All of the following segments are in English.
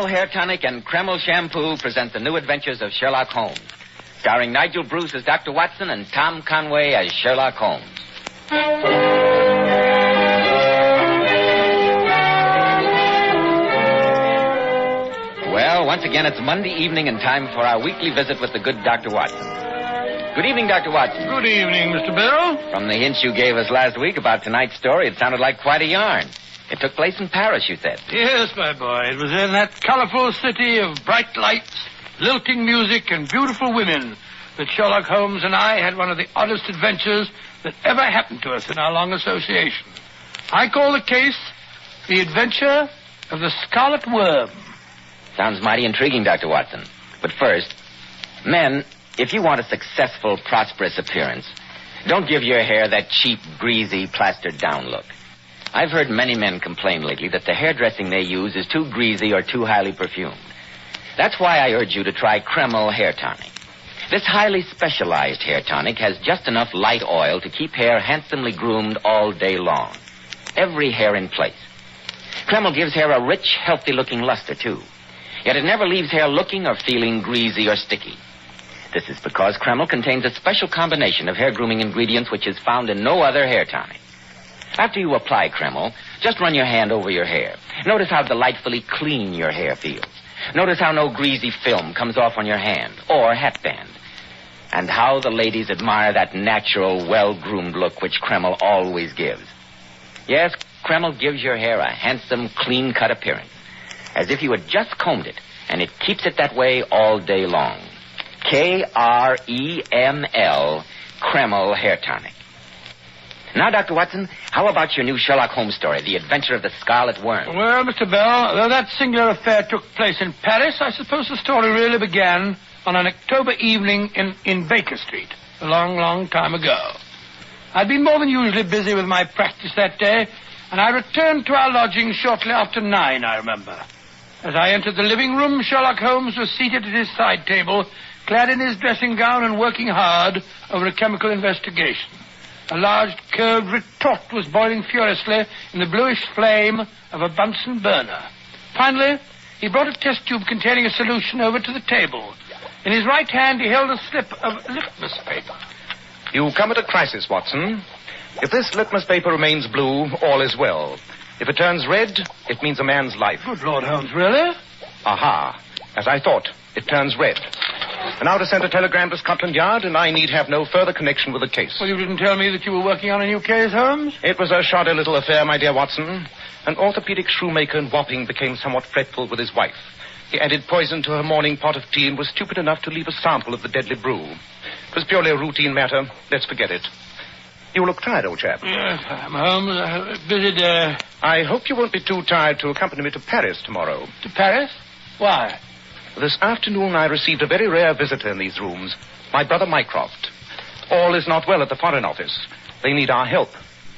Kreml Hair Tonic and Kreml Shampoo present the new adventures of Sherlock Holmes. Starring Nigel Bruce as Dr. Watson and Tom Conway as Sherlock Holmes. Well, once again, it's Monday evening and time for our weekly visit with the good Dr. Watson. Good evening, Dr. Watson. Good evening, Mr. Bell. From the hints you gave us last week about tonight's story, it sounded like quite a yarn. It took place in Paris, you said. Yes, my boy. It was in that colorful city of bright lights, lilting music, and beautiful women that Sherlock Holmes and I had one of the oddest adventures that ever happened to us in our long association. I call the case The Adventure of the Scarlet Worm. Sounds mighty intriguing, Dr. Watson. But first, men, if you want a successful, prosperous appearance, don't give your hair that cheap, greasy, plastered-down look. I've heard many men complain lately that the hairdressing they use is too greasy or too highly perfumed. That's why I urge you to try Kreml Hair Tonic. This highly specialized hair tonic has just enough light oil to keep hair handsomely groomed all day long. Every hair in place. Kreml gives hair a rich, healthy-looking luster, too. Yet it never leaves hair looking or feeling greasy or sticky. This is because Kreml contains a special combination of hair grooming ingredients which is found in no other hair tonic. After you apply Kreml, just run your hand over your hair. Notice how delightfully clean your hair feels. Notice how no greasy film comes off on your hand or hatband. And how the ladies admire that natural, well-groomed look which Kreml always gives. Yes, Kreml gives your hair a handsome, clean-cut appearance. As if you had just combed it, and it keeps it that way all day long. Kreml, Kreml Hair Tonic. Now, Dr. Watson, how about your new Sherlock Holmes story, The Adventure of the Scarlet Worm? Well, Mr. Bell, though that singular affair took place in Paris, I suppose the story really began on an October evening in Baker Street, a long, long time ago. I'd been more than usually busy with my practice that day, and I returned to our lodgings shortly after 9, I remember. As I entered the living room, Sherlock Holmes was seated at his side table, clad in his dressing gown and working hard over a chemical investigation. A large curved retort was boiling furiously in the bluish flame of a Bunsen burner. Finally, he brought a test tube containing a solution over to the table. In his right hand, he held a slip of litmus paper. You come at a crisis, Watson. If this litmus paper remains blue, all is well. If it turns red, it means a man's life. Good Lord, Holmes, really? Aha. As I thought, it turns red. And now to send a telegram to Scotland Yard, and I need have no further connection with the case. Well, you didn't tell me that you were working on a new case, Holmes? It was a shoddy little affair, my dear Watson. An orthopedic shoemaker in Wapping became somewhat fretful with his wife. He added poison to her morning pot of tea and was stupid enough to leave a sample of the deadly brew. It was purely a routine matter. Let's forget it. You look tired, old chap. Yes, I'm Holmes. Busy day. I hope you won't be too tired to accompany me to Paris tomorrow. To Paris? Why? This afternoon I received a very rare visitor in these rooms, my brother Mycroft. All is not well at the Foreign Office. They need our help.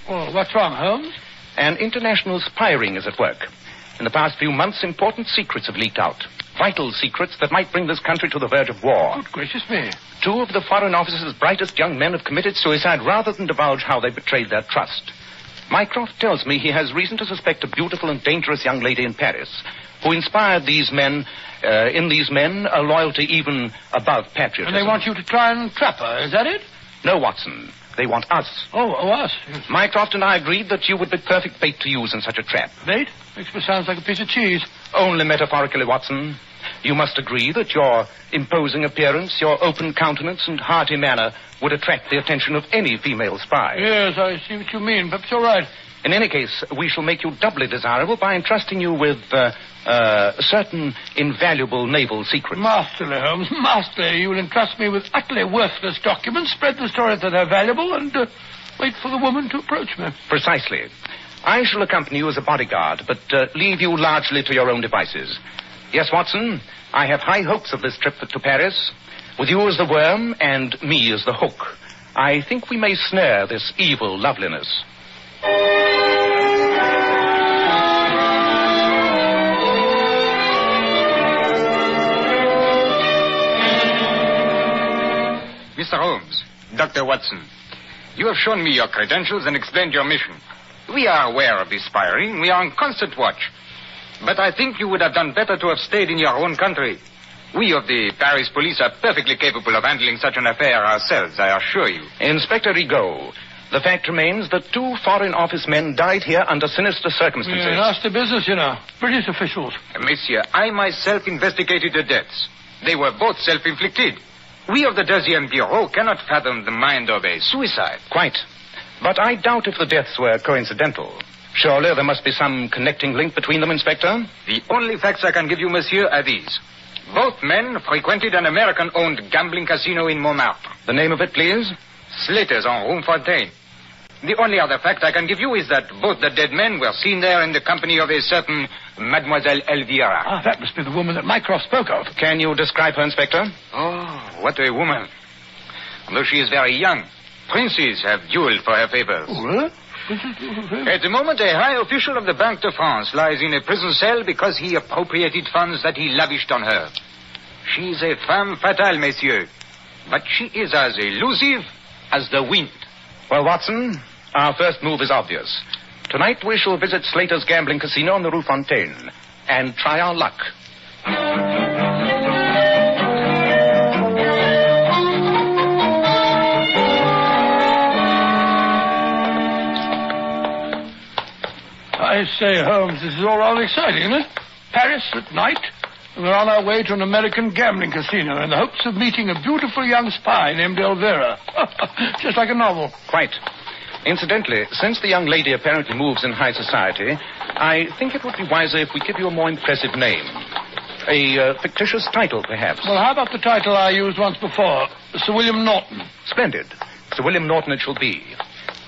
Well, what's wrong, Holmes? An international spy ring is at work. In the past few months, important secrets have leaked out. Vital secrets that might bring this country to the verge of war. Good gracious me. 2 of the Foreign Office's brightest young men have committed suicide rather than divulge how they betrayed their trust. Mycroft tells me he has reason to suspect a beautiful and dangerous young lady in Paris who inspired these men, a loyalty even above patriotism. And they want you to try and trap her, is that it? No, Watson. They want us. Oh, us? Yes. Mycroft and I agreed that you would be perfect bait to use in such a trap. Bait? Makes me sound like a piece of cheese. Only metaphorically, Watson. You must agree that your imposing appearance, your open countenance, and hearty manner would attract the attention of any female spy. Yes, I see what you mean. Perhaps you're right. In any case, we shall make you doubly desirable by entrusting you with certain invaluable naval secrets. Masterly, Holmes, masterly. You will entrust me with utterly worthless documents, spread the story that they're valuable, and wait for the woman to approach me. Precisely. I shall accompany you as a bodyguard, but leave you largely to your own devices. Yes, Watson, I have high hopes of this trip to Paris. With you as the worm and me as the hook, I think we may snare this evil loveliness. Mr. Holmes, Dr. Watson, you have shown me your credentials and explained your mission. We are aware of this spy ring. We are on constant watch. But I think you would have done better to have stayed in your own country. We of the Paris police are perfectly capable of handling such an affair ourselves, I assure you. Inspector Rigaud, the fact remains that 2 Foreign Office men died here under sinister circumstances. Yeah, that's the business, you know. British officials. Monsieur, I myself investigated the deaths. They were both self-inflicted. We of the 2nd Bureau cannot fathom the mind of a suicide. Quite. But I doubt if the deaths were coincidental. Surely there must be some connecting link between them, Inspector? The only facts I can give you, monsieur, are these. Both men frequented an American-owned gambling casino in Montmartre. The name of it, please? Slater's on Rue Fontaine. The only other fact I can give you is that both the dead men were seen there in the company of a certain Mademoiselle Elvira. Ah, that must be the woman that Mycroft spoke of. Can you describe her, Inspector? Oh, what a woman. Although she is very young, princes have dueled for her favors. What? At the moment, a high official of the Banque de France lies in a prison cell because he appropriated funds that he lavished on her. She is a femme fatale, messieurs. But she is as elusive as the wind. Well, Watson, our first move is obvious. Tonight we shall visit Slater's gambling casino on the Rue Fontaine and try our luck. I say, Holmes, this is all rather exciting, isn't it? Paris at night, and we're on our way to an American gambling casino in the hopes of meeting a beautiful young spy named Elvira. Just like a novel. Quite. Incidentally, since the young lady apparently moves in high society, I think it would be wiser if we give you a more impressive name. A fictitious title, perhaps. Well, how about the title I used once before? Sir William Norton. Splendid. Sir William Norton it shall be.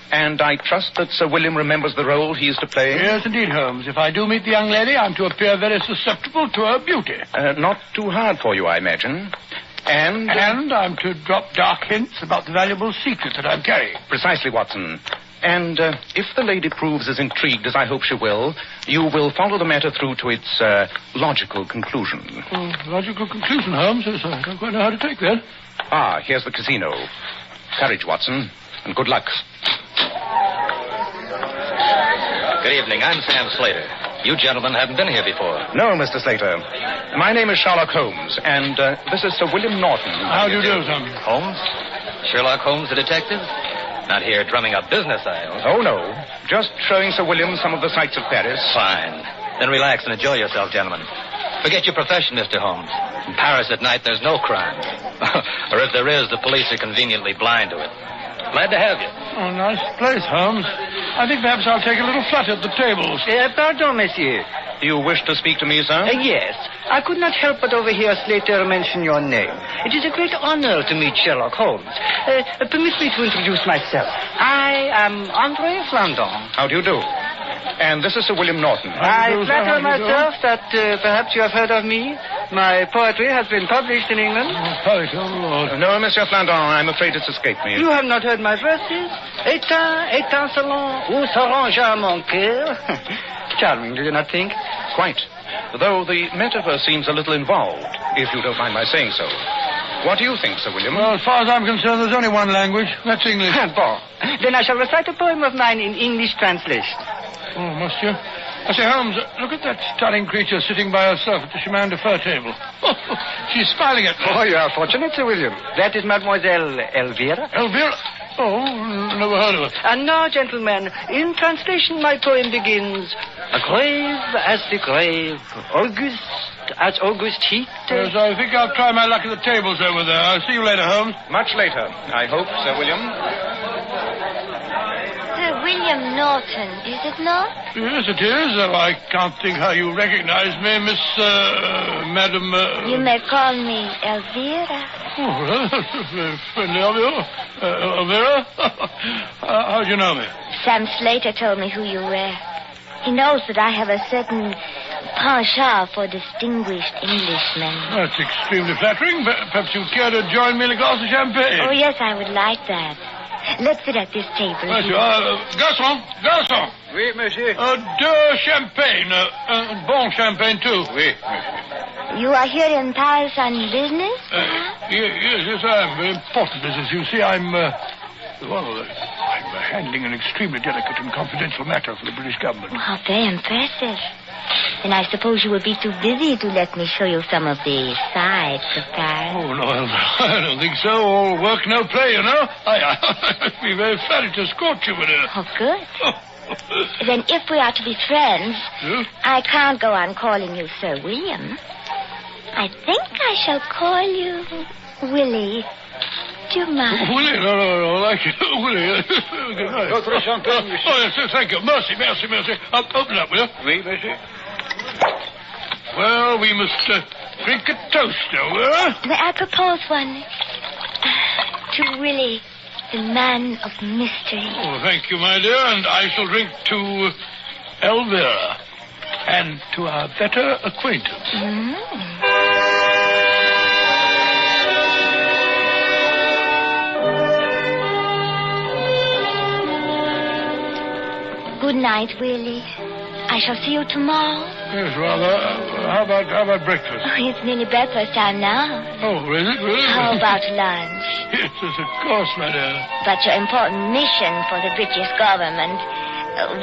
And I trust that Sir William remembers the role he is to play? Yes, indeed, Holmes. If I do meet the young lady, I'm to appear very susceptible to her beauty. Not too hard for you, I imagine. And I'm to drop dark hints about the valuable secret that I'm carrying. Precisely, Watson. And if the lady proves as intrigued as I hope she will, you will follow the matter through to its logical conclusion. Logical conclusion, Holmes? Yes, I don't quite know how to take that. Ah, here's the casino. Courage, Watson, and good luck. Good evening. I'm Sam Slater. You gentlemen haven't been here before. No, Mr. Slater. My name is Sherlock Holmes, and this is Sir William Norton. How do you do, Sam? Holmes? Sherlock Holmes, the detective? Not here drumming up business, I hope. Oh, no. Just showing Sir William some of the sights of Paris. Fine. Then relax and enjoy yourself, gentlemen. Forget your profession, Mr. Holmes. In Paris at night, there's no crime. Or if there is, the police are conveniently blind to it. Glad to have you. Oh, nice place, Holmes. I think perhaps I'll take a little flutter at the tables. Pardon, monsieur. You wish to speak to me, sir? Yes. I could not help but overhear Slater mention your name. It is a great honor to meet Sherlock Holmes. Permit me to introduce myself. I am Andre Flandon. How do you do? And this is Sir William Norton. I flatter myself that perhaps you have heard of me. My poetry has been published in England. Poetry, oh, Lord. No, Monsieur Flandon, I'm afraid it's escaped me. You have not heard my verses? Étincelant, où s'arrangea mon cœur? Charming, do you not think? Quite. Though the metaphor seems a little involved, if you don't mind my saying so. What do you think, Sir William? Well, as far as I'm concerned, there's only one language. That's English. Bon. Then I shall recite a poem of mine in English translation. Oh, monsieur. I say, Holmes, look at that stunning creature sitting by herself at the chemin de fer table. She's smiling at me. Oh, you are fortunate, Sir William. That is Mademoiselle Elvira. Elvira? Oh, never heard of her. And now, gentlemen, in translation, my poem begins, grave as the grave, August as August heat. Yes, I think I'll try my luck at the tables over there. I'll see you later, Holmes. Much later, I hope, Sir William. Sir William Norton, is it not? Yes, it is. Oh, I can't think how you recognize me, Miss, Madam... You may call me Elvira. Oh, very friendly of you. Elvira? How do you know me? Sam Slater told me who you were. He knows that I have a certain penchant for distinguished Englishmen. That's extremely flattering. Perhaps you'd care to join me in a glass of champagne. Oh, yes, I would like that. Let's sit at this table. Right, you are. Garçon. Oui, monsieur. Deux champagne. Bon champagne, too. Oui. You are here in Paris on business? Yes, I am. Important business. You see, I'm We're handling an extremely delicate and confidential matter for the British government. Oh, how very impressive. And I suppose you will be too busy to let me show you some of the sights of Paris. Oh, no, I don't think so. All work, no play, you know. I'd be very flattered to escort you with her. Oh, good. Then if we are to be friends, I can't go on calling you Sir William. I think I shall call you Willie. Do you mind? Willie? No, like it. Willie. Good night. Go for a champagne, monsieur. Oh, yes, thank you. Mercy. Open up, will you? Oui, monsieur. Well, we must drink a toast, Elvira. I propose one to Willie, the man of mystery. Oh, thank you, my dear. And I shall drink to Elvira and to our better acquaintance. Good night, Willie. I shall see you tomorrow. Yes, rather. How about breakfast? Oh, it's nearly breakfast time now. Oh, is it really? How about lunch? Yes, of course, my dear. But your important mission for the British government,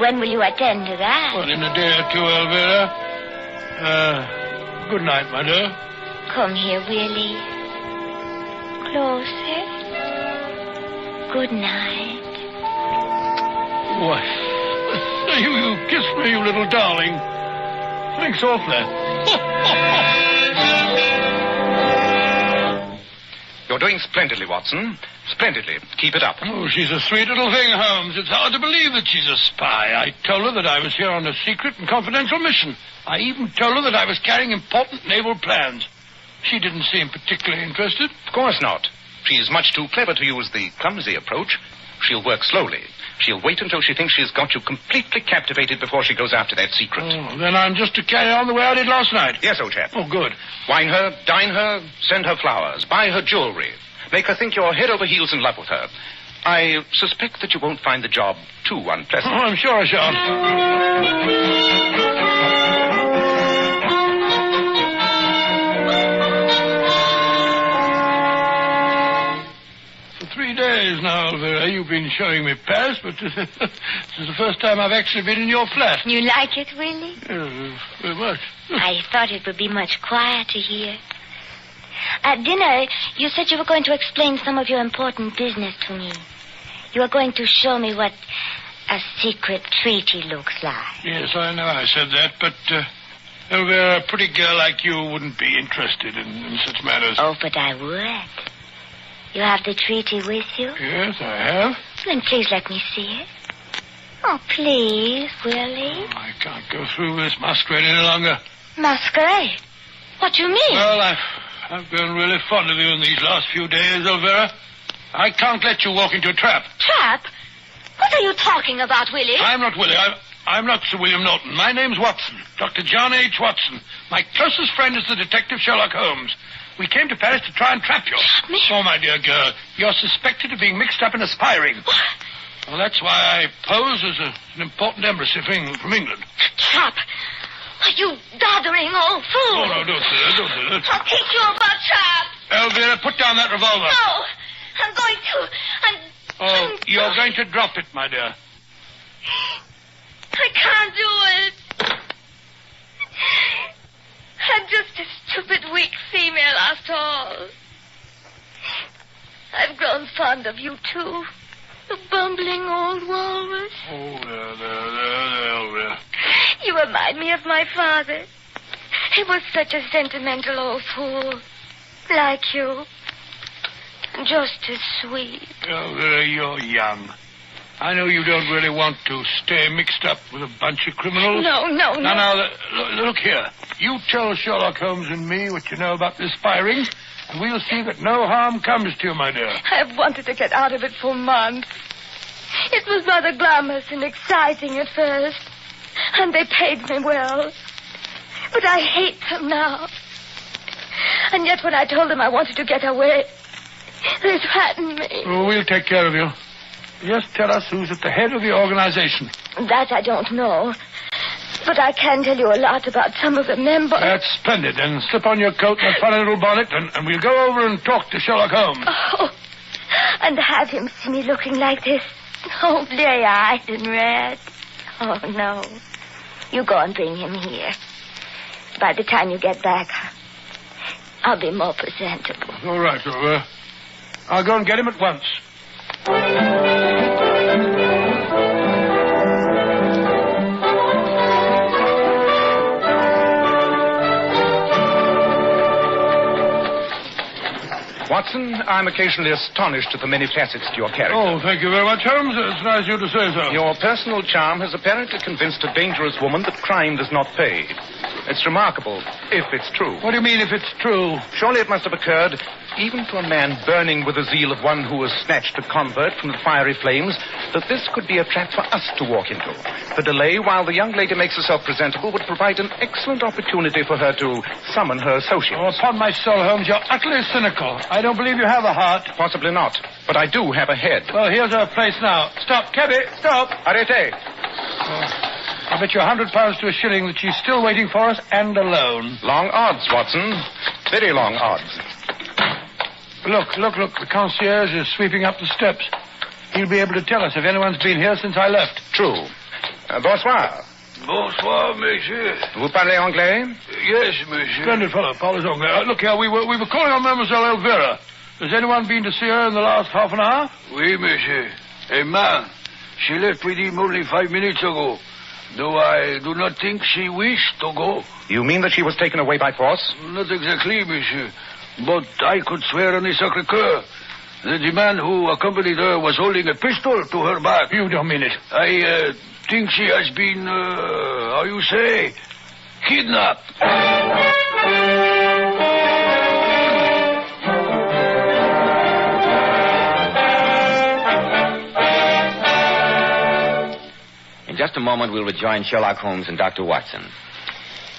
when will you attend to that? Well, in a day or two, Elvira. Good night, my dear. Come here, Willie. Closer. Good night. What? You kissed me, you little darling. Thanks awfully. You're doing splendidly, Watson. Splendidly. Keep it up. Oh, she's a sweet little thing, Holmes. It's hard to believe that she's a spy. I told her that I was here on a secret and confidential mission. I even told her that I was carrying important naval plans. She didn't seem particularly interested. Of course not. She's much too clever to use the clumsy approach. She'll work slowly. She'll wait until she thinks she's got you completely captivated before she goes after that secret. Oh, then I'm just to carry on the way I did last night. Yes, old chap. Oh, good. Wine her, dine her, send her flowers, buy her jewelry. Make her think you're head over heels in love with her. I suspect that you won't find the job too unpleasant. Oh, I'm sure I shan't. For 3 days now, Elvira, you've been showing me Paris, but this is the first time I've actually been in your flat. You like it, Willie? Yes, very much. I thought it would be much quieter here. At dinner, you said you were going to explain some of your important business to me. You were going to show me what a secret treaty looks like. Yes, I know I said that, but, Elvira, a pretty girl like you wouldn't be interested in such matters. Oh, but I would. You have the treaty with you? Yes, I have. Then please let me see it. Oh, please, Willie. I can't go through this masquerade any longer. Masquerade? What do you mean? Well, I've grown really fond of you in these last few days, Elvira. I can't let you walk into a trap. Trap? What are you talking about, Willie? I'm not Willie. I'm not Sir William Norton. My name's Watson. Dr. John H. Watson. My closest friend is the detective Sherlock Holmes. We came to Paris to try and trap you. Me? Oh, my dear girl, you're suspected of being mixed up in a spy ring. Well, that's why I pose as an important embassy from England. Trap? Are you doddering old fool? Oh, no, don't say that, don't say that. I'll teach you about trap. Elvira, put down that revolver. No, I'm going to. Oh, you're going to drop it, my dear. I can't do it. I'm just a stupid, weak female after all. I've grown fond of you, too. The bumbling old walrus. Oh, there. You remind me of my father. He was such a sentimental old fool. Like you. And just as sweet. Elvira, you're young. I know you don't really want to stay mixed up with a bunch of criminals. No. Now, look here. You tell Sherlock Holmes and me what you know about this spy ring, and we'll see that no harm comes to you, my dear. I've wanted to get out of it for months. It was rather glamorous and exciting at first, and they paid me well. But I hate them now. And yet when I told them I wanted to get away, they threatened me. Oh, we'll take care of you. Just tell us who's at the head of the organization. That I don't know. But I can tell you a lot about some of the members. That's splendid. Then slip on your coat and a funny little bonnet, and we'll go over and talk to Sherlock Holmes. Oh, and have him see me looking like this. Oh, blue-eyed and red. Oh, no. You go and bring him here. By the time you get back, I'll be more presentable. All right, I'll go and get him at once. Watson, I'm occasionally astonished at the many facets to your character. Oh, thank you very much, Holmes. It's nice of you to say so. Your personal charm has apparently convinced a dangerous woman that crime does not pay. It's remarkable, if it's true. What do you mean, if it's true? Surely it must have occurred, even to a man burning with the zeal of one who has snatched a convert from the fiery flames, that this could be a trap for us to walk into. The delay while the young lady makes herself presentable would provide an excellent opportunity for her to summon her associates. Oh, upon my soul, Holmes, you're utterly cynical. I don't believe you have a heart. Possibly not, but I do have a head. Well, here's our place now. Stop, cabby, stop. Arrêtez. I bet you £100 to a shilling that she's still waiting for us and alone. Long odds, Watson. Very long odds. Look. The concierge is sweeping up the steps. He'll be able to tell us if anyone's been here since I left. True. Bonsoir. Bonsoir, monsieur. Vous parlez anglais? Yes, monsieur. Splendid fellow, parles anglais. Look here, we were calling on Mademoiselle Elvira. Has anyone been to see her in the last half an hour? Oui, monsieur. A man. She left with him only 5 minutes ago. Though I do not think she wished to go. You mean that she was taken away by force? Not exactly, monsieur. But I could swear on the Sacré-Cœur that the man who accompanied her was holding a pistol to her back. You don't mean it. I think she has been, how you say, kidnapped. In just a moment, we'll rejoin Sherlock Holmes and Dr. Watson.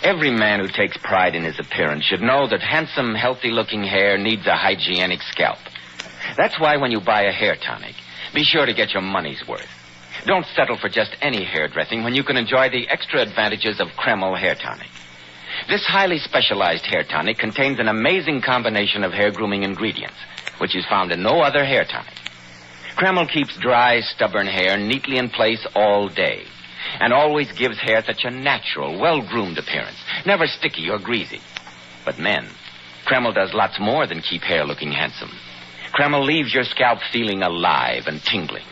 Every man who takes pride in his appearance should know that handsome, healthy-looking hair needs a hygienic scalp. That's why when you buy a hair tonic, be sure to get your money's worth. Don't settle for just any hairdressing when you can enjoy the extra advantages of Kreml Hair Tonic. This highly specialized hair tonic contains an amazing combination of hair grooming ingredients, which is found in no other hair tonic. Kreml keeps dry, stubborn hair neatly in place all day and always gives hair such a natural, well-groomed appearance, never sticky or greasy. But men, Kreml does lots more than keep hair looking handsome. Kreml leaves your scalp feeling alive and tingling.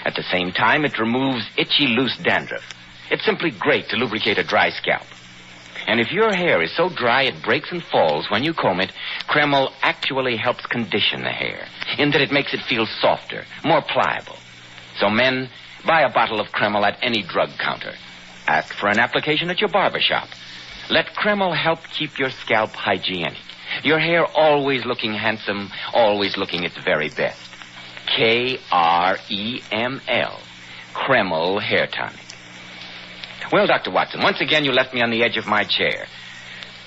At the same time, it removes itchy, loose dandruff. It's simply great to lubricate a dry scalp. And if your hair is so dry it breaks and falls when you comb it, Kreml actually helps condition the hair, in that it makes it feel softer, more pliable. So men, buy a bottle of Kreml at any drug counter. Ask for an application at your barber shop. Let Kreml help keep your scalp hygienic. Your hair always looking handsome, always looking its very best. Kreml. Kreml Hair Tonic. Well, Dr. Watson, once again you left me on the edge of my chair.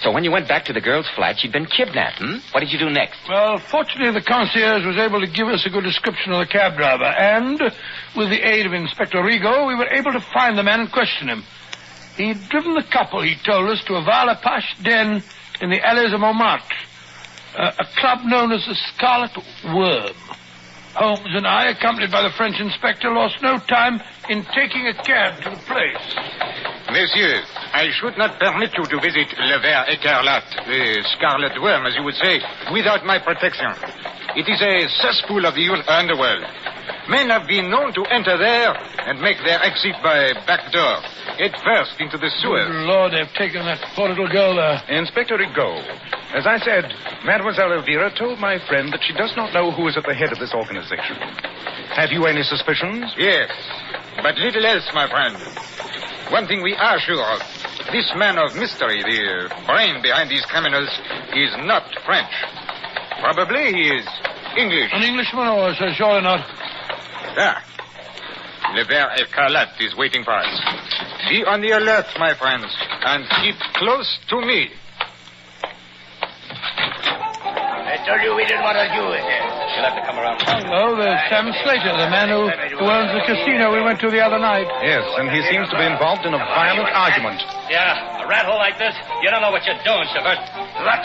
So when you went back to the girl's flat, she'd been kidnapped, What did you do next? Well, fortunately, the concierge was able to give us a good description of the cab driver, and with the aid of Inspector Regan, we were able to find the man and question him. He'd driven the couple, he told us, to a Val-a-Pache den in the alleys of Montmartre, a club known as the Scarlet Worm. Holmes and I, accompanied by the French inspector, lost no time in taking a cab to the place. Monsieur, I should not permit you to visit Le Ver Écarlate, the Scarlet Worm, as you would say, without my protection. It is a cesspool of the underworld. Men have been known to enter there and make their exit by back door, head first into the sewers. Good Lord, they've taken that poor little girl there. Inspector Rigaud, as I said, Mademoiselle Elvira told my friend that she does not know who is at the head of this organization. Have you any suspicions? Yes, but little else, my friend. One thing we are sure of. This man of mystery, the brain behind these criminals, is not French. Probably he is English. An Englishman, or surely not? Ah. Le Ver Écarlate is waiting for us. Be on the alert, my friends, and keep close to me. I told you we didn't want to do it. You'll have to come around. Oh, there's Sam Slater, the man who owns the casino we went to the other night. Yes, and he seems to be involved in a violent argument. Yeah, a rat hole like this, you don't know what you're doing, Shepard. What,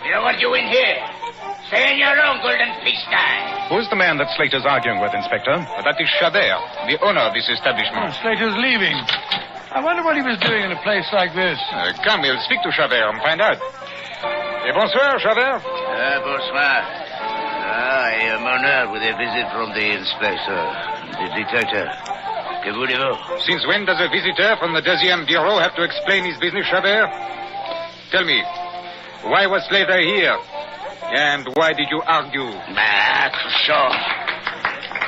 you know what you in here? Stay in your room, Golden Pigsty. Who's the man that Slater's arguing with, Inspector? That is Chabert, the owner of this establishment. Slater's leaving. I wonder what he was doing in a place like this. Come, we'll speak to Chabert and find out. Bonsoir, Chabert. Bonsoir. I am honored with a visit from the inspector, the detective. Que voulez-vous? Since when does a visitor from the 2e Bureau have to explain his business, Chabert? Tell me, why was Slater here? And why did you argue? Sure.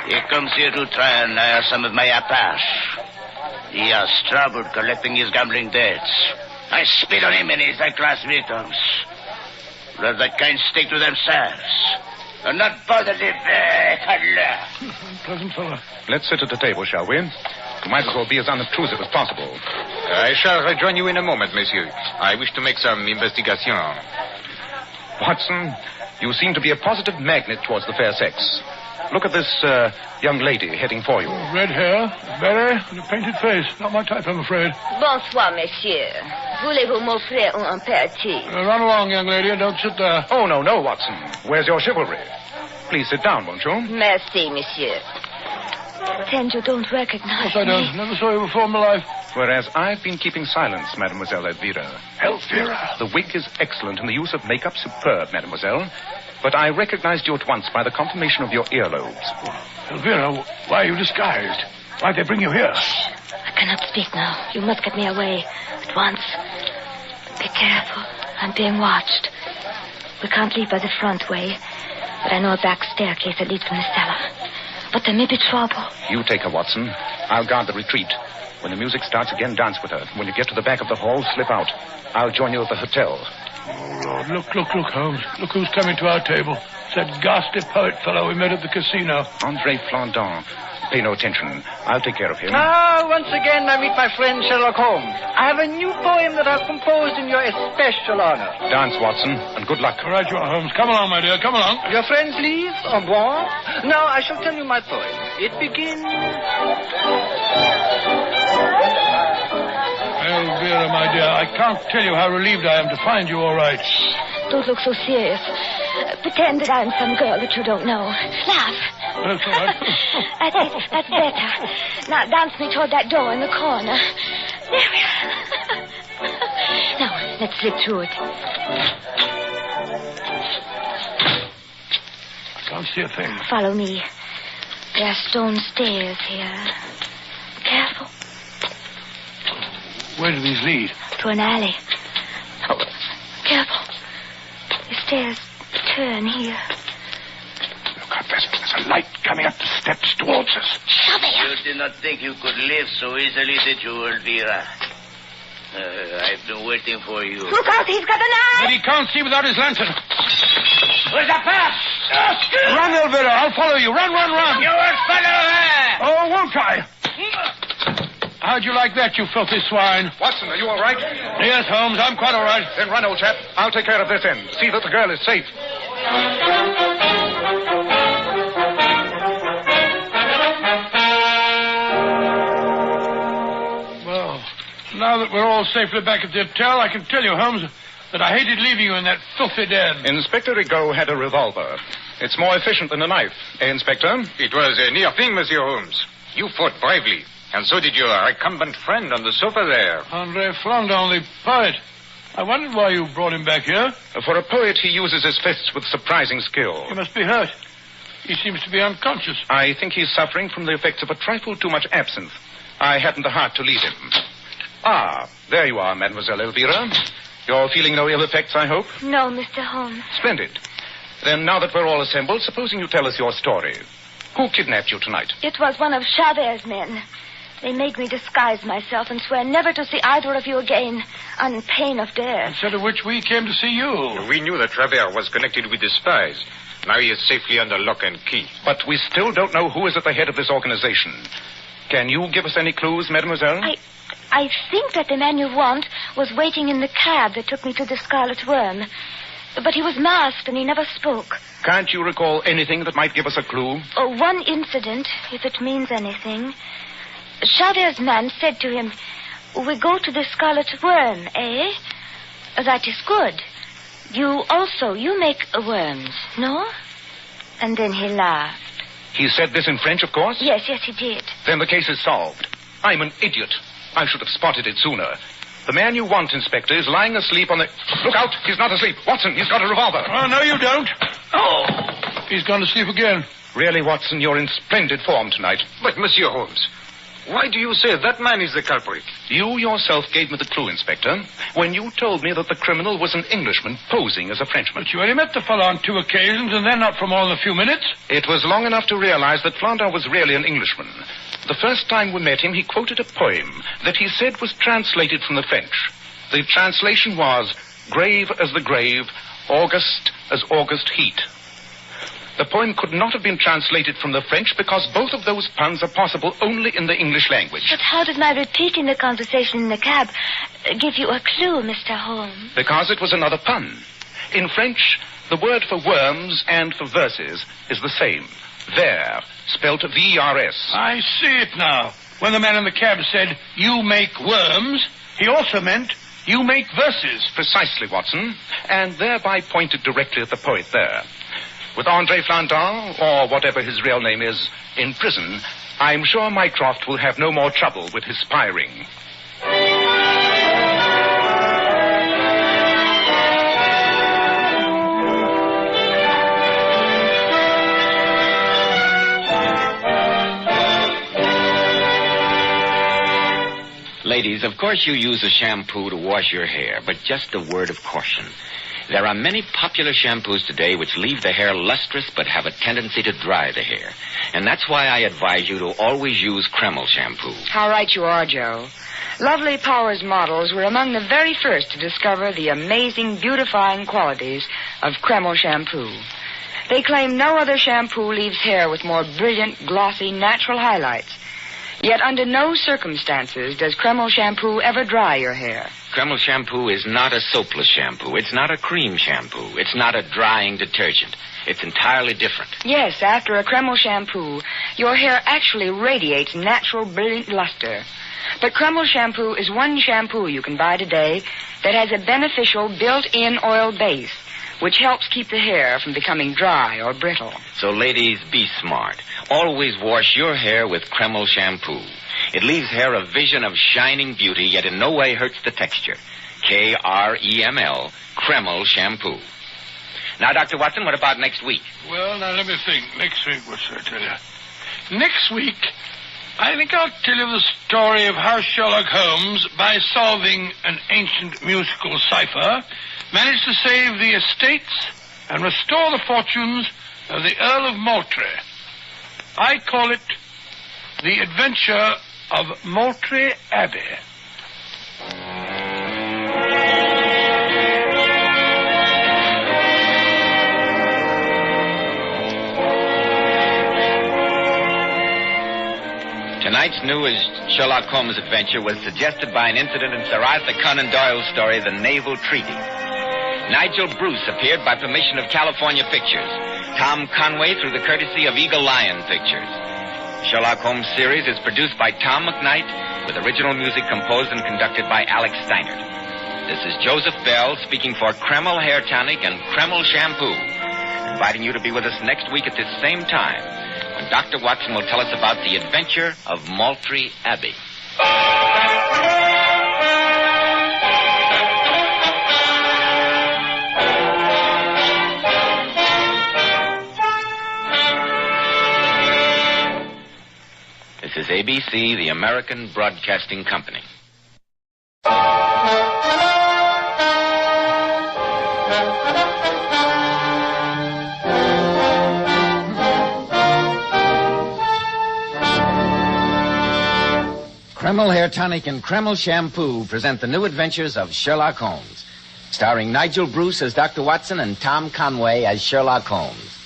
He comes here to try and hire some of my apache. He has trouble collecting his gambling debts. I spit on him and his high-class victims. Let that kind stick to themselves. And not bother the cuddler. Pleasant fellow. Let's sit at the table, shall we? You might as well be as unobtrusive as possible. I shall rejoin you in a moment, monsieur. I wish to make some investigation. Watson, you seem to be a positive magnet towards the fair sex. Look at this young lady heading for you. Red hair, beret, and a painted face. Not my type, I'm afraid. Bonsoir, monsieur. Voulez-vous m'offrir un apéritif? Run along, young lady, and don't sit there. Oh, no, Watson. Where's your chivalry? Please sit down, won't you? Merci, monsieur. Pretend you don't recognize Yes, I don't. Never saw you before in my life. Whereas I've been keeping silence, Mademoiselle Elvira. Elvira? The wig is excellent and the use of makeup superb, Mademoiselle. But I recognized you at once by the conformation of your earlobes. Elvira, why are you disguised? Why'd they bring you here? I cannot speak now. You must get me away at once. Be careful. I'm being watched. We can't leave by the front way, but I know a back staircase that leads from the cellar. But there may be trouble. You take her, Watson. I'll guard the retreat. When the music starts again, dance with her. When you get to the back of the hall, slip out. I'll join you at the hotel. Oh, Lord. Look, Holmes. Look who's coming to our table. It's that ghastly poet fellow we met at the casino. Andre Flandin. Pay no attention. I'll take care of him. Once again, I meet my friend Sherlock Holmes. I have a new poem that I've composed in your especial honor. Dance, Watson, and good luck. All right, you are, Holmes. Come along, my dear. Come along. Your friends leave? Au revoir. Now, I shall tell you my poem. It begins... Elvira, my dear, I can't tell you how relieved I am to find you all right. Don't look so serious. Pretend that I'm some girl that you don't know. Laugh. That's all right. That's it. That's better. Now dance me toward that door in the corner. There we are. Now, let's slip through it. I can't see a thing. Follow me. There are stone stairs here. Careful. Where do these lead? To an alley. Oh, careful. The stairs turn here. Look up, there's a light coming up the steps towards us. You did not think you could live so easily, did you, Elvira? I've been waiting for you. Look out, he's got a knife! But he can't see without his lantern. Where's the path? Run, Elvira, I'll follow you. Run. You won't follow her! Oh, won't I? How'd you like that, you filthy swine? Watson, are you all right? Yes, Holmes, I'm quite all right. Then run, old chap. I'll take care of this end. See that the girl is safe. Well, now that we're all safely back at the hotel, I can tell you, Holmes, that I hated leaving you in that filthy den. Inspector Rigaud had a revolver. It's more efficient than a knife. Eh, Inspector? It was a near thing, Monsieur Holmes. You fought bravely. And so did your recumbent friend on the sofa there. Andre Flandin, the poet. I wondered why you brought him back here. For a poet, he uses his fists with surprising skill. He must be hurt. He seems to be unconscious. I think he's suffering from the effects of a trifle too much absinthe. I hadn't the heart to lead him. Ah, there you are, Mademoiselle Elvira. You're feeling no ill effects, I hope? No, Mr. Holmes. Splendid. Then now that we're all assembled, supposing you tell us your story. Who kidnapped you tonight? It was one of Chabert's men. They made me disguise myself and swear never to see either of you again, on pain of death. Instead of which we came to see you. We knew that Travers was connected with the spies. Now he is safely under lock and key. But we still don't know who is at the head of this organization. Can you give us any clues, mademoiselle? I think that the man you want was waiting in the cab that took me to the Scarlet Worm. But he was masked and he never spoke. Can't you recall anything that might give us a clue? Oh, one incident, if it means anything. Chabert's man said to him, "We go to the Scarlet Worm, eh? That is good. You make worms, no? And then he laughed. He said this in French, of course? Yes, he did. Then the case is solved. I'm an idiot. I should have spotted it sooner. The man you want, Inspector, is lying asleep on the... Look out! He's not asleep. Watson, he's got a revolver. Oh, no, you don't. Oh! He's gone to sleep again. Really, Watson, you're in splendid form tonight. But, Monsieur Holmes, why do you say that man is the culprit? You yourself gave me the clue, Inspector, when you told me that the criminal was an Englishman posing as a Frenchman. But you only met the fellow on 2 occasions, and then not for more than a few minutes. It was long enough to realize that Flandre was really an Englishman. The first time we met him, he quoted a poem that he said was translated from the French. The translation was, grave as the grave, August as August heat. The poem could not have been translated from the French because both of those puns are possible only in the English language. But how did my repeating the conversation in the cab give you a clue, Mr. Holmes? Because it was another pun. In French, the word for worms and for verses is the same. Ver, spelt V-E-R-S. I see it now. When the man in the cab said, you make worms, he also meant, you make verses. Precisely, Watson. And thereby pointed directly at the poet there. With André Flandre, or whatever his real name is, in prison, I'm sure Mycroft will have no more trouble with his spying. Ladies, of course you use a shampoo to wash your hair, but just a word of caution. There are many popular shampoos today which leave the hair lustrous but have a tendency to dry the hair. And that's why I advise you to always use Kreml shampoo. How right you are, Joe. Lovely Powers models were among the very first to discover the amazing beautifying qualities of Kreml shampoo. They claim no other shampoo leaves hair with more brilliant, glossy, natural highlights. Yet under no circumstances does Kreml shampoo ever dry your hair. Kreml shampoo is not a soapless shampoo. It's not a cream shampoo. It's not a drying detergent. It's entirely different. Yes, after a Kreml shampoo, your hair actually radiates natural, brilliant luster. But Kreml shampoo is one shampoo you can buy today that has a beneficial built-in oil base, which helps keep the hair from becoming dry or brittle. So, ladies, be smart. Always wash your hair with Kreml shampoo. It leaves hair a vision of shining beauty, yet in no way hurts the texture. Kreml, Kreml shampoo. Now, Dr. Watson, what about next week? Well, now, let me think. Next week, what should I tell you? Next week, I think I'll tell you the story of how Sherlock Holmes, by solving an ancient musical cipher, managed to save the estates and restore the fortunes of the Earl of Moultrie. I call it The Adventure of Moultrie Abbey. Tonight's newest Sherlock Holmes adventure was suggested by an incident in Sir Arthur Conan Doyle's story, The Naval Treaty. Nigel Bruce appeared by permission of California Pictures. Tom Conway through the courtesy of Eagle Lion Pictures. Sherlock Holmes series is produced by Tom McKnight with original music composed and conducted by Alex Steinert. This is Joseph Bell speaking for Kreml Hair Tonic and Kreml Shampoo, inviting you to be with us next week at this same time when Dr. Watson will tell us about the adventure of Moultrie Abbey. This is ABC, the American Broadcasting Company. Kreml Hair Tonic and Kreml Shampoo present the new adventures of Sherlock Holmes, starring Nigel Bruce as Dr. Watson and Tom Conway as Sherlock Holmes.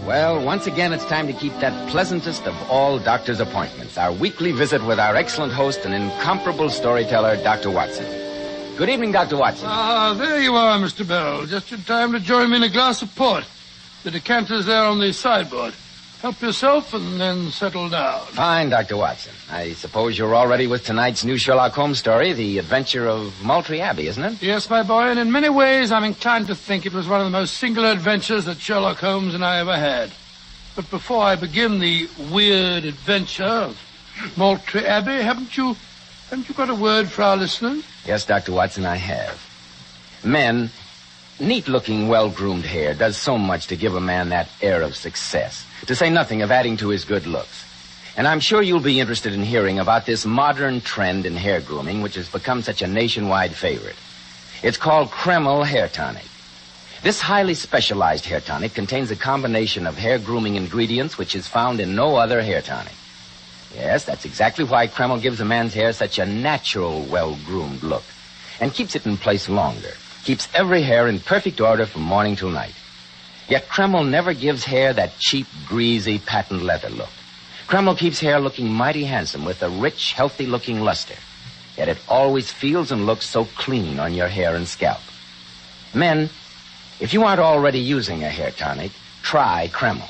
Well, once again, it's time to keep that pleasantest of all doctor's appointments, our weekly visit with our excellent host and incomparable storyteller, Dr. Watson. Good evening, Dr. Watson. Ah, there you are, Mr. Bell. Just in time to join me in a glass of port. The decanter's there on the sideboard. Help yourself and then settle down. Fine, Dr. Watson. I suppose you're all ready with tonight's new Sherlock Holmes story, The Adventure of Moultrie Abbey, isn't it? Yes, my boy, and in many ways I'm inclined to think it was one of the most singular adventures that Sherlock Holmes and I ever had. But before I begin the weird adventure of Moultrie Abbey, haven't you got a word for our listeners? Yes, Dr. Watson, I have. Men, neat-looking, well-groomed hair does so much to give a man that air of success, to say nothing of adding to his good looks. And I'm sure you'll be interested in hearing about this modern trend in hair grooming, which has become such a nationwide favorite. It's called Kreml Hair Tonic. This highly specialized hair tonic contains a combination of hair grooming ingredients which is found in no other hair tonic. Yes, that's exactly why Kreml gives a man's hair such a natural, well-groomed look and keeps it in place longer, keeps every hair in perfect order from morning till night. Yet Kreml never gives hair that cheap, greasy, patent leather look. Kreml keeps hair looking mighty handsome with a rich, healthy-looking luster. Yet it always feels and looks so clean on your hair and scalp. Men, if you aren't already using a hair tonic, try Kreml.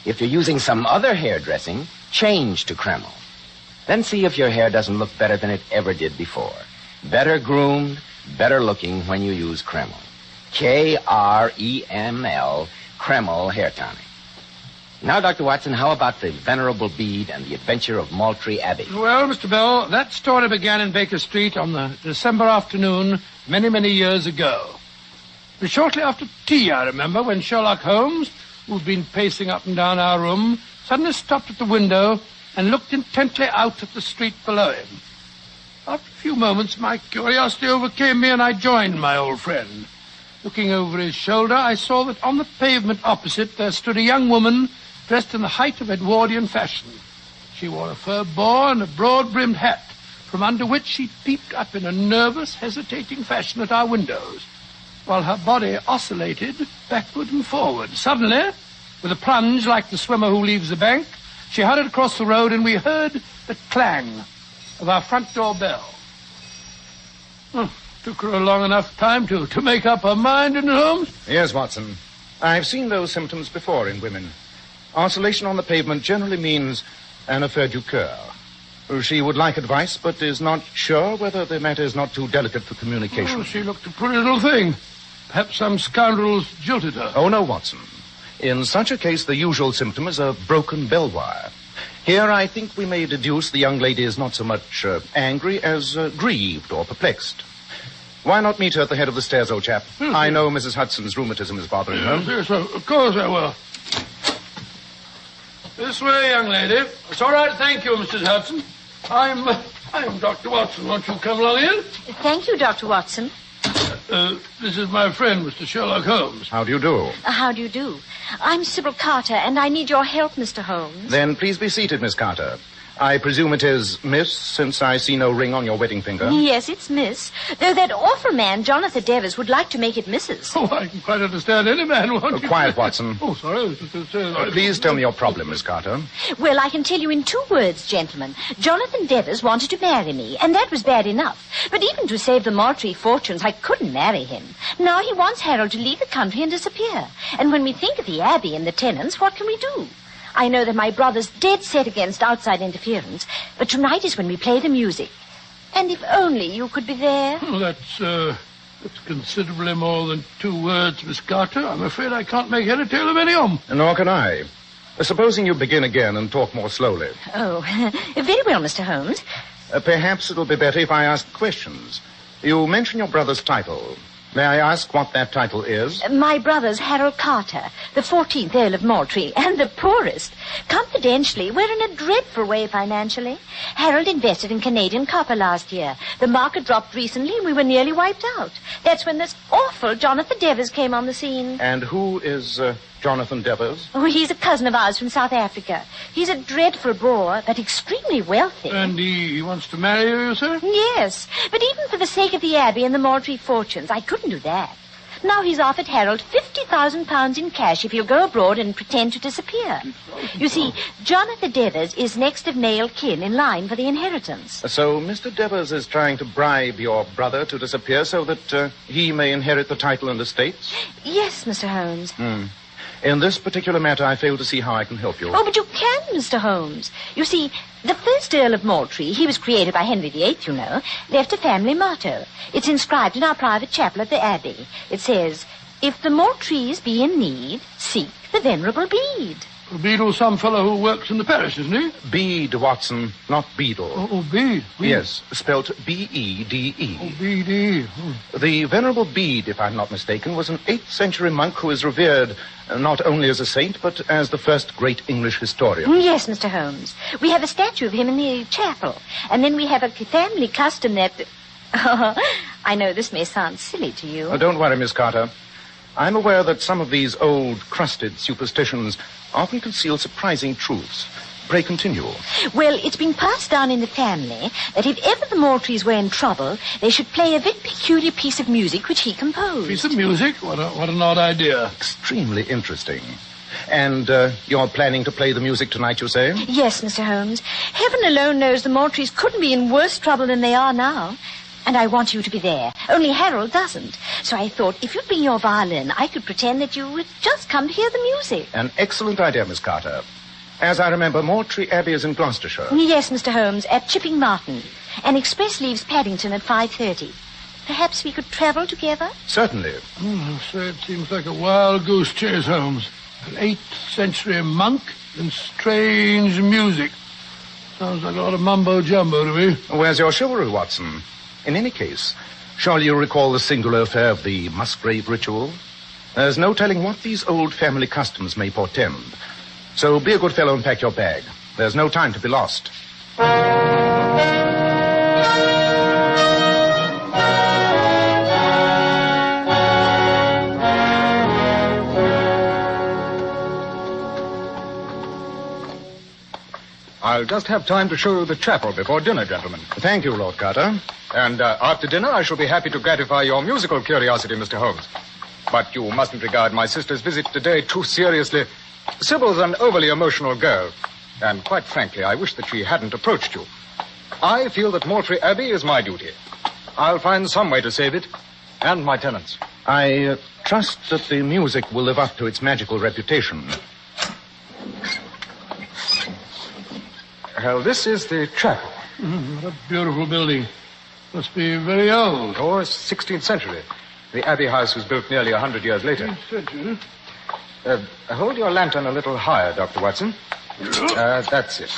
If you're using some other hair dressing, change to Kreml. Then see if your hair doesn't look better than it ever did before. Better groomed, better looking when you use Kreml. Kreml, Kreml Hair Tonic. Now, Dr. Watson, how about the Venerable Bede and the Adventure of Moultrie Abbey? Well, Mr. Bell, that story began in Baker Street on the December afternoon many, many years ago. It was shortly after tea, I remember, when Sherlock Holmes, who'd been pacing up and down our room, suddenly stopped at the window and looked intently out at the street below him. After a few moments, my curiosity overcame me, and I joined my old friend. Looking over his shoulder, I saw that on the pavement opposite there stood a young woman dressed in the height of Edwardian fashion. She wore a fur boa and a broad-brimmed hat, from under which she peeped up in a nervous, hesitating fashion at our windows, while her body oscillated backward and forward. Suddenly, with a plunge like the swimmer who leaves the bank, she hurried across the road, and we heard the clang of our front door bell. Took her a long enough time to make up her mind, didn't it, Holmes? Yes, Watson. I've seen those symptoms before in women. Oscillation on the pavement generally means an affaire du coeur. She would like advice, but is not sure whether the matter is not too delicate for communication. Oh, she looked a pretty little thing. Perhaps some scoundrels jilted her. Oh, no, Watson. In such a case, the usual symptom is a broken bell wire. Here, I think we may deduce the young lady is not so much angry as grieved or perplexed. Why not meet her at the head of the stairs, old chap? I know Mrs. Hudson's rheumatism is bothering her. Yes, of course I will. This way, young lady. It's all right, thank you, Mrs. Hudson. I'm Dr. Watson. Won't you come along in? Thank you, Dr. Watson. This is my friend, Mr. Sherlock Holmes. How do you do? How do you do? I'm Sybil Carter, and I need your help, Mr. Holmes. Then please be seated, Miss Carter. I presume it is Miss, since I see no ring on your wedding finger. Yes, it's Miss. Though that awful man, Jonathan Devers, would like to make it Mrs. Oh, I can quite understand any man wanting... Quiet, Watson. Oh, sorry. Please tell me your problem, Miss Carter. Well, I can tell you in 2 words, gentlemen. Jonathan Devers wanted to marry me, and that was bad enough. But even to save the Moultrie fortunes, I couldn't marry him. Now he wants Harold to leave the country and disappear. And when we think of the Abbey and the tenants, what can we do? I know that my brother's dead set against outside interference, but tonight is when we play the music. And if only you could be there. Oh, that's considerably more than 2 words, Miss Carter. I'm afraid I can't make head or tail of any of them. Nor can I. Supposing you begin again and talk more slowly. Oh, very well, Mr. Holmes. Perhaps it'll be better if I ask questions. You mention your brother's title. May I ask what that title is? My brother's Harold Carter, the 14th Earl of Moultrie, and the poorest. Confidentially, we're in a dreadful way financially. Harold invested in Canadian copper last year. The market dropped recently, and we were nearly wiped out. That's when this awful Jonathan Devers came on the scene. And who is Jonathan Devers? Oh, he's a cousin of ours from South Africa. He's a dreadful bore, but extremely wealthy. And he wants to marry you, sir? Yes, but even for the sake of the Abbey and the Moultrie fortunes, I couldn't do that. Now he's offered Harold £50,000 in cash if he'll go abroad and pretend to disappear. You see, Jonathan Devers is next of male kin in line for the inheritance. So Mr. Devers is trying to bribe your brother to disappear so that he may inherit the title and estates? Yes, Mr. Holmes. In this particular matter, I fail to see how I can help you. Oh, but you can, Mr. Holmes. You see, the first Earl of Moultrie, he was created by Henry VIII, you know, left a family motto. It's inscribed in our private chapel at the Abbey. It says, "If the Moultries be in need, seek the Venerable Bede." Beadle's some fellow who works in the parish, isn't he? Bede, Watson, not Beadle. Oh, Bede. Yes, spelt B-E-D-E. Oh, B-D. The Venerable Bede, if I'm not mistaken, was an 8th century monk who is revered not only as a saint, but as the first great English historian. Yes, Mr. Holmes. We have a statue of him in the chapel. And then we have a family custom that... I know this may sound silly to you. Oh, don't worry, Miss Carter. I'm aware that some of these old, crusted superstitions often conceal surprising truths. Pray continue. Well, it's been passed down in the family that if ever the Moultries were in trouble, they should play a very peculiar piece of music which he composed. Piece of music? What an odd idea. Extremely interesting. And you're planning to play the music tonight, you say? Yes, Mr. Holmes. Heaven alone knows the Moultries couldn't be in worse trouble than they are now. And I want you to be there. Only Harold doesn't. So I thought, if you'd bring your violin, I could pretend that you had just come to hear the music. An excellent idea, Miss Carter. As I remember, Moultrie Abbey is in Gloucestershire. Yes, Mr. Holmes, at Chipping Martin. An express leaves Paddington at 5:30. Perhaps we could travel together? Certainly. So it seems like a wild goose chase, Holmes. An 8th century monk and strange music. Sounds like a lot of mumbo-jumbo to me. Where's your chivalry, Watson? In any case, shall you recall the singular affair of the Musgrave ritual? There's no telling what these old family customs may portend. So be a good fellow and pack your bag. There's no time to be lost. I'll just have time to show you the chapel before dinner, gentlemen. Thank you, Lord Carter. And after dinner, I shall be happy to gratify your musical curiosity, Mr. Holmes. But you mustn't regard my sister's visit today too seriously. Sybil's an overly emotional girl. And quite frankly, I wish that she hadn't approached you. I feel that Moultrie Abbey is my duty. I'll find some way to save it. And my tenants. I trust that the music will live up to its magical reputation. Well, this is the chapel. What a beautiful building. Must be very old. Oh, it's 16th century. The Abbey House was built nearly 100 years later. 16th century? Hold your lantern a little higher, Dr. Watson. That's it.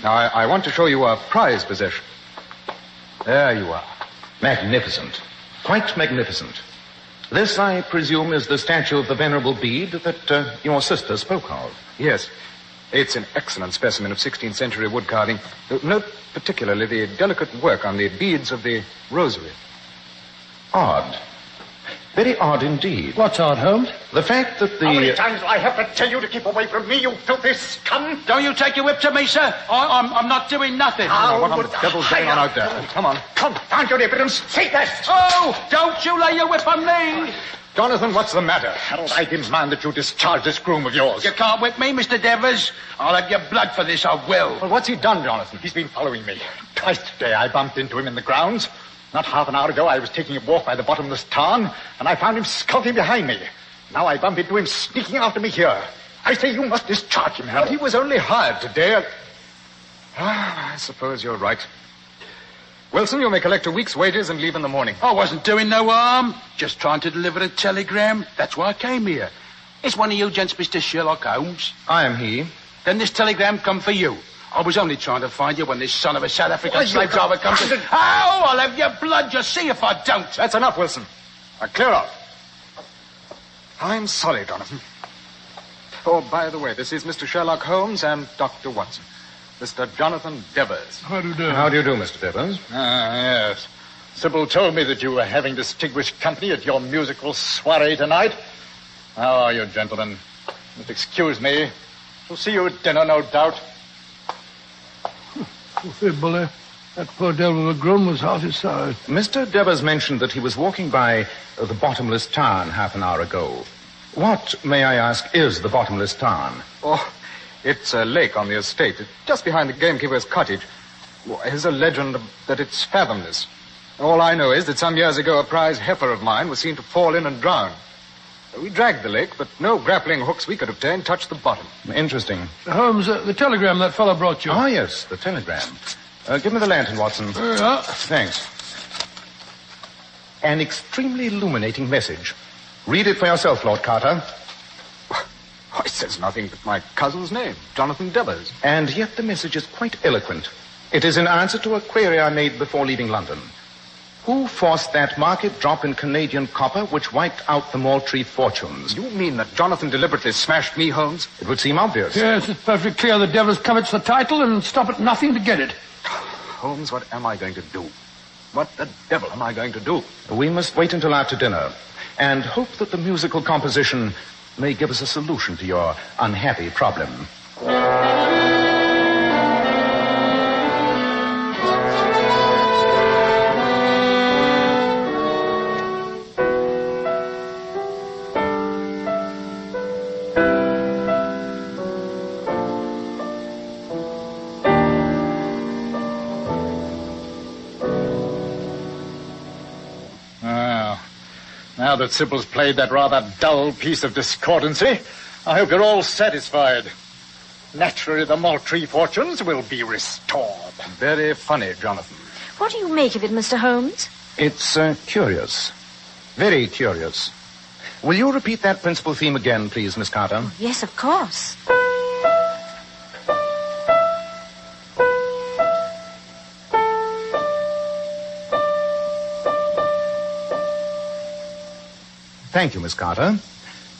Now, I want to show you a prized possession. There you are. Magnificent. Quite magnificent. This, I presume, is the statue of the Venerable Bede that your sister spoke of. Yes. It's an excellent specimen of 16th century wood carving. Note particularly the delicate work on the beads of the rosary. Odd. Very odd indeed. What's odd, Holmes? The fact that the... How many times do I have to tell you to keep away from me, you filthy scum? Don't you take your whip to me, sir. I'm not doing nothing. What on the devil's going on out there? Come on. Confound your evidence. Say that. Oh, don't you lay your whip on me. Jonathan, what's the matter? Harold, I demand that you discharge this groom of yours. You can't whip me, Mr. Devers. I'll have your blood for this, I will. Well, what's he done, Jonathan? He's been following me. Twice today I bumped into him in the grounds. Not half an hour ago I was taking a walk by the bottomless tarn, and I found him skulking behind me. Now I bump into him sneaking after me here. I say you must discharge him, Harold. But he was only hired today. I suppose you're right. Wilson, you may collect a week's wages and leave in the morning. I wasn't doing no harm. Just trying to deliver a telegram. That's why I came here. Is one of you gents Mr. Sherlock Holmes? I am he. Then this telegram come for you. I was only trying to find you when this son of a South African slave driver comes to... Oh, I'll have your blood. Just see if I don't. That's enough, Wilson. Now, clear off. I'm sorry, Jonathan. Oh, by the way, this is Mr. Sherlock Holmes and Dr. Watson. Mr. Jonathan Devers. How do you do? How do you do, Mr. Devers? Yes. Sybil told me that you were having distinguished company at your musical soiree tonight. How are you, gentlemen? If excuse me. We'll see you at dinner, no doubt. Bully. That poor devil of a groom was half his size. Mr. Devers mentioned that he was walking by the bottomless tarn half an hour ago. What, may I ask, is the bottomless tarn? Oh, it's a lake on the estate, just behind the gamekeeper's cottage. There's a legend that it's fathomless. All I know is that some years ago a prize heifer of mine was seen to fall in and drown. We dragged the lake, but no grappling hooks we could obtain touched the bottom. Interesting. Holmes, the telegram that fellow brought you. Ah, yes, the telegram. Give me the lantern, Watson. There you are. Thanks. An extremely illuminating message. Read it for yourself, Lord Carter. It says nothing but my cousin's name, Jonathan Devers. And yet the message is quite eloquent. It is in answer to a query I made before leaving London. Who forced that market drop in Canadian copper which wiped out the Moultrie fortunes? You mean that Jonathan deliberately smashed me, Holmes? It would seem obvious. Yes, it's perfectly clear the Devers covets the title and stop at nothing to get it. Holmes, what am I going to do? What the devil am I going to do? We must wait until after dinner and hope that the musical composition may give us a solution to your unhappy problem. Now that Sybil's played that rather dull piece of discordancy, I hope you're all satisfied. Naturally, the Moultrie fortunes will be restored. Very funny, Jonathan. What do you make of it, Mr. Holmes? It's curious. Very curious. Will you repeat that principal theme again, please, Miss Carter? Oh, yes, of course. Thank you, Miss Carter.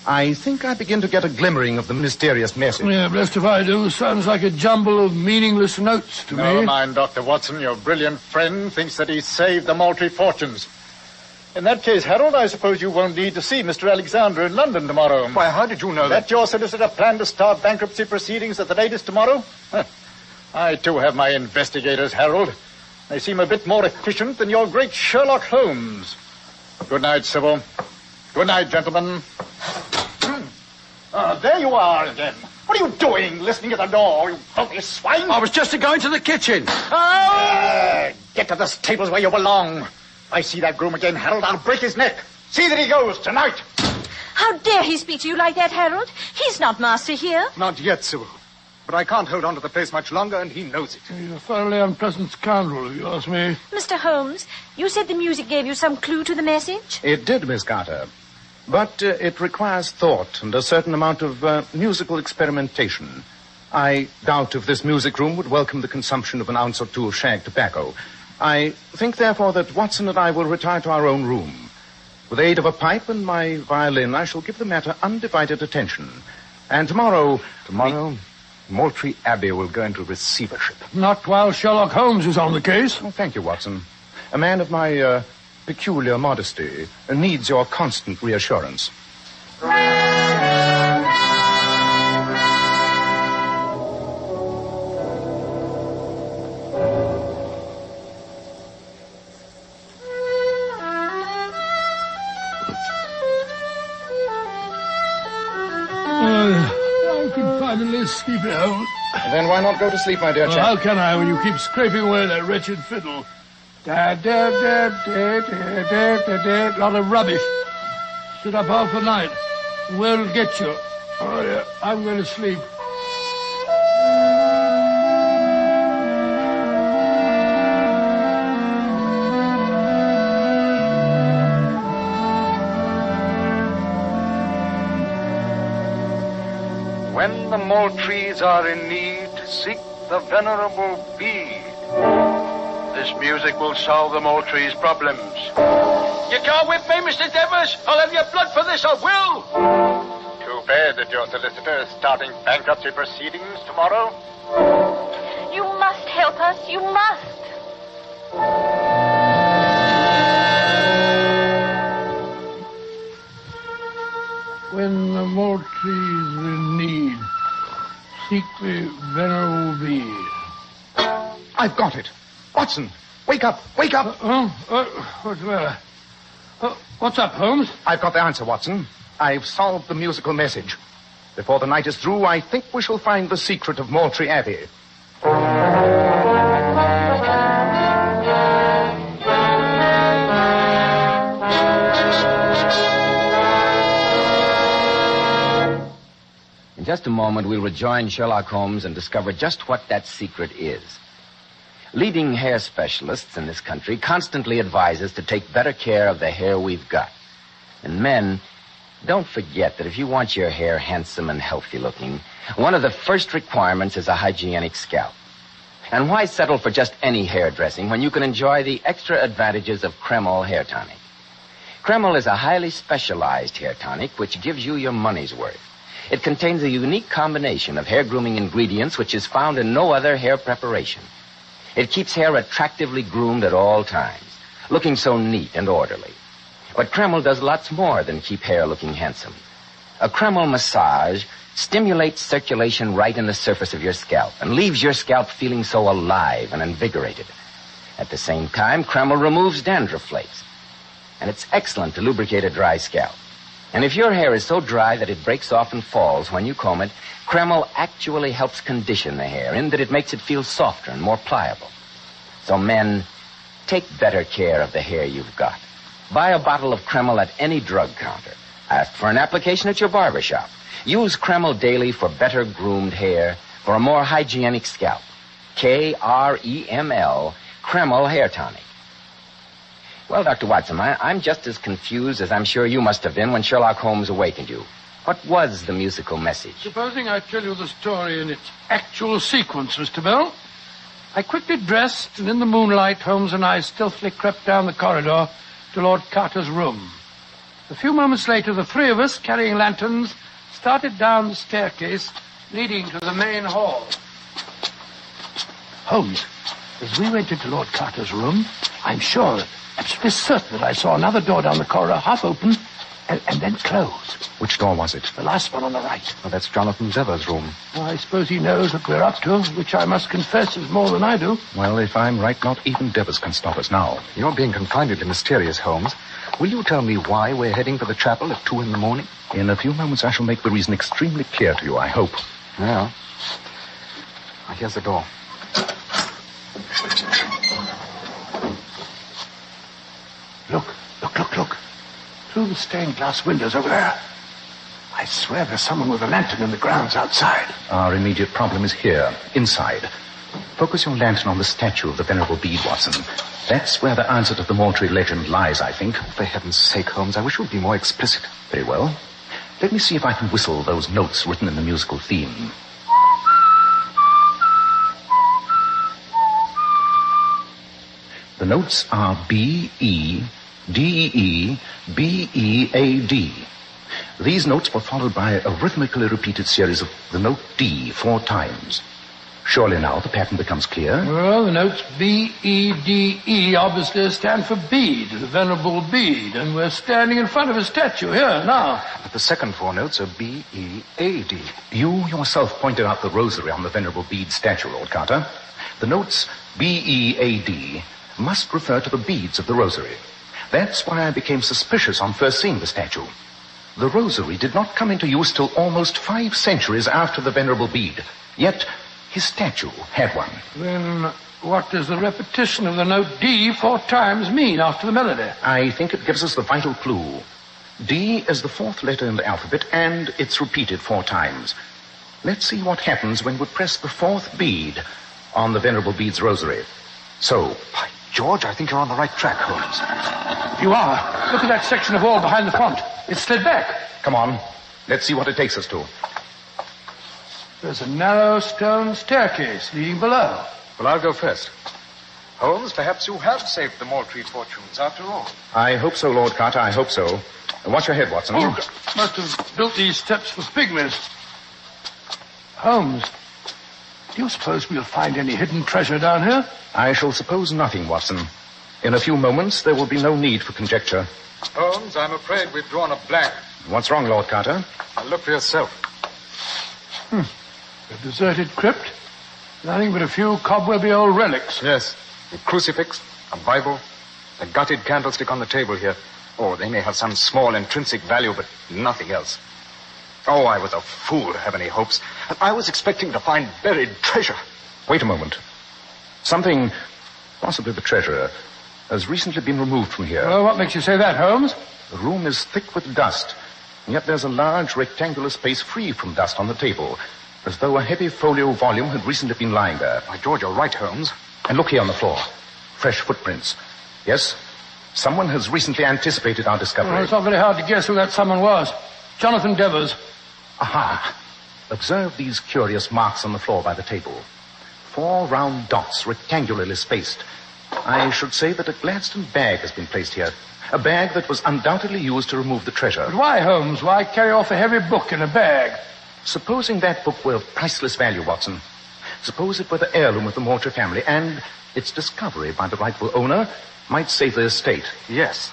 I think I begin to get a glimmering of the mysterious message. Yeah, blessed if I do. Sounds like a jumble of meaningless notes to me. Never mind, Dr. Watson. Your brilliant friend thinks that he saved the Moultrie fortunes. In that case, Harold, I suppose you won't need to see Mr. Alexander in London tomorrow. Why, how did you know that? That your solicitor planned to start bankruptcy proceedings at the latest tomorrow? I, too, have my investigators, Harold. They seem a bit more efficient than your great Sherlock Holmes. Good night, Sybil. Good night, gentlemen. There you are again. What are you doing, listening at the door, you filthy swine? I was just going to the kitchen. Get to the stables where you belong. I see that groom again, Harold, I'll break his neck. See that he goes tonight. How dare he speak to you like that, Harold? He's not master here. Not yet, Sybil. But I can't hold on to the place much longer, and he knows it. He's a thoroughly unpleasant scoundrel, if you ask me. Mr. Holmes, you said the music gave you some clue to the message? It did, Miss Carter. But it requires thought and a certain amount of musical experimentation. I doubt if this music room would welcome the consumption of an ounce or two of shag tobacco. I think, therefore, that Watson and I will retire to our own room. With the aid of a pipe and my violin, I shall give the matter undivided attention. And tomorrow... Tomorrow, Moultrie Abbey will go into receivership. Not while Sherlock Holmes is on the case. Oh, thank you, Watson. A man of my peculiar modesty needs your constant reassurance. I can finally sleep at home. Then why not go to sleep, my dear chap? How can I when you keep scraping away that wretched fiddle? Da, da, da, da, da, da, da, da. Lot of rubbish. Sit up half the night. Where'll get you? Oh, yeah, I'm going to sleep. When the Moultries are in need, seek the venerable bee. This music will solve the Moultries' problems. You can't whip me, Mr. Devers. I'll have your blood for this, I will. Too bad that your solicitor is starting bankruptcy proceedings tomorrow. You must help us. You must. When the Moultries are in need, seek the venerable bee. I've got it. Watson, wake up, wake up. What's the matter? What's up, Holmes? I've got the answer, Watson. I've solved the musical message. Before the night is through, I think we shall find the secret of Moultrie Abbey. just a moment, we'll rejoin Sherlock Holmes and discover just what that secret is. Leading hair specialists in this country constantly advise us to take better care of the hair we've got. And men, don't forget that if you want your hair handsome and healthy looking, one of the first requirements is a hygienic scalp. And why settle for just any hairdressing when you can enjoy the extra advantages of Kreml hair tonic? Kreml is a highly specialized hair tonic which gives you your money's worth. It contains a unique combination of hair grooming ingredients which is found in no other hair preparation. It keeps hair attractively groomed at all times, looking so neat and orderly. But Kreml does lots more than keep hair looking handsome. A Kreml massage stimulates circulation right in the surface of your scalp and leaves your scalp feeling so alive and invigorated. At the same time, Kreml removes dandruff flakes. And it's excellent to lubricate a dry scalp. And if your hair is so dry that it breaks off and falls when you comb it, Kreml actually helps condition the hair in that it makes it feel softer and more pliable. So men, take better care of the hair you've got. Buy a bottle of Kreml at any drug counter. Ask for an application at your barber shop. Use Kreml daily for better groomed hair, for a more hygienic scalp. Kreml, Kreml Hair Tonic. Well, Dr. Watson, I'm just as confused as I'm sure you must have been when Sherlock Holmes awakened you. What was the musical message? Supposing I tell you the story in its actual sequence, Mr. Bell. I quickly dressed, and in the moonlight, Holmes and I stealthily crept down the corridor to Lord Carter's room. A few moments later, the three of us, carrying lanterns, started down the staircase leading to the main hall. Holmes, as we went into Lord Carter's room, I'm sure, absolutely certain that I saw another door down the corridor half open and then closed. Which door was it? The last one on the right. Oh, that's Jonathan Dever's room. Well, I suppose he knows what we're up to, which I must confess is more than I do. Well, if I'm right, not even Devers can stop us now. You're being confoundedly mysterious, Holmes. Will you tell me why we're heading for the chapel at 2 a.m? In a few moments, I shall make the reason extremely clear to you, I hope. Well, here's the door. Look. Through the stained glass windows over there. I swear there's someone with a lantern in the grounds outside. Our immediate problem is here, inside. Focus your lantern on the statue of the Venerable Bede, Watson. That's where the answer to the mortuary legend lies, I think. For heaven's sake, Holmes, I wish you'd be more explicit. Very well. Let me see if I can whistle those notes written in the musical theme. The notes are B, E, D, E, B, E, A, D. These notes were followed by a rhythmically repeated series of the note D 4 times. Surely now the pattern becomes clear. Well, the notes B, E, D, E obviously stand for Bede, the Venerable Bede, and we're standing in front of a statue here now. But the second 4 notes are B, E, A, D. You yourself pointed out the rosary on the Venerable Bede statue, Lord Carter. The notes B, E, A, D must refer to the beads of the rosary. That's why I became suspicious on first seeing the statue. The rosary did not come into use till almost 5 centuries after the Venerable Bede. Yet his statue had one. Then what does the repetition of the note D 4 times mean after the melody? I think it gives us the vital clue. D is the 4th letter in the alphabet, and it's repeated 4 times. Let's see what happens when we press the 4th bead on the Venerable Bede's rosary. So, by George, I think you're on the right track, Holmes. You are. Look at that section of wall behind the font. It's slid back. Come on. Let's see what it takes us to. There's a narrow stone staircase leading below. Well, I'll go first. Holmes, perhaps you have saved the Moultrie fortunes after all. I hope so, Lord Carter, I hope so. Watch your head, Watson. Oh, must have built these steps for pygmies. Holmes, do you suppose we'll find any hidden treasure down here? I shall suppose nothing, Watson. In a few moments, there will be no need for conjecture. Holmes, I'm afraid we've drawn a blank. What's wrong, Lord Carter? Look for yourself. A deserted crypt. Nothing but a few cobwebby old relics. Yes. A crucifix, a Bible, a gutted candlestick on the table here. Oh, they may have some small intrinsic value, but nothing else. Oh, I was a fool to have any hopes. I was expecting to find buried treasure. Wait a moment. Something, possibly the treasure, has recently been removed from here. Well, what makes you say that, Holmes? The room is thick with dust. And yet there's a large rectangular space free from dust on the table, as though a heavy folio volume had recently been lying there. By George, you're right, Holmes. And look here on the floor. Fresh footprints. Yes, someone has recently anticipated our discovery. Well, it's not very hard to guess who that someone was. Jonathan Devers. Aha. Observe these curious marks on the floor by the table. 4 round dots, rectangularly spaced. I should say that a Gladstone bag has been placed here. A bag that was undoubtedly used to remove the treasure. But why, Holmes? Why carry off a heavy book in a bag? Supposing that book were of priceless value, Watson. Suppose it were the heirloom of the Mortimer family, and its discovery by the rightful owner might save the estate. Yes.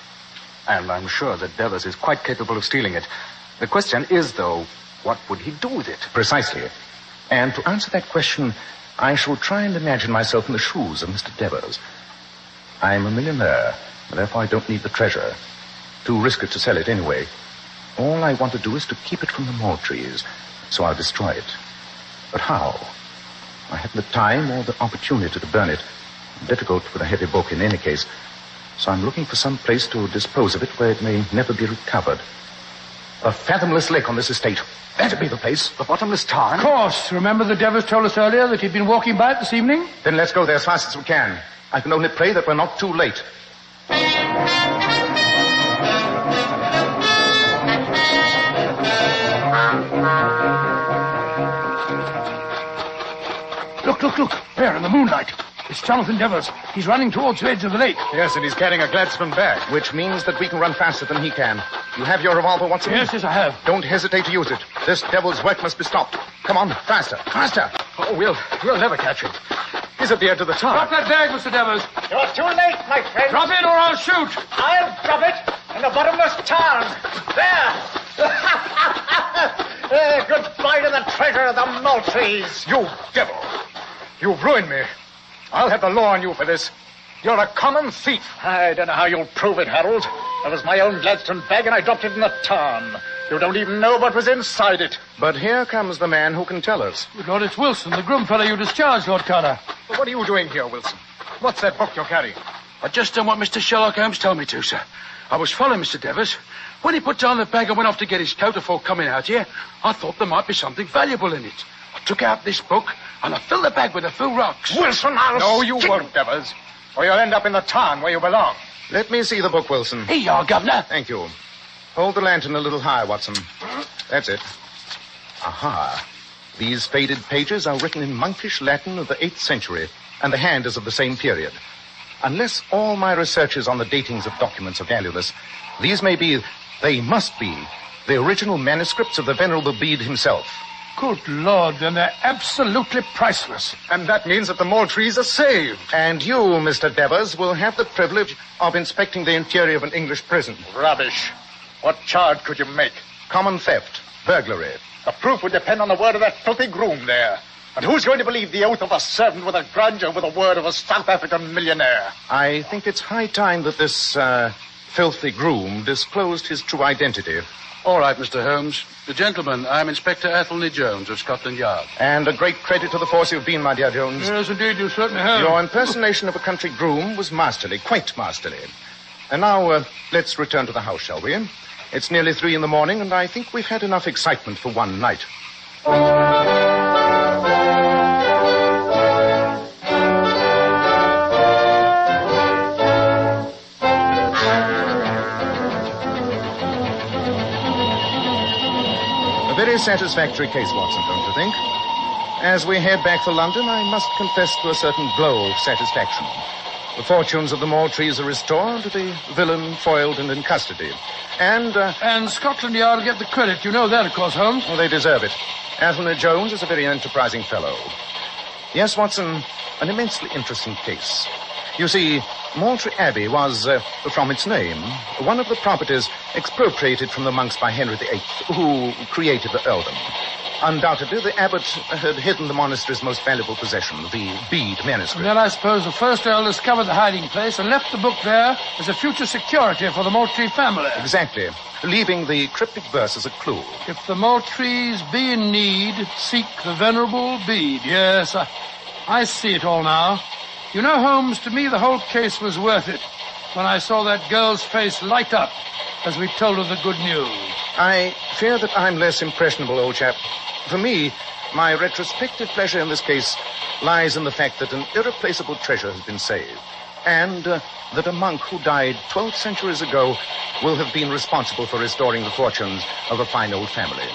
And I'm sure that Devers is quite capable of stealing it. The question is, though, what would he do with it? Precisely. And to answer that question, I shall try and imagine myself in the shoes of Mr. Devers. I'm a millionaire, therefore I don't need the treasure. Too risky to sell it anyway. All I want to do is to keep it from the Moultries, so I'll destroy it. But how? I haven't the time or the opportunity to burn it. Difficult with a heavy book in any case. So I'm looking for some place to dispose of it where it may never be recovered. A fathomless lake on this estate. That'd be the place. The bottomless tarn? Of course. Remember the Devers told us earlier that he'd been walking by it this evening? Then let's go there as fast as we can. I can only pray that we're not too late. Look. There, in the moonlight. It's Jonathan Devers. He's running towards the edge of the lake. Yes, and he's carrying a Gladstone bag. Which means that we can run faster than he can. You have your revolver, Watson? Yes, I have. Don't hesitate to use it. This devil's work must be stopped. Come on, faster. Oh, we'll never catch him. He's at the edge of the tarn. Drop that bag, Mr. Devers. You're too late, my friend. Drop it or I'll shoot. I'll drop it in the bottomless tarn. There. Goodbye to the treasure of the Moultries. You devil. You've ruined me. I'll have the law on you for this. You're a common thief. I don't know how you'll prove it, Harold. It was my own Gladstone bag and I dropped it in the tarn. You don't even know what was inside it. But here comes the man who can tell us. Good Lord, it's Wilson, the groom fellow you discharged, Lord Carter. Well, what are you doing here, Wilson? What's that book you're carrying? I just done what Mr. Sherlock Holmes told me to, sir. I was following Mr. Devers. When he put down the bag and went off to get his coat before coming out here, I thought there might be something valuable in it. I took out this book and I filled the bag with a few rocks. Wilson, No, you won't, Devers. Or you'll end up in the tarn where you belong. Let me see the book, Wilson. Here you are, Governor. Thank you. Hold the lantern a little higher, Watson. That's it. Aha. These faded pages are written in monkish Latin of the 8th century, and the hand is of the same period. Unless all my researches on the datings of documents are valueless, they must be, the original manuscripts of the Venerable Bede himself. Good Lord, then they're absolutely priceless. And that means that the Moultries are saved. And you, Mr. Devers, will have the privilege of inspecting the interior of an English prison. Rubbish. What charge could you make? Common theft, burglary. The proof would depend on the word of that filthy groom there. And who's going to believe the oath of a servant with a grudge over the word of a South African millionaire? I think it's high time that this, filthy groom disclosed his true identity. All right, Mr. Holmes. The gentleman, I'm Inspector Athelney Jones of Scotland Yard. And a great credit to the force you've been, my dear Jones. Yes, indeed, you certainly have. Your impersonation of a country groom was masterly, quite masterly. And now, let's return to the house, shall we? It's nearly 3 in the morning, and I think we've had enough excitement for one night. A very satisfactory case, Watson, don't you think? As we head back for London, I must confess to a certain glow of satisfaction. The fortunes of the Moultries are restored, the villain foiled and in custody. And Scotland Yard get the credit. You know that, of course, Holmes. Well, they deserve it. Athelney Jones is a very enterprising fellow. Yes, Watson, an immensely interesting case. You see, Moultrie Abbey was, from its name, one of the properties expropriated from the monks by Henry VIII, who created the earldom. Undoubtedly, the abbot had hidden the monastery's most valuable possession, the Bede manuscript. And then I suppose the first earl discovered the hiding place and left the book there as a future security for the Moultrie family. Exactly, leaving the cryptic verse as a clue. If the Moultries be in need, seek the Venerable Bede. Yes, I see it all now. You know, Holmes, to me the whole case was worth it when I saw that girl's face light up as we told her the good news. I fear that I'm less impressionable, old chap. For me, my retrospective pleasure in this case lies in the fact that an irreplaceable treasure has been saved, and that a monk who died 12 centuries ago will have been responsible for restoring the fortunes of a fine old family.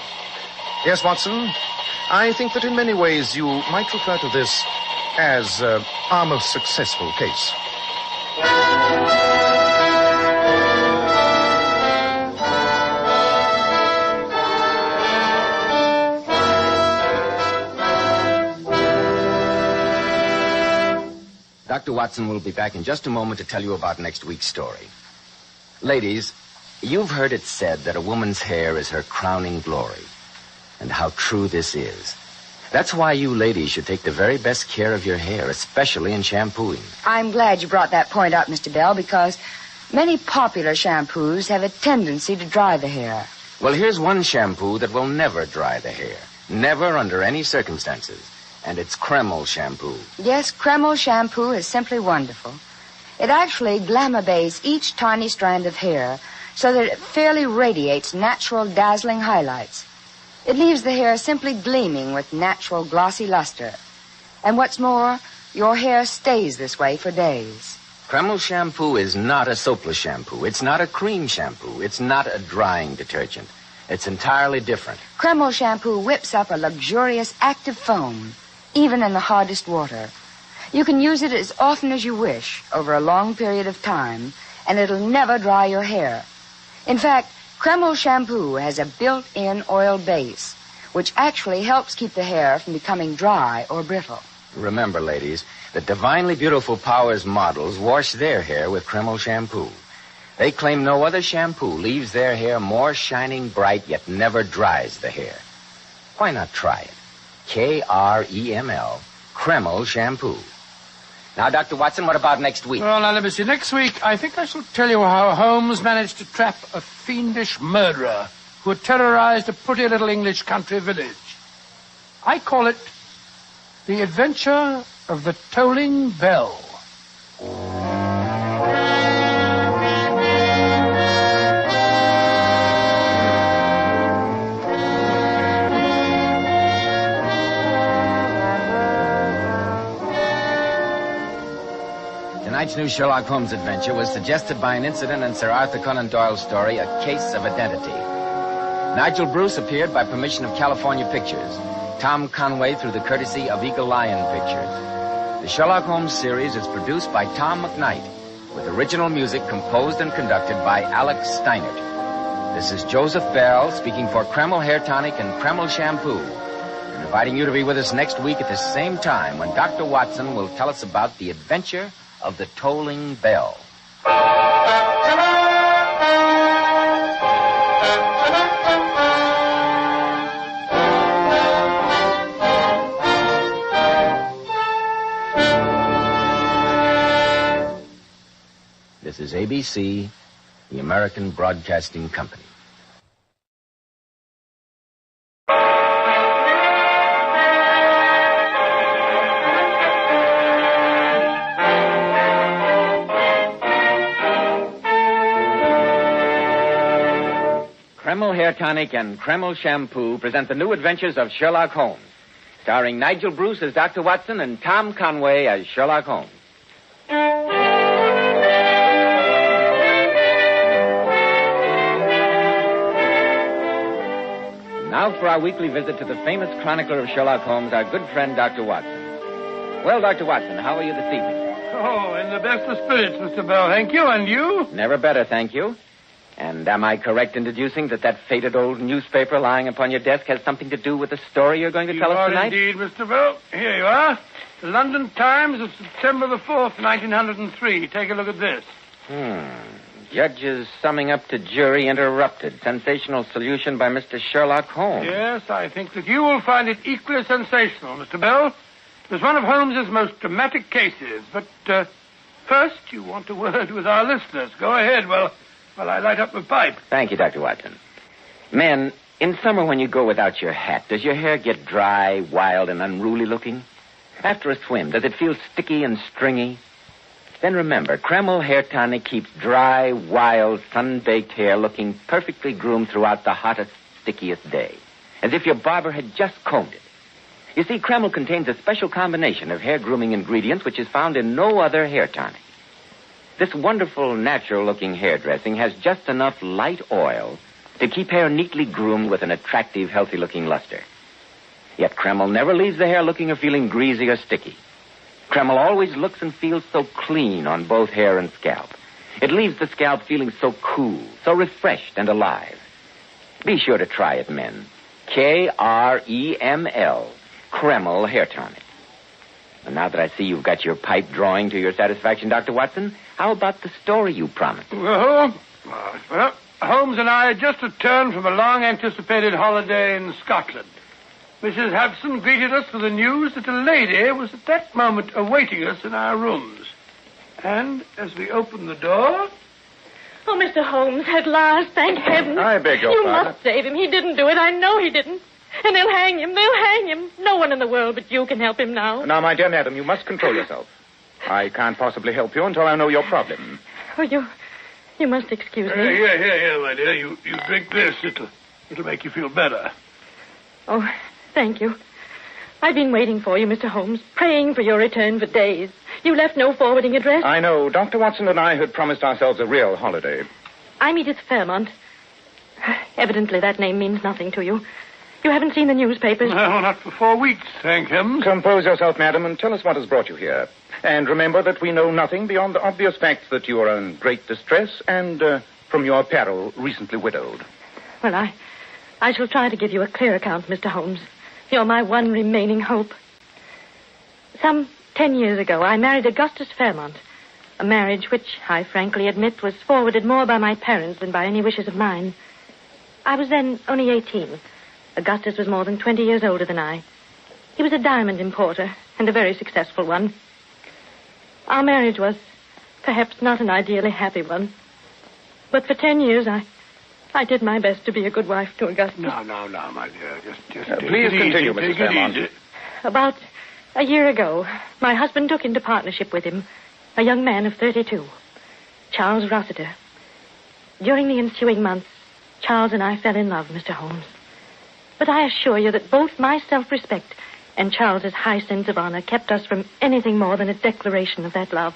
Yes, Watson, I think that in many ways you might refer to this as our most successful case. Dr. Watson will be back in just a moment to tell you about next week's story. Ladies, you've heard it said that a woman's hair is her crowning glory. And how true this is. That's why you ladies should take the very best care of your hair, especially in shampooing. I'm glad you brought that point up, Mr. Bell, because many popular shampoos have a tendency to dry the hair. Well, here's one shampoo that will never dry the hair. Never under any circumstances. And it's Kreml shampoo. Yes, Kreml shampoo is simply wonderful. It actually glamour bays each tiny strand of hair so that it fairly radiates natural, dazzling highlights. It leaves the hair simply gleaming with natural, glossy luster. And what's more, your hair stays this way for days. Kreml shampoo is not a soapless shampoo. It's not a cream shampoo. It's not a drying detergent. It's entirely different. Kreml shampoo whips up a luxurious, active foam, even in the hardest water. You can use it as often as you wish over a long period of time, and it'll never dry your hair. In fact, Kreml shampoo has a built-in oil base, which actually helps keep the hair from becoming dry or brittle. Remember, ladies, the divinely beautiful Powers models wash their hair with Kreml shampoo. They claim no other shampoo leaves their hair more shining bright, yet never dries the hair. Why not try it? Kreml, Kreml shampoo. Now, Dr. Watson, what about next week? Well, now, let me see. Next week, I think I shall tell you how Holmes managed to trap a fiendish murderer who had terrorized a pretty little English country village. I call it The Adventure of the Tolling Bell. Tonight's new Sherlock Holmes adventure was suggested by an incident in Sir Arthur Conan Doyle's story, A Case of Identity. Nigel Bruce appeared by permission of California Pictures. Tom Conway through the courtesy of Eagle Lion Pictures. The Sherlock Holmes series is produced by Tom McKnight, with original music composed and conducted by Alex Steinert. This is Joseph Bell speaking for Kreml Hair Tonic and Kreml Shampoo, and inviting you to be with us next week at the same time when Dr. Watson will tell us about the adventure of the Tolling Bell. This is ABC, the American Broadcasting Company. Kreml Hair Tonic and Kreml Shampoo present the new adventures of Sherlock Holmes, starring Nigel Bruce as Dr. Watson and Tom Conway as Sherlock Holmes. Now for our weekly visit to the famous chronicler of Sherlock Holmes, our good friend, Dr. Watson. Well, Dr. Watson, how are you this evening? Oh, in the best of spirits, Mr. Bell. Thank you. And you? Never better, thank you. And am I correct in deducing that faded old newspaper lying upon your desk has something to do with the story you're going to tell us tonight? Indeed, Mr. Bell. Here you are. The London Times of September the 4th, 1903. Take a look at this. Judges summing up to jury interrupted. Sensational solution by Mr. Sherlock Holmes. Yes, I think that you will find it equally sensational, Mr. Bell. It was one of Holmes's most dramatic cases. But first, you want a word with our listeners. Go ahead while I light up the pipe. Thank you, Dr. Watson. Men, in summer when you go without your hat, does your hair get dry, wild, and unruly looking? After a swim, does it feel sticky and stringy? Then remember, Kreml Hair Tonic keeps dry, wild, sun-baked hair looking perfectly groomed throughout the hottest, stickiest day, as if your barber had just combed it. You see, Kreml contains a special combination of hair grooming ingredients which is found in no other hair tonic. This wonderful, natural-looking hairdressing has just enough light oil to keep hair neatly groomed with an attractive, healthy-looking luster. Yet Kreml never leaves the hair looking or feeling greasy or sticky. Kreml always looks and feels so clean on both hair and scalp. It leaves the scalp feeling so cool, so refreshed and alive. Be sure to try it, men. Kreml, Kreml Hair Tonic. And now that I see you've got your pipe drawing to your satisfaction, Dr. Watson, how about the story you promised? Well, Holmes and I had just returned from a long-anticipated holiday in Scotland. Mrs. Hudson greeted us with the news that a lady was at that moment awaiting us in our rooms. And as we opened the door... Oh, Mr. Holmes, at last, thank heaven. I beg your You pardon. must save him. He didn't do it. I know he didn't. And they'll hang him. They'll hang him. No one in the world but you can help him now. Now, my dear madam, you must control yourself. I can't possibly help you until I know your problem. Oh, you must excuse me. Here, my dear. You drink this. It'll make you feel better. Oh, thank you. I've been waiting for you, Mr. Holmes, praying for your return for days. You left no forwarding address. I know. Dr. Watson and I had promised ourselves a real holiday. I'm Edith Fairmont. Evidently, that name means nothing to you. You haven't seen the newspapers? No, not for 4 weeks, thank heaven. Compose yourself, madam, and tell us what has brought you here. And remember that we know nothing beyond the obvious fact that you are in great distress and, from your peril, recently widowed. Well, I shall try to give you a clear account, Mr. Holmes. You're my one remaining hope. Some 10 years ago, I married Augustus Fairmont. A marriage which, I frankly admit, was forwarded more by my parents than by any wishes of mine. I was then only 18. Augustus was more than 20 years older than I. He was a diamond importer, and a very successful one. Our marriage was perhaps not an ideally happy one. But for 10 years, I did my best to be a good wife to Augustus. No, my dear. Just please continue, Mrs. Fairmont. About a year ago, my husband took into partnership with him a young man of 32, Charles Rossiter. During the ensuing months, Charles and I fell in love, Mr. Holmes. But I assure you that both my self-respect and Charles's high sense of honor kept us from anything more than a declaration of that love.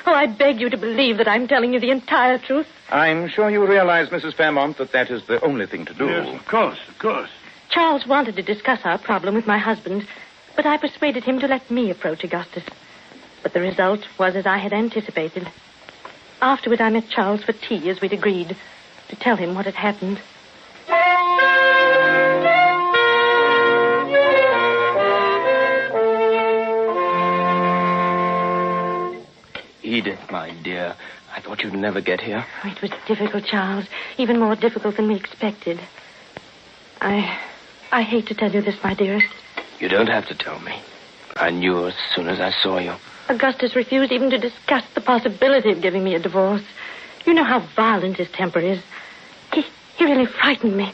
Oh, I beg you to believe that I'm telling you the entire truth. I'm sure you realize, Mrs. Fairmont, that is the only thing to do. Yes, of course. Charles wanted to discuss our problem with my husband, but I persuaded him to let me approach Augustus. But the result was as I had anticipated. Afterward, I met Charles for tea, as we'd agreed, to tell him what had happened. Edith, my dear, I thought you'd never get here. Oh, it was difficult, Charles. Even more difficult than we expected. I hate to tell you this, my dearest. You don't have to tell me. I knew as soon as I saw you. Augustus refused even to discuss the possibility of giving me a divorce. You know how violent his temper is. He really frightened me.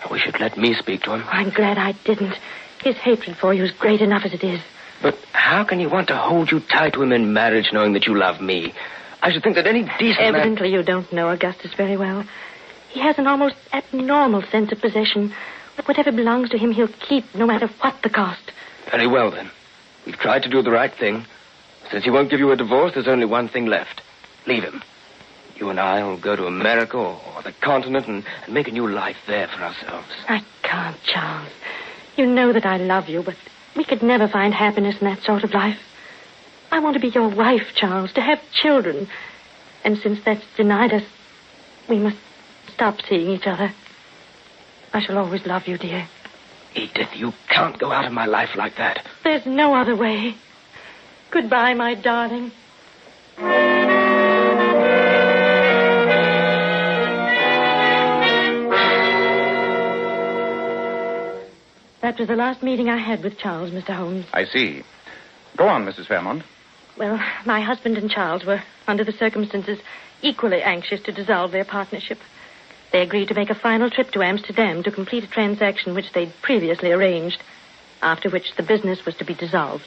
I wish you'd let me speak to him. Oh, I'm glad I didn't. His hatred for you is great enough as it is. But how can he want to hold you tight to him in marriage knowing that you love me? I should think that any decent Evidently you don't know Augustus very well. He has an almost abnormal sense of possession. Whatever belongs to him, he'll keep, no matter what the cost. Very well, then. We've tried to do the right thing. Since he won't give you a divorce, there's only one thing left. Leave him. You and I will go to America or the continent and make a new life there for ourselves. I can't, Charles. You know that I love you, but we could never find happiness in that sort of life. I want to be your wife, Charles, to have children. And since that's denied us, we must stop seeing each other. I shall always love you, dear. Edith, you can't go out of my life like that. There's no other way. Goodbye, my darling. That was the last meeting I had with Charles, Mr. Holmes. I see. Go on, Mrs. Fairmont. Well, my husband and Charles were, under the circumstances, equally anxious to dissolve their partnership. They agreed to make a final trip to Amsterdam to complete a transaction which they'd previously arranged, after which the business was to be dissolved.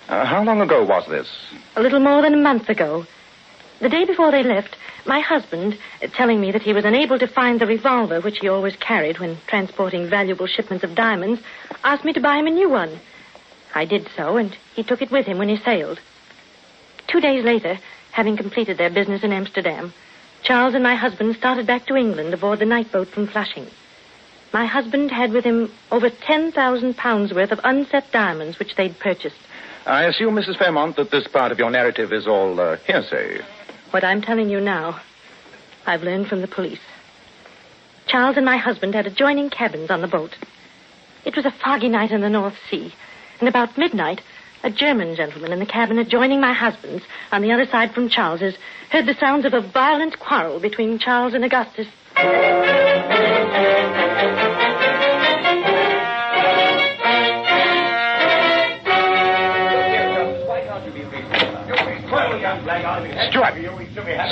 How long ago was this? A little more than a month ago. The day before they left, my husband, telling me that he was unable to find the revolver which he always carried when transporting valuable shipments of diamonds, asked me to buy him a new one. I did so, and he took it with him when he sailed. 2 days later, having completed their business in Amsterdam, Charles and my husband started back to England aboard the night boat from Flushing. My husband had with him over 10,000 pounds worth of unset diamonds which they'd purchased. I assume, Mrs. Fairmont, that this part of your narrative is all hearsay. What I'm telling you now, I've learned from the police. Charles and my husband had adjoining cabins on the boat. It was a foggy night in the North Sea, and about midnight, a German gentleman in the cabin adjoining my husband's, on the other side from Charles's, heard the sounds of a violent quarrel between Charles and Augustus.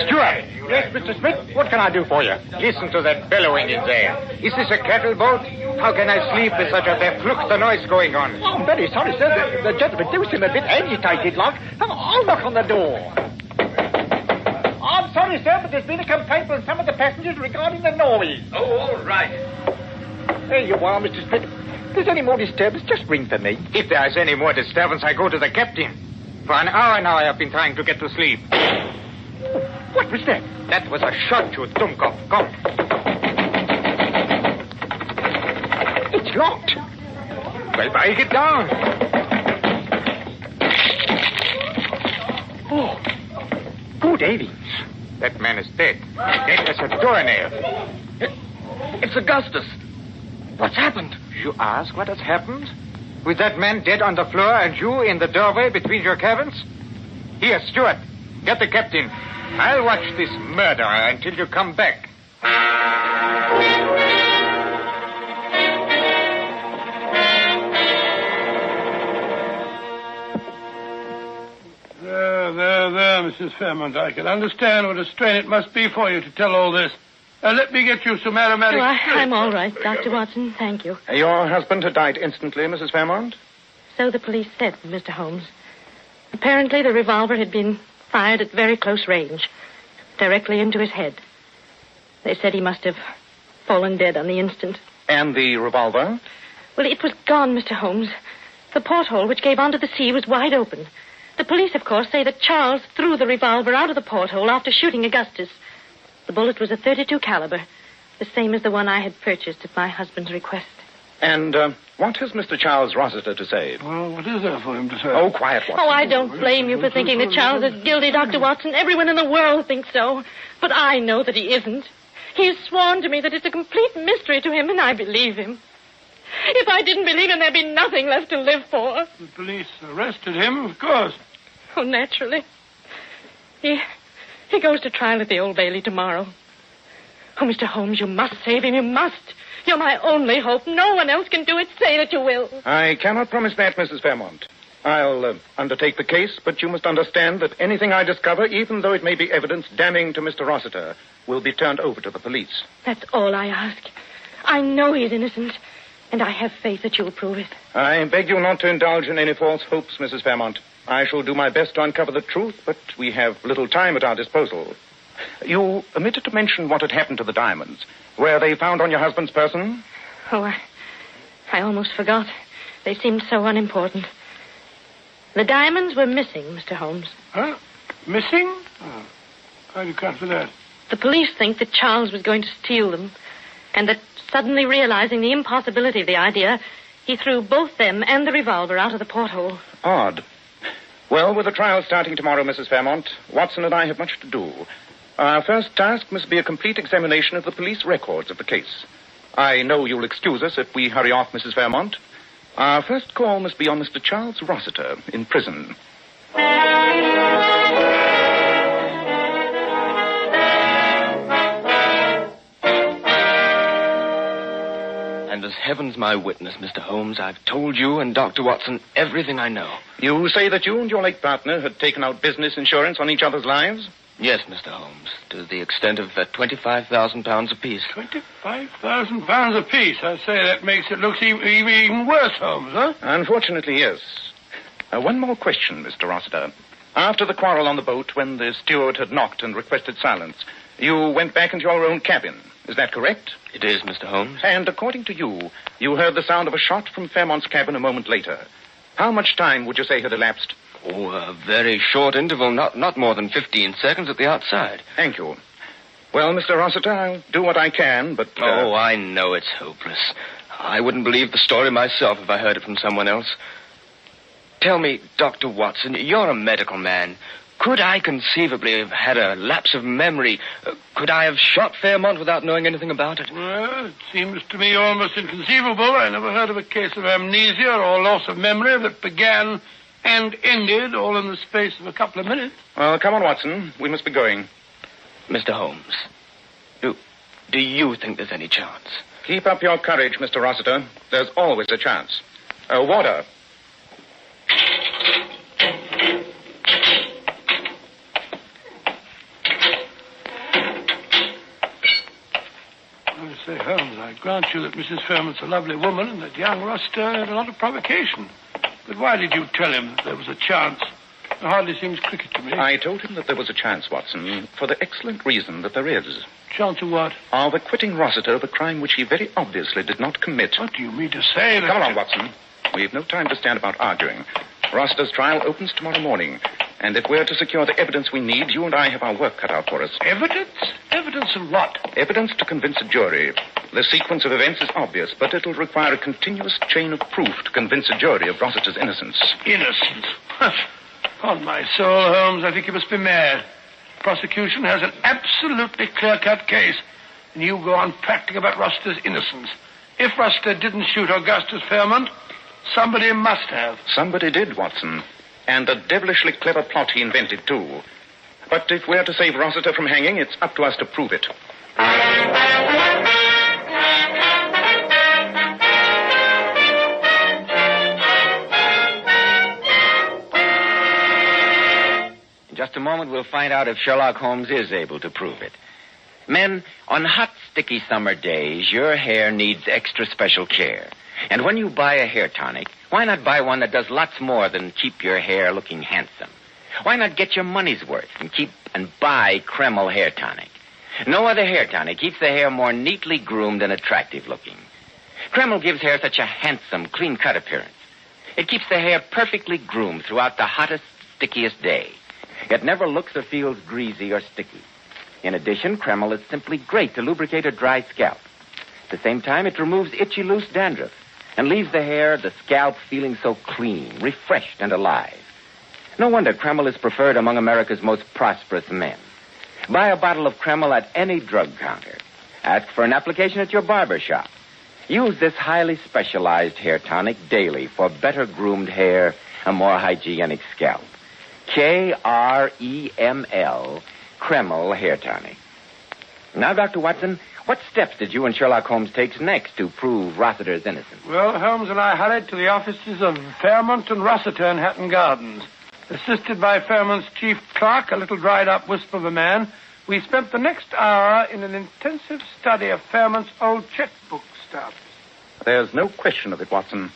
Stuart! Yes, Mr. Smith? What can I do for you? Listen to that bellowing in there. Is this a cattle boat? How can I sleep with such a verfluchte noise going on? Oh, I'm very sorry, sir. The gentleman do seem a bit agitated, like. I'll knock on the door. I'm sorry, sir, but there's been a complaint from some of the passengers regarding the noise. Oh, all right. There you are, Mr. Smith. If there's any more disturbance, just ring for me. If there is any more disturbance, I go to the captain. For an hour now I have been trying to get to sleep. What was that? That was a shot, you Dummkopf. Come. It's locked. Well, break it down. Oh, good heavens. That man is dead. Dead as a doornail. It's Augustus. What's happened? You ask what has happened? With that man dead on the floor and you in the doorway between your cabins? Here, Stuart, get the captain. I'll watch this murder until you come back. There, Mrs. Fairmont. I can understand what a strain it must be for you to tell all this. Let me get you some aromatic... Oh, I'm all right, Dr. Watson. Thank you. Your husband had died instantly, Mrs. Fairmont? So the police said, Mr. Holmes. Apparently the revolver had been fired at very close range, directly into his head. They said he must have fallen dead on the instant. And the revolver? Well, it was gone, Mr. Holmes. The porthole which gave onto the sea was wide open. The police, of course, say that Charles threw the revolver out of the porthole after shooting Augustus. The bullet was a .32 caliber, the same as the one I had purchased at my husband's request. And what has Mr. Charles Rossiter to say? Well, what is there for him to say? Oh, quiet, Watson. Oh, I don't blame you for thinking that Charles is guilty, Dr. Watson. Everyone in the world thinks so. But I know that he isn't. He's sworn to me that it's a complete mystery to him, and I believe him. If I didn't believe him, there'd be nothing left to live for. The police arrested him, of course. Oh, naturally. He goes to trial at the Old Bailey tomorrow. Oh, Mr. Holmes, you must save him. You must. You're my only hope. No one else can do it. Say that you will. I cannot promise that, Mrs. Fairmont. I'll undertake the case, but you must understand that anything I discover, even though it may be evidence damning to Mr. Rossiter, will be turned over to the police. That's all I ask. I know he's innocent, and I have faith that you'll prove it. I beg you not to indulge in any false hopes, Mrs. Fairmont. I shall do my best to uncover the truth, but we have little time at our disposal. You omitted to mention what had happened to the diamonds. Were they found on your husband's person? Oh, I almost forgot. They seemed so unimportant. The diamonds were missing, Mr. Holmes. Huh? Missing? Oh. How do you account for that? The police think that Charles was going to steal them, and that suddenly realizing the impossibility of the idea, he threw both them and the revolver out of the porthole. Odd. Well, with the trial starting tomorrow, Mrs. Fairmont, Watson and I have much to do. Our first task must be a complete examination of the police records of the case. I know you'll excuse us if we hurry off, Mrs. Fairmont. Our first call must be on Mr. Charles Rossiter in prison. And as heaven's my witness, Mr. Holmes, I've told you and Dr. Watson everything I know. You say that you and your late partner had taken out business insurance on each other's lives? Yes, Mr. Holmes, to the extent of £25,000 apiece. £25,000 apiece? I say that makes it look even worse, Holmes, huh? Unfortunately, yes. One more question, Mr. Rossiter. After the quarrel on the boat, when the steward had knocked and requested silence, you went back into your own cabin. Is that correct? It is, Mr. Holmes. And according to you, you heard the sound of a shot from Fairmont's cabin a moment later. How much time would you say had elapsed? Oh, a very short interval, not more than 15 seconds at the outside. Thank you. Well, Mr. Rossiter, I'll do what I can, but... Oh, I know it's hopeless. I wouldn't believe the story myself if I heard it from someone else. Tell me, Dr. Watson, you're a medical man. Could I conceivably have had a lapse of memory? Could I have shot Fairmont without knowing anything about it? Well, it seems to me almost inconceivable. I never heard of a case of amnesia or loss of memory that began and ended all in the space of a couple of minutes. Well, come on, Watson. We must be going. Mr. Holmes, do you think there's any chance? Keep up your courage, Mr. Rossiter. There's always a chance. Water. I say, Holmes, I grant you that Mrs. Fairmont's a lovely woman and that young Rossiter had a lot of provocation. But why did you tell him that there was a chance? It hardly seems cricket to me. I told him that there was a chance, Watson, for the excellent reason that there is. Chance of what? Of acquitting Rossiter of a crime which he very obviously did not commit. What do you mean to say? Come along, Watson. We've no time to stand about arguing. Rossiter's trial opens tomorrow morning. And if we're to secure the evidence we need, you and I have our work cut out for us. Evidence? Evidence of what? Evidence to convince a jury. The sequence of events is obvious, but it'll require a continuous chain of proof to convince a jury of Rossiter's innocence. Innocence? On my soul, Holmes, I think you must be mad. Prosecution has an absolutely clear-cut case, and you go on prattling about Rossiter's innocence. If Rossiter didn't shoot Augustus Fairmont, somebody must have. Somebody did, Watson. And a devilishly clever plot he invented, too. But if we're to save Rossiter from hanging, it's up to us to prove it. In just a moment, we'll find out if Sherlock Holmes is able to prove it. Men, on hot, sticky summer days, your hair needs extra special care. And when you buy a hair tonic, why not buy one that does lots more than keep your hair looking handsome? Why not get your money's worth and buy Kreml hair tonic? No other hair tonic keeps the hair more neatly groomed and attractive looking. Kreml gives hair such a handsome, clean-cut appearance. It keeps the hair perfectly groomed throughout the hottest, stickiest day. It never looks or feels greasy or sticky. In addition, Kreml is simply great to lubricate a dry scalp. At the same time, it removes itchy, loose dandruff and leaves the scalp feeling so clean, refreshed, and alive. No wonder Kreml is preferred among America's most prosperous men. Buy a bottle of Kreml at any drug counter. Ask for an application at your barber shop. Use this highly specialized hair tonic daily for better groomed hair, a more hygienic scalp. Kreml, Kreml hair tonic. Now, Dr. Watson, what steps did you and Sherlock Holmes take next to prove Rossiter's innocence? Well, Holmes and I hurried to the offices of Fairmont and Rossiter in Hatton Gardens. Assisted by Fairmont's chief clerk, a little dried-up wisp of a man, we spent the next hour in an intensive study of Fairmont's old checkbook stubs. There's no question of it, Watson.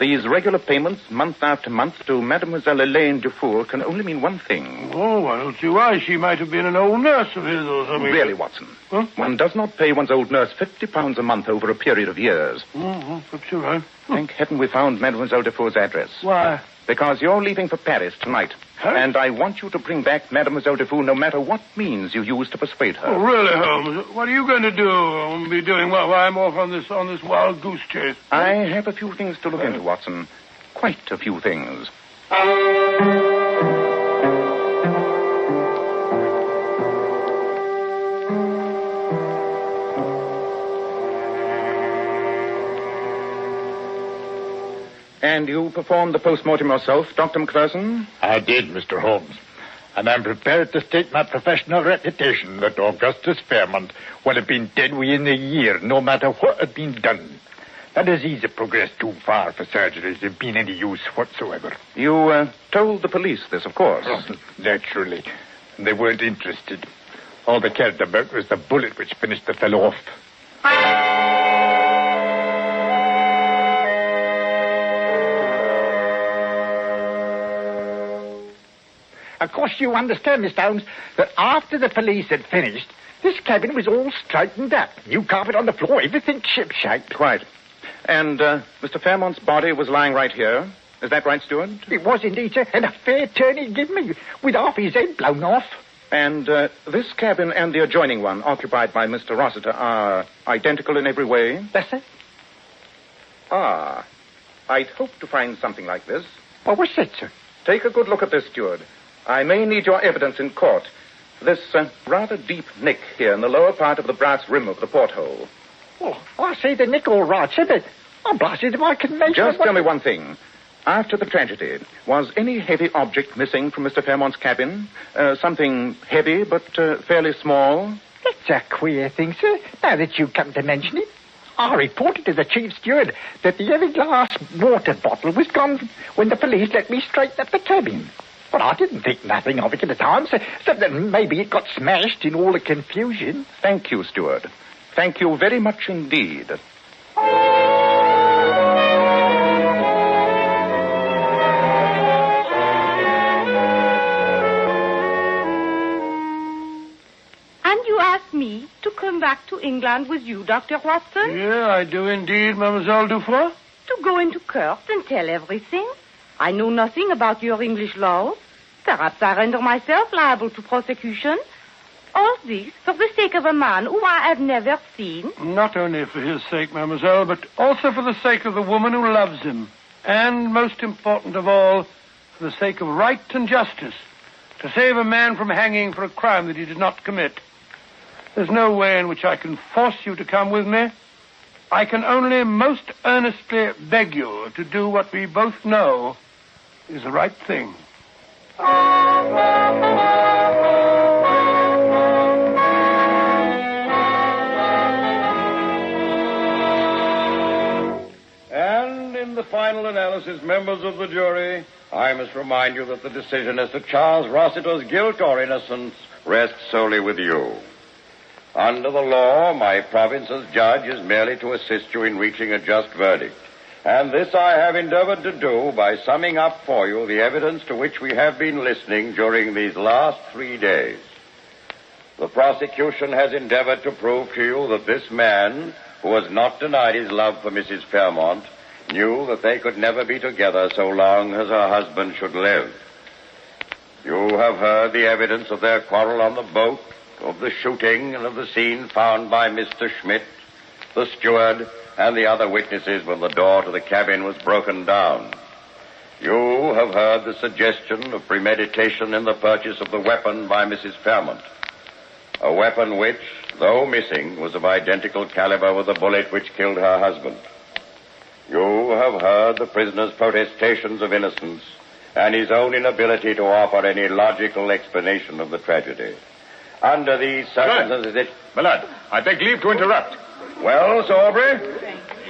These regular payments, month after month, to Mademoiselle Elaine Dufour can only mean one thing. Oh, I don't see why. She might have been an old nurse of his or something. Really, Watson. Huh? One does not pay one's old nurse £50 a month over a period of years. Perhaps you're right. Thank heaven we found Mademoiselle Dufour's address. Why? Because you're leaving for Paris tonight. Huh? And I want you to bring back Mademoiselle Dufour no matter what means you use to persuade her. Oh, really, Holmes? What are you going to do? I'll be doing while I'm off on this wild goose chase. I have a few things to look into, Watson. Quite a few things. And you performed the post-mortem yourself, Dr. Macpherson? I did, Mr. Holmes. And I'm prepared to stake my professional reputation that Augustus Fairmont would have been dead within a year, no matter what had been done. That disease had progressed too far for surgeries to have been any use whatsoever. You told the police this, of course. Oh, naturally. They weren't interested. All they cared about was the bullet which finished the fellow off. Of course, you understand, Mr. Holmes, that after the police had finished, this cabin was all straightened up. New carpet on the floor, everything ship-shape. Quite. And Mr. Fairmont's body was lying right here. Is that right, Steward? It was indeed, sir, and a fair turn he gave me, with half his head blown off. And this cabin and the adjoining one, occupied by Mr. Rossiter, are identical in every way? Yes, sir. Ah, I'd hoped to find something like this. What was that, sir? Take a good look at this, Steward. I may need your evidence in court. This rather deep nick here in the lower part of the brass rim of the porthole. Oh, I see the nick all right, sir, but I'm blasted if I can make Just tell me one thing. After the tragedy, was any heavy object missing from Mr. Fairmont's cabin? Something heavy but fairly small? That's a queer thing, sir, now that you come to mention it. I reported to the chief steward that the heavy glass water bottle was gone when the police let me straighten up the cabin. But I didn't think nothing of it at the time, so that maybe it got smashed in all the confusion. Thank you, Steward. Thank you very much indeed. And you asked me to come back to England with you, Dr. Watson? Yeah, I do indeed, Mademoiselle Dufour. To go into court and tell everything? I know nothing about your English laws. Perhaps I render myself liable to prosecution. All this for the sake of a man whom I have never seen. Not only for his sake, Mademoiselle, but also for the sake of the woman who loves him. And, most important of all, for the sake of right and justice. To save a man from hanging for a crime that he did not commit. There's no way in which I can force you to come with me. I can only most earnestly beg you to do what we both know is the right thing. And in the final analysis, members of the jury, I must remind you that the decision as to Charles Rossiter's guilt or innocence rests solely with you. Under the law, my province as judge is merely to assist you in reaching a just verdict. And this I have endeavored to do by summing up for you the evidence to which we have been listening during these last 3 days. The prosecution has endeavored to prove to you that this man, who has not denied his love for Mrs. Fairmont, knew that they could never be together so long as her husband should live. You have heard the evidence of their quarrel on the boat, of the shooting, and of the scene found by Mr. Schmidt, the steward, and the other witnesses when the door to the cabin was broken down. You have heard the suggestion of premeditation in the purchase of the weapon by Mrs. Fairmont. A weapon which, though missing, was of identical caliber with the bullet which killed her husband. You have heard the prisoner's protestations of innocence and his own inability to offer any logical explanation of the tragedy. Under these circumstances... My lad, I beg leave to interrupt. Well, Sir Aubrey,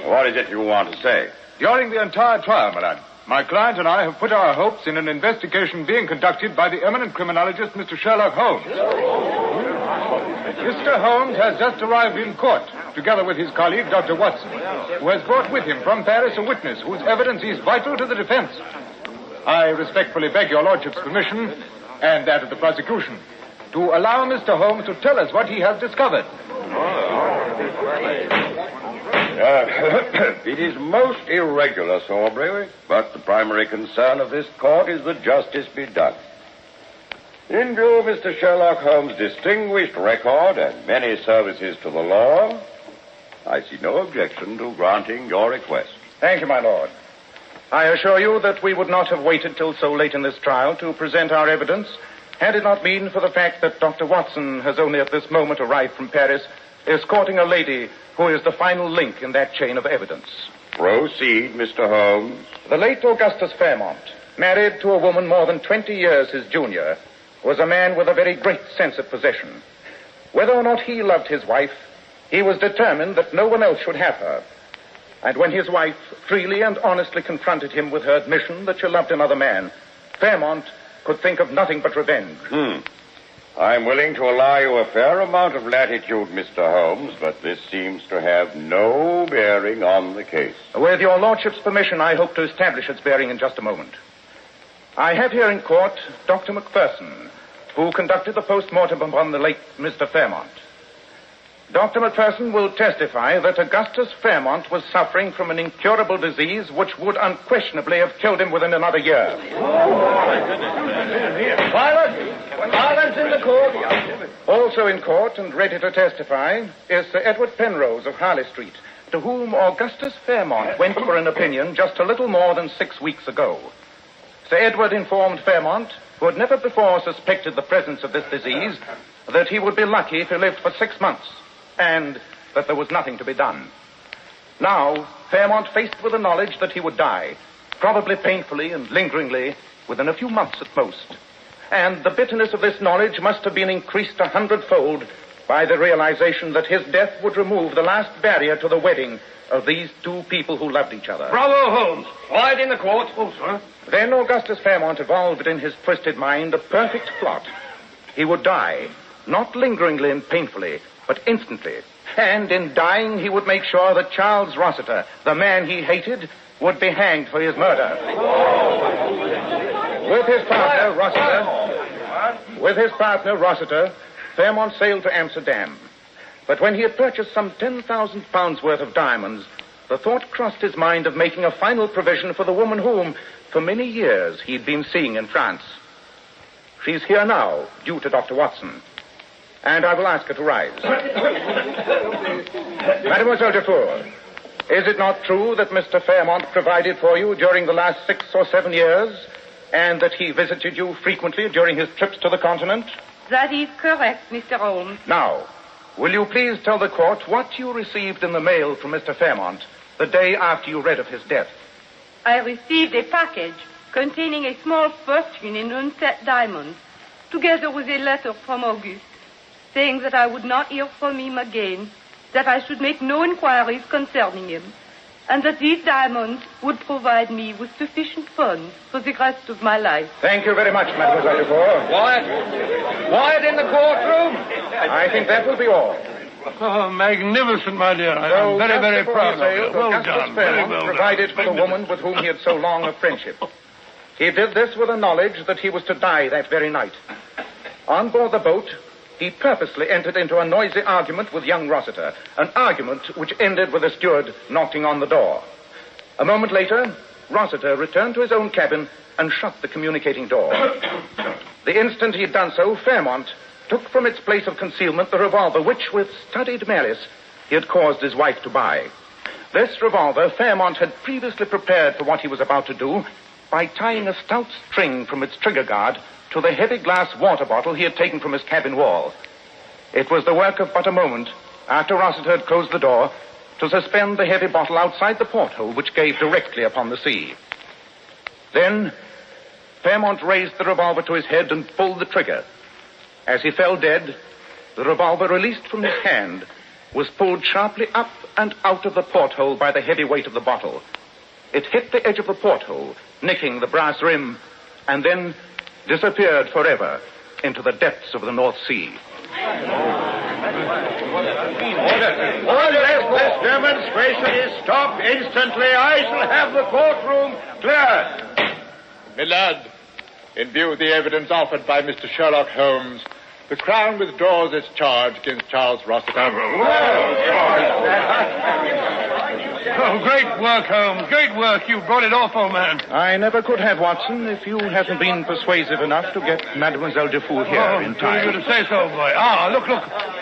what is it you want to say? During the entire trial, my lad, my client and I have put our hopes in an investigation being conducted by the eminent criminologist, Mr. Sherlock Holmes. Mr. Holmes has just arrived in court, together with his colleague, Dr. Watson, who has brought with him from Paris a witness whose evidence is vital to the defense. I respectfully beg your lordship's permission, and that of the prosecution, to allow Mr. Holmes to tell us what he has discovered. It is most irregular, Sir Aubrey, but the primary concern of this court is that justice be done. In view of Mr. Sherlock Holmes' distinguished record and many services to the law, I see no objection to granting your request. Thank you, my lord. I assure you that we would not have waited till so late in this trial to present our evidence had it not been for the fact that Dr. Watson has only at this moment arrived from Paris, escorting a lady who is the final link in that chain of evidence. Proceed, Mr. Holmes. The late Augustus Fairmont, married to a woman more than 20 years his junior, was a man with a very great sense of possession. Whether or not he loved his wife, he was determined that no one else should have her. And when his wife freely and honestly confronted him with her admission that she loved another man, Fairmont could think of nothing but revenge. I'm willing to allow you a fair amount of latitude, Mr. Holmes, but this seems to have no bearing on the case. With your lordship's permission, I hope to establish its bearing in just a moment. I have here in court Dr. Macpherson, who conducted the post-mortem upon the late Mr. Fairmont. Dr. Macpherson will testify that Augustus Fairmont was suffering from an incurable disease which would unquestionably have killed him within another year. Silence in the court. Also in court and ready to testify is Sir Edward Penrose of Harley Street, to whom Augustus Fairmont went for an opinion just a little more than 6 weeks ago. Sir Edward informed Fairmont, who had never before suspected the presence of this disease, that he would be lucky if he lived for 6 months, and that there was nothing to be done. Now, Fairmont faced with the knowledge that he would die, probably painfully and lingeringly, within a few months at most. And the bitterness of this knowledge must have been increased 100-fold by the realization that his death would remove the last barrier to the wedding of these two people who loved each other. Bravo, Holmes. Quiet in the court. Oh, sir. Then Augustus Fairmont evolved in his twisted mind a perfect plot. He would die, not lingeringly and painfully, but instantly. And in dying, he would make sure that Charles Rossiter, the man he hated, would be hanged for his murder. With his partner, Rossiter, Fairmont sailed to Amsterdam. But when he had purchased some 10,000 pounds worth of diamonds, the thought crossed his mind of making a final provision for the woman whom, for many years, he'd been seeing in France. She's here now, due to Dr. Watson. And I will ask her to rise. Mademoiselle Dufour, is it not true that Mr. Fairmont provided for you during the last 6 or 7 years, and that he visited you frequently during his trips to the continent? That is correct, Mr. Holmes. Now, will you please tell the court what you received in the mail from Mr. Fairmont the day after you read of his death? I received a package containing a small fortune in unset diamonds, together with a letter from Auguste, saying that I would not hear from him again, that I should make no inquiries concerning him, and that these diamonds would provide me with sufficient funds for the rest of my life. Thank you very much, Mademoiselle Dufour. Quiet in the courtroom. I think that will be all. Oh, magnificent, my dear. I'm very, very proud of you. Well done. Very well provided done. for the woman with whom he had so long a friendship. He did this with the knowledge that he was to die that very night. On board the boat, he purposely entered into a noisy argument with young Rossiter, an argument which ended with the steward knocking on the door. A moment later, Rossiter returned to his own cabin and shut the communicating door. The instant he had done so, Fairmont took from its place of concealment the revolver which, with studied malice, he had caused his wife to buy. This revolver Fairmont had previously prepared for what he was about to do by tying a stout string from its trigger guard to the heavy glass water bottle he had taken from his cabin wall. It was the work of but a moment, after Rossiter had closed the door, to suspend the heavy bottle outside the porthole which gave directly upon the sea. Then Fairmont raised the revolver to his head and pulled the trigger. As he fell dead, the revolver, released from his hand, was pulled sharply up and out of the porthole by the heavy weight of the bottle. It hit the edge of the porthole, nicking the brass rim, and then disappeared forever into the depths of the North Sea. Unless this demonstration is stopped instantly, I shall have the courtroom cleared. My lord, in view of the evidence offered by Mr. Sherlock Holmes, the Crown withdraws its charge against Charles Rossiter. Oh, great work, Holmes. Great work. You brought it off, old man. I never could have, Watson, if you hadn't been persuasive enough to get Mademoiselle Dufour here in time. You to say so, boy. Ah, look.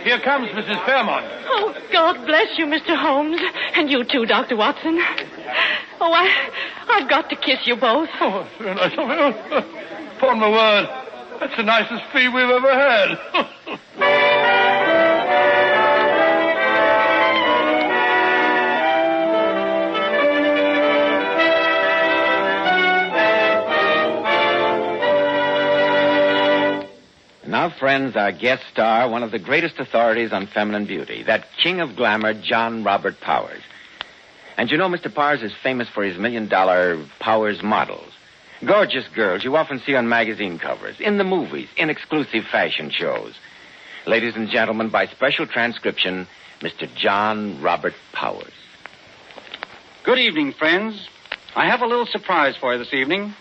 Here comes Mrs. Fairmont. Oh, God bless you, Mr. Holmes. And you too, Dr. Watson. Oh, I've got to kiss you both. Oh, it's very nice of you. Upon my word, that's the nicest fee we've ever had. Now, friends, our guest star, one of the greatest authorities on feminine beauty, that king of glamour, John Robert Powers. And you know, Mr. Powers is famous for his $1 million Powers models. Gorgeous girls you often see on magazine covers, in the movies, in exclusive fashion shows. Ladies and gentlemen, by special transcription, Mr. John Robert Powers. Good evening, friends. I have a little surprise for you this evening.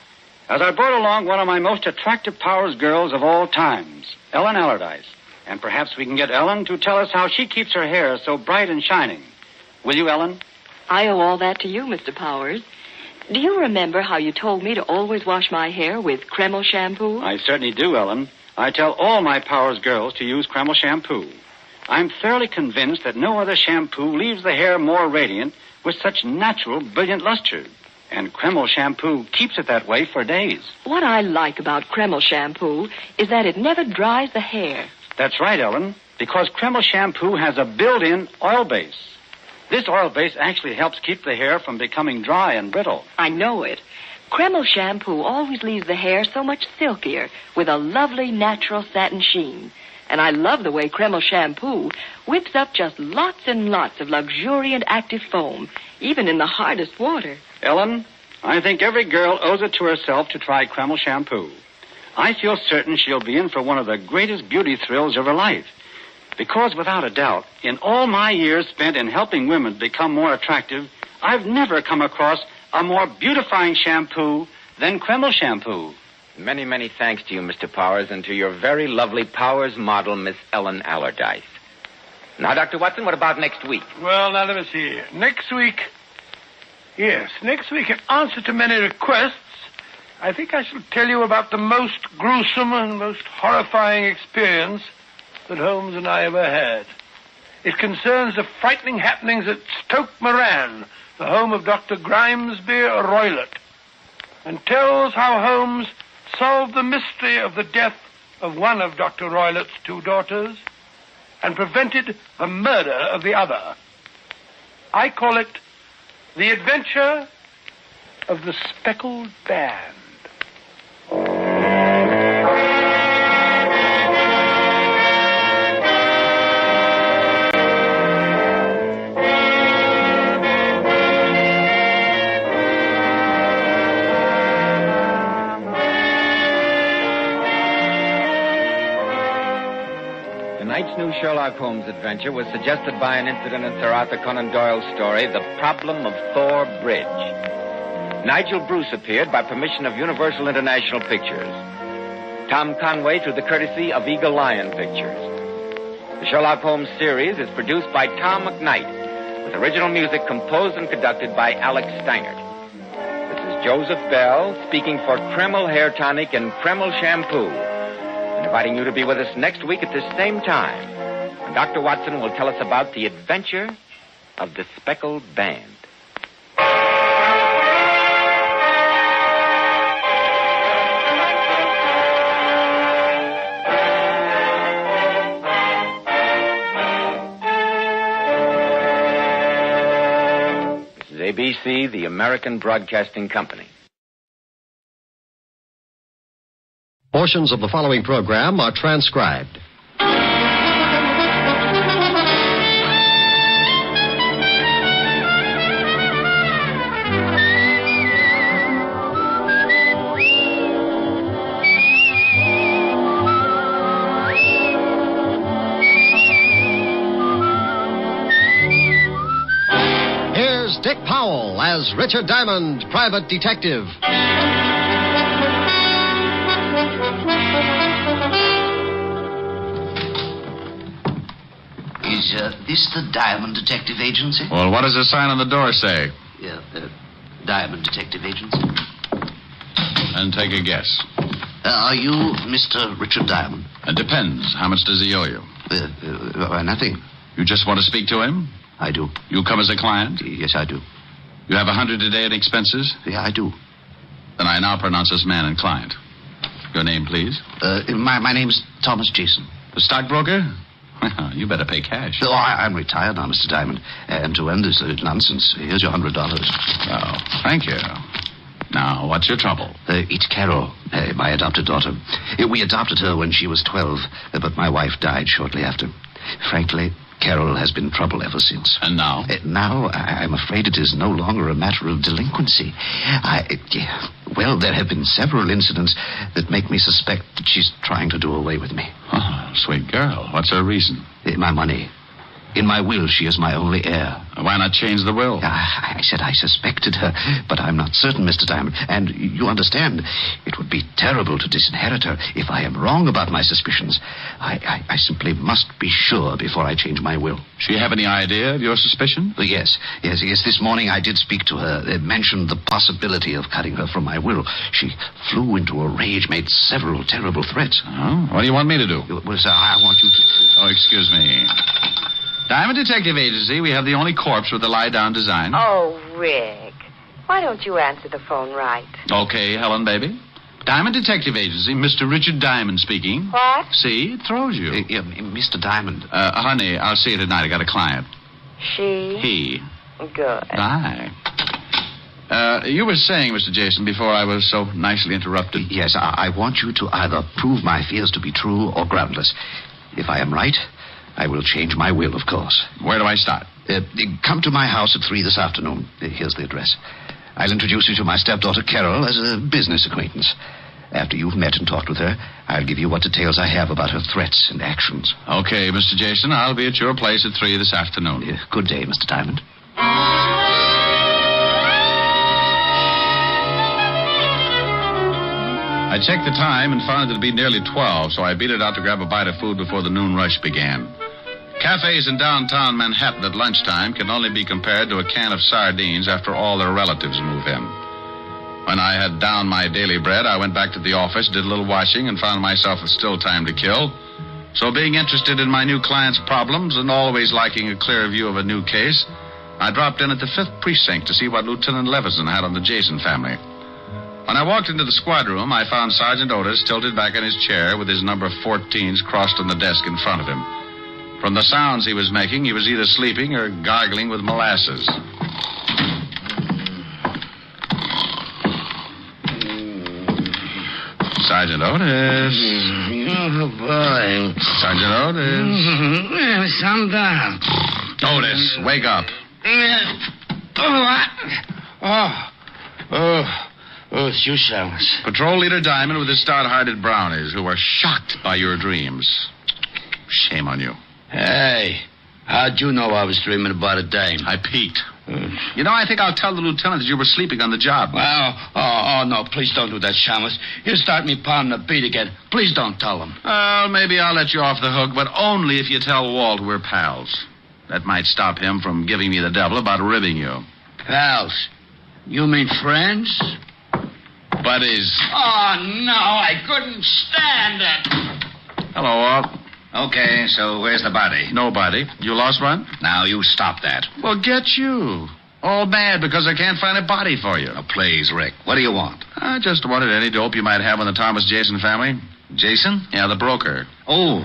as I brought along one of my most attractive Powers girls of all times, Ellen Allardyce. And perhaps we can get Ellen to tell us how she keeps her hair so bright and shining. Will you, Ellen? I owe all that to you, Mr. Powers. Do you remember how you told me to always wash my hair with Kreml shampoo? I certainly do, Ellen. I tell all my Powers girls to use Kreml shampoo. I'm thoroughly convinced that no other shampoo leaves the hair more radiant with such natural, brilliant luster. And Kreml shampoo keeps it that way for days. What I like about Kreml shampoo is that it never dries the hair. That's right, Ellen, because Kreml shampoo has a built-in oil base. This oil base actually helps keep the hair from becoming dry and brittle. I know it. Kreml shampoo always leaves the hair so much silkier with a lovely natural satin sheen. And I love the way Kreml shampoo whips up just lots and lots of luxuriant active foam, even in the hardest water. Ellen, I think every girl owes it to herself to try Kreml shampoo. I feel certain she'll be in for one of the greatest beauty thrills of her life. Because, without a doubt, in all my years spent in helping women become more attractive, I've never come across a more beautifying shampoo than Kreml shampoo. Many, many thanks to you, Mr. Powers, and to your very lovely Powers model, Miss Ellen Allardyce. Now, Dr. Watson, what about next week? Well, now, let me see. Next week, in answer to many requests, I think I shall tell you about the most gruesome and most horrifying experience that Holmes and I ever had. It concerns the frightening happenings at Stoke Moran, the home of Dr. Grimesby Roylott, and tells how Holmes solved the mystery of the death of one of Dr. Roylott's two daughters and prevented the murder of the other. I call it The Adventure of the Speckled Band. Tonight's new Sherlock Holmes adventure was suggested by an incident in Sir Arthur Conan Doyle's story, The Problem of Thor Bridge. Nigel Bruce appeared by permission of Universal International Pictures. Tom Conway through the courtesy of Eagle Lion Pictures. The Sherlock Holmes series is produced by Tom McKnight, with original music composed and conducted by Alex Steinert. This is Joseph Bell speaking for Kreml Hair Tonic and Kreml Shampoo, inviting you to be with us next week at this same time, when Dr. Watson will tell us about the adventure of the Speckled Band. This is ABC, the American Broadcasting Company. Portions of the following program are transcribed. Here's Dick Powell as Richard Diamond, private detective. Is this the Diamond Detective Agency? Well, what does the sign on the door say? Yeah, Diamond Detective Agency. And take a guess. Are you Mr. Richard Diamond? It depends. How much does he owe you? Nothing. You just want to speak to him? I do. You come as a client? Yes, I do. You have $100 a day in expenses? Yeah, I do. Then I now pronounce us man and client. Your name, please? My name's Thomas Jason. The stockbroker? Well, you better pay cash. Oh, I'm retired now, Mr. Diamond. And to end this nonsense, here's your $100. Oh, thank you. Now, what's your trouble? It's Carol, my adopted daughter. We adopted her when she was 12, but my wife died shortly after. Frankly, Carol has been trouble ever since. And now? Now, I'm afraid it is no longer a matter of delinquency. Well, there have been several incidents that make me suspect that she's trying to do away with me. Oh, sweet girl. What's her reason? My money. In my will, she is my only heir. Why not change the will? I said I suspected her, but I'm not certain, Mr. Diamond. And you understand, it would be terrible to disinherit her if I am wrong about my suspicions. I simply must be sure before I change my will. She have any idea of your suspicion? Yes. This morning I did speak to her. It mentioned the possibility of cutting her from my will. She flew into a rage, made several terrible threats. Oh? What do you want me to do? Well, sir, I want you to... Oh, excuse me. Diamond Detective Agency, we have the only corpse with the lie-down design. Oh, Rick. Why don't you answer the phone right? Okay, Helen, baby. Diamond Detective Agency, Mr. Richard Diamond speaking. What? See, it throws you. Mr. Diamond. Honey, I'll see you tonight. I got a client. She? He. Good. Bye. You were saying, Mr. Jason, before I was so nicely interrupted. Yes, I want you to either prove my fears to be true or groundless. If I am right, I will change my will, of course. Where do I start? Come to my house at 3 this afternoon. Here's the address. I'll introduce you to my stepdaughter, Carol, as a business acquaintance. After you've met and talked with her, I'll give you what details I have about her threats and actions. Okay, Mr. Jason, I'll be at your place at 3 this afternoon. Good day, Mr. Diamond. I checked the time and found it to be nearly 12, so I beat it out to grab a bite of food before the noon rush began. Cafes in downtown Manhattan at lunchtime can only be compared to a can of sardines after all their relatives move in. When I had downed my daily bread, I went back to the office, did a little washing, and found myself with still time to kill. So being interested in my new client's problems and always liking a clear view of a new case, I dropped in at the 5th Precinct to see what Lieutenant Levison had on the Jason family. When I walked into the squad room, I found Sergeant Otis tilted back in his chair with his number 14s crossed on the desk in front of him. From the sounds he was making, he was either sleeping or gargling with molasses. Sergeant Otis. Oh, boy. Sergeant Otis. Calm down. Otis, wake up. It's you, Silas. Patrol Leader Diamond with his stout-hearted brownies who are shocked by your dreams. Shame on you. Hey, how'd you know I was dreaming about a dame? I peeked. You know, I think I'll tell the lieutenant that you were sleeping on the job. Well, no, please don't do that, Shamus. He'll start me pounding the beat again. Please don't tell him. Well, maybe I'll let you off the hook, but only if you tell Walt we're pals. That might stop him from giving me the devil about ribbing you. Pals? You mean friends? Buddies. Oh, no, I couldn't stand it. Hello, Walt. Okay, so where's the body? No body. You lost one? Now, you stop that. Well, get you. All mad because I can't find a body for you. Oh, please, Rick. What do you want? I just wanted any dope you might have on the Thomas Jason family. Jason? Yeah, the broker. Oh,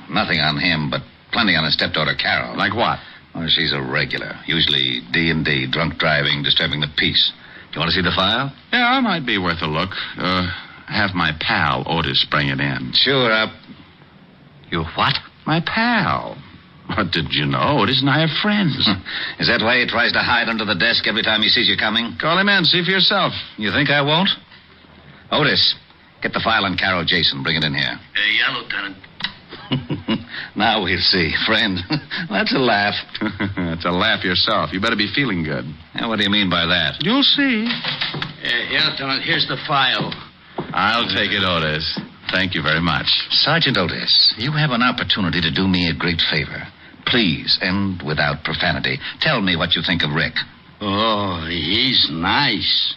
nothing on him, but plenty on his stepdaughter, Carol. Like what? Oh, she's a regular. Usually D&D, drunk driving, disturbing the peace. You want to see the file? Yeah, it might be worth a look. Have my pal, Otis, bring it in. Sure, You what? My pal. What did you know? Otis and I are friends. Is that why he tries to hide under the desk every time he sees you coming? Call him in, see for yourself. You think I won't? Otis, get the file on Carol Jason. Bring it in here. Yeah, Lieutenant. Now we'll see. Friend, that's a laugh. That's a laugh yourself. You better be feeling good. Now, what do you mean by that? You'll see. Yeah, Lieutenant, here's the file. I'll take it, Otis. Thank you very much. Sergeant Otis, you have an opportunity to do me a great favor. Please, and without profanity, tell me what you think of Rick. Oh, he's nice.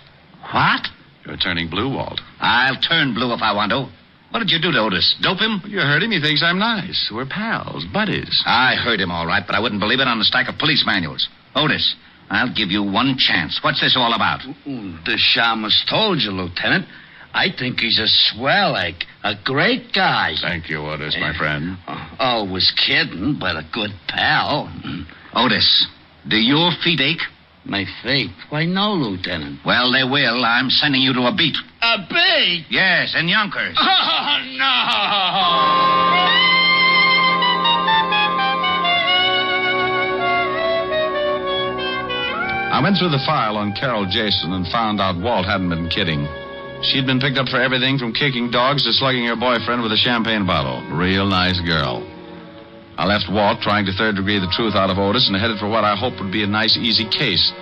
What? You're turning blue, Walt. I'll turn blue if I want to. What did you do to Otis? Dope him? You heard him. He thinks I'm nice. We're pals, buddies. I heard him all right, but I wouldn't believe it on the stack of police manuals. Otis, I'll give you one chance. What's this all about? The shamus told you, Lieutenant. I think he's a swell egg. A great guy. Thank you, Otis, my friend. Always kidding, but a good pal. Otis, do your feet ache? My feet? Why, no, Lieutenant. Well, they will. I'm sending you to a beat. A beat? Yes, in Yonkers. Oh, no! I went through the file on Carol Jason and found out Walt hadn't been kidding. She'd been picked up for everything from kicking dogs to slugging her boyfriend with a champagne bottle. Real nice girl. I left Walt trying to third degree the truth out of Otis and headed for what I hoped would be a nice, easy case.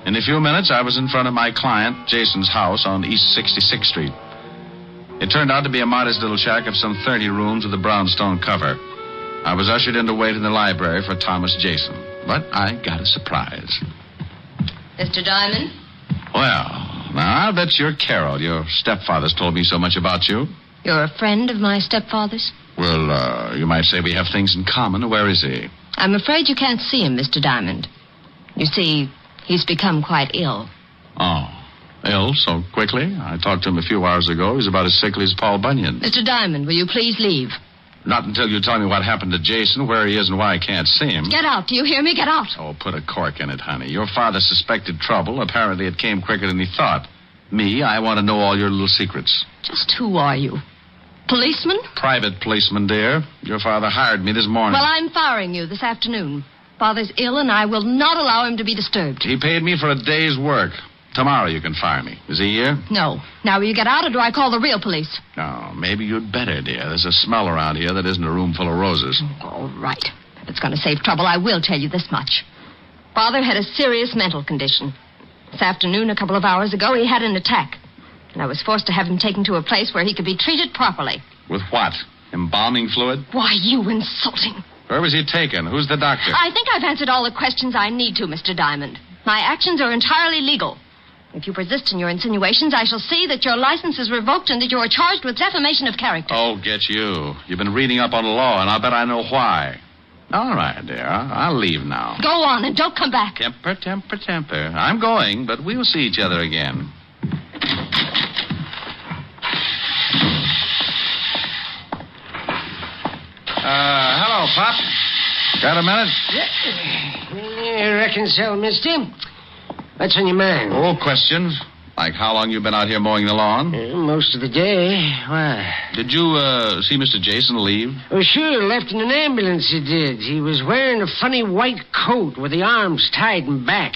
In a few minutes, I was in front of my client, Jason's house on East 66th Street. It turned out to be a modest little shack of some 30 rooms with a brownstone cover. I was ushered in to wait in the library for Thomas Jason, but I got a surprise. Mr. Diamond? Well, now I'll bet you're Carol. Your stepfather's told me so much about you. You're a friend of my stepfather's? Well, you might say we have things in common. Where is he? I'm afraid you can't see him, Mr. Diamond. You see, he's become quite ill. Oh, ill so quickly? I talked to him a few hours ago. He's about as sickly as Paul Bunyan. Mr. Diamond, will you please leave? Not until you tell me what happened to Jason, where he is, and why I can't see him. Get out. Do you hear me? Get out. Oh, put a cork in it, honey. Your father suspected trouble. Apparently it came quicker than he thought. Me, I want to know all your little secrets. Just who are you? Policeman? Private policeman, dear. Your father hired me this morning. Well, I'm firing you this afternoon. Father's ill, and I will not allow him to be disturbed. He paid me for a day's work. Tomorrow you can fire me. Is he here? No. Now will you get out, or do I call the real police? No, maybe you'd better, dear. There's a smell around here that isn't a room full of roses. All right. If it's going to save trouble, I will tell you this much. Father had a serious mental condition. This afternoon, a couple of hours ago, he had an attack. And I was forced to have him taken to a place where he could be treated properly. With what? Embalming fluid? Why, you insulting. Where was he taken? Who's the doctor? I think I've answered all the questions I need to, Mr. Diamond. My actions are entirely legal. If you persist in your insinuations, I shall see that your license is revoked and that you are charged with defamation of character. Oh, get you. You've been reading up on the law, and I'll bet I know why. All right, dear. I'll leave now. Go on and don't come back. Temper, temper, temper. I'm going, but we'll see each other again. Hello, Pop. Got a minute? Yeah, I reckon so, mister. What's on your mind? Oh, questions. Like how long you been out here mowing the lawn? Most of the day. Why? Did you, see Mr. Jason leave? Oh, sure. Left in an ambulance, he did. He was wearing a funny white coat with the arms tied in back.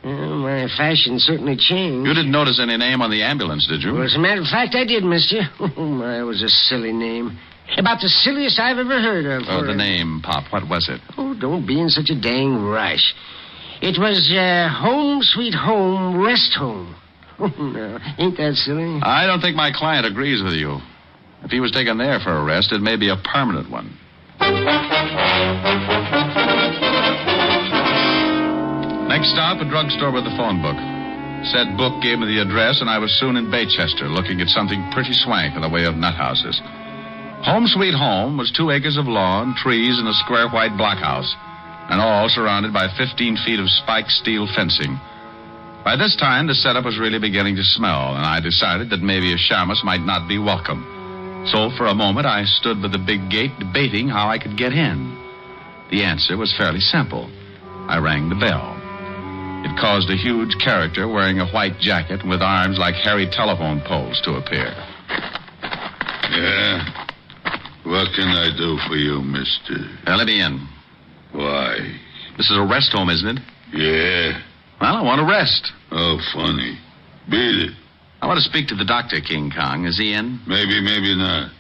My fashion certainly changed. You didn't notice any name on the ambulance, did you? Well, as a matter of fact, I did, mister. Oh, my, it was a silly name. About the silliest I've ever heard of. Oh, the name, Pop. What was it? Oh, don't be in such a dang rush. It was, Home Sweet Home Rest Home. No, ain't that silly? I don't think my client agrees with you. If he was taken there for a rest, it may be a permanent one. Next stop, a drugstore with a phone book. Said book gave me the address, and I was soon in Baychester, looking at something pretty swank in the way of nut houses. Home Sweet Home was 2 acres of lawn, trees, and a square white blockhouse, and all surrounded by 15 feet of spiked steel fencing. By this time, the setup was really beginning to smell, and I decided that maybe a shamus might not be welcome. So for a moment, I stood by the big gate debating how I could get in. The answer was fairly simple. I rang the bell. It caused a huge character wearing a white jacket and with arms like hairy telephone poles to appear. Yeah? What can I do for you, mister? Let me in. Why? This is a rest home, isn't it? Yeah. Well, I want to rest. Oh, funny. Beat it. I want to speak to the doctor, King Kong. Is he in? Maybe, maybe not.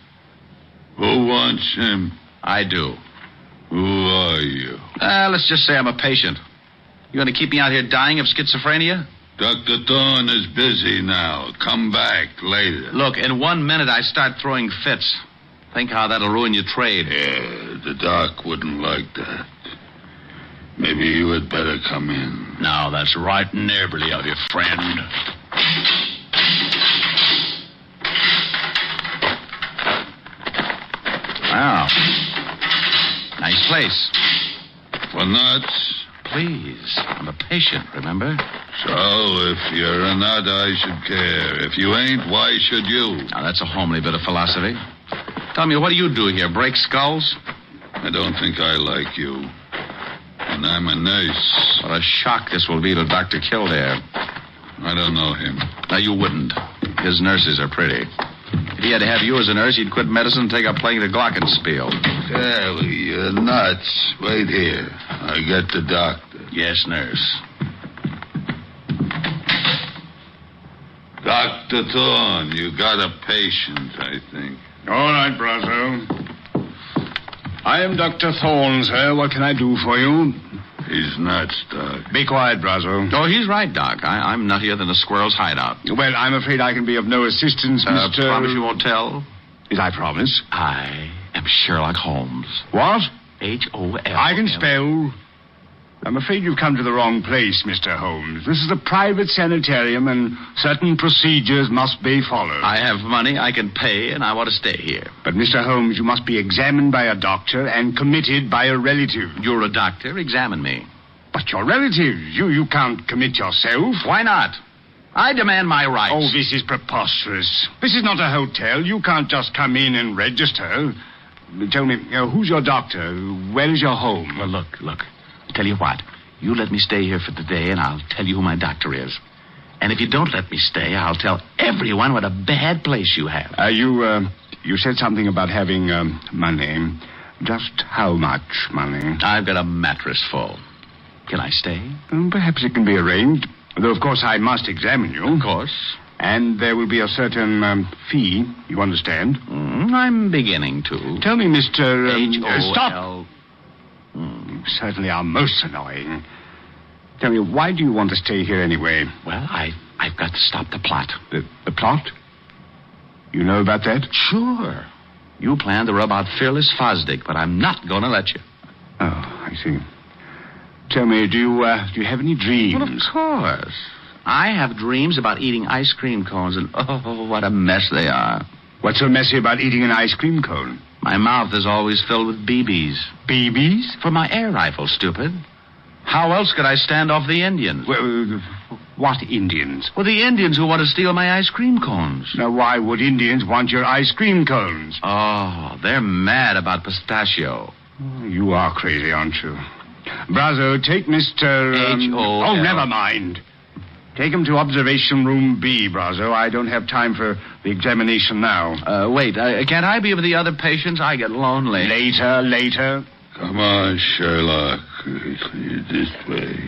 Who wants him? I do. Who are you? Let's just say I'm a patient. You going to keep me out here dying of schizophrenia? Dr. Thorne is busy now. Come back later. Look, in 1 minute I start throwing fits. Think how that'll ruin your trade. Yeah, the doc wouldn't like that. Maybe you had better come in. Now, that's right neighborly of you, friend. Wow. Nice place. For nuts? Please. I'm a patient, remember? So, if you're a nut, I should care. If you ain't, why should you? Now, that's a homely bit of philosophy. Tell me, what do you do here? Break skulls? I don't think I like you. And I'm a nurse. What a shock this will be to Dr. Kildare. I don't know him. Now, you wouldn't. His nurses are pretty. If he had to have you as a nurse, he'd quit medicine and take up playing the glockenspiel. Sally, you're nuts. Wait here. I get the doctor. Yes, nurse. Dr. Thorne, you got a patient, I think. All right, Brazo. I am Dr. Thorne, sir. What can I do for you? He's nuts, Doc. Be quiet, Brazo. Oh, he's right, Doc. I'm nuttier than a squirrel's hideout. Well, I'm afraid I can be of no assistance, Mr. Promise you won't tell? Yes, I promise. I am Sherlock Holmes. What? H-O-L. I can spell. I'm afraid you've come to the wrong place, Mr. Holmes. This is a private sanitarium, and certain procedures must be followed. I have money, I can pay, and I want to stay here. But, Mr. Holmes, you must be examined by a doctor and committed by a relative. You're a doctor. Examine me. But your relative. You can't commit yourself. Why not? I demand my rights. Oh, this is preposterous. This is not a hotel. You can't just come in and register. Tell me, who's your doctor? Where is your home? Well, look. Tell you what. You let me stay here for the day, and I'll tell you who my doctor is. And if you don't let me stay, I'll tell everyone what a bad place you have. You said something about having money. Just how much money? I've got a mattress full. Can I stay? Perhaps it can be arranged. Though, of course, I must examine you. Of course. And there will be a certain fee, you understand? I'm beginning to. Tell me, Mr. H-O-L. Stop! You certainly are most annoying. Tell me, why do you want to stay here anyway? Well, I've got to stop the plot. The plot? You know about that? Sure. You planned to rub out Fearless Fosdick, but I'm not going to let you. Oh, I see. Tell me, do you have any dreams? Well, of course. I have dreams about eating ice cream cones, and oh, what a mess they are. What's so messy about eating an ice cream cone? My mouth is always filled with BBs. BBs? For my air rifle, stupid. How else could I stand off the Indians? Well, what Indians? Well, the Indians who want to steal my ice cream cones. Now, why would Indians want your ice cream cones? Oh, they're mad about pistachio. You are crazy, aren't you? Brazo, take Mr. H-O-L. Oh, never mind. Take him to observation room B, Brazo. I don't have time for the examination now. Wait, can't I be with the other patients? I get lonely. Later. Come on, Sherlock. This way.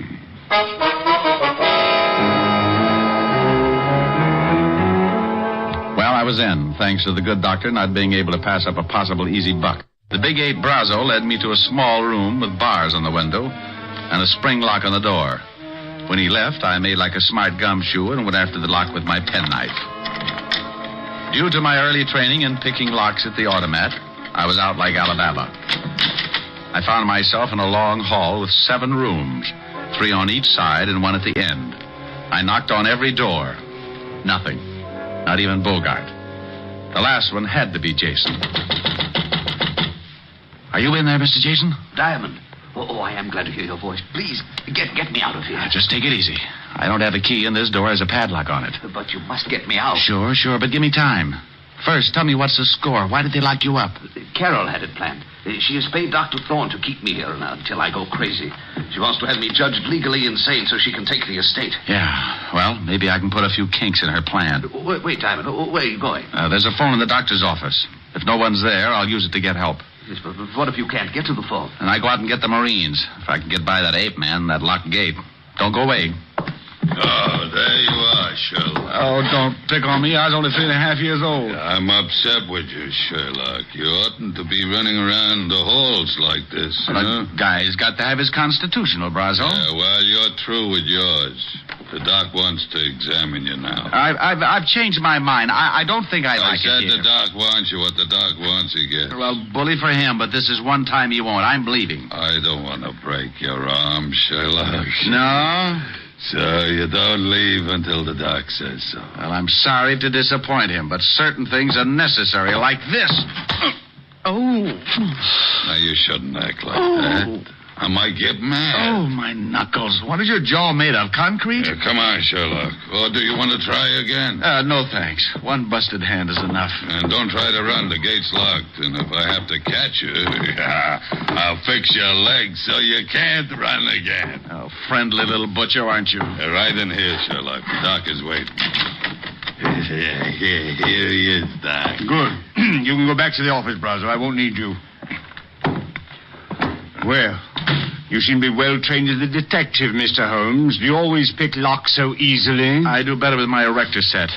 Well, I was in, thanks to the good doctor not being able to pass up a possible easy buck. The Big 8 Brazo led me to a small room with bars on the window and a spring lock on the door. When he left, I made like a smart gumshoe and went after the lock with my penknife. Due to my early training in picking locks at the automat, I was out like Alabama. I found myself in a long hall with 7 rooms, 3 on each side and 1 at the end. I knocked on every door. Nothing. Not even Bogart. The last one had to be Jason. Are you in there, Mr. Jason? Diamond. Oh, I am glad to hear your voice. Please, get me out of here. Just take it easy. I don't have a key, and this door has a padlock on it. But you must get me out. Sure, but give me time. First, tell me what's the score. Why did they lock you up? Carol had it planned. She has paid Dr. Thorne to keep me here until I go crazy. She wants to have me judged legally insane so she can take the estate. Yeah, well, maybe I can put a few kinks in her plan. Wait, Diamond. Where are you going? There's a phone in the doctor's office. If no one's there, I'll use it to get help. Yes, but what if you can't get to the phone? And I go out and get the Marines. If I can get by that ape man, that locked gate. Don't go away. Oh, there you are, Sherlock. Oh, don't pick on me. I was only 3.5 years old. I'm upset with you, Sherlock. You oughtn't to be running around the halls like this. A guy's got to have his constitutional, Brazo. Yeah, well, you're through with yours. The doc wants to examine you now. I've changed my mind. I don't think I like it I said here. the doc wants you. What the doc wants, he gets. Well, bully for him, but this is one time he won't. I'm bleeding. I don't want to break your arm, Sherlock. No? So you don't leave until the doc says so. Well, I'm sorry to disappoint him, but certain things are necessary, like this. Oh. Now, you shouldn't act like that. I might get mad. Oh, my knuckles. What is your jaw made of, concrete? Come on, Sherlock. Or do you want to try again? No, thanks. One busted hand is enough. And don't try to run. The gate's locked. And if I have to catch you, I'll fix your legs so you can't run again. Oh, friendly little butcher, aren't you? Right in here, Sherlock. The doc is waiting. Here he is, Doc. Good. You can go back to the office, Brazo. I won't need you. Well, you seem to be well trained as a detective, Mr. Holmes. Do you always pick locks so easily? I do better with my erector set.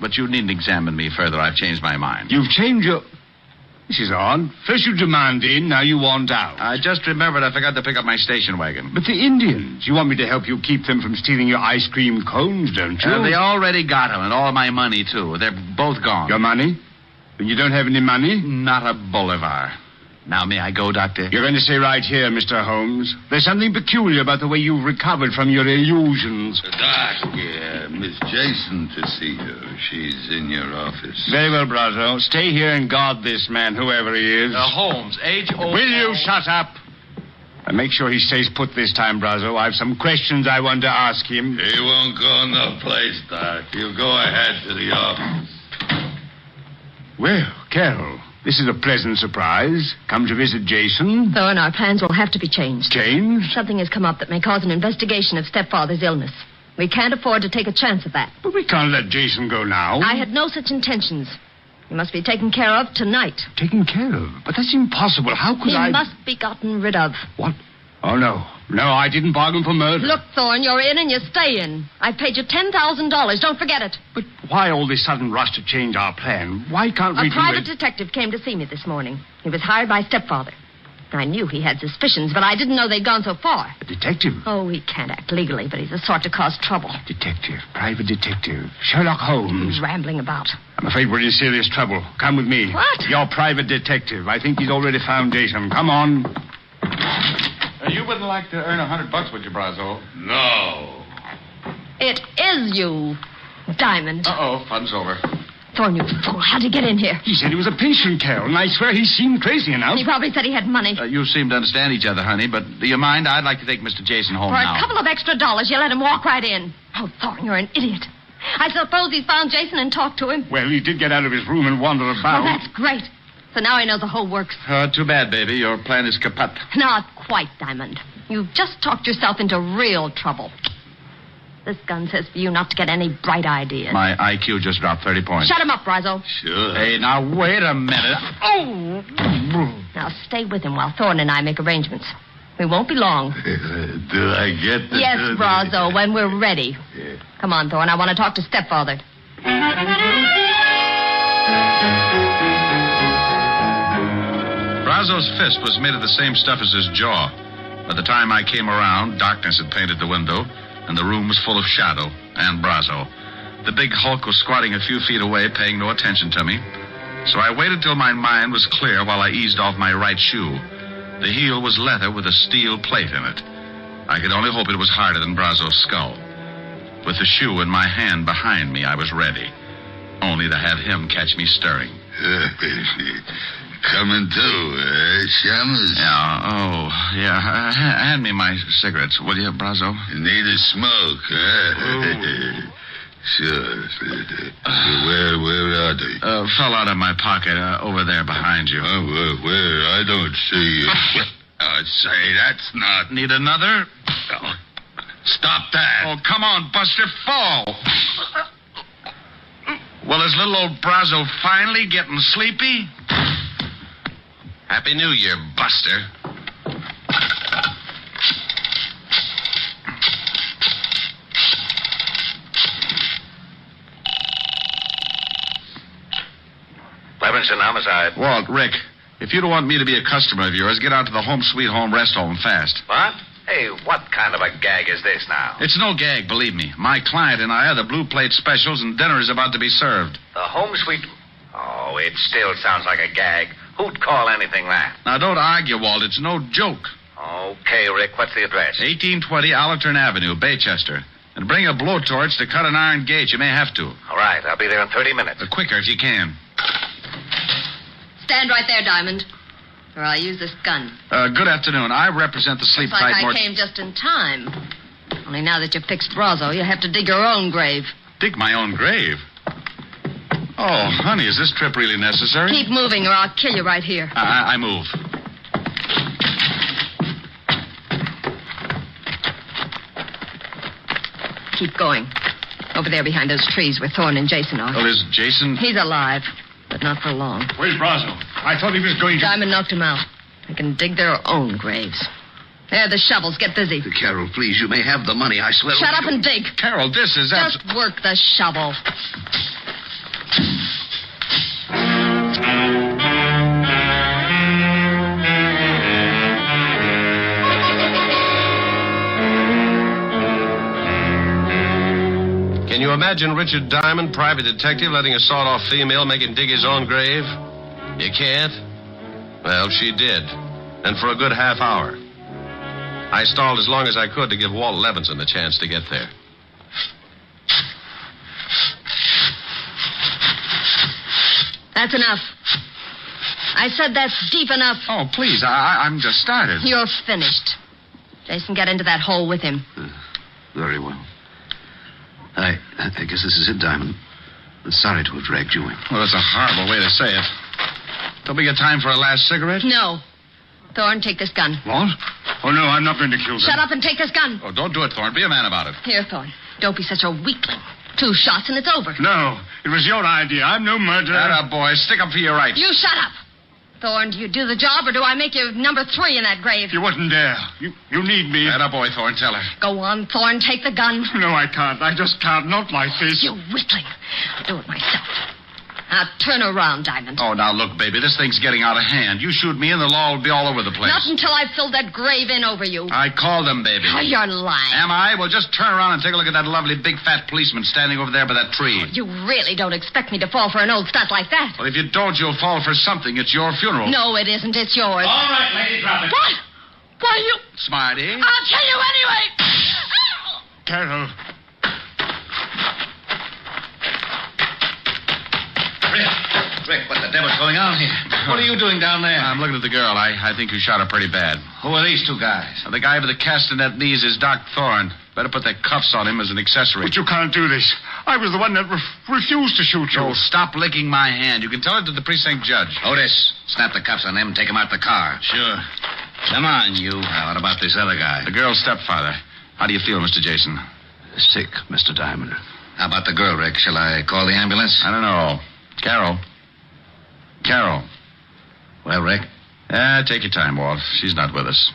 But you needn't examine me further. I've changed my mind. You've changed your... This is odd. First you demand in, now you want out. I just remembered I forgot to pick up my station wagon. But the Indians, you want me to help you keep them from stealing your ice cream cones, don't you? They already got them, and all my money, too. They're both gone. Your money? And you don't have any money? Not a bolivar. Now, may I go, Doctor? You're going to stay right here, Mr. Holmes. There's something peculiar about the way you've recovered from your illusions. Doc, Miss Jason to see her. She's in your office. Very well, Brazo. Stay here and guard this man, whoever he is. Holmes, H-O... Will you shut up? And make sure he stays put this time, Brazo. I have some questions I want to ask him. He won't go no place, Doc. He'll go ahead to the office. Well, Carol, this is a pleasant surprise. Come to visit Jason. Thorne, our plans will have to be changed. Changed? Something has come up that may cause an investigation of stepfather's illness. We can't afford to take a chance of that. But we can't let Jason go now. I had no such intentions. He must be taken care of tonight. Taken care of? But that's impossible. How could He must be gotten rid of. What? Oh, no. No, I didn't bargain for murder. Look, Thorne, you're in and you stay in. I paid you $10,000. Don't forget it. But why all this sudden rush to change our plan? Why can't we A private detective came to see me this morning. He was hired by stepfather. I knew he had suspicions, but I didn't know they'd gone so far. A detective? Oh, he can't act legally, but he's the sort to cause trouble. Detective, private detective, Sherlock Holmes. He's rambling about. I'm afraid we're in serious trouble. Come with me. What? Your private detective. I think he's already found Jason. Come on. You wouldn't like to earn $100, would you, Brazo? No. It is you, Diamond. Uh-oh, fun's over. Thorne, you fool. How'd you get in here? He said he was a patient, Carol, and I swear he seemed crazy enough. He probably said he had money. You seem to understand each other, honey, but do you mind? I'd like to take Mr. Jason home For now. a couple of extra dollars, you let him walk right in. Oh, Thorne, you're an idiot. I suppose he's found Jason and talked to him. Well, he did get out of his room and wander about. Well, that's great. So now he knows the whole works. Too bad, baby. Your plan is kaput. Not quite, Diamond. You've just talked yourself into real trouble. This gun says for you not to get any bright ideas. My IQ just dropped 30 points. Shut him up, Brazo. Sure. Hey, now, wait a minute. Oh! Now, stay with him while Thorne and I make arrangements. We won't be long. Do I get the... Yes, Brazo, when we're ready. Yeah. Come on, Thorne. I want to talk to stepfather. Brazo's fist was made of the same stuff as his jaw. By the time I came around, darkness had painted the window, and the room was full of shadow and Brazo. The big hulk was squatting a few feet away, paying no attention to me. So I waited till my mind was clear while I eased off my right shoe. The heel was leather with a steel plate in it. I could only hope it was harder than Brazo's skull. With the shoe in my hand behind me, I was ready. Only to have him catch me stirring. Coming to, Shamus? Yeah. Hand me my cigarettes, will you, Brazo? You need a smoke, huh? Sure. Where are they? Fell out of my pocket over there behind you. Where? I don't see it. Say, that's not... Need another? Oh, stop that. Oh, come on, Buster, fall. Well, is little old Brazo finally getting sleepy? Happy New Year, Buster. Levinson Homicide. Walt, Rick, if you don't want me to be a customer of yours, get out to the Home Sweet Home Rest Home fast. What? Hey, what kind of a gag is this now? It's no gag, believe me. My client and I are the blue plate specials, and dinner is about to be served. The Home Sweet... Oh, it still sounds like a gag. Who'd call anything that? Now, don't argue, Walt. It's no joke. Okay, Rick, what's the address? 1820 Allerton Avenue, Baychester. And bring a blowtorch to cut an iron gate. You may have to. All right, I'll be there in 30 minutes. Quicker if you can. Stand right there, Diamond, or I'll use this gun. Good afternoon. I represent the Sleep Looks like Tight... I came just in time. Only now that you've fixed Brazo, you have to dig your own grave. Dig my own grave? Oh, honey, is this trip really necessary? Keep moving, or I'll kill you right here. I move. Keep going. Over there behind those trees where Thorne and Jason are. Oh, is Jason... He's alive, but not for long. Where's Brazo? I thought he was going to... Diamond knocked him out. They can dig their own graves. There, the shovels. Get busy. Carol, please, you may have the money, I swear. Shut up and dig. Carol, this is... Just work the shovel. Can you imagine Richard Diamond, private detective, letting a sawed-off female make him dig his own grave? You can't? Well, she did. And for a good half hour. I stalled as long as I could to give Walt Levinson a chance to get there. That's enough. I said that's deep enough. Oh, please, I'm just started. You're finished. Jason, get into that hole with him. Very well. I guess this is it, Diamond. I'm sorry to have dragged you in. Well, that's a horrible way to say it. Don't we get time for a last cigarette? No. Thorne, take this gun. What? Oh, no, I'm not going to kill them. Shut up and take this gun. Oh, don't do it, Thorne. Be a man about it. Here, Thorne. Don't be such a weakling. 2 shots and it's over. No, it was your idea. I'm no murderer. Atta boy, stick up for your rights. You shut up. Thorne, do you do the job or do I make you number 3 in that grave? You wouldn't dare. You need me. Atta boy, Thorne, tell her. Go on, Thorne. Take the gun. No, I can't. I just can't. Not like this. You weakling. I'll do it myself. Now, turn around, Diamond. Oh, now, look, baby, this thing's getting out of hand. You shoot me and the law will be all over the place. Not until I've filled that grave in over you. I called them, baby. Oh, you're lying. Am I? Well, just turn around and take a look at that lovely big fat policeman standing over there by that tree. You really don't expect me to fall for an old stunt like that. Well, if you don't, you'll fall for something. It's your funeral. No, it isn't. It's yours. All right, lady, drop it. What? Why, you... Smarty. I'll kill you anyway. Carol. Rick, what the devil's going on here? What are you doing down there? I'm looking at the girl. I think you shot her pretty bad. Who are these 2 guys? The guy with the castanet knees is Doc Thorne. Better put the cuffs on him as an accessory. But you can't do this. I was the one that refused to shoot you. Oh, stop licking my hand. You can tell it to the precinct judge. Otis, snap the cuffs on them and take them out the car. Sure. Come on, you. Now, what about this other guy? The girl's stepfather. How do you feel, Mr. Jason? Sick, Mr. Diamond. How about the girl, Rick? Shall I call the ambulance? I don't know. Carol. Well, Rick? Take your time, Walt. She's not with us.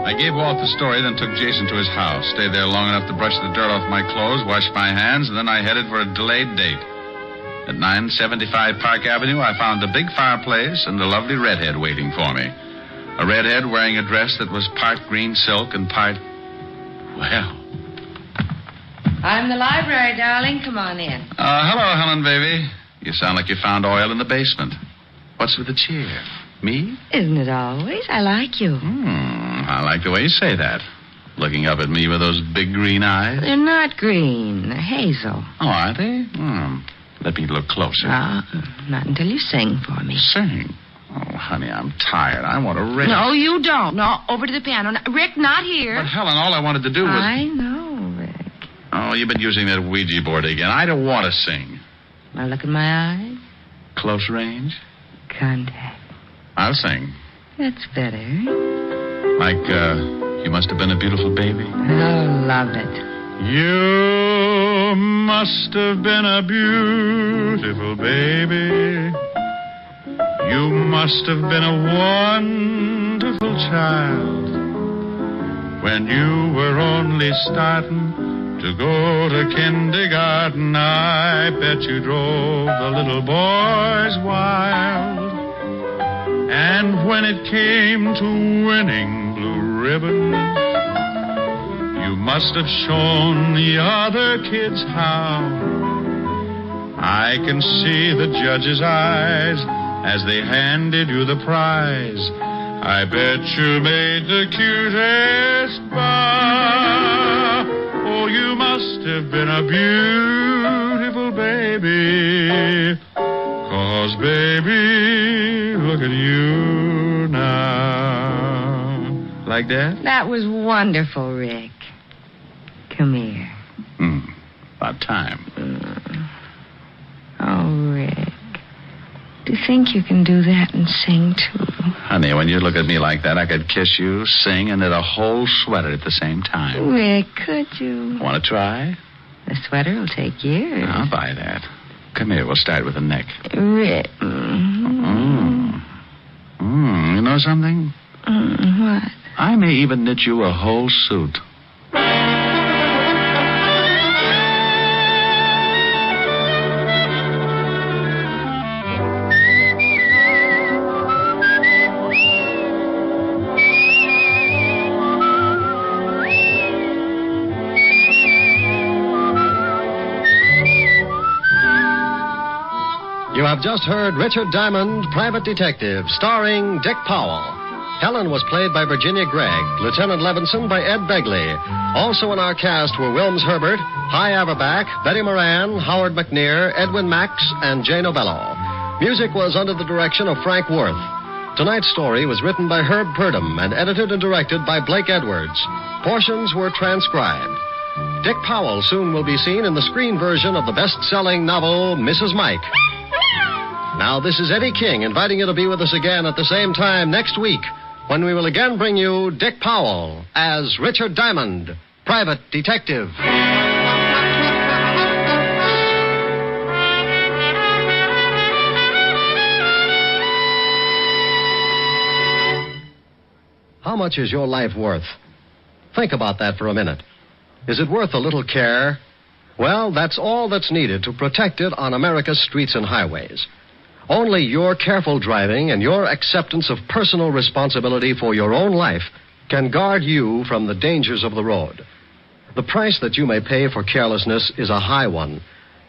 I gave Walt the story, then took Jason to his house. Stayed there long enough to brush the dirt off my clothes, wash my hands, and then I headed for a delayed date. At 975 Park Avenue, I found a big fireplace and a lovely redhead waiting for me. A redhead wearing a dress that was part green silk and part... Well... I'm the library, darling. Come on in. Hello, Helen, baby. You sound like you found oil in the basement. What's with the cheer? Me? Isn't it always? I like you. I like the way you say that. Looking up at me with those big green eyes. They're not green. They're hazel. Oh, are they? Let me look closer. Not until you sing for me. Sing? Oh, honey, I'm tired. I want to rest. No, you don't. No, over to the piano. Rick, not here. But, Helen, all I wanted to do was... I know, Rick. Oh, you've been using that Ouija board again. I don't want to sing. Now look in my eyes. Close range? Contact. I'll sing. That's better. Like, you must have been a beautiful baby. Oh, love it. You must have been a beautiful baby. You must have been a wonderful child. When you were only starting to go to kindergarten, I bet you drove the little boys wild. And when it came to winning blue ribbons, you must have shown the other kids how. I can see the judge's eyes as they handed you the prize. I bet you made the cutest bow. Oh, you must have been a beautiful baby. 'Cause, baby, look at you now. Like that? That was wonderful, Rick. Come here. About time. Oh, Rick. Do you think you can do that and sing, too? Honey, when you look at me like that, I could kiss you, sing, and knit a whole sweater at the same time. Rick, could you? Want to try? The sweater will take years. I'll buy that. Come here, we'll start with the neck. Rick. You know something? What? I may even knit you a whole suit. You have just heard Richard Diamond, Private Detective, starring Dick Powell. Helen was played by Virginia Gregg, Lieutenant Levinson by Ed Begley. Also in our cast were Wilms Herbert, Hy Averback, Betty Moran, Howard McNear, Edwin Max, and Jay Novello. Music was under the direction of Frank Worth. Tonight's story was written by Herb Purdom and edited and directed by Blake Edwards. Portions were transcribed. Dick Powell soon will be seen in the screen version of the best-selling novel, Mrs. Mike. Now, this is Eddie King inviting you to be with us again at the same time next week when we will again bring you Dick Powell as Richard Diamond, Private Detective. How much is your life worth? Think about that for a minute. Is it worth a little care? Well, that's all that's needed to protect it on America's streets and highways. Only your careful driving and your acceptance of personal responsibility for your own life can guard you from the dangers of the road. The price that you may pay for carelessness is a high one,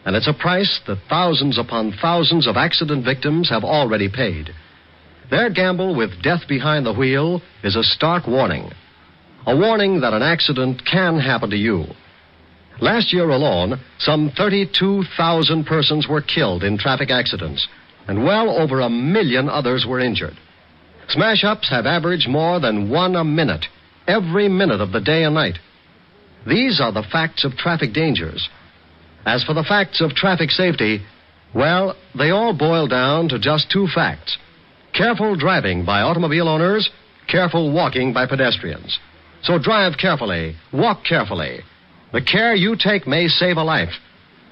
and it's a price that thousands upon thousands of accident victims have already paid. Their gamble with death behind the wheel is a stark warning. A warning that an accident can happen to you. Last year alone, some 32,000 persons were killed in traffic accidents, and well over 1 million others were injured. Smash-ups have averaged more than 1 a minute, every minute of the day and night. These are the facts of traffic dangers. As for the facts of traffic safety, well, they all boil down to just 2 facts. Careful driving by automobile owners, careful walking by pedestrians. So drive carefully, walk carefully. The care you take may save a life,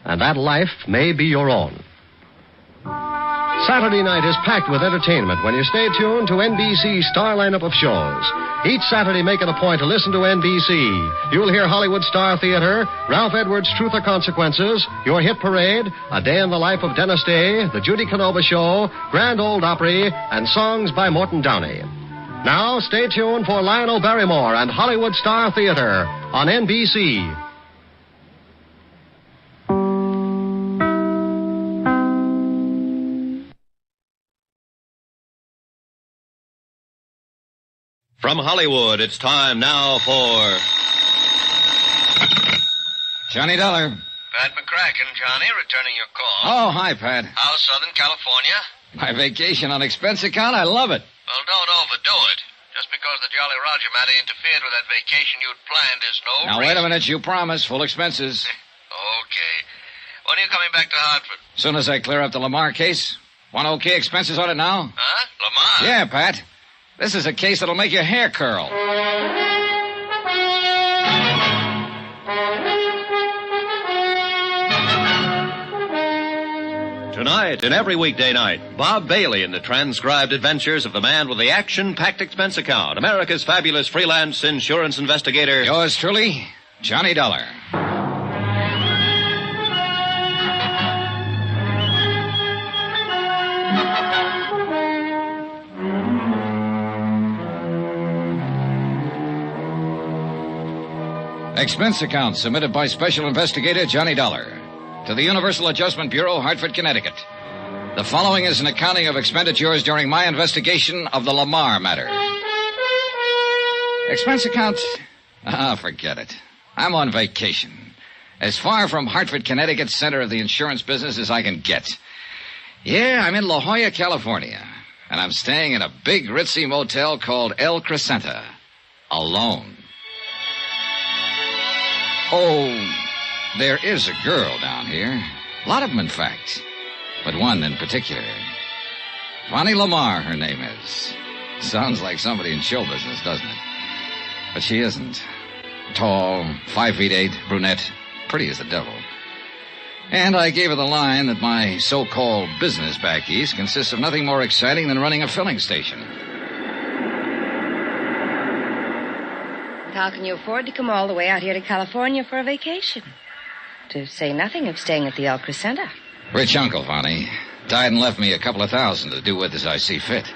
and that life may be your own. Saturday night is packed with entertainment when you stay tuned to NBC's star lineup of shows. Each Saturday, make it a point to listen to NBC. You'll hear Hollywood Star Theater, Ralph Edwards' Truth or Consequences, Your Hit Parade, A Day in the Life of Dennis Day, The Judy Canova Show, Grand Ole Opry, and songs by Morton Downey. Now, stay tuned for Lionel Barrymore and Hollywood Star Theater on NBC. From Hollywood, it's time now for... Johnny Dollar. Pat McCracken, Johnny, returning your call. Oh, hi, Pat. How's Southern California? My vacation on expense account? I love it. Well, don't overdo it. Just because the Jolly Roger matter interfered with that vacation you'd planned is no Now, reason. wait a minute. You promised full expenses. Okay. When are you coming back to Hartford? As soon as I clear up the Lamar case. Want okay expenses on it now? Huh? Lamar? Yeah, Pat. This is a case that'll make your hair curl. Tonight and every weekday night, Bob Bailey in the transcribed adventures of the man with the action-packed expense account, America's fabulous freelance insurance investigator. Yours truly, Johnny Dollar. Expense account submitted by Special Investigator Johnny Dollar to the Universal Adjustment Bureau, Hartford, Connecticut. The following is an accounting of expenditures during my investigation of the Lamar matter. Expense account? Forget it. I'm on vacation. As far from Hartford, Connecticut, center of the insurance business as I can get. Yeah, I'm in La Jolla, California. And I'm staying in a big ritzy motel called El Crescenta. Alone. Oh, there is a girl down here. A lot of them, in fact. But one in particular. Vonnie Lamar, her name is. Sounds like somebody in show business, doesn't it? But she isn't. Tall, 5'8", brunette, pretty as the devil. And I gave her the line that my so-called business back east consists of nothing more exciting than running a filling station. How can you afford to come all the way out here to California for a vacation? To say nothing of staying at the El Crescenta. Rich uncle, Vonnie. Died and left me a couple of $1,000 to do with as I see fit.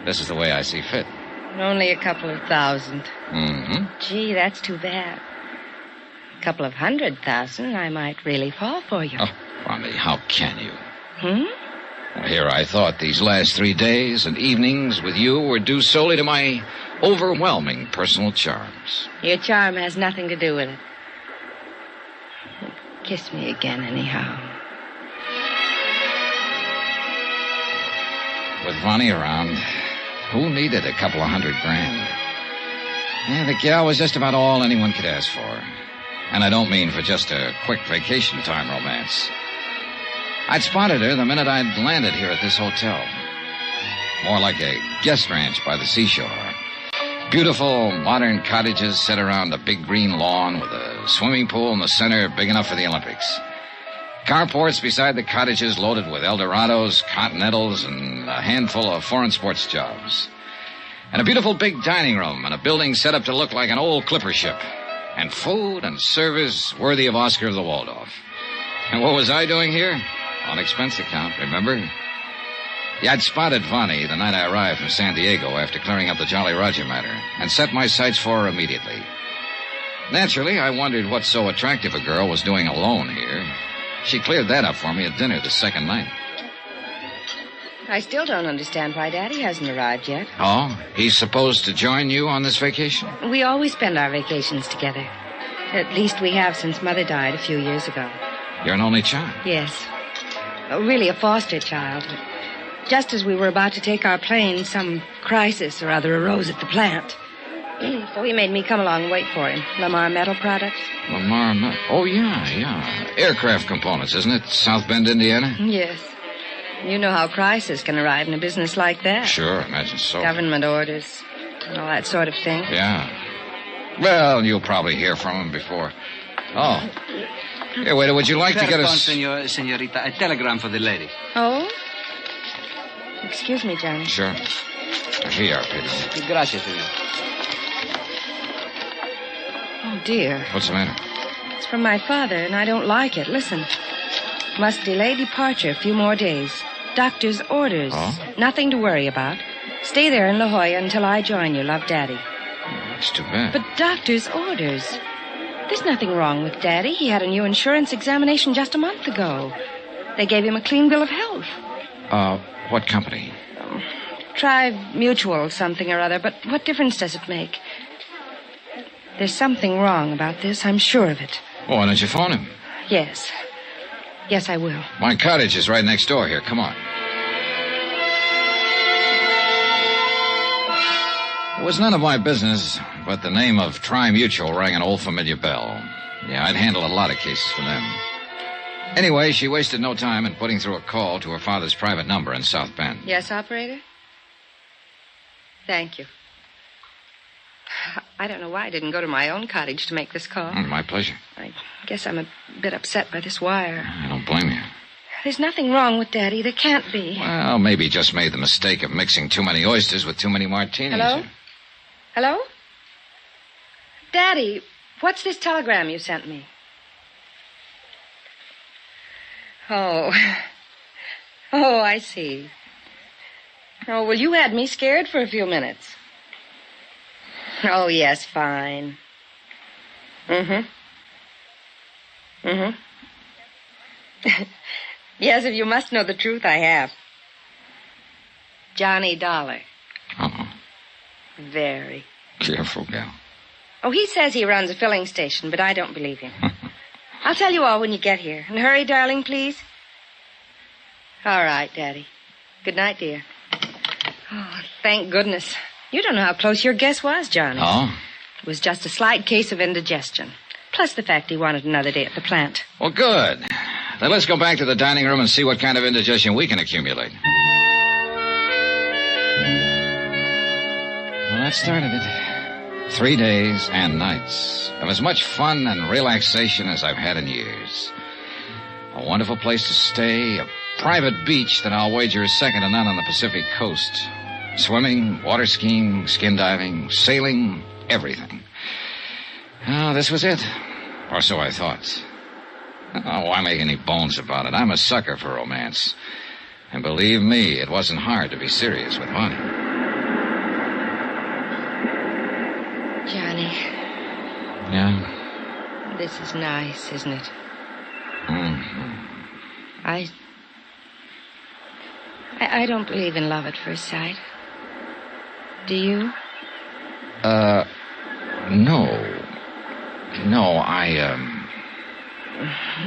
This is the way I see fit. Only a couple of $1,000. Mm-hmm. Gee, that's too bad. A couple of $100,000, I might really fall for you. Oh, Vonnie, how can you? Well, here I thought these last 3 days and evenings with you were due solely to my overwhelming personal charms. Your charm has nothing to do with it. Kiss me again, anyhow. With Vonnie around, who needed a couple of $100,000? Yeah, the gal was just about all anyone could ask for. And I don't mean for just a quick vacation time romance. I'd spotted her the minute I'd landed here at this hotel. More like a guest ranch by the seashore. Beautiful, modern cottages set around a big green lawn with a swimming pool in the center big enough for the Olympics. Carports beside the cottages loaded with Eldorados, Continentals, and a handful of foreign sports jobs. And a beautiful big dining room and a building set up to look like an old clipper ship. And food and service worthy of Oscar of the Waldorf. And what was I doing here? On expense account, remember? Yeah, I'd spotted Vonnie the night I arrived from San Diego after clearing up the Jolly Roger matter and set my sights for her immediately. Naturally, I wondered what so attractive a girl was doing alone here. She cleared that up for me at dinner the second night. I still don't understand why Daddy hasn't arrived yet. Oh? He's supposed to join you on this vacation? We always spend our vacations together. At least we have since Mother died a few years ago. You're an only child? Yes. Really a foster child. Just as we were about to take our plane, some crisis or other arose at the plant. So he made me come along and wait for him. Lamar Metal Products. Lamar Metal? Oh, yeah. Aircraft components, isn't it? South Bend, Indiana? Yes. You know how crisis can arrive in a business like that. Sure, imagine so. Government orders and all that sort of thing. Yeah. Well, you'll probably hear from him before. Oh. Here, waiter, would you like to get us... Senorita, a telegram for the lady. Oh? Excuse me, Johnny. Sure. Here you are, Pedro. Gracias, senor. Oh, dear. What's the matter? It's from my father, and I don't like it. Listen. Must delay departure a few more days. Doctor's orders. Oh? Nothing to worry about. Stay there in La Jolla until I join you. Love, Daddy. That's too bad. But doctor's orders. There's nothing wrong with Daddy. He had a new insurance examination just a month ago. They gave him a clean bill of health. What company? Tribe Mutual something or other, but what difference does it make? There's something wrong about this, I'm sure of it. Oh, why don't you phone him? Yes. Yes, I will. My cottage is right next door here. Come on. It was none of my business, but the name of Tri-Mutual rang an old familiar bell. Yeah, I'd handled a lot of cases for them. Anyway, she wasted no time in putting through a call to her father's private number in South Bend. Yes, operator? Thank you. I don't know why I didn't go to my own cottage to make this call. My pleasure. I guess I'm a bit upset by this wire. I don't blame you. There's nothing wrong with Daddy. There can't be. Well, maybe he just made the mistake of mixing too many oysters with too many martinis. Hello? Hello? Daddy, what's this telegram you sent me? Oh. Oh, I see. Oh, well, you had me scared for a few minutes. Oh, yes, fine. Mm-hmm. Yes, if you must know the truth, I have. Johnny Dollar. Uh-oh. Very. Careful, gal. Oh, he says he runs a filling station, but I don't believe him. I'll tell you all when you get here. And hurry, darling, please. All right, Daddy. Good night, dear. Oh, thank goodness. You don't know how close your guess was, Johnny. Oh? It was just a slight case of indigestion. Plus the fact he wanted another day at the plant. Well, good. Then let's go back to the dining room and see what kind of indigestion we can accumulate. Well, that started it. 3 days and nights of as much fun and relaxation as I've had in years. A wonderful place to stay, a private beach that I'll wager is second to none on the Pacific coast. Swimming, water skiing, skin diving, sailing, everything. Oh, this was it. Or so I thought. Oh, why make any bones about it? I'm a sucker for romance. And believe me, it wasn't hard to be serious with Vonnie. Johnny. Yeah? This is nice, isn't it? Mm-hmm. I don't believe in love at first sight. Do you? No. No,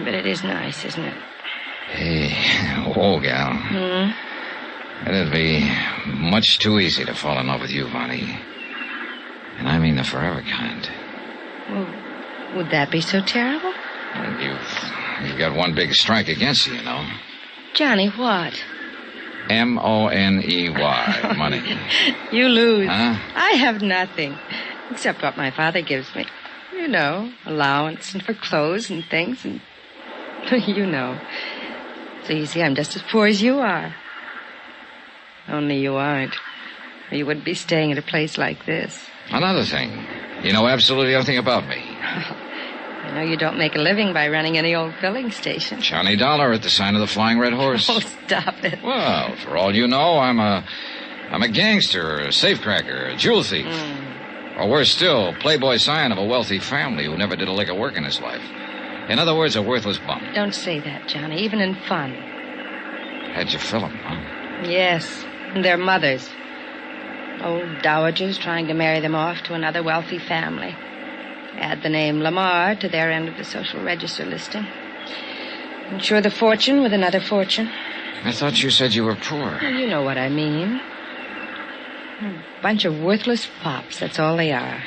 But it is nice, isn't it? Hey, whoa, gal. It'd be much too easy to fall in love with you, Vonnie. And I mean the forever kind. Well, would that be so terrible? And you've got one big strike against you, you know. Johnny, what? Money. Money. You lose. Huh? I have nothing, except what my father gives me. You know, allowance and for clothes and things, and you know. So you see, I'm just as poor as you are. Only you aren't. Or you wouldn't be staying at a place like this. Another thing. You know absolutely everything about me. I know you don't make a living by running any old filling station. Johnny Dollar at the sign of the Flying Red Horse. Oh, stop it. Well, for all you know, I'm a gangster, a safecracker, a jewel thief. Or worse still, playboy scion of a wealthy family who never did a lick of work in his life. In other words, a worthless bum. Don't say that, Johnny, even in fun. How'd you fill 'em, huh? Yes, and their mothers. Old dowagers trying to marry them off to another wealthy family. Add the name Lamar to their end of the social register listing. Insure the fortune with another fortune. I thought you said you were poor. Well, you know what I mean. A bunch of worthless fops, that's all they are.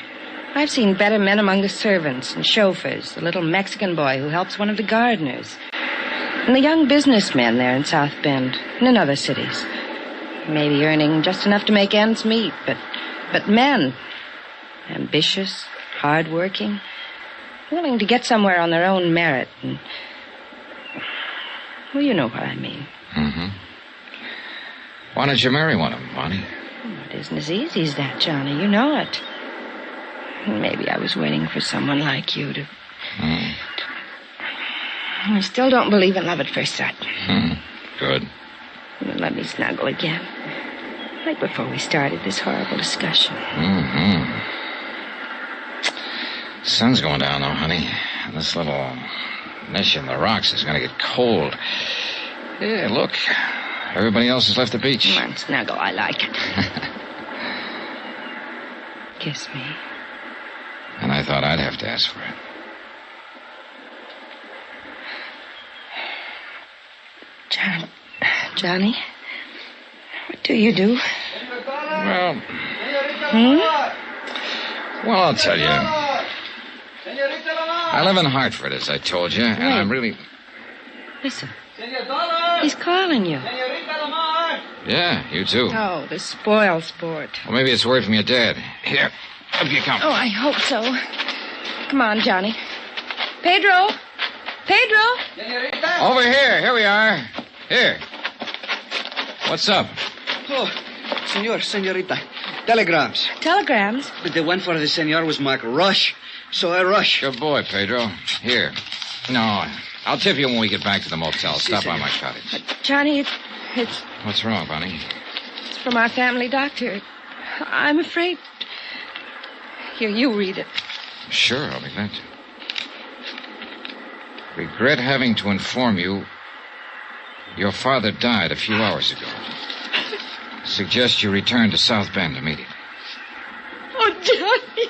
I've seen better men among the servants and chauffeurs, the little Mexican boy who helps one of the gardeners, and the young businessmen there in South Bend and in other cities. Maybe earning just enough to make ends meet, but men. Ambitious, hard-working, willing to get somewhere on their own merit. And, well, you know what I mean. Mm-hmm. Why don't you marry one of them, Bonnie? It isn't as easy as that, Johnny. You know it. Maybe I was waiting for someone like you to... I still don't believe in love at first sight. Good. Let me snuggle again. Right before we started this horrible discussion. Sun's going down, though, honey. And this little niche in the rocks is going to get cold. Yeah, look. Everybody else has left the beach. Come on, snuggle. I like it. Kiss me. And I thought I'd have to ask for it. Johnny, what do you do? Well, well, I'll tell you. I live in Hartford, as I told you, and I'm really... Listen. He's calling you. Yeah, you too. Oh, the spoil sport. Well, maybe it's word from your dad. Here, up you come. Oh, I hope so. Come on, Johnny. Pedro? Pedro? Over here. Here we are. Here. What's up? Oh, senorita. Telegrams. Telegrams? But the one for the senor was marked Rush, so I rushed. Good boy, Pedro. Here. No, I'll tip you when we get back to the motel. Stop by my cottage. Johnny, it's... What's wrong, Bonnie? It's from our family doctor. I'm afraid... Here, you read it. Sure, I'll be glad to. Regret having to inform you your father died a few hours ago. Suggest you return to South Bend immediately. Oh, Johnny.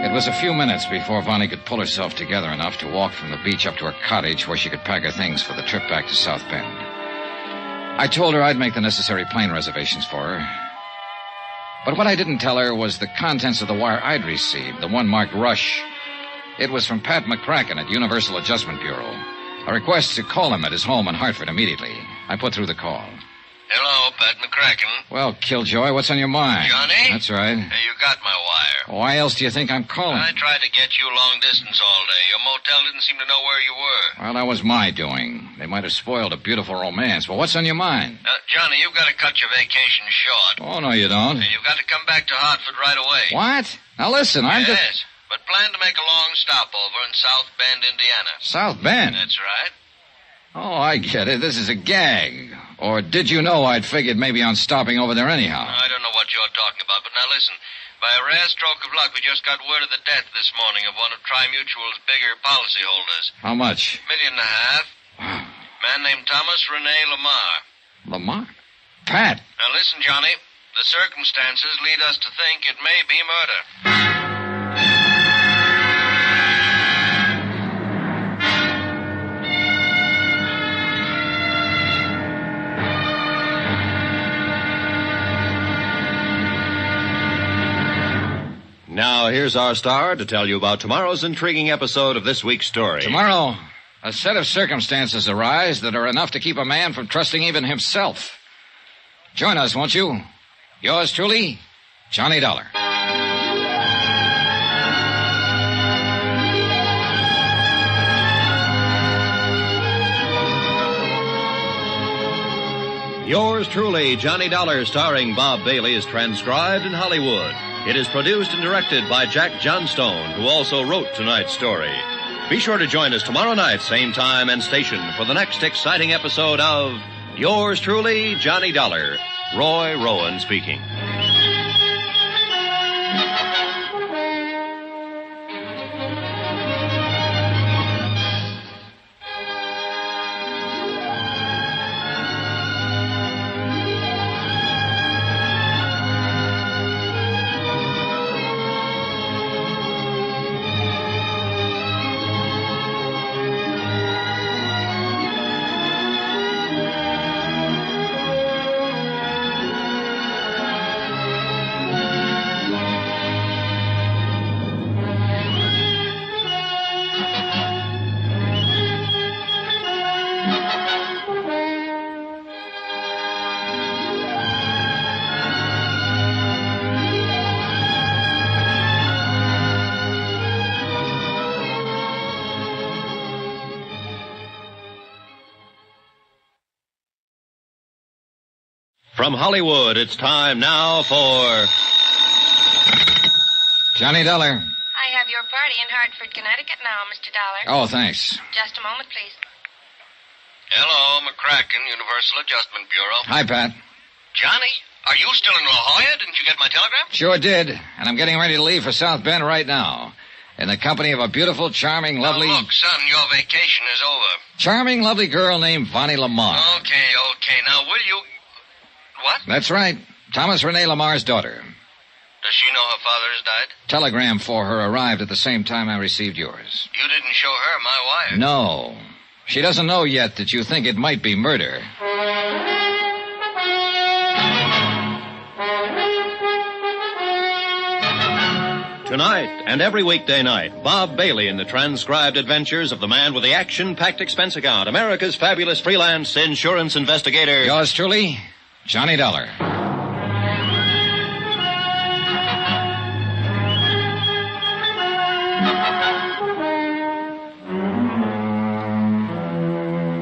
It was a few minutes before Vonnie could pull herself together enough to walk from the beach up to her cottage where she could pack her things for the trip back to South Bend. I told her I'd make the necessary plane reservations for her. But what I didn't tell her was the contents of the wire I'd received, the one marked Rush. It was from Pat McCracken at Universal Adjustment Bureau. A request to call him at his home in Hartford immediately. I put through the call. Hello, Pat McCracken. Well, Killjoy, what's on your mind? Johnny? That's right. Hey, you got my wire. Why else do you think I'm calling? I tried to get you long distance all day. Your motel didn't seem to know where you were. Well, that was my doing. They might have spoiled a beautiful romance. Well, what's on your mind? Johnny, you've got to cut your vacation short. Oh, no, you don't. Hey, you've got to come back to Hartford right away. What? Now, listen, I'm just... Yes, but plan to make a long stopover in South Bend, Indiana. South Bend? That's right. Oh, I get it. This is a gag. Or did you know I'd figured maybe on stopping over there anyhow? I don't know what you're talking about, but now listen. By a rare stroke of luck, we just got word of the death this morning of one of Tri-Mutual's bigger policyholders. How much? $1.5 million. Man named Thomas Rene Lamar. Lamar? Pat. Now listen, Johnny. The circumstances lead us to think it may be murder. Now, here's our star to tell you about tomorrow's intriguing episode of this week's story. Tomorrow, a set of circumstances arise that are enough to keep a man from trusting even himself. Join us, won't you? Yours truly, Johnny Dollar. Yours truly, Johnny Dollar, starring Bob Bailey, is transcribed in Hollywood. It is produced and directed by Jack Johnstone, who also wrote tonight's story. Be sure to join us tomorrow night, same time and station, for the next exciting episode of Yours truly, Johnny Dollar. Roy Rowan speaking. From Hollywood, it's time now for Johnny Dollar. I have your party in Hartford, Connecticut now, Mr. Dollar. Oh, thanks. Just a moment, please. Hello, McCracken, Universal Adjustment Bureau. Hi, Pat. Johnny, are you still in La Jolla? Didn't you get my telegram? Sure did. And I'm getting ready to leave for South Bend right now. In the company of a beautiful, charming, lovely... Now, look, son, your vacation is over. Charming, lovely girl named Vonnie Lamar. Okay. Now, will you... What? That's right. Thomas Rene Lamar's daughter. Does she know her father has died? Telegram for her arrived at the same time I received yours. You didn't show her my wire. No. She doesn't know yet that you think it might be murder. Tonight and every weekday night, Bob Bailey in the transcribed adventures of the man with the action-packed expense account, America's fabulous freelance insurance investigator. Yours truly, Johnny Dollar.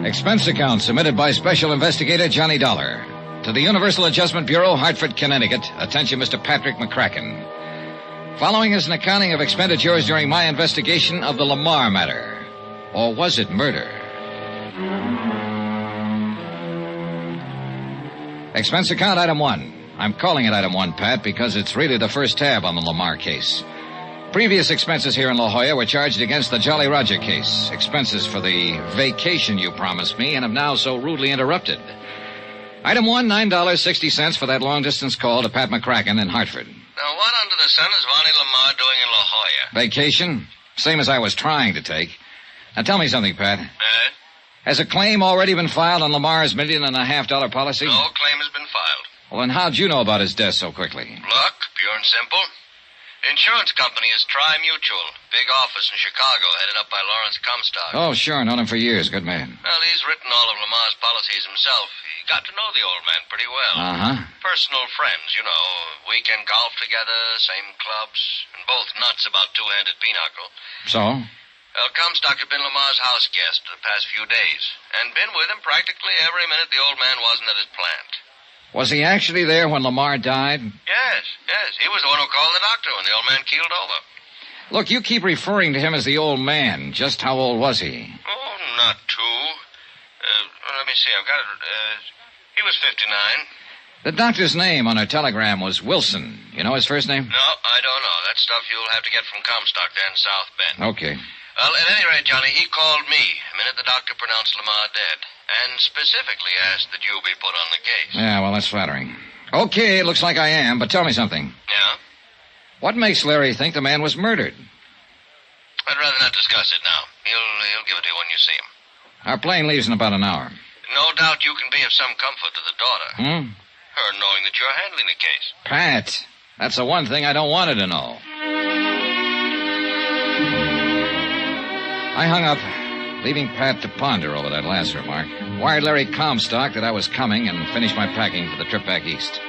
Expense account submitted by Special Investigator Johnny Dollar to the Universal Adjustment Bureau, Hartford, Connecticut. Attention, Mr. Patrick McCracken. Following is an accounting of expenditures during my investigation of the Lamar matter. Or was it murder? Expense account item 1. I'm calling it item 1, Pat, because it's really the first tab on the Lamar case. Previous expenses here in La Jolla were charged against the Jolly Roger case. Expenses for the vacation you promised me and have now so rudely interrupted. Item 1, $9.60 for that long-distance call to Pat McCracken in Hartford. Now, what under the sun is Vonnie Lamar doing in La Jolla? Vacation? Same as I was trying to take. Now, tell me something, Pat. Has a claim already been filed on Lamar's $1.5 million policy? No claim has been filed. Well, then how'd you know about his death so quickly? Luck, pure and simple. The insurance company is Tri-Mutual. Big office in Chicago, headed up by Lawrence Comstock. Oh, sure. Known him for years. Good man. Well, he's written all of Lamar's policies himself. He got to know the old man pretty well. Uh-huh. Personal friends, you know. Weekend golf together, same clubs, and both nuts about two-handed pinochle. So? Well, Comstock had been Lamar's house guest the past few days, and been with him practically every minute the old man wasn't at his plant. Was he actually there when Lamar died? Yes. He was the one who called the doctor when the old man keeled over. Look, you keep referring to him as the old man. Just how old was he? Oh, not too. Let me see. I've got it. He was 59. The doctor's name on her telegram was Wilson. You know his first name? No, I don't know. That stuff you'll have to get from Comstock there in South Bend. Okay. Well, at any rate, Johnny, he called me the minute the doctor pronounced Lamar dead, and specifically asked that you be put on the case. Yeah, well, that's flattering. Okay, it looks like I am, but tell me something. Yeah? What makes Larry think the man was murdered? I'd rather not discuss it now. He'll give it to you when you see him. Our plane leaves in about an hour. No doubt you can be of some comfort to the daughter. Her knowing that you're handling the case. Pat, that's the one thing I don't want her to know. I hung up, leaving Pat to ponder over that last remark. Wired Larry Comstock that I was coming and finished my packing for the trip back east.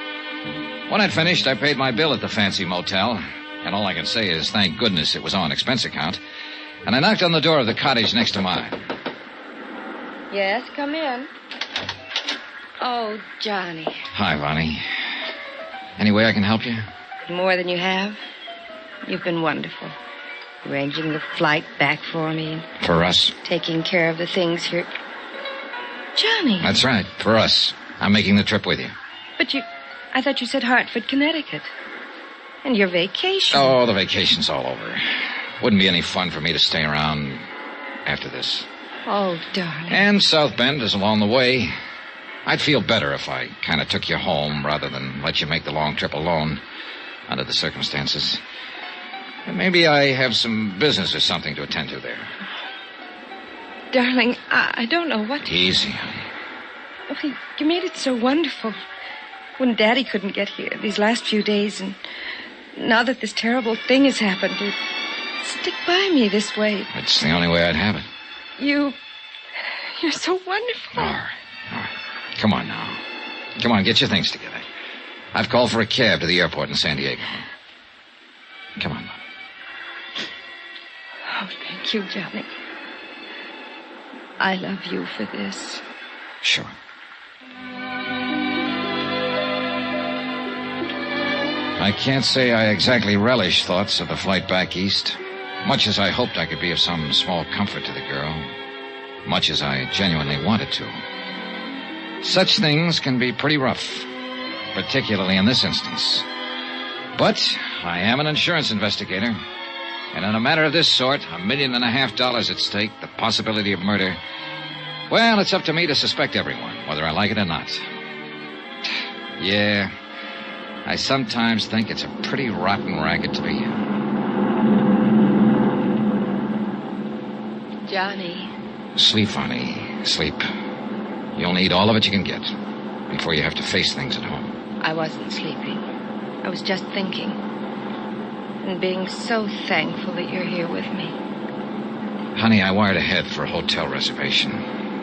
When I'd finished, I paid my bill at the fancy motel. And all I can say is, thank goodness it was on expense account. And I knocked on the door of the cottage next to mine. Yes, come in. Oh, Johnny. Hi, Vonnie. Any way I can help you? More than you have. You've been wonderful. Arranging the flight back for me. For us? Taking care of the things here. Johnny. That's right, for us. I'm making the trip with you. But I thought you said Hartford, Connecticut. And your vacation. Oh, the vacation's all over. Wouldn't be any fun for me to stay around after this. Oh, darling. And South Bend is along the way. I'd feel better if I kind of took you home rather than let you make the long trip alone under the circumstances. And maybe I have some business or something to attend to there. Darling, I don't know what to... Easy, honey. Oh, you made it so wonderful when Daddy couldn't get here these last few days, and now that this terrible thing has happened, you stick by me this way. It's the only way I'd have it. You're so wonderful. All right. Come on now. Come on, get your things together. I've called for a cab to the airport in San Diego. Come on. Oh, thank you, Johnny. I love you for this. Sure. I can't say I exactly relish thoughts of the flight back east, much as I hoped I could be of some small comfort to the girl, much as I genuinely wanted to. Such things can be pretty rough, particularly in this instance. But I am an insurance investigator, and in a matter of this sort, $1.5 million at stake, the possibility of murder, well, it's up to me to suspect everyone, whether I like it or not. Yeah, I sometimes think it's a pretty rotten racket to be in. Johnny. Sleep, honey. Sleep. You'll need all of it you can get before you have to face things at home. I wasn't sleeping. I was just thinking. And being so thankful that you're here with me. Honey, I wired ahead for a hotel reservation.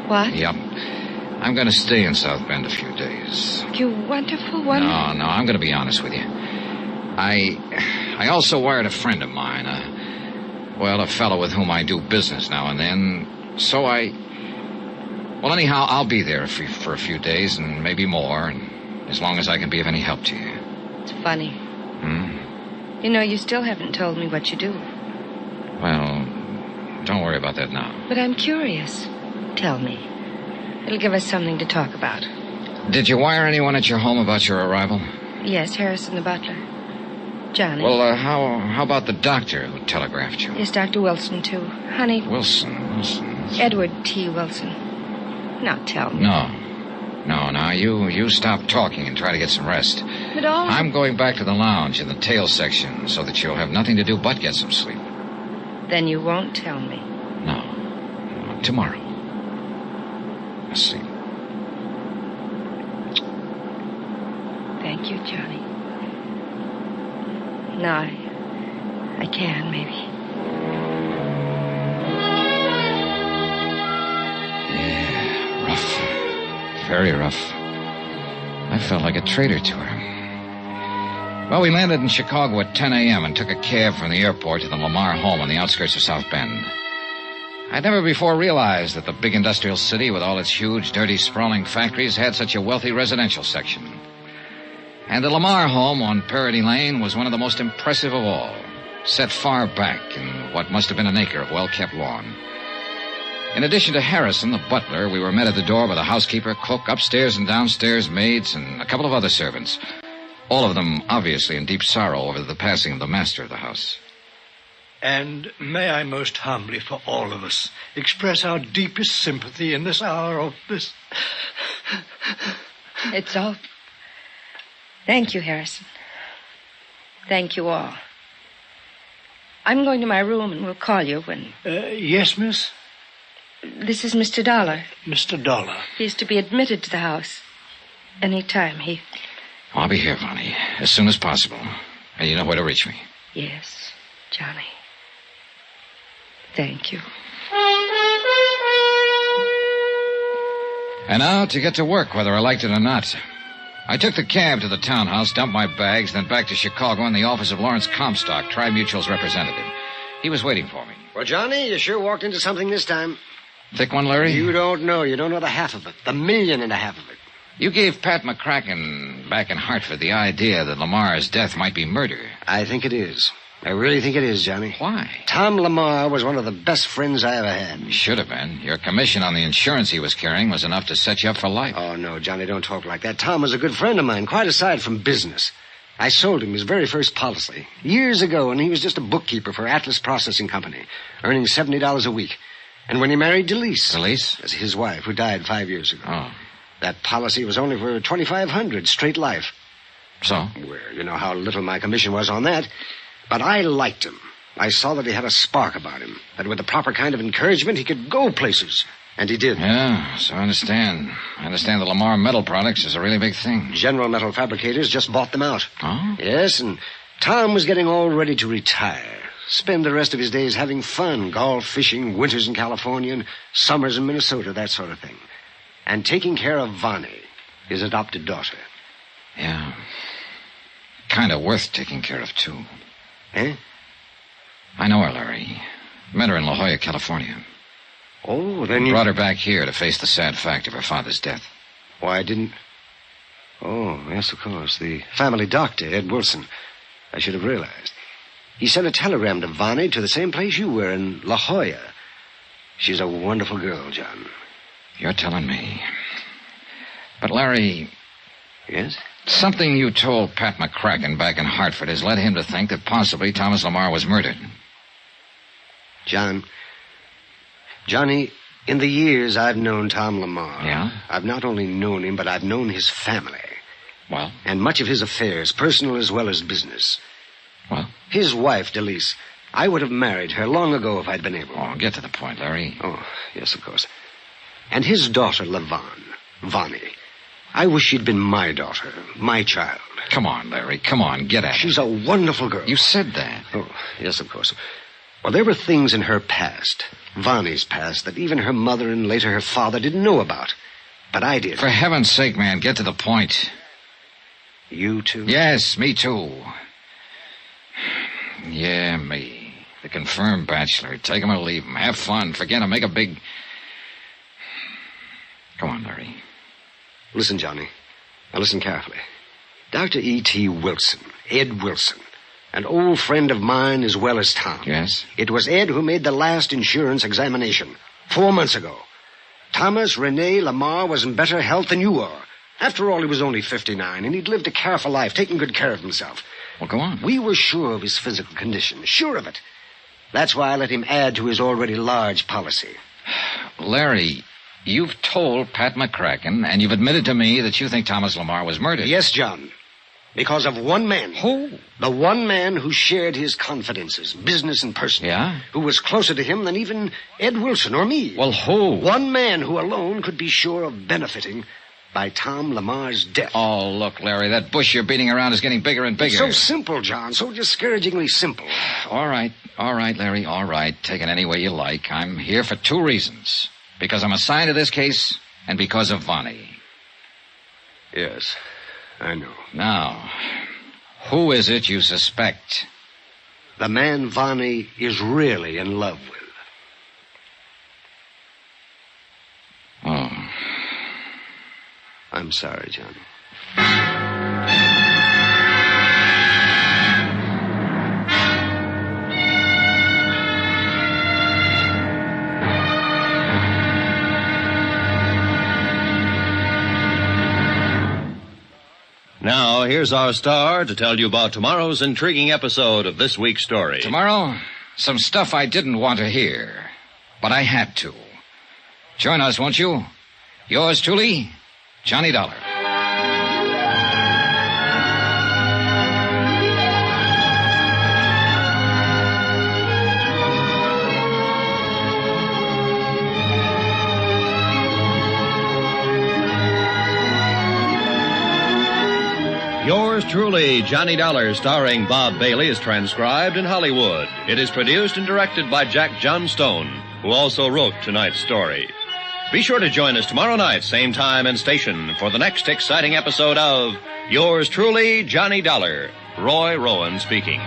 What? Yep. I'm going to stay in South Bend a few days. You wonderful, wonderful... No, I'm going to be honest with you. I also wired a friend of mine, a fellow with whom I do business now and then. So well, anyhow, I'll be there for a few days and maybe more, and as long as I can be of any help to you. It's funny. You know, you still haven't told me what you do. Well, don't worry about that now. But I'm curious. Tell me. It'll give us something to talk about. Did you wire anyone at your home about your arrival? Yes, Harrison the butler. Johnny. Well, how about the doctor who telegraphed you? Yes, Dr. Wilson, too. Honey. Wilson. Edward T. Wilson. Now tell me. No, you stop talking and try to get some rest. But all... I'm going back to the lounge in the tail section so that you'll have nothing to do but get some sleep. Then you won't tell me. No. Tomorrow. Let's see. Thank you, Johnny. Now I can, maybe. Yeah, rough. Very rough. I felt like a traitor to her. Well, we landed in Chicago at 10 a.m. and took a cab from the airport to the Lamar home on the outskirts of South Bend. I'd never before realized that the big industrial city with all its huge, dirty, sprawling factories had such a wealthy residential section. And the Lamar home on Parody Lane was one of the most impressive of all, set far back in what must have been an acre of well-kept lawn. In addition to Harrison, the butler, we were met at the door by the housekeeper, cook, upstairs and downstairs maids, and a couple of other servants. All of them obviously in deep sorrow over the passing of the master of the house. And may I most humbly, for all of us, express our deepest sympathy in this hour of this... It's all... Thank you, Harrison. Thank you all. I'm going to my room and we'll call you when... Yes, miss? This is Mr. Dollar. Mr. Dollar. He's to be admitted to the house. Any time. I'll be here, Vonnie, as soon as possible. And you know where to reach me. Yes, Johnny. Thank you. And now to get to work, whether I liked it or not. I took the cab to the townhouse, dumped my bags, then back to Chicago in the office of Lawrence Comstock, Tri-Mutual's representative. He was waiting for me. Well, Johnny, you sure walked into something this time. Thick one, Larry? You don't know. You don't know the half of it. The million and a half of it. You gave Pat McCracken back in Hartford the idea that Lamar's death might be murder. I think it is. I really think it is, Johnny. Why? Tom Lamar was one of the best friends I ever had. He should have been. Your commission on the insurance he was carrying was enough to set you up for life. Oh, no, Johnny, don't talk like that. Tom was a good friend of mine, quite aside from business. I sold him his very first policy years ago, and he was just a bookkeeper for Atlas Processing Company, earning $70 a week. And when he married Delise... Delise? That's his wife, who died 5 years ago. Oh. That policy was only for $2,500, straight life. So? Well, you know how little my commission was on that. But I liked him. I saw that he had a spark about him, that with the proper kind of encouragement, he could go places. And he did. Yeah, so I understand. I understand that Lamar Metal Products is a really big thing. General Metal Fabricators just bought them out. Oh? Yes, and Tom was getting all ready to retire. Spend the rest of his days having fun, golf, fishing, winters in California, and summers in Minnesota, that sort of thing. And taking care of Vonnie, his adopted daughter. Yeah. Kind of worth taking care of, too. Eh? I know her, Larry. Met her in La Jolla, California. Oh, then you... Brought her back here to face the sad fact of her father's death. Why, I didn't... Oh, yes, of course. The family doctor, Ed Wilson. I should have realized. He sent a telegram to Vonnie to the same place you were, in La Jolla. She's a wonderful girl, John. You're telling me. But, Larry... Yes? Something you told Pat McCracken back in Hartford has led him to think that possibly Thomas Lamar was murdered. Johnny, in the years I've known Tom Lamar... Yeah? I've not only known him, but I've known his family. Well? And much of his affairs, personal as well as business. Well? His wife, Delise. I would have married her long ago if I'd been able. Oh, get to the point, Larry. Oh, yes, of course. And his daughter, Vonnie. I wish she'd been my daughter, my child. Come on, Larry, come on, get at it. She's a wonderful girl. You said that. Oh, yes, of course. Well, there were things in her past, Vonnie's past, that even her mother and later her father didn't know about. But I did. For heaven's sake, man, get to the point. You too? Yes, me too. Yeah, me. The confirmed bachelor. Take him or leave him. Have fun. Forget him. Make a big... Come on, Larry. Listen, Johnny. Now listen carefully. Dr. E.T. Wilson, Ed Wilson, an old friend of mine as well as Tom. Yes? It was Ed who made the last insurance examination 4 months ago. Thomas Rene Lamar was in better health than you are. After all, he was only 59, and he'd lived a careful life, taking good care of himself. Well, go on. We were sure of his physical condition, sure of it. That's why I let him add to his already large policy. Larry, you've told Pat McCracken, and you've admitted to me that you think Thomas Lamar was murdered. Yes, John. Because of one man. Who? The one man who shared his confidences, business and personal. Yeah? Who was closer to him than even Ed Wilson or me. Well, who? One man who alone could be sure of benefiting by Tom Lamar's death. Oh, look, Larry, that bush you're beating around is getting bigger and bigger. It's so simple, John, so discouragingly simple. All right, Larry, all right. Take it any way you like. I'm here for 2 reasons. Because I'm assigned to this case, and because of Vonnie. Yes, I know. Now, who is it you suspect? The man Vonnie is really in love with. Oh. I'm sorry, Johnny. here's our star to tell you about tomorrow's intriguing episode of this week's story. Tomorrow, some stuff I didn't want to hear, but I had to. Join us, won't you? Yours truly, Johnny Dollar. Yours truly, Johnny Dollar, starring Bob Bailey, is transcribed in Hollywood. It is produced and directed by Jack Johnstone, who also wrote tonight's story. Be sure to join us tomorrow night, same time and station, for the next exciting episode of Yours truly, Johnny Dollar. Roy Rowan speaking.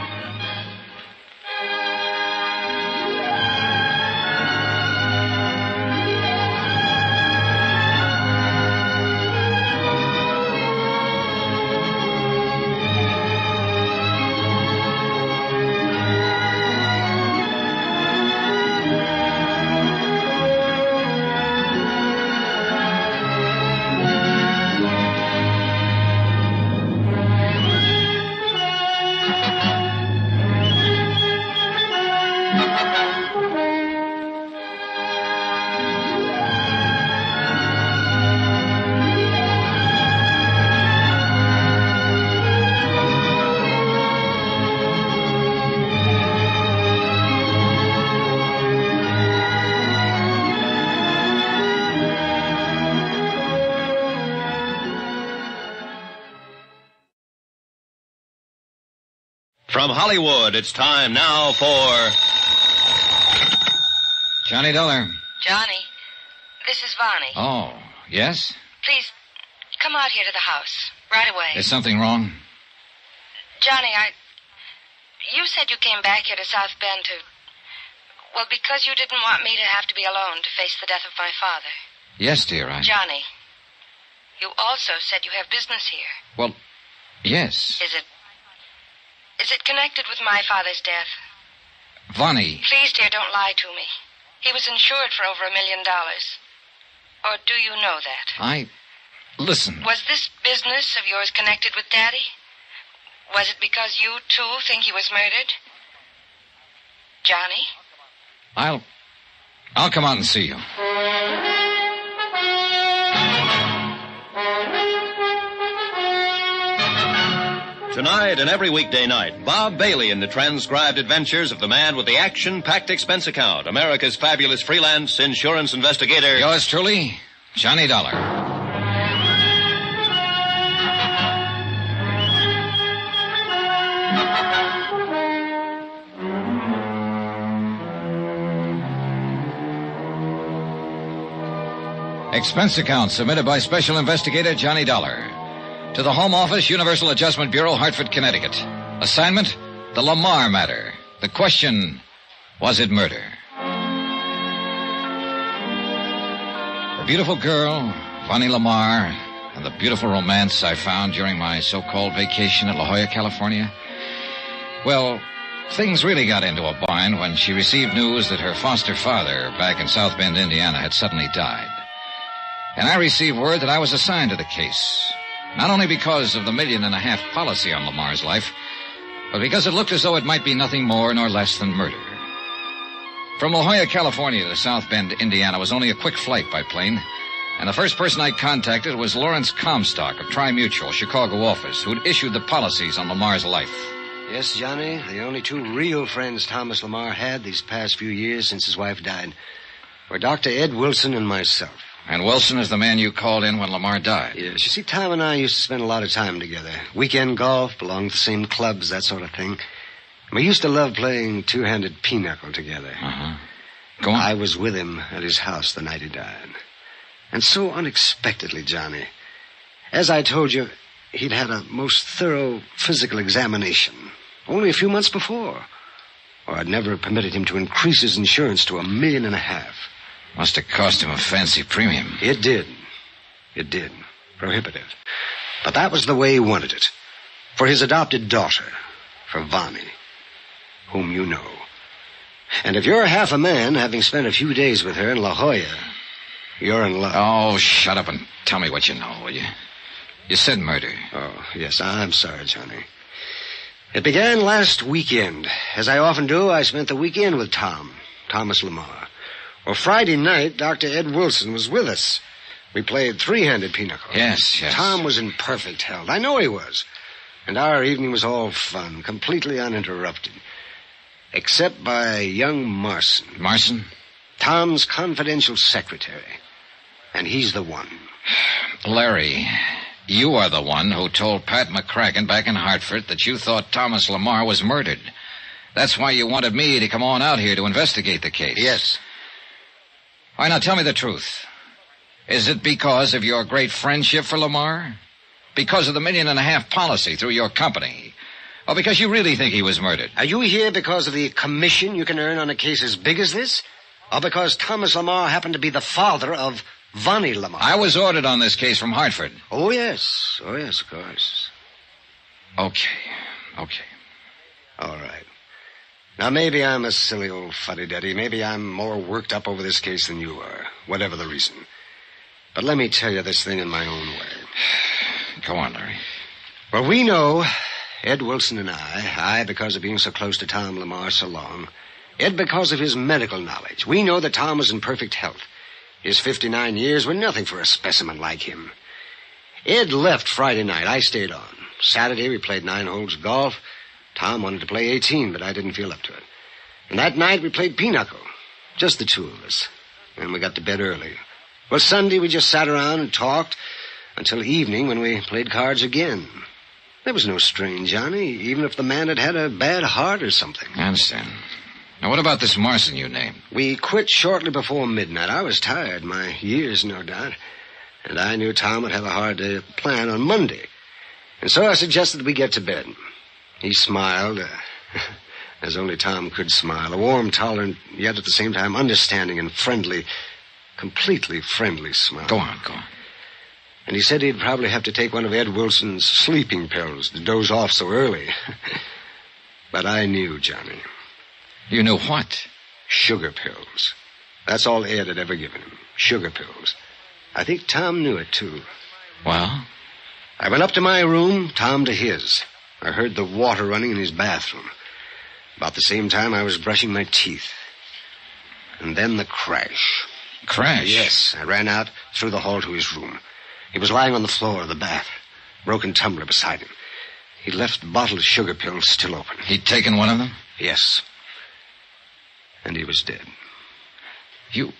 From Hollywood, it's time now for Johnny Dollar. Johnny, this is Vonnie. Oh, yes? Please, come out here to the house, right away. Is something wrong? Johnny, you said you came back here to South Bend to... Well, because you didn't want me to have to be alone to face the death of my father. Yes, dear, Johnny, you also said you have business here. Well, yes. Is it connected with my father's death? Vonnie. Please, dear, don't lie to me. He was insured for over $1 million. Or do you know that? Listen. Was this business of yours connected with Daddy? Was it because you, too, think he was murdered? Johnny? I'll come out and see you. Tonight and every weekday night, Bob Bailey in the transcribed adventures of the man with the action-packed expense account, America's fabulous freelance insurance investigator. Yours truly, Johnny Dollar. Expense account submitted by Special Investigator Johnny Dollar. To the Home Office, Universal Adjustment Bureau, Hartford, Connecticut. Assignment, the Lamar matter. The question, was it murder? The beautiful girl, Vonnie Lamar, and the beautiful romance I found during my so-called vacation at La Jolla, California. Well, things really got into a bind when she received news that her foster father back in South Bend, Indiana, had suddenly died. And I received word that I was assigned to the case. Not only because of the $1.5 million policy on Lamar's life, but because it looked as though it might be nothing more nor less than murder. From La Jolla, California to South Bend, Indiana was only a quick flight by plane, and the first person I contacted was Lawrence Comstock of Tri-Mutual, Chicago office, who'd issued the policies on Lamar's life. Yes, Johnny, the only two real friends Thomas Lamar had these past few years since his wife died were Dr. Ed Wilson and myself. And Wilson is the man you called in when Lamar died? Yes. You see, Tom and I used to spend a lot of time together. Weekend golf, belonged to the same clubs, that sort of thing. We used to love playing two-handed pinochle together. Uh-huh. Go on. I was with him at his house the night he died. And so unexpectedly, Johnny, as I told you, he'd had a most thorough physical examination only a few months before. Or I'd never permitted him to increase his insurance to $1.5 million. Must have cost him a fancy premium. It did. It did. Prohibitive. But that was the way he wanted it. For his adopted daughter. For Vonnie. Whom you know. And if you're half a man, having spent a few days with her in La Jolla, you're in love. Oh, shut up and tell me what you know, will you? You said murder. Oh, yes, I'm sorry, Johnny. It began last weekend. As I often do, I spent the weekend with Thomas Lamar. Well, Friday night, Dr. Ed Wilson was with us. We played three-handed pinochle. Yes. Tom was in perfect health. I know he was. And our evening was all fun, completely uninterrupted. Except by young Marson. Marson? Tom's confidential secretary. And he's the one. Larry, you are the one who told Pat McCracken back in Hartford that you thought Thomas Lamar was murdered. That's why you wanted me to come on out here to investigate the case. Yes. All right, now tell me the truth. Is it because of your great friendship for Lamar? Because of the $1.5 million policy through your company? Or because you really think he was murdered? Are you here because of the commission you can earn on a case as big as this? Or because Thomas Lamar happened to be the father of Vonnie Lamar? I was ordered on this case from Hartford. Oh, yes. Oh, yes, of course. Okay. All right. Now, maybe I'm a silly old fuddy-duddy. Maybe I'm more worked up over this case than you are, whatever the reason. But let me tell you this thing in my own way. Go on, Larry. Well, we know, Ed Wilson and I because of being so close to Tom Lamar so long, Ed because of his medical knowledge. We know that Tom was in perfect health. His 59 years were nothing for a specimen like him. Ed left Friday night. I stayed on. Saturday, we played 9 holes of golf. Tom wanted to play 18, but I didn't feel up to it. And that night, we played pinochle. Just the two of us. And we got to bed early. Well, Sunday, we just sat around and talked until evening when we played cards again. There was no strain, Johnny, even if the man had had a bad heart or something. I understand. Now, what about this Marson you named? We quit shortly before midnight. I was tired, my years, no doubt. And I knew Tom would have a hard day at the plant on Monday. And so I suggested we get to bed. He smiled, as only Tom could smile. A warm, tolerant, yet at the same time understanding and friendly, completely friendly smile. Go on. And he said he'd probably have to take one of Ed Wilson's sleeping pills to doze off so early. But I knew, Johnny. You knew what? Sugar pills. That's all Ed had ever given him. Sugar pills. I think Tom knew it, too. Well? I went up to my room, Tom to his. I heard the water running in his bathroom. About the same time, I was brushing my teeth. And then the crash. Crash? Yes. I ran out through the hall to his room. He was lying on the floor of the bath. Broken tumbler beside him. He left the bottle of sugar pills still open. He'd taken one of them? Yes. And he was dead. You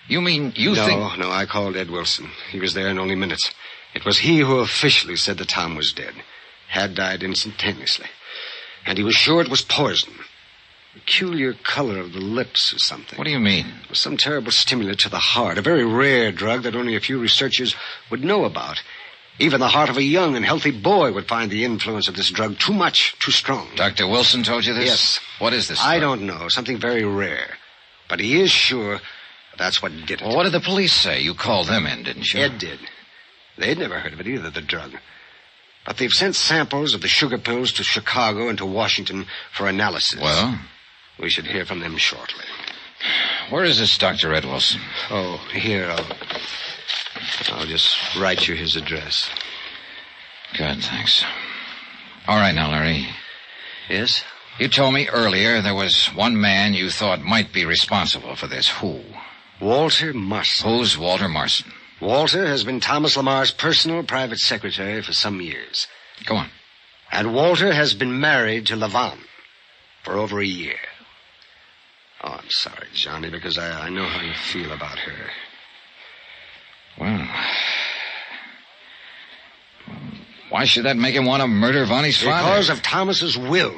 mean you think... No, I called Ed Wilson. He was there in only minutes. It was he who officially said that Tom was dead. Had died instantaneously. And he was sure it was poison. Peculiar color of the lips or something. What do you mean? It was some terrible stimulant to the heart. A very rare drug that only a few researchers would know about. Even the heart of a young and healthy boy would find the influence of this drug too much, too strong. Dr. Wilson told you this? Yes. What is this I drug? don't know. Something very rare. But he is sure that's what did it. Well, what did the police say? You called them in, didn't you? Ed did. They'd never heard of it either, the drug. But they've sent samples of the sugar pills to Chicago and to Washington for analysis. Well? We should hear from them shortly. Where is this Dr. Ed Wilson? Oh, here, I'll just write you his address. Good, thanks. All right now, Larry. Yes? You told me earlier there was one man you thought might be responsible for this. Who? Walter Marson. Who's Walter Marson? Walter has been Thomas Lamar's personal private secretary for some years. Go on. And Walter has been married to LaVon for over a year. Oh, I'm sorry, Johnny, because I know how you feel about her. Well, why should that make him want to murder Vonnie's father? Because of Thomas's will.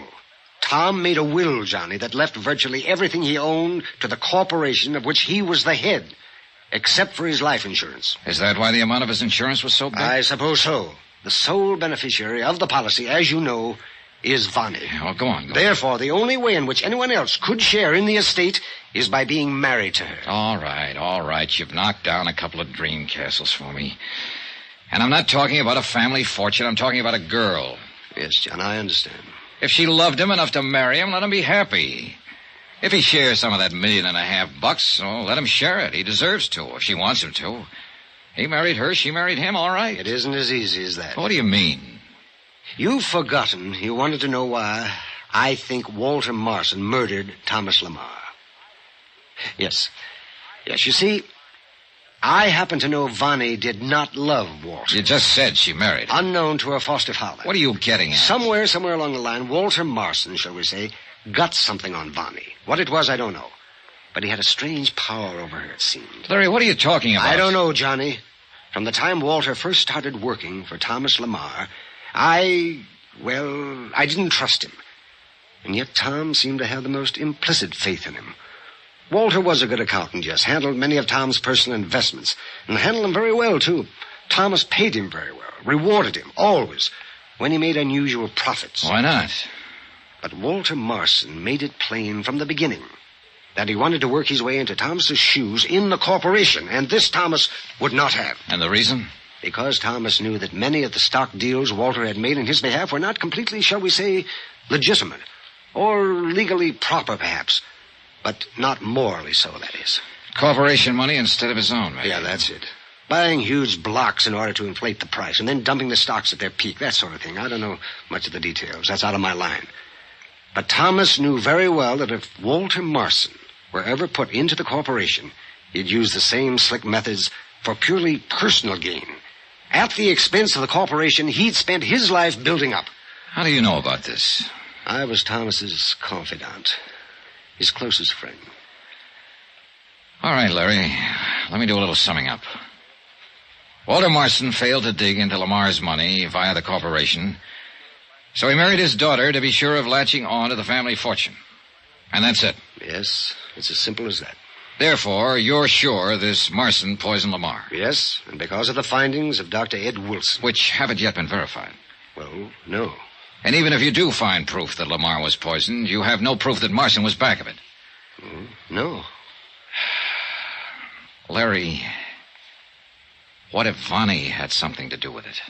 Tom made a will, Johnny, that left virtually everything he owned to the corporation of which he was the head, except for his life insurance. Is that why the amount of his insurance was so big? I suppose so. The sole beneficiary of the policy, as you know, is Vonnie. Oh, go on. Therefore, the only way in which anyone else could share in the estate is by being married to her. All right. You've knocked down a couple of dream castles for me. And I'm not talking about a family fortune. I'm talking about a girl. Yes, John, I understand. If she loved him enough to marry him, let him be happy. If he shares some of that $1.5 million, let him share it. He deserves to, if she wants him to. He married her, she married him, all right. It isn't as easy as that. What do you mean? You've forgotten you wanted to know why I think Walter Marson murdered Thomas Lamar. Yes. Yes, you see, I happen to know Vonnie did not love Walter. You just said she married him. Unknown to her foster father. What are you getting at? Somewhere along the line, Walter Marson, shall we say, got something on Vonnie. What it was, I don't know. But he had a strange power over her, it seemed. Larry, what are you talking about? I don't know, Johnny. From the time Walter first started working for Thomas Lamar, I didn't trust him. And yet Tom seemed to have the most implicit faith in him. Walter was a good accountant, yes, handled many of Tom's personal investments, and handled them very well, too. Thomas paid him very well, rewarded him, always, when he made unusual profits. Why not? But Walter Marson made it plain from the beginning that he wanted to work his way into Thomas's shoes in the corporation, and this Thomas would not have. And the reason? Because Thomas knew that many of the stock deals Walter had made in his behalf were not completely, shall we say, legitimate, or legally proper, perhaps, but not morally so, that is. Corporation money instead of his own, maybe. Yeah, that's it. Buying huge blocks in order to inflate the price, and then dumping the stocks at their peak, that sort of thing. I don't know much of the details. That's out of my line. But Thomas knew very well that if Walter Marson were ever put into the corporation, he'd use the same slick methods for purely personal gain. At the expense of the corporation he'd spent his life building up. How do you know about this? I was Thomas's confidant, his closest friend. All right, Larry. Let me do a little summing up. Walter Marson failed to dig into Lamar's money via the corporation, so he married his daughter to be sure of latching on to the family fortune. And that's it. Yes, it's as simple as that. Therefore, you're sure this Marson poisoned Lamar? Yes, and because of the findings of Dr. Ed Wilson. Which haven't yet been verified. Well, no. And even if you do find proof that Lamar was poisoned, you have no proof that Marson was back of it. No. Larry, what if Vonnie had something to do with it?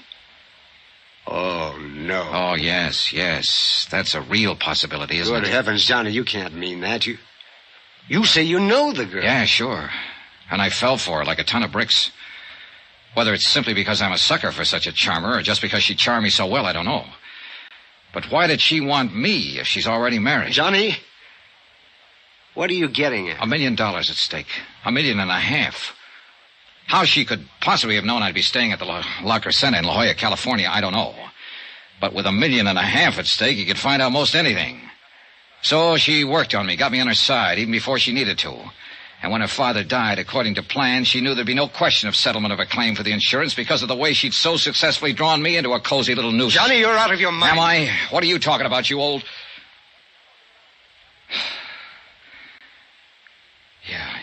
Oh, no. Oh, yes. That's a real possibility, isn't it? Good heavens, Johnny, you can't mean that. You say you know the girl. Yeah, sure. And I fell for her like a ton of bricks. Whether it's simply because I'm a sucker for such a charmer or just because she charmed me so well, I don't know. But why did she want me if she's already married? Johnny, what are you getting at? $1 million at stake. $1.5 million. How she could possibly have known I'd be staying at the Locker Center in La Jolla, California, I don't know. But with $1.5 million at stake, you could find out most anything. So she worked on me, got me on her side, even before she needed to. And when her father died, according to plan, she knew there'd be no question of settlement of a claim for the insurance because of the way she'd so successfully drawn me into a cozy little noose. Johnny, you're out of your mind. Am I? What are you talking about, you old... Yeah,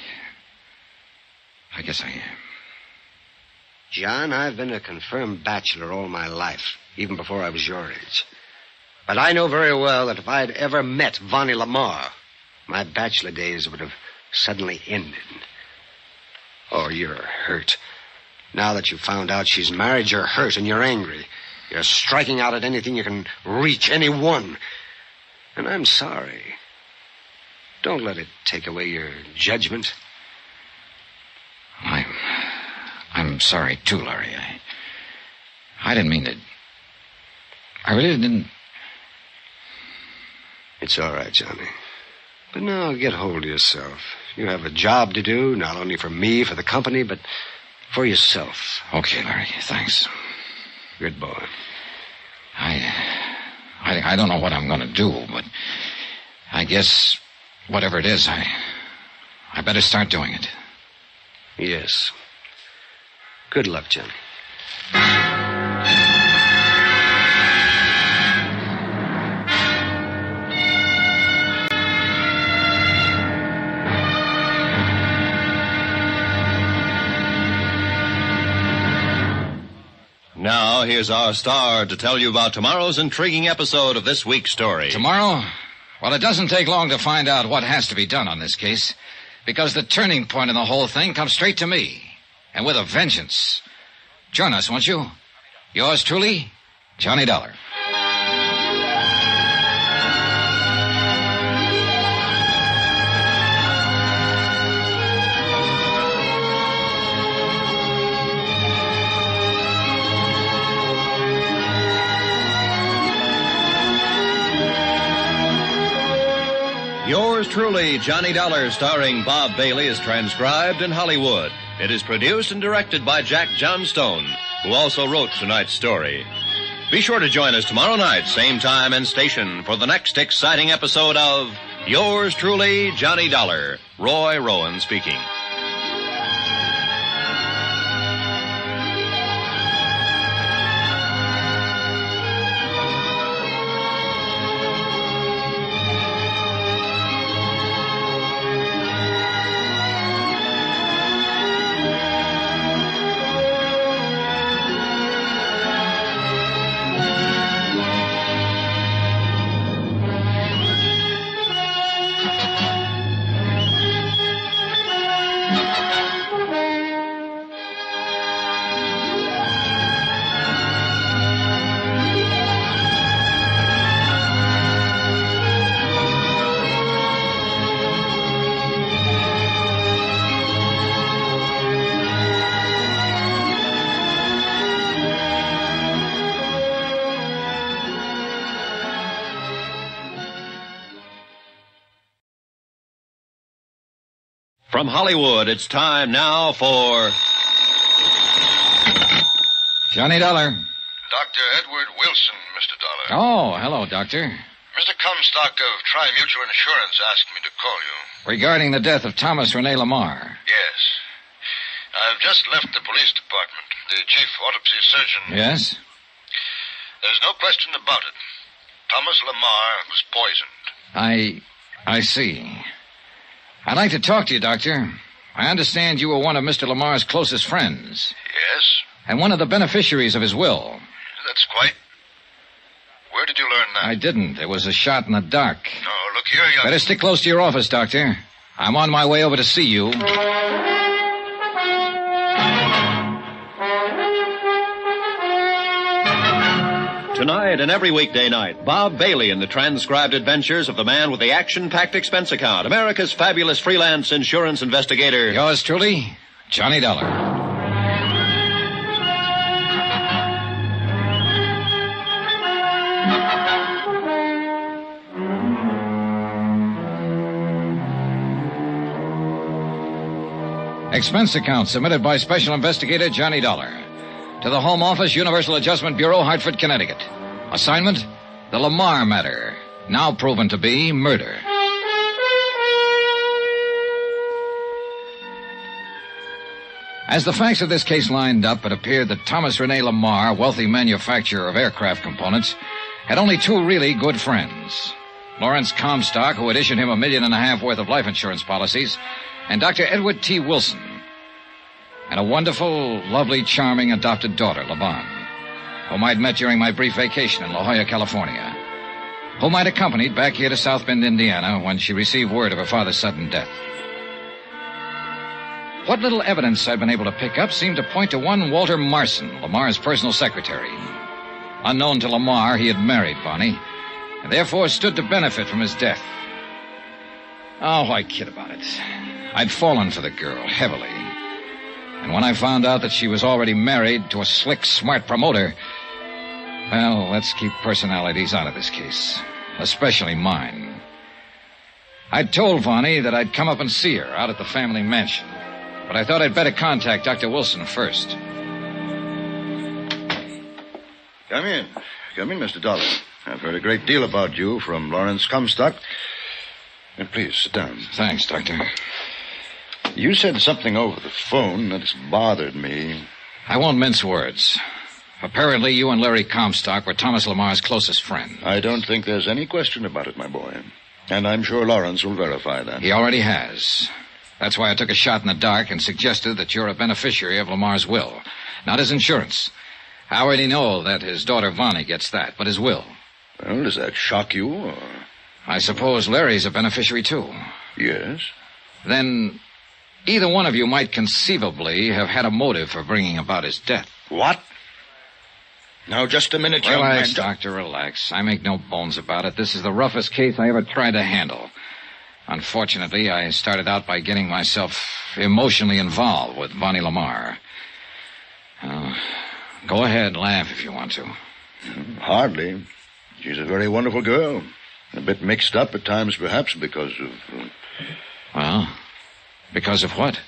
I guess I am. John, I've been a confirmed bachelor all my life, even before I was your age. But I know very well that if I had ever met Vonnie Lamar, my bachelor days would have suddenly ended. Oh, you're hurt. Now that you've found out she's married, you're hurt and you're angry. You're striking out at anything you can reach, anyone. And I'm sorry. Don't let it take away your judgment. I'm sorry, too, Larry. I didn't mean to... I really didn't... It's all right, Johnny. But now get hold of yourself. You have a job to do, not only for me, for the company, but for yourself. Okay, Larry, thanks. Good boy. I don't know what I'm going to do, but I guess whatever it is, I better start doing it. Yes. Good luck, Johnny. Now, here's our star to tell you about tomorrow's intriguing episode of this week's story. Tomorrow? Well, it doesn't take long to find out what has to be done on this case, because the turning point in the whole thing comes straight to me, and with a vengeance. Join us, won't you? Yours truly, Johnny Dollar. Yours truly, Johnny Dollar, starring Bob Bailey, is transcribed in Hollywood. It is produced and directed by Jack Johnstone, who also wrote tonight's story. Be sure to join us tomorrow night, same time and station, for the next exciting episode of Yours truly, Johnny Dollar. Roy Rowan speaking. From Hollywood, it's time now for Johnny Dollar. Dr. Edward Wilson, Mr. Dollar. Oh, hello, Doctor. Mr. Comstock of Tri-Mutual Insurance asked me to call you. Regarding the death of Thomas Rene Lamar. Yes. I've just left the police department. The chief autopsy surgeon... Yes? There's no question about it. Thomas Lamar was poisoned. I see. I'd like to talk to you, Doctor. I understand you were one of Mr. Lamar's closest friends. Yes? And one of the beneficiaries of his will. That's quite... Where did you learn that? I didn't. It was a shot in the dark. No, look here, young... Better stick close to your office, Doctor. I'm on my way over to see you. Tonight and every weekday night, Bob Bailey in the transcribed adventures of the man with the action-packed expense account, America's fabulous freelance insurance investigator. Yours truly, Johnny Dollar. Expense account submitted by Special Investigator Johnny Dollar. To the Home Office, Universal Adjustment Bureau, Hartford, Connecticut. Assignment, the Lamar matter, now proven to be murder. As the facts of this case lined up, it appeared that Thomas Rene Lamar, wealthy manufacturer of aircraft components, had only two really good friends. Lawrence Comstock, who had issued him $1.5 million worth of life insurance policies, and Dr. Edward T. Wilson, and a wonderful, lovely, charming adopted daughter, Lavon, whom I'd met during my brief vacation in La Jolla, California, whom I'd accompanied back here to South Bend, Indiana, when she received word of her father's sudden death. What little evidence I'd been able to pick up seemed to point to one Walter Marson, Lamar's personal secretary. Unknown to Lamar, he had married Bonnie, and therefore stood to benefit from his death. Oh, why kid about it? I'd fallen for the girl, heavily. And when I found out that she was already married to a slick, smart promoter, well, let's keep personalities out of this case, especially mine. I'd told Vonnie that I'd come up and see her out at the family mansion, but I thought I'd better contact Dr. Wilson first. Come in. Come in, Mr. Dollar. I've heard a great deal about you from Lawrence Comstock. And please, sit down. Thanks, Doctor. You said something over the phone that has bothered me. I won't mince words. Apparently, you and Larry Comstock were Thomas Lamar's closest friend. I don't think there's any question about it, my boy. And I'm sure Lawrence will verify that. He already has. That's why I took a shot in the dark and suggested that you're a beneficiary of Lamar's will, not his insurance. I already know that his daughter Vonnie gets that, but his will. Well, does that shock you, or... I suppose Larry's a beneficiary, too. Yes. Then either one of you might conceivably have had a motive for bringing about his death. What? Now, just a minute, young man. Relax, Doctor, relax. I make no bones about it. This is the roughest case I ever tried to handle. Unfortunately, I started out by getting myself emotionally involved with Bonnie Lamar. Go ahead, laugh if you want to. Hardly. She's a very wonderful girl. A bit mixed up at times, perhaps, because of... Well, because of what?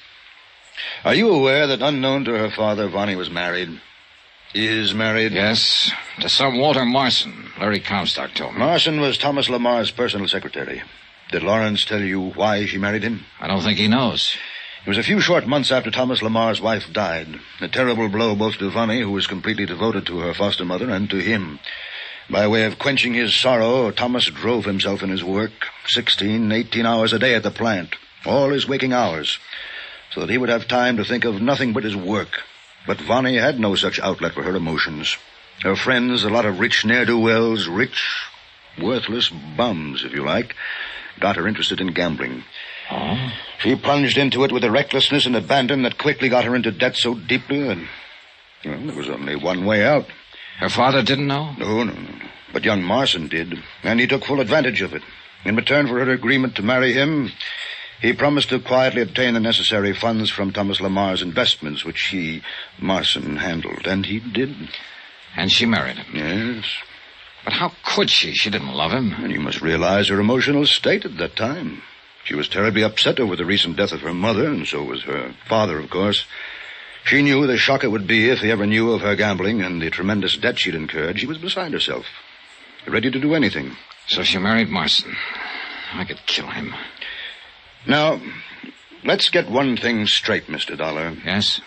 Are you aware that unknown to her father, Vonnie was married? Is married? Yes, to some Walter Marson. Larry Comstock told me. Marson was Thomas Lamar's personal secretary. Did Lawrence tell you why she married him? I don't think he knows. It was a few short months after Thomas Lamar's wife died. A terrible blow both to Vonnie, who was completely devoted to her foster mother, and to him. By way of quenching his sorrow, Thomas drove himself in his work 16, 18 hours a day at the plant, all his waking hours, so that he would have time to think of nothing but his work. But Vonnie had no such outlet for her emotions. Her friends, a lot of rich ne'er-do-wells, rich, worthless bums, if you like, got her interested in gambling. Oh? She plunged into it with a recklessness and abandon that quickly got her into debt so deeply that, well, there was only one way out. Her father didn't know? No. But young Marson did, and he took full advantage of it. In return for her agreement to marry him, he promised to quietly obtain the necessary funds from Thomas Lamar's investments, which he, Marson, handled. And he did. And she married him? Yes. But how could she? She didn't love him. And you must realize her emotional state at that time. She was terribly upset over the recent death of her mother, and so was her father, of course. She knew the shock it would be if he ever knew of her gambling and the tremendous debt she'd incurred. She was beside herself, ready to do anything. So she married Marson. I could kill him. Now, let's get one thing straight, Mr. Dollar. Yes?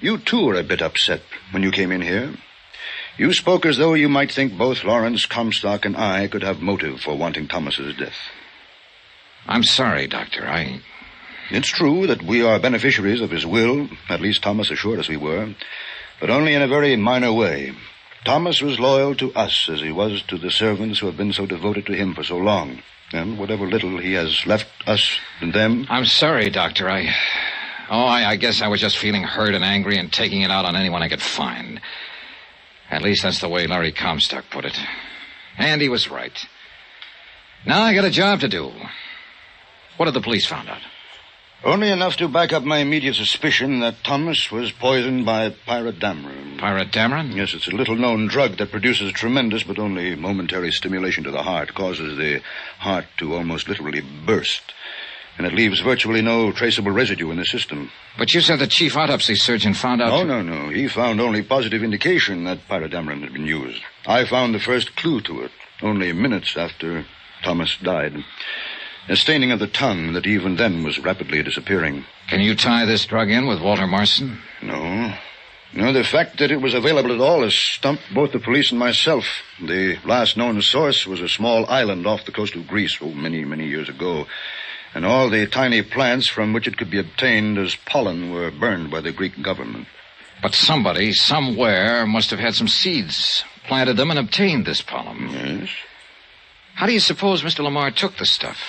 You, too, were a bit upset when you came in here. You spoke as though you might think both Lawrence Comstock and I could have motive for wanting Thomas's death. I'm sorry, Doctor. It's true that we are beneficiaries of his will. At least Thomas assured us we were. But only in a very minor way. Thomas was loyal to us as he was to the servants who have been so devoted to him for so long. And whatever little he has left us and them... I'm sorry, Doctor. I guess I was just feeling hurt and angry and taking it out on anyone I could find. At least that's the way Larry Comstock put it. And he was right. Now I got a job to do. What have the police found out? Only enough to back up my immediate suspicion that Thomas was poisoned by pyrodamron. Pyrodamron? Yes, it's a little-known drug that produces tremendous but only momentary stimulation to the heart, causes the heart to almost literally burst, and it leaves virtually no traceable residue in the system. But you said the chief autopsy surgeon found out... No. He found only positive indication that pyrodamron had been used. I found the first clue to it only minutes after Thomas died. A staining of the tongue that even then was rapidly disappearing. Can you tie this drug in with Walter Marson? No, the fact that it was available at all has stumped both the police and myself. The last known source was a small island off the coast of Greece, many, many years ago. And all the tiny plants from which it could be obtained as pollen were burned by the Greek government. But somebody, somewhere, must have had some seeds, planted them, and obtained this pollen. Yes. How do you suppose Mr. Lamar took the stuff?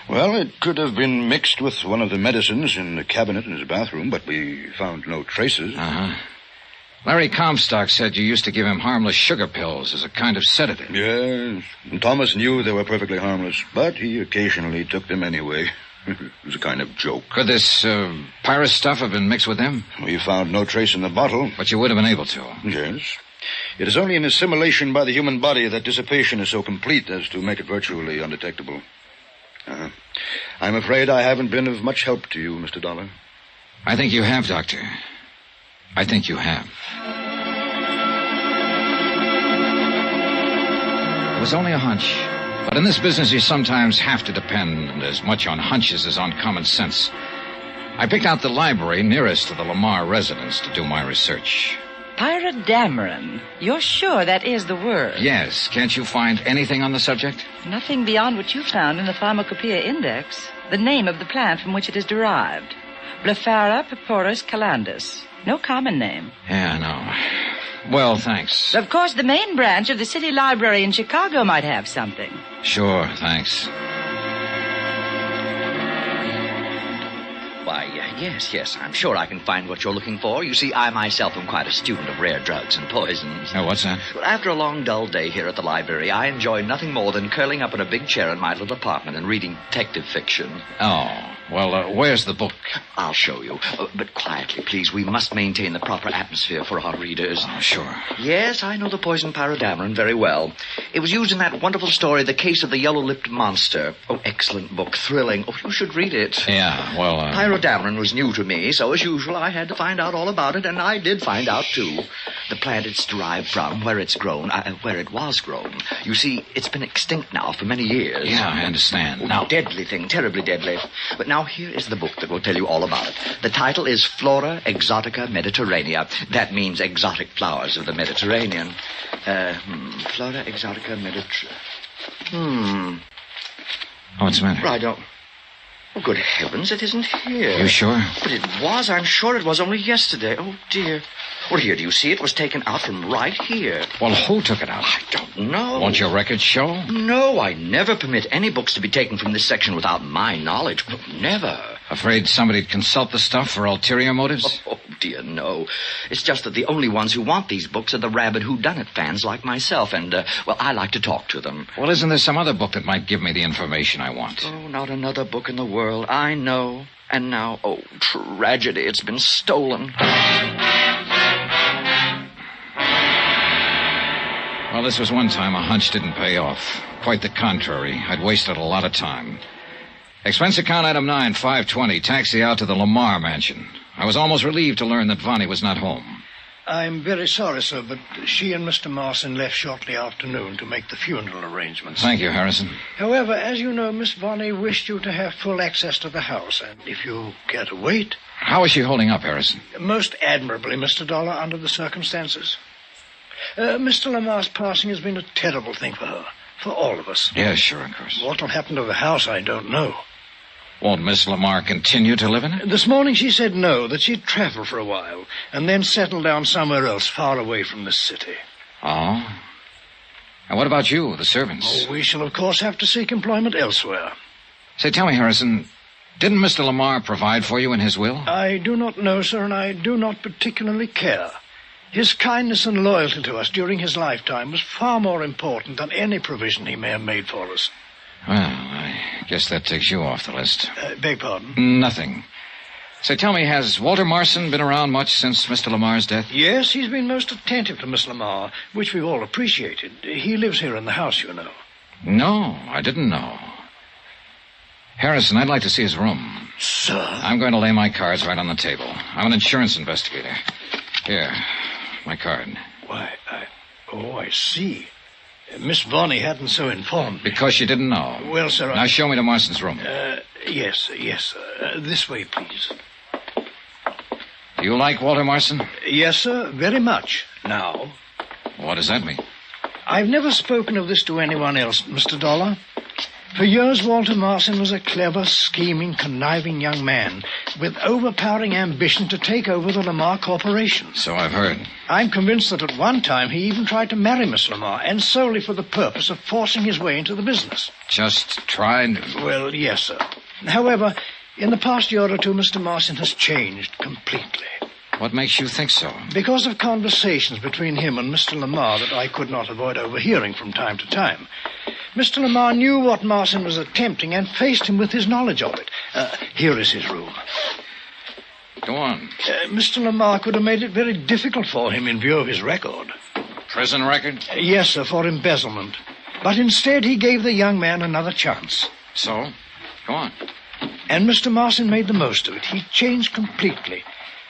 Well, it could have been mixed with one of the medicines in the cabinet in his bathroom, but we found no traces. Uh-huh. Larry Comstock said you used to give him harmless sugar pills as a kind of sedative. Yes, and Thomas knew they were perfectly harmless, but he occasionally took them anyway. It was a kind of joke. Could this pyrus stuff have been mixed with them? We found no trace in the bottle. But you would have been able to. Yes. It is only in assimilation by the human body that dissipation is so complete as to make it virtually undetectable. I'm afraid I haven't been of much help to you, Mr. Dollar. I think you have, Doctor. I think you have. It was only a hunch. But in this business, you sometimes have to depend as much on hunches as on common sense. I picked out the library nearest to the Lamar residence to do my research. Pyrodamron. You're sure that is the word? Yes. Can't you find anything on the subject? Nothing beyond what you found in the Pharmacopoeia Index. The name of the plant from which it is derived. Blephara piporus calandus. No common name. Yeah, no. Well, thanks. Of course, the main branch of the City Library in Chicago might have something. Sure, thanks. Why, yes, I'm sure I can find what you're looking for. You see, I myself am quite a student of rare drugs and poisons. Oh, what's that? Well, after a long, dull day here at the library, I enjoy nothing more than curling up in a big chair in my little apartment and reading detective fiction. Oh, well, where's the book? I'll show you. But quietly, please. We must maintain the proper atmosphere for our readers. Oh, sure. Yes, I know the poison pyrodamarin very well. It was used in that wonderful story, The Case of the Yellow-Lipped Monster. Oh, excellent book. Thrilling. Oh, you should read it. Yeah, well, Pyrodamarin was new to me, so as usual, I had to find out all about it, and I did find out, too. The plant it's derived from, where it's grown, where it was grown. You see, it's been extinct now for many years. Yeah, I understand. Now, deadly thing, terribly deadly. But now here is the book that will tell you all about it. The title is Flora Exotica Mediterranea. That means exotic flowers of the Mediterranean. Flora Exotica Mediterranean. What's the matter? I don't... Oh, good heavens, it isn't here. You sure? But it was. I'm sure it was only yesterday. Oh, dear. Well, here, do you see? It was taken out from right here. Well, who took it out? I don't know. Won't your records show? No, I never permit any books to be taken from this section without my knowledge. Never. Afraid somebody'd consult the stuff for ulterior motives? Oh, dear, no. It's just that the only ones who want these books are the rabid whodunit fans like myself, and, well, I like to talk to them. Well, isn't there some other book that might give me the information I want? Oh, not another book in the world. I know. And now, oh, tragedy, it's been stolen. Well, this was one time a hunch didn't pay off. Quite the contrary. I'd wasted a lot of time. Expense account item 9, 520, taxi out to the Lamar mansion. I was almost relieved to learn that Vonnie was not home. I'm very sorry, sir, but she and Mr. Marson left shortly after noon to make the funeral arrangements. Thank you, Harrison. However, as you know, Miss Vonnie wished you to have full access to the house, and if you care to wait... How is she holding up, Harrison? Most admirably, Mr. Dollar, under the circumstances. Mr. Lamar's passing has been a terrible thing for her, for all of us. Yes, sure, of course. What will happen to the house, I don't know. Won't Miss Lamar continue to live in it? This morning she said no, that she'd travel for a while, and then settle down somewhere else, far away from this city. Oh? And what about you, the servants? Oh, we shall, of course, have to seek employment elsewhere. Say, tell me, Harrison, didn't Mr. Lamar provide for you in his will? I do not know, sir, and I do not particularly care. His kindness and loyalty to us during his lifetime was far more important than any provision he may have made for us. Well, I guess that takes you off the list. Beg pardon? Nothing. Say, tell me, has Walter Marson been around much since Mr. Lamar's death? Yes, he's been most attentive to Miss Lamar, which we've all appreciated. He lives here in the house, you know. No, I didn't know. Harrison, I'd like to see his room. Sir? I'm going to lay my cards right on the table. I'm an insurance investigator. Here, my card. Why, I see. Miss Vonnie hadn't so informed me. Because she didn't know. Well, sir, Now show me to Marston's room. Yes. This way, please. Do you like Walter Marson? Yes, sir, very much. Now. What does that mean? I've never spoken of this to anyone else, Mr. Dollar. For years, Walter Marson was a clever, scheming, conniving young man with overpowering ambition to take over the Lamar Corporation. So I've heard. I'm convinced that at one time he even tried to marry Miss Lamar, and solely for the purpose of forcing his way into the business. Just tried? Well, yes, sir. However, in the past year or two, Mr. Marson has changed completely. What makes you think so? Because of conversations between him and Mr. Lamar that I could not avoid overhearing from time to time. Mr. Lamar knew what Marson was attempting and faced him with his knowledge of it. Here is his room. Go on. Mr. Lamar could have made it very difficult for him in view of his record. Prison record? Yes, sir, for embezzlement. But instead he gave the young man another chance. So? Go on. And Mr. Marson made the most of it. He changed completely.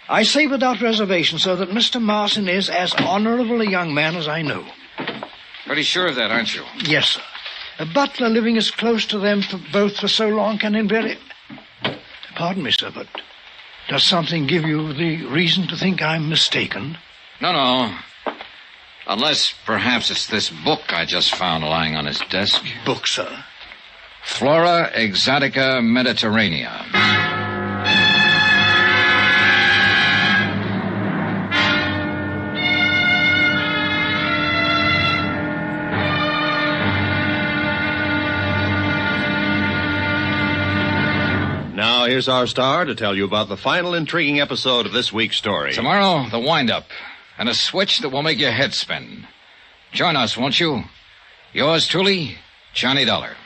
I say without reservation, sir, that Mr. Marson is as honorable a young man as I know. Pretty sure of that, aren't you? Yes, sir. A butler living as close to them both for so long can invariably... Pardon me, sir, but does something give you the reason to think I'm mistaken? No. Unless perhaps it's this book I just found lying on his desk. Book, sir? Flora Exotica Mediterranea. Now here's our star to tell you about the final intriguing episode of this week's story. Tomorrow, the wind-up, and a switch that will make your head spin. Join us, won't you? Yours truly, Johnny Dollar.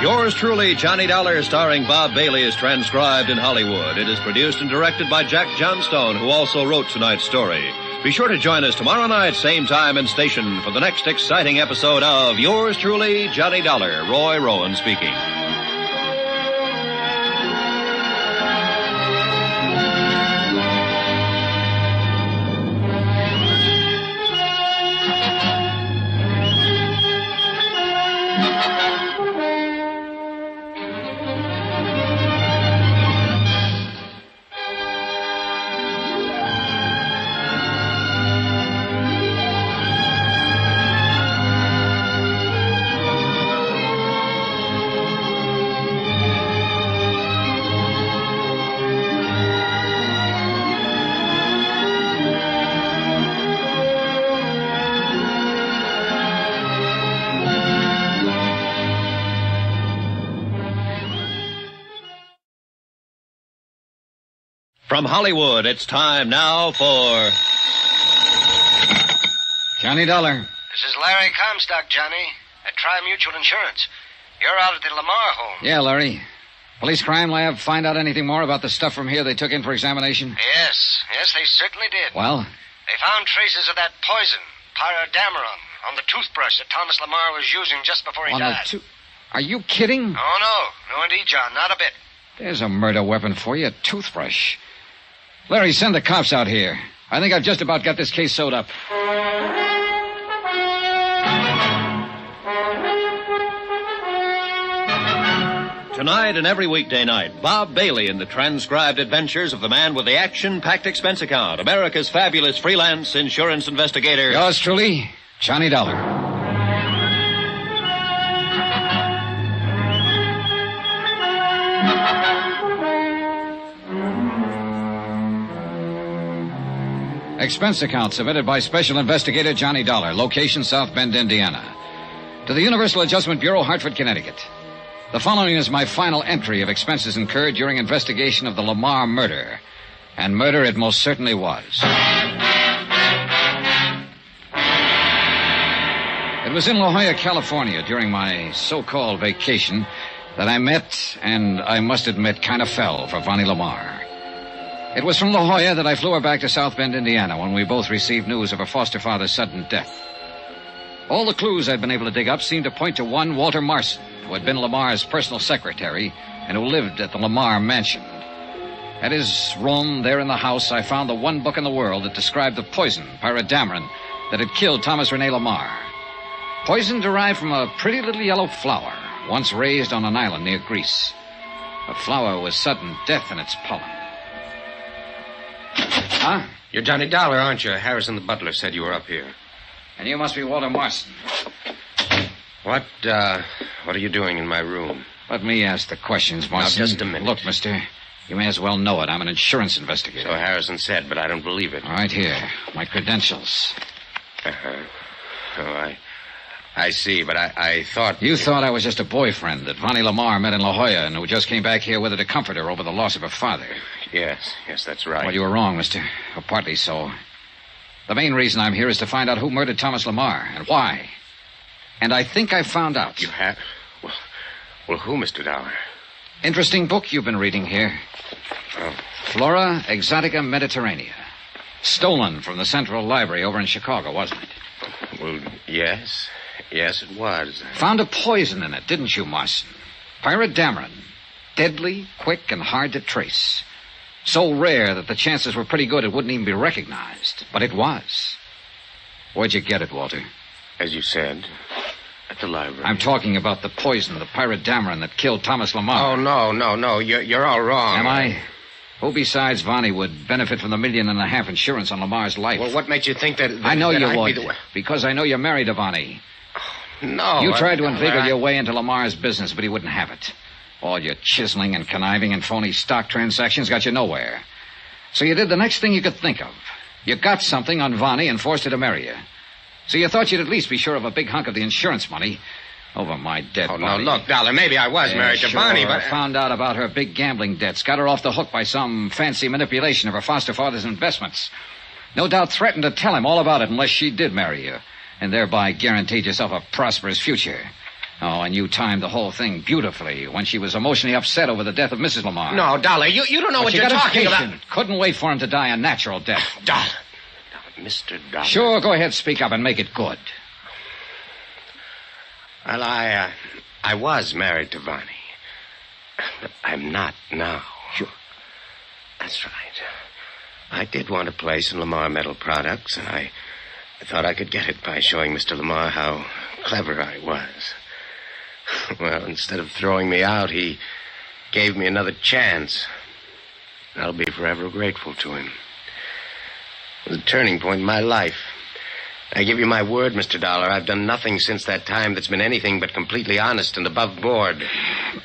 Yours truly, Johnny Dollar, starring Bob Bailey, is transcribed in Hollywood. It is produced and directed by Jack Johnstone, who also wrote tonight's story. Be sure to join us tomorrow night, same time and station, for the next exciting episode of Yours truly, Johnny Dollar. Roy Rowan speaking. From Hollywood, it's time now for... Johnny Dollar. This is Larry Comstock, Johnny, at Tri-Mutual Insurance. You're out at the Lamar home. Yeah, Larry. Police crime lab find out anything more about the stuff from here they took in for examination? Yes, they certainly did. Well? They found traces of that poison, pyrodameron, on the toothbrush that Thomas Lamar was using just before he died. Are you kidding? Oh, no, indeed, John, not a bit. There's a murder weapon for you, a toothbrush. Larry, send the cops out here. I think I've just about got this case sewed up. Tonight and every weekday night, Bob Bailey in the transcribed adventures of the man with the action-packed expense account, America's fabulous freelance insurance investigator. Yours truly, Johnny Dollar. Expense account submitted by Special Investigator Johnny Dollar, location South Bend, Indiana. To the Universal Adjustment Bureau, Hartford, Connecticut. The following is my final entry of expenses incurred during investigation of the Lamar murder. And murder it most certainly was. It was in La Jolla, California, during my so-called vacation, that I met, and I must admit, kind of fell for Vonnie Lamar. It was from La Jolla that I flew her back to South Bend, Indiana, when we both received news of her foster father's sudden death. All the clues I'd been able to dig up seemed to point to one Walter Marson, who had been Lamar's personal secretary and who lived at the Lamar mansion. At his room there in the house, I found the one book in the world that described the poison, pyrodameron, that had killed Thomas Rene Lamar. Poison derived from a pretty little yellow flower, once raised on an island near Greece. The flower was sudden death in its pollen. Huh? You're Johnny Dollar, aren't you? Harrison the butler said you were up here. And you must be Walter Marson. What are you doing in my room? Let me ask the questions, Marson. Now, just a minute. Look, mister, you may as well know it. I'm an insurance investigator. So Harrison said, but I don't believe it. All right, here. My credentials. Uh-huh. Oh, I see, but I thought... You thought I was just a boyfriend that Vonnie Lamar met in La Jolla and who just came back here with her to comfort her over the loss of her father. Yes, that's right. Well, you were wrong, mister. Or partly so. The main reason I'm here is to find out who murdered Thomas Lamar and why. And I think I found out. You have? Well, who, Mr. Dollar? Interesting book you've been reading here. Oh. Flora Exotica Mediterranea. Stolen from the Central Library over in Chicago, wasn't it? Well, yes. Yes, it was. Found a poison in it, didn't you, Marson? Pyrodameron. Deadly, quick, and hard to trace. So rare that the chances were pretty good it wouldn't even be recognized. But it was. Where'd you get it, Walter? As you said, at the library. I'm talking about the poison, the pyrodameron that killed Thomas Lamar. Oh, no. You're all wrong. Am I? Who besides Vonnie would benefit from the $1.5 million insurance on Lamar's life? Well, what made you think that I know that you I'd would. Be the... Because I know you're married to Vonnie. No. You tried to inveigle your way into Lamar's business, but he wouldn't have it. All your chiseling and conniving and phony stock transactions got you nowhere. So you did the next thing you could think of. You got something on Vonnie and forced her to marry you. So you thought you'd at least be sure of a big hunk of the insurance money. Over my dead Oh, body. no, look, Dollar, maybe I was married to sure. Bonnie, but... I found out about her big gambling debts, got her off the hook by some fancy manipulation of her foster father's investments. No doubt threatened to tell him all about it unless she did marry you, and thereby guaranteed yourself a prosperous future. Oh, and you timed the whole thing beautifully when she was emotionally upset over the death of Mrs. Lamar. No, Dollar, you don't know what you're talking about. Couldn't wait for him to die a natural death. Dollar. Mr. Dollar. Sure, go ahead, speak up and make it good. Well, I was married to Bonnie. But I'm not now. Sure. That's right. I did want a place in Lamar Metal Products, and I thought I could get it by showing Mr. Lamar how clever I was. Well, instead of throwing me out, he gave me another chance. I'll be forever grateful to him. It was a turning point in my life. I give you my word, Mr. Dollar, I've done nothing since that time that's been anything but completely honest and above board.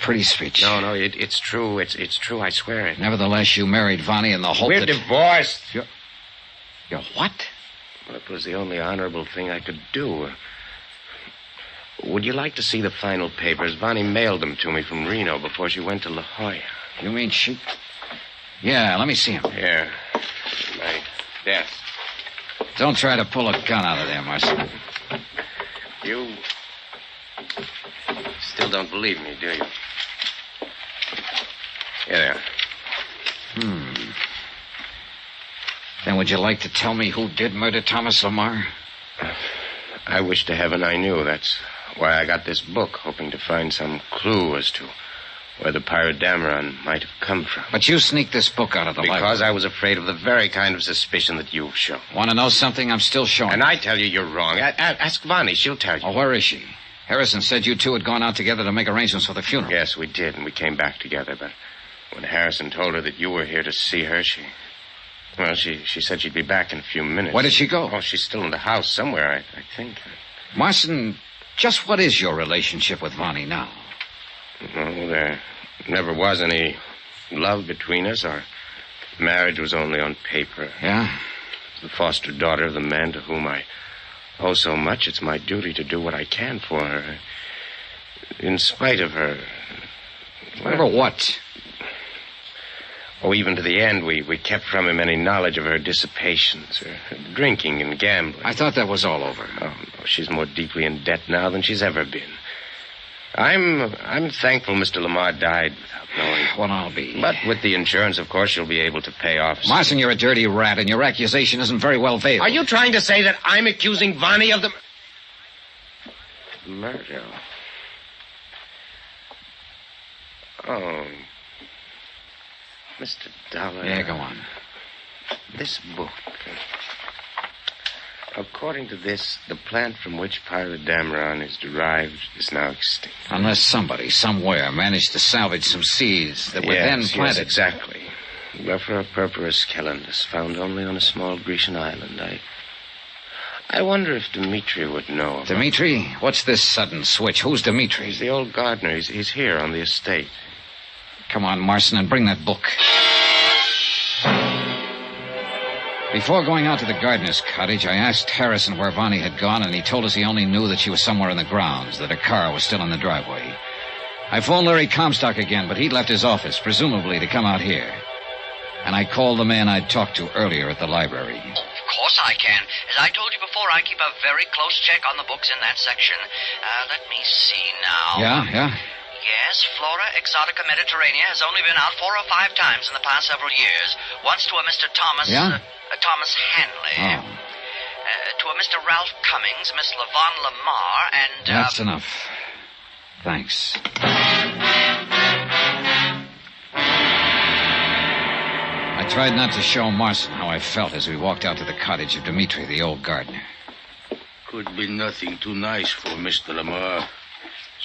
Pretty speech. No, it's true. It's true, I swear it. Nevertheless, you married Vonnie in the hope We're that... divorced. You're what? Well, it was the only honorable thing I could do. Would you like to see the final papers? Vonnie mailed them to me from Reno before she went to La Jolla. You mean she... Yeah, let me see them. Here. My desk. Don't try to pull a gun out of there, Marcy. You still don't believe me, do you? Here they are. Then would you like to tell me who did murder Thomas Lamar? I wish to heaven I knew. That's why I got this book, hoping to find some clue as to where the pirate Dameron might have come from. But you sneaked this book out of the library. Because I was afraid of the very kind of suspicion that you've shown. Want to know something? I'm still showing. And I tell you you're wrong. Ask Vonnie. She'll tell you. Oh, where is she? Harrison said you two had gone out together to make arrangements for the funeral. Yes, we did, and we came back together. But when Harrison told her that you were here to see her, she said she'd be back in a few minutes. Where did she go? Oh, she's still in the house somewhere, I think. Marson, just what is your relationship with Vonnie now? Well, there never was any love between us. Our marriage was only on paper. Yeah? The foster daughter of the man to whom I owe so much, it's my duty to do what I can for her. In spite of her... Whatever what? Oh, even to the end, we kept from him any knowledge of her dissipations, her drinking and gambling. I thought that was all over. Oh, no, she's more deeply in debt now than she's ever been. I'm thankful Mr. Lamar died without knowing. Well, I'll be. But with the insurance, of course, she'll be able to pay off. Marson, you're a dirty rat, and your accusation isn't very well veiled. Are you trying to say that I'm accusing Vonnie of the... murder? Oh... Mr. Dollar... Yeah, go on. This book... According to this, the plant from which Pirate Dameron is derived is now extinct. Unless somebody, somewhere, managed to salvage some seeds that were then planted. Yes, exactly. Lephra purpurus calendus, found only on a small Grecian island. I wonder if Dmitri would know about... Dmitri? What's this sudden switch? Who's Dmitri? He's the old gardener. He's here on the estate. Come on, Marson, and bring that book. Before going out to the gardener's cottage, I asked Harrison where Vonnie had gone, and he told us he only knew that she was somewhere in the grounds, that her car was still in the driveway. I phoned Larry Comstock again, but he'd left his office, presumably to come out here. And I called the man I'd talked to earlier at the library. Of course I can. As I told you before, I keep a very close check on the books in that section. Let me see now. Yeah? Yes, Flora Exotica Mediterranea has only been out 4 or 5 times in the past several years. Once to a Mr. Thomas... Yeah? Thomas Hanley. Oh. To a Mr. Ralph Cummings, Miss Lavon Lamar, and... That's enough. Thanks. I tried not to show Marson how I felt as we walked out to the cottage of Dmitri, the old gardener. Could be nothing too nice for Mr. Lamar.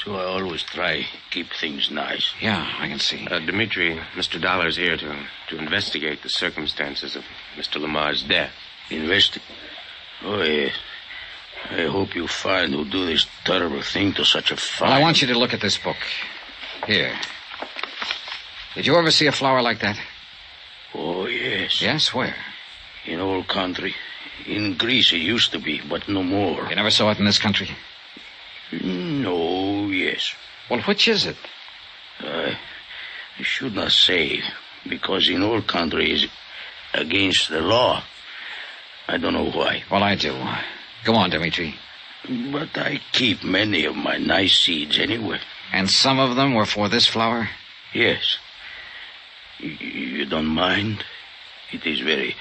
So I always try keep things nice. Yeah, I can see. Dmitri, Mr. Dollar's here to investigate the circumstances of Mr. Lamar's death. Oh, yes. I hope you find who do this terrible thing to such a fine... Well, I want you to look at this book. Here. Did you ever see a flower like that? Oh, yes. Yes? Where? In old country. In Greece it used to be, but no more. You never saw it in this country? No. Yes. Well, which is it? I should not say, because in our country is against the law. I don't know why. Well, I do. Go on, Dimitri. But I keep many of my nice seeds anyway. And some of them were for this flower? Yes. You don't mind? It is very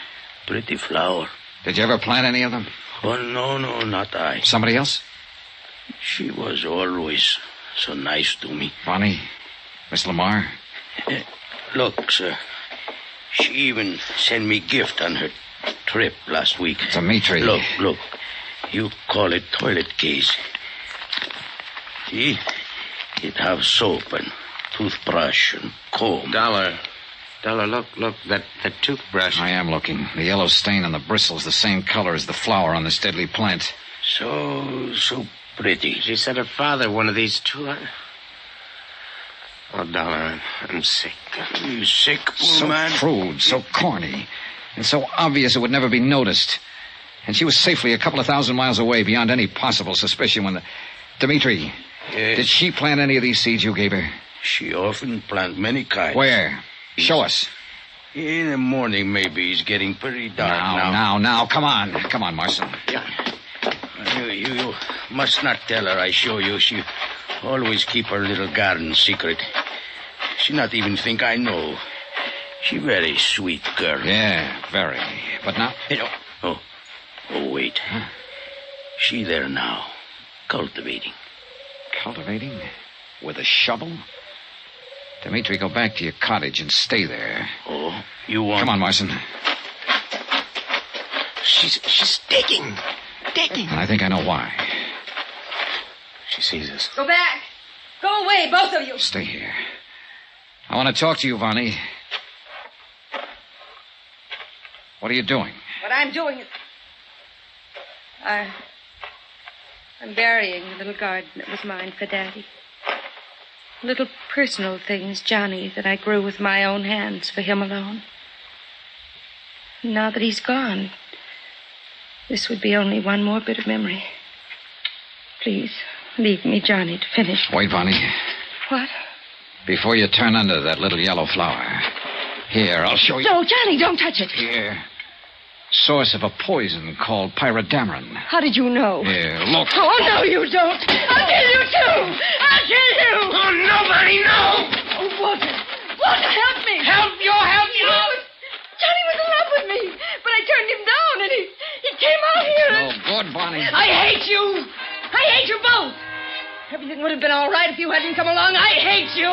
pretty flower. Did you ever plant any of them? Oh, no, not I. Somebody else? She was always so nice to me. Bonnie? Miss Lamar? Look, sir. She even sent me gift on her trip last week. Dimitri. Look. You call it toilet case. See? It have soap and toothbrush and comb. Dollar, look, that toothbrush. I am looking. The yellow stain on the bristle's the same color as the flower on this deadly plant. So pretty. She said her father one of these too. Oh, Dollar, I'm sick. You sick, poor so man? So crude, so corny, and so obvious it would never be noticed. And she was safely a couple of thousand miles away beyond any possible suspicion when the... Dimitri, yes. Did she plant any of these seeds you gave her? She often plant many kinds. Where? Show us. In the morning, maybe. It's getting pretty dark now. Come on, Marson. You must not tell her I show you. She always keep her little garden secret. She not even think I know. She very sweet girl. Yeah, very. But now... Oh, wait. Huh? She there now, cultivating. Cultivating? With a shovel? Dimitri, go back to your cottage and stay there. Oh, you want... Come on, Marson. She's digging. And I think I know why. She sees us. Go back. Go away, both of you. Stay here. I want to talk to you, Vonnie. What are you doing? What I'm doing is... I'm burying the little garden that was mine for Daddy. Little personal things, Johnny, that I grew with my own hands for him alone. Now that he's gone, this would be only one more bit of memory. Please, leave me, Johnny, to finish. Wait, Vonnie. What? Before you turn under that little yellow flower. Here, I'll show you. No, Johnny, don't touch it. Here. Source of a poison called pyrodamarin. How did you know? Here, look. Oh, no, you don't. I'll kill you, too. I'll kill you. Oh, nobody, no. Oh, Walter, help me. Help you. Johnny was in love with me, but I turned him down, and he came out here. Oh, good, Bonnie. I hate you. I hate you both. Everything would have been all right if you hadn't come along. I hate you.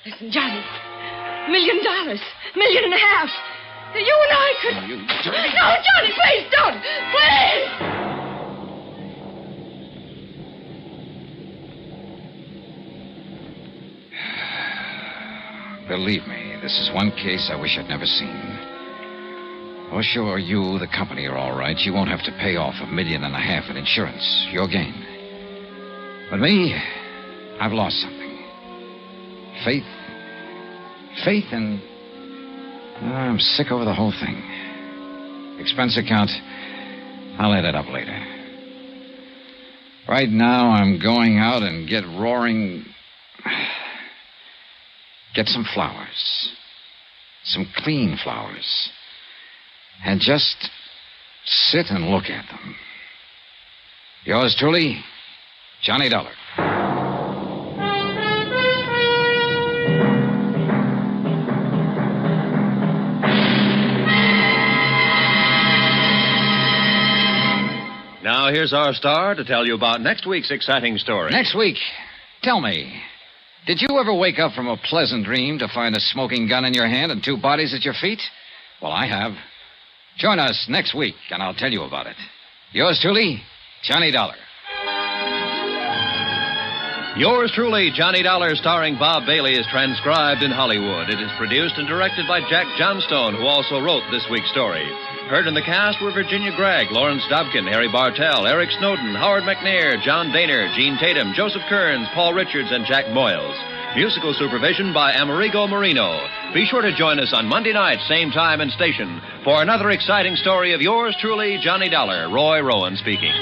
Listen, Johnny, $1 million, $1.5 million. You and I could... Oh, you dirty... No, Johnny, please don't. Please. Believe me, this is one case I wish I'd never seen. Oh, sure, you, the company, are all right. You won't have to pay off $1.5 million in insurance. Your gain. But me, I've lost something. Faith and... I'm sick over the whole thing. Expense account, I'll add it up later. Right now, I'm going out and get some flowers. Some clean flowers. And just sit and look at them. Yours truly, Johnny Dollar. Now, here's our star to tell you about next week's exciting story. Next week, tell me, did you ever wake up from a pleasant dream to find a smoking gun in your hand and 2 bodies at your feet? Well, I have. Join us next week, and I'll tell you about it. Yours truly, Johnny Dollar. Yours truly, Johnny Dollar, starring Bob Bailey, is transcribed in Hollywood. It is produced and directed by Jack Johnstone, who also wrote this week's story. Heard in the cast were Virginia Gregg, Lawrence Dobkin, Harry Bartell, Eric Snowden, Howard McNair, John Daner, Gene Tatum, Joseph Kearns, Paul Richards, and Jack Moyles. Musical supervision by Amerigo Marino. Be sure to join us on Monday night, same time and station, for another exciting story of yours truly, Johnny Dollar. Roy Rowan speaking.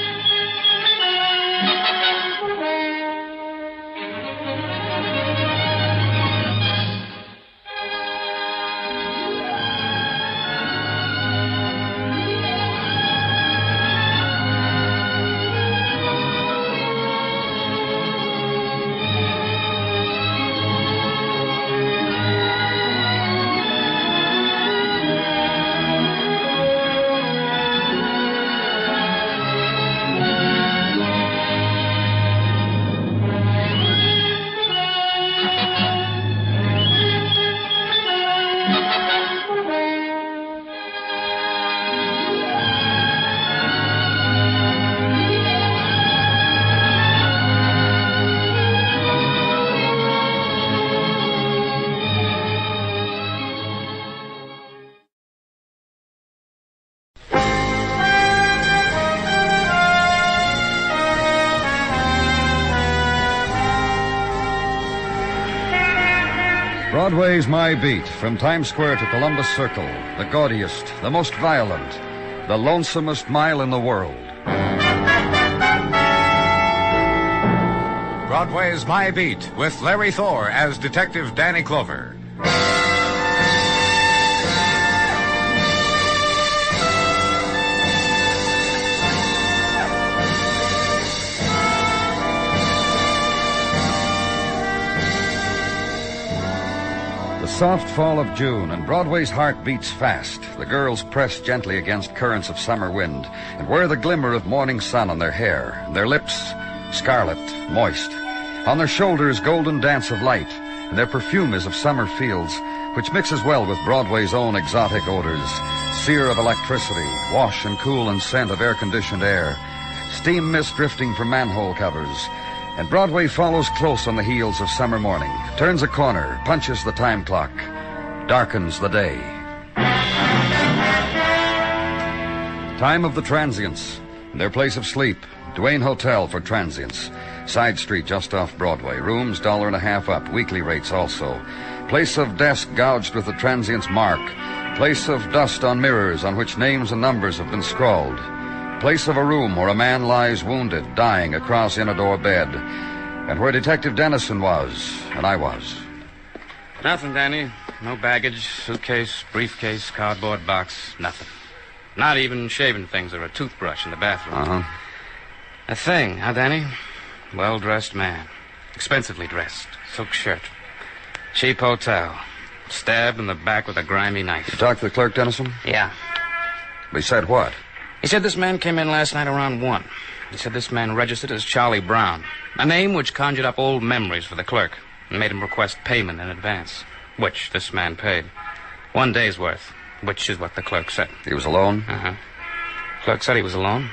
Broadway's My Beat, from Times Square to Columbus Circle, the gaudiest, the most violent, the lonesomest mile in the world. Broadway's My Beat, with Larry Thor as Detective Danny Clover. The soft fall of June, and Broadway's heart beats fast. The girls press gently against currents of summer wind and wear the glimmer of morning sun on their hair, and their lips scarlet, moist. On their shoulders, golden dance of light, and their perfume is of summer fields, which mixes well with Broadway's own exotic odors. Sear of electricity, wash and cool and scent of air-conditioned air, steam mist drifting from manhole covers. And Broadway follows close on the heels of summer morning, turns a corner, punches the time clock, darkens the day. Time of the transients, their place of sleep, Duane Hotel for transients. Side street just off Broadway, rooms $1.50 up, weekly rates also. Place of desk gouged with the transient's mark. Place of dust on mirrors on which names and numbers have been scrawled. Place of a room where a man lies wounded, dying across in a door bed, and where Detective Dennison was, and I was. Nothing, Danny. No baggage, suitcase, briefcase, cardboard box, nothing. Not even shaving things or a toothbrush in the bathroom. Uh-huh. A thing, huh, Danny? Well-dressed man. Expensively dressed. Silk shirt. Cheap hotel. Stabbed in the back with a grimy knife. You talked to the clerk, Dennison? Yeah. He said what? He said this man came in last night around 1. He said this man registered as Charlie Brown, a name which conjured up old memories for the clerk and made him request payment in advance, which this man paid. 1 day's worth, which is what the clerk said. He was alone? Uh-huh. Clerk said he was alone.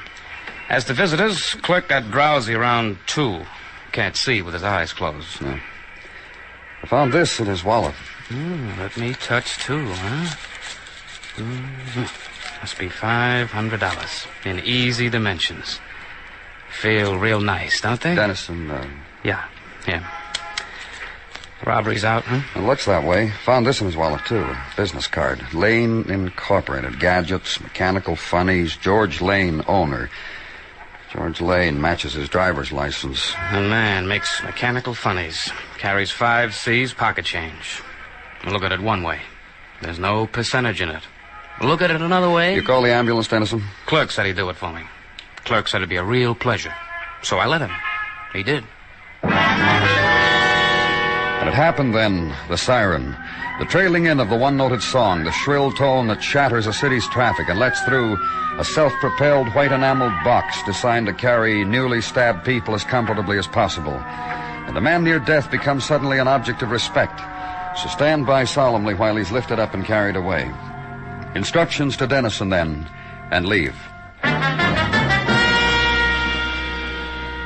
As to visitors, clerk got drowsy around 2. Can't see with his eyes closed. No. I found this in his wallet. Let me touch, too, huh? Must be $500 in easy dimensions. Feel real nice, don't they? Dennison, Yeah. Robbery's out, huh? It looks that way. Found this in his wallet, too. A business card. Lane Incorporated. Gadgets, mechanical funnies. George Lane, owner. George Lane matches his driver's license. A man makes mechanical funnies. Carries 5 C's pocket change. Look at it one way. There's no percentage in it. Look at it another way. You call the ambulance, Dennison? Clerk said he'd do it for me. Clerk said it'd be a real pleasure. So I let him. He did. And it happened then, the siren. The trailing in of the one-noted song, the shrill tone that shatters a city's traffic and lets through a self-propelled white enameled box designed to carry newly stabbed people as comfortably as possible. And the man near death becomes suddenly an object of respect. So stand by solemnly while he's lifted up and carried away. Instructions to Dennison then, and leave.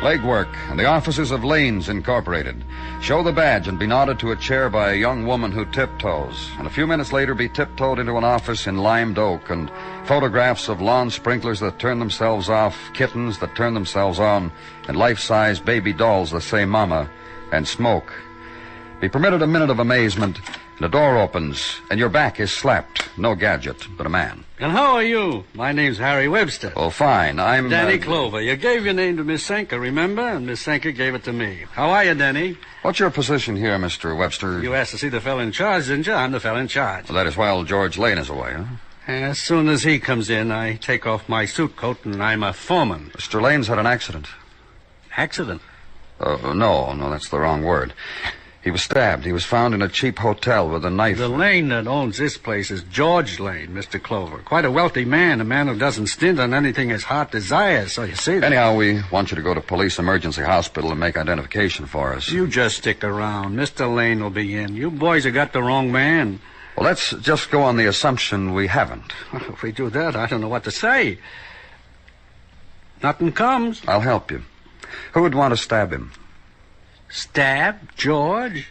Legwork and the offices of Lanes Incorporated. Show the badge and be nodded to a chair by a young woman who tiptoes, and a few minutes later be tiptoed into an office in limed oak, and photographs of lawn sprinklers that turn themselves off, kittens that turn themselves on, and life-size baby dolls that say mama, and smoke. Be permitted a minute of amazement, and a door opens, and your back is slapped. No gadget, but a man. And how are you? My name's Harry Webster. Oh, fine. I'm... Danny Clover. You gave your name to Miss Senker, remember? And Miss Senker gave it to me. How are you, Danny? What's your position here, Mr. Webster? You asked to see the fellow in charge, didn't you? I'm the fellow in charge. Well, that is while George Lane is away, huh? As soon as he comes in, I take off my suit coat and I'm a foreman. Mr. Lane's had an accident. Accident? No, that's the wrong word. He was stabbed. He was found in a cheap hotel with a knife. The Lane that owns this place is George Lane, Mr. Clover. Quite a wealthy man, a man who doesn't stint on anything his heart desires, so you see that. Anyhow, we want you to go to Police Emergency Hospital and make identification for us. You just stick around. Mr. Lane will be in. You boys have got the wrong man. Well, let's just go on the assumption we haven't. If we do that, I don't know what to say. Nothing comes. I'll help you. Who would want to stab him? Stab George?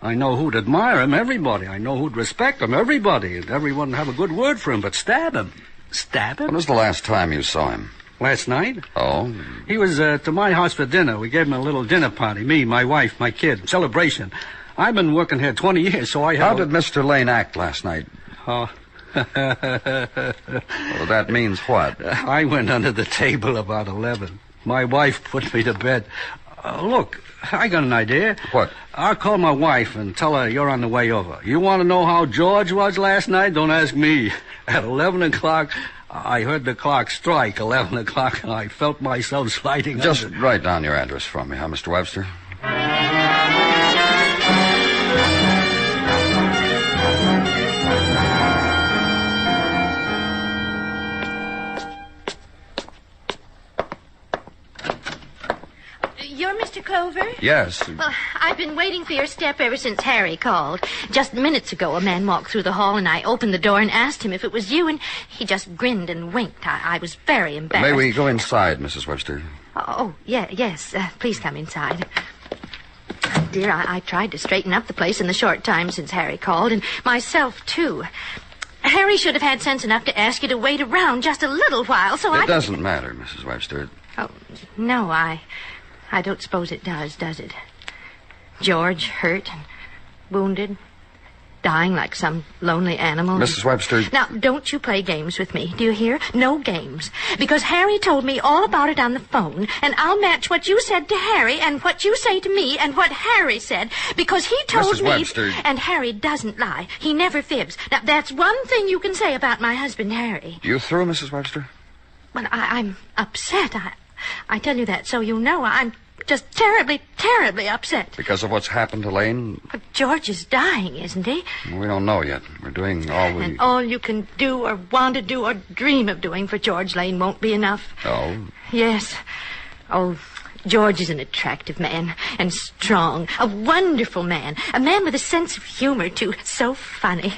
I know who'd admire him, everybody. I know who'd respect him, everybody. And everyone would have a good word for him, but stab him? Stab him? When was the last time you saw him? Last night? Oh? He was to my house for dinner. We gave him a little dinner party. Me, my wife, my kid. Celebration. I've been working here 20 years, so I have... How did Mr. Lane act last night? Oh. Well, that means what? I went under the table about 11. My wife put me to bed. Look, I got an idea. What? I'll call my wife and tell her you're on the way over. You want to know how George was last night? Don't ask me. At 11 o'clock, I heard the clock strike 11 o'clock, and I felt myself sliding Just under. write down your address for me, huh, Mr. Webster? You're Mr. Clover? Yes. Well, I've been waiting for your step ever since Harry called. Just minutes ago, a man walked through the hall, and I opened the door and asked him if it was you, and he just grinned and winked. I was very embarrassed. May we go inside, Mrs. Webster? Oh, yes. Please come inside. Dear, I tried to straighten up the place in the short time since Harry called, and myself, too. Harry should have had sense enough to ask you to wait around just a little while, so It doesn't matter, Mrs. Webster. Oh, no, I don't suppose it does it? George hurt and wounded, dying like some lonely animal. Mrs. Webster... Now, don't you play games with me, do you hear? No games. Because Harry told me all about it on the phone, and I'll match what you said to Harry and what you say to me and what Harry said, because he told Mrs. me... Webster... And Harry doesn't lie. He never fibs. Now, that's one thing you can say about my husband, Harry. You through, Mrs. Webster? Well, I'm upset. I tell you that so you know. I'm just terribly, terribly upset. Because of what's happened to Lane? But George is dying, isn't he? We don't know yet. We're doing all we... And all you can do or want to do or dream of doing for George Lane won't be enough. Oh? Yes. Oh, George is an attractive man and strong. A wonderful man. A man with a sense of humor, too. So funny.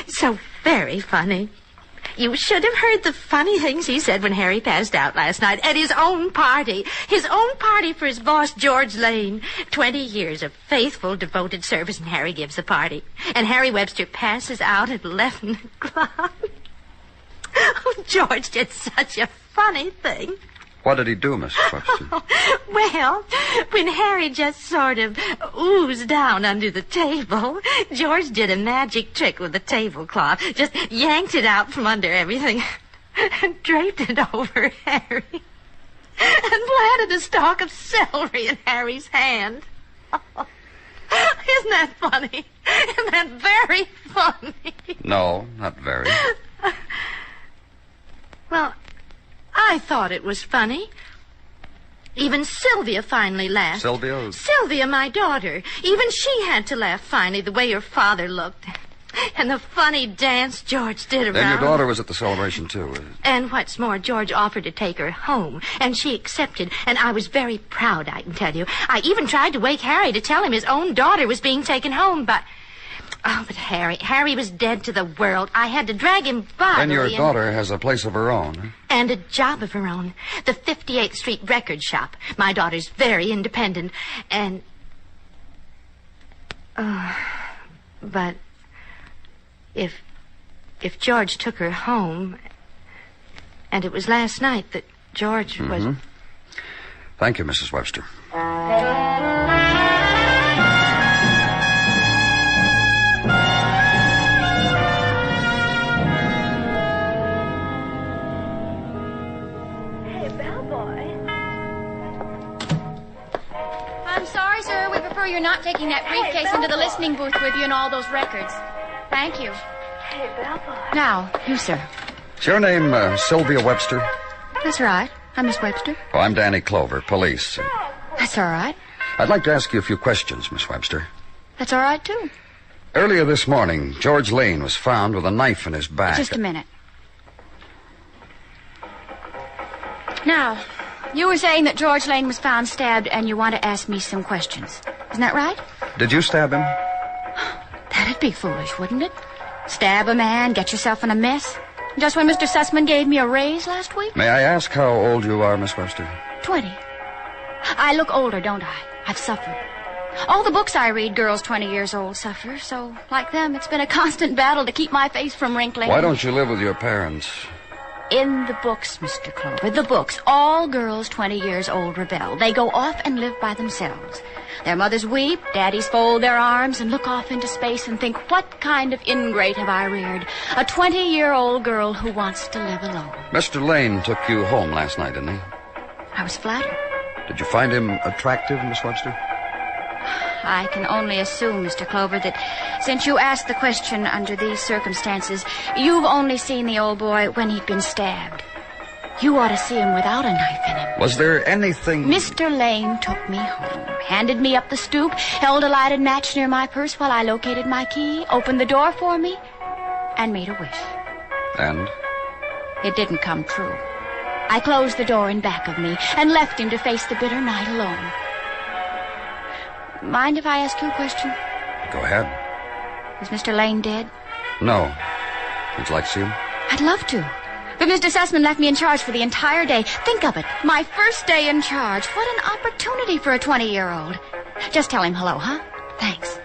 So very funny. You should have heard the funny things he said when Harry passed out last night at his own party. His own party for his boss, George Lane. 20 years of faithful, devoted service, and Harry gives the party. And Harry Webster passes out at 11 o'clock. Oh, George did such a funny thing. What did he do, Mrs. Webster? Well, when Harry just sort of oozed down under the table, George did a magic trick with the tablecloth. Just yanked it out from under everything and draped it over Harry. And planted a stalk of celery in Harry's hand. Oh, isn't that funny? Isn't that very funny? No, not very. Well, I thought it was funny. Even Sylvia finally laughed. Sylvia? Sylvia, my daughter. Even she had to laugh finally, the way her father looked. And the funny dance George did around. And your daughter was at the celebration, too. And what's more, George offered to take her home, and she accepted, and I was very proud, I can tell you. I even tried to wake Harry to tell him his own daughter was being taken home, but... Oh, but Harry was dead to the world. I had to drag him bodily. And your daughter has a place of her own. And a job of her own. The 58th Street record shop. My daughter's very independent. And... but... If George took her home... And it was last night that George was... Thank you, Mrs. Webster. I'm sorry, sir. We prefer you're not taking that briefcase into the listening booth with you and all those records. Thank you. Hey, Bellboy. Now, you, sir. Is your name Sylvia Webster? That's right. I'm Miss Webster. Oh, I'm Danny Clover, police. That's all right. I'd like to ask you a few questions, Miss Webster. That's all right, too. Earlier this morning, George Lane was found with a knife in his back. Just a minute. Now, you were saying that George Lane was found stabbed, and you want to ask me some questions. Isn't that right? Did you stab him? That'd be foolish, wouldn't it? Stab a man, get yourself in a mess. Just when Mr. Sussman gave me a raise last week? May I ask how old you are, Miss Webster? 20. I look older, don't I? I've suffered. All the books I read, girls 20 years old suffer. So, like them, it's been a constant battle to keep my face from wrinkling. Why don't you live with your parents? In the books, Mr. Clover, the books, all girls 20 years old rebel. They go off and live by themselves. Their mothers weep, daddies fold their arms and look off into space and think, what kind of ingrate have I reared? A 20-year-old girl who wants to live alone. Mr. Lane took you home last night, didn't he? I was flattered. Did you find him attractive, Miss Webster? I can only assume, Mr. Clover, that since you asked the question under these circumstances, you've only seen the old boy when he'd been stabbed. You ought to see him without a knife in him. Was there anything... Mr. Lane took me home, handed me up the stoop, held a lighted match near my purse while I located my key, opened the door for me, and made a wish. And? It didn't come true. I closed the door in back of me and left him to face the bitter night alone. Mind if I ask you a question? Go ahead. Is Mr. Lane dead? No. Would you like to see him? I'd love to. But Mr. Sussman left me in charge for the entire day. Think of it. My first day in charge. What an opportunity for a 20-year-old. Just tell him hello, huh? Thanks.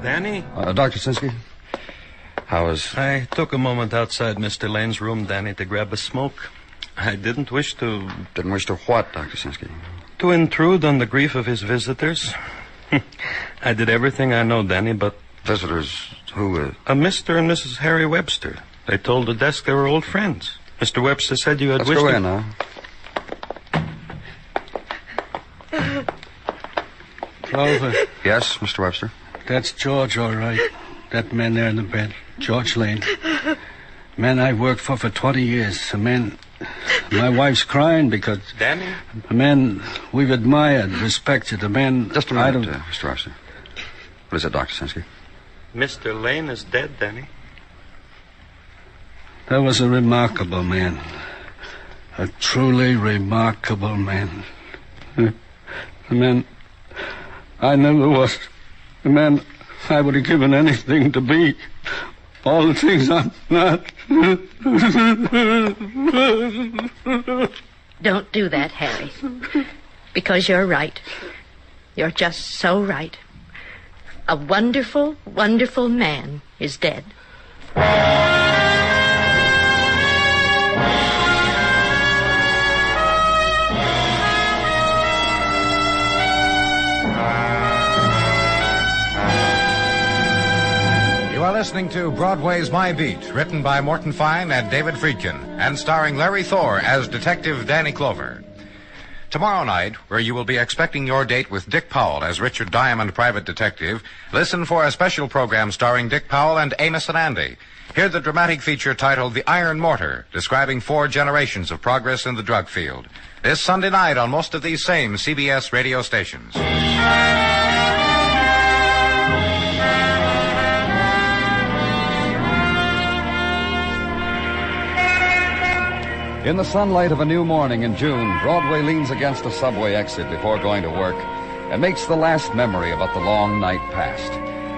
Danny? Dr. Sinsky? How is... I took a moment outside Mr. Lane's room, Danny, to grab a smoke. I didn't wish to... Didn't wish to what, Dr. Sinsky? To intrude on the grief of his visitors. I did everything I know, Danny, but... Visitors? Who? A Mr. and Mrs. Harry Webster. They told the desk they were old friends. Mr. Webster said you had wished... Let's go in now. Clover. Yes, Mr. Webster? That's George, all right. That man there in the bed. George Lane. Man I've worked for 20 years. A man... My wife's crying because... Danny? A man we've admired, respected. A man... Just a minute, Mr. Webster. What is it, Dr. Sinsky? Mr. Lane is dead, Danny. That was a remarkable man. A truly remarkable man. A man I never was. A man I would have given anything to be. All the things I'm not. Don't do that, Harry. Because you're right. You're just so right. A wonderful, wonderful man is dead. You are listening to Broadway's My Beat, written by Morton Fine and David Friedkin, and starring Larry Thor as Detective Danny Clover. Tomorrow night, where you will be expecting your date with Dick Powell as Richard Diamond, private detective, listen for a special program starring Dick Powell and Amos and Andy. Hear the dramatic feature titled The Iron Mortar, describing 4 generations of progress in the drug field. This Sunday night on most of these same CBS radio stations. In the sunlight of a new morning in June, Broadway leans against a subway exit before going to work and makes the last memory about the long night past.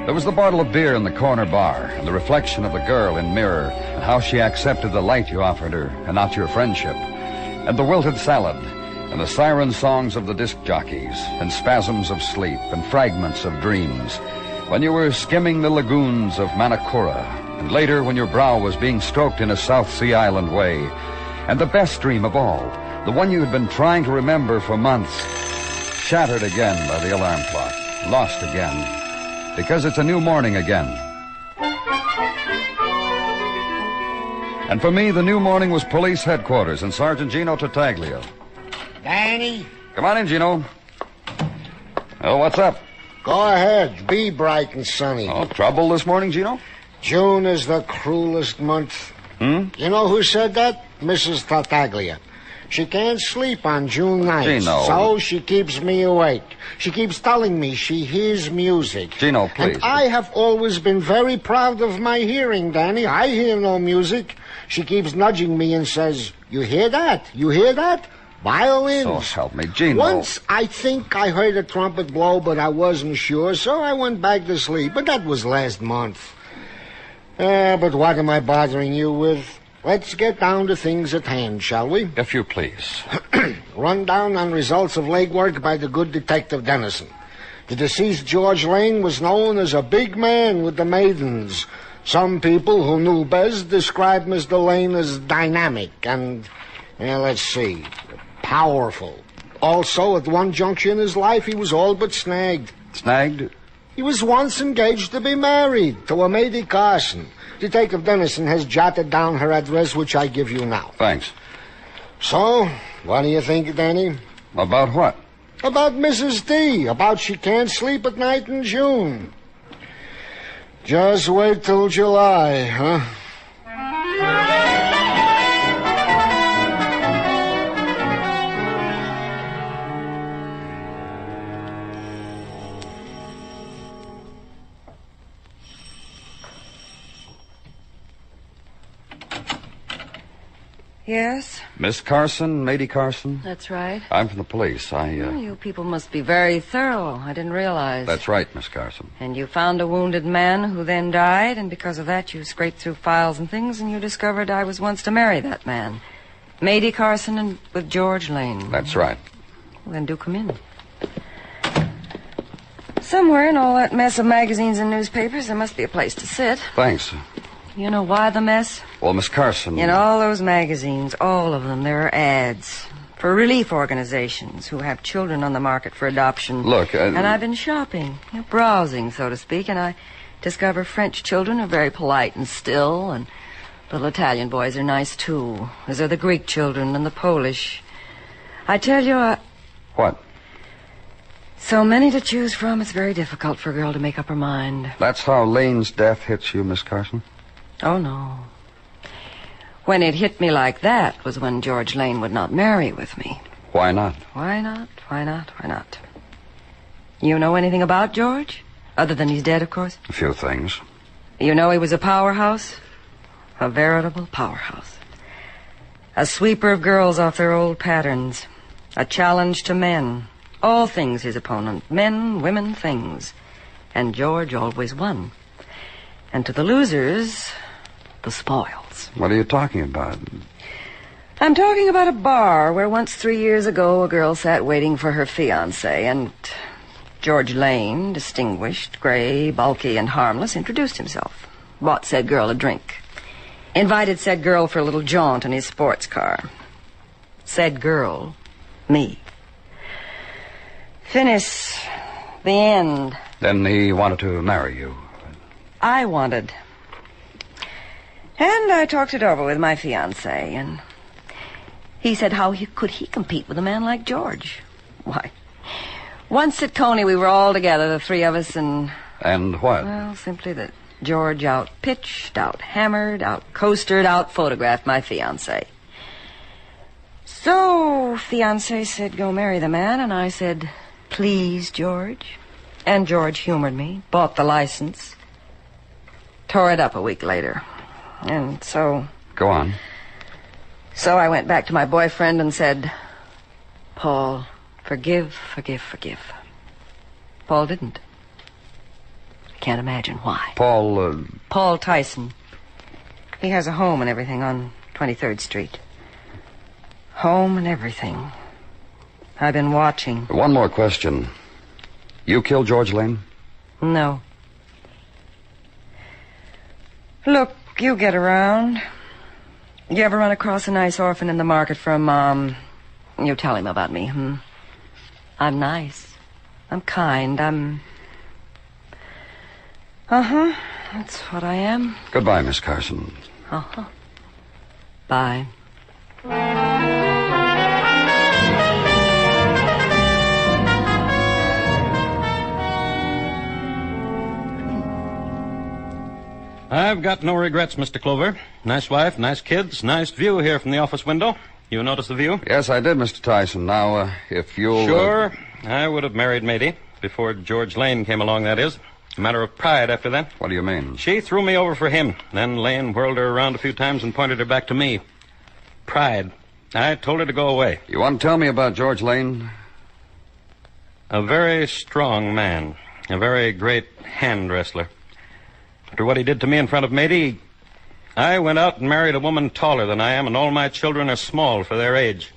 There was the bottle of beer in the corner bar and the reflection of the girl in mirror and how she accepted the light you offered her and not your friendship, and the wilted salad and the siren songs of the disc jockeys and spasms of sleep and fragments of dreams when you were skimming the lagoons of Manakura, and later when your brow was being stroked in a South Sea Island way. And the best dream of all, the one you had been trying to remember for months, shattered again by the alarm clock, lost again, because it's a new morning again. And for me, the new morning was police headquarters and Sergeant Gino Tartaglia. Danny? Come on in, Gino. Oh, what's up? Go ahead. Be bright and sunny. Oh, trouble this morning, Gino? June is the cruelest month. You know who said that? Mrs. Tartaglia. She can't sleep on June nights. Gino. So she keeps me awake. She keeps telling me she hears music. Gino, please. And I have always been very proud of my hearing, Danny. I hear no music. She keeps nudging me and says, "You hear that? You hear that? Violins." Oh, help me, Gino. Once I think I heard a trumpet blow, but I wasn't sure, so I went back to sleep. But that was last month. But what am I bothering you with? Let's get down to things at hand, shall we? If you please. Rundown on results of legwork by the good Detective Dennison. The deceased George Lane was known as a big man with the maidens. Some people who knew best described Mr. Lane as dynamic and, let's see, powerful. Also, at one juncture in his life, he was all but snagged. Snagged? He was once engaged to be married to a Mady Carson. Detective Dennison has jotted down her address, which I give you now. Thanks. So, what do you think, Danny? About what? About Mrs. D. About she can't sleep at night in June. Just wait till July, huh? Yes? Miss Carson, Mady Carson? That's right. I'm from the police. You people must be very thorough. I didn't realize. That's right, Miss Carson. And you found a wounded man who then died, and because of that you scraped through files and things, and you discovered I was once to marry that man. Mady Carson and with George Lane. That's right. Well, then do come in. Somewhere in all that mess of magazines and newspapers, there must be a place to sit. Thanks. You know why the mess? Well, Miss Carson... In all those magazines, all of them, there are ads for relief organizations who have children on the market for adoption. Look, And I've been shopping, browsing, so to speak, and I discover French children are very polite and still, and little Italian boys are nice, too, as are the Greek children and the Polish. I tell you, What? So many to choose from, it's very difficult for a girl to make up her mind. That's how Lane's death hits you, Miss Carson? Oh, no. When it hit me like that was when George Lane would not marry with me. Why not? Why not? Why not? Why not? You know anything about George? Other than he's dead, of course? A few things. You know he was a powerhouse? A veritable powerhouse. A sweeper of girls off their old patterns. A challenge to men. All things his opponent. Men, women, things. And George always won. And to the losers, the spoils. What are you talking about? I'm talking about a bar where once 3 years ago a girl sat waiting for her fiancé, and George Lane, distinguished, gray, bulky, and harmless, introduced himself. Bought said girl a drink. Invited said girl for a little jaunt in his sports car. Said girl, me. Finis, the end. Then he wanted to marry you. I wanted. And I talked it over with my fiancé, and he said how could he compete with a man like George? Why, once at Coney we were all together, the three of us, and... And what? Well, simply that George out-pitched, out-hammered, out-coastered, out-photographed my fiancé. So, fiancé said, go marry the man, and I said, please, George. And George humored me, bought the license, tore it up a week later. And so... Go on. So I went back to my boyfriend and said, Paul, forgive, forgive, forgive. Paul didn't. Can't imagine why. Paul Tyson. He has a home and everything on 23rd Street. Home and everything. I've been watching. One more question. You killed George Lane? No. Look, you get around. You ever run across a nice orphan in the market for a mom? You tell him about me, I'm nice. I'm kind. Uh-huh. That's what I am. Goodbye, Miss Carson. Uh-huh. Bye. I've got no regrets, Mr. Clover. Nice wife, nice kids, nice view here from the office window. You notice the view? Yes, I did, Mr. Tyson. Now, if you'll... Sure. I would have married Mady. Before George Lane came along, that is. A matter of pride after that. What do you mean? She threw me over for him. Then Lane whirled her around a few times and pointed her back to me. Pride. I told her to go away. You want to tell me about George Lane? A very strong man. A very great hand wrestler. After what he did to me in front of Mady, I went out and married a woman taller than I am, and all my children are small for their age.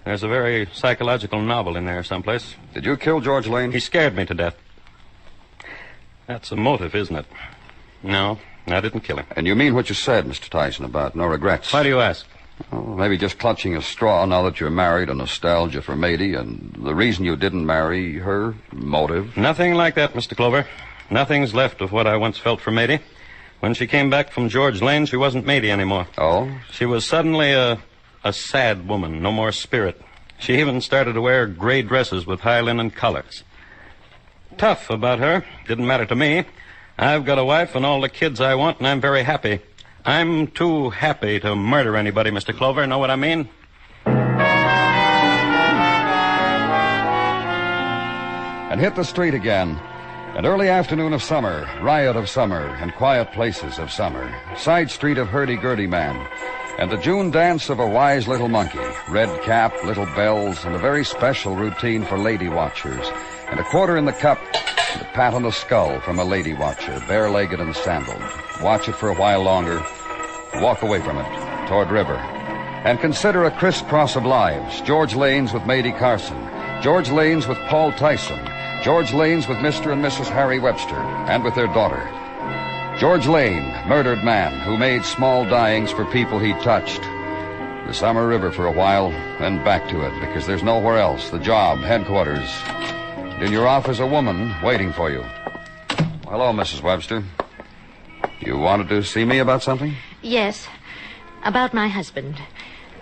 There's a very psychological novel in there someplace. Did you kill George Lane? He scared me to death. That's a motive, isn't it? No, I didn't kill him. And you mean what you said, Mr. Tyson, about no regrets? Why do you ask? Oh, maybe just clutching a straw now that you're married, a nostalgia for Mady, and the reason you didn't marry her, motive? Nothing like that, Mr. Clover. Nothing's left of what I once felt for Mady. When she came back from George Lane, she wasn't Mady anymore. Oh? She was suddenly a sad woman, no more spirit. She even started to wear gray dresses with high linen collars. Tough about her. Didn't matter to me. I've got a wife and all the kids I want, and I'm very happy. I'm too happy to murder anybody, Mr. Clover. Know what I mean? And hit the street again. An early afternoon of summer, riot of summer, and quiet places of summer. Side street of hurdy-gurdy man. And the June dance of a wise little monkey. Red cap, little bells, and a very special routine for lady watchers. And a quarter in the cup, and a pat on the skull from a lady watcher, bare-legged and sandaled. Watch it for a while longer. Walk away from it, toward river. And consider a crisscross of lives. George Lane's with Mady Carson. George Lane's with Paul Tyson. George Lane's with Mr. and Mrs. Harry Webster, and with their daughter. George Lane, murdered man, who made small dyings for people he touched. The summer river for a while, then back to it, because there's nowhere else. The job, headquarters. And you're off as a woman, waiting for you. Hello, Mrs. Webster. You wanted to see me about something? Yes. About my husband.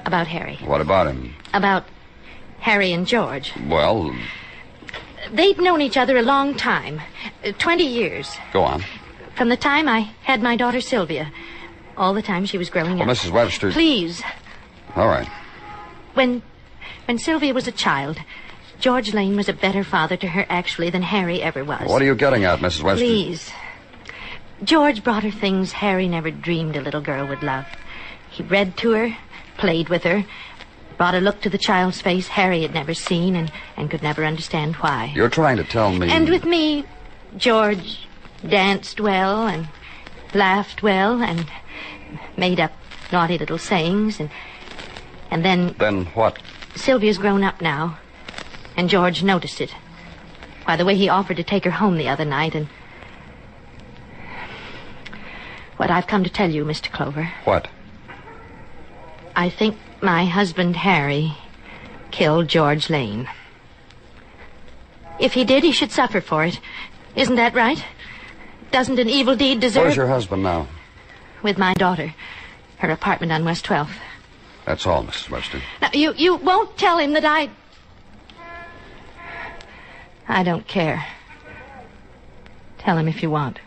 About Harry. What about him? About Harry and George. Well... They'd known each other a long time. 20 years. Go on. From the time I had my daughter Sylvia. All the time she was growing up. Mrs. Webster... Please. All right. When Sylvia was a child, George Lane was a better father to her, actually, than Harry ever was. What are you getting at, Mrs. Webster? Please. George brought her things Harry never dreamed a little girl would love. He read to her, played with her, brought a look to the child's face Harry had never seen and could never understand why. You're trying to tell me... And with me, George danced well and laughed well and made up naughty little sayings and then... Then what? Sylvia's grown up now, and George noticed it. By the way he offered to take her home the other night, and... What I've come to tell you, Mr. Clover. What? I think my husband, Harry, killed George Lane. If he did, he should suffer for it. Isn't that right? Doesn't an evil deed deserve... Where's your husband now? With my daughter. Her apartment on West 12th. That's all, Mrs. Webster. Now, you won't tell him that I don't care. Tell him if you want.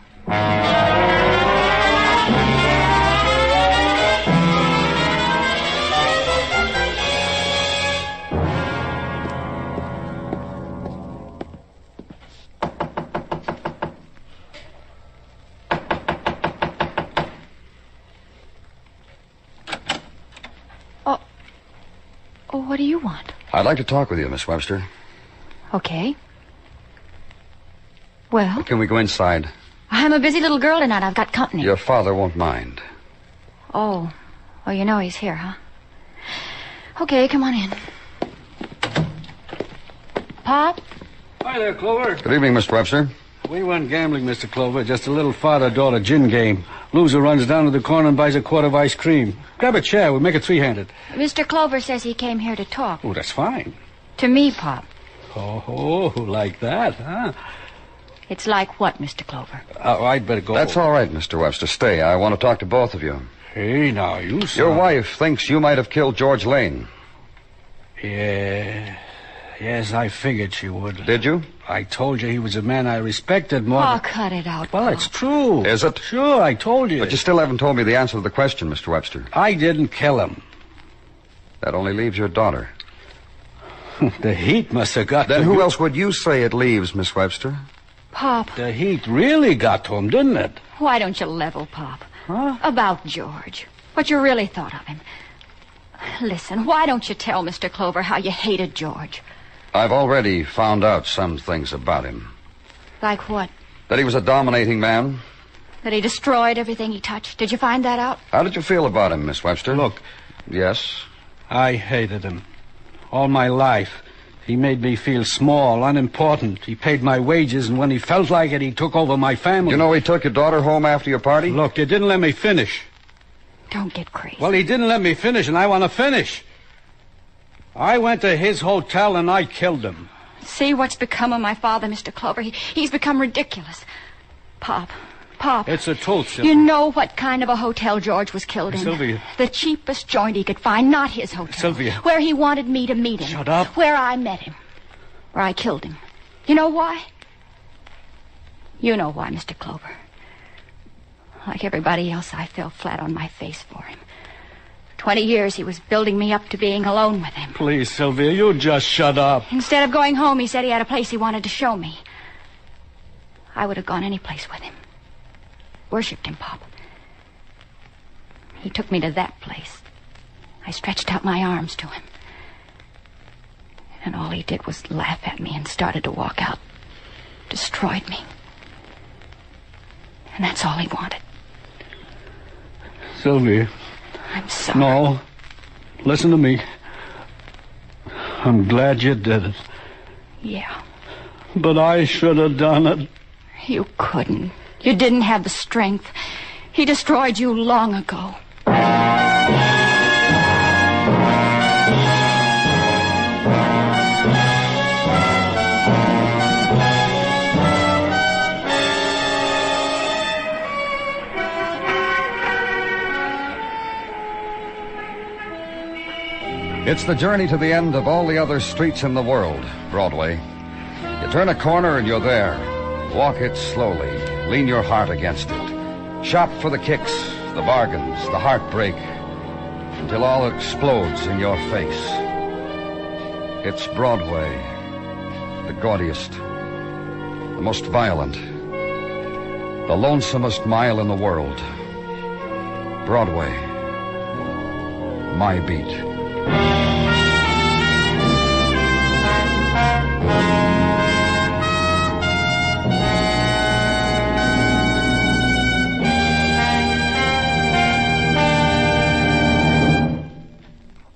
Oh, what do you want? I'd like to talk with you, Miss Webster. Okay. Well? Can we go inside? I'm a busy little girl tonight. I've got company. Your father won't mind. Oh. Well, you know he's here, huh? Okay, come on in. Pop? Hi there, Clover. Good evening, Mr. Webster. We went gambling, Mr. Clover. Just a little father-daughter gin game. Loser runs down to the corner and buys a quart of ice cream. Grab a chair. We'll make it three-handed. Mr. Clover says he came here to talk. Oh, that's fine. To me, Pop. Oh, like that, huh? It's like what, Mr. Clover? I'd better go. That's all right, Mr. Webster. Stay. I want to talk to both of you. Hey, now, you Your wife thinks you might have killed George Lane. Yeah. Yes, I figured she would. Did you? I told you he was a man I respected more. Oh, cut it out, Well, Pop. it's true. Is it? Sure, I told you. But you still haven't told me the answer to the question, Mr. Webster. I didn't kill him. That only leaves your daughter. The heat must have got Then to who you. else would you say it leaves, Miss Webster? Pop, The heat really got to him, didn't it? why don't you level, Pop? Huh? About George. What you really thought of him. Listen, why don't you tell Mr. Clover how you hated George? I've already found out some things about him. Like what? That he was a dominating man. That he destroyed everything he touched. Did you find that out? How did you feel about him, Miss Webster? Look. Yes? I hated him. All my life. He made me feel small, unimportant. He paid my wages, and when he felt like it, he took over my family. You know he took your daughter home after your party? Look, you didn't let me finish. Don't get crazy. Well, he didn't let me finish, and I want to finish. I went to his hotel, and I killed him. See what's become of my father, Mr. Clover. He's become ridiculous. Pop. It's the truth, Sylvia. You know what kind of a hotel George was killed in? Sylvia. The cheapest joint he could find, not his hotel. Sylvia. Where he wanted me to meet him. Shut up. Where I met him. Where I killed him. You know why? You know why, Mr. Clover. Like everybody else, I fell flat on my face for him. 20 years he was building me up to being alone with him. Please, Sylvia, you just shut up. Instead of going home, he said he had a place he wanted to show me. I would have gone any place with him. Worshipped him, Pop. He took me to that place. I stretched out my arms to him. And all he did was laugh at me and started to walk out. Destroyed me. And that's all he wanted. Sylvia. I'm sorry. No. Listen to me. I'm glad you did it. Yeah. But I should have done it. You couldn't. You didn't have the strength. He destroyed you long ago. It's the journey to the end of all the other streets in the world, Broadway. You turn a corner and you're there. Walk it slowly. Lean your heart against it. Shop for the kicks, the bargains, the heartbreak, until all explodes in your face. It's Broadway, the gaudiest, the most violent, the lonesomest mile in the world. Broadway, my beat.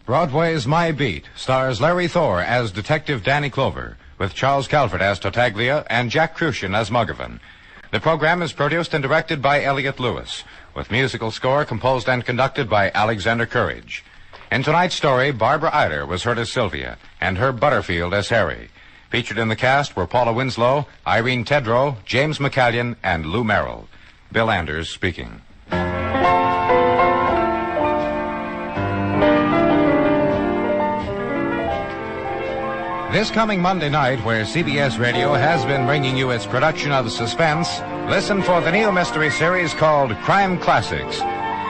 Broadway's My Beat stars Larry Thor as Detective Danny Clover, with Charles Calvert as Tartaglia and Jack Crucian as Muggavan. The program is produced and directed by Elliott Lewis, with musical score composed and conducted by Alexander Courage. In tonight's story, Barbara Eiler was heard as Sylvia, and Herb Butterfield as Harry. Featured in the cast were Paula Winslow, Irene Tedrow, James McCallion, and Lou Merrill. Bill Anders speaking. This coming Monday night, where CBS Radio has been bringing you its production of Suspense, listen for the new mystery series called Crime Classics.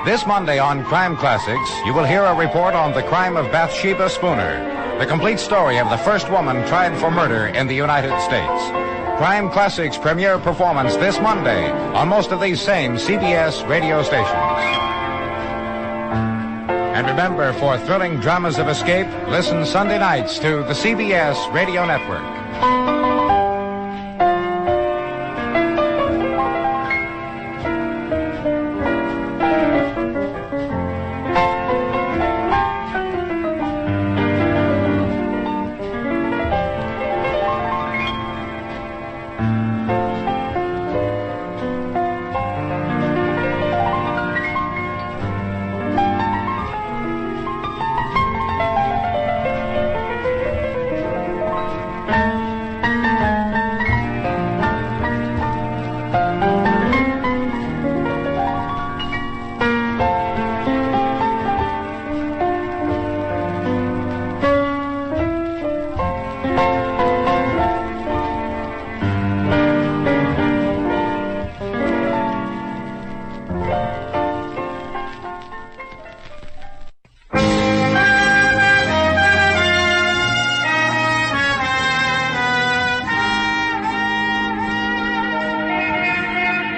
This Monday on Crime Classics, you will hear a report on the crime of Bathsheba Spooner, the complete story of the first woman tried for murder in the United States. Crime Classics premiere performance this Monday on most of these same CBS radio stations. And remember, for thrilling dramas of escape, listen Sunday nights to the CBS Radio Network.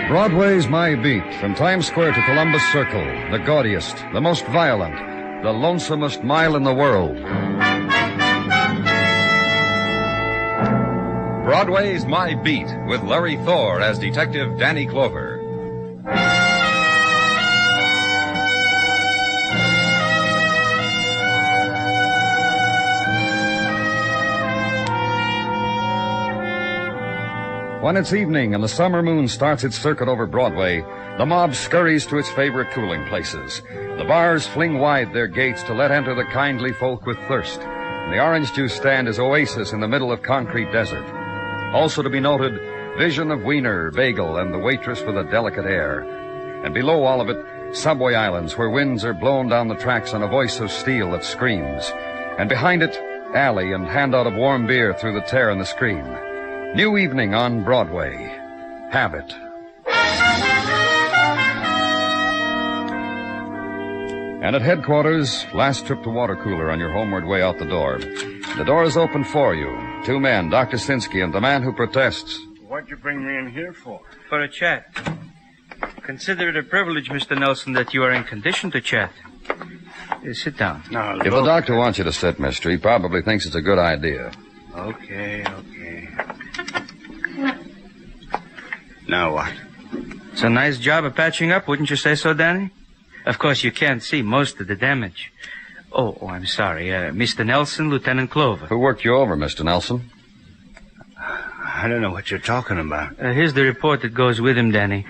Broadway's My Beat, from Times Square to Columbus Circle, the gaudiest, the most violent, the lonesomest mile in the world. Broadway's My Beat, with Larry Thor as Detective Danny Clover. When it's evening and the summer moon starts its circuit over Broadway, the mob scurries to its favorite cooling places. The bars fling wide their gates to let enter the kindly folk with thirst. And the orange juice stand is oasis in the middle of concrete desert. Also to be noted, vision of Wiener, bagel, and the waitress with a delicate air. And below all of it, subway islands where winds are blown down the tracks on a voice of steel that screams. And behind it, alley and handout of warm beer through the tear in the screen. New evening on Broadway. Have it. And at headquarters, last trip to water cooler on your homeward way out the door. The door is open for you. Two men, Dr. Sinsky and the man who protests. What'd you bring me in here for? For a chat. Consider it a privilege, Mr. Nelson, that you are in condition to chat. Sit down. Now, If the doctor wants you to sit, mister, he probably thinks it's a good idea. Okay. Now what? It's a nice job of patching up, wouldn't you say so, Danny? Of course, you can't see most of the damage. Oh, I'm sorry. Mr. Nelson, Lieutenant Clover. Who worked you over, Mr. Nelson? I don't know what you're talking about. Here's the report that goes with him, Danny.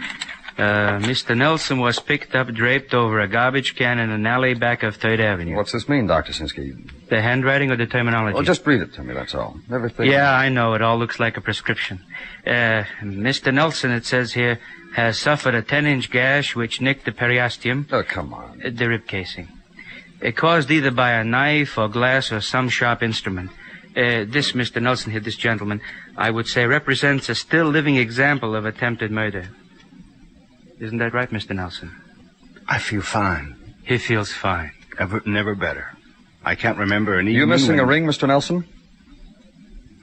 Mr. Nelson was picked up draped over a garbage can in an alley back of 3rd Avenue. What's this mean, Dr. Sinsky? The handwriting or the terminology? Oh, just read it to me, that's all. Everything. Yeah, I know. It all looks like a prescription. Mr. Nelson, it says here, has suffered a 10-inch gash which nicked the periosteum. Oh, come on. The rib casing. Caused either by a knife or glass or some sharp instrument. This, Mr. Nelson here, this gentleman, I would say represents a still living example of attempted murder. Isn't that right, Mr. Nelson? I feel fine. He feels fine. Never better. I can't remember an evening. You missing a ring, Mr. Nelson?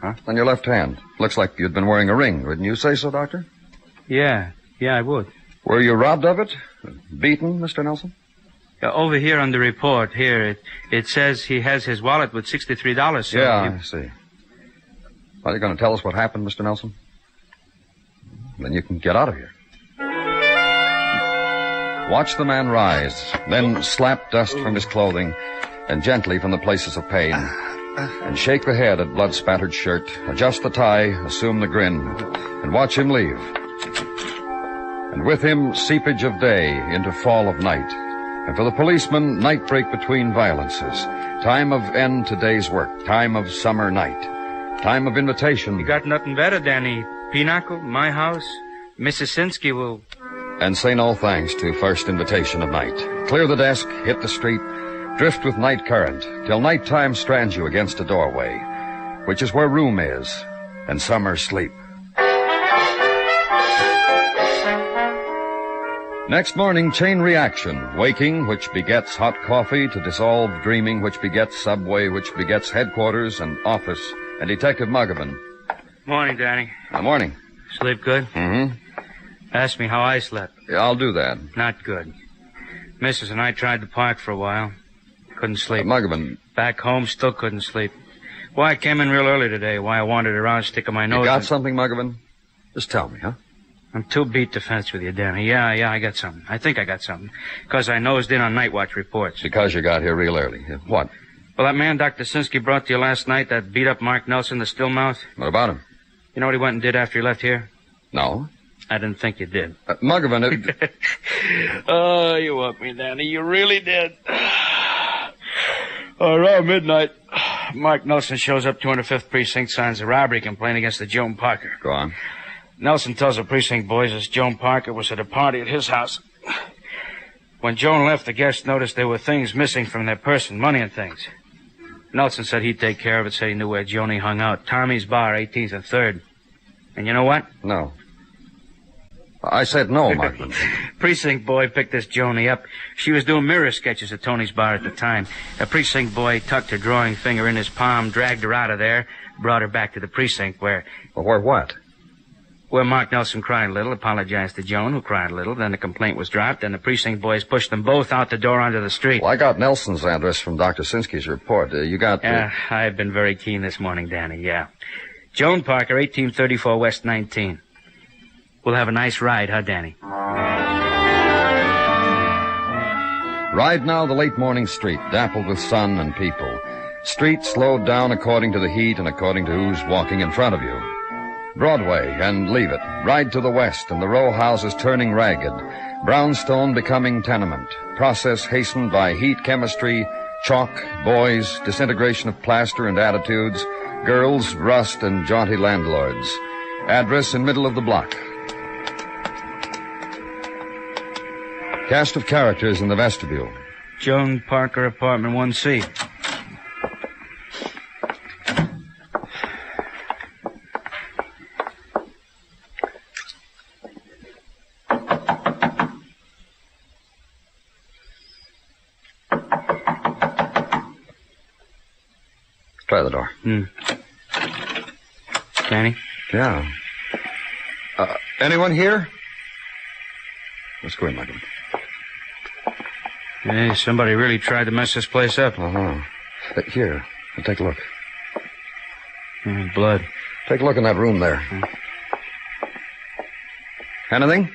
Huh? On your left hand. Looks like you'd been wearing a ring. Wouldn't you say so, Doctor? Yeah, I would. Were you robbed of it? Beaten, Mr. Nelson? Over here on the report, here, it says he has his wallet with $63. So I see. Are you going to tell us what happened, Mr. Nelson? Then you can get out of here. Watch the man rise, then slap dust from his clothing, and gently from the places of pain, and shake the head at blood-spattered shirt, adjust the tie, assume the grin, and watch him leave. And with him, seepage of day into fall of night. And for the policeman, night break between violences. Time of end to day's work. Time of summer night. Time of invitation. You got nothing better, Danny. Pinochle, my house. Mrs. Sinsky will... And say no thanks to first invitation of night. Clear the desk, hit the street, drift with night current, till nighttime strands you against a doorway, which is where room is, and summer sleep. Next morning, chain reaction. Waking, which begets hot coffee, to dissolve dreaming, which begets subway, which begets headquarters and office, and Detective Muggavan. Morning, Danny. Good morning. Sleep good? Mm-hmm. Ask me how I slept. Yeah, I'll do that. Not good. Mrs. and I tried to park for a while. Couldn't sleep. Muggavan. Back home, still couldn't sleep. Why, I came in real early today. Why I wandered around sticking my nose... You got something, Muggavan? Just tell me, huh? I'm too beat to fence with you, Danny. Yeah, I got something. I think I got something. Because I nosed in on night watch reports. Because you got here real early. What? Well, that man Dr. Sinsky brought to you last night, that beat-up Mark Nelson, the stillmouth. What about him? You know what he went and did after he left here? No. I didn't think you did. Muggavan, Oh, you want me, Danny. You really did. Around midnight, Mark Nelson shows up 205th Precinct, signs a robbery complaint against the Joan Parker. Go on. Nelson tells the precinct boys this Joan Parker was at a party at his house. When Joan left, the guests noticed there were things missing from their person, money and things. Nelson said he'd take care of it, said he knew where Joni hung out. Tommy's Bar, 18th and 3rd. And you know what? No. I said no, Markman. Precinct boy picked this Joni up. She was doing mirror sketches at Tony's Bar at the time. A precinct boy tucked her drawing finger in his palm, dragged her out of there, brought her back to the precinct where... Well, where what? Where Mark Nelson cried a little, apologized to Joan, who cried a little. Then the complaint was dropped, and the precinct boys pushed them both out the door onto the street. Well, I got Nelson's address from Dr. Sinsky's report. You got... Yeah, I've been very keen this morning, Danny, yeah. Joan Parker, 1834 West 19. We'll have a nice ride, huh, Danny? Ride now the late morning street, dappled with sun and people. Street slowed down according to the heat and according to who's walking in front of you. Broadway and leave it. Ride to the west and the row houses turning ragged. Brownstone becoming tenement. Process hastened by heat, chemistry, chalk, boys, disintegration of plaster and attitudes, girls, rust, and jaunty landlords. Address in middle of the block. Cast of characters in the vestibule. Joan Parker, apartment 1C. Try the door. Danny? Yeah. Anyone here? Let's go in, Michael. Hey, somebody really tried to mess this place up. Uh-huh. Here, take a look. Blood. Take a look in that room there. Anything?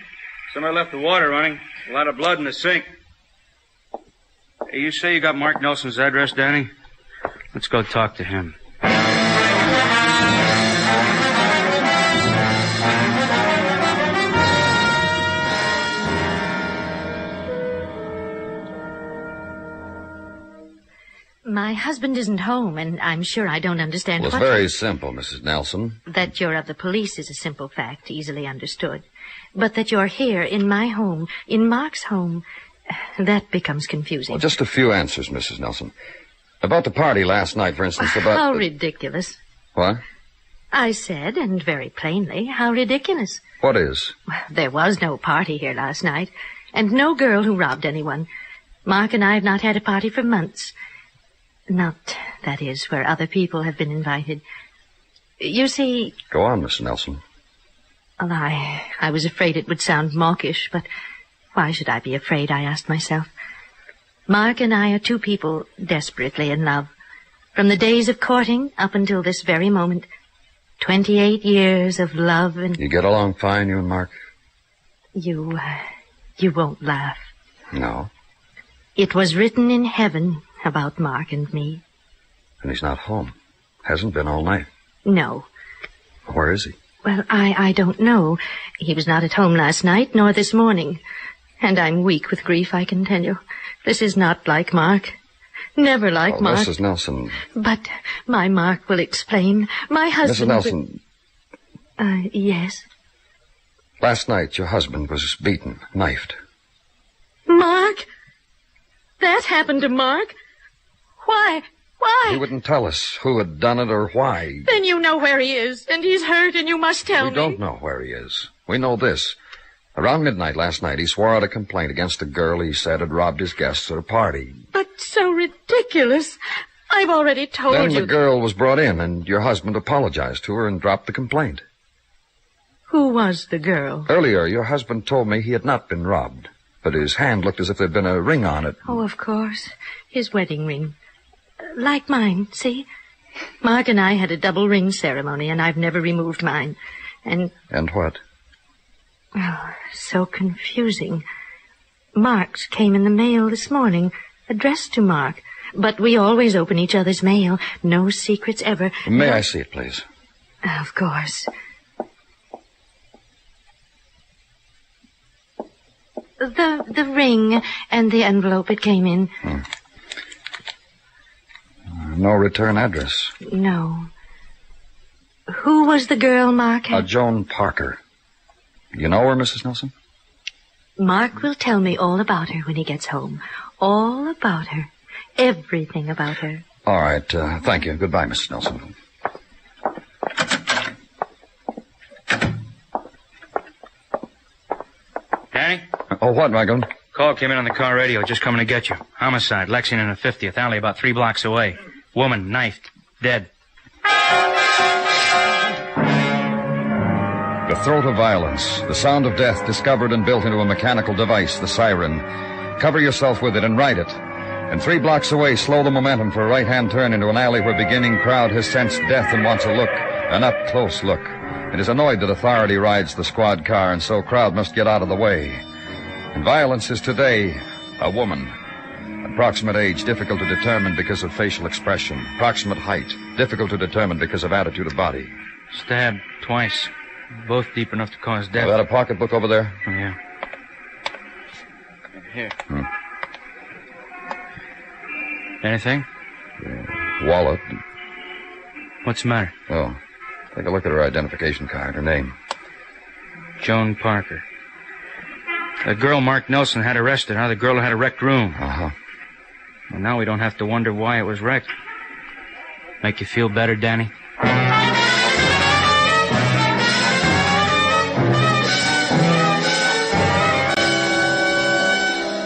Somebody left the water running. A lot of blood in the sink. Hey, you say you got Mark Nelson's address, Danny? Let's go talk to him. My husband isn't home, and I'm sure I don't understand Well, it's very simple, Mrs. Nelson. That you're of the police is a simple fact, easily understood. But that you're here, in my home, in Mark's home, that becomes confusing. Well, just a few answers, Mrs. Nelson. About the party last night, for instance, about... How ridiculous. What? I said, and very plainly, how ridiculous. What is? There was no party here last night, and no girl who robbed anyone. Mark and I have not had a party for months. Not, that is, where other people have been invited. You see... Go on, Mrs. Nelson. Well, I was afraid it would sound mawkish, but why should I be afraid, I asked myself. Mark and I are two people desperately in love. From the days of courting up until this very moment. 28 years of love and... You get along fine, you and Mark? You won't laugh. No. It was written in heaven about Mark and me. And he's not home. Hasn't been all night. No. Where is he? Well, I don't know. He was not at home last night, nor this morning. And I'm weak with grief, I can tell you. This is not like Mark. Never like Mark. Mrs. Nelson. But my Mark will explain. My husband... Mrs. Nelson. Yes? Last night, your husband was beaten, knifed. Mark? That happened to Mark? Why? Why? He wouldn't tell us who had done it or why. Then you know where he is, and he's hurt, and you must tell me. We don't know where he is. We know this. Around midnight last night, he swore out a complaint against a girl he said had robbed his guests at a party. But so ridiculous. I've already told you... Then the girl was brought in, and your husband apologized to her and dropped the complaint. Who was the girl? Earlier, your husband told me he had not been robbed, but his hand looked as if there'd been a ring on it. Oh, of course. His wedding ring. Like mine, see? Mark and I had a double ring ceremony, and I've never removed mine. And what? Oh, so confusing. Mark's came in the mail this morning, addressed to Mark. But we always open each other's mail. No secrets ever. May I see it, please? Of course. The ring and the envelope it came in. No return address. No. Who was the girl Mark had? Joan Parker. You know her, Mrs. Nelson? Mark will tell me all about her when he gets home. All about her. Everything about her. All right. Thank you. Goodbye, Mrs. Nelson. Danny? Oh, what, Michael? Call came in on the car radio, just coming to get you. Homicide, Lexington and 50th Alley, about 3 blocks away. Woman, knifed, dead. The throat of violence, the sound of death discovered and built into a mechanical device, the siren. Cover yourself with it and write it. And 3 blocks away, slow the momentum for a right-hand turn into an alley where beginning crowd has sensed death and wants a look, an up-close look. It is annoyed that authority rides the squad car, and so crowd must get out of the way. And violence is today a woman. Approximate age, difficult to determine because of facial expression. Approximate height, difficult to determine because of attitude of body. Stabbed Twice. Both deep enough to cause death. That a pocketbook over there? Oh, yeah. Here. Anything? Wallet. What's the matter? Oh, take a look at her identification card, her name. Joan Parker. The girl Mark Nelson had arrested, huh? The girl who had a wrecked room. Uh-huh. Well, now we don't have to wonder why it was wrecked. Make you feel better, Danny?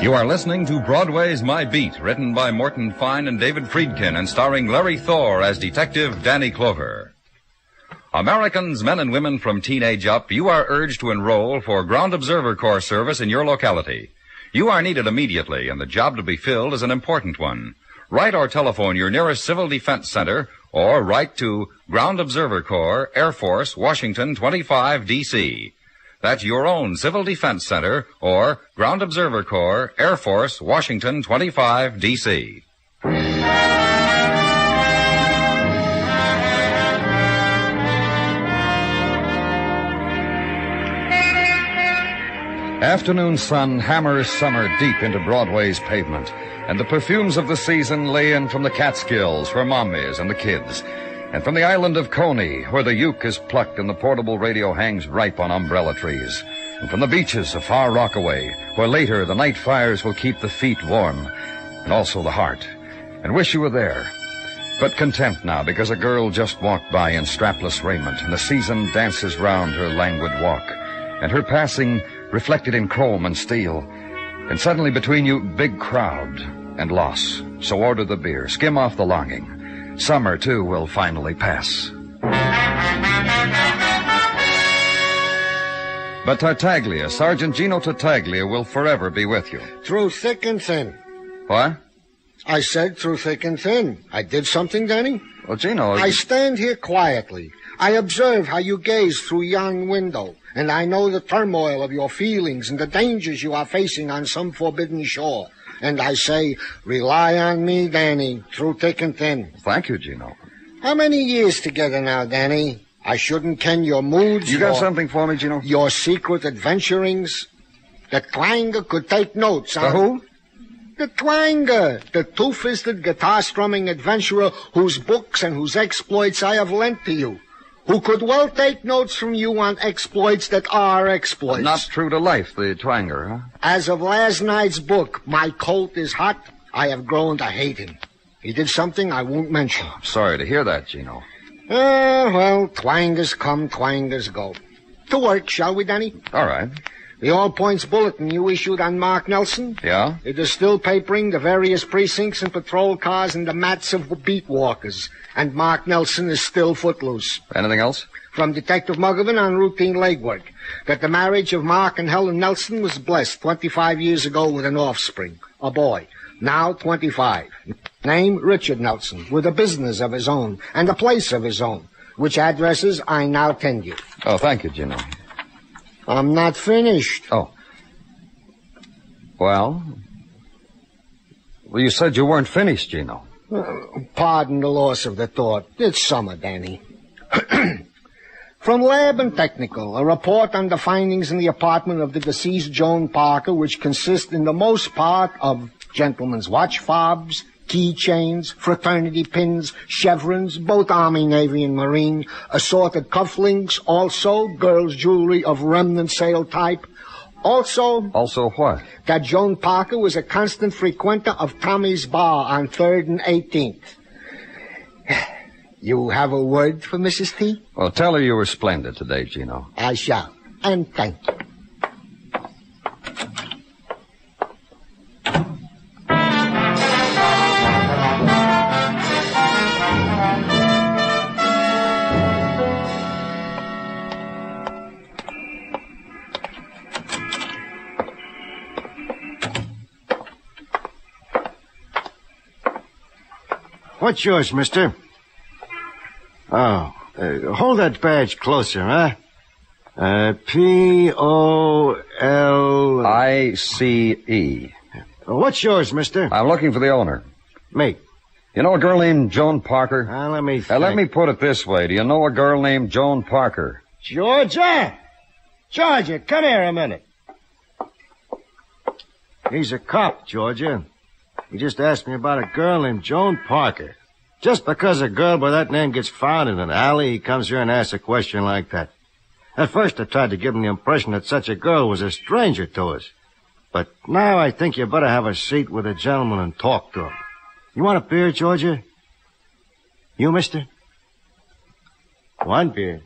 You are listening to Broadway's My Beat, written by Morton Fine and David Friedkin, and starring Larry Thor as Detective Danny Clover. Americans, men and women from teenage up, you are urged to enroll for Ground Observer Corps service in your locality. You are needed immediately, and the job to be filled is an important one. Write or telephone your nearest Civil Defense Center, or write to Ground Observer Corps, Air Force, Washington 25, D.C. That's your own Civil Defense Center, or Ground Observer Corps, Air Force, Washington 25, D.C. Afternoon sun hammers summer deep into Broadway's pavement, and the perfumes of the season lay in from the Catskills for mommies and the kids, and from the island of Coney, where the uke is plucked and the portable radio hangs ripe on umbrella trees, and from the beaches of Far Rockaway, where later the night fires will keep the feet warm, and also the heart, and wish you were there. But content now, because a girl just walked by in strapless raiment, and the season dances round her languid walk, and her passing reflected in chrome and steel, and suddenly between you, big crowd and loss. So order the beer, skim off the longing. Summer, too, will finally pass. But Tartaglia, Sergeant Gino Tartaglia, will forever be with you. Through thick and thin. What? I said through thick and thin. I did something, Danny? Well, Gino... I stand here quietly. I observe how you gaze through yon window, and I know the turmoil of your feelings and the dangers you are facing on some forbidden shore. And I say, rely on me, Danny, through thick and thin. Thank you, Gino. How many years together now, Danny? I shouldn't ken your moods. You got something for me, Gino? Your secret adventurings. The twanger could take notes. The who? The twanger, the two-fisted guitar-strumming adventurer whose books and whose exploits I have lent to you, who could well take notes from you on exploits that are exploits. Not true to life, the twanger, huh? As of last night's book, My Colt is Hot, I have grown to hate him. He did something I won't mention. Sorry to hear that, Gino. Well, twangers come, twangers go. To work, shall we, Danny? All right. The all-points bulletin you issued on Mark Nelson? Yeah? It is still papering the various precincts and patrol cars and the mats of the beat walkers. And Mark Nelson is still footloose. Anything else? From Detective Muggerman on routine legwork. That the marriage of Mark and Helen Nelson was blessed 25 years ago with an offspring. A boy. Now 25. Name Richard Nelson. With a business of his own. And a place of his own. Which addresses I now tend you. Oh, thank you, Gino. I'm not finished. Oh. Well, you said you weren't finished, Gino. Pardon the loss of the thought. It's summer, Danny. From Lab and Technical, a report on the findings in the apartment of the deceased Joan Parker, which consist in the most part of gentlemen's watch fobs, keychains, fraternity pins, chevrons, both Army, Navy, and Marine, assorted cufflinks, also girls' jewelry of remnant sale type. Also... Also what? That Joan Parker was a constant frequenter of Tommy's Bar on 3rd and 18th. You have a word for Mrs. T? Well, tell her you were splendid today, Gino. I shall. And thank you. What's yours, mister? Oh, hold that badge closer, huh? P-O-L-I-C-E. What's yours, mister? I'm looking for the owner. Me. You know a girl named Joan Parker? Let me think. Let me put it this way. Do you know a girl named Joan Parker? Georgia! Georgia, come here a minute. He's a cop, Georgia. He just asked me about a girl named Joan Parker. Just because a girl by that name gets found in an alley, he comes here and asks a question like that. At first, I tried to give him the impression that such a girl was a stranger to us. But now I think you better have a seat with a gentleman and talk to him. You want a beer, Georgia? You, mister? One beer.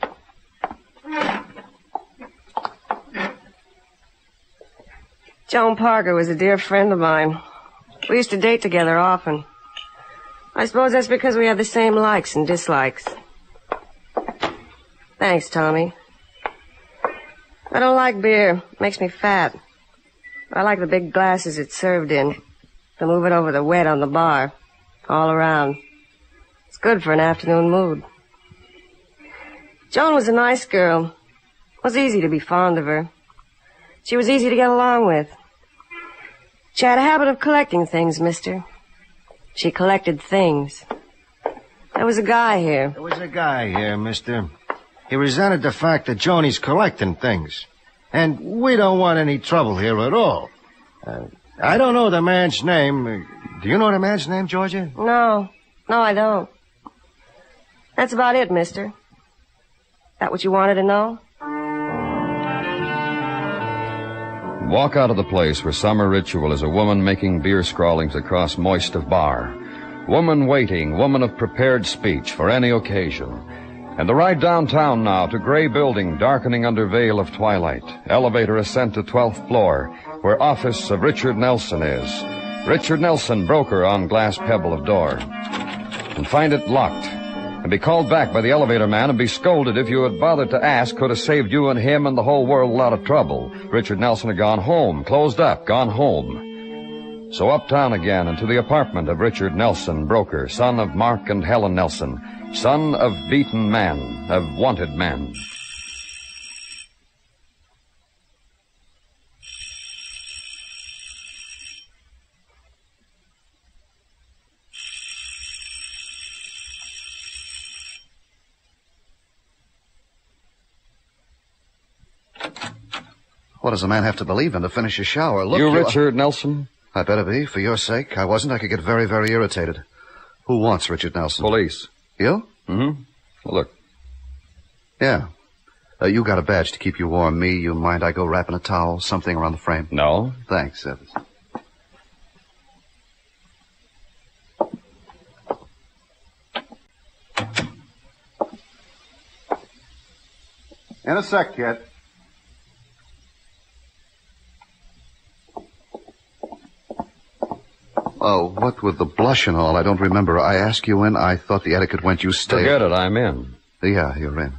Joan Parker was a dear friend of mine. We used to date together often. I suppose that's because we have the same likes and dislikes. Thanks, Tommy. I don't like beer. It makes me fat. I like the big glasses it's served in. To move it over the wet on the bar. All around. It's good for an afternoon mood. Joan was a nice girl. It was easy to be fond of her. She was easy to get along with. She had a habit of collecting things, mister. She collected things. There was a guy here. There was a guy here, mister. He resented the fact that Joni's collecting things. And we don't want any trouble here at all. I don't know the man's name. Do you know the man's name, Georgia? No, I don't. That's about it, mister. That what you wanted to know? Walk out of the place where summer ritual is a woman making beer scrawlings across moist of bar. Woman waiting, woman of prepared speech for any occasion. And the ride downtown now to gray building darkening under veil of twilight. Elevator ascent to 12th floor, where office of Richard Nelson is. Richard Nelson, broker on glass pebble of door. And find it locked. And be called back by the elevator man and be scolded if you had bothered to ask could have saved you and him and the whole world a lot of trouble. Richard Nelson had gone home, closed up, gone home. So uptown again and to the apartment of Richard Nelson, broker, son of Mark and Helen Nelson, son of beaten man, of wanted man. What does a man have to believe in to finish a shower? Look, You Richard Nelson? I'd better be, for your sake. I wasn't. I could get very, very irritated. Who wants Richard Nelson? Police. You? Mm-hmm. Well, look. Yeah. You got a badge to keep you warm. Me, you mind I go wrapping a towel, something around the frame? No. Thanks, Evans. In a sec, kid. Oh, what with the blush and all, I don't remember. I asked you in. I thought the etiquette went you stay. Forget it, I'm in. Yeah, you're in.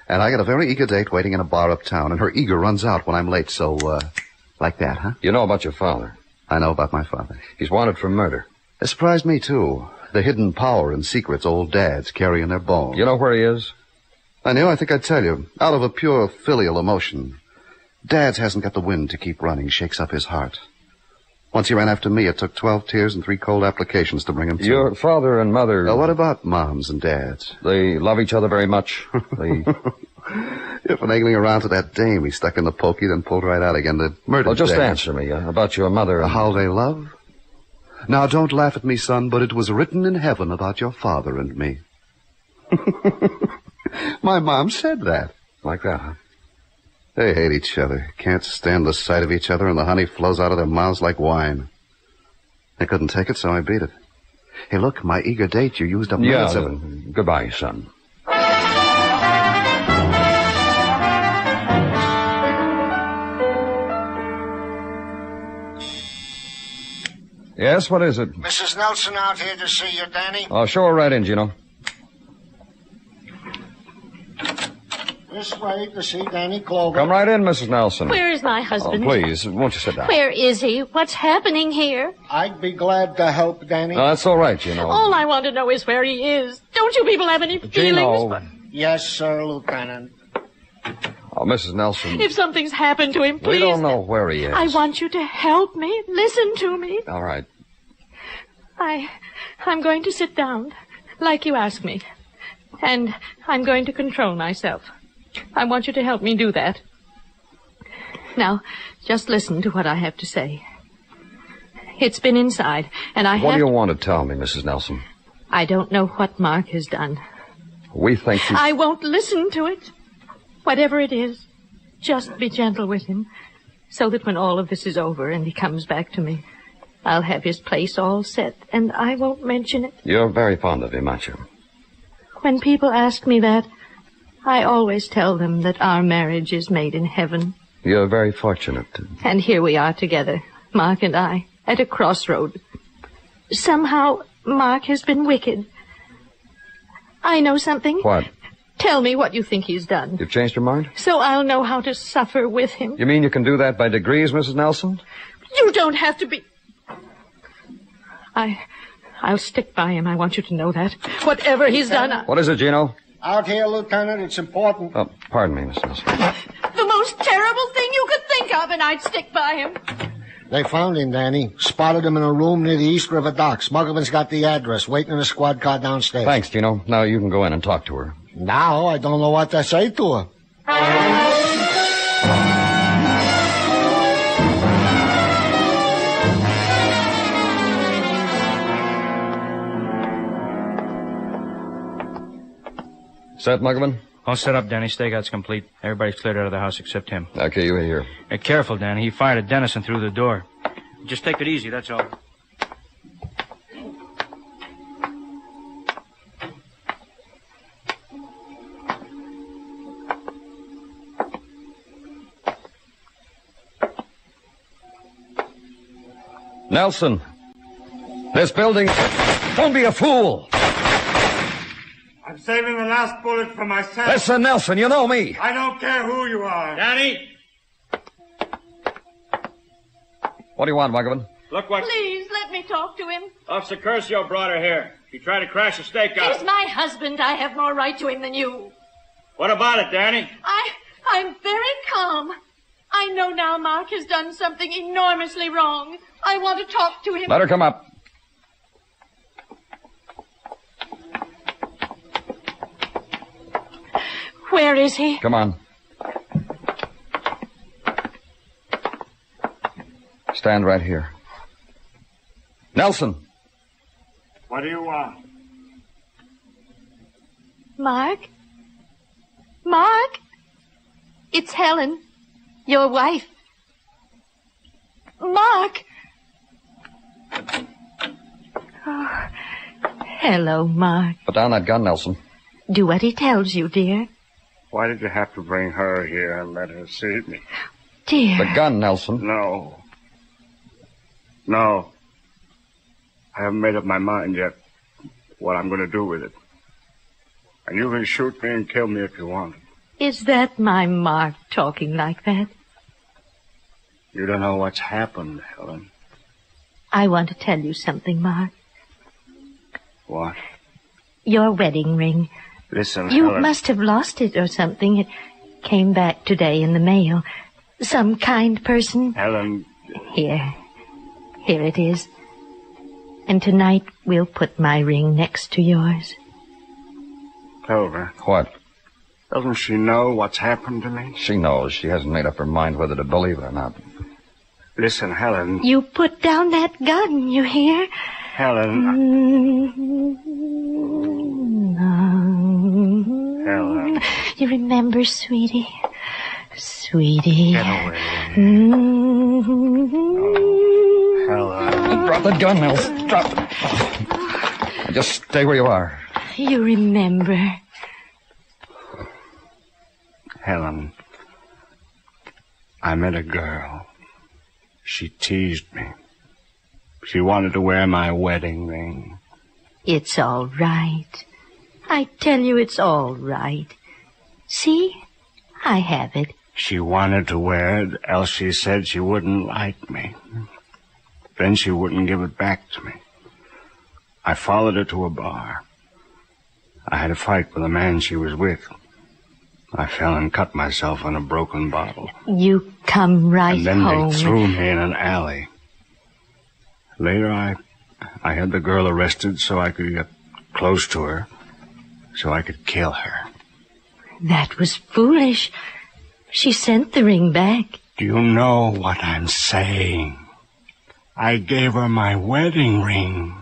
And I got a very eager date waiting in a bar uptown, and her eager runs out when I'm late, so, like that, huh? You know about your father. I know about my father. He's wanted for murder. It surprised me, too. The hidden power and secrets old dads carry in their bones. You know where he is? I knew. I think I'd tell you. Out of a pure filial emotion. Dad's hasn't got the wind to keep running. Shakes up his heart. Once he ran after me, it took 12 tears and 3 cold applications to bring him to. Your father and mother... Now, what about moms and dads? They love each other very much. They... You're finagling around to that dame he stuck in the pokey, then pulled right out again. The murder. Well, just dame. answer me about your mother and... How they love? Now, don't laugh at me, son, but it was written in heaven about your father and me. My mom said that. Like that, huh? They hate each other, can't stand the sight of each other, and the honey flows out of their mouths like wine. I couldn't take it, so I beat it. Hey, look, my eager date, you used up minutes of it. Goodbye, son. Yes, what is it? Mrs. Nelson out here to see you, Danny. Oh, show her right in, Gino. This way to see Danny Clover. Come right in, Mrs. Nelson. Where is my husband? Oh, please, won't you sit down? Where is he? What's happening here? I'd be glad to help, Danny. That's all right, Gino. All I want to know is where he is. Don't you people have any feelings? Gino. Yes, sir, Lieutenant. Oh, Mrs. Nelson. If something's happened to him, please. We don't know where he is. I want you to help me. Listen to me. All right. I'm going to sit down, like you asked me. And I'm going to control myself. I want you to help me do that. Now, just listen to what I have to say. It's been inside, and What do you want to tell me, Mrs. Nelson? I don't know what Mark has done. We think he's... I won't listen to it. Whatever it is, just be gentle with him, so that when all of this is over and he comes back to me, I'll have his place all set, and I won't mention it. You're very fond of him, aren't you? When people ask me that, I always tell them that our marriage is made in heaven. You're very fortunate. And here we are together, Mark and I, at a crossroad. Somehow, Mark has been wicked. I know something. What? Tell me what you think he's done. You've changed your mind? So I'll know how to suffer with him. You mean you can do that by degrees, Mrs. Nelson? You don't have to be... I'll stick by him. I want you to know that. Whatever he's done... What is it, Gino? Out here, Lieutenant. It's important. Oh, pardon me, Mrs. Nelson. The most terrible thing you could think of, and I'd stick by him. They found him, Danny. Spotted him in a room near the East River docks. Muggavan's got the address, waiting in a squad car downstairs. Thanks, Gino. Now you can go in and talk to her. Now I don't know what to say to her. Set, Muggavan? All set up, Danny. Stakeout's complete. Everybody's cleared out of the house except him. Okay, you wait here. Hey, careful, Danny. He fired at Dennison through the door. Just take it easy, that's all. Nelson, this building... Don't be a fool! I'm saving the last bullet for myself. Listen, Nelson, you know me. I don't care who you are. Danny! What do you want, Muggavan? Look what... Please, let me talk to him. Officer Curcio brought her here. She tried to crash a stakeout. He's my husband. I have more right to him than you. What about it, Danny? I'm very calm. I know now Mark has done something enormously wrong. I want to talk to him. Let her come up. Where is he? Come on. Stand right here. Nelson. What do you want? Mark? Mark? It's Helen, your wife. Mark! Oh, hello, Mark. Put down that gun, Nelson. Do what he tells you, dear. Why did you have to bring her here and let her see me? Dear. The gun, Nelson. No. No. I haven't made up my mind yet what I'm going to do with it. And you can shoot me and kill me if you want. Is that my Mark talking like that? You don't know what's happened, Helen. I want to tell you something, Mark. What? Your wedding ring. Listen, You Helen. must have lost it or something. It came back today in the mail. Some kind person. Helen. Here it is. And tonight we'll put my ring next to yours. Clover. What? Doesn't she know what's happened to me? She knows. She hasn't made up her mind whether to believe it or not. Listen, Helen. You put down that gun, you hear? Helen. Helen. You remember, sweetie? Sweetie. Get away. Helen. Drop that gun, Nelson. Drop it. Just stay where you are. You remember. Helen. I met a girl. She teased me. She wanted to wear my wedding ring. It's all right. I tell you it's all right. See? I have it. She wanted to wear it, else she said she wouldn't like me. Then she wouldn't give it back to me. I followed her to a bar. I had a fight with a man she was with. I fell and cut myself on a broken bottle. You come right and then home. they threw me in an alley. Later, I had the girl arrested so I could get close to her, so I could kill her. That was foolish. She sent the ring back. Do you know what I'm saying? I gave her my wedding ring.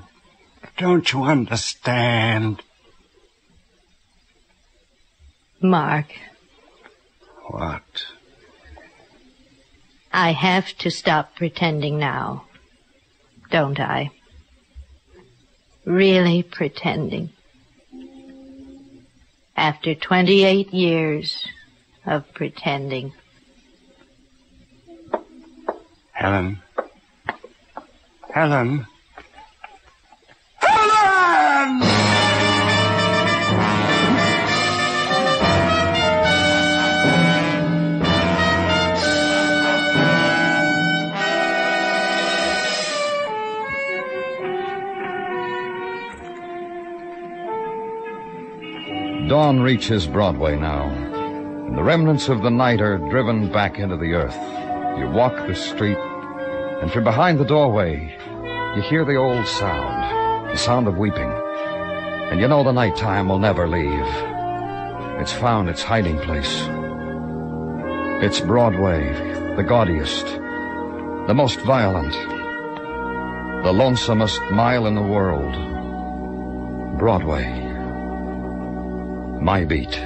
Don't you understand? Mark. What? I have to stop pretending now, don't I? Really pretending. After 28 years of pretending. Helen. Helen! Helen! Dawn reaches Broadway now, and the remnants of the night are driven back into the earth. You walk the street, and from behind the doorway, you hear the old sound, the sound of weeping. And you know the nighttime will never leave. It's found its hiding place. It's Broadway, the gaudiest, the most violent, the lonesomest mile in the world. Broadway. My beat.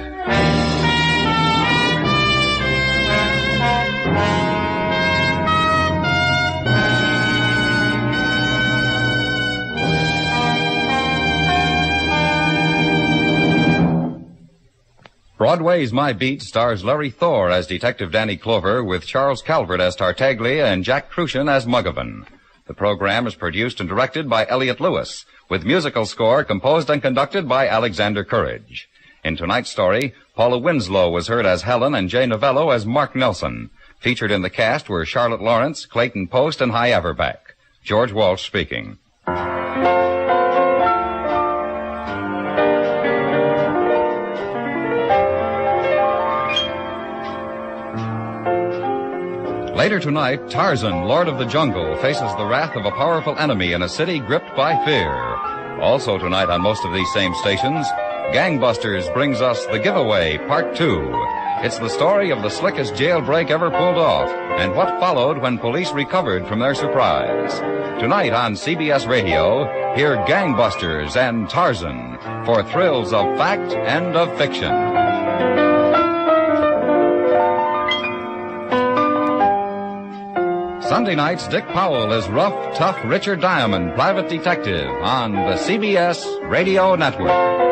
Broadway's My Beat stars Larry Thor as Detective Danny Clover with Charles Calvert as Tartaglia and Jack Crucian as Muggavan. The program is produced and directed by Elliott Lewis, with musical score composed and conducted by Alexander Courage. In tonight's story, Paula Winslow was heard as Helen and Jay Novello as Mark Nelson. Featured in the cast were Charlotte Lawrence, Clayton Post, and Hy Averback. George Walsh speaking. Later tonight, Tarzan, Lord of the Jungle, faces the wrath of a powerful enemy in a city gripped by fear. Also tonight on most of these same stations, Gangbusters brings us The Giveaway, Part 2. It's the story of the slickest jailbreak ever pulled off and what followed when police recovered from their surprise. Tonight on CBS Radio, hear Gangbusters and Tarzan for thrills of fact and of fiction. Sunday nights, Dick Powell is rough, tough Richard Diamond, private detective, on the CBS Radio Network.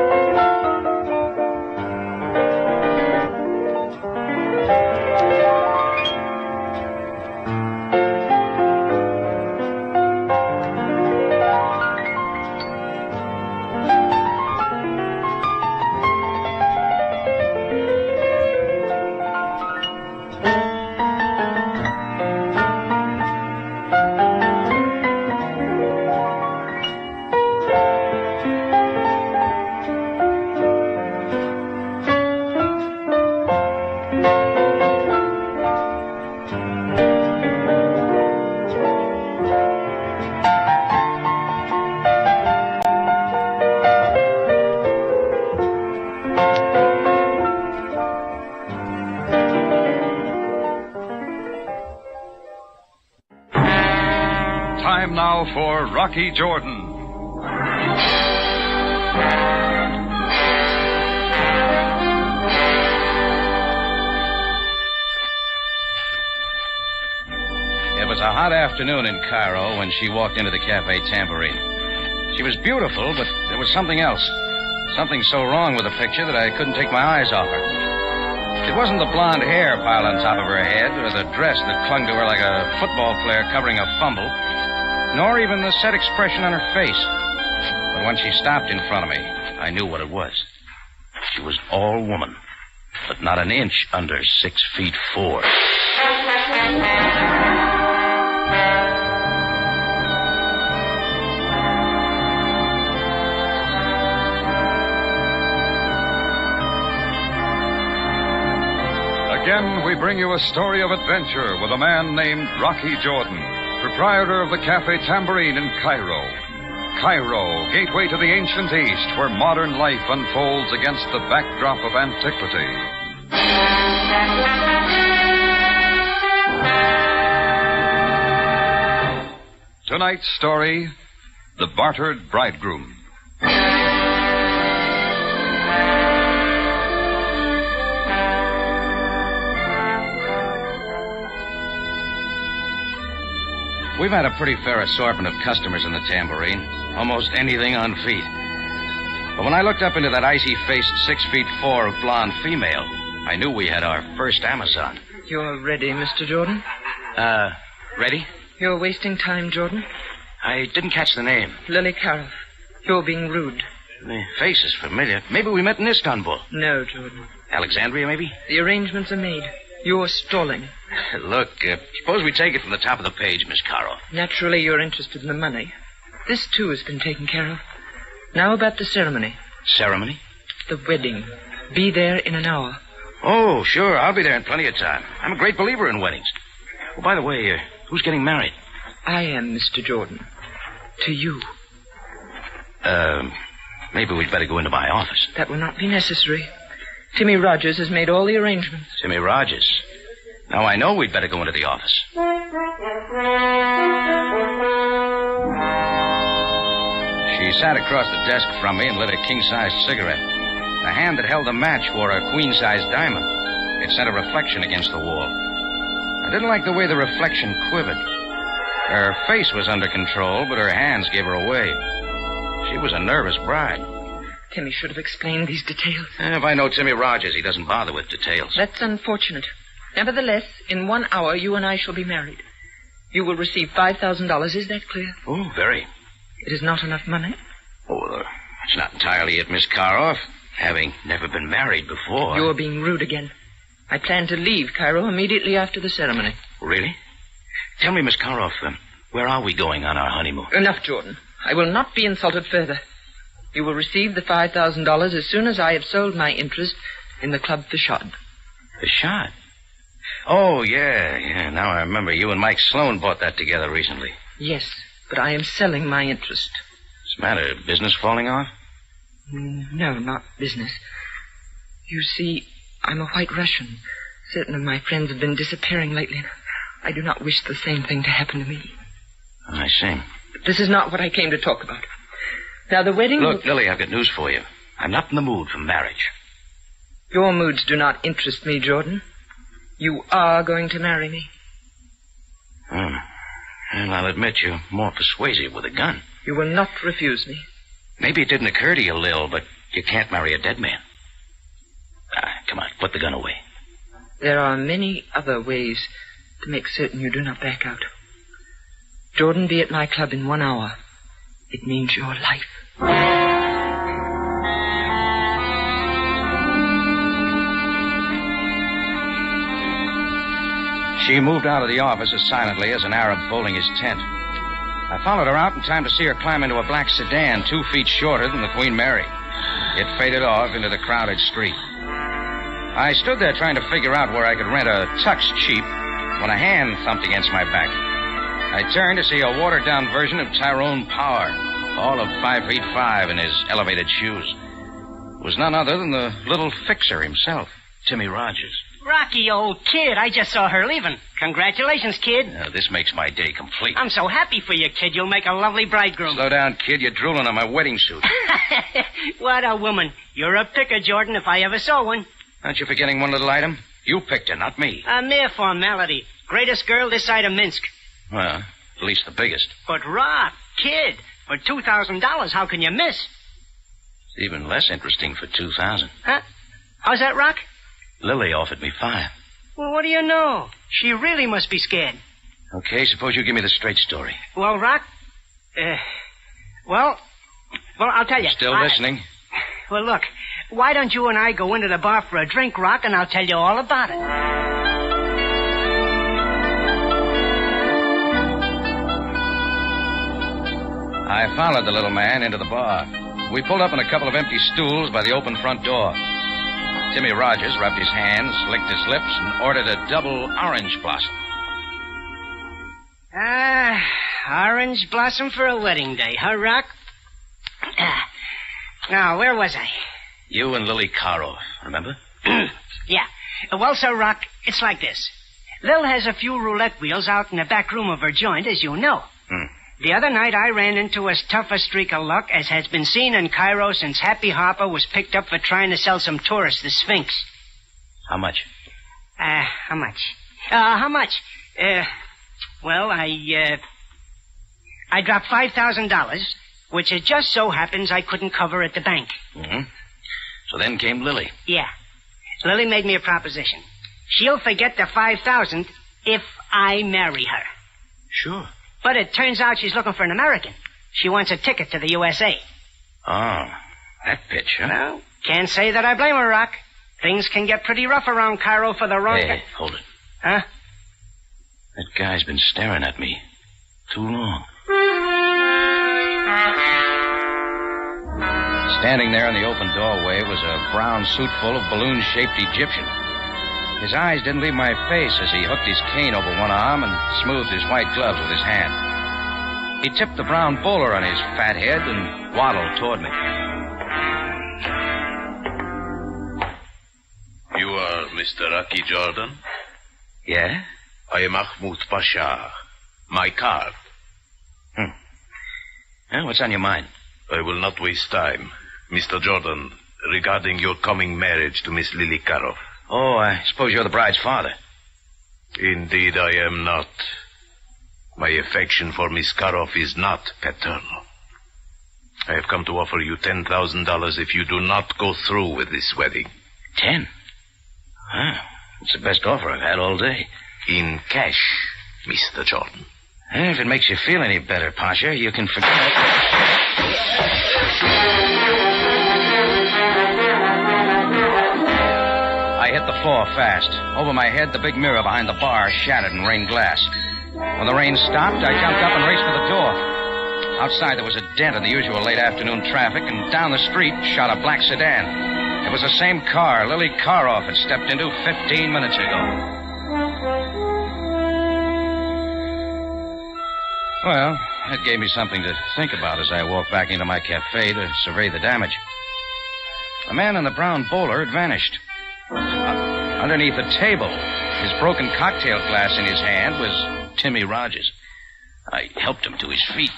Time now for Rocky Jordan. It was a hot afternoon in Cairo when she walked into the Cafe Tambourine. She was beautiful, but there was something else. Something so wrong with the picture that I couldn't take my eyes off her. It wasn't the blonde hair piled on top of her head or the dress that clung to her like a football player covering a fumble, nor even the set expression on her face. But when she stopped in front of me, I knew what it was. She was all woman, but not an inch under 6'4". Again, we bring you a story of adventure with a man named Rocky Jordan, proprietor of the Cafe Tambourine in Cairo. Cairo, gateway to the ancient East, where modern life unfolds against the backdrop of antiquity. Tonight's story, The Bartered Bridegroom. We've had a pretty fair assortment of customers in the Tambourine. Almost anything on feet. But when I looked up into that icy-faced 6'4" of blonde female, I knew we had our first Amazon. You're ready, Mr. Jordan? Ready? You're wasting time, Jordan. I didn't catch the name. Lily Carroll. You're being rude. The face is familiar. Maybe we met in Istanbul. No, Jordan. Alexandria, maybe? The arrangements are made. You're stalling. Look, suppose we take it from the top of the page, Miss Carroll. Naturally, you're interested in the money. This, too, has been taken care of. Now about the ceremony. Ceremony? The wedding. Be there in an hour. Oh, sure. I'll be there in plenty of time. I'm a great believer in weddings. Oh, by the way, who's getting married? I am, Mr. Jordan. To you. Maybe we'd better go into my office. That will not be necessary. Timmy Rogers has made all the arrangements. Timmy Rogers. Now I know we'd better go into the office. She sat across the desk from me and lit a king-sized cigarette. The hand that held the match wore a queen-sized diamond. It sent a reflection against the wall. I didn't like the way the reflection quivered. Her face was under control, but her hands gave her away. She was a nervous bride. Timmy should have explained these details. If I know Timmy Rogers, he doesn't bother with details. That's unfortunate. Nevertheless, in 1 hour, you and I shall be married. You will receive $5,000. Is that clear? Oh, very. It is not enough money? Oh, that's not entirely it, Miss Carroll. Having never been married before. You're being rude again. I plan to leave Cairo immediately after the ceremony. Really? Tell me, Miss Carroll, where are we going on our honeymoon? Enough, Jordan. I will not be insulted further. You will receive the $5,000 as soon as I have sold my interest in the Club Fishad. Fishad? Oh, yeah. Now I remember you and Mike Sloan bought that together recently. Yes, but I am selling my interest. What's the matter? Business falling off? No, not business. You see, I'm a White Russian. Certain of my friends have been disappearing lately. I do not wish the same thing to happen to me. I see. But this is not what I came to talk about. Now, the wedding... Look, Lily, I've got news for you. I'm not in the mood for marriage. Your moods do not interest me, Jordan. You are going to marry me. Well, I'll admit you're more persuasive with a gun. You will not refuse me. Maybe it didn't occur to you, Lil, but you can't marry a dead man. Come on, put the gun away. There are many other ways to make certain you do not back out. Jordan, be at my club in 1 hour. It means your life. She moved out of the office as silently as an Arab folding his tent. I followed her out in time to see her climb into a black sedan 2 feet shorter than the Queen Mary. It faded off into the crowded street. I stood there trying to figure out where I could rent a tux cheap when a hand thumped against my back. I turned to see a watered-down version of Tyrone Power, all of 5'5" in his elevated shoes. It was none other than the little fixer himself, Timmy Rogers. Rocky, old kid, I just saw her leaving. Congratulations, kid. This makes my day complete. I'm so happy for you, kid. You'll make a lovely bridegroom. Slow down, kid. You're drooling on my wedding suit. What a woman. You're a picker, Jordan, if I ever saw one. Aren't you forgetting one little item? You picked her, not me. A mere formality. Greatest girl this side of Minsk. Well, at least the biggest. But, Rock, kid, for $2,000, how can you miss? It's even less interesting for $2,000. Huh? How's that, Rock? Lily offered me $5,000. Well, what do you know? She really must be scared. Okay, suppose you give me the straight story. Well, Rock, well, I'll tell you. Still listening? Well, look, why don't you and I go into the bar for a drink, Rock, and I'll tell you all about it. I followed the little man into the bar. We pulled up on a couple of empty stools by the open front door. Timmy Rogers rubbed his hands, licked his lips, and ordered a double orange blossom. Orange blossom for a wedding day, huh, Rock? Now, where was I? You and Lily Karoff, remember? Yeah. Well, Sir Rock, it's like this. Lil has a few roulette wheels out in the back room of her joint, as you know. The other night, I ran into as tough a streak of luck as has been seen in Cairo since Happy Harper was picked up for trying to sell some tourists the Sphinx. How much? How much? How much? Well, I dropped $5,000, which it just so happens I couldn't cover at the bank. So then came Lily. Yeah. Lily made me a proposition. She'll forget the $5,000 if I marry her. Sure. But it turns out she's looking for an American. She wants a ticket to the USA. Oh, that pitch, huh? Well, can't say that I blame her, Rock. Things can get pretty rough around Cairo for the wrong... Hey, hold it. Huh? That guy's been staring at me too long. Standing there in the open doorway was a brown suit full of balloon-shaped Egyptian. His eyes didn't leave my face as he hooked his cane over one arm and smoothed his white gloves with his hand. He tipped the brown bowler on his fat head and waddled toward me. You are Mr. Rocky Jordan? Yeah? I am Mahmoud Pasha. My card. What's on your mind? I will not waste time. Mr. Jordan, regarding your coming marriage to Miss Lily Karoff. Oh, I suppose you're the bride's father. Indeed, I am not. My affection for Miss Karoff is not paternal. I have come to offer you $10,000 if you do not go through with this wedding. 10? It's the best offer I've had all day. In cash, Mr. Jordan. If it makes you feel any better, Pasha, you can forget it. I hit the floor fast. Over my head, the big mirror behind the bar shattered and rained glass. When the rain stopped, I jumped up and raced for the door. Outside, there was a dent in the usual late afternoon traffic, and down the street shot a black sedan. It was the same car Lily Karoff had stepped into 15 minutes ago. Well, that gave me something to think about as I walked back into my cafe to survey the damage. The man in the brown bowler had vanished. Underneath the table, his broken cocktail glass in his hand, was Timmy Rogers. I helped him to his feet.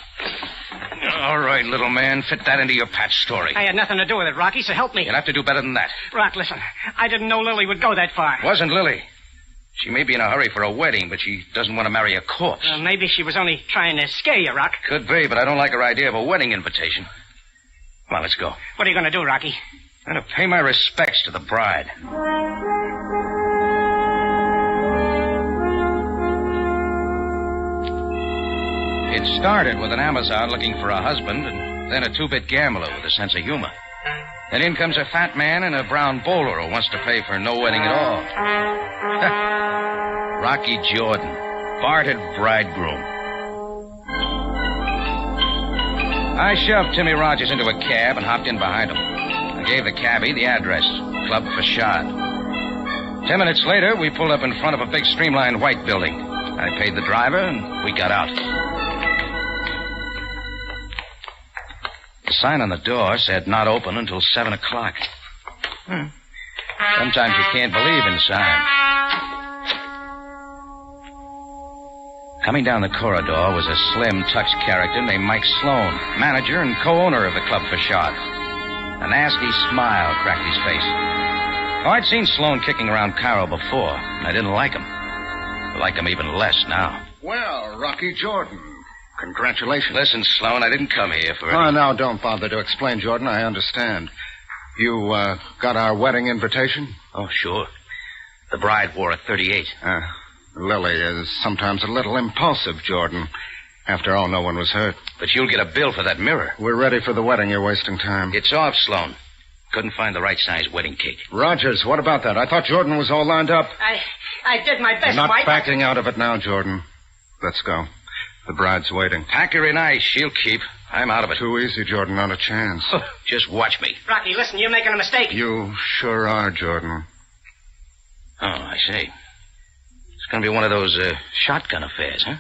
All right, little man, fit that into your patch story. I had nothing to do with it, Rocky, so help me. You'll have to do better than that. Rock, listen. I didn't know Lily would go that far. Wasn't Lily. She may be in a hurry for a wedding, but she doesn't want to marry a corpse. Well, maybe she was only trying to scare you, Rock. Could be, but I don't like her idea of a wedding invitation. Come on, let's go. What are you going to do, Rocky? I'm going to pay my respects to the bride. It started with an Amazon looking for a husband, and then a two-bit gambler with a sense of humor. Then in comes a fat man in a brown bowler who wants to pay for no wedding at all. Rocky Jordan, bartered bridegroom. I shoved Timmy Rogers into a cab and hopped in behind him. I gave the cabbie the address, Club Facade. 10 minutes later, we pulled up in front of a big streamlined white building. I paid the driver, and we got out. The sign on the door said not open until 7 o'clock. Sometimes you can't believe in signs. Coming down the corridor was a slim, touched character named Mike Sloan, manager and co-owner of the Club Facade. A nasty smile cracked his face. Oh, I'd seen Sloan kicking around Cairo before, and I didn't like him. I like him even less now. Well, Rocky Jordan, congratulations. Listen, Sloan, I didn't come here for... Oh, now, don't bother to explain, Jordan. I understand. You, got our wedding invitation? Oh, sure. The bride wore a 38. Lily is sometimes a little impulsive, Jordan. After all, no one was hurt. But you'll get a bill for that mirror. We're ready for the wedding. You're wasting time. It's off, Sloan. Couldn't find the right size wedding cake. Rogers, what about that? I thought Jordan was all lined up. I did my best, You're not Mike. backing out of it now, Jordan. Let's go. The bride's waiting. Pack her in ice. She'll keep. I'm out of it. Too easy, Jordan. Not a chance. Just watch me. Rocky, listen, you're making a mistake. You sure are, Jordan. Oh, I see. It's going to be one of those shotgun affairs, huh?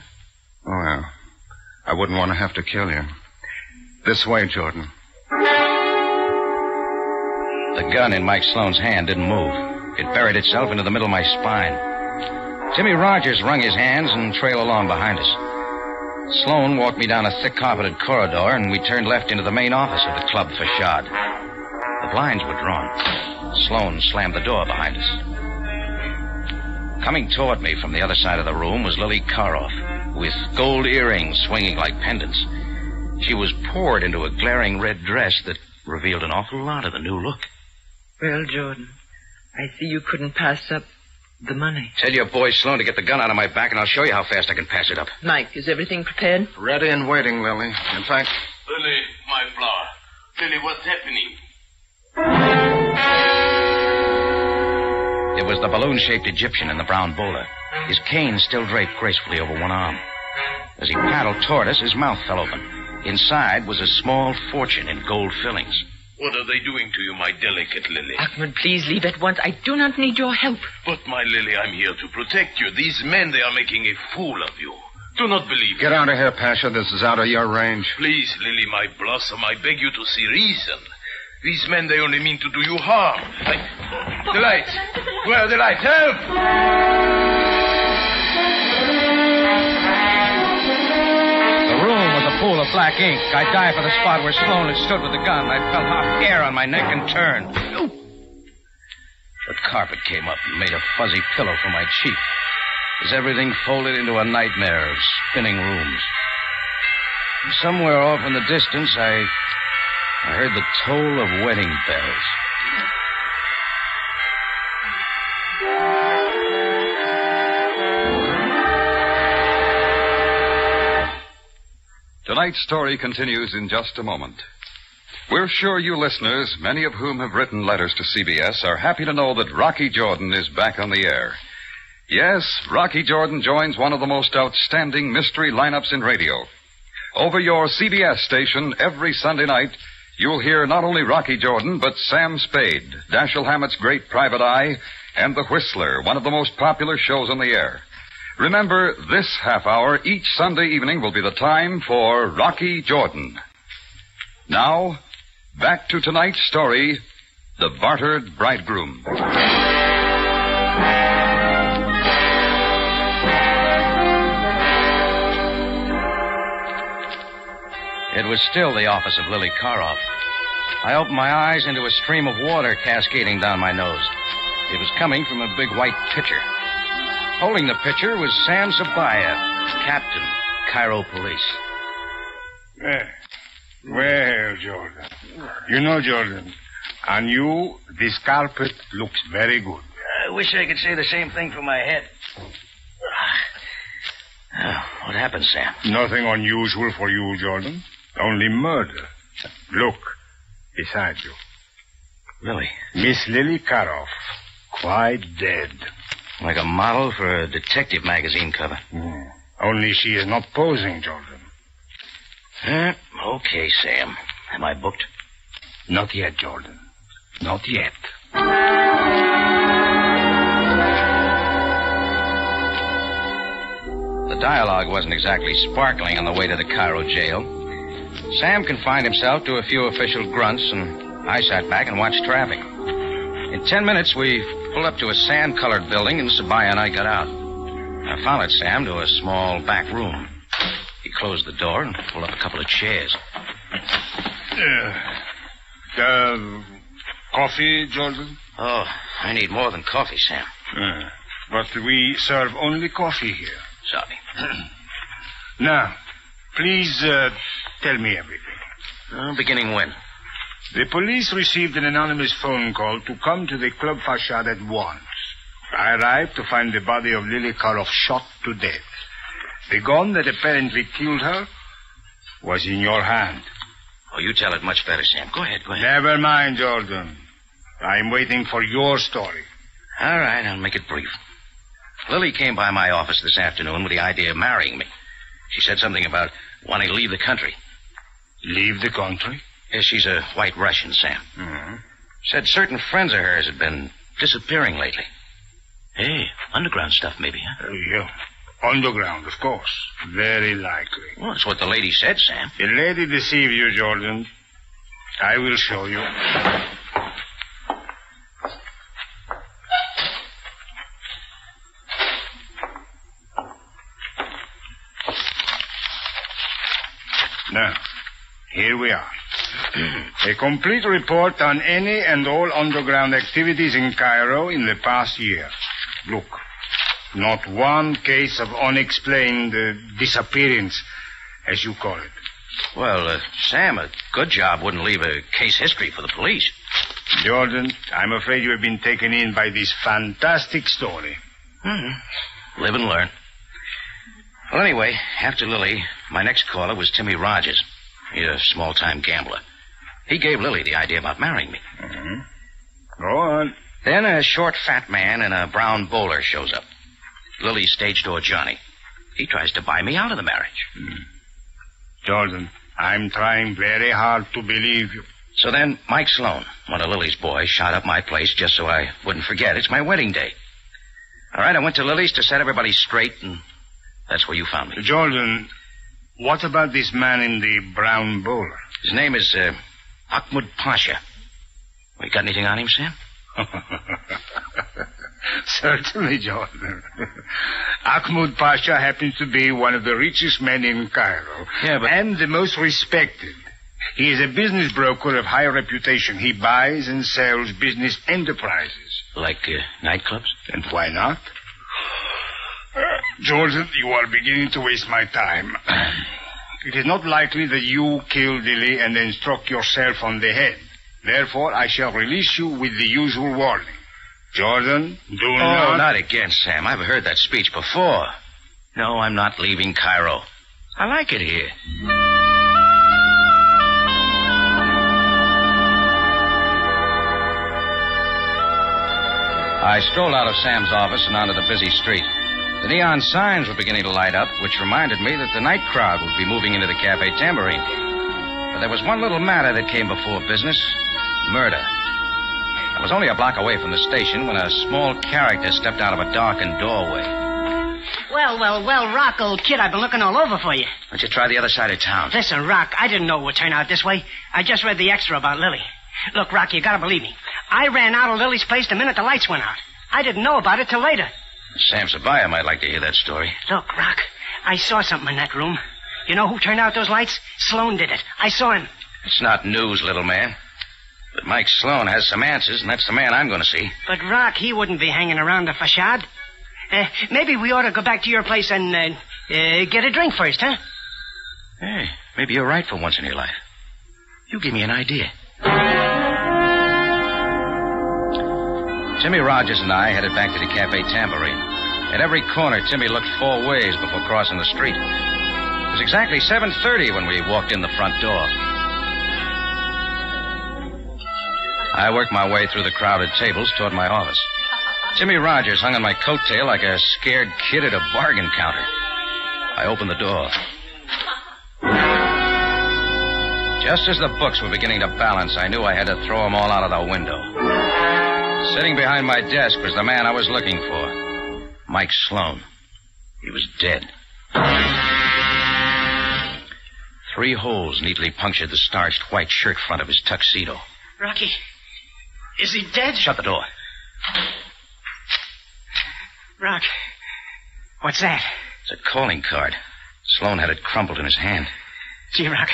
Oh, well. I wouldn't want to have to kill you. This way, Jordan. The gun in Mike Sloan's hand didn't move. It buried itself into the middle of my spine. Timmy Rogers wrung his hands and trailed along behind us. Sloan walked me down a thick carpeted corridor, and we turned left into the main office of the club facade. The blinds were drawn. Sloan slammed the door behind us. Coming toward me from the other side of the room was Lily Karoff, with gold earrings swinging like pendants. She was poured into a glaring red dress that revealed an awful lot of the new look. Well, Jordan, I see you couldn't pass up the money. Tell your boy Sloan to get the gun out of my back, and I'll show you how fast I can pass it up. Mike, is everything prepared? Ready and waiting, Lily. In fact... Lily, my flower. Lily, what's happening? It was the balloon-shaped Egyptian in the brown bowler. His cane still draped gracefully over one arm. As he paddled toward us, his mouth fell open. Inside was a small fortune in gold fillings. What are they doing to you, my delicate Lily? Ahmed, please leave at once. I do not need your help. But, my Lily, I'm here to protect you. These men, they are making a fool of you. Do not believe Get out of here, Pasha. This is out of your range. Please, Lily, my blossom, I beg you to see reason. These men, they only mean to do you harm. The lights. Where are the lights? Help! The room was a pool of black ink. I dived for the spot where Sloan had stood with the gun. I felt hot hair on my neck and turned. The carpet came up and made a fuzzy pillow for my cheek as everything folded into a nightmare of spinning rooms. And somewhere off in the distance, I heard the toll of wedding bells. Tonight's story continues in just a moment. We're sure you listeners, many of whom have written letters to CBS, are happy to know that Rocky Jordan is back on the air. Yes, Rocky Jordan joins one of the most outstanding mystery lineups in radio. Over your CBS station every Sunday night, you'll hear not only Rocky Jordan, but Sam Spade, Dashiell Hammett's Great Private Eye, and The Whistler, one of the most popular shows on the air. Remember, this half hour each Sunday evening will be the time for Rocky Jordan. Now, back to tonight's story, The Bartered Bridegroom. It was still the office of Lily Karoff. I opened my eyes into a stream of water cascading down my nose. It was coming from a big white pitcher. Holding the pitcher was Sam Sabaya, Captain, Cairo Police. Well, Jordan. You know, Jordan, on you, this carpet looks very good. I wish I could say the same thing for my head. What happened, Sam? Nothing unusual for you, Jordan. Only murder. Look, beside you. Lily? Miss Lily Karoff, quite dead. Like a model for a detective magazine cover. Only she is not posing, Jordan. Okay, Sam. Am I booked? Not yet, Jordan. Not yet. The dialogue wasn't exactly sparkling on the way to the Cairo jail. Sam confined himself to a few official grunts, and I sat back and watched traffic. In 10 minutes, we pulled up to a sand-colored building, and Sabaya and I got out. I followed Sam to a small back room. He closed the door and pulled up a couple of chairs. Coffee, Jordan? Oh, I need more than coffee, Sam. But we serve only coffee here. Sorry. Now, please tell me everything. Beginning when? The police received an anonymous phone call to come to the club facade at once. I arrived to find the body of Lily Karoff shot to death. The gun that apparently killed her was in your hand. Oh, you tell it much better, Sam. Go ahead. Never mind, Jordan. I'm waiting for your story. All right, I'll make it brief. Lily came by my office this afternoon with the idea of marrying me. She said something about wanting to leave the country. Leave the country? Yes, she's a white Russian, Sam. Said certain friends of hers had been disappearing lately. Hey, underground stuff maybe, huh? Yeah. Underground, of course. Very likely. Well, that's what the lady said, Sam. The lady deceived you, Jordan. I will show you. Now, here we are. A complete report on any and all underground activities in Cairo in the past year. Look, not one case of unexplained disappearance, as you call it. Well, Sam, a good job wouldn't leave a case history for the police. Jordan, I'm afraid you have been taken in by this fantastic story. Live and learn. Well, anyway, after Lily, my next caller was Timmy Rogers. He's a small-time gambler. He gave Lily the idea about marrying me. Go on. Then a short, fat man in a brown bowler shows up. Lily's stage door Johnny. He tries to buy me out of the marriage. Jordan, I'm trying very hard to believe you. So then Mike Sloan, one of Lily's boys, shot up my place just so I wouldn't forget. It's my wedding day. All right, I went to Lily's to set everybody straight, and that's where you found me. Jordan, what about this man in the brown bowler? His name is Ahmud Pasha. You got anything on him, Sam? Certainly, Jordan. Ahmud Pasha happens to be one of the richest men in Cairo. Yeah, but... And the most respected. He is a business broker of high reputation. He buys and sells business enterprises. Like nightclubs? And why not? Jordan, you are beginning to waste my time. It is not likely that you killed Lily and then struck yourself on the head. Therefore, I shall release you with the usual warning. Jordan, do not... Oh, not again, Sam. I've heard that speech before. No, I'm not leaving Cairo. I like it here. I strolled out of Sam's office and onto the busy street. The neon signs were beginning to light up, which reminded me that the night crowd would be moving into the Cafe Tambourine. But there was one little matter that came before business. Murder. I was only a block away from the station when a small character stepped out of a darkened doorway. Well, Rock, old kid, I've been looking all over for you. Why don't you try the other side of town? Listen, Rock, I didn't know it would turn out this way. I just read the extra about Lily. Look, Rock, you gotta believe me. I ran out of Lily's place the minute the lights went out. I didn't know about it till later. Sam Sabaya might like to hear that story. Look, Rock, I saw something in that room. You know who turned out those lights? Sloan did it. I saw him. It's not news, little man. But Mike Sloan has some answers, and that's the man I'm going to see. But, Rock, he wouldn't be hanging around the facade. Maybe we ought to go back to your place and get a drink first, huh? Hey, maybe you're right for once in your life. You give me an idea. Timmy Rogers and I headed back to the Cafe Tambourine. At every corner, Timmy looked 4 ways before crossing the street. It was exactly 7:30 when we walked in the front door. I worked my way through the crowded tables toward my office. Timmy Rogers hung on my coattail like a scared kid at a bargain counter. I opened the door. Just as the books were beginning to balance, I knew I had to throw them all out of the window. Sitting behind my desk was the man I was looking for, Mike Sloan. He was dead. 3 holes neatly punctured the starched white shirt front of his tuxedo. Rocky, is he dead? Shut the door. Rock, what's that? It's a calling card. Sloan had it crumpled in his hand. Gee, Rock,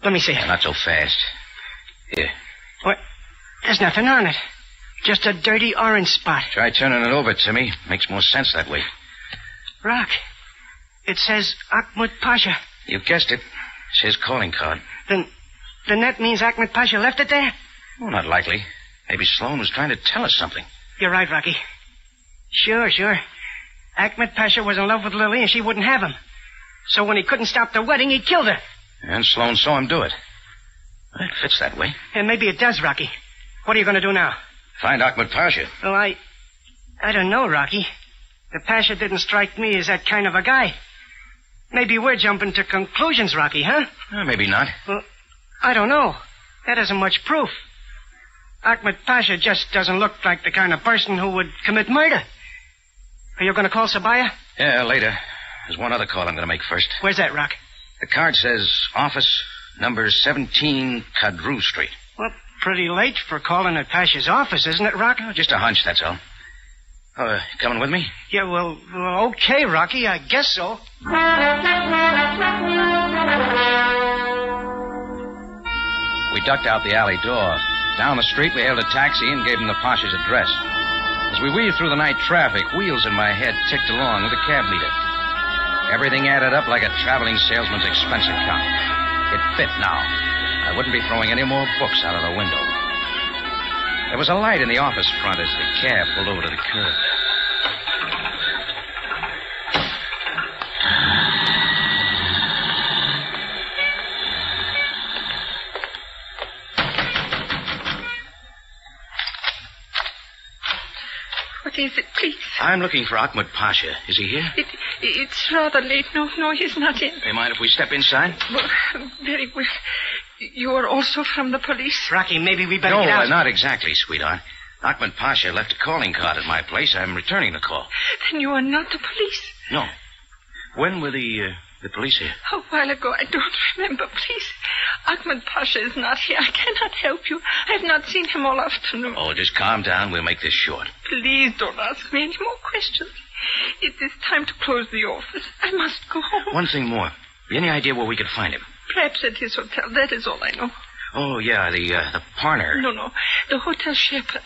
let me see it. Not so fast. Here. What? There's nothing on it. Just a dirty orange spot. Try turning it over, Timmy. Makes more sense that way. Rock, it says Ahmad Pasha. You guessed it. It's his calling card. Then that means Ahmad Pasha left it there? Well, not likely. Maybe Sloan was trying to tell us something. You're right, Rocky. Sure. Ahmad Pasha was in love with Lily and she wouldn't have him. So when he couldn't stop the wedding, he killed her. And Sloan saw him do it. Well, it fits that way. And maybe it does, Rocky. What are you going to do now? Find Ahmad Pasha. Well, I don't know, Rocky. The Pasha didn't strike me as that kind of a guy. Maybe we're jumping to conclusions, Rocky, huh? Maybe not. Well, I don't know. That isn't much proof. Ahmad Pasha just doesn't look like the kind of person who would commit murder. Are you going to call Sabaya? Yeah, later. There's one other call I'm going to make first. Where's that, Rock? The card says office number 17 Kadru Street. Well, pretty late for calling at Pasha's office, isn't it, Rock? Oh, just a hunch, that's all. Coming with me? Yeah, well, okay, Rocky. I guess so. We ducked out the alley door. Down the street, we hailed a taxi and gave him the Pasha's address. As we weaved through the night traffic, wheels in my head ticked along with a cab meter. Everything added up like a traveling salesman's expense account. It fit now. I wouldn't be throwing any more books out of the window. There was a light in the office front as the cab pulled over to the curb. What is it, please? I'm looking for Ahmed Pasha. Is he here? It's rather late. No, he's not in. Hey, mind if we step inside? Well, very well. You are also from the police? Rocky, maybe we better get out. No, not exactly, sweetheart. Ahmed Pasha left a calling card at my place. I'm returning the call. Then you are not the police? No. When were the police here? A while ago. I don't remember. Please. Ahmed Pasha is not here. I cannot help you. I have not seen him all afternoon. Oh, just calm down. We'll make this short. Please don't ask me any more questions. It is time to close the office. I must go home. One thing more. Any idea where we could find him? Perhaps at his hotel. That is all I know. Oh, yeah, the Parner. No. The Hotel Shepherd.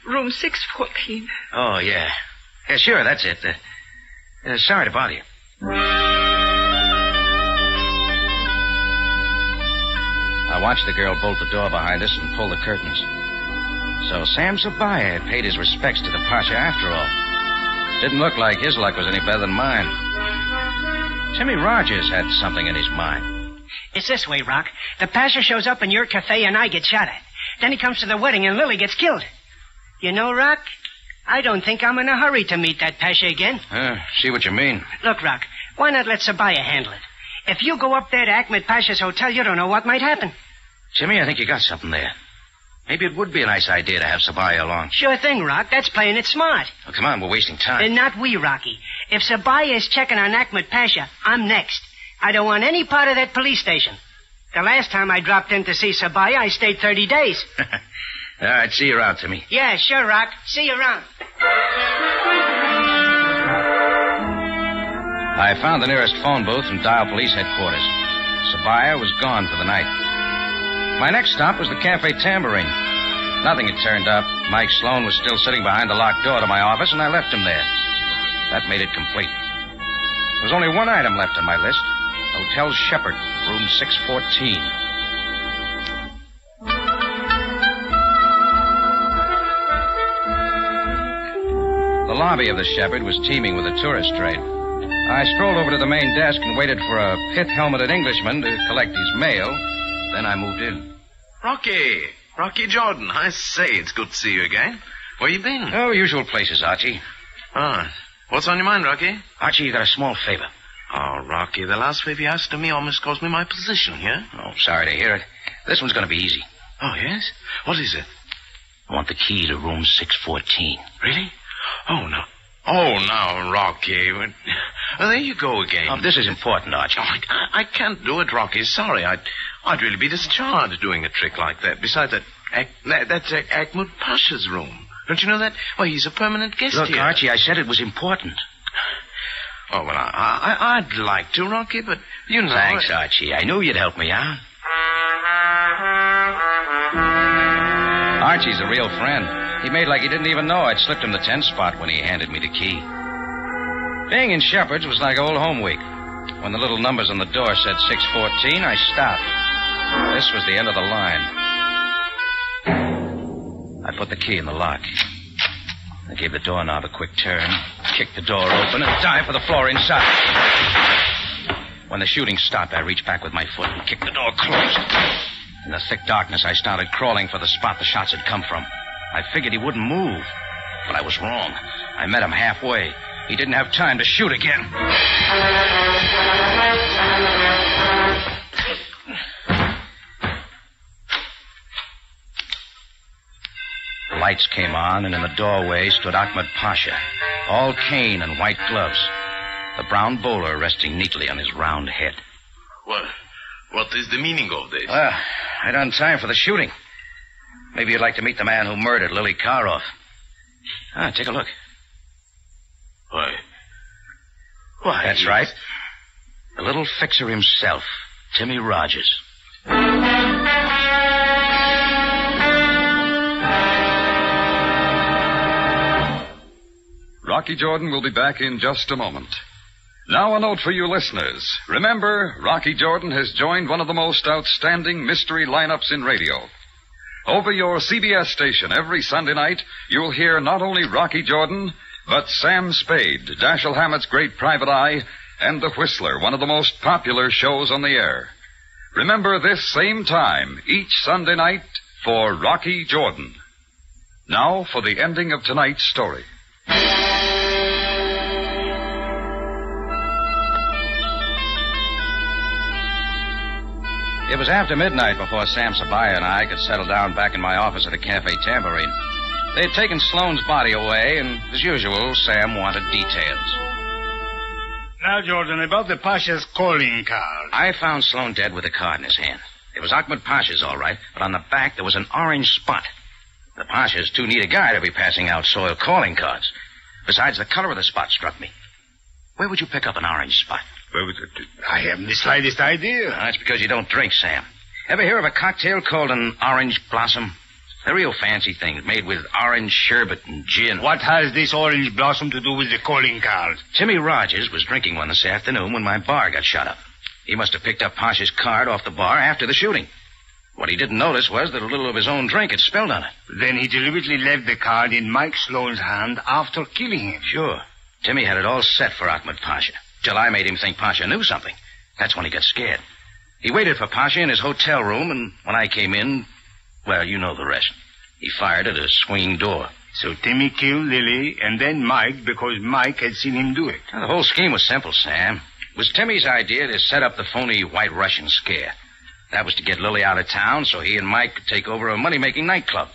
Room 614. Oh, yeah. Yeah, sure, that's it. Sorry to bother you. I watched the girl bolt the door behind us and pull the curtains. So Sam Sabaya had paid his respects to the Pasha after all. Didn't look like his luck was any better than mine. Timmy Rogers had something in his mind. It's this way, Rock. The Pasha shows up in your cafe and I get shot at. Then he comes to the wedding and Lily gets killed. You know, Rock, I don't think I'm in a hurry to meet that Pasha again. See what you mean. Look, Rock, why not let Sabaya handle it? If you go up there to Ahmed Pasha's hotel, you don't know what might happen. Timmy, I think you got something there. Maybe it would be a nice idea to have Sabaya along. Sure thing, Rock. That's playing it smart. Well, come on, we're wasting time. And not we, Rocky. If Sabaya is checking on Ahmed Pasha, I'm next. I don't want any part of that police station. The last time I dropped in to see Sabaya, I stayed 30 days. All right, see you around, Timmy. Yeah, sure, Rock. See you around. I found the nearest phone booth and dialed police headquarters. Sabaya was gone for the night. My next stop was the Cafe Tambourine. Nothing had turned up. Mike Sloan was still sitting behind the locked door to my office, and I left him there. That made it complete. There was only one item left on my list. Hotel Shepherd, room 614. The lobby of the Shepherd was teeming with a tourist trade. I strolled over to the main desk and waited for a pith-helmeted Englishman to collect his mail. Then I moved in. Rocky Jordan. I say, it's good to see you again. Where you been? Oh, usual places, Archie. What's on your mind, Rocky? Archie, you got a small favor. Oh, Rocky, the last favor you asked of me almost cost me my position here. Oh, sorry to hear it. This one's going to be easy. Oh, yes? What is it? I want the key to room 614. Really? Oh, no. Oh, now, Rocky. There you go again. Oh, this is important, Archie. Oh, I can't do it, Rocky. Sorry. I'd really be discharged doing a trick like that. Besides, that's Ahmed Pasha's room. Don't you know that? Well, he's a permanent guest Look, here. Look, Archie, I said it was important. Oh, well, I'd like to, Rocky, but you know... Thanks, Archie. I knew you'd help me out. Archie's a real friend. He made like he didn't even know I'd slipped him the 10 spot when he handed me the key. Being in Shepherd's was like old home week. When the little numbers on the door said 614, I stopped. This was the end of the line. I put the key in the lock. I gave the doorknob a quick turn, kicked the door open, and dived for the floor inside. When the shooting stopped, I reached back with my foot and kicked the door closed. In the thick darkness, I started crawling for the spot the shots had come from. I figured he wouldn't move, but I was wrong. I met him halfway. He didn't have time to shoot again. The lights came on, and in the doorway stood Ahmed Pasha, all cane and white gloves, the brown bowler resting neatly on his round head. What is the meaning of this? I done time for the shooting. Maybe you'd like to meet the man who murdered Lily Karoff. Take a look. Why, that's right. The little fixer himself, Timmy Rogers. Rocky Jordan will be back in just a moment. Now a note for you listeners. Remember, Rocky Jordan has joined one of the most outstanding mystery lineups in radio. Over your CBS station every Sunday night, you'll hear not only Rocky Jordan, but Sam Spade, Dashiell Hammett's great private eye, and The Whistler, one of the most popular shows on the air. Remember this same time, each Sunday night, for Rocky Jordan. Now for the ending of tonight's story. It was after midnight before Sam Sabaya and I could settle down back in my office at the Cafe Tambourine. They had taken Sloane's body away, and as usual, Sam wanted details. Now, Jordan, about the Pasha's calling card. I found Sloane dead with a card in his hand. It was Ahmed Pasha's, all right, but on the back there was an orange spot. The Pasha's too neat a guy to be passing out soiled calling cards. Besides, the color of the spot struck me. Where would you pick up an orange spot? I haven't the slightest idea. That's because you don't drink, Sam. Ever hear of a cocktail called an orange blossom? They're real fancy things made with orange sherbet and gin. What has this orange blossom to do with the calling card? Timmy Rogers was drinking one this afternoon when my bar got shut up. He must have picked up Pasha's card off the bar after the shooting. What he didn't notice was that a little of his own drink had spilled on it. Then he deliberately left the card in Mike Sloane's hand after killing him. Sure. Timmy had it all set for Ahmed Pasha. Till I made him think Pasha knew something. That's when he got scared. He waited for Pasha in his hotel room, and when I came in, well, you know the rest. He fired at a swinging door. So Timmy killed Lily and then Mike because Mike had seen him do it. Now, the whole scheme was simple, Sam. It was Timmy's idea to set up the phony White Russian scare. That was to get Lily out of town so he and Mike could take over a money-making nightclub.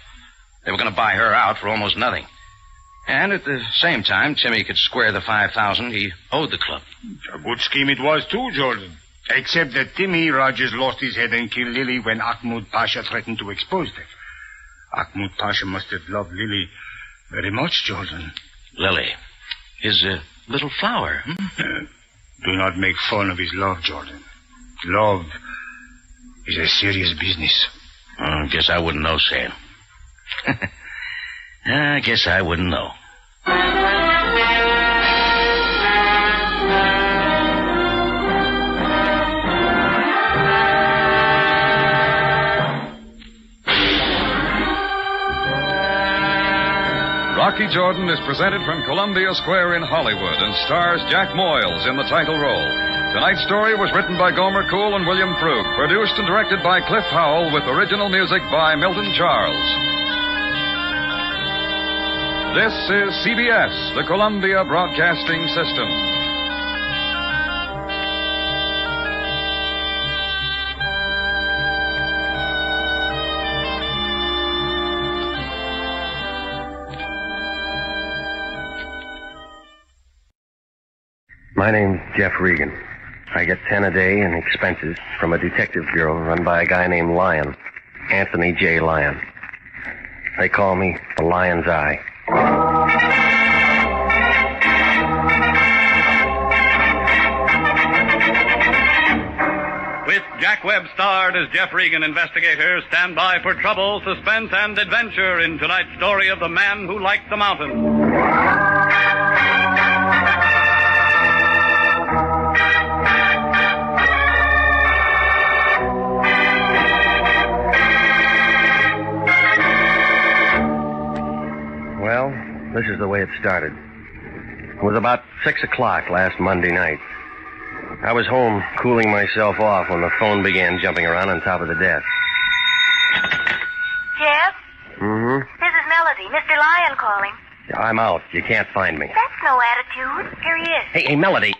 They were going to buy her out for almost nothing. And at the same time, Timmy could square the $5,000 he owed the club. A good scheme it was, too, Jordan. Except that Timmy Rogers lost his head and killed Lily when Ahmed Pasha threatened to expose them. Ahmed Pasha must have loved Lily very much, Jordan. Lily. His little flower. Do not make fun of his love, Jordan. Love is a serious business. I guess I wouldn't know, Sam. I guess I wouldn't know. Rocky Jordan is presented from Columbia Square in Hollywood and stars Jack Moyles in the title role. Tonight's story was written by Gomer Kuhl and William Frug, produced and directed by Cliff Howell with original music by Milton Charles. This is CBS, the Columbia Broadcasting System. My name's Jeff Regan. I get 10 a day in expenses from a detective bureau run by a guy named Lyon, Anthony J. Lyon. They call me the Lion's Eye. With Jack Webb starred as Jeff Regan, investigators stand by for trouble, suspense, and adventure in tonight's story of the man who liked the mountains. Well, this is the way it started. It was about 6 o'clock last Monday night. I was home cooling myself off when the phone began jumping around on top of the desk. Jeff? Mm-hmm. This is Melody. Mr. Lyon calling. I'm out. You can't find me. That's no attitude. Here he is. Hey, Melody.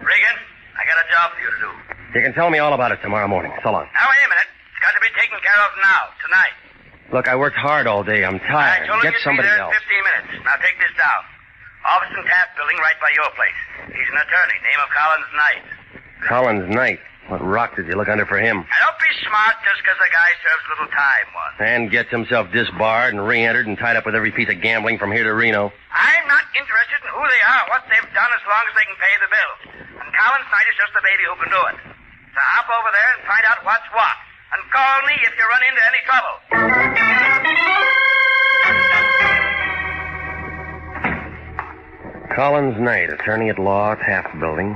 Regan, I got a job for you to do. You can tell me all about it tomorrow morning. So long. Now, wait a minute. It's got to be taken care of now, tonight. Look, I worked hard all day. I'm tired. I told him Get you'd somebody be there else. in 15 minutes. Now, take this down. Office and Tap building right by your place. He's an attorney. Name of Collins Knight. Collins Knight. What rock did you look under for him? Now, don't be smart just because the guy serves little time once. And gets himself disbarred and re-entered and tied up with every piece of gambling from here to Reno. I'm not interested in who they are, what they've done, as long as they can pay the bill. And Collins Knight is just the baby who can do it. So hop over there and find out what's what. And call me if you run into any trouble. Collins Knight, attorney at law, Taft Building.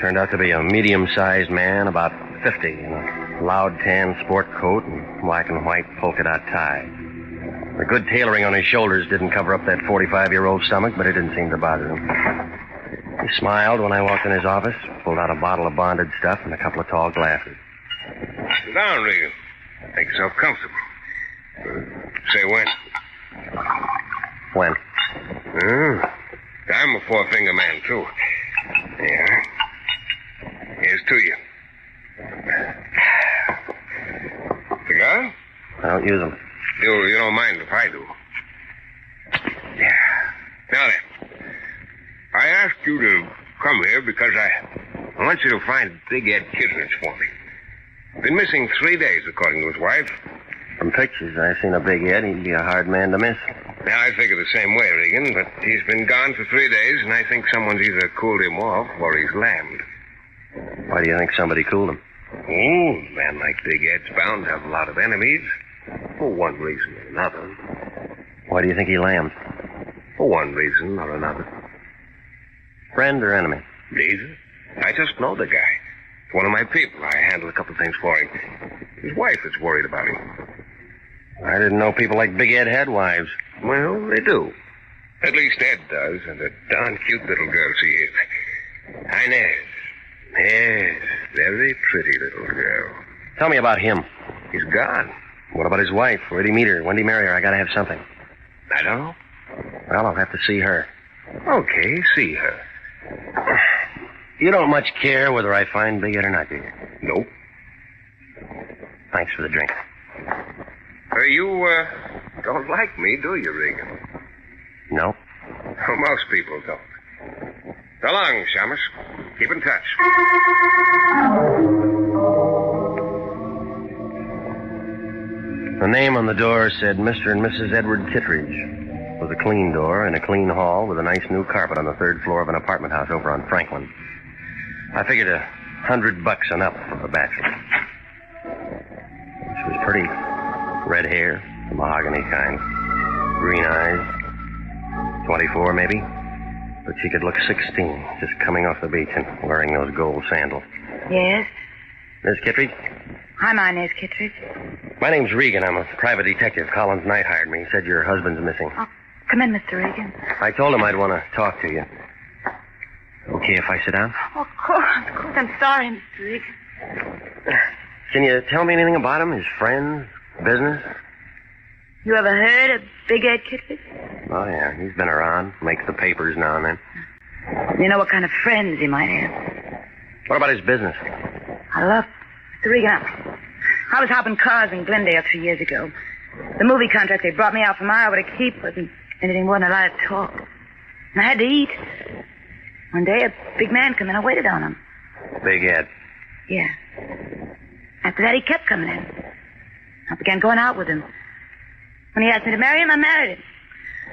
Turned out to be a medium-sized man, about 50, in a loud tan sport coat and black and white polka dot tie. The good tailoring on his shoulders didn't cover up that 45-year-old stomach, but it didn't seem to bother him. He smiled when I walked in his office, pulled out a bottle of bonded stuff and a couple of tall glasses. Sit down, Regan. Make yourself comfortable. Say when. When? I'm a four-finger man, too. Yeah. Here's to you. Cigar? I don't use them. You don't mind if I do. Yeah. Now then, I asked you to come here because I want you to find Big Ed Kittredge for me. Been missing 3 days, according to his wife. From pictures I've seen of Big Ed, he'd be a hard man to miss. Now, I figure the same way, Regan, but he's been gone for 3 days, and I think someone's either cooled him off or he's lammed. Why do you think somebody cooled him? Oh, a man like Big Ed's bound to have a lot of enemies. For one reason or another. Why do you think he lammed? For one reason or another. Friend or enemy? Neither. I just know the guy. It's one of my people. I handle a couple things for him. His wife is worried about him. I didn't know people like Big Ed had wives. Well, they do. At least Ed does, and a darn cute little girl she is. Inez. Yes, very pretty little girl. Tell me about him. He's gone. What about his wife? Where'd he meet her? When'd he marry her? I gotta have something. I don't know. Well, I'll have to see her. Okay, see her. You don't much care whether I find Big Ed or not, do you? Nope. Thanks for the drink. You don't like me, do you, Regan? No. Well, most people don't. So long, Shamus. Keep in touch. The name on the door said Mr. and Mrs. Edward Kittredge. It was a clean door in a clean hall with a nice new carpet on the third floor of an apartment house over on Franklin. I figured $100 and up for a bachelor. She was pretty. Red hair, the mahogany kind. Green eyes. 24, maybe. But she could look 16, just coming off the beach and wearing those gold sandals. Yes? Miss Kittredge? Hi, my name's Kittredge. My name's Regan. I'm a private detective. Collins Knight hired me. He said your husband's missing. Oh, come in, Mr. Regan. I told him I'd want to talk to you. Okay if I sit down? Oh, of course. I'm sorry, Mr. Regan. Can you tell me anything about him? His friends? Business? You ever heard of Big Ed Kittredge? Oh, yeah. He's been around. Makes the papers now and then. You know what kind of friends he might have? What about his business? Mr. Regan, I was hopping cars in Glendale 2 years ago. The movie contract they brought me out from Iowa to keep wasn't anything more than a lot of talk. And I had to eat. One day, a big man came in. I waited on him. Big Ed? Yeah. After that, he kept coming in. I began going out with him. When he asked me to marry him, I married him.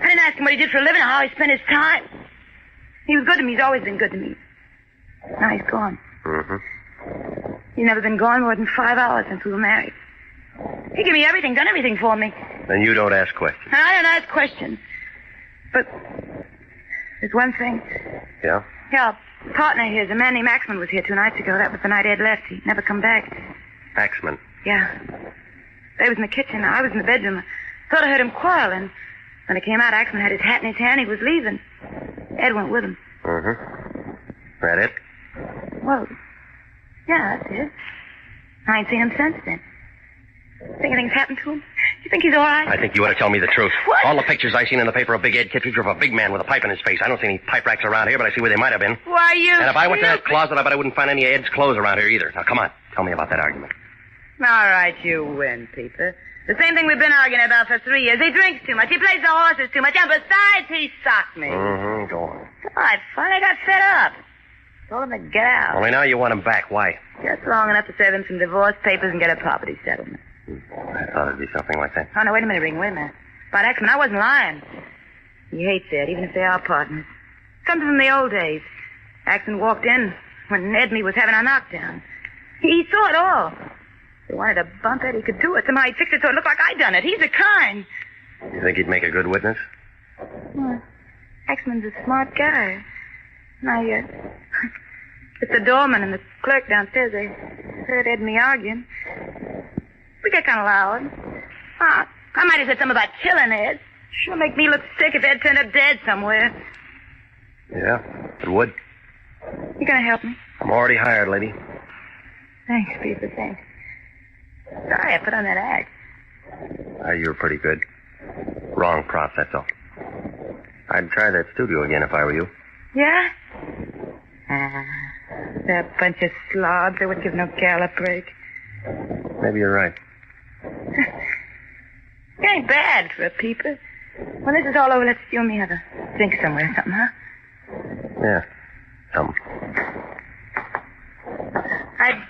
I didn't ask him what he did for a living or how he spent his time. He was good to me. He's always been good to me. Now he's gone. Mm-hmm. He's never been gone more than 5 hours since we were married. He gave me everything, done everything for me. And you don't ask questions? And I don't ask questions. But there's one thing. Yeah? Yeah, a partner here, a man named Axman, was here 2 nights ago. That was the night Ed left. He never come back. Axman? Yeah. They was in the kitchen. I was in the bedroom. I thought I heard him quarrel, and when I came out, Axman had his hat in his hand. He was leaving. Ed went with him. Mm-hmm. That it? Well, yeah, that's it. I ain't seen him since then. Think anything's happened to him? You think he's all right? I think you ought to tell me the truth. What? All the pictures I seen in the paper of Big Ed Kittredge are of a big man with a pipe in his face. I don't see any pipe racks around here, but I see where they might have been. Why, you... And if I went to that closet, I bet I wouldn't find any of Ed's clothes around here either. Now, come on. Tell me about that argument. All right, you win, Peter. The same thing we've been arguing about for 3 years. He drinks too much. He plays the horses too much. And besides, he socked me. Mm-hmm. Go on. I finally got fed up. Told him to get out. Only now you want him back. Why? Just long enough to serve him some divorce papers and get a property settlement. I thought it'd be something like that. Oh, no, wait a minute, Regan, wait a minute. About Axman, I wasn't lying. He hates Ed, even if they are partners. Something from the old days. Axman walked in when Ed and me was having our knockdown. He saw it all. If he wanted to bump Ed, he could do it. Somehow he fixed it so it looked like I'd done it. He's the kind. You think he'd make a good witness? Well, Axman's a smart guy. Now, it's the doorman and the clerk downstairs. They heard Ed and me arguing. We got kind of loud. I might have said something about killing Ed. Sure make me look sick if Ed turned up dead somewhere. Yeah, it would. You gonna help me? I'm already hired, lady. Thanks, Peter, thanks. Sorry I put on that act. You're pretty good. Wrong prop, that's all. I'd try that studio again if I were you. Yeah? They're a bunch of slobs. They wouldn't give no gal a break. Maybe you're right. It ain't bad for a peeper. When this is all over, let's you and me have a drink somewhere or something, huh? Yeah, something. I'd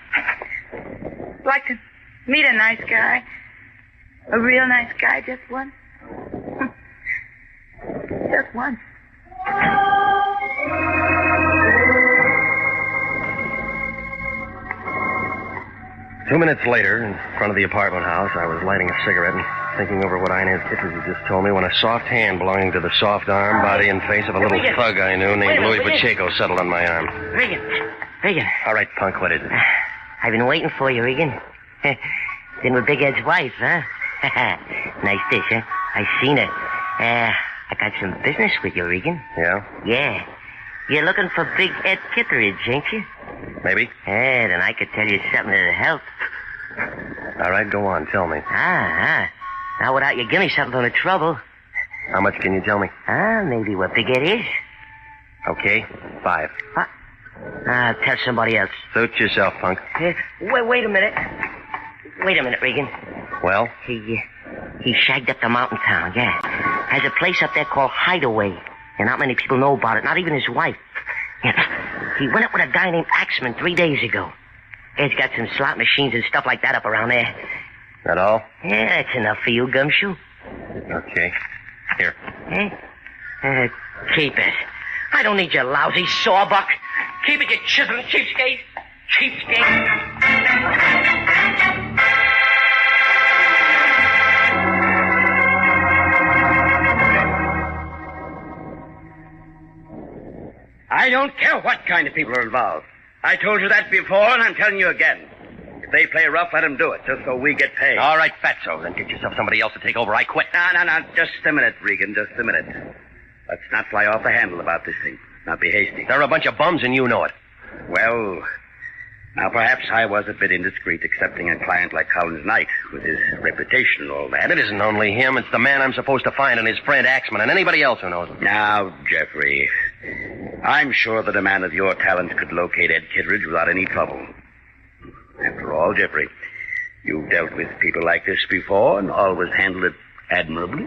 like to meet a nice guy. A real nice guy, just once. Just once. 2 minutes later, in front of the apartment house, I was lighting a cigarette and thinking over what Inez Kittredge had just told me when a soft hand belonging to the soft arm, body, and face of a little thug I knew named Louis Pacheco settled on my arm. Regan. All right, punk, what is it? I've been waiting for you, Regan. Been with Big Ed's wife, huh? Nice dish, huh? I seen it. I got some business with you, Regan. Yeah? Yeah. You're looking for Big Ed Kittredge, ain't you? Maybe. Yeah, then I could tell you something that'll help. All right, go on, tell me. Now, without you give me something for the trouble. How much can you tell me? Maybe what Big Ed is. Okay, 5. What? I'll tell somebody else. Suit yourself, punk. Wait a minute. Wait a minute, Regan. Well? He shagged up to mountain town, yeah. Has a place up there called Hideaway. And not many people know about it, not even his wife. Yeah. He went up with a guy named Axman 3 days ago. Ed's got some slot machines and stuff like that up around there. That all? Yeah, that's enough for you, Gumshoe. Okay. Here. Keep it. I don't need your lousy sawbuck. Keep it, you chiseling cheapskate. I don't care what kind of people are involved. I told you that before, and I'm telling you again. If they play rough, let them do it, just so we get paid. All right, fatso, then get yourself somebody else to take over. I quit. No. Just a minute, Regan, just a minute. Let's not fly off the handle about this thing. Not be hasty. They're a bunch of bums, and you know it. Well, now perhaps I was a bit indiscreet accepting a client like Collins Knight with his reputation and all that. It isn't only him. It's the man I'm supposed to find and his friend Axman and anybody else who knows him. Now, Jeffrey, I'm sure that a man of your talents could locate Ed Kittredge without any trouble. After all, Jeffrey, you've dealt with people like this before and always handled it admirably.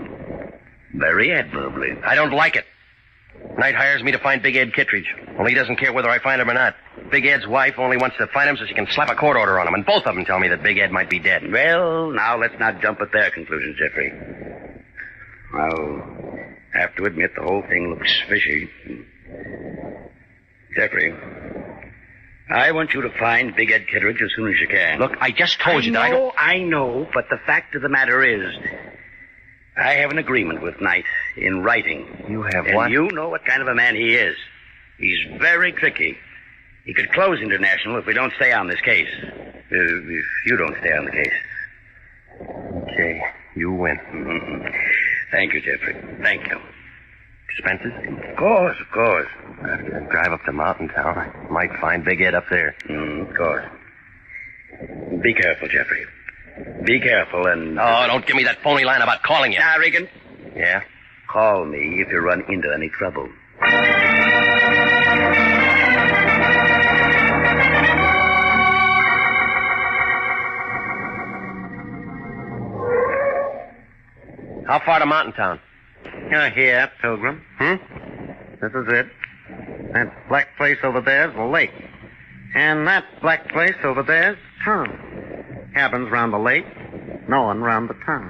Very admirably. I don't like it. Knight hires me to find Big Ed Kittredge. Only he doesn't care whether I find him or not. Big Ed's wife only wants to find him so she can slap a court order on him, and both of them tell me that Big Ed might be dead. Well, now let's not jump at their conclusions, Jeffrey. Well, I have to admit the whole thing looks fishy. Jeffrey, I want you to find Big Ed Kittredge as soon as you can. Look, I just told you that I don't... I know, but the fact of the matter is, I have an agreement with Knight in writing. You have and what? You know what kind of a man he is. He's very tricky. He could close International if we don't stay on this case. If you don't stay on the case. Okay, you win. Mm-hmm. Thank you, Jeffrey. Thank you. Expenses? Of course. I have to drive up to Mountain Town. I might find Big Ed up there. Of course. Be careful, Jeffrey. Be careful and... Oh, don't give me that phony line about calling you. Now, Regan. Yeah? Call me if you run into any trouble. How far to Mountain Town? Here, Pilgrim. This is it. That black place over there's the lake. And that black place over there's town. Cabins round the lake, no one round the town.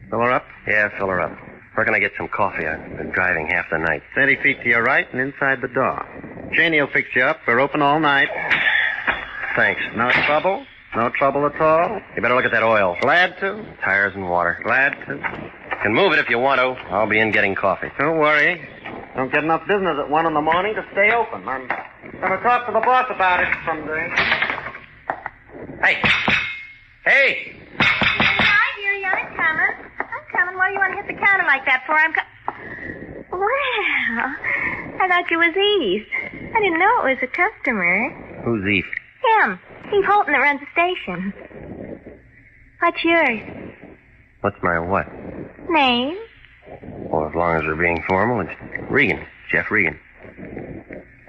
Fill her up? Yeah, fill her up. Where can I get some coffee? I've been driving half the night. 30 feet to your right and inside the door. Janie will fix you up. We're open all night. Thanks. No trouble? No trouble at all? You better look at that oil. Glad to. Tires and water. Glad to. You can move it if you want to. I'll be in getting coffee. Don't worry. Don't get enough business at 1 in the morning to stay open. I'm going to talk to the boss about it someday. Hey! Hey! Hi, dearie, I'm coming. What do you want to hit the counter like that for? Well, I thought you was Eve. I didn't know it was a customer. Who's Eve? Him. Eve Holton that runs the station. What's yours? What's my what? Name? Well, as long as we're being formal, it's Regan. Jeff Regan.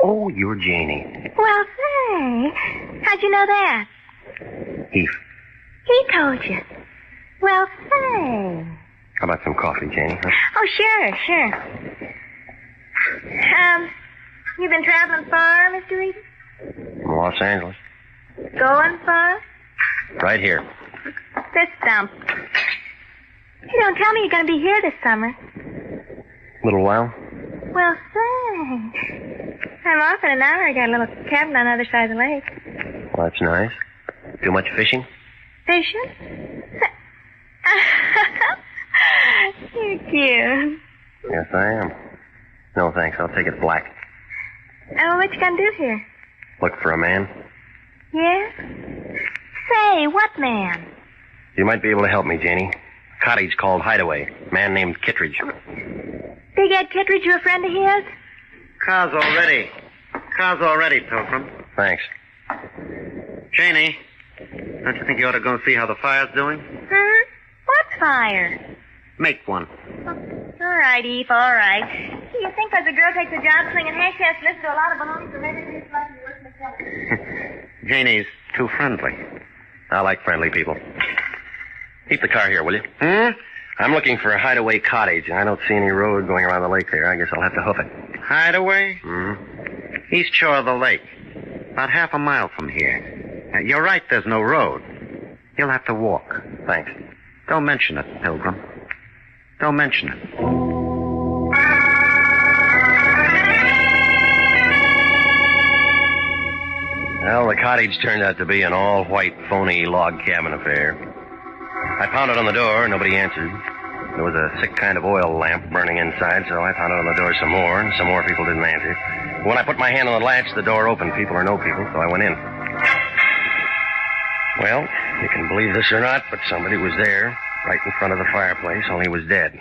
Oh, you're Janie. Well, say. How'd you know that? Eve. He told you. Well, say. How about some coffee, Janie? Huh? Oh, sure. You been traveling far, Mr. Regan? From Los Angeles. Going far? Right here. This dump. You don't tell me you're going to be here this summer. Little while. Well, say. I'm off in an hour. I got a little cabin on the other side of the lake. Well, that's nice. Too much fishing? Fishing? You're cute. Yes, I am. No, thanks. I'll take it black. Oh, what you gonna do here? Look for a man. Yeah? Say, what man? You might be able to help me, Janie. Cottage called Hideaway. Man named Kittredge. Big Ed Kittredge, you a friend of his? Car's all ready, Pilgrim. Thanks. Janie, don't you think you ought to go and see how the fire's doing? What fire? Make one. All right, Eve, all right. Do you think as a girl takes a job slinging hay, she has to listen to a lot of baloney from every piece like you listen to Kelly? Janie's too friendly. I like friendly people. Keep the car here, will you? I'm looking for a Hideaway cottage, and I don't see any road going around the lake there. I guess I'll have to hoof it. Hideaway? Mm-hmm. East shore of the lake. About half a mile from here. You're right, there's no road. You'll have to walk. Thanks. Don't mention it, Pilgrim. Don't mention it. Well, the cottage turned out to be an all-white, phony log cabin affair. I pounded on the door. Nobody answered. There was a sick kind of oil lamp burning inside, so I pounded on the door some more, and some more people didn't answer. When I put my hand on the latch, the door opened, people or no people, so I went in. Well, you can believe this or not, but somebody was there, right in front of the fireplace, only he was dead.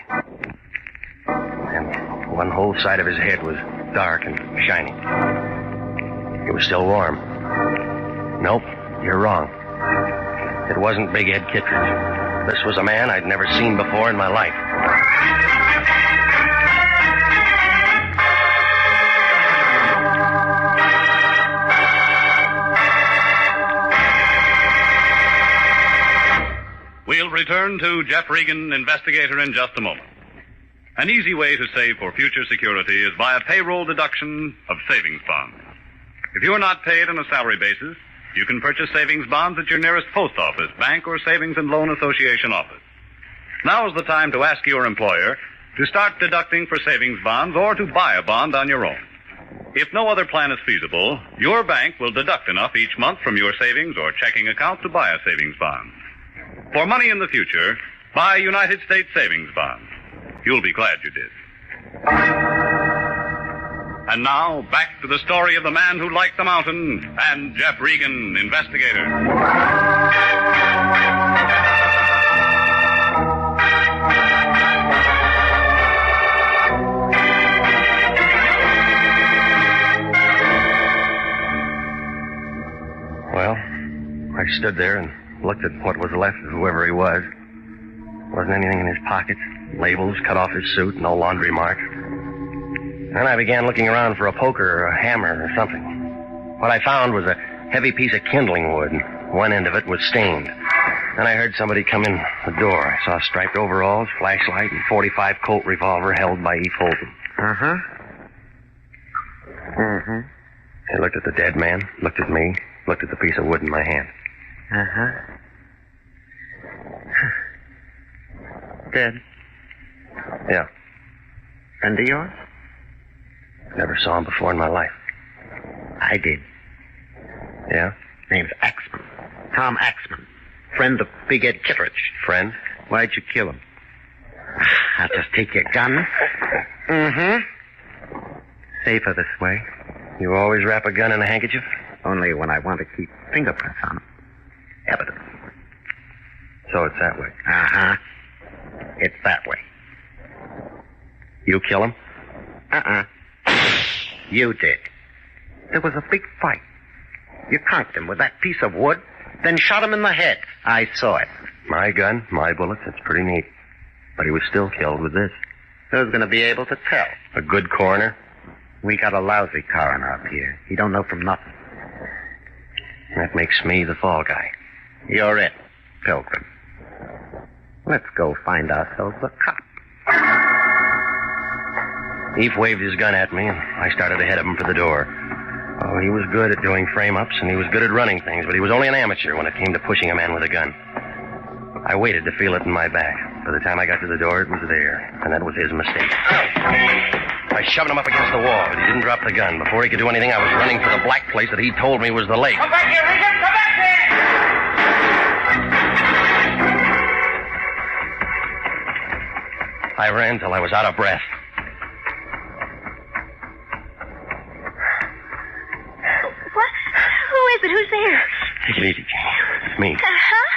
And one whole side of his head was dark and shiny. It was still warm. Nope, you're wrong. It wasn't Big Ed Kittredge. This was a man I'd never seen before in my life. We'll return to Jeff Regan, investigator, in just a moment. An easy way to save for future security is by a payroll deduction of savings bonds. If you're not paid on a salary basis, you can purchase savings bonds at your nearest post office, bank, or savings and loan association office. Now is the time to ask your employer to start deducting for savings bonds or to buy a bond on your own. If no other plan is feasible, your bank will deduct enough each month from your savings or checking account to buy a savings bond. For money in the future, buy United States savings bonds. You'll be glad you did. And now, back to the story of the man who liked the mountain and Jeff Regan, investigator. Well, I stood there and looked at what was left of whoever he was. Wasn't anything in his pockets. Labels, cut off his suit, no laundry marks. Then I began looking around for a poker or a hammer or something. What I found was a heavy piece of kindling wood. One end of it was stained. Then I heard somebody come in the door. I saw striped overalls, flashlight, and .45 Colt revolver held by Eve Holton. Uh-huh. Mm-hmm. He looked at the dead man, looked at me, looked at the piece of wood in my hand. Uh-huh. Dead? Yeah. Friend of yours? Never saw him before in my life. I did. Yeah? Name's Axman. Tom Axman. Friend of Big Ed Kittredge. Friend? Why'd you kill him? I'll just take your gun. Mm-hmm. Safer this way. You always wrap a gun in a handkerchief? Only when I want to keep fingerprints on it. Evidence. So it's that way. Uh-huh. It's that way. You kill him? Uh-uh. You did. There was a big fight. You conked him with that piece of wood, then shot him in the head. I saw it. My gun, my bullets, it's pretty neat. But he was still killed with this. Who's going to be able to tell? A good coroner? We got a lousy coroner up here. He don't know from nothing. That makes me the fall guy. You're it, Pilgrim. Let's go find ourselves a cop. Eve waved his gun at me, and I started ahead of him for the door. Oh, he was good at doing frame-ups, and he was good at running things, but he was only an amateur when it came to pushing a man with a gun. I waited to feel it in my back. By the time I got to the door, it was there, and that was his mistake. I shoved him up against the wall, but he didn't drop the gun. Before he could do anything, I was running for the black place that he told me was the lake. Come back here, Regan! Come back here! I ran till I was out of breath. What? Who is it? Who's there? Take it easy, Jane. It's me. Uh-huh.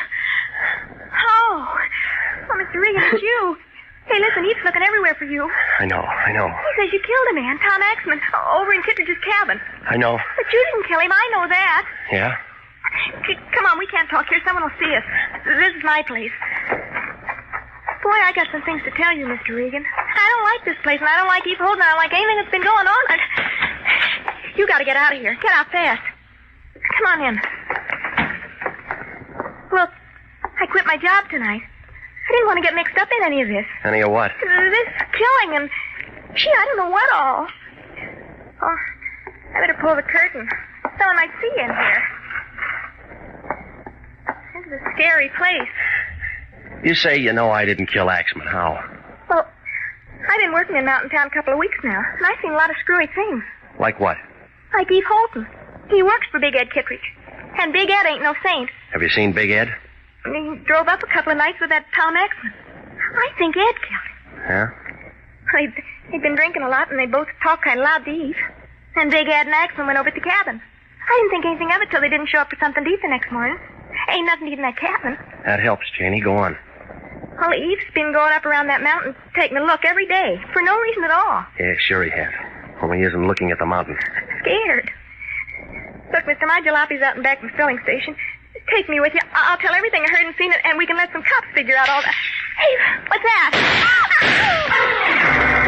Oh, Mr. Regan, it's you. Hey, listen, he's looking everywhere for you. I know. He says you killed a man, Tom Axman, over in Kittredge's cabin. I know. But you didn't kill him. I know that. Yeah? Come on, we can't talk here. Someone will see us. This is my place. Boy, I got some things to tell you, Mr. Regan. I don't like this place, and I don't like Eve Holden. I don't like anything that's been going on. You got to get out of here. Get out fast. Come on in. Look, I quit my job tonight. I didn't want to get mixed up in any of this. Any of what? This killing and... Gee, I don't know what all. Oh, I better pull the curtain. Someone might see you in here. This is a scary place. You say you know I didn't kill Axman. How? Well, I've been working in Mountain Town a couple of weeks now, and I've seen a lot of screwy things. Like what? Like Eve Holton. He works for Big Ed Kittredge. And Big Ed ain't no saint. Have you seen Big Ed? He drove up a couple of nights with that Tom Axman. I think Ed killed him. Yeah? They'd been drinking a lot, and they both talked kind of loud to Eve. And Big Ed and Axman went over at the cabin. I didn't think anything of it till they didn't show up for something to eat the next morning. Ain't nothing to eat in that cabin. That helps, Janie. Go on. Well, Eve's been going up around that mountain taking a look every day, for no reason at all. Yeah, sure he has. Only he isn't looking at the mountain. Scared. Look, mister, my jalopi's out in back of the filling station. Take me with you. I'll tell everything I heard and seen, and we can let some cops figure out all that. Hey, what's that?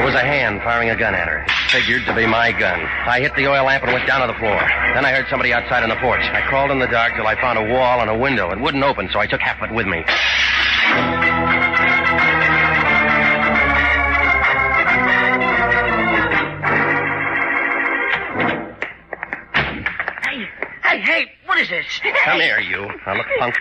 It was a hand firing a gun at her. Figured to be my gun. I hit the oil lamp and went down to the floor. Then I heard somebody outside on the porch. I crawled in the dark till I found a wall and a window. It wouldn't open, so I took half of it with me. Hey, what is this? Come here, you. Now, look, punk.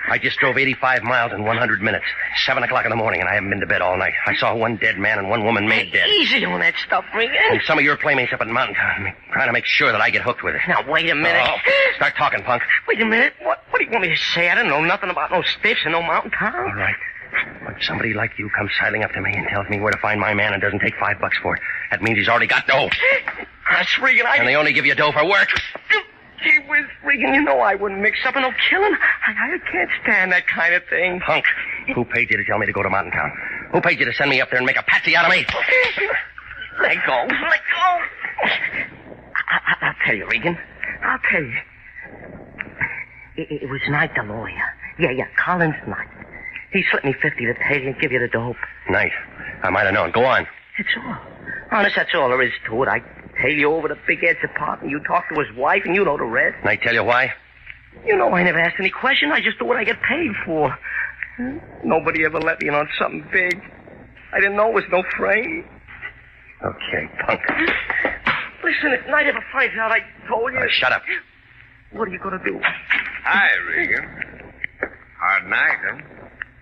I just drove 85 miles in 100 minutes. 7 o'clock in the morning, and I haven't been to bed all night. I saw one dead man and one woman made dead. Easy on that stuff, Regan. And some of your playmates up in Mountain Town trying to make sure that I get hooked with it. Now, wait a minute. Oh, start talking, punk. Wait a minute. What do you want me to say? I don't know nothing about no stiffs and no Mountain Town. All right. When somebody like you comes sidling up to me and tells me where to find my man and doesn't take $5 for it, that means he's already got dough. That's Regan. And they only give you dough for work. Gee whiz, Regan, you know I wouldn't mix up in no killing. I can't stand that kind of thing. Punk, who paid you to tell me to go to Mountain Town? Who paid you to send me up there and make a patsy out of me? Let go. I'll tell you, Regan. I'll tell you. It was Knight, the lawyer. Yeah, Collins Knight. He slipped me 50 to tell you and give you the dope. Knight. I might have known. Go on. That's all. Honest, that's all there is to it. I tail you over to Big Ed's apartment. You talk to his wife, and you know the rest. Knight tell you why? You know I never asked any question. I just do what I get paid for. Nobody ever let me in on something big. I didn't know it was no frame. Okay, punk. Listen, if Knight ever finds out I told you... Shut up. What are you going to do? Hi, Regan. Hard night,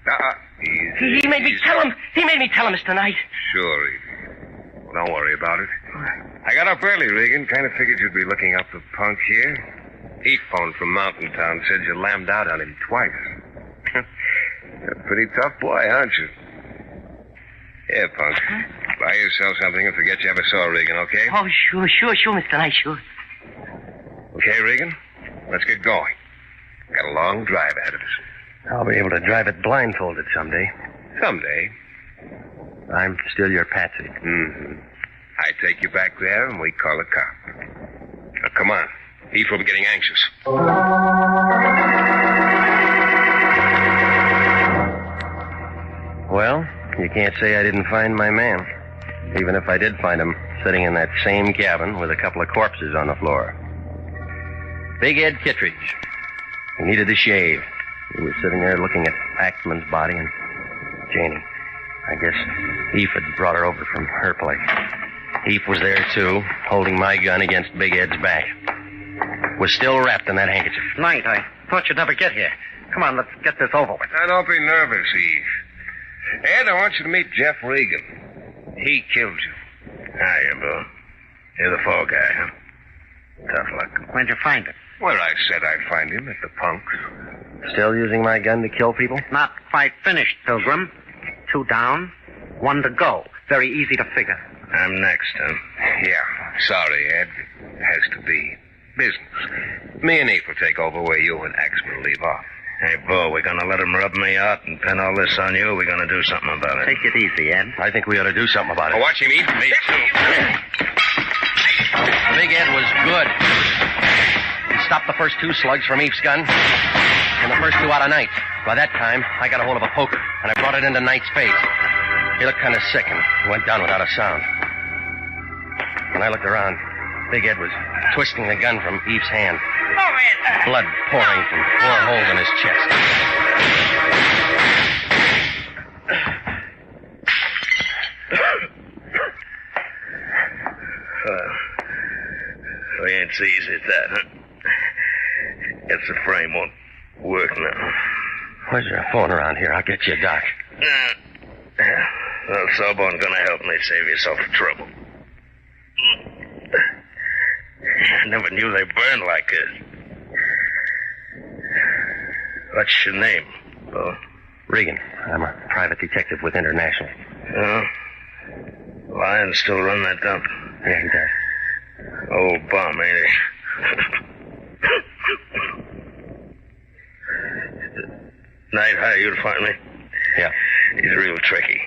huh? Easy. He made me tell him. He made me tell him, Mr. Knight. Sure, Regan. Well, don't worry about it. I got up early, Regan. Kind of figured you'd be looking up the punk here. He phoned from Mountain Town, said you lammed out on him twice. You're a pretty tough boy, aren't you? Here, punk. Buy yourself something and forget you ever saw Regan, okay? Oh, sure, Mr. Knight, sure. Okay, Regan? Let's get going. Got a long drive ahead of us. I'll be able to drive it blindfolded someday. Someday. I'm still your patsy. Mm-hmm. I take you back there and we call a cop. Now, come on. Eve will be getting anxious. Well, you can't say I didn't find my man. Even if I did find him sitting in that same cabin with a couple of corpses on the floor. Big Ed Kittredge. He needed a shave. He was sitting there looking at Axman's body and Janie. I guess Eve had brought her over from her place. Eve was there, too, holding my gun against Big Ed's back. Was still wrapped in that handkerchief. Knight, I thought you'd never get here. Come on, let's get this over with. Now, don't be nervous, Eve. Ed, I want you to meet Jeff Regan. He killed you. Hiya, Bill. You're the fall guy, huh? Tough luck. Where'd you find him? Where I said I'd find him, at the punks. Still using my gun to kill people? Not quite finished, Pilgrim. 2 down, 1 to go. Very easy to figure. I'm next, huh? Yeah. Sorry, Ed. It has to be. Business. Me and Eve will take over where you and Axman leave off. Hey, Bo, we're gonna let him rub me out and pin all this on you, or we're gonna do something about it? Take it easy, Ed. I think we ought to do something about it. Oh, watch him, Eve. Me too. Big Ed was good. He stopped the first 2 slugs from Eve's gun, and the first 2 out of Knight. By that time, I got a hold of a poker, and I brought it into Knight's face. He looked kind of sick and went down without a sound. When I looked around, Big Ed was twisting the gun from Eve's hand. Blood pouring from 4 holes in his chest. We ain't so easy at that, huh? Guess the frame won't work now. Where's your phone around here? I'll get you a doc. Well, Sawbone gonna help me save yourself trouble. I never knew they burned like this. What's your name, Bo? Regan. I'm a private detective with International. Oh? Lion still run that dump? Yeah, he does. Old bum, ain't he? Night, how you'd find me? Yeah. He's real tricky.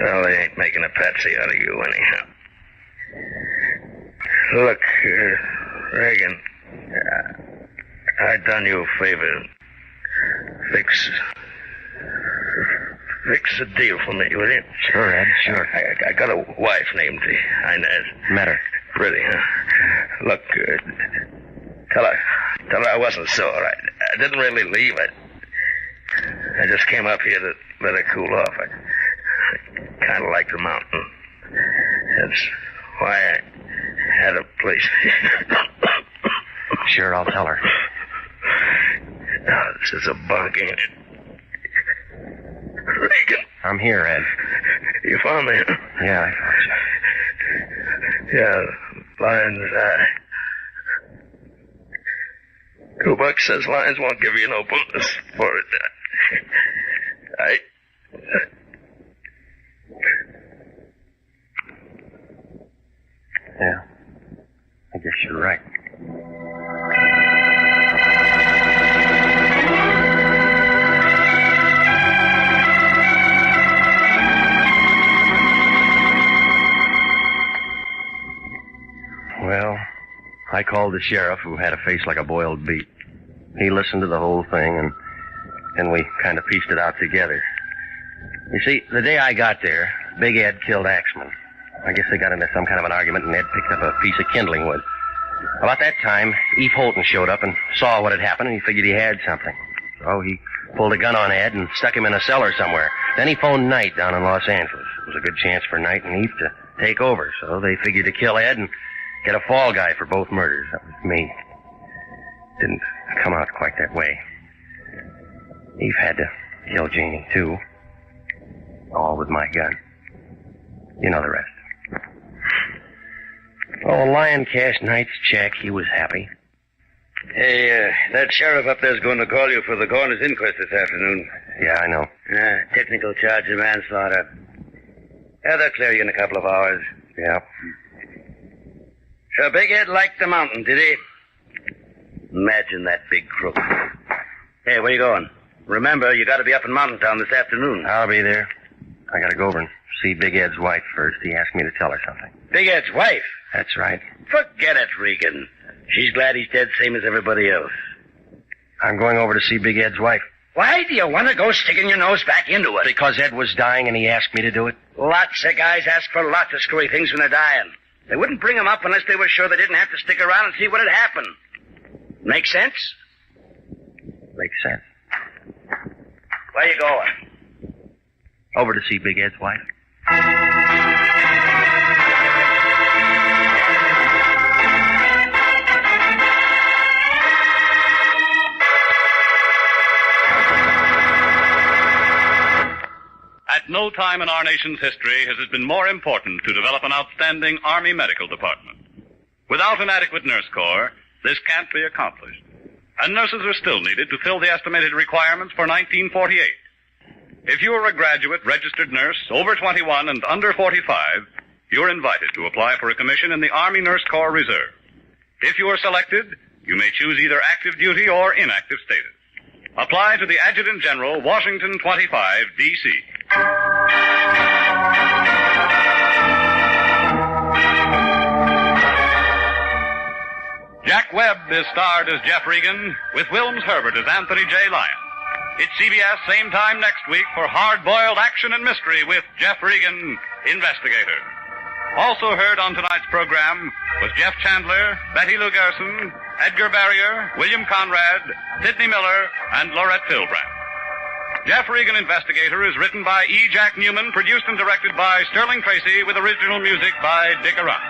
Well, they ain't making a patsy out of you anyhow. Look, Regan, I done you a favor. Fix a deal for me, will you? Sure, Ed, sure. I got a wife named Inez. Met her. Pretty, huh? Look, tell her I wasn't sore. I didn't really leave. I just came up here to let her cool off. I kind of like the mountain. That's why I had a place. Sure, I'll tell her. Oh, this is a bunk, ain't it? Regan. I'm here, Ed. You found me, huh? Yeah, I found you. Yeah, Lion's eye. Kubuck says Lions won't give you no bonus for it. Yeah, I guess you're right. Well, I called the sheriff, who had a face like a boiled beet. He listened to the whole thing, and we kind of pieced it out together. You see, the day I got there, Big Ed killed Axman. I guess they got into some kind of an argument, and Ed picked up a piece of kindling wood. About that time, Eve Holton showed up and saw what had happened, and he figured he had something. So he pulled a gun on Ed and stuck him in a cellar somewhere. Then he phoned Knight down in Los Angeles. It was a good chance for Knight and Eve to take over, so they figured to kill Ed and get a fall guy for both murders. That was me. Didn't come out quite that way. Eve had to kill Janie, too. All with my gun. You know the rest. Oh, Lion cashed Knight's check. He was happy. Hey, that sheriff up there's going to call you for the coroner's inquest this afternoon. Yeah, I know. Technical charge of manslaughter. Yeah, they'll clear you in a couple of hours. Yeah. So Big Ed liked the mountain, did he? Imagine that big crook. Hey, where you going? Remember, you got to be up in Mountain Town this afternoon. I'll be there. I got to go over and see Big Ed's wife first. He asked me to tell her something. Big Ed's wife? That's right. Forget it, Regan. She's glad he's dead, same as everybody else. I'm going over to see Big Ed's wife. Why do you want to go sticking your nose back into it? Because Ed was dying and he asked me to do it. Lots of guys ask for lots of screwy things when they're dying. They wouldn't bring them up unless they were sure they didn't have to stick around and see what had happened. Make sense? Makes sense. Where you going? Over to see Big Ed's wife. At no time in our nation's history has it been more important to develop an outstanding Army medical department. Without an adequate nurse corps, this can't be accomplished. And nurses are still needed to fill the estimated requirements for 1948. If you are a graduate registered nurse over 21 and under 45, you're invited to apply for a commission in the Army Nurse Corps Reserve. If you are selected, you may choose either active duty or inactive status. Apply to the Adjutant General, Washington 25, D.C. Jack Webb is starred as Jeff Regan, with Wilms Herbert as Anthony J. Lyon. It's CBS same time next week for hard-boiled action and mystery with Jeff Regan, Investigator. Also heard on tonight's program was Jeff Chandler, Betty Lou Gerson, Edgar Barrier, William Conrad, Sidney Miller, and Laurette Philbrand. Jeff Regan, Investigator is written by E. Jack Newman, produced and directed by Sterling Tracy, with original music by Dick Arant.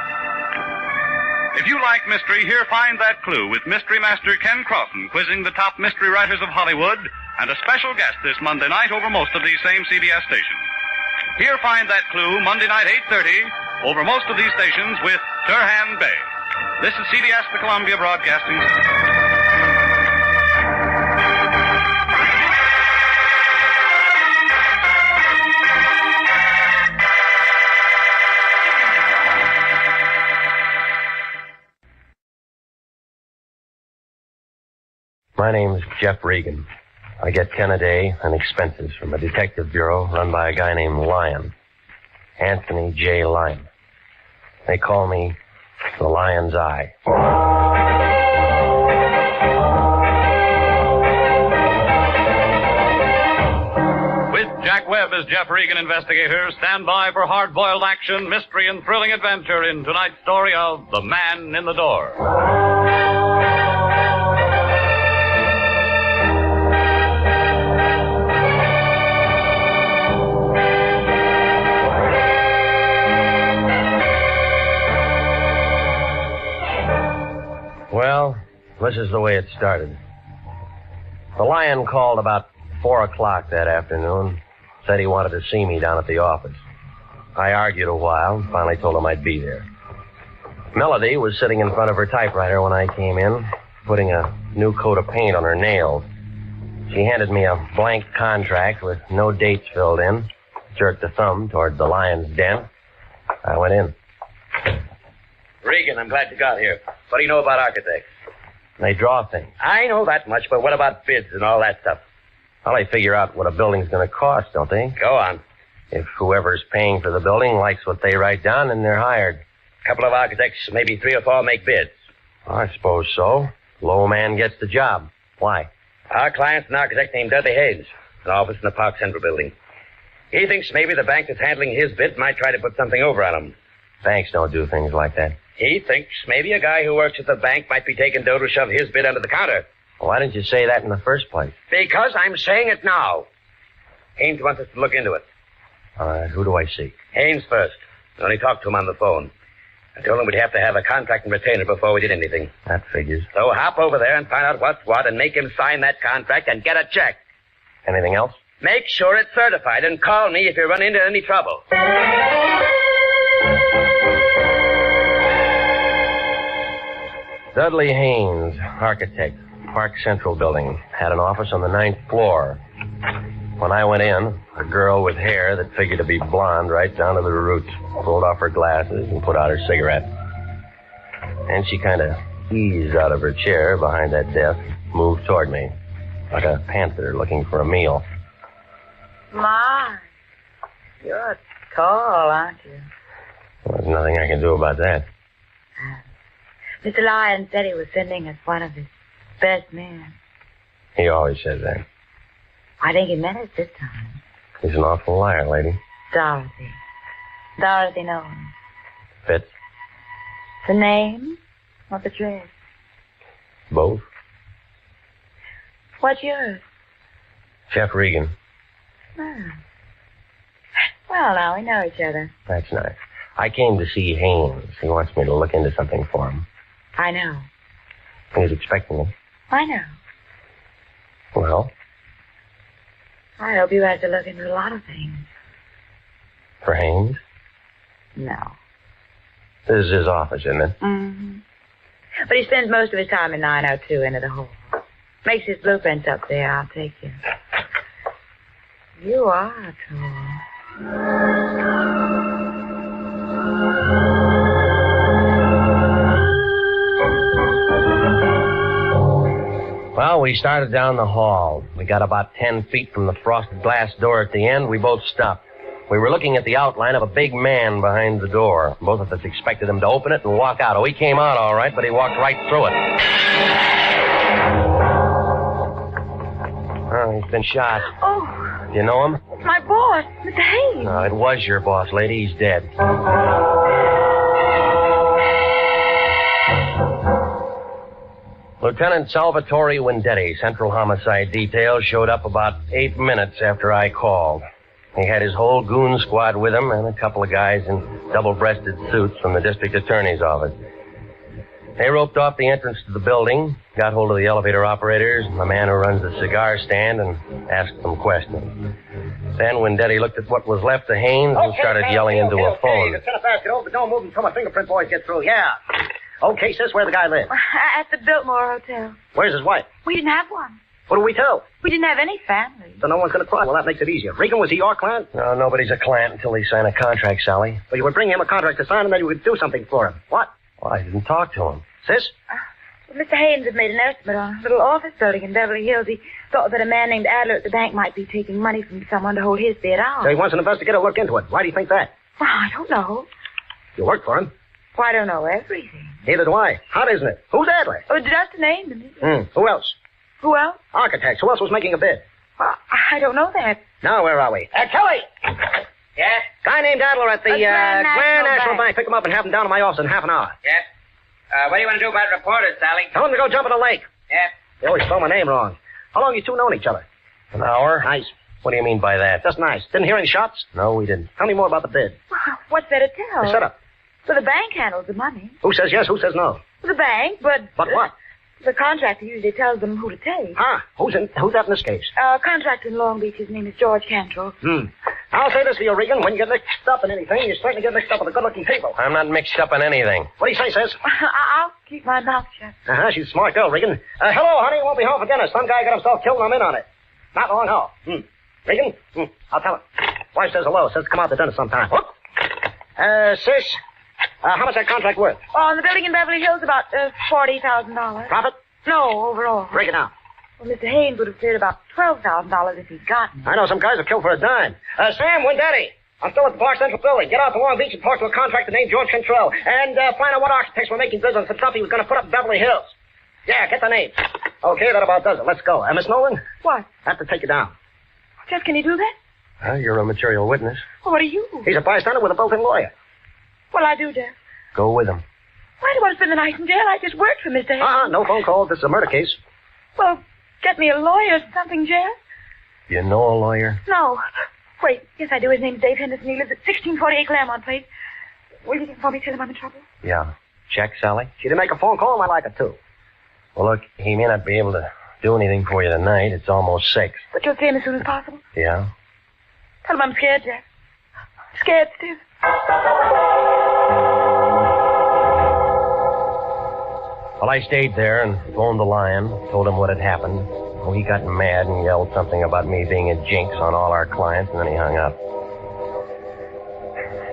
If you like mystery, here find that clue with Mystery Master Ken Crossan quizzing the top mystery writers of Hollywood and a special guest this Monday night over most of these same CBS stations. Here find that clue Monday night 8:30 over most of these stations with Turhan Bey. This is CBS, the Columbia Broadcasting System. My name's Jeff Regan. I get 10 a day and expenses from a detective bureau run by a guy named Lyon. Anthony J. Lyon. They call me the Lion's Eye. With Jack Webb as Jeff Regan, Investigator, stand by for hard-boiled action, mystery, and thrilling adventure in tonight's story of The Man in the Door. Well, this is the way it started. The Lion called about 4 o'clock that afternoon, said he wanted to see me down at the office. I argued a while and finally told him I'd be there. Melody was sitting in front of her typewriter when I came in, putting a new coat of paint on her nails. She handed me a blank contract with no dates filled in, jerked a thumb toward the Lion's den. I went in. Regan, I'm glad you got here. What do you know about architects? They draw things. I know that much, but what about bids and all that stuff? Well, they figure out what a building's going to cost, don't they? Go on. If whoever's paying for the building likes what they write down, then they're hired. A couple of architects, maybe 3 or 4, make bids. I suppose so. Low man gets the job. Why? Our client's an architect named Dudley Hayes, an office in the Park Central building. He thinks maybe the bank that's handling his bid might try to put something over on him. Banks don't do things like that. He thinks maybe a guy who works at the bank might be taking dough to shove his bid under the counter. Why didn't you say that in the first place? Because I'm saying it now. Haynes wants us to look into it. All right, who do I see? Haynes first. I only talked to him on the phone. I told him we'd have to have a contract and retainer before we did anything. That figures. So hop over there and find out what's what and make him sign that contract and get a check. Anything else? Make sure it's certified and call me if you run into any trouble. Dudley Haynes, architect, Park Central Building, had an office on the 9th floor. When I went in, a girl with hair that figured to be blonde right down to the roots pulled off her glasses and put out her cigarette. And she kind of eased out of her chair behind that desk, moved toward me, like a panther looking for a meal. My, you're tall, aren't you? Well, there's nothing I can do about that. Mr. Lyons said he was sending us one of his best men. He always says that. I think he meant it this time. He's an awful liar, lady. Dorothy. Dorothy knows. Fits? The name or the dress? Both. What's yours? Jeff Regan. Oh. Well, now we know each other. That's nice. I came to see Haynes. He wants me to look into something for him. I know. He's expecting me. I know. Well? I hope you have to look into a lot of things. For Haynes? No. This is his office, isn't it? Mm-hmm. But he spends most of his time in 902 into the hall. Makes his blueprints up there. I'll take you. You are tall. Well, we started down the hall. We got about 10 feet from the frosted glass door at the end. We both stopped. We were looking at the outline of a big man behind the door. Both of us expected him to open it and walk out. Oh, he came out all right, but he walked right through it. Oh, he's been shot. Oh. Do you know him? My boss, Mr. Haynes. No, it was your boss, lady. He's dead. Lieutenant Salvatore Wendetti, Central Homicide Detail, showed up about 8 minutes after I called. He had his whole goon squad with him and a couple of guys in double-breasted suits from the district attorney's office. They roped off the entrance to the building, got hold of the elevator operators, the man who runs the cigar stand, and asked them questions. Then Wendetti looked at what was left of Haynes and started yelling into a phone. The tennis basket over, but don't move until my fingerprint boys get through. Yeah. Okay, sis, where the guy lives? At the Biltmore Hotel. Where's his wife? We didn't have one. What do we tell? We didn't have any family. So no one's going to cry. Well, that makes it easier. Regan, was he your client? No, nobody's a client until they sign a contract, Sally. Well, you would bring him a contract to sign and then you would do something for him. What? Well, I didn't talk to him. Sis? Well, Mr. Haynes had made an estimate on a little office building in Beverly Hills. He thought that a man named Adler at the bank might be taking money from someone to hold his bid out. So he wants an investigator to look into it. Why do you think that? Well, I don't know. You work for him. Well, I don't know everything. Neither do I. Hot, isn't it? Who's Adler? Oh, just a name to me. Who else? Who else? Architects. Who else was making a bid? Well, I don't know that. Now, where are we? Kelly! Yes? Guy named Adler at the Grand National National Bank. Pick him up and have him down to my office in half an hour. Yes? What do you want to do about reporters, Sally? Tell him to go jump in the lake. Yes? They always spell my name wrong. How long you two known each other? An hour? Nice. What do you mean by that? Just nice. Didn't hear any shots? No, we didn't. Tell me more about the bid. Well, what's there to tell? The setup. Well, the bank handles the money. Who says yes, who says no? The bank, but... But what? The contractor usually tells them who to take. Ah, who's that in this case? Contractor in Long Beach, his name is George Cantrell. I'll say this for you, Regan. When you get mixed up in anything, you certainly get mixed up with a good-looking people. I'm not mixed up in anything. What do you say, sis? I'll keep my mouth shut. She's a smart girl, Regan. Hello, honey. Won't be home for dinner. Some guy got himself killed and I'm in on it. Not long haul. Regan? I'll tell her. Wife says hello. Says come out to dinner sometime. Whoop. Sis, how much that contract worth? On the building in Beverly Hills, about $40,000. Profit? No, overall. Break it down. Well, Mr. Haynes would have cleared about $12,000 if he'd gotten it. I know some guys have killed for a dime. Sam, Wendetti. I'm still at the Park Central building. Get out to Long Beach and talk to a contractor named George Cantrell. And find out what architects were making bids on some stuff he was going to put up in Beverly Hills. Yeah, get the name. Okay, that about does it. Let's go. Miss Nolan? What? I have to take you down. Jeff, can you do that? Well, you're a material witness. Well, what are you? He's a bystander with a built-in lawyer. Well, I do, Jeff. Go with him. Why do you want to spend the night in jail? I just worked for Mr. Haynes. No phone calls. This is a murder case. Well, get me a lawyer or something, Jeff. You know a lawyer? No. Wait, yes, I do. His name's Dave Henderson. He lives at 1648 Claremont Place. Will you get for me, tell him I'm in trouble? Yeah. Check, Sally? She didn't make a phone call, and I like it, too. Well, look, he may not be able to do anything for you tonight. It's almost 6. But you'll see him as soon as possible. Yeah? Tell him I'm scared, Jack. Scared still. Well, I stayed there and phoned the Lion, told him what had happened. Well, he got mad and yelled something about me being a jinx on all our clients, and then he hung up.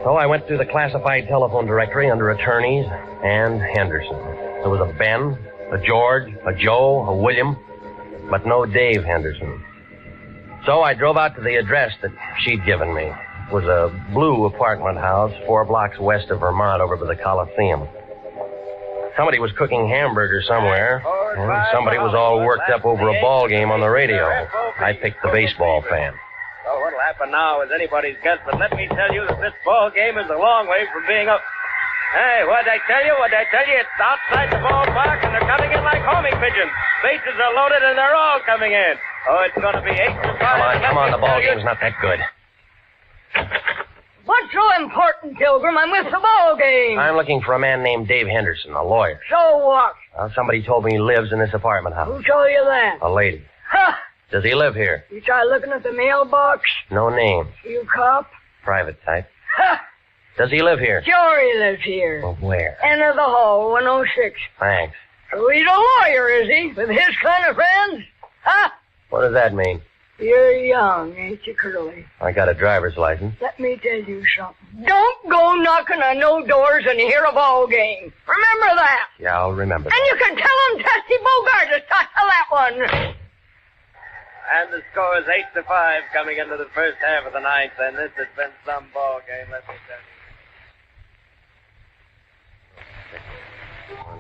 So I went through the classified telephone directory under attorneys and Henderson. There was a Ben, a George, a Joe, a William, but no Dave Henderson. So I drove out to the address that she'd given me. It was a blue apartment house 4 blocks west of Vermont over by the Coliseum. Somebody was cooking hamburgers somewhere, and somebody was all worked up over a ball game on the radio. I picked the baseball fan. Well, what'll happen now is anybody's guess, but let me tell you that this ball game is a long way from being up. Hey, what'd I tell you? It's outside the ballpark, and they're coming in like homing pigeons. Bases are loaded, and they're all coming in. Oh, it's going to be 8-5. Come on, the ball game's not that good. What's so important, Pilgrim? I'm with the ball game. I'm looking for a man named Dave Henderson, a lawyer. So what? Well, somebody told me he lives in this apartment house. Who told you that? A lady. Ha! Does he live here? You try looking at the mailbox? No name. You cop? Private type. Ha! Does he live here? Sure he lives here. Well, where? Enter the hall, 106. Thanks. So he's a lawyer, is he? With his kind of friends? Ha! What does that mean? You're young, ain't you, Curly? I got a driver's license. Let me tell you something. Don't go knocking on no doors and hear a ball game. Remember that. Yeah, I'll remember. And you can tell him Testy Bogart to start to that one. And the score is 8-5 coming into the first half of the ninth, and this has been some ball game, let me tell you.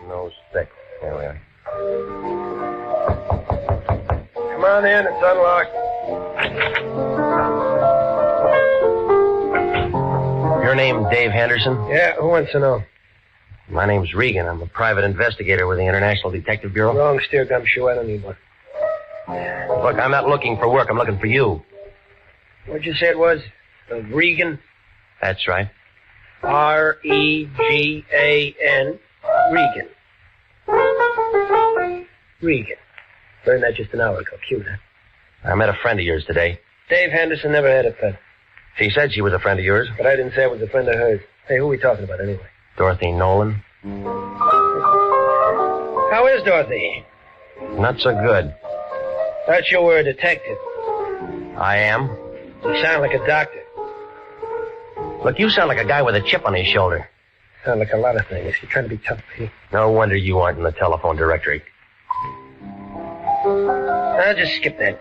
106. There we are. Come on in, it's unlocked. Your name Dave Henderson? Yeah, who wants to know? My name's Regan. I'm a private investigator with the International Detective Bureau. Wrong steer gumshoe. I don't need one. Look, I'm not looking for work. I'm looking for you. What'd you say it was? Regan? That's right. R-E-G-A-N. Regan. Regan. Learned that just an hour ago. Cute, huh? I met a friend of yours today. Dave Henderson never had a pet. She said she was a friend of yours. But I didn't say I was a friend of hers. Hey, who are we talking about anyway? Dorothy Nolan. How is Dorothy? Not so good. Thought you were a detective. I am. You sound like a doctor. Look, you sound like a guy with a chip on his shoulder. Sound like a lot of things. You're trying to be tough, Pete. No wonder you aren't in the telephone directory. I'll just skip that.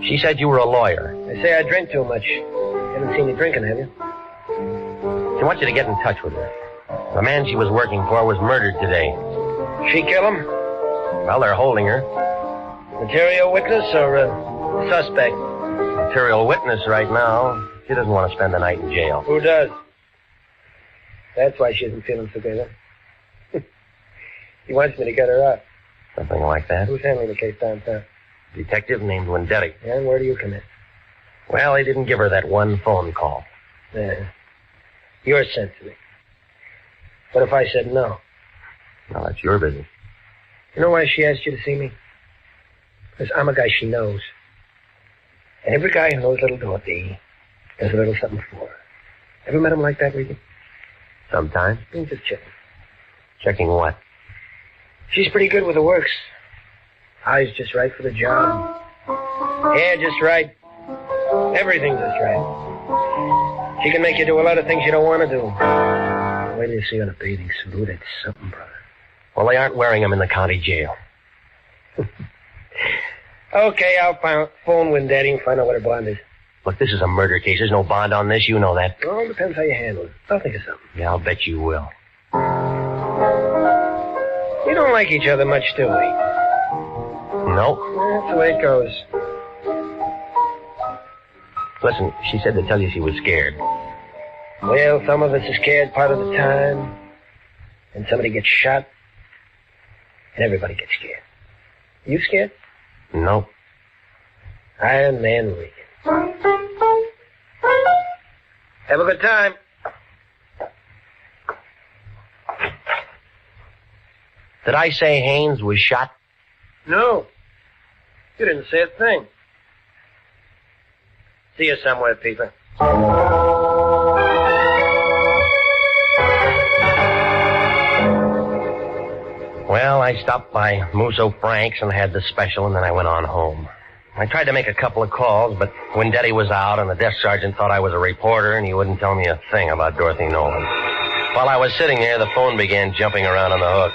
She said you were a lawyer. They say I drink too much. Haven't seen you drinking, have you? She wants you to get in touch with her. The man she was working for was murdered today. She kill him? Well, they're holding her. Material witness or suspect? Material witness right now. She doesn't want to spend the night in jail. Who does? That's why she isn't feeling so good, huh? He wants me to get her out. Something like that. Who's handling the case downtown? Detective named Wendetti. And where do you come in? Well, he didn't give her that one phone call. Yeah. You're sensitive. What if I said no? Well, that's your business. You know why she asked you to see me? Because I'm a guy she knows. And every guy who knows little Dorothy does a little something for her. Ever met him like that, Regan? Sometimes. I'm just checking. Checking what? She's pretty good with the works. Eyes just right for the job. Hair just right. Everything just right. She can make you do a lot of things you don't want to do. Wait till you see her in a bathing suit. Ooh, that's something, brother. Well, they aren't wearing them in the county jail. Okay, I'll phone Wendetti and find out what her bond is. Look, this is a murder case. There's no bond on this. You know that. Well, it depends how you handle it. I'll think of something. Yeah, I'll bet you will. We don't like each other much, do we? No. That's the way it goes. Listen, she said to tell you she was scared. Well, some of us are scared part of the time. And somebody gets shot. And everybody gets scared. You scared? No. Iron Man Regan. Have a good time. Did I say Haynes was shot? No. You didn't say a thing. See you somewhere, Peter. Well, I stopped by Musso Frank's and had the special, and then I went on home. I tried to make a couple of calls, but Wendetti was out, and the desk sergeant thought I was a reporter, and he wouldn't tell me a thing about Dorothy Nolan. While I was sitting there, the phone began jumping around on the hook.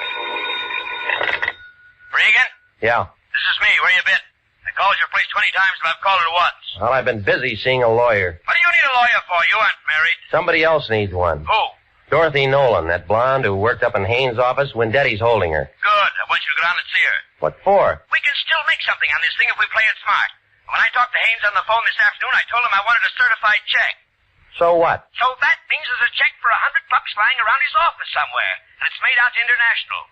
Regan? Yeah. This is me. Where you been? I called your place 20 times, but I've called it once. Well, I've been busy seeing a lawyer. What do you need a lawyer for? You aren't married. Somebody else needs one. Who? Dorothy Nolan, that blonde who worked up in Haynes' office. Wendetti's holding her. Good. I want you to go down and see her. What for? We can still make something on this thing if we play it smart. When I talked to Haynes on the phone this afternoon, I told him I wanted a certified check. So what? So that means there's a check for $100 lying around his office somewhere, and it's made out to International.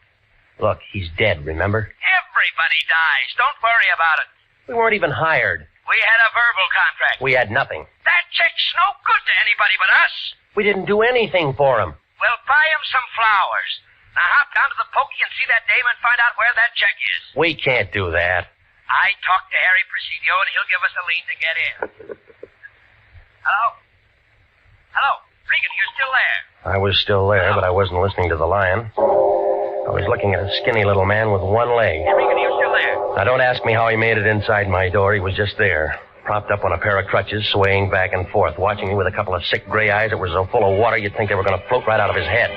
Look, he's dead, remember? Everybody dies. Don't worry about it. We weren't even hired. We had a verbal contract. We had nothing. That check's no good to anybody but us. We didn't do anything for him. Well, buy him some flowers. Now hop down to the pokey and see that dame and find out where that check is. We can't do that. I talked to Harry Presidio, and he'll give us a lead to get in. Hello? Hello? Regan, you're still there? I was still there, but I wasn't listening to the lion. I was looking at a skinny little man with one leg. Hey, Regan, you're still there? Now, don't ask me how he made it inside my door. He was just there, propped up on a pair of crutches, swaying back and forth, watching me with a couple of sick gray eyes that were so full of water you'd think they were going to float right out of his head.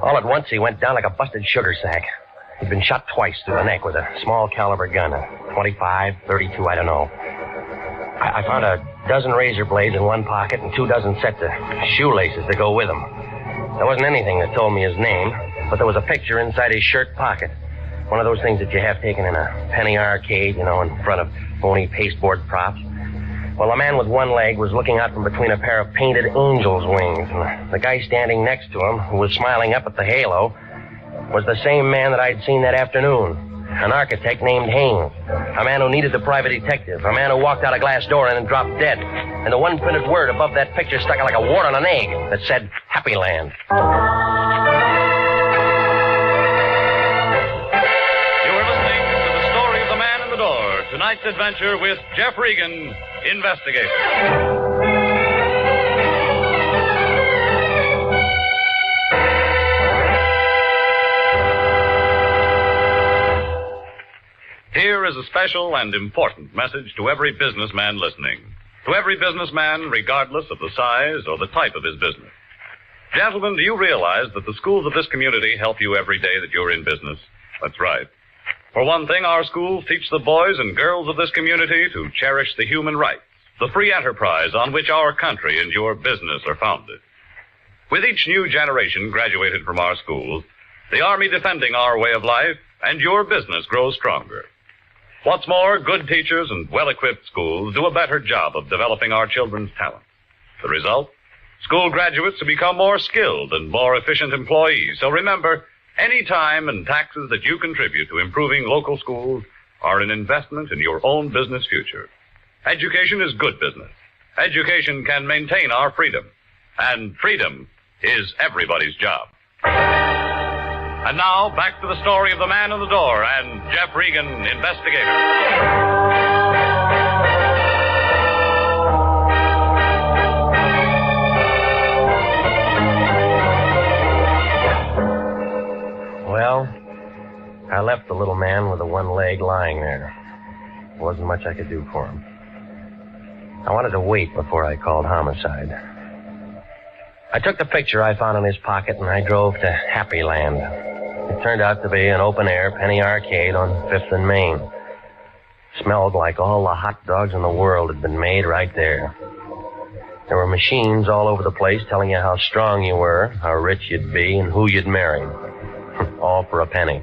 All at once, he went down like a busted sugar sack. He'd been shot twice through the neck with a small caliber gun, a 25, 32, I don't know. I found a dozen razor blades in one pocket and 24 sets of shoelaces to go with them. There wasn't anything that told me his name, but there was a picture inside his shirt pocket. One of those things that you have taken in a penny arcade, you know, in front of phony pasteboard props. Well, a man with one leg was looking out from between a pair of painted angel's wings, and the guy standing next to him, who was smiling up at the halo, was the same man that I'd seen that afternoon. An architect named Haynes. A man who needed the private detective. A man who walked out a glass door and then dropped dead. And the one printed word above that picture stuck out like a wart on an egg that said, Happy Land. You are listening to The Story of the Man in the Door. Tonight's adventure with Jeff Regan, investigator. Here is a special and important message to every businessman listening. To every businessman, regardless of the size or the type of his business. Gentlemen, do you realize that the schools of this community help you every day that you're in business? That's right. For one thing, our schools teach the boys and girls of this community to cherish the human rights, the free enterprise on which our country and your business are founded. With each new generation graduated from our schools, the Army defending our way of life, and your business grows stronger. What's more, good teachers and well-equipped schools do a better job of developing our children's talents. The result? School graduates who become more skilled and more efficient employees. So remember, any time and taxes that you contribute to improving local schools are an investment in your own business future. Education is good business. Education can maintain our freedom. And freedom is everybody's job. And now, back to the story of the man in the door and Jeff Regan, investigator. Well, I left the little man with the one leg lying there. There wasn't much I could do for him. I wanted to wait before I called homicide. I took the picture I found in his pocket and I drove to Happy Land. It turned out to be an open-air penny arcade on 5th and Main. Smelled like all the hot dogs in the world had been made right there. There were machines all over the place telling you how strong you were, how rich you'd be, and who you'd marry. All for a penny.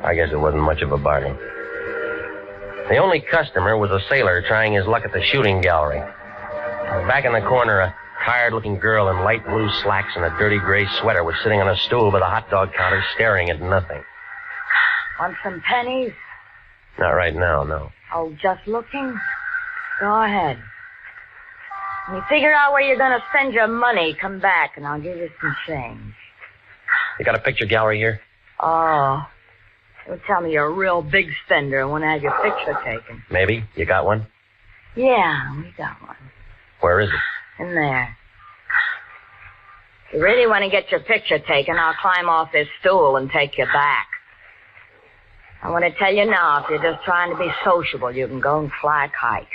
I guess it wasn't much of a bargain. The only customer was a sailor trying his luck at the shooting gallery. Back in the corner, a tired-looking girl in light blue slacks and a dirty gray sweater was sitting on a stool by the hot dog counter staring at nothing. Want some pennies? Not right now, no. Oh, just looking? Go ahead. When you figure out where you're going to spend your money, come back and I'll give you some change. You got a picture gallery here? Oh. Don't tell me you're a real big spender and want to have your picture taken. Maybe. You got one? Yeah, we got one. Where is it? In there. If you really want to get your picture taken, I'll climb off this stool and take you back. I want to tell you now, if you're just trying to be sociable, you can go and fly kites.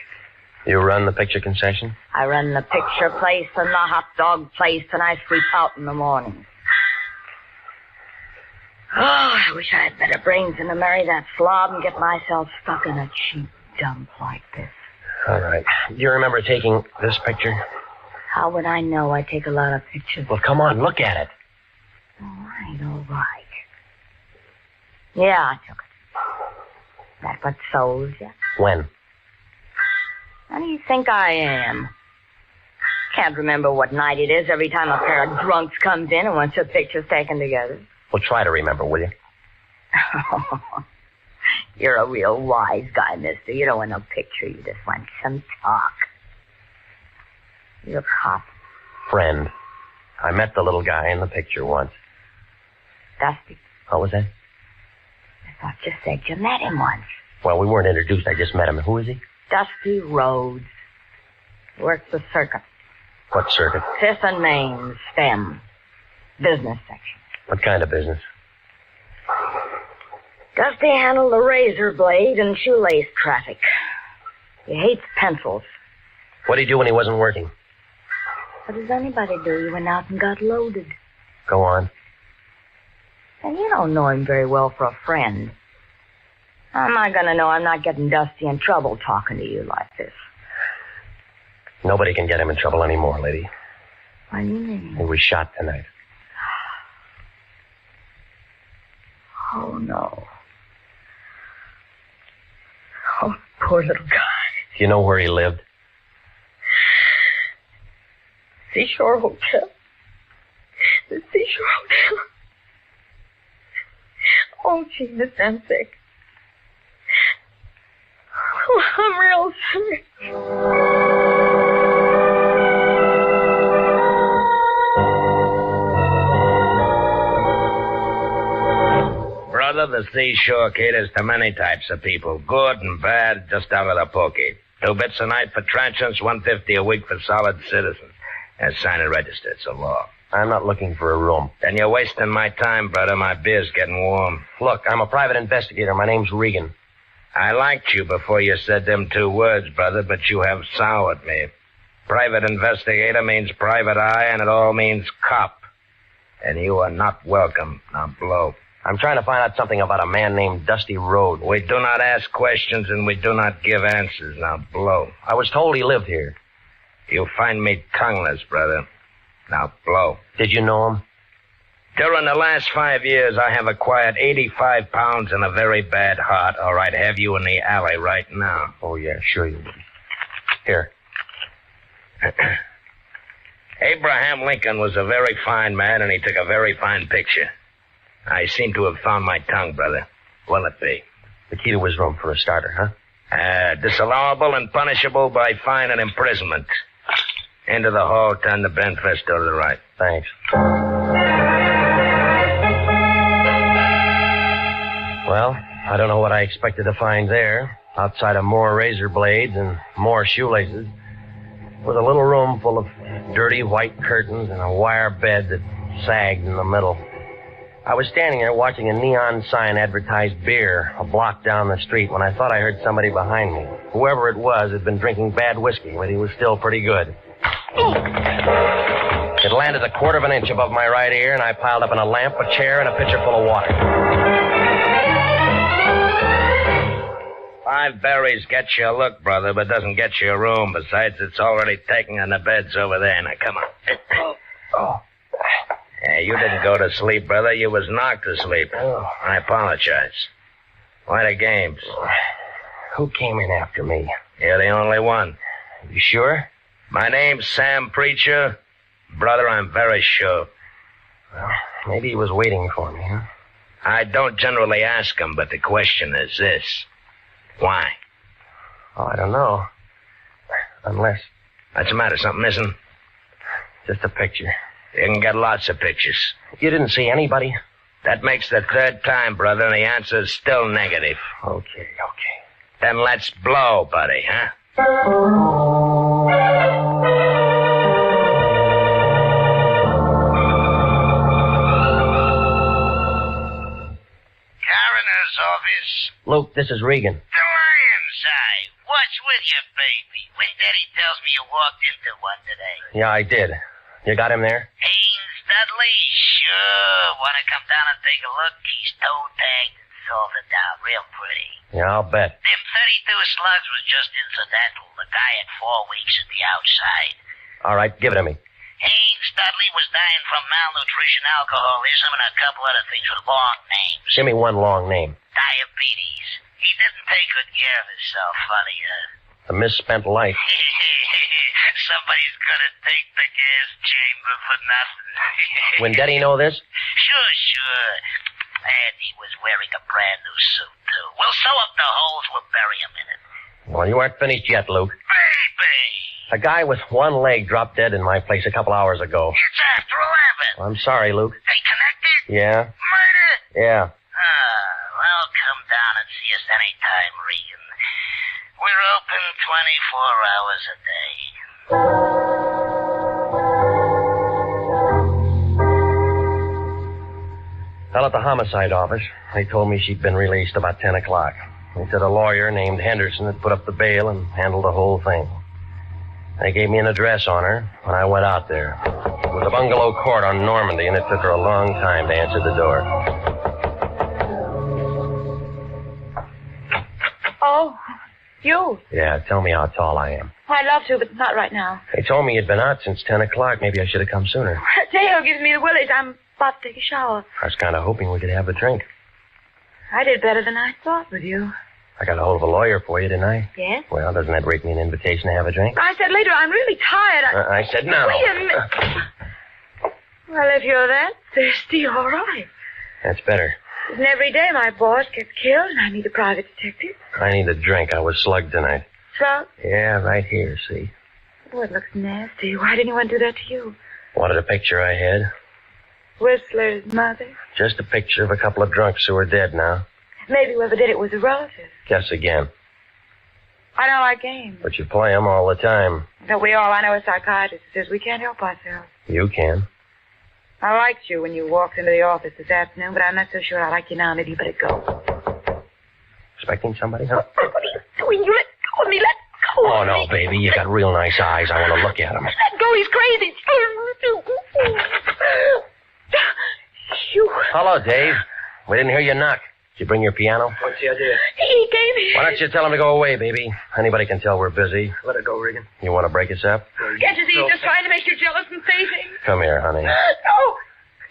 You run the picture concession? I run the picture place and the hot dog place, and I sweep out in the morning. Oh, I wish I had better brains than to marry that slob and get myself stuck in a cheap dump like this. All right. Do you remember taking this picture? How would I know? I take a lot of pictures. Well, come on, look at it. All right. Yeah, I took it. That what sold you? When? How do you think I am? Can't remember what night it is every time a pair of drunks comes in and wants their pictures taken together. Well, try to remember, will you? You're a real wise guy, mister. You don't want no picture. You just want some talk. You're a cop. Friend. I met the little guy in the picture once. Dusty. What was that? I thought you said you met him once. Well, we weren't introduced. I just met him. Who is he? Dusty Rhodes. Works the circuit. What circuit? Fifth and Main, STEM. Business section. What kind of business? Dusty handled the razor blade and shoelace traffic. He hates pencils. What did he do when he wasn't working? What does anybody do? He went out and got loaded. Go on. And you don't know him very well for a friend. How am I going to know I'm not getting Dusty in trouble talking to you like this? Nobody can get him in trouble anymore, lady. What do you mean? He was shot tonight. Oh, no. Oh, poor little guy. Do you know where he lived? Seashore Hotel. The Seashore Hotel. Oh, gee, Miss, I'm sick. Oh, I'm real sick. Brother, the seashore caters to many types of people, good and bad, just out of the pokey. 2 bits a night for transients, $1.50 a week for solid citizens. And sign and register, it's a law. I'm not looking for a room. Then you're wasting my time, brother. My beer's getting warm. Look, I'm a private investigator. My name's Regan. I liked you before you said them 2 words, brother, but you have soured me. Private investigator means private eye, and it all means cop. And you are not welcome. Now blow. I'm trying to find out something about a man named Dusty Rhodes. We do not ask questions, and we do not give answers. Now blow. I was told he lived here. You find me tongueless, brother. Now blow. Did you know him? During the last 5 years, I have acquired 85 pounds and a very bad heart, or I'd have you in the alley right now. Oh, yeah, sure you would. Here. Abraham Lincoln was a very fine man, and he took a very fine picture. I seem to have found my tongue, brother. Will it be? The key to his room for a starter, huh? Disallowable and punishable by fine and imprisonment. Into the hall, turn the bent fist to the right. Thanks. Well, I don't know what I expected to find there. Outside of more razor blades and more shoelaces was a little room full of dirty white curtains and a wire bed that sagged in the middle. I was standing there watching a neon sign advertise beer a block down the street when I thought I heard somebody behind me. Whoever it was had been drinking bad whiskey, but he was still pretty good. It landed 1/4 of an inch above my right ear, and I piled up in a lamp, a chair, and a pitcher full of water. 5 berries gets you a look, brother, but doesn't get you a room. Besides, it's already taken and the bed's over there. Now, come on. Oh. Yeah, you didn't go to sleep, brother. You was knocked to sleep. Oh. I apologize. Why the games? Who came in after me? You're the only one. You sure? My name's Sam Preacher. Brother, I'm very sure. Well, maybe he was waiting for me, huh? I don't generally ask him, but the question is this. Why? Oh, I don't know. Unless... What's the matter? Something missing? Just a picture. You can get lots of pictures. You didn't see anybody? That makes the third time, brother, and the answer's still negative. Okay. Then let's blow, buddy, huh? Coroner's office. Luke, this is Regan. The lion's eye. What's with you, baby? When Daddy tells me you walked into one today. Yeah, I did. You got him there? Haynes Dudley? Sure. Want to come down and take a look? He's toe-tagged and salted down real pretty. Yeah, I'll bet. Them 32 slugs was just incidental. The guy had 4 weeks at the outside. All right, give it to me. Haynes Dudley was dying from malnutrition, alcoholism, and a couple other things with long names. Give me one long name. Diabetes. He didn't take good care of himself, funny, huh? A misspent life. Somebody's gonna take the gas chamber for nothing. When Daddy know this? Sure. And he was wearing a brand new suit, too. We'll sew up the holes. We'll bury him in it. Well, you aren't finished yet, Luke. Baby! A guy with one leg dropped dead in my place a couple hours ago. It's after 11. I'm sorry, Luke. They connected? Yeah? Murder? Yeah. Well, come down and see us anytime, Regan. We're open 24 hours a day. Fell at the homicide office. They told me she'd been released about 10 o'clock. They said a lawyer named Henderson had put up the bail and handled the whole thing. They gave me an address on her when I went out there. It was a bungalow court on Normandy, and it took her a long time to answer the door. Oh, you. Yeah, tell me how tall I am. I'd love to, but not right now. They told me you'd been out since 10 o'clock. Maybe I should have come sooner. Dale gives me the willies. I'm about to take a shower. I was kind of hoping we could have a drink. I did better than I thought with you. I got a hold of a lawyer for you, didn't I? Yes? Well, doesn't that rate me an invitation to have a drink? I said later, I'm really tired. I said no. Wait a minute. Well, if you're that thirsty, all right. That's better. Isn't every day my boss gets killed and I need a private detective? I need a drink. I was slugged tonight. Slugged? Yeah, right here, see? Oh, it looks nasty. Why didn't anyone do that to you? Wanted a picture I had. Whistler's mother? Just a picture of a couple of drunks who are dead now. Maybe whoever did it was a relative. Guess again. I don't like games. But you play them all the time. Don't we all? I know a psychiatrist who says we can't help ourselves. You can. I liked you when you walked into the office this afternoon, but I'm not so sure I like you now. Maybe you better go. Expecting somebody, huh? What are you doing? You let go of me. Let go Oh, of me. no, baby. You got real nice eyes. I want to look at them. Let go. He's crazy. You. Hello, Dave. We didn't hear you knock. Did you bring your piano? What's the idea? He gave me. Why don't you tell him to go away, baby? Anybody can tell we're busy. Let it go, Regan. You want to break us up? Can't you see he's just trying to make you jealous and say things? Come here, honey. No.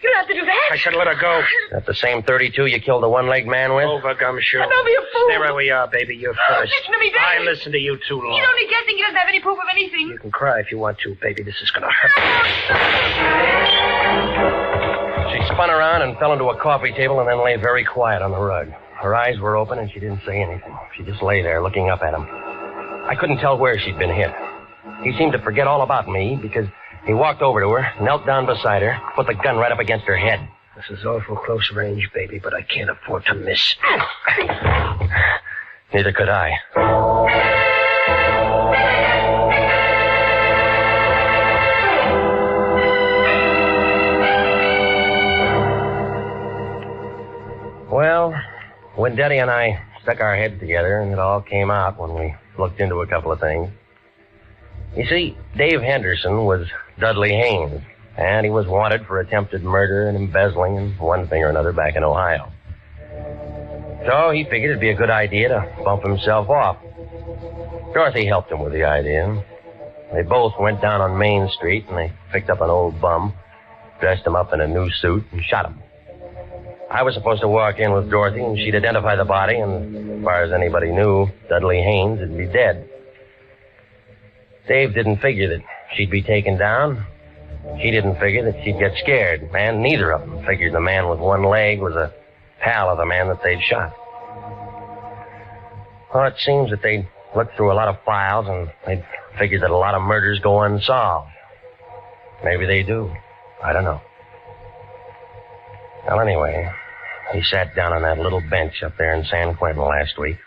You don't have to do that. I said let her go. That the same 32 you killed the one-legged man with? Over, Gumshoe. Don't be a fool. Stay where we are, baby. You're first. Listen to me, Daddy. I listened to you too long. He's only guessing. He doesn't have any proof of anything. You can cry if you want to, baby. This is going to hurt. She spun around and fell into a coffee table and then lay very quiet on the rug. Her eyes were open and she didn't say anything. She just lay there looking up at him. I couldn't tell where she'd been hit. He seemed to forget all about me because he walked over to her, knelt down beside her, put the gun right up against her head. This is awful close range, baby, but I can't afford to miss. Neither could I. Well, when Daddy and I stuck our heads together, and it all came out when we looked into a couple of things. You see, Dave Henderson was Dudley Haynes, and he was wanted for attempted murder and embezzling and one thing or another back in Ohio. So he figured it'd be a good idea to bump himself off. Dorothy helped him with the idea. They both went down on Main Street, and they picked up an old bum, dressed him up in a new suit, and shot him. I was supposed to walk in with Dorothy, and she'd identify the body, and as far as anybody knew, Dudley Haynes would be dead. Dave didn't figure that she'd be taken down. She didn't figure that she'd get scared, and neither of them figured the man with one leg was a pal of the man that they'd shot. Well, it seems that they'd looked through a lot of files, and they figured that a lot of murders go unsolved. Maybe they do. I don't know. Well, anyway, he sat down on that little bench up there in San Quentin last week.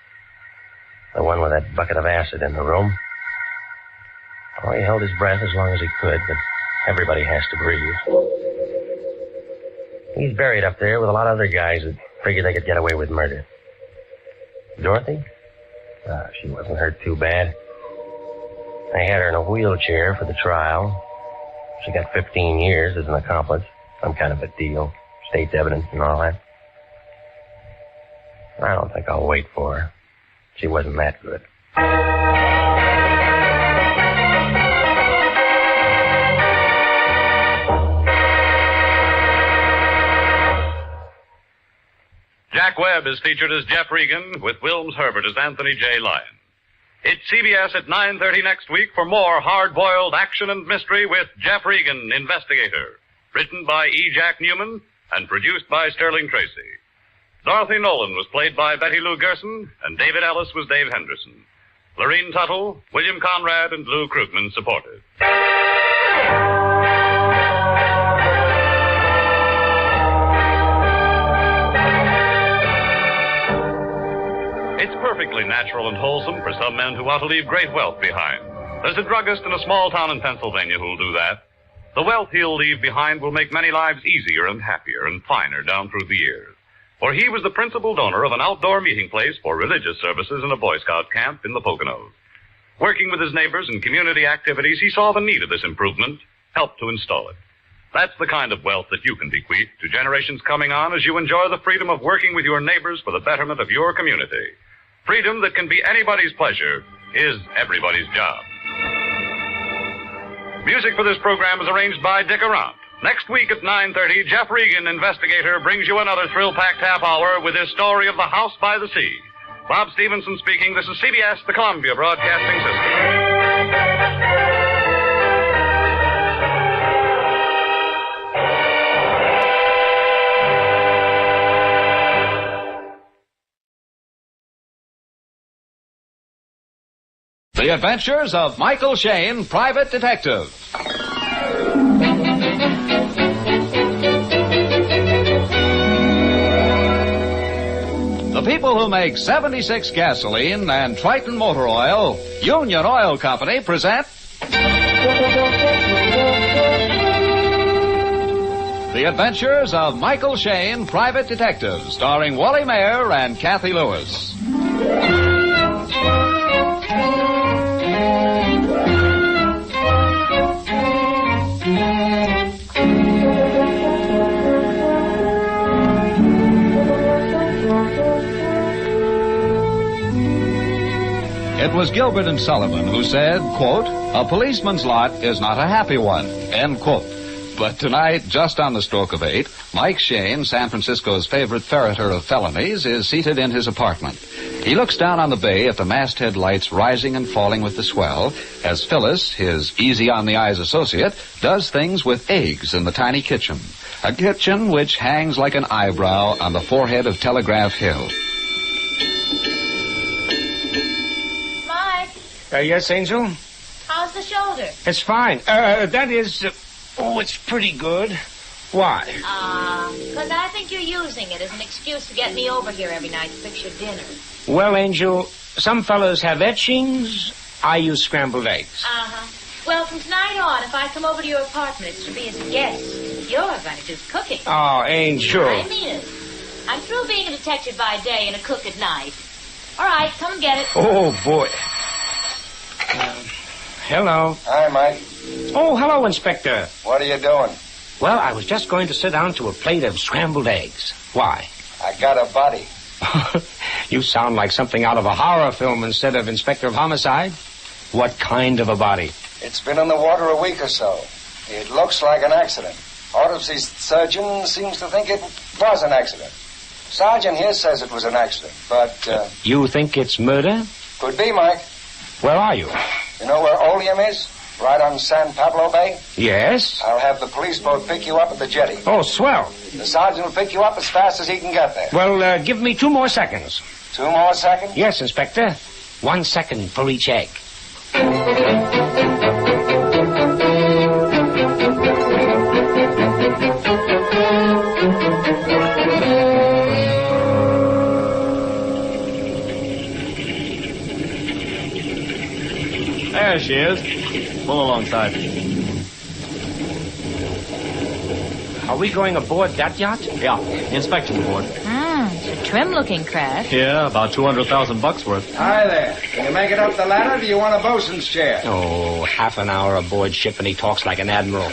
The one with that bucket of acid in the room. Oh, he held his breath as long as he could, but everybody has to breathe. He's buried up there with a lot of other guys that figured they could get away with murder. Dorothy? She wasn't hurt too bad. They had her in a wheelchair for the trial. She got 15 years as an accomplice. Some kind of a deal. State's evidence and all that. I don't think I'll wait for her. She wasn't that good. Jack Webb is featured as Jeff Regan, with Wilms Herbert as Anthony J. Lyon. It's CBS at 9:30 next week for more hard-boiled action and mystery with Jeff Regan, Investigator. Written by E. Jack Newman and produced by Sterling Tracy. Dorothy Nolan was played by Betty Lou Gerson, and David Ellis was Dave Henderson. Lorene Tuttle, William Conrad, and Lou Krugman supported. It's perfectly natural and wholesome for some men who want to leave great wealth behind. There's a druggist in a small town in Pennsylvania who'll do that. The wealth he'll leave behind will make many lives easier and happier and finer down through the years. For he was the principal donor of an outdoor meeting place for religious services in a Boy Scout camp in the Poconos. Working with his neighbors in community activities, he saw the need of this improvement, helped to install it. That's the kind of wealth that you can bequeath to generations coming on as you enjoy the freedom of working with your neighbors for the betterment of your community. Freedom that can be anybody's pleasure is everybody's job. Music for this program is arranged by Dick Arant. Next week at 9:30, Jeff Regan, Investigator, brings you another thrill-packed half hour with his story of the House by the Sea. Bob Stevenson speaking. This is CBS, the Columbia Broadcasting System. The Adventures of Michael Shayne, Private Detective. The people who make 76 gasoline and Triton motor oil, Union Oil Company, present The Adventures of Michael Shayne, Private Detective, starring Wally Mayer and Kathy Lewis. It was Gilbert and Sullivan who said, quote, "A policeman's lot is not a happy one," end quote. But tonight, just on the stroke of 8, Mike Shayne, San Francisco's favorite ferreter of felonies, is seated in his apartment. He looks down on the bay at the masthead lights rising and falling with the swell, as Phyllis, his easy-on-the-eyes associate, does things with eggs in the tiny kitchen. A kitchen which hangs like an eyebrow on the forehead of Telegraph Hill. Yes, Angel? How's the shoulder? It's fine. It's pretty good. Why? Because I think you're using it as an excuse to get me over here every night to fix your dinner. Well, Angel, some fellows have etchings. I use scrambled eggs. Uh-huh. Well, from tonight on, if I come over to your apartment, it's to be as a guest. You're going to do cooking. Oh, Angel. I mean it. I'm through being a detective by day and a cook at night. All right, come and get it. Oh, boy. Hello. Hi, Mike. Oh, hello, Inspector. What are you doing? Well, I was just going to sit down to a plate of scrambled eggs. Why? I got a body. You sound like something out of a horror film instead of Inspector of Homicide. What kind of a body? It's been in the water a week or so. It looks like an accident. Autopsy surgeon seems to think it was an accident. Sergeant here says it was an accident, but... You think it's murder? Could be, Mike. Where are you? You know where Oleum is? Right on San Pablo Bay? Yes. I'll have the police boat pick you up at the jetty. Oh, swell. The sergeant will pick you up as fast as he can get there. Well, give me 2 more seconds. 2 more seconds? Yes, Inspector. 1 second for each egg. There she is. Pull alongside. Are we going aboard that yacht? Yeah, inspection board. It's a trim-looking craft. Yeah, about $200,000 worth. Hi there. Can you make it up the ladder, or do you want a bosun's chair? Oh, half an hour aboard ship and he talks like an admiral.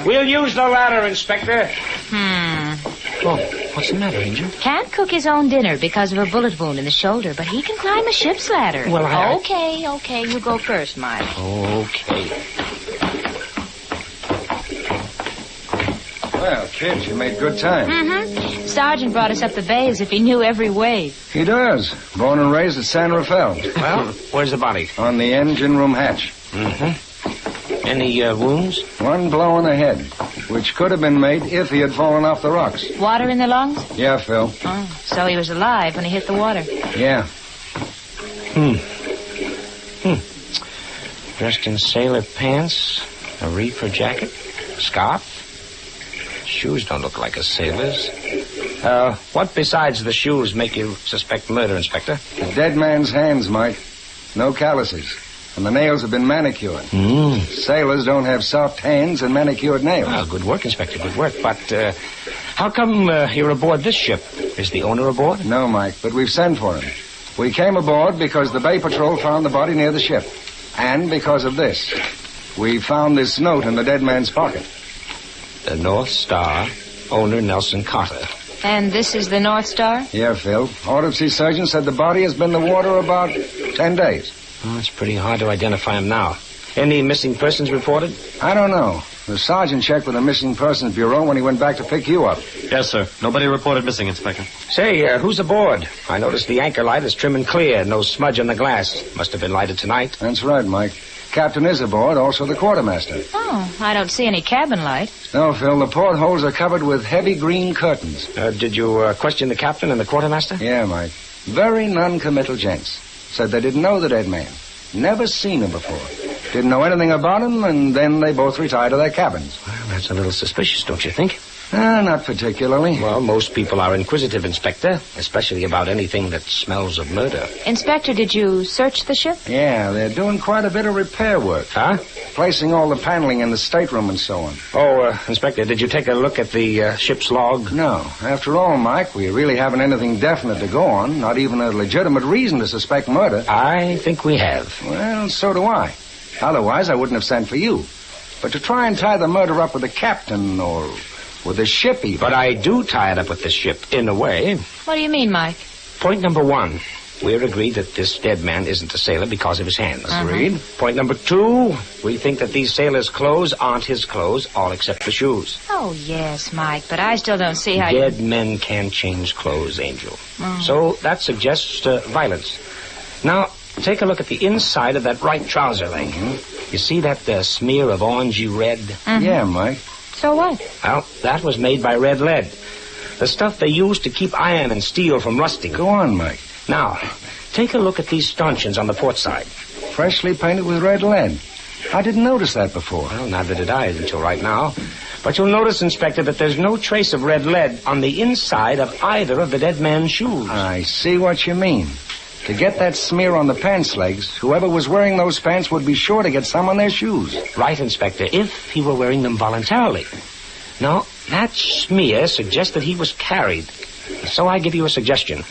We'll use the ladder, Inspector. Oh, what's the matter, Angel? Can't cook his own dinner because of a bullet wound in the shoulder, but he can climb a ship's ladder. Well, I... Okay. You go first, Mike. Okay. Well, kid, you made good time. Mm-hmm. Sergeant brought us up the bay as if he knew every wave. He does. Born and raised at San Rafael. Well, where's the body? On the engine room hatch. Mm-hmm. Any wounds? One blow on the head, which could have been made if he had fallen off the rocks. Water in the lungs? Yeah, Phil. Oh, so he was alive when he hit the water. Yeah. Dressed in sailor pants, a reefer jacket, scarf. Shoes don't look like a sailor's. What besides the shoes make you suspect murder, Inspector? The dead man's hands, Mike. No calluses. And the nails have been manicured. Sailors don't have soft hands and manicured nails. Well, good work, Inspector, good work. But how come you're aboard this ship? Is the owner aboard? No, Mike, but we've sent for him. We came aboard because the Bay Patrol found the body near the ship. And because of this. We found this note in the dead man's pocket. The North Star, owner Nelson Carter. And this is the North Star? Yeah, Phil. Autopsy surgeon said the body has been in the water about 10 days. Oh, it's pretty hard to identify him now. Any missing persons reported? I don't know. The sergeant checked with the Missing Persons Bureau when he went back to pick you up. Yes, sir. Nobody reported missing, Inspector. Say, who's aboard? I noticed the anchor light is trim and clear. No smudge on the glass. Must have been lighted tonight. That's right, Mike. Captain is aboard, also the quartermaster. Oh, I don't see any cabin light. No, Phil, the portholes are covered with heavy green curtains. Did you question the captain and the quartermaster? Yeah, Mike. Very non-committal gents. Said they didn't know the dead man. Never seen him before. Didn't know anything about him, and then they both retired to their cabins. Well, that's a little suspicious, don't you think? Not particularly. Well, most people are inquisitive, Inspector, especially about anything that smells of murder. Inspector, did you search the ship? Yeah, they're doing quite a bit of repair work. Huh? Placing all the paneling in the stateroom and so on. Oh, Inspector, did you take a look at the ship's log? No. After all, Mike, we really haven't anything definite to go on, not even a legitimate reason to suspect murder. I think we have. Well, so do I. Otherwise, I wouldn't have sent for you. But to try and tie the murder up with the captain or with the ship even. But I do tie it up with the ship, in a way. What do you mean, Mike? Point number 1. We're agreed that this dead man isn't a sailor because of his hands. Agreed. Point number 2, we think that these sailors' clothes aren't his clothes, all except the shoes. Oh, yes, Mike, but I still don't see how Dead men can change clothes, Angel. So that suggests violence. Now, take a look at the inside of that right trouser leg. You see that smear of orangey red? Yeah, Mike. So what? Well, that was made by red lead. The stuff they use to keep iron and steel from rusting. Go on, Mike. Now, take a look at these stanchions on the port side. Freshly painted with red lead. I didn't notice that before. Well, neither did I until right now. But you'll notice, Inspector, that there's no trace of red lead on the inside of either of the dead man's shoes. I see what you mean. To get that smear on the pants legs, whoever was wearing those pants would be sure to get some on their shoes. Right, Inspector, if he were wearing them voluntarily. Now, that smear suggests that he was carried. So I give you a suggestion.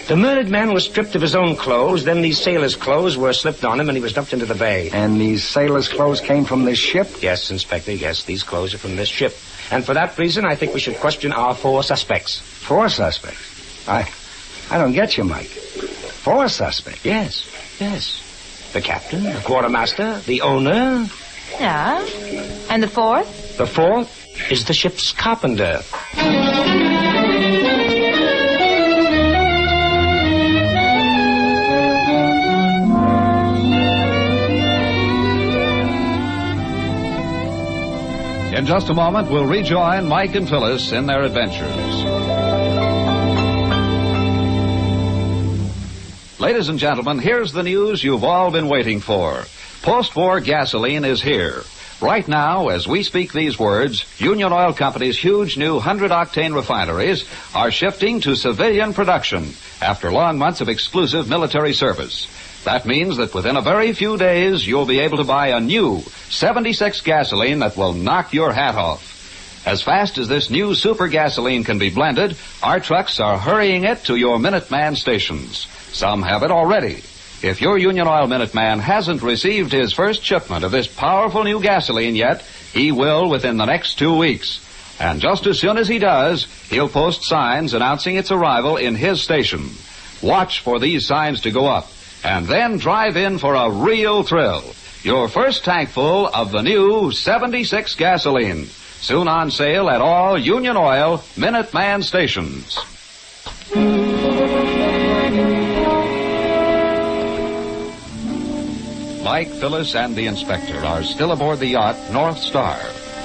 The murdered man was stripped of his own clothes, then these sailors' clothes were slipped on him, and he was dumped into the bay. And these sailors' clothes came from this ship? Yes, Inspector, yes, these clothes are from this ship. And for that reason, I think we should question our 4 suspects. 4 suspects? I don't get you, Mike. 4 suspects? Yes. The captain, the quartermaster, the owner. Yeah. And the 4th? The 4th is the ship's carpenter. In just a moment, we'll rejoin Mike and Phyllis in their adventures. Ladies and gentlemen, here's the news you've all been waiting for. Post-war gasoline is here. Right now, as we speak these words, Union Oil Company's huge new 100-octane refineries are shifting to civilian production after long months of exclusive military service. That means that within a very few days, you'll be able to buy a new 76 gasoline that will knock your hat off. As fast as this new super gasoline can be blended, our trucks are hurrying it to your Minuteman stations. Some have it already. If your Union Oil Minuteman hasn't received his first shipment of this powerful new gasoline yet, he will within the next 2 weeks. And just as soon as he does, he'll post signs announcing its arrival in his station. Watch for these signs to go up, and then drive in for a real thrill. Your first tankful of the new 76 gasoline. Soon on sale at all Union Oil Minuteman stations. Mike, Phyllis, and the inspector are still aboard the yacht North Star.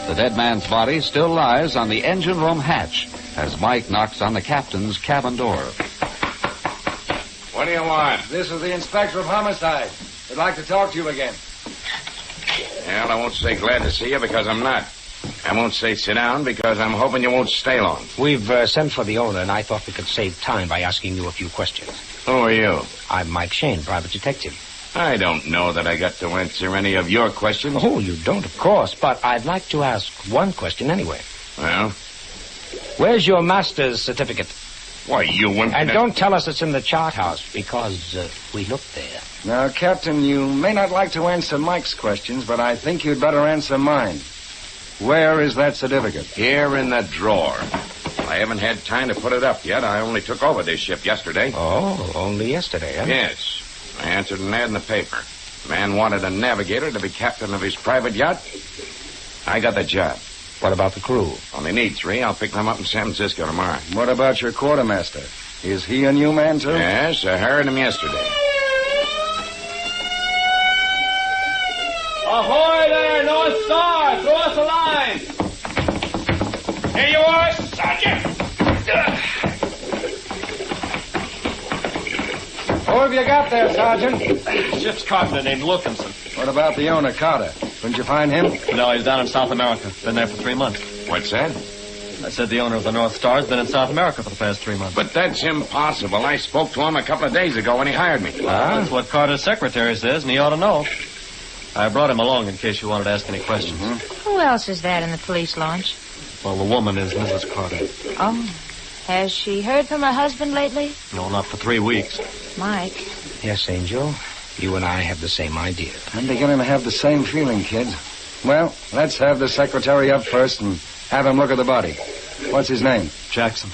The dead man's body still lies on the engine room hatch as Mike knocks on the captain's cabin door. What do you want? This is the inspector of homicide. We'd like to talk to you again. Well, I won't say glad to see you because I'm not. I won't say sit down because I'm hoping you won't stay long. We've sent for the owner, and I thought we could save time by asking you a few questions. Who are you? I'm Mike Shane, private detective. I don't know that I got to answer any of your questions. Oh, you don't, of course, but I'd like to ask one question anyway. Well? Where's your master's certificate? Why, you went... And don't tell us it's in the chart house, because we looked there. Now, Captain, you may not like to answer Mike's questions, but I think you'd better answer mine. Where is that certificate? Here in the drawer. I haven't had time to put it up yet. I only took over this ship yesterday. Oh, only yesterday, huh? Yes. I answered an ad in the paper. The man wanted a navigator to be captain of his private yacht. I got the job. What about the crew? Only need 3. I'll pick them up in San Francisco tomorrow. What about your quartermaster? Is he a new man, too? Yes, I hired him yesterday. Ahoy there, North Star! Throw us a line! Here you are, Sergeant! Who have you got there, Sergeant? Ship's carpenter named Wilkinson. What about the owner, Carter? Couldn't you find him? No, he's down in South America. Been there for 3 months. What's that? I said the owner of the North Star's been in South America for the past 3 months. But that's impossible. I spoke to him a couple of days ago when he hired me. That's what Carter's secretary says, and he ought to know. I brought him along in case you wanted to ask any questions. Who else is that in the police launch? Well, the woman is Mrs. Carter. Oh. Has she heard from her husband lately? No, not for 3 weeks. Mike. Yes, Angel. You and I have the same idea. I'm beginning to have the same feeling, kids. Well, let's have the secretary up first and have him look at the body. What's his name? Jackson.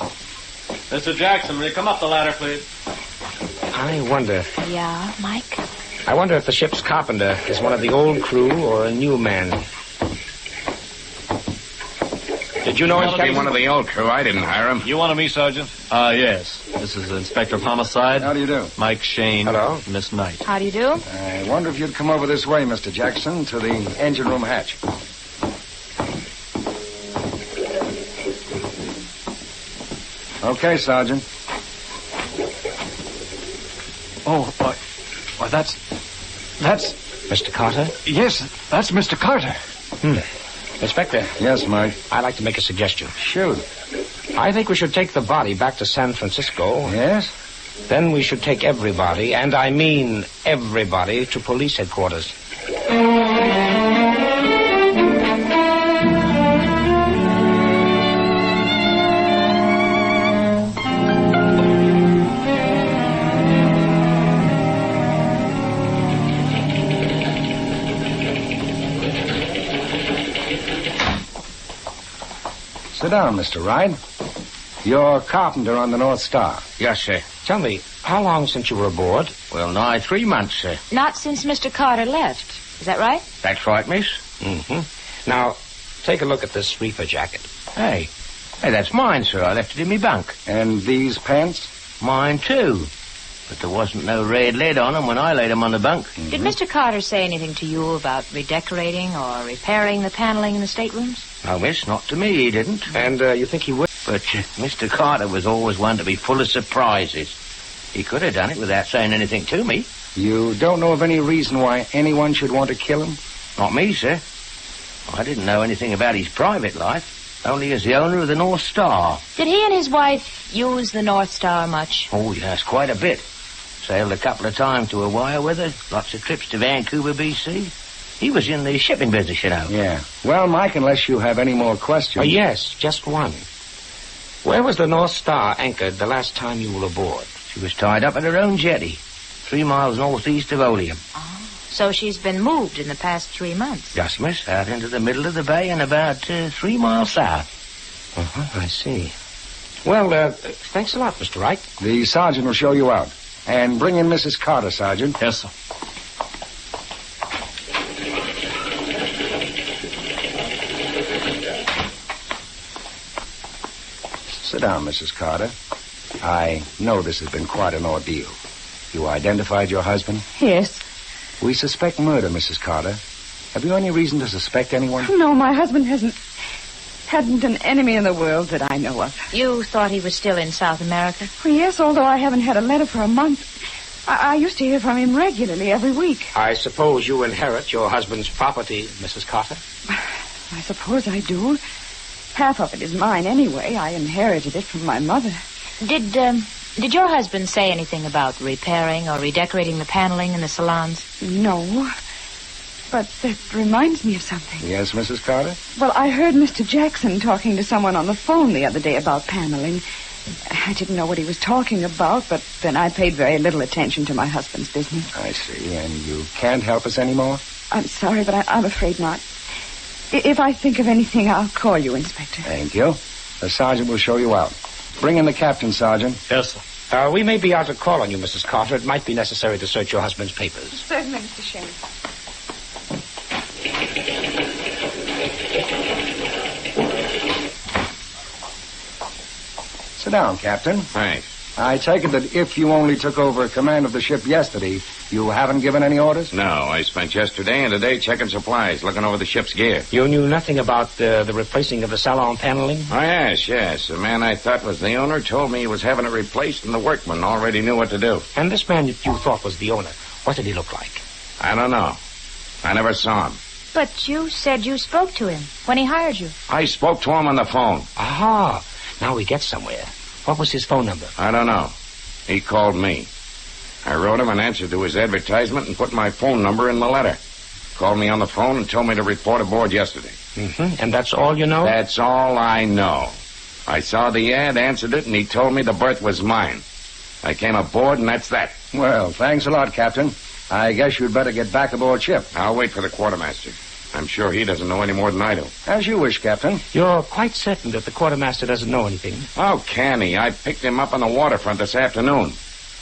Mr. Jackson, will you come up the ladder, please? I wonder... Yeah, Mike? I wonder if the ship's carpenter is one of the old crew or a new man. Did you know him, Captain? One of the old crew. I didn't hire him. You wanted me, Sergeant? Yes. This is Inspector of Homicide. How do you do? Mike Shane. Hello. Miss Knight. How do you do? I wonder if you'd come over this way, Mr. Jackson, to the engine room hatch. Okay, Sergeant. Oh, why, that's... Mr. Carter? Yes, that's Mr. Carter. Inspector. Yes, Mike. I'd like to make a suggestion. Shoot. I think we should take the body back to San Francisco. Yes? Then we should take everybody, and I mean everybody, to police headquarters. Sit down, Mr. Wright. You're carpenter on the North Star. Yes, sir. Tell me, how long since you were aboard? Well, nigh 3 months, sir. Not since Mr. Carter left. Is that right? That's right, miss. Mm-hmm. Now, take a look at this reefer jacket. Hey, that's mine, sir. I left it in my bunk. And these pants? Mine, too. But there wasn't no red lid on them when I laid them on the bunk. Did Mr. Carter say anything to you about redecorating or repairing the paneling in the staterooms? No, miss, not to me, he didn't. And you think he would? But Mr. Carter was always one to be full of surprises. He could have done it without saying anything to me. You don't know of any reason why anyone should want to kill him? Not me, sir. I didn't know anything about his private life, only as the owner of the North Star. Did he and his wife use the North Star much? Oh, yes, quite a bit. Sailed a couple of times to Hawaii with her, lots of trips to Vancouver, BC. He was in the shipping business, you know. Yeah. Well, Mike, unless you have any more questions... Oh, yes, just one. Where was the North Star anchored the last time you were aboard? She was tied up at her own jetty, 3 miles northeast of Oleum. So she's been moved in the past 3 months. Yes, miss, out into the middle of the bay and about 3 miles south. Uh-huh, I see. Well, thanks a lot, Mr. Wright. The sergeant will show you out. And bring in Mrs. Carter, Sergeant. Yes, sir. Sit down, Mrs. Carter. I know this has been quite an ordeal. You identified your husband? Yes. We suspect murder, Mrs. Carter. Have you any reason to suspect anyone? No, my husband hadn't an enemy in the world that I know of. You thought he was still in South America? Well, yes, although I haven't had a letter for a month. I used to hear from him regularly every week. I suppose you inherit your husband's property, Mrs. Carter? I suppose I do. Half of it is mine anyway. I inherited it from my mother. Did your husband say anything about repairing or redecorating the paneling in the salons? No. But that reminds me of something. Yes, Mrs. Carter? Well, I heard Mr. Jackson talking to someone on the phone the other day about paneling. I didn't know what he was talking about, but then I paid very little attention to my husband's business. I see. And you can't help us anymore? I'm sorry, but I'm afraid not. If I think of anything, I'll call you, Inspector. Thank you. The sergeant will show you out. Bring in the captain, Sergeant. Yes, sir. We may be out to call on you, Mrs. Carter. It might be necessary to search your husband's papers. Certainly, Mr. Shane. Sit down, Captain. Thanks. I take it that if you only took over command of the ship yesterday, you haven't given any orders? No, I spent yesterday and today checking supplies, looking over the ship's gear. You knew nothing about the replacing of the salon paneling? Oh, yes. The man I thought was the owner told me he was having it replaced, and the workmen already knew what to do. And this man that you thought was the owner, what did he look like? I don't know. I never saw him. But you said you spoke to him when he hired you. I spoke to him on the phone. Aha. Now we get somewhere. What was his phone number? I don't know. He called me. I wrote him an answer to his advertisement and put my phone number in the letter. Called me on the phone and told me to report aboard yesterday. Mm-hmm. And that's all you know? That's all I know. I saw the ad, answered it, and he told me the berth was mine. I came aboard, and that's that. Well, thanks a lot, Captain. I guess you'd better get back aboard ship. I'll wait for the quartermaster. I'm sure he doesn't know any more than I do. As you wish, Captain. You're quite certain that the quartermaster doesn't know anything? How can he? I picked him up on the waterfront this afternoon.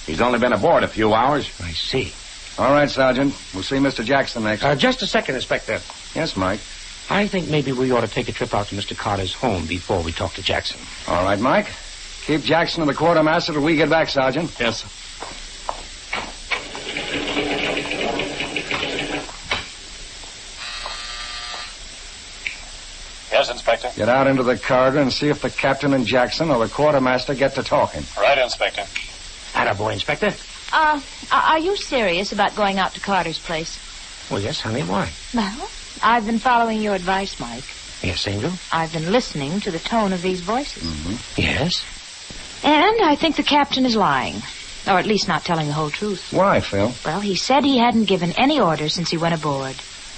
He's only been aboard a few hours. I see. All right, Sergeant. We'll see Mr. Jackson next. Just a second, Inspector. Yes, Mike? I think maybe we ought to take a trip out to Mr. Carter's home before we talk to Jackson. All right, Mike. Keep Jackson and the quartermaster till we get back, Sergeant. Yes, sir. Yes, Inspector. Get out into the corridor and see if the captain and Jackson or the quartermaster get to talking. Right, Inspector. Attaboy, Inspector. Are you serious about going out to Carter's place? Well, yes, honey, why? Well, I've been following your advice, Mike. Yes, Angel? I've been listening to the tone of these voices. Mm-hmm. Yes? And I think the captain is lying. Or at least not telling the whole truth. Why, Phil? Well, he said he hadn't given any orders since he went aboard.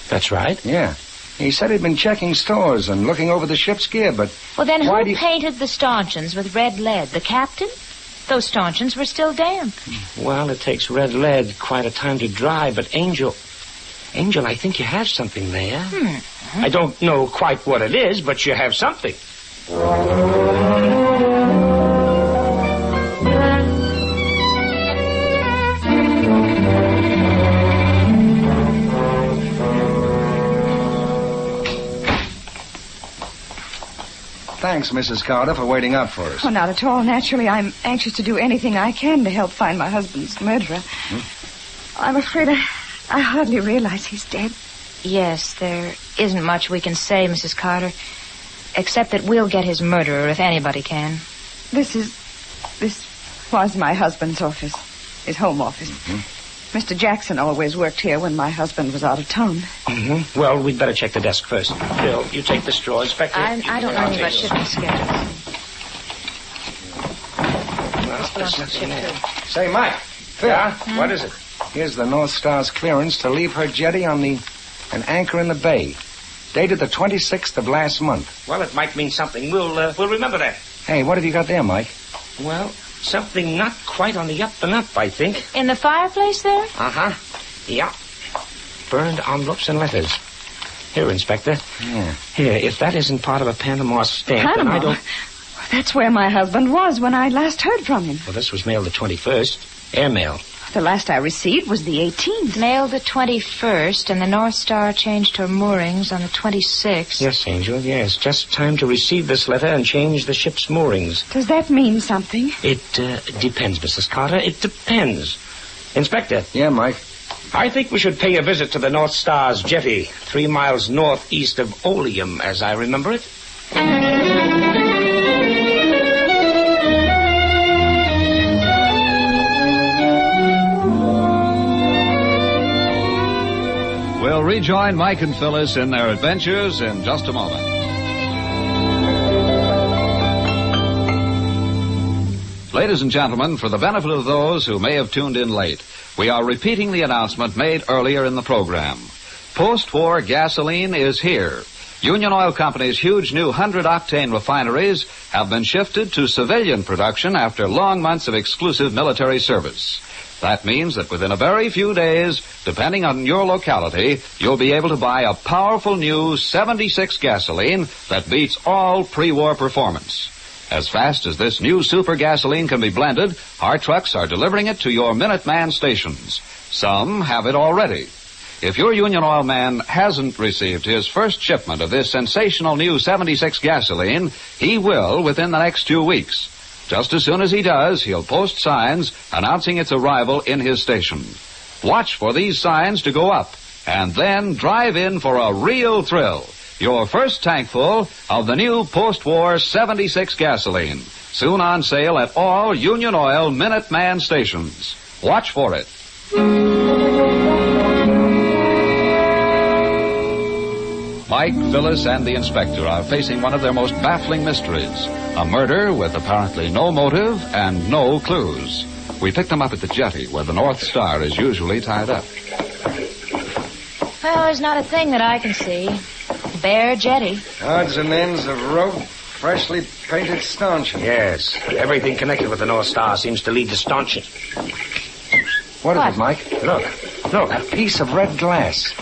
That's right. Yeah. He said he'd been checking stores and looking over the ship's gear, but... Well, then who painted the stanchions with red lead? The captain? Those stanchions were still damp. Well, it takes red lead quite a time to dry, but Angel, I think you have something there. I don't know quite what it is, but you have something. Thanks, Mrs. Carter, for waiting up for us. Oh, not at all. Naturally, I'm anxious to do anything I can to help find my husband's murderer. I'm afraid I hardly realize he's dead. Yes, there isn't much we can say, Mrs. Carter, except that we'll get his murderer if anybody can. This was my husband's office. His home office. Mr. Jackson always worked here when my husband was out of town. Well, we'd better check the desk first. Bill, you take the straw, Inspector. I don't know anything about shipping schedules. Say, Mike. Yeah? What is it? Here's the North Star's clearance to leave her jetty on an anchor in the bay. Dated the 26th of last month. Well, it might mean something. We'll remember that. Hey, what have you got there, Mike? Well, something not quite on the up and up, I think. In the fireplace there? Uh-huh. Yeah. Burned envelopes and letters. Here, Inspector. Yeah. Here, if that isn't part of a Panama stamp, then Panama? I don't... That's where my husband was when I last heard from him. Well, this was mailed the 21st. Airmail. The last I received was the 18th. Mailed the 21st, and the North Star changed her moorings on the 26th. Yes, Angel, yes. Just time to receive this letter and change the ship's moorings. Does that mean something? It depends, Mrs. Carter. It depends. Inspector. Yeah, Mike? I think we should pay a visit to the North Star's jetty, 3 miles northeast of Oleum, as I remember it. We'll rejoin Mike and Phyllis in their adventures in just a moment. Ladies and gentlemen, for the benefit of those who may have tuned in late, we are repeating the announcement made earlier in the program. Post-war gasoline is here. Union Oil Company's huge new 100-octane refineries have been shifted to civilian production after long months of exclusive military service. That means that within a very few days, depending on your locality, you'll be able to buy a powerful new 76 gasoline that beats all pre-war performance. As fast as this new super gasoline can be blended, our trucks are delivering it to your Minuteman stations. Some have it already. If your Union Oil man hasn't received his first shipment of this sensational new 76 gasoline, he will within the next 2 weeks. Just as soon as he does, he'll post signs announcing its arrival in his station. Watch for these signs to go up, and then drive in for a real thrill. Your first tankful of the new post-war 76 gasoline. Soon on sale at all Union Oil Minuteman stations. Watch for it. Mike, Phyllis, and the inspector are facing one of their most baffling mysteries. A murder with apparently no motive and no clues. We picked them up at the jetty where the North Star is usually tied up. Well, there's not a thing that I can see. Bare jetty. Odds and ends of rope, freshly painted stanchion. Yes. Everything connected with the North Star seems to lead to stanchion. What is it, Mike? Look. A piece of red glass.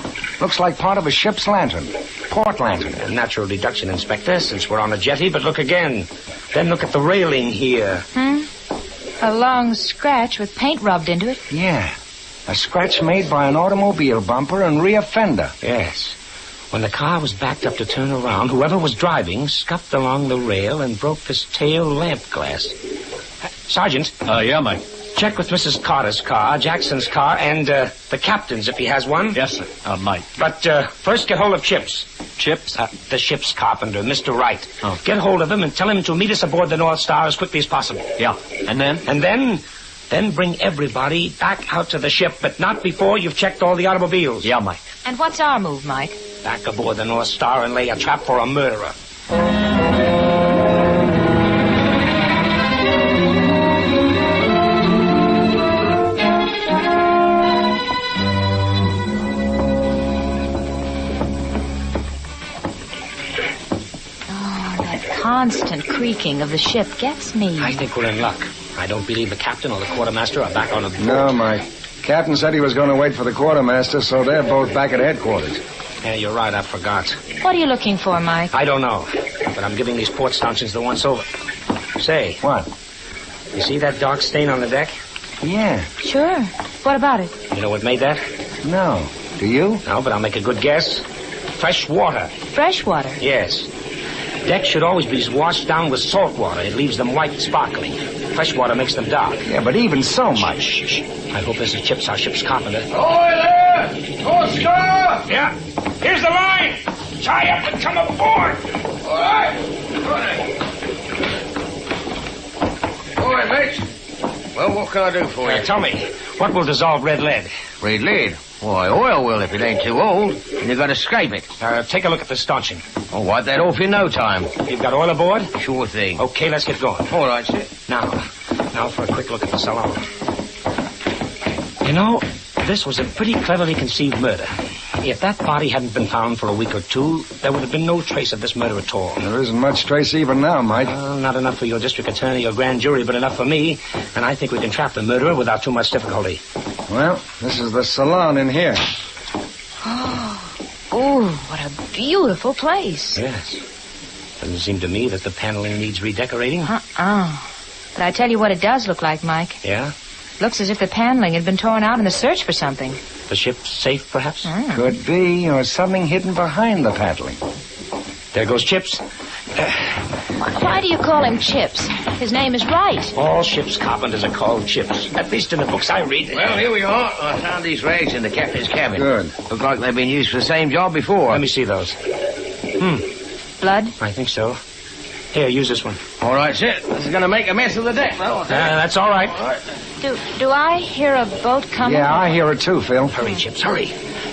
Looks like part of a ship's lantern. Port lantern. A natural deduction, Inspector, since we're on a jetty, but look again. Then look at the railing here. A long scratch with paint rubbed into it. Yeah. A scratch made by an automobile bumper and rear fender. Yes. When the car was backed up to turn around, whoever was driving scuffed along the rail and broke this tail lamp glass. Sergeant? Yeah, Mike. Check with Mrs. Carter's car, Jackson's car, and the captain's if he has one. Yes, sir. Mike. But first get hold of Chips. Chips? The ship's carpenter, Mr. Wright. Oh. Get hold of him and tell him to meet us aboard the North Star as quickly as possible. Yeah. And then? And then bring everybody back out to the ship, but not before you've checked all the automobiles. Yeah, Mike. And what's our move, Mike? Back aboard the North Star and lay a trap for a murderer. Constant creaking of the ship gets me. I think we're in luck. I don't believe the captain or the quartermaster are back on the boat. No, Mike. Captain said he was going to wait for the quartermaster, so they're both back at headquarters. Yeah, you're right. I forgot. What are you looking for, Mike? I don't know, but I'm giving these port stanchions the once over. Say. What? You see that dark stain on the deck? Yeah. Sure. What about it? You know what made that? No. Do you? No, but I'll make a good guess. Fresh water. Fresh water? Yes. Decks should always be washed down with salt water. It leaves them white, sparkling. Fresh water makes them dark. Yeah, but even so much. Shh. I hope Mrs. Chips, our ship's carpenter. Ahoy there! North Star! Yeah. Here's the line. Tie up and come aboard. All right. Boy, mate. Well, what can I do for you? Tell me, what will dissolve red lead? Red lead? Why, oil will if it ain't too old. And you've got to scrape it. Take a look at the stanchion. I'll wipe that off in no time. You've got oil aboard? Sure thing. Okay, let's get going. All right, sir. Now for a quick look at the salon. You know, this was a pretty cleverly conceived murder. If that body hadn't been found for a week or two, there would have been no trace of this murder at all. There isn't much trace even now, Mike. Not enough for your district attorney or grand jury, but enough for me. And I think we can trap the murderer without too much difficulty. Well, this is the salon in here. Oh, what a beautiful place. Yes. Doesn't seem to me that the paneling needs redecorating. But I tell you what it does look like, Mike. Yeah? Looks as if the paneling had been torn out in the search for something. The ship's safe, perhaps? Could be, or something hidden behind the paneling. There goes Chips. Why do you call him Chips? His name is Wright. All ship's carpenters are called Chips. At least in the books I read. Well, here we are. I found these rags in the captain's cabin. Good. Look like they've been used for the same job before. Let me see those. Blood? I think so. Here, use this one. All right, sir. This is going to make a mess of the deck, though. That's all right. Do I hear a boat coming? Yeah, I hear it too, Phil. Hurry, Chips, hurry.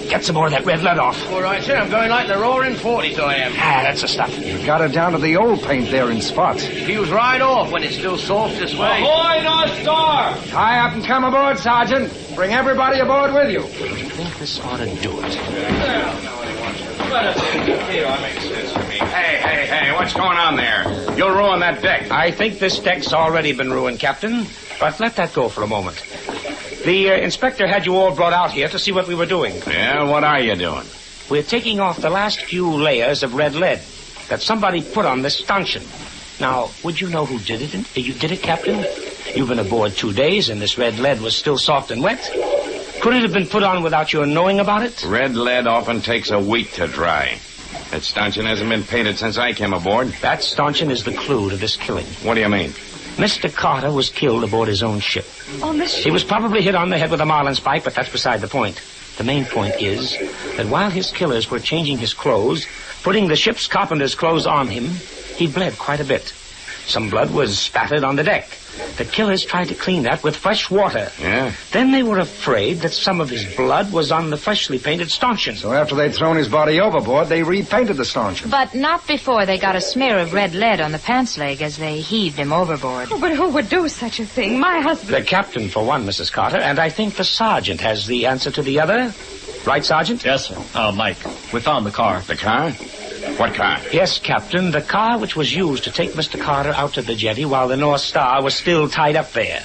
Get some more of that red lead off. All right, sir. I'm going like the roaring 40s, I am. That's the stuff. You got it down to the old paint there in spots. Peels right off when it's still soft this way. Ahoy, North Star! Tie up and come aboard, Sergeant. Bring everybody aboard with you. I think this ought to do it. Hey, what's going on there? You'll ruin that deck. I think this deck's already been ruined, Captain. But let that go for a moment. The inspector had you all brought out here to see what we were doing. Yeah, what are you doing? We're taking off the last few layers of red lead that somebody put on this stanchion. Now, would you know who did it? You did it, Captain? You've been aboard 2 days, and this red lead was still soft and wet. Could it have been put on without your knowing about it? Red lead often takes a week to dry. That stanchion hasn't been painted since I came aboard. That stanchion is the clue to this killing. What do you mean? Mr. Carter was killed aboard his own ship. On the ship? He was probably hit on the head with a marlinspike, but that's beside the point. The main point is that while his killers were changing his clothes, putting the ship's carpenter's clothes on him, he bled quite a bit. Some blood was spattered on the deck. The killers tried to clean that with fresh water. Yeah? Then they were afraid that some of his blood was on the freshly painted stanchion. So after they'd thrown his body overboard, they repainted the stanchion. But not before they got a smear of red lead on the pants leg as they heaved him overboard. Oh, but who would do such a thing? My husband... The captain, for one, Mrs. Carter, and I think the sergeant has the answer to the other. Right, Sergeant? Yes, sir. Mike, we found the car. The car? What car? Yes, Captain, the car which was used to take Mr. Carter out to the jetty while the North Star was still tied up there.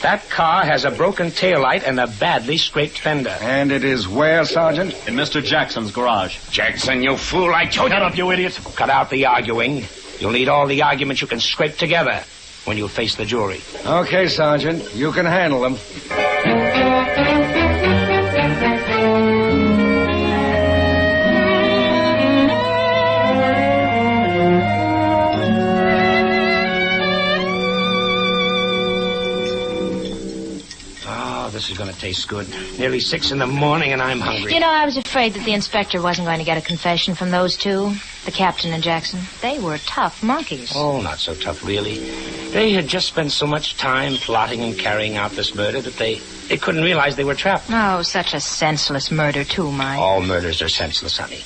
That car has a broken taillight and a badly scraped fender. And it is where, Sergeant? In Mr. Jackson's garage. Jackson, you fool, I told you. Shut up, you idiot. Cut out the arguing. You'll need all the arguments you can scrape together when you face the jury. Okay, Sergeant. You can handle them. This is going to taste good. Nearly 6 a.m, and I'm hungry. You know, I was afraid that the inspector wasn't going to get a confession from those two, the captain and Jackson. They were tough monkeys. Oh, not so tough, really. They had just spent so much time plotting and carrying out this murder that they couldn't realize they were trapped. Oh, such a senseless murder, too, Mike. All murders are senseless, honey.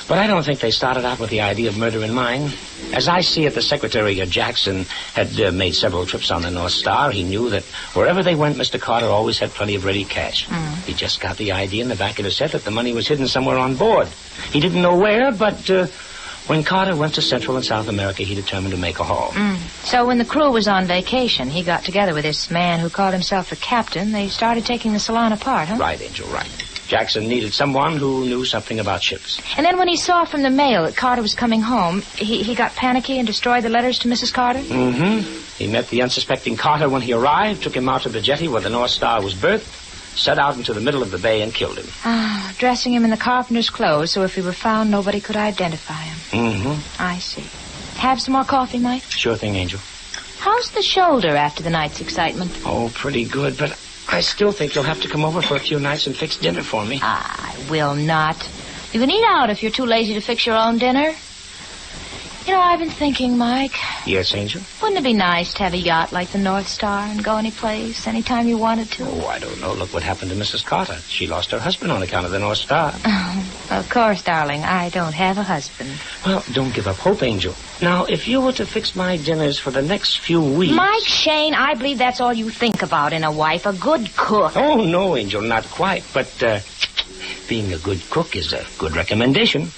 But I don't think they started out with the idea of murder in mind. As I see it, the Secretary Jackson had made several trips on the North Star. He knew that wherever they went, Mr. Carter always had plenty of ready cash. He just got the idea in the back of his head that the money was hidden somewhere on board. He didn't know where, but when Carter went to Central and South America, he determined to make a haul. So when the crew was on vacation, he got together with this man who called himself the captain. They started taking the salon apart, huh? Right, Angel, right. Jackson needed someone who knew something about ships. And then when he saw from the mail that Carter was coming home, he got panicky and destroyed the letters to Mrs. Carter? He met the unsuspecting Carter when he arrived, took him out to the jetty where the North Star was berthed, set out into the middle of the bay and killed him. Dressing him in the carpenter's clothes so if he were found, nobody could identify him. I see. Have some more coffee, Mike? Sure thing, Angel. How's the shoulder after the night's excitement? Oh, pretty good, but I still think you'll have to come over for a few nights and fix dinner for me. I will not. You can eat out if you're too lazy to fix your own dinner. You I've been thinking, Mike. Yes, Angel? Wouldn't it be nice to have a yacht like the North Star and go any place, anytime you wanted to? Oh, I don't know. Look what happened to Mrs. Carter. She lost her husband on account of the North Star. Of course, darling. I don't have a husband. Well, don't give up hope, Angel. Now, if you were to fix my dinners for the next few weeks... Mike Shane, I believe that's all you think about in a wife, a good cook. Oh, no, Angel, not quite. But being a good cook is a good recommendation.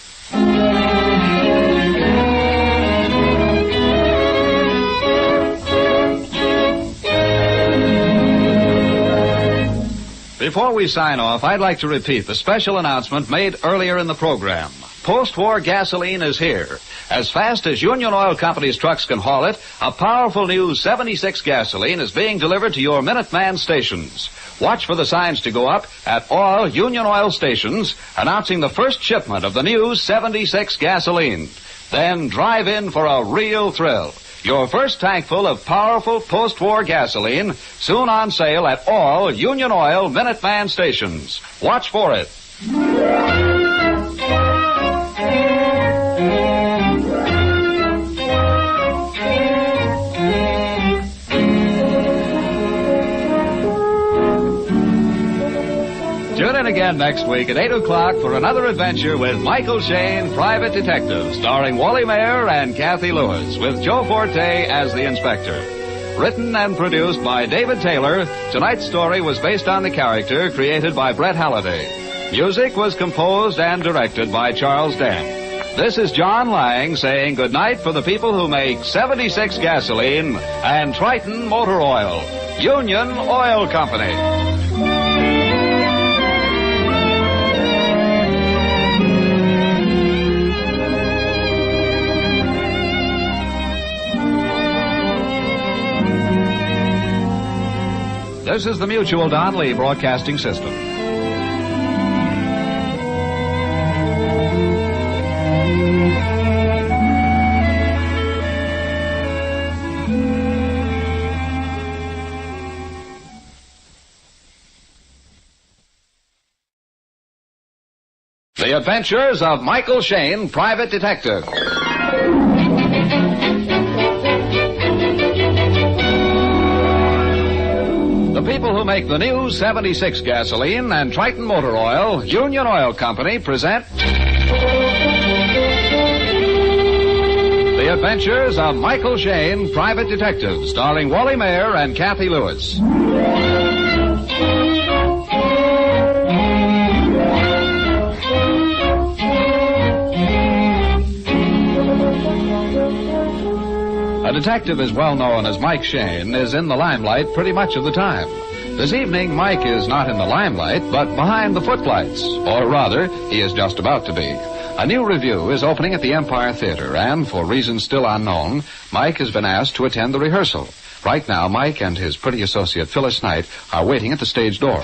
Before we sign off, I'd like to repeat the special announcement made earlier in the program. Post-war gasoline is here. As fast as Union Oil Company's trucks can haul it, a powerful new 76 gasoline is being delivered to your Minuteman stations. Watch for the signs to go up at all Union Oil stations announcing the first shipment of the new 76 gasoline. Then drive in for a real thrill. Your first tank full of powerful post-war gasoline, soon on sale at all Union Oil Minuteman stations. Watch for it. Tune in again next week at 8 o'clock for another adventure with Michael Shane, Private Detective, starring Wally Mayer and Kathy Lewis, with Joe Forte as the inspector. Written and produced by David Taylor, tonight's story was based on the character created by Brett Halliday. Music was composed and directed by Charles Dent. This is John Lang saying goodnight for the people who make 76 gasoline and Triton Motor Oil. Union Oil Company. This is the Mutual Don Lee Broadcasting System. The Adventures of Michael Shane, Private Detective. The people who make the new 76 gasoline and Triton Motor Oil, Union Oil Company, present The Adventures of Michael Shane, Private Detective, starring Wally Mayer and Kathy Lewis. A detective as well known as Mike Shane is in the limelight pretty much of the time. This evening, Mike is not in the limelight, but behind the footlights. Or rather, he is just about to be. A new revue is opening at the Empire Theater, and for reasons still unknown, Mike has been asked to attend the rehearsal. Right now, Mike and his pretty associate Phyllis Knight are waiting at the stage door.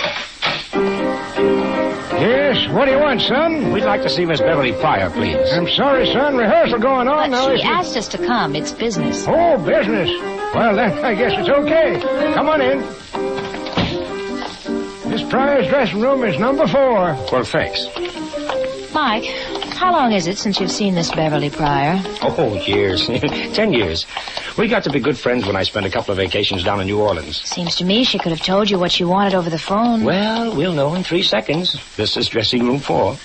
Yes, what do you want, son? We'd like to see Miss Beverly Pryor, please. I'm sorry, son. Rehearsal going on now. She asked us to come. It's business. Oh, business. Well, then I guess it's okay. Come on in. Miss Pryor's dressing room is number 4. Well, thanks. Mike, how long is it since you've seen Miss Beverly Pryor? Oh, years. 10 years. We got to be good friends when I spent a couple of vacations down in New Orleans. Seems to me she could have told you what she wanted over the phone. Well, we'll know in 3 seconds. This is dressing room 4.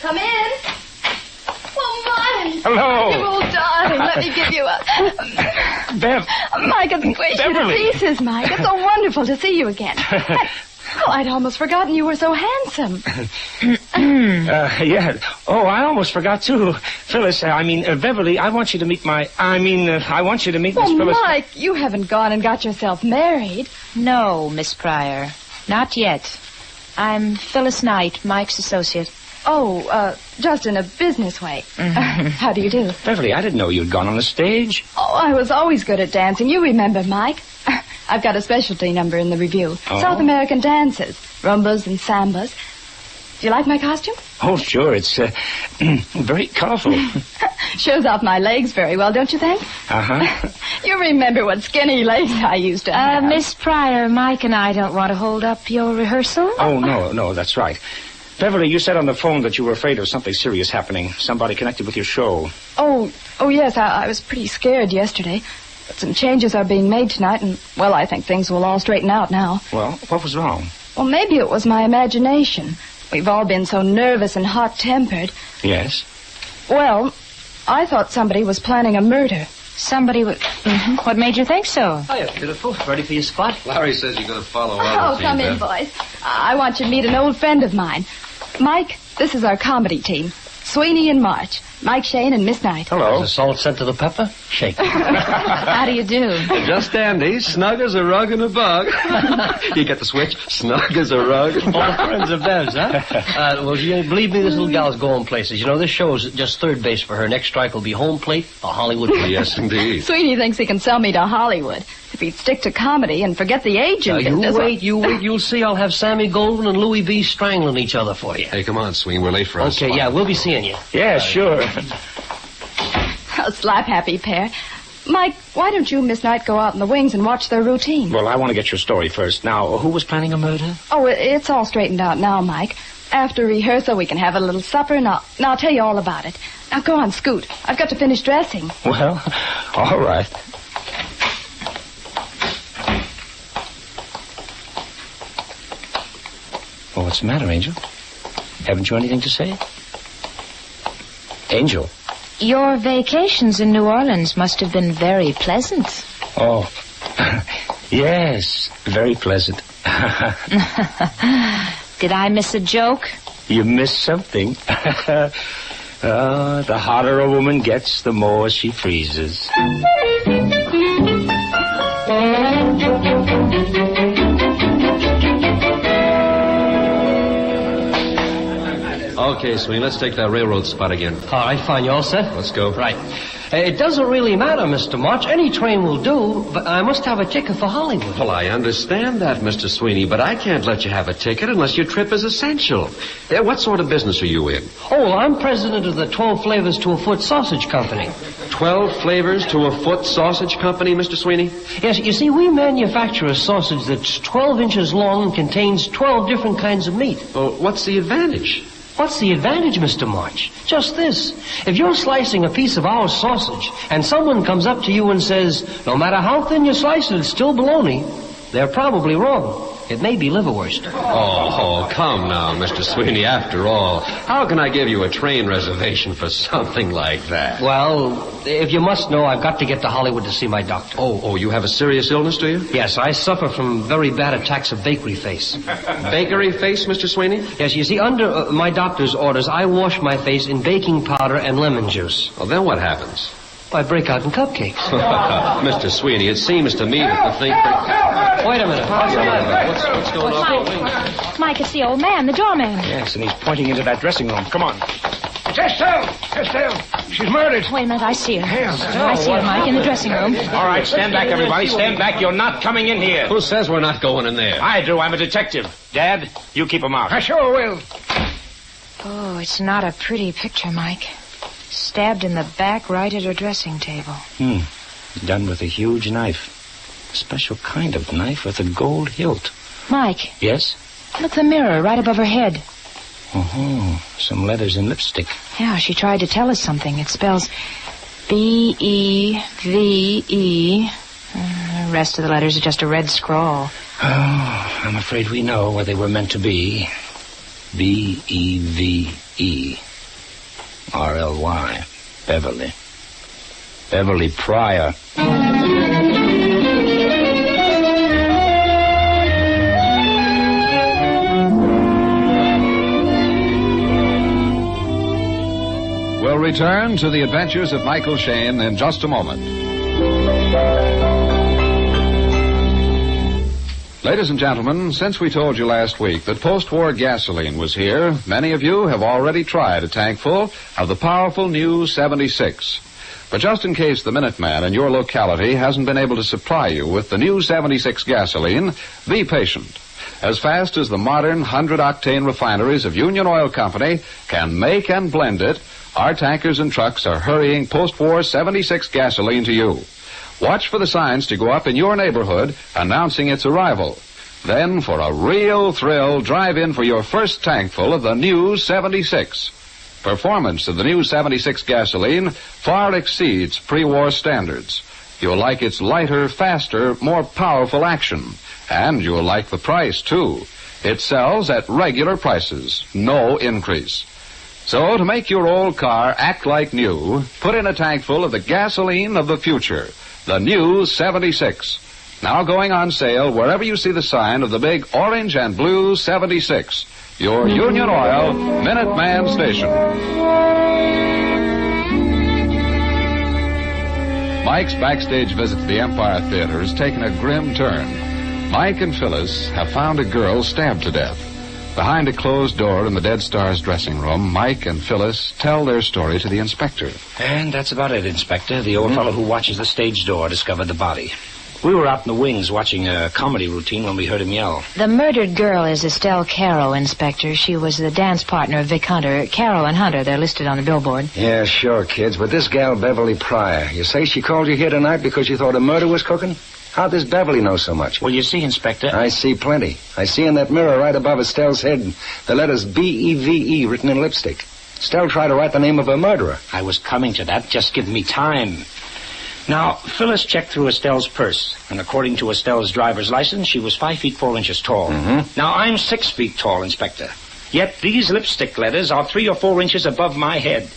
Come in. Oh, Mike. Hello. You old darling. Let me give you a... Bev. Mike, it's squished you to Beverly. pieces, Mike. It's so wonderful to see you again. Oh, I'd almost forgotten you were so handsome. Yeah. Oh, I almost forgot, too. Phyllis, Beverly, I want you to meet I want you to meet Miss Phyllis. Mike, you haven't gone and got yourself married. No, Miss Pryor. Not yet. I'm Phyllis Knight, Mike's associate. Oh, just in a business way. How do you do? Beverly, I didn't know you'd gone on the stage. Oh, I was always good at dancing. You remember, Mike. I've got a specialty number in the review. Oh. South American dances. Rumbas and sambas. Do you like my costume? Oh, sure. It's very colorful. Shows off my legs very well, don't you think? Uh-huh. You remember what skinny legs I used to have. Miss Pryor, Mike and I don't want to hold up your rehearsal. Oh, no, that's right. Beverly, you said on the phone that you were afraid of something serious happening. Somebody connected with your show. Oh, yes, I was pretty scared yesterday. But some changes are being made tonight, and, well, I think things will all straighten out now. Well, what was wrong? Well, maybe it was my imagination. We've all been so nervous and hot-tempered. Yes? Well, I thought somebody was planning a murder. Somebody would... Mm-hmm. What made you think so? Hiya, beautiful. Ready for your spot? Larry says you're going to follow Oh, come in, boys. I want you to meet an old friend of mine. Mike, this is our comedy team. Sweeney and March. Mike Shane and Miss Knight. Hello. The salt sent to the pepper? Shake. How do you do? Just dandy. Snug as a rug in a bug. You get the switch? Snug as a rug. All friends of theirs, huh? Well, you believe me, this little gal's going places. You know, this show's just third base for her. Next strike will be home plate or Hollywood. Yes, indeed. Sweeney thinks he can sell me to Hollywood. If he'd stick to comedy and forget the agent business. You wait. You'll see I'll have Sammy Goldwyn and Louis B. strangling each other for you. Hey, come on, Sweeney. We're late for us. Okay, yeah, we'll be seeing you. Yeah, sure. A slap-happy pair. Mike, why don't you and Miss Knight go out in the wings and watch their routine? Well, I want to get your story first. Now, who was planning a murder? Oh, it's all straightened out now, Mike. After rehearsal, we can have a little supper, and I'll tell you all about it. Now, go on, scoot. I've got to finish dressing. Well, all right. Well, what's the matter, Angel? Haven't you anything to say? Angel. Your vacations in New Orleans must have been very pleasant. Oh, yes, very pleasant. Did I miss a joke? You missed something. The hotter a woman gets, the more she freezes. Okay, Sweeney, let's take that railroad spot again. All right, fine. You all set? Let's go. Right. It doesn't really matter, Mr. March. Any train will do, but I must have a ticket for Hollywood. Well, I understand that, Mr. Sweeney, but I can't let you have a ticket unless your trip is essential. What sort of business are you in? Oh, I'm president of the 12 Flavors to a Foot Sausage Company. 12 flavors to a foot sausage company, Mr. Sweeney? Yes, you see, we manufacture a sausage that's 12 inches long and contains 12 different kinds of meat. Well, what's the advantage? What's the advantage, Mr. March? Just this. If you're slicing a piece of our sausage and someone comes up to you and says, no matter how thin you slice it, it's still bologna, they're probably wrong. It may be liverwurst. Oh, come now, Mr. Sweeney. After all, how can I give you a train reservation for something like that? Well, if you must know, I've got to get to Hollywood to see my doctor. Oh, you have a serious illness, do you? Yes, I suffer from very bad attacks of bakery face. Bakery face, Mr. Sweeney? Yes, you see, under my doctor's orders, I wash my face in baking powder and lemon juice. Well, then what happens? I break out in cupcakes. Mr. Sweeney, it seems to me that the thing... Wait a minute. What's the matter? What's going on? Mike, it's the old man, the doorman. Yes, and he's pointing into that dressing room. Come on. Just down. She's murdered. Wait a minute, I see her. Hell, I see her, Mike, in the dressing room. All right, stand back, everybody. Stand back. You're not coming in here. Who says we're not going in there? I do. I'm a detective. Dad, you keep him out. I sure will. Oh, it's not a pretty picture, Mike. Stabbed in the back right at her dressing table. Done with a huge knife. A special kind of knife with a gold hilt. Mike. Yes? Look, the mirror right above her head. Oh, some letters in lipstick. Yeah, she tried to tell us something. It spells B-E-V-E. The rest of the letters are just a red scrawl. Oh, I'm afraid we know where they were meant to be. B-E-V-E. R-L-Y. Beverly. Beverly Pryor. We'll return to the adventures of Michael Shane in just a moment. Ladies and gentlemen, since we told you last week that post-war gasoline was here, many of you have already tried a tankful of the powerful new 76. But just in case the Minuteman in your locality hasn't been able to supply you with the new 76 gasoline, be patient. As fast as the modern 100-octane refineries of Union Oil Company can make and blend it, our tankers and trucks are hurrying post-war 76 gasoline to you. Watch for the signs to go up in your neighborhood announcing its arrival. Then, for a real thrill, drive in for your first tankful of the new 76. Performance of the new 76 gasoline far exceeds pre-war standards. You'll like its lighter, faster, more powerful action. And you'll like the price, too. It sells at regular prices, no increase. So, to make your old car act like new, put in a tankful of the gasoline of the future, the new 76. Now going on sale wherever you see the sign of the big orange and blue 76. Your Union Oil Minuteman station. Mike's backstage visit to the Empire Theater has taken a grim turn. Mike and Phyllis have found a girl stabbed to death. Behind a closed door in the Dead Star's dressing room, Mike and Phyllis tell their story to the inspector. And that's about it, Inspector. The old fellow who watches the stage door discovered the body. We were out in the wings watching a comedy routine when we heard him yell. The murdered girl is Estelle Caro, Inspector. She was the dance partner of Vic Hunter. Caro and Hunter, they're listed on the billboard. Yeah, sure, kids. But this gal, Beverly Pryor, you say she called you here tonight because you thought a murder was cooking? How'd this Beverly know so much? Well, you see, Inspector... I see plenty. I see in that mirror right above Estelle's head the letters B-E-V-E written in lipstick. Estelle tried to write the name of her murderer. I was coming to that. Just give me time. Now, Phyllis checked through Estelle's purse, and according to Estelle's driver's license, she was 5 feet 4 inches tall. Now, I'm 6 feet tall, Inspector. Yet these lipstick letters are 3 or 4 inches above my head.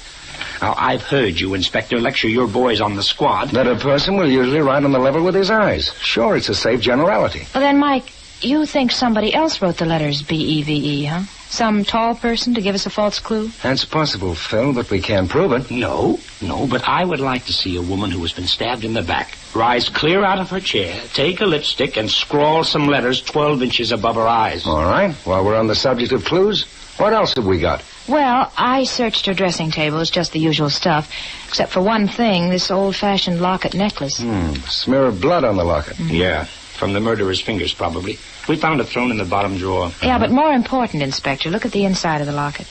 Now, I've heard you, Inspector, lecture your boys on the squad. That a person will usually ride on the level with his eyes. Sure, it's a safe generality. Well, then, Mike, you think somebody else wrote the letters B-E-V-E, huh? Some tall person to give us a false clue? That's possible, Phil, but we can't prove it. No, but I would like to see a woman who has been stabbed in the back rise clear out of her chair, take a lipstick, and scrawl some letters 12 inches above her eyes. All right. While we're on the subject of clues, what else have we got? Well, I searched her dressing table. It's just the usual stuff. Except for one thing, this old-fashioned locket necklace. Smear of blood on the locket. Yeah, from the murderer's fingers, probably. We found it thrown in the bottom drawer. Yeah, but more important, Inspector, look at the inside of the locket.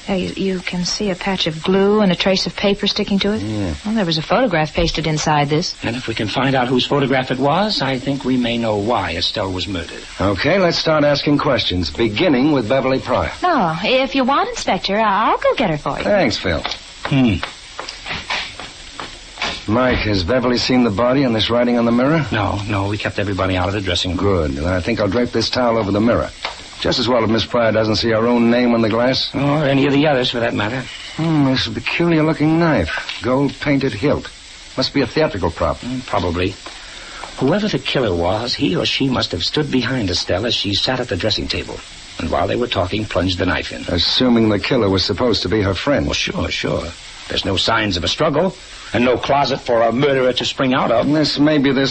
There, you can see a patch of glue and a trace of paper sticking to it. Yeah. Well, there was a photograph pasted inside this. And if we can find out whose photograph it was, I think we may know why Estelle was murdered. Okay, let's start asking questions, beginning with Beverly Pryor. No, if you want, Inspector, I'll go get her for you. Thanks, Phil. Mike, has Beverly seen the body and this writing on the mirror? No, we kept everybody out of the dressing room. Good. Then I think I'll drape this towel over the mirror. Just as well if Miss Pryor doesn't see her own name on the glass. Or any of the others, for that matter. This peculiar-looking knife. Gold-painted hilt. Must be a theatrical prop. Probably. Whoever the killer was, he or she must have stood behind Estelle as she sat at the dressing table. And while they were talking, plunged the knife in. Assuming the killer was supposed to be her friend. Well, sure. There's no signs of a struggle. And no closet for a murderer to spring out of. This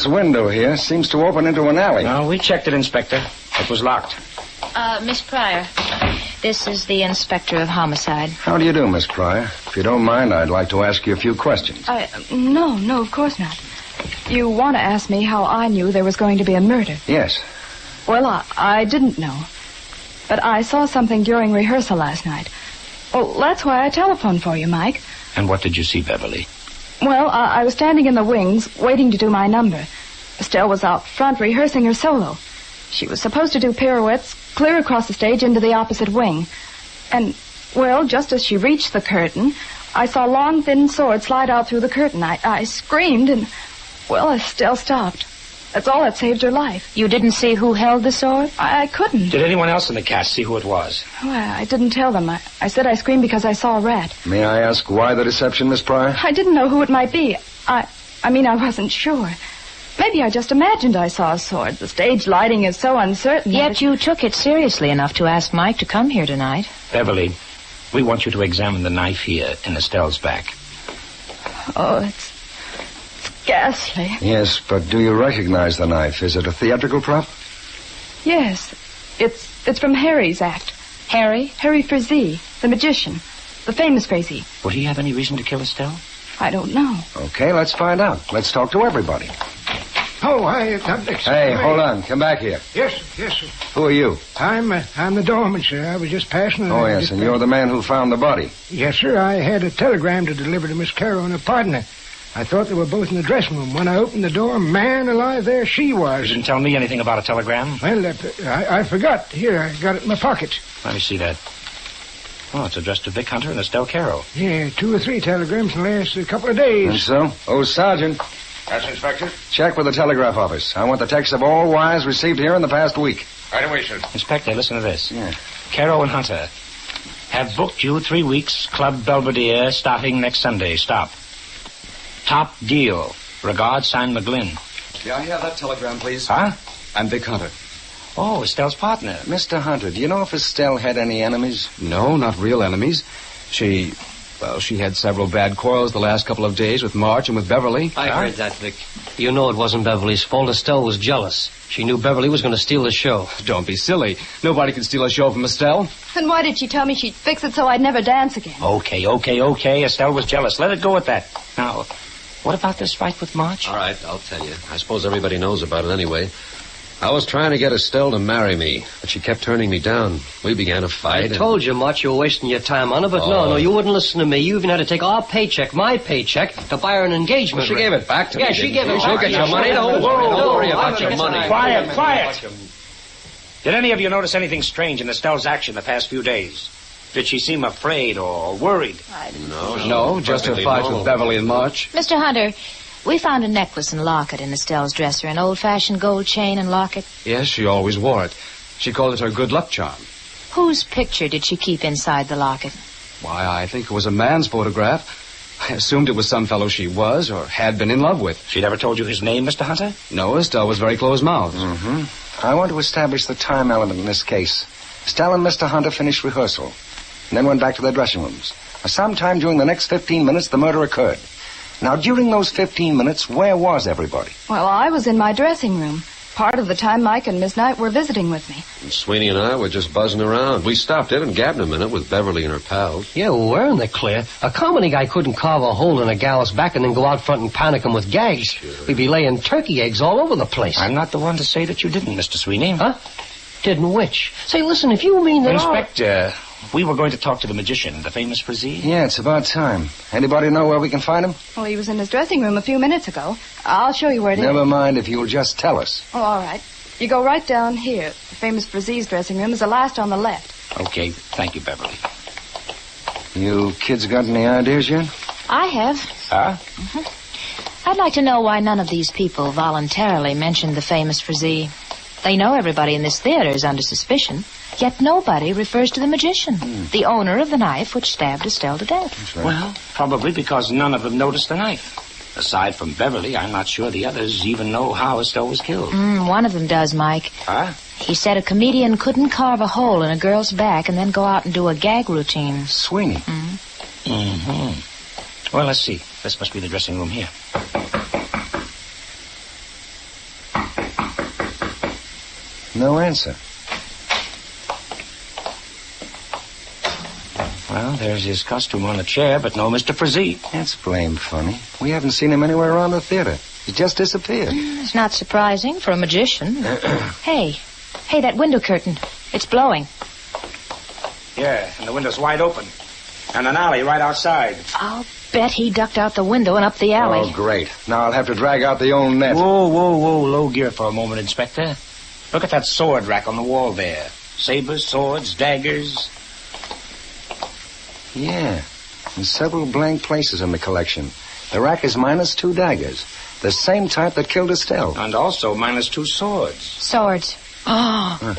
window here seems to open into an alley. No, we checked it, Inspector. It was locked. Miss Pryor, this is the Inspector of Homicide. How do you do, Miss Pryor? If you don't mind, I'd like to ask you a few questions. No, of course not. You want to ask me how I knew there was going to be a murder? Yes. Well, I didn't know. But I saw something during rehearsal last night. Well, that's why I telephoned for you, Mike. And what did you see, Beverly? Well, I was standing in the wings, waiting to do my number. Estelle was out front rehearsing her solo. She was supposed to do pirouettes clear across the stage into the opposite wing. And, well, just as she reached the curtain, I saw a long, thin sword slide out through the curtain. I screamed and, well, Estelle stopped. That's all that saved her life. You didn't see who held the sword? I couldn't. Did anyone else in the cast see who it was? Well, I didn't tell them. I said I screamed because I saw a rat. May I ask why the deception, Miss Pryor? I didn't know who it might be. I wasn't sure. Maybe I just imagined I saw a sword. The stage lighting is so uncertain. Yet you took it seriously enough to ask Mike to come here tonight. Beverly, we want you to examine the knife here in Estelle's back. Oh, it's ghastly. Yes, but do you recognize the knife? Is it a theatrical prop? Yes. It's from Harry's act. Harry? Harry Frazee, the magician. The famous Frazee. Would he have any reason to kill Estelle? I don't know. Okay, let's find out. Let's talk to everybody. Oh, Hey, hold on. Come back here. Yes, sir. Who are you? I'm the doorman, sir. I was just passing. Oh, yes, and you're the man who found the body. Yes, sir. I had a telegram to deliver to Miss Carroll and her partner. I thought they were both in the dressing room. When I opened the door, man alive, there she was. You didn't tell me anything about a telegram? Well, I forgot. Here, I got it in my pocket. Let me see that. Oh, it's addressed to Vic Hunter and Estelle Caro. Yeah, 2 or 3 telegrams in the last couple of days. And so? Oh, Sergeant. Yes, Inspector? Check with the telegraph office. I want the texts of all wires received here in the past week. Right away, sir. Inspector, listen to this. Yeah. Caro and Hunter have booked you 3 weeks, Club Belvedere, starting next Sunday. Stop. Top deal. Regards, signed McGlynn. May I have that telegram, please? Huh? I'm Vic Hunter. Oh, Estelle's partner. Mr. Hunter, do you know if Estelle had any enemies? No, not real enemies. She had several bad quarrels the last couple of days with March and with Beverly. I heard that, Vic. You know it wasn't Beverly's fault. Estelle was jealous. She knew Beverly was going to steal the show. Don't be silly. Nobody can steal a show from Estelle. Then why did she tell me she'd fix it so I'd never dance again? Okay. Estelle was jealous. Let it go at that. Now, what about this fight with March? All right, I'll tell you. I suppose everybody knows about it anyway. I was trying to get Estelle to marry me, but she kept turning me down. We began a fight. I told you, March, you were wasting your time on her, but no, you wouldn't listen to me. You even had to take our paycheck, my paycheck, to buy her an engagement She ring. gave it back to me. Yeah, she gave it back. She'll get your money. Don't worry about your money. Quiet. Did any of you notice anything strange in Estelle's action the past few days? Did she seem afraid or worried? No, just her fight with Beverly and March. Mr. Hunter, we found a necklace and locket in Estelle's dresser, an old-fashioned gold chain and locket. Yes, she always wore it. She called it her good luck charm. Whose picture did she keep inside the locket? Why, I think it was a man's photograph. I assumed it was some fellow she was or had been in love with. She never told you his name, Mr. Hunter? No, Estelle was very close-mouthed. Mm-hmm. I want to establish the time element in this case. Estelle and Mr. Hunter finished rehearsal and then went back to their dressing rooms. Sometime during the next 15 minutes, the murder occurred. Now, during those 15 minutes, where was everybody? Well, I was in my dressing room. Part of the time Mike and Miss Knight were visiting with me. And Sweeney and I were just buzzing around. We stopped in and gabbed a minute with Beverly and her pals. Yeah, well, we're in the clear. A comedy guy couldn't carve a hole in a gal's back and then go out front and panic him with gags. Sure. We'd be laying turkey eggs all over the place. I'm not the one to say that you didn't, Mr. Sweeney. Huh? Didn't which? Say, listen, if you mean that Inspector, we were going to talk to the magician, the famous Frazee. Yeah, it's about time. Anybody know where we can find him? Well, he was in his dressing room a few minutes ago. I'll show you where it is. Never mind if you'll just tell us. Oh, all right. You go right down here. The famous Frazee's dressing room is the last on the left. Okay, thank you, Beverly. You kids got any ideas yet? I have. Huh? I'd like to know why none of these people voluntarily mentioned the famous Frazee. They know everybody in this theater is under suspicion, yet nobody refers to the magician, the owner of the knife which stabbed Estelle to death. Right. Well, probably because none of them noticed the knife. Aside from Beverly, I'm not sure the others even know how Estelle was killed. One of them does, Mike. Huh? He said a comedian couldn't carve a hole in a girl's back and then go out and do a gag routine. Sweeney. Mm-hmm. Well, let's see. This must be the dressing room here. No answer. Well, there's his costume on the chair, but no Mr. Frazee. That's blamed funny. We haven't seen him anywhere around the theater. He just disappeared. It's not surprising for a magician. Hey, that window curtain. It's blowing. Yeah, and the window's wide open. And an alley right outside. I'll bet he ducked out the window and up the alley. Oh, great. Now I'll have to drag out the old net. Whoa. Low gear for a moment, Inspector. Look at that sword rack on the wall there. Sabers, swords, daggers. Yeah. There's several blank places in the collection. The rack is minus 2 daggers. The same type that killed Estelle. And also minus 2 swords. Swords. Oh,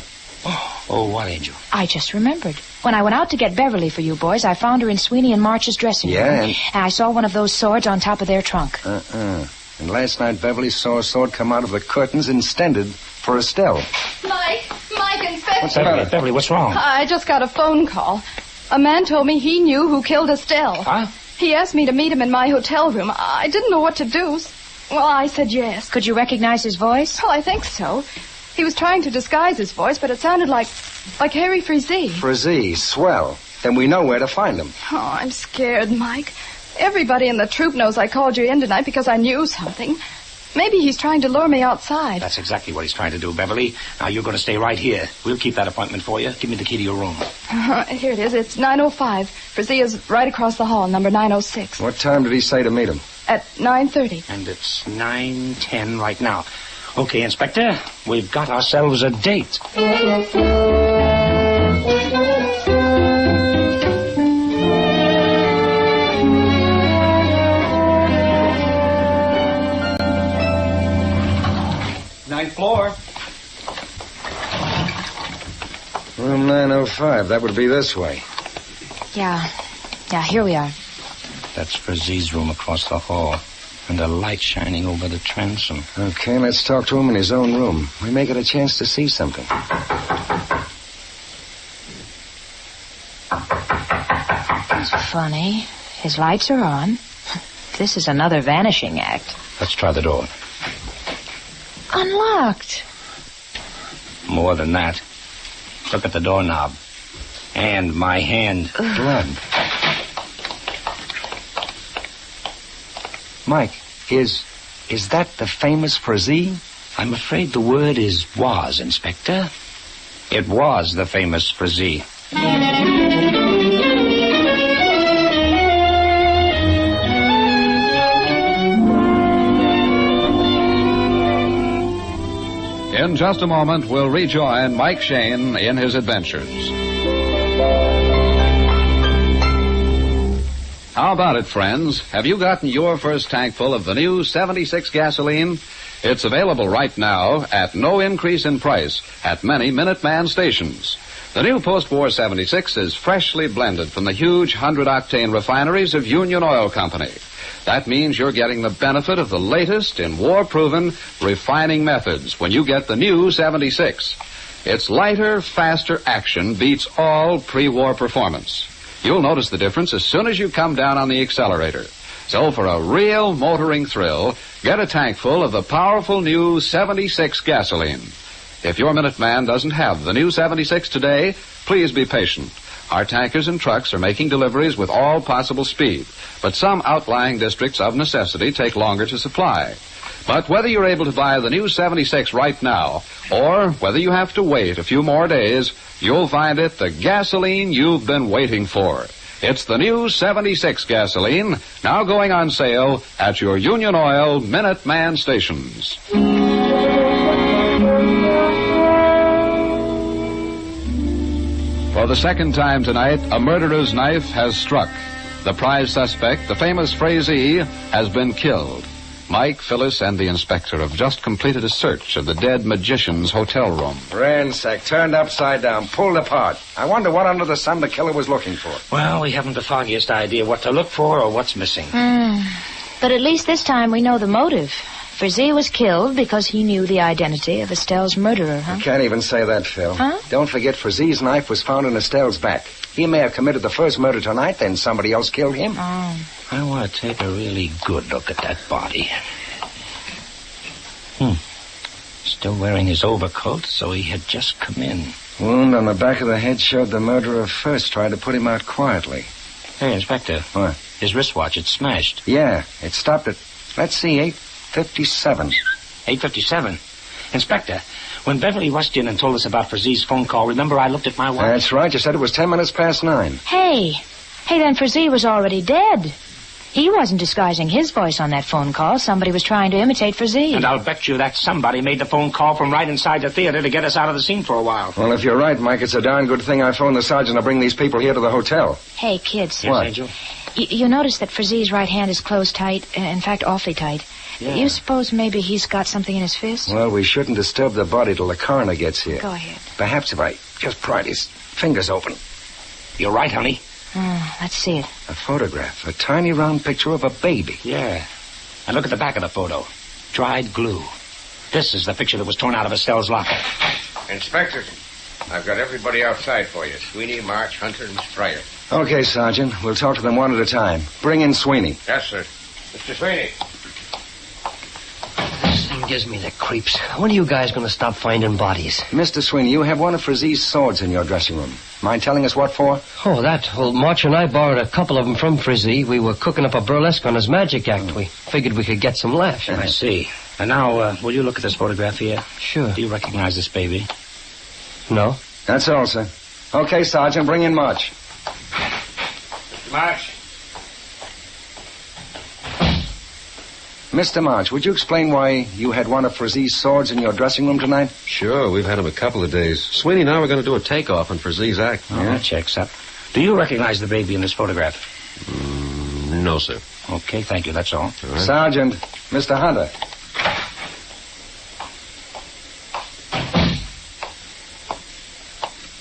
what, Angel? I just remembered. When I went out to get Beverly for you boys, I found her in Sweeney and March's dressing room. Yeah, and I saw one of those swords on top of their trunk. And last night, Beverly saw a sword come out of the curtains intended for Estelle. Mike, Inspector. What's the matter? Beverly, what's wrong? I just got a phone call. A man told me he knew who killed Estelle. Huh? He asked me to meet him in my hotel room. I didn't know what to do. Well, I said yes. Could you recognize his voice? Well, I think so. He was trying to disguise his voice, but it sounded like Harry Frazee. Frazee, swell. Then we know where to find him. Oh, I'm scared, Mike. Everybody in the troupe knows I called you in tonight because I knew something. Maybe he's trying to lure me outside. That's exactly what he's trying to do, Beverly. Now, you're going to stay right here. We'll keep that appointment for you. Give me the key to your room. Here it is. It's 905. Frazee is right across the hall, number 906. What time did he say to meet him? At 9:30. And it's 9:10 right now. Okay, Inspector, we've got ourselves a date. Ninth floor. Room 905. That would be this way. Yeah, here we are. That's Frazie's room across the hall. And a light shining over the transom. Okay, let's talk to him in his own room. We may get a chance to see something. It's funny. His lights are on. This is another vanishing act. Let's try the door. Unlocked. More than that. Look at the doorknob. And my hand. Blood. Mike, is that the famous Frazee? I'm afraid the word is was, Inspector. It was the famous Frazee. In just a moment, we'll rejoin Mike Shane in his adventures. How about it, friends? Have you gotten your first tank full of the new 76 gasoline? It's available right now at no increase in price at many Minuteman stations. The new post-war 76 is freshly blended from the huge 100-octane refineries of Union Oil Company. That means you're getting the benefit of the latest in war-proven refining methods when you get the new 76. Its lighter, faster action beats all pre-war performance. You'll notice the difference as soon as you come down on the accelerator. So for a real motoring thrill, get a tank full of the powerful new 76 gasoline. If your Minuteman doesn't have the new 76 today, please be patient. Our tankers and trucks are making deliveries with all possible speed, but some outlying districts of necessity take longer to supply. But whether you're able to buy the new 76 right now, or whether you have to wait a few more days, you'll find it the gasoline you've been waiting for. It's the new 76 gasoline, now going on sale at your Union Oil Minuteman stations. For the second time tonight, a murderer's knife has struck. The prize suspect, the famous Frazee, has been killed. Mike, Phyllis, and the inspector have just completed a search of the dead magician's hotel room. Ransacked, turned upside down, pulled apart. I wonder what under the sun the killer was looking for. Well, we haven't the foggiest idea what to look for or what's missing. But at least this time we know the motive. Frazee was killed because he knew the identity of Estelle's murderer, huh? You can't even say that, Phil. Huh? Don't forget, Frazee's knife was found in Estelle's back. He may have committed the first murder tonight, then somebody else killed him. Oh. I want to take a really good look at that body. Still wearing his overcoat, so he had just come in. Wound on the back of the head showed the murderer first tried to put him out quietly. Hey, Inspector. What? His wristwatch, it's smashed. Yeah, it stopped at, let's see, 8:57. 8:57? Inspector, when Beverly rushed in and told us about Frazee's phone call, remember I looked at my watch? That's right. You said it was 10 minutes past 9. Hey, then Frazee was already dead. He wasn't disguising his voice on that phone call. Somebody was trying to imitate Frazee. And I'll bet you that somebody made the phone call from right inside the theater to get us out of the scene for a while. Well, if you're right, Mike, it's a darn good thing I phoned the sergeant to bring these people here to the hotel. Hey, kids. Yes, What? Angel? You notice that Frazee's right hand is closed tight, in fact, awfully tight. Yeah. You suppose maybe he's got something in his fist? Well, we shouldn't disturb the body till the coroner gets here. Go ahead. Perhaps if I just pried his fingers open. You're right, honey. Let's see it. A photograph. A tiny round picture of a baby. Yeah. And look at the back of the photo. Dried glue. This is the picture that was torn out of Estelle's locker. Inspector, I've got everybody outside for you. Sweeney, March, Hunter, and Spryer. Okay, Sergeant. We'll talk to them one at a time. Bring in Sweeney. Yes, sir. Mr. Sweeney. This thing gives me the creeps. When are you guys going to stop finding bodies? Mr. Sweeney, you have one of Frazee's swords in your dressing room. Mind telling us what for? Oh, that. Well, March and I borrowed a couple of them from Frazee. We were cooking up a burlesque on his magic act. We figured we could get some laughs. I see. And now, will you look at this photograph here? Sure. Do you recognize this baby? No. That's all, sir. Okay, Sergeant, bring in March. Mr. March. Mr. March, would you explain why you had one of Frizzie's swords in your dressing room tonight? Sure, we've had him a couple of days. Sweeney and I were going to do a takeoff on Frizzie's act. Oh, that checks up. Do you recognize the baby in this photograph? No, sir. Okay, thank you. That's all. All right. Sergeant, Mr. Hunter.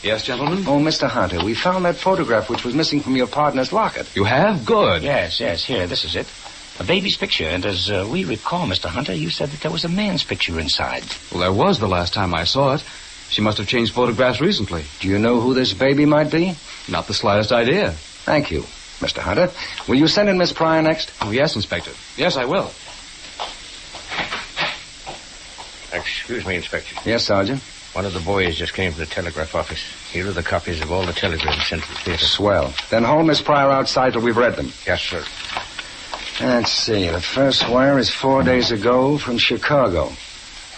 Yes, gentlemen? Oh, Mr. Hunter, we found that photograph which was missing from your partner's locket. You have? Good. Yes. Here, this is it. A baby's picture, and as we recall, Mr. Hunter, you said that there was a man's picture inside. Well, there was the last time I saw it. She must have changed photographs recently. Do you know who this baby might be? Not the slightest idea. Thank you, Mr. Hunter. Will you send in Miss Pryor next? Oh, yes, Inspector. Yes, I will. Excuse me, Inspector. Yes, Sergeant. One of the boys just came from the telegraph office. Here are the copies of all the telegrams sent to the theater. Swell. Then hold Miss Pryor outside till we've read them. Yes, sir. Let's see. The first wire is 4 days ago from Chicago.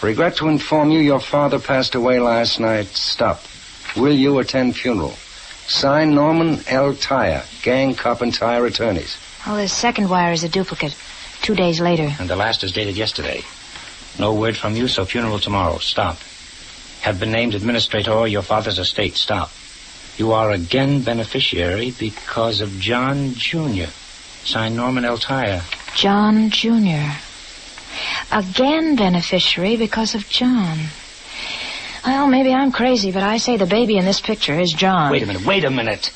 Regret to inform you your father passed away last night. Stop. Will you attend funeral? Signed Norman L. Tyre, Gang Cop and Tyre Attorneys. Oh, the second wire is a duplicate. 2 days later. And the last is dated yesterday. No word from you, so funeral tomorrow. Stop. Have been named administrator of your father's estate. Stop. You are again beneficiary because of John Jr. Signed Norman L. Tyre. John Jr. Again beneficiary because of John. Well, maybe I'm crazy, but I say the baby in this picture is John. Wait a minute.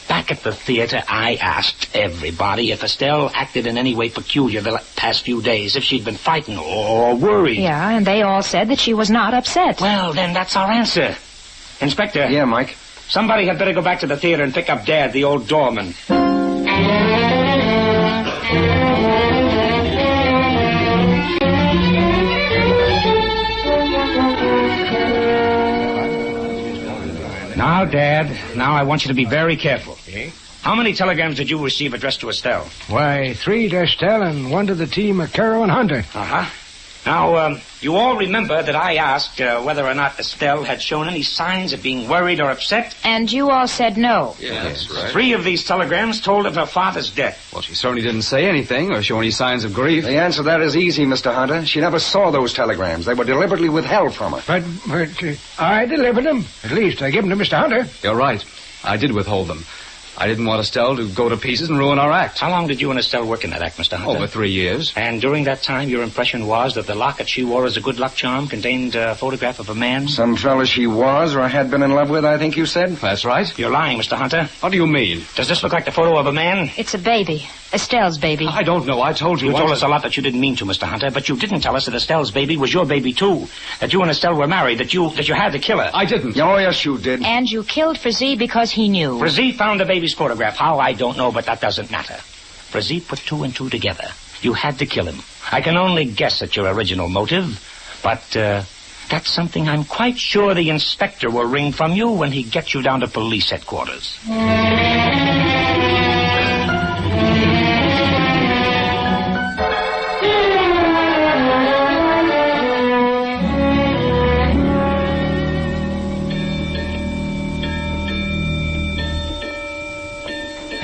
Back at the theater, I asked everybody if Estelle acted in any way peculiar the past few days, if she'd been frightened or worried. Yeah, and they all said that she was not upset. Well, then that's our answer. Inspector. Yeah, Mike? Somebody had better go back to the theater and pick up Dad, the old doorman. Now, Dad, now I want you to be very careful. How many telegrams did you receive addressed to Estelle? Why, 3 to Estelle and 1 to the team of Carroll and Hunter. Uh-huh. Now, you all remember that I asked whether or not Estelle had shown any signs of being worried or upset? And you all said no. Yeah, that's right. 3 of these telegrams told of her father's death. Well, she certainly didn't say anything or show any signs of grief. The answer to that is easy, Mr. Hunter. She never saw those telegrams. They were deliberately withheld from her. But I delivered them. At least I gave them to Mr. Hunter. You're right. I did withhold them. I didn't want Estelle to go to pieces and ruin our act. How long did you and Estelle work in that act, Mr. Hunter? Over 3 years. And during that time, your impression was that the locket she wore as a good luck charm contained a photograph of a man? Some fella she was or had been in love with, I think you said? That's right. You're lying, Mr. Hunter. What do you mean? Does this look like the photo of a man? It's a baby. Estelle's baby. I don't know. I told you. You told us a lot that you didn't mean to, Mr. Hunter, but you didn't tell us that Estelle's baby was your baby, too. That you and Estelle were married, that you had to kill her. I didn't. Oh, yes, you did. And you killed Frizzy because he knew. Frizzy found the baby's photograph. How, I don't know, but that doesn't matter. Frizzy put 2 and 2 together. You had to kill him. I can only guess at your original motive, but that's something I'm quite sure the inspector will wring from you when he gets you down to police headquarters.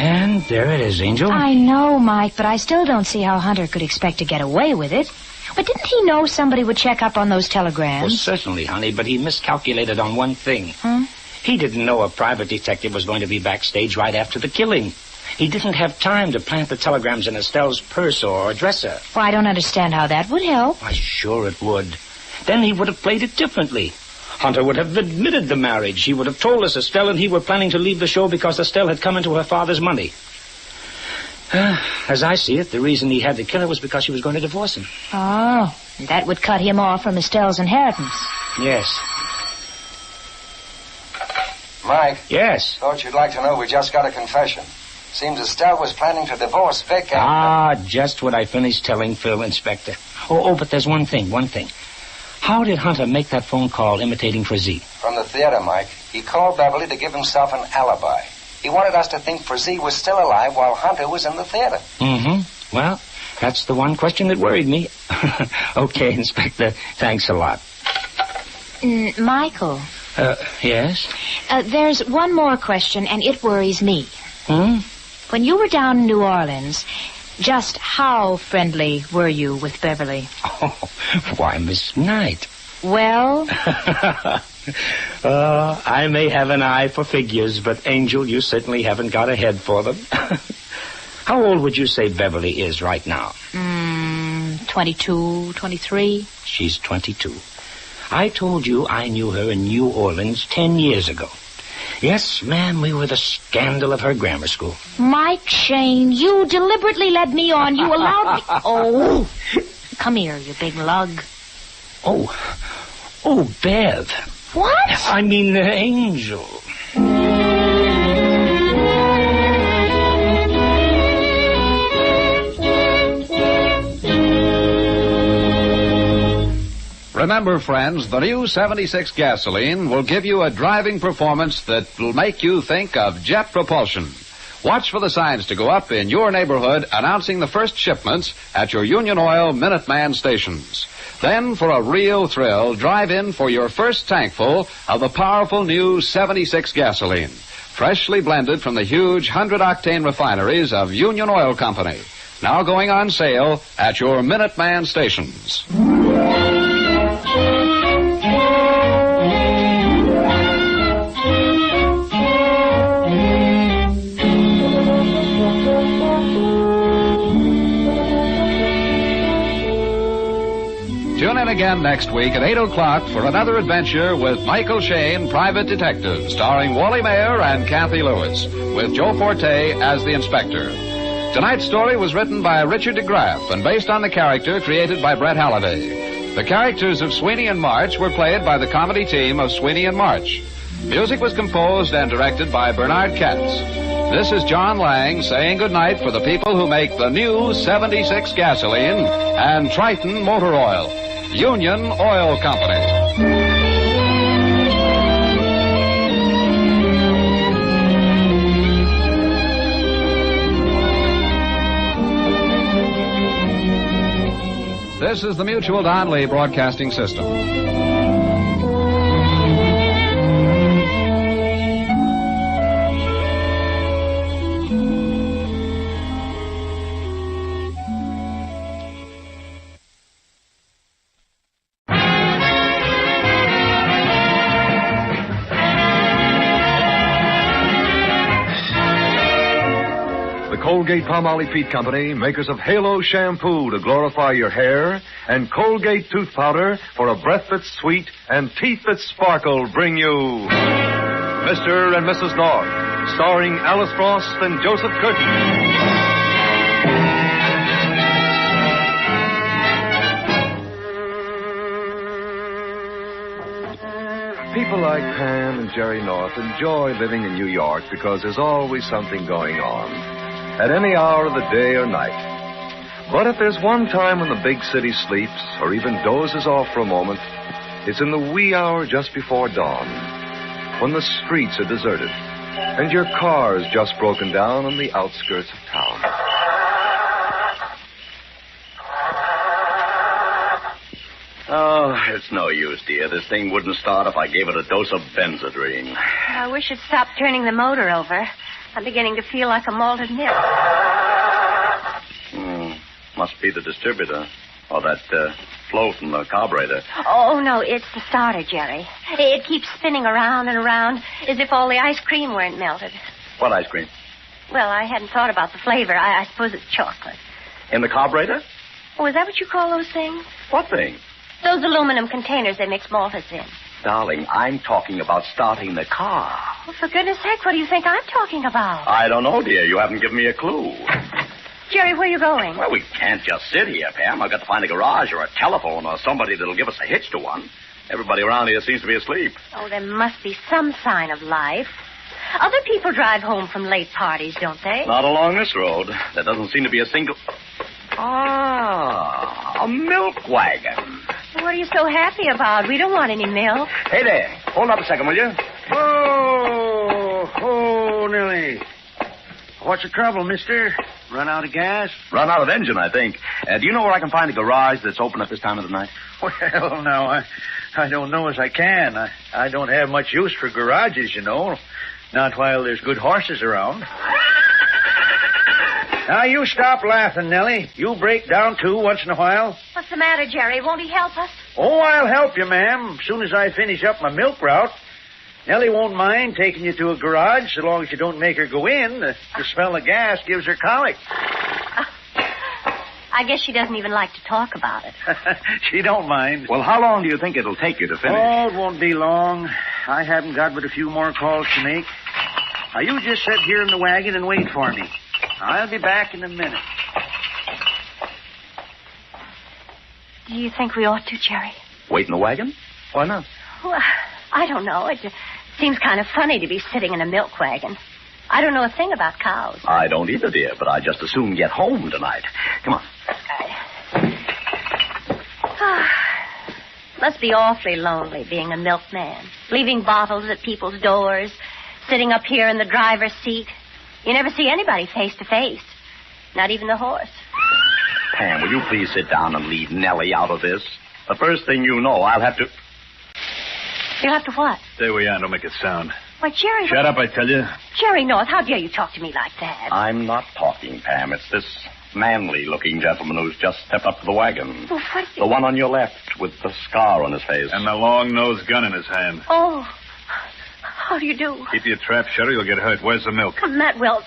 And there it is, Angel. I know, Mike, but I still don't see how Hunter could expect to get away with it. But didn't he know somebody would check up on those telegrams? Well, certainly, honey, but he miscalculated on one thing. Huh? He didn't know a private detective was going to be backstage right after the killing. He didn't have time to plant the telegrams in Estelle's purse or dresser. Well, I don't understand how that would help. Why, sure it would. Then he would have played it differently. Hunter would have admitted the marriage. He would have told us Estelle and he were planning to leave the show because Estelle had come into her father's money. As I see it, the reason he had to kill her was because she was going to divorce him. Oh, that would cut him off from Estelle's inheritance. Yes. Mike? Yes? Thought you'd like to know we just got a confession. Seems Estelle was planning to divorce Vic just what I finished telling Phil, Inspector. Oh, but there's one thing. How did Hunter make that phone call imitating Frizzy? From the theater, Mike. He called Beverly to give himself an alibi. He wanted us to think Frizzy was still alive while Hunter was in the theater. Mm-hmm. Well, that's the one question that worried me. Okay, Inspector. Thanks a lot. Michael. Yes? There's one more question, and it worries me. Hmm? When you were down in New Orleans, Just how friendly were you with Beverly? Oh, why, Miss Knight. Well? I may have an eye for figures, but, Angel, you certainly haven't got a head for them. How old would you say Beverly is right now? 22, 23. She's 22. I told you I knew her in New Orleans 10 years ago. Yes, ma'am, we were the scandal of her grammar school. Mike Shane, you deliberately led me on. You allowed me... Oh, come here, you big lug. Oh, Bev. What? I mean, Angel. Remember, friends, the new 76 gasoline will give you a driving performance that will make you think of jet propulsion. Watch for the signs to go up in your neighborhood announcing the first shipments at your Union Oil Minuteman stations. Then, for a real thrill, drive in for your first tankful of the powerful new 76 gasoline, freshly blended from the huge 100-octane refineries of Union Oil Company. Now going on sale at your Minuteman stations. Tune in again next week at 8 o'clock for another adventure with Michael Shane, Private Detective, starring Wally Mayer and Kathy Lewis, with Joe Forte as the inspector. Tonight's story was written by Richard DeGraff and based on the character created by Brett Halliday. The characters of Sweeney and March were played by the comedy team of Sweeney and March. Music was composed and directed by Bernard Katz. This is John Lang saying goodnight for the people who make the new 76 gasoline and Triton Motor Oil. Union Oil Company. This is the Mutual Donley Broadcasting System. Colgate-Palmolive Peat Company, makers of Halo shampoo to glorify your hair, and Colgate tooth powder for a breath that's sweet and teeth that sparkle, bring you Mr. and Mrs. North, starring Alice Frost and Joseph Curtin. People like Pam and Jerry North enjoy living in New York because there's always something going on, at any hour of the day or night. But if there's one time when the big city sleeps or even dozes off for a moment, it's in the wee hour just before dawn, when the streets are deserted and your car's just broken down on the outskirts of town. Oh, it's no use, dear. This thing wouldn't start if I gave it a dose of Benzedrine. I wish it'd stop turning the motor over. I'm beginning to feel like a malted nip. Must be the distributor. Or that flow from the carburetor. Oh, no, it's the starter, Jerry. It keeps spinning around and around as if all the ice cream weren't melted. What ice cream? Well, I hadn't thought about the flavor. I suppose it's chocolate. In the carburetor? Oh, is that what you call those things? What thing? Those aluminum containers they mix malters in. Darling, I'm talking about starting the car. Well, for goodness sake, what do you think I'm talking about? I don't know, dear. You haven't given me a clue. Jerry, where are you going? Well, we can't just sit here, Pam. I've got to find a garage or a telephone or somebody that'll give us a hitch to one. Everybody around here seems to be asleep. Oh, there must be some sign of life. Other people drive home from late parties, don't they? Not along this road. There doesn't seem to be a single... Ah, a milk wagon. What are you so happy about? We don't want any milk. Hey there. Hold up a second, will you? Oh, Nellie. What's the trouble, mister? Run out of gas? Run out of engine, I think. Do you know where I can find a garage that's open at this time of the night? Well, now, I don't know as I can. I don't have much use for garages, you know. Not while there's good horses around. Now, you stop laughing, Nellie. You break down, too, once in a while. What's the matter, Jerry? Won't he help us? Oh, I'll help you, ma'am, as soon as I finish up my milk route. Nellie won't mind taking you to a garage so long as you don't make her go in. The smell of gas gives her colic. I guess she doesn't even like to talk about it. She don't mind. Well, how long do you think it'll take you to finish? Oh, it won't be long. I haven't got but a few more calls to make. Now, you just sit here in the wagon and wait for me. I'll be back in a minute. Do you think we ought to, Jerry? Wait in the wagon? Why not? Well, I don't know. It seems kind of funny to be sitting in a milk wagon. I don't know a thing about cows. I don't either, dear, but I'd just as soon get home tonight. Come on. Must be awfully lonely being a milkman, leaving bottles at people's doors, sitting up here in the driver's seat. You never see anybody face to face, not even the horse. Pam, will you please sit down and leave Nellie out of this? The first thing you know, I'll have to... You'll have to what? Stay where you are. Don't make a sound. Why, Jerry... Shut up, I tell you. Jerry North, how dare you talk to me like that? I'm not talking, Pam. It's this manly-looking gentleman who's just stepped up to the wagon. Well, what? The one on your left with the scar on his face. And the long-nosed gun in his hand. Oh, how do you do? Keep your trap shut or you'll get hurt. Where's the milk? Matt Wells.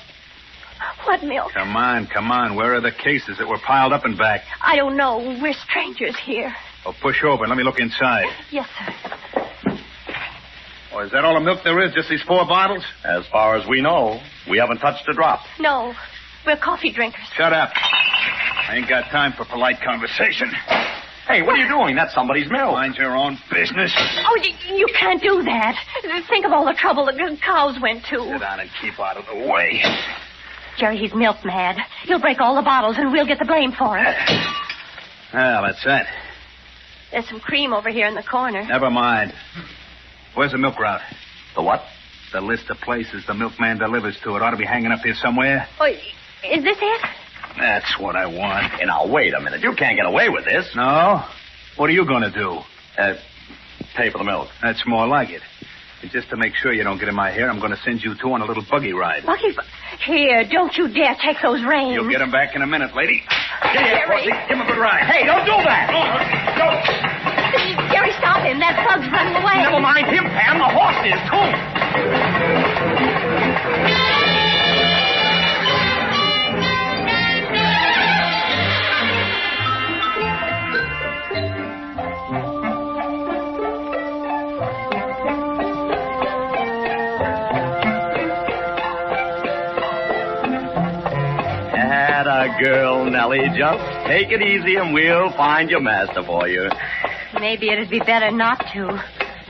What milk? Come on. Where are the cases that were piled up and back? I don't know. We're strangers here. Oh, push over and let me look inside. Yes, sir. Oh, is that all the milk there is? Just these 4 bottles? As far as we know, we haven't touched a drop. No, we're coffee drinkers. Shut up. I ain't got time for polite conversation. Hey, what are you doing? That's somebody's milk. Mind your own business. Oh, you can't do that. Think of all the trouble the cows went to. Sit down and keep out of the way. Jerry, he's milk mad. He'll break all the bottles and we'll get the blame for it. Well, that's that. There's some cream over here in the corner. Never mind. Where's the milk route? The what? The list of places the milkman delivers to. It ought to be hanging up here somewhere. Oh, is this it? That's what I want. Hey, now, wait a minute. You can't get away with this. No? What are you going to do? Pay for the milk. That's more like it. And just to make sure you don't get in my hair, I'm going to send you 2 on a little buggy ride. Buggy? Here, don't you dare take those reins. You'll get them back in a minute, lady. Jerry. Give him a good ride. Hey, don't do that. Jerry, stop him. That bug's running away. Never mind him, Pam. The horse is, too. Girl, Nellie, just take it easy and we'll find your master for you. Maybe it'd be better not to,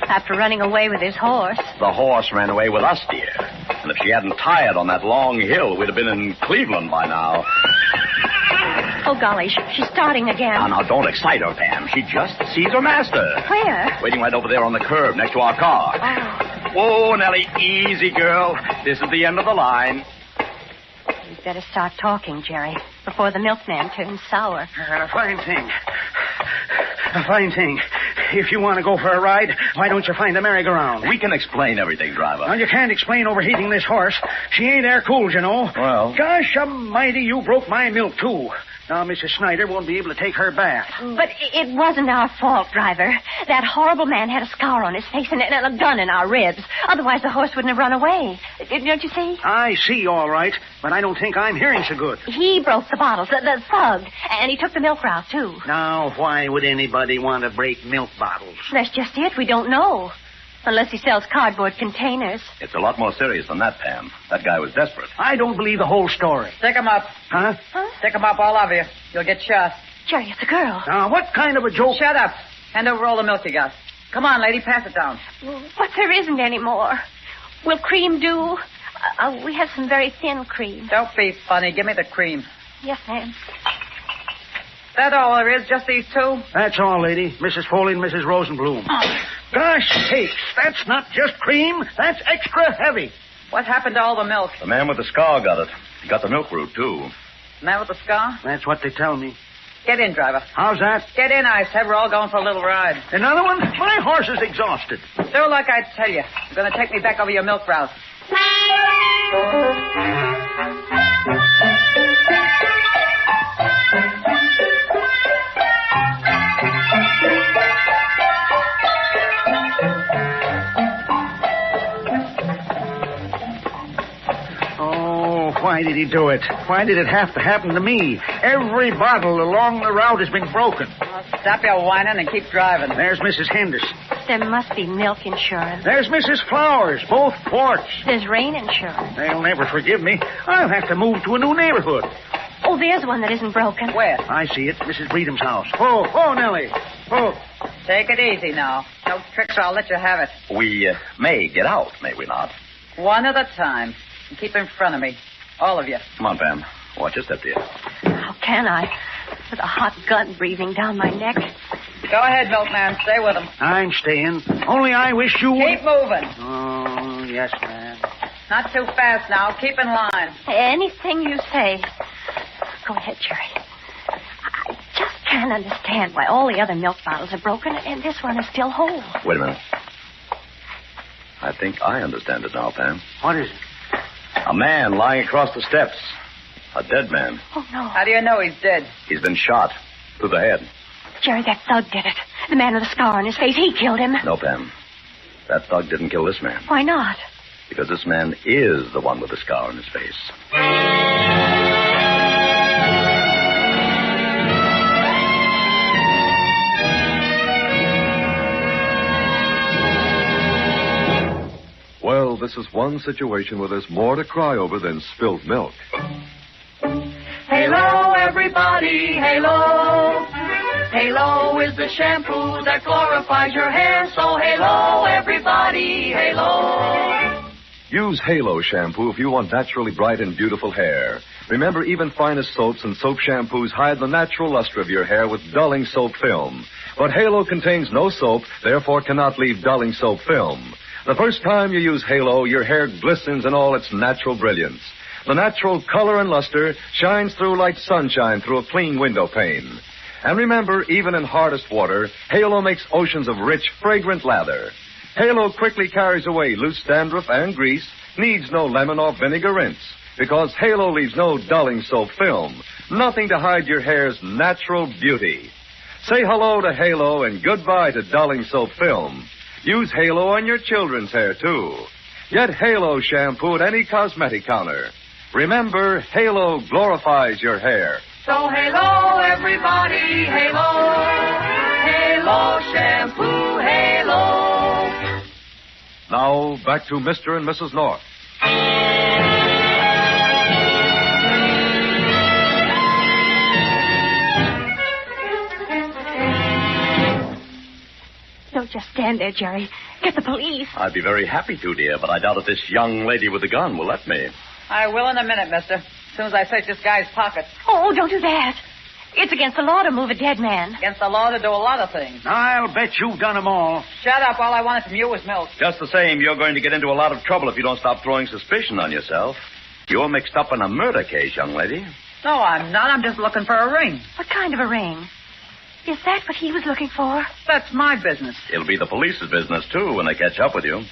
after running away with his horse. The horse ran away with us, dear. And if she hadn't tired on that long hill, we'd have been in Cleveland by now. Oh, golly, she's starting again. Now, don't excite her, Pam. She just sees her master. Where? Waiting right over there on the curb next to our car. Oh. Whoa, Nellie, easy, girl. This is the end of the line. You'd better start talking, Jerry, before the milkman turns sour. A fine thing. A fine thing. If you want to go for a ride, why don't you find the merry-go-round? We can explain everything, driver. Well, you can't explain overheating this horse. She ain't air-cooled, you know. Well. Gosh almighty, you broke my milk, too. Now, Mrs. Snyder won't be able to take her bath. But it wasn't our fault, driver. That horrible man had a scar on his face and a gun in our ribs. Otherwise, the horse wouldn't have run away. Don't you see? I see, all right, but I don't think I'm hearing so good. He broke the bottles, the thug, and he took the milk route, too. Now, why would anybody want to break milk bottles? That's just it. We don't know. Unless he sells cardboard containers. It's a lot more serious than that, Pam. That guy was desperate. I don't believe the whole story. Stick him up. Huh? Stick him up, all of you. You'll get shot. Jerry, it's a girl. Now, what kind of a joke? Shut up. Hand over all the milk you got. Come on, lady, pass it down. But there isn't any more. Will cream do? We have some very thin cream. Don't be funny. Give me the cream. Yes, ma'am. That all there is? Just these 2? That's all, lady. Mrs. Foley and Mrs. Rosenblum. Gosh sakes, that's not just cream. That's extra heavy. What happened to all the milk? The man with the scar got it. He got the milk route, too. Man with the scar? That's what they tell me. Get in, driver. How's that? Get in, I said. We're all going for a little ride. Another one? My horse is exhausted. Do like I tell you. You're going to take me back over your milk route. Why did he do it? Why did it have to happen to me? Every bottle along the route has been broken. Well, stop your whining and keep driving. There's Mrs. Henderson. There must be milk insurance. There's Mrs. Flowers, both quarts. There's rain insurance. They'll never forgive me. I'll have to move to a new neighborhood. Oh, there's one that isn't broken. Where? I see it. Mrs. Breedham's house. Oh, Nellie. Oh. Take it easy now. No tricks or I'll let you have it. We may get out, may we not? One at a time. And keep in front of me. All of you. Come on, Pam. Watch your step, dear. How can I? With a hot gun breathing down my neck. Go ahead, milkman. Stay with him. I'm staying. Only I wish you would... Keep moving. Oh, yes, ma'am. Not too fast now. Keep in line. Anything you say. Go ahead, Jerry. I just can't understand why all the other milk bottles are broken and this one is still whole. Wait a minute. I think I understand it now, Pam. What is it? A man lying across the steps. A dead man. Oh, no. How do you know he's dead? He's been shot through the head. Jerry, that thug did it. The man with the scar on his face, he killed him. No, Pam. That thug didn't kill this man. Why not? Because this man is the one with the scar on his face. Well, this is one situation where there's more to cry over than spilt milk. Halo, everybody, halo. Halo is the shampoo that glorifies your hair. So halo, everybody, halo. Use Halo shampoo if you want naturally bright and beautiful hair. Remember, even finest soaps and soap shampoos hide the natural luster of your hair with dulling soap film. But Halo contains no soap, therefore cannot leave dulling soap film. The first time you use Halo, your hair glistens in all its natural brilliance. The natural color and luster shines through like sunshine through a clean window pane. And remember, even in hardest water, Halo makes oceans of rich, fragrant lather. Halo quickly carries away loose dandruff and grease, needs no lemon or vinegar rinse, because Halo leaves no dulling soap film, nothing to hide your hair's natural beauty. Say hello to Halo and goodbye to dulling soap film. Use Halo on your children's hair, too. Get Halo shampoo at any cosmetic counter. Remember, Halo glorifies your hair. So halo, everybody, halo. Halo shampoo, halo. Now, back to Mr. and Mrs. North. Don't just stand there, Jerry. Get the police. I'd be very happy to, dear, but I doubt if this young lady with the gun will let me. I will in a minute, mister. As soon as I search this guy's pockets. Oh, don't do that. It's against the law to move a dead man. Against the law to do a lot of things. I'll bet you've done them all. Shut up. All I wanted from you was milk. Just the same, you're going to get into a lot of trouble if you don't stop throwing suspicion on yourself. You're mixed up in a murder case, young lady. No, I'm not. I'm just looking for a ring. What kind of a ring? Is that what he was looking for? That's my business. It'll be the police's business, too, when they catch up with you.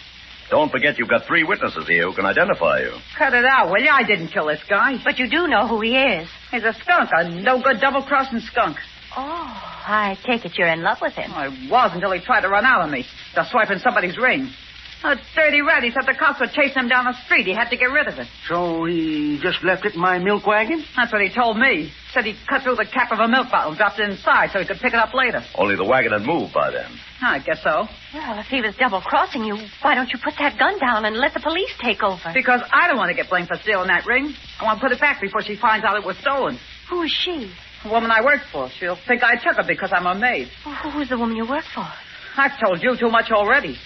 Don't forget you've got 3 witnesses here who can identify you. Cut it out, will you? I didn't kill this guy. But you do know who he is. He's a skunk, a no-good double-crossing skunk. Oh, I take it you're in love with him. I was until he tried to run out on me. Just swiping somebody's ring. A dirty rat. He said the cops were chasing him down the street. He had to get rid of it. So he just left it in my milk wagon? That's what he told me. Said he cut through the cap of a milk bottle and dropped it inside so he could pick it up later. Only the wagon had moved by then. I guess so. Well, if he was double-crossing you, why don't you put that gun down and let the police take over? Because I don't want to get blamed for stealing that ring. I want to put it back before she finds out it was stolen. Who is she? The woman I work for. She'll think I took her because I'm her maid. Well, who's the woman you work for? I've told you too much already.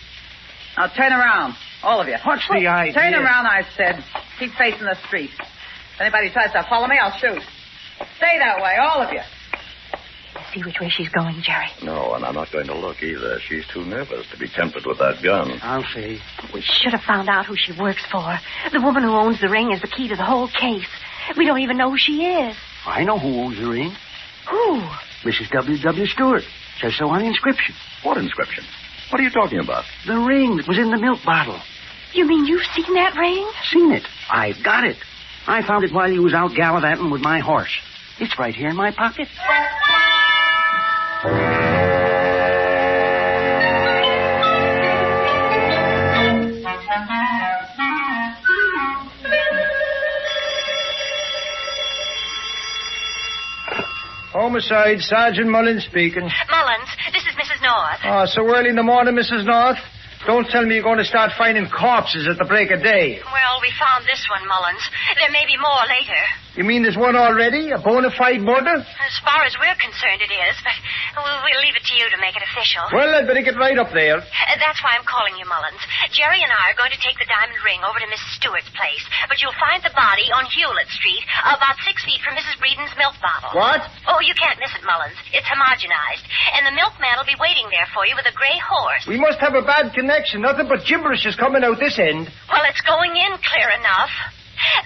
Now turn around, all of you. What's the idea? Turn around, I said. Keep facing the street. If anybody tries to follow me, I'll shoot. Stay that way, all of you. See which way she's going, Jerry. No, and I'm not going to look either. She's too nervous to be tempted with that gun. I'll see. We should have found out who she works for. The woman who owns the ring is the key to the whole case. We don't even know who she is. I know who owns the ring. Who? Mrs. W. Stewart. Says so on the inscription. What inscription? What are you talking about? The ring that was in the milk bottle. You mean you've seen that ring? Seen it. I've got it. I found it while you was out gallivanting with my horse. It's right here in my pocket. Homicide, Sergeant Mullins speaking. Mullins, this is Mrs. North. Oh, so early in the morning, Mrs. North? Don't tell me you're going to start finding corpses at the break of day. Well, we found this one, Mullins. There may be more later. You mean there's one already? A bona fide murder? As far as we're concerned, it is, but we'll leave it to you to make it official. Well, I'd better get right up there. That's why I'm calling you, Mullins. Jerry and I are going to take the diamond ring over to Mrs. Stewart's place, but you'll find the body on Hewlett Street, about 6 feet from Mrs. Breeden's milk bottle. What? Oh, you can't miss it, Mullins. It's homogenized, and the milkman will be waiting there for you with a gray horse. We must have a bad connection. Nothing but gibberish is coming out this end. Well, it's going in clear enough.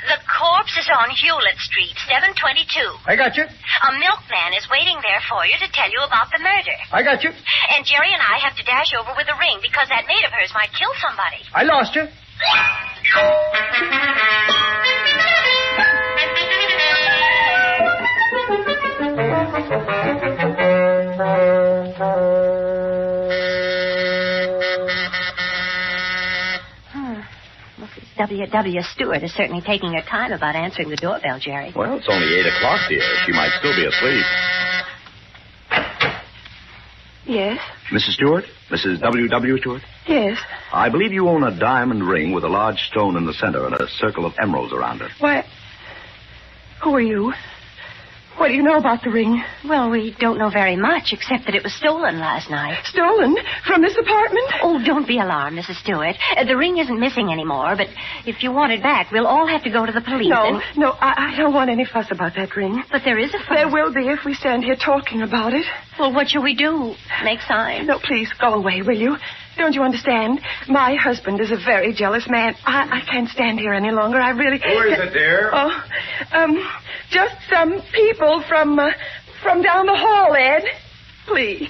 The corpse is on Hewlett Street, 722. I got you. A milkman is waiting there for you to tell you about the murder. I got you. And Jerry and I have to dash over with a ring because that maid of hers might kill somebody. I lost you. W.W. Stewart is certainly taking her time about answering the doorbell, Jerry. Well, it's only 8 o'clock, dear. She might still be asleep. Yes? Mrs. Stewart? Mrs. W.W. Stewart? Yes. I believe you own a diamond ring with a large stone in the center and a circle of emeralds around it. Why, who are you? What do you know about the ring? Well, we don't know very much, except that it was stolen last night. Stolen? From this apartment? Oh, don't be alarmed, Mrs. Stewart. The ring isn't missing anymore, but if you want it back, we'll all have to go to the police. No, I don't want any fuss about that ring. But there is a fuss. There will be if we stand here talking about it. Well, what shall we do? Make signs? No, please, go away, will you? Don't you understand? My husband is a very jealous man. I can't stand here any longer. I really... Who is it, dear? Just some people from down the hall, Ed. Please.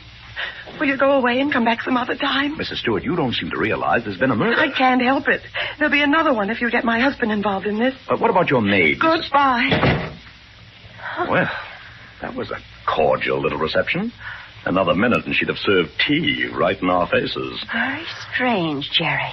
Will you go away and come back some other time? Mrs. Stewart, you don't seem to realize there's been a murder. I can't help it. There'll be another one if you get my husband involved in this. But what about your maid? Goodbye. Well, that was a cordial little reception. Another minute and she'd have served tea right in our faces. Very strange, Jerry.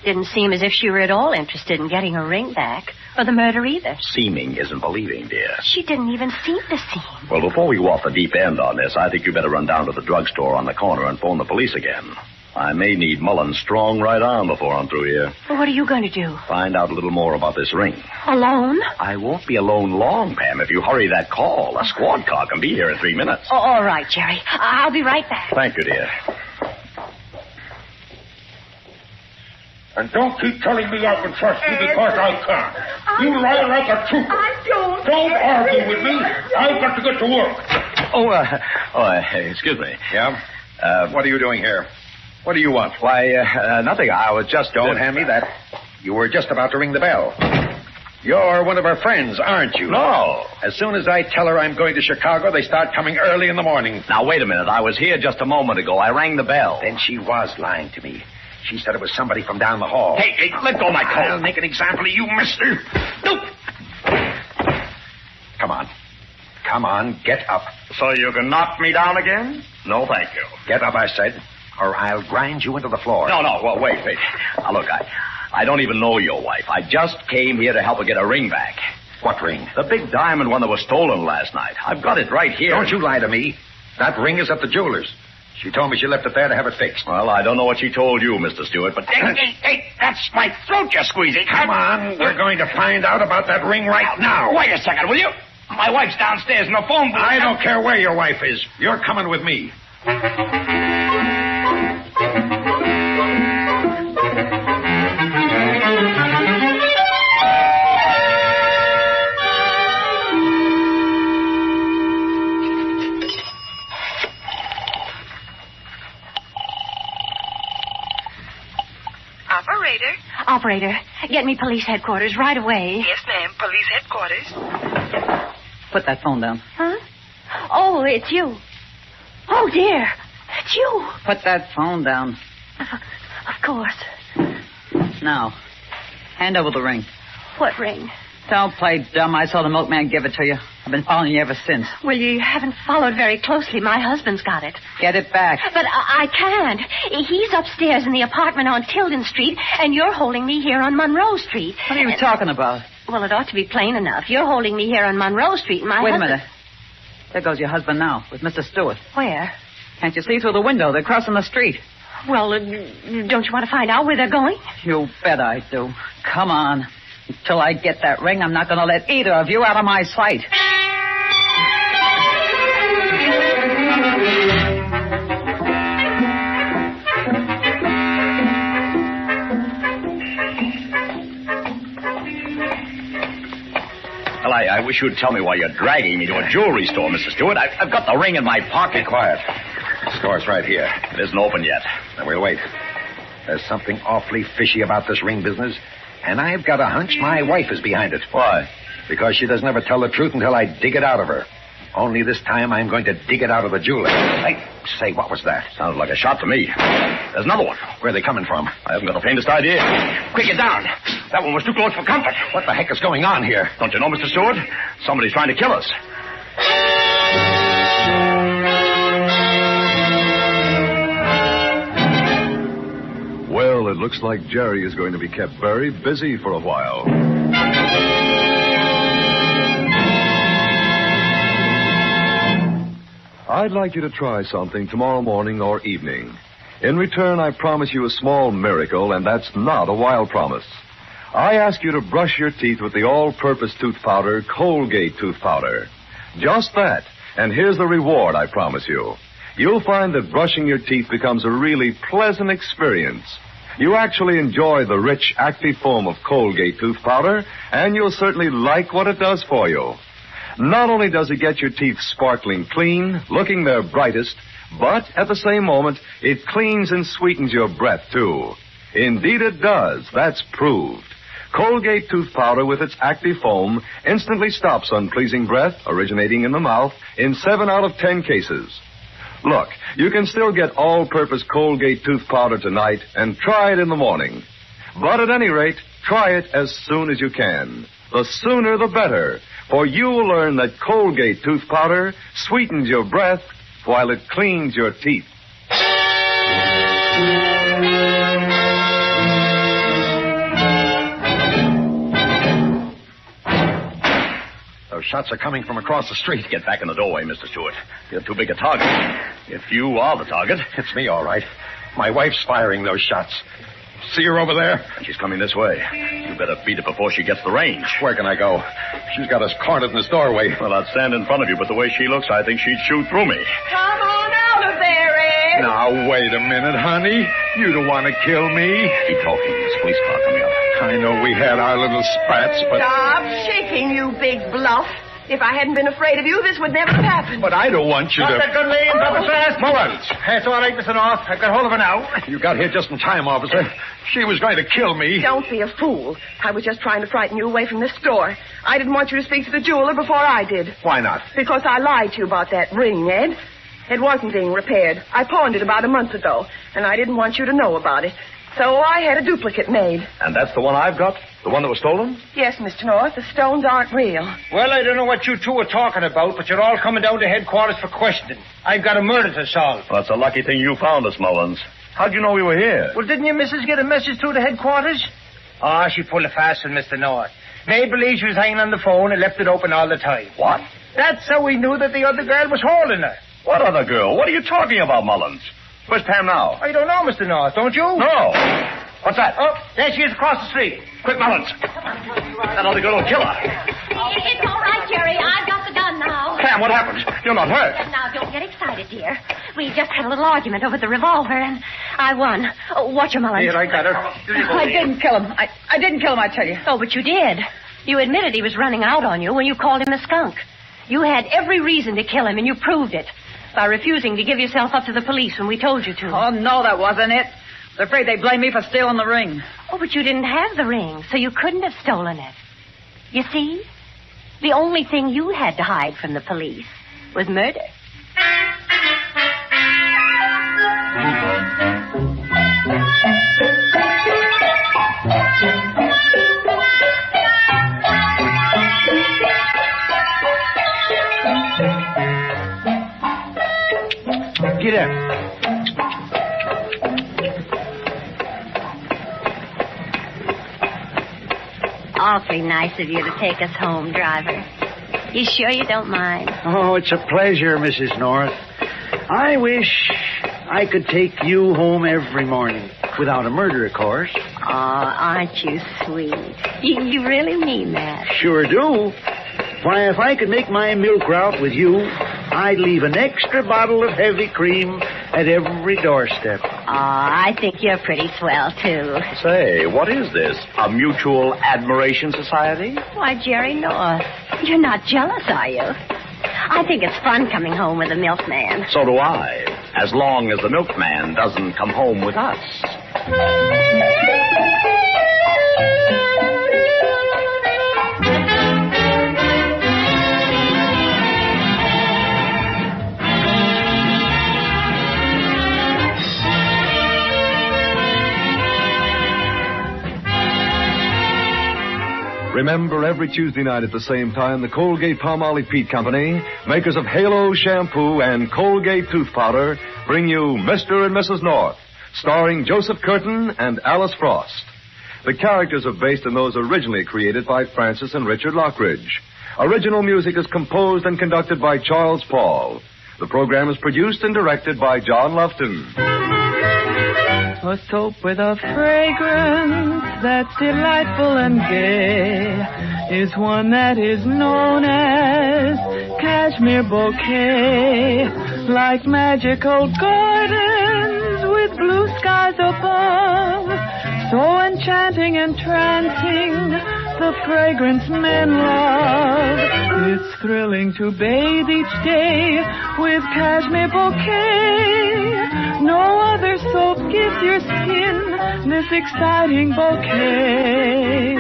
Didn't seem as if she were at all interested in getting her ring back, or the murder either. Seeming isn't believing, dear. She didn't even seem to seem. Well, before we go off the deep end on this, I think you better run down to the drugstore on the corner and phone the police again. I may need Mullen's strong right arm before I'm through here. Well, what are you going to do? Find out a little more about this ring. Alone? I won't be alone long, Pam, if you hurry that call. A squad car can be here in 3 minutes. Oh, all right, Jerry. I'll be right back. Thank you, dear. And don't keep telling me I can trust you because I can't. You lie like a trooper. I don't. Don't argue with me. I've got to get to work. Excuse me. Yeah? What are you doing here? What do you want? Why, nothing. I was just... Don't hand me that. You were just about to ring the bell. You're one of her friends, aren't you? No. As soon as I tell her I'm going to Chicago, they start coming early in the morning. Now, wait a minute. I was here just a moment ago. I rang the bell. Then she was lying to me. She said it was somebody from down the hall. Hey, let go of my coat. I'll make an example of you, mister. No. Come on, get up. So you can knock me down again? No, thank you. Get up, I said, or I'll grind you into the floor. No, well, wait. Now, look, I don't even know your wife. I just came here to help her get her ring back. What ring? The big diamond one that was stolen last night. I've got it right here. Don't you lie to me. That ring is at the jeweler's. She told me she left it there to have it fixed. Well, I don't know what she told you, Mr. Stewart, but... Hey, that's my throat you're squeezing. Come on, we're going to find out about that ring right now. Wait a second, will you? My wife's downstairs in the phone booth. I don't care where your wife is. You're coming with me. Operator, get me police headquarters right away. Yes, ma'am. Police headquarters. Put that phone down. Huh? Oh, it's you. Oh, dear. It's you. Put that phone down. Of course. Now, hand over the ring. What ring? Don't play dumb. I saw the milkman give it to you. I've been following you ever since. Well, you haven't followed very closely. My husband's got it. Get it back. But I can't. He's upstairs in the apartment on Tilden Street, and you're holding me here on Monroe Street. What are you talking about? Well, it ought to be plain enough. You're holding me here on Monroe Street, and Wait a minute. There goes your husband now, with Mr. Stewart. Where? Can't you see through the window? They're crossing the street. Well, don't you want to find out where they're going? You bet I do. Come on. Until I get that ring, I'm not going to let either of you out of my sight. Well, I wish you'd tell me why you're dragging me to a jewelry store, Mr. Stewart. I've got the ring in my pocket. Quiet. The store's right here. It isn't open yet. Now, we'll wait. There's something awfully fishy about this ring business, and I've got a hunch my wife is behind it. Why? Because she doesn't ever tell the truth until I dig it out of her. Only this time I'm going to dig it out of the jeweler. Hey, say, what was that? Sounded like a shot to me. There's another one. Where are they coming from? I haven't got the faintest idea. Quick, get down. That one was too close for comfort. What the heck is going on here? Don't you know, Mr. Stewart? Somebody's trying to kill us. Well, it looks like Jerry is going to be kept very busy for a while. I'd like you to try something tomorrow morning or evening. In return, I promise you a small miracle, and that's not a wild promise. I ask you to brush your teeth with the all-purpose tooth powder, Colgate tooth powder. Just that, and here's the reward I promise you. You'll find that brushing your teeth becomes a really pleasant experience. You actually enjoy the rich, active foam of Colgate tooth powder, and you'll certainly like what it does for you. Not only does it get your teeth sparkling clean, looking their brightest, but at the same moment, it cleans and sweetens your breath, too. Indeed it does. That's proved. Colgate tooth powder with its active foam instantly stops unpleasing breath originating in the mouth in 7 out of 10 cases. Look, you can still get all-purpose Colgate tooth powder tonight and try it in the morning. But at any rate, try it as soon as you can. The sooner the better, for you will learn that Colgate tooth powder sweetens your breath while it cleans your teeth. Those shots are coming from across the street. Get back in the doorway, Mr. Stewart. You're too big a target. If you are the target. It's me, all right. My wife's firing those shots. See her over there? She's coming this way. You better beat it before she gets the range. Where can I go? She's got us cornered in this doorway. Well, I'd stand in front of you, but the way she looks, I think she'd shoot through me. Come on out of there, Ed. Now, wait a minute, honey. You don't want to kill me. Keep talking. There's a police car coming up. I know we had our little spats, but... Stop shaking, you big bluff. If I hadn't been afraid of you, this would never have happened. But I don't want you Drop to... that gun, lady, and drop it fast. Mullins! That's all right, Mr. North. I've got hold of her now. You got here just in time, officer. She was going to kill me. Don't be a fool. I was just trying to frighten you away from this store. I didn't want you to speak to the jeweler before I did. Why not? Because I lied to you about that ring, Ed. It wasn't being repaired. I pawned it about a month ago, and I didn't want you to know about it. So I had a duplicate made. And that's the one I've got? The one that was stolen? Yes, Mr. North. The stones aren't real. Well, I don't know what you two are talking about, but you're all coming down to headquarters for questioning. I've got a murder to solve. Well, that's a lucky thing you found us, Mullins. How'd you know we were here? Well, didn't your missus get a message through the headquarters? Oh, she pulled a fast one, Mr. North. Maid believed she was hanging on the phone and left it open all the time. What? That's how we knew that the other girl was holding her. What other girl? What are you talking about, Mullins? Where's Pam now? I don't know, Mr. North, don't you? No. What's that? Oh, there she is across the street. Quick, Mullins. That other girl will kill her. It's all right, Jerry. I've got the gun now. Pam, what happened? You're not hurt. Now, don't get excited, dear. We just had a little argument over the revolver, and I won. Oh, watch your Mullins. Here, I got her. I didn't kill him. I didn't kill him, I tell you. Oh, but you did. You admitted he was running out on you when you called him a skunk. You had every reason to kill him, and you proved it by refusing to give yourself up to the police when we told you to. Oh, no, that wasn't it. They're afraid they blame me for stealing the ring. Oh, but you didn't have the ring, so you couldn't have stolen it. You see? The only thing you had to hide from the police was murder. Get up. Awfully nice of you to take us home, driver. You sure you don't mind? Oh, it's a pleasure, Mrs. North. I wish I could take you home every morning. Without a murder, of course. Oh, aren't you sweet? You really mean that? Sure do. Why, if I could make my milk route with you, I'd leave an extra bottle of heavy cream at every doorstep. Oh, I think you're pretty swell, too. Say, what is this? A mutual admiration society? Why, Jerry North, you're not jealous, are you? I think it's fun coming home with a milkman. So do I. As long as the milkman doesn't come home with us. Remember, every Tuesday night at the same time, the Colgate-Palmolive Peet Company, makers of Halo Shampoo and Colgate Tooth Powder, bring you Mr. and Mrs. North, starring Joseph Curtin and Alice Frost. The characters are based on those originally created by Francis and Richard Lockridge. Original music is composed and conducted by Charles Paul. The program is produced and directed by John Lufton. A soap with a fragrance that's delightful and gay is one that is known as Cashmere Bouquet. Like magical gardens with blue skies above, so enchanting, entrancing, the fragrance men love. It's thrilling to bathe each day with Cashmere Bouquet. No other soap gives your skin this exciting bouquet.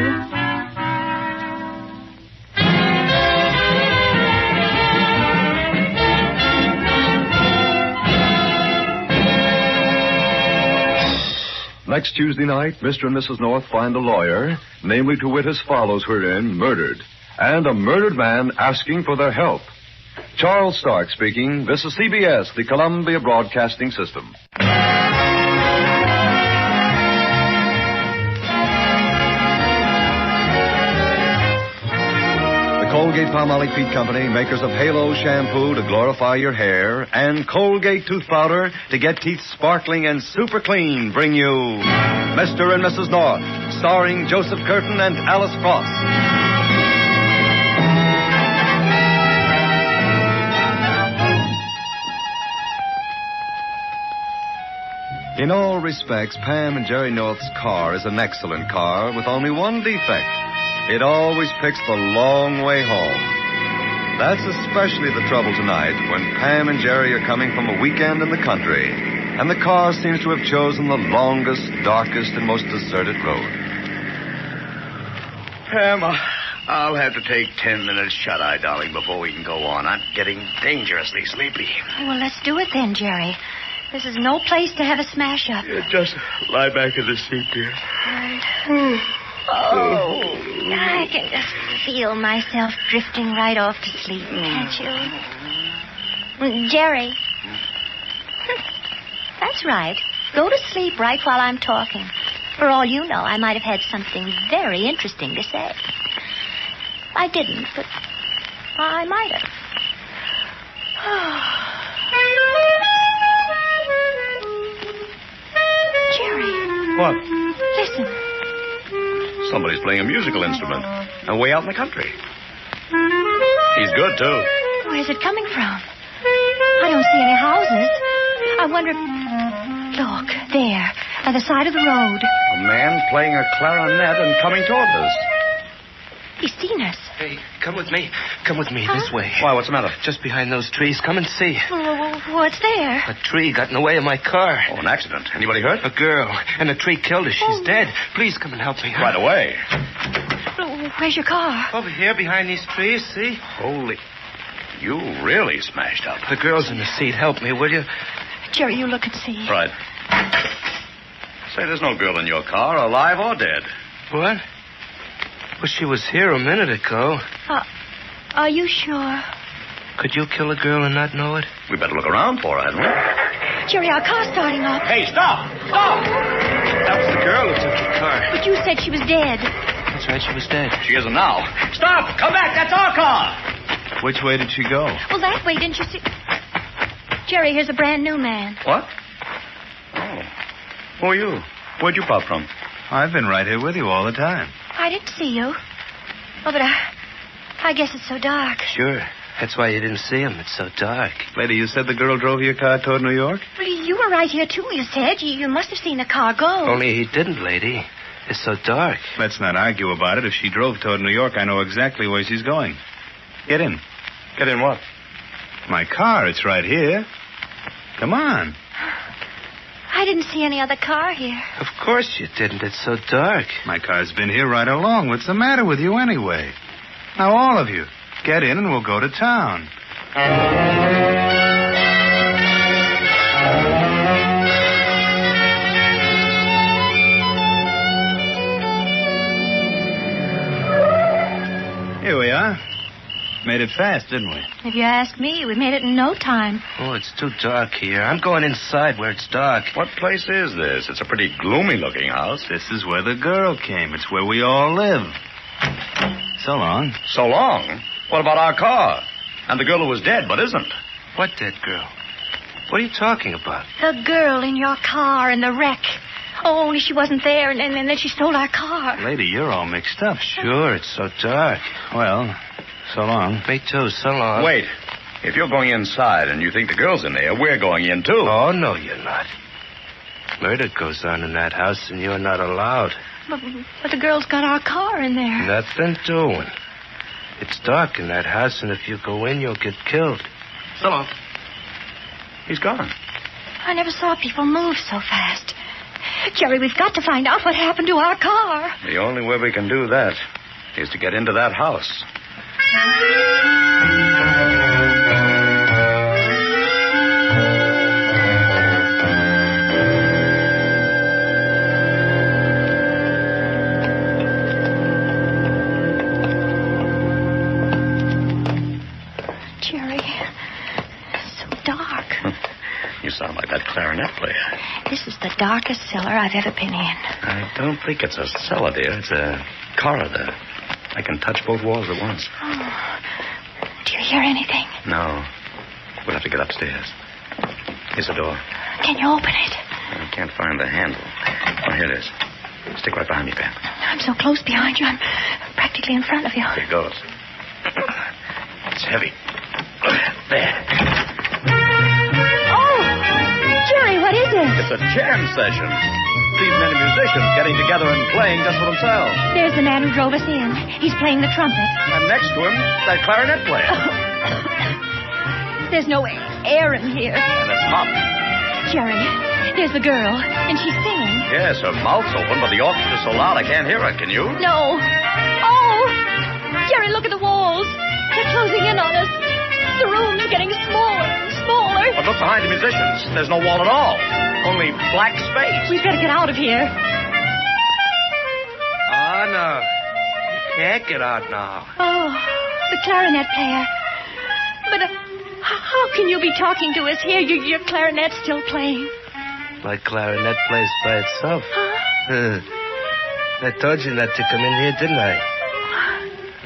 Next Tuesday night, Mr. and Mrs. North find a lawyer, namely to wit as follows herein, murdered, and a murdered man asking for their help. Charles Stark speaking. This is CBS, the Columbia Broadcasting System. The Colgate-Palmolive Peet Company, makers of Halo Shampoo to glorify your hair and Colgate Tooth Powder to get teeth sparkling and super clean, bring you Mr. and Mrs. North, starring Joseph Curtin and Alice Frost. In all respects, Pam and Jerry North's car is an excellent car with only one defect. It always picks the long way home. That's especially the trouble tonight when Pam and Jerry are coming from a weekend in the country, and the car seems to have chosen the longest, darkest, and most deserted road. Pam, I'll have to take 10 minutes shut-eye, darling, before we can go on. I'm getting dangerously sleepy. Well, let's do it then, Jerry. This is no place to have a smash-up. Just lie back in the seat, dear. Right. Oh, I can just feel myself drifting right off to sleep, can't you? Jerry. That's right. Go to sleep right while I'm talking. For all you know, I might have had something very interesting to say. I didn't, but I might have. Jerry. What? Listen. Somebody's playing a musical instrument. And way out in the country. He's good, too. Where's it coming from? I don't see any houses. I wonder... Look, there, by the side of the road. A man playing a clarinet and coming toward us. He's seen us. Hey, come with me. Come with me, this way. Why, what's the matter? Just behind those trees. Come and see. What's there? A tree got in the way of my car. Oh, an accident. Anybody hurt? A girl. And the tree killed her. She's dead. Please come and help me. Right away. Where's your car? Over here, behind these trees, see? Holy... You really smashed up. The girl's in the seat. Help me, will you? Jerry, you look and see. Right. Say, there's no girl in your car, alive or dead. What? Well, she was here a minute ago. Are you sure? Could you kill a girl and not know it? We better look around for her, hadn't we? Jerry, our car's starting up. Hey, stop! Stop! That was the girl who took the car. But you said she was dead. That's right, she was dead. She isn't now. Stop! Come back! That's our car! Which way did she go? Well, that way, didn't you see? Jerry, here's a brand new man. What? Oh. Who are you? Where'd you pop from? I've been right here with you all the time. I didn't see you. Oh, but I guess it's so dark. Sure. That's why you didn't see him. It's so dark. Lady, you said the girl drove your car toward New York? Well, you were right here, too, you said. You must have seen the car go. Only he didn't, lady. It's so dark. Let's not argue about it. If she drove toward New York, I know exactly where she's going. Get in. Get in what? My car. It's right here. Come on. I didn't see any other car here. Of course you didn't. It's so dark. My car's been here right along. What's the matter with you anyway? Now, all of you, get in and we'll go to town. Here we are. Made it fast, didn't we? If you ask me, we made it in no time. Oh, it's too dark here. I'm going inside where it's dark. What place is this? It's a pretty gloomy-looking house. This is where the girl came. It's where we all live. So long. So long? What about our car? And the girl who was dead, but isn't. What dead girl? What are you talking about? The girl in your car in the wreck. Oh, only she wasn't there, and then she stole our car. Lady, you're all mixed up. Sure, it's so dark. Well, so long. Me too, so long. Wait. If you're going inside and you think the girl's in there, we're going in, too. Oh, no, you're not. Murder goes on in that house, and you're not allowed. But the girl's got our car in there. Nothing doing. It's dark in that house, and if you go in, you'll get killed. So long. He's gone. I never saw people move so fast. Jerry, we've got to find out what happened to our car. The only way we can do that is to get into that house. Jerry, so dark. You sound like that clarinet player. This is the darkest cellar I've ever been in. I don't think it's a cellar, dear. It's a corridor. I can touch both walls at once. Oh. Do you hear anything? No. We'll have to get upstairs. Here's the door. Can you open it? I can't find the handle. Oh, here it is. Stick right behind me, Pam. I'm so close behind you. I'm practically in front of you. Here it goes. It's heavy. There. Oh! Jerry, what is it? It's a jam session. These many musicians getting together and playing just for themselves. There's the man who drove us in. He's playing the trumpet. And next to him, that clarinet player. There's no air in here. And it's hot. Jerry, there's the girl, and she's singing. Yes, her mouth's open, but the orchestra's so loud I can't hear her. Can you? No. Oh! Jerry, look at the walls. They're closing in on us. The room's getting smaller and smaller. But look behind the musicians. There's no wall at all. Only black space. We've got to get out of here. Oh, no. You can't get out now. Oh, the clarinet player. But how can you be talking to us here? Your clarinet's still playing. My clarinet plays by itself. Huh? I told you not to come in here, didn't I?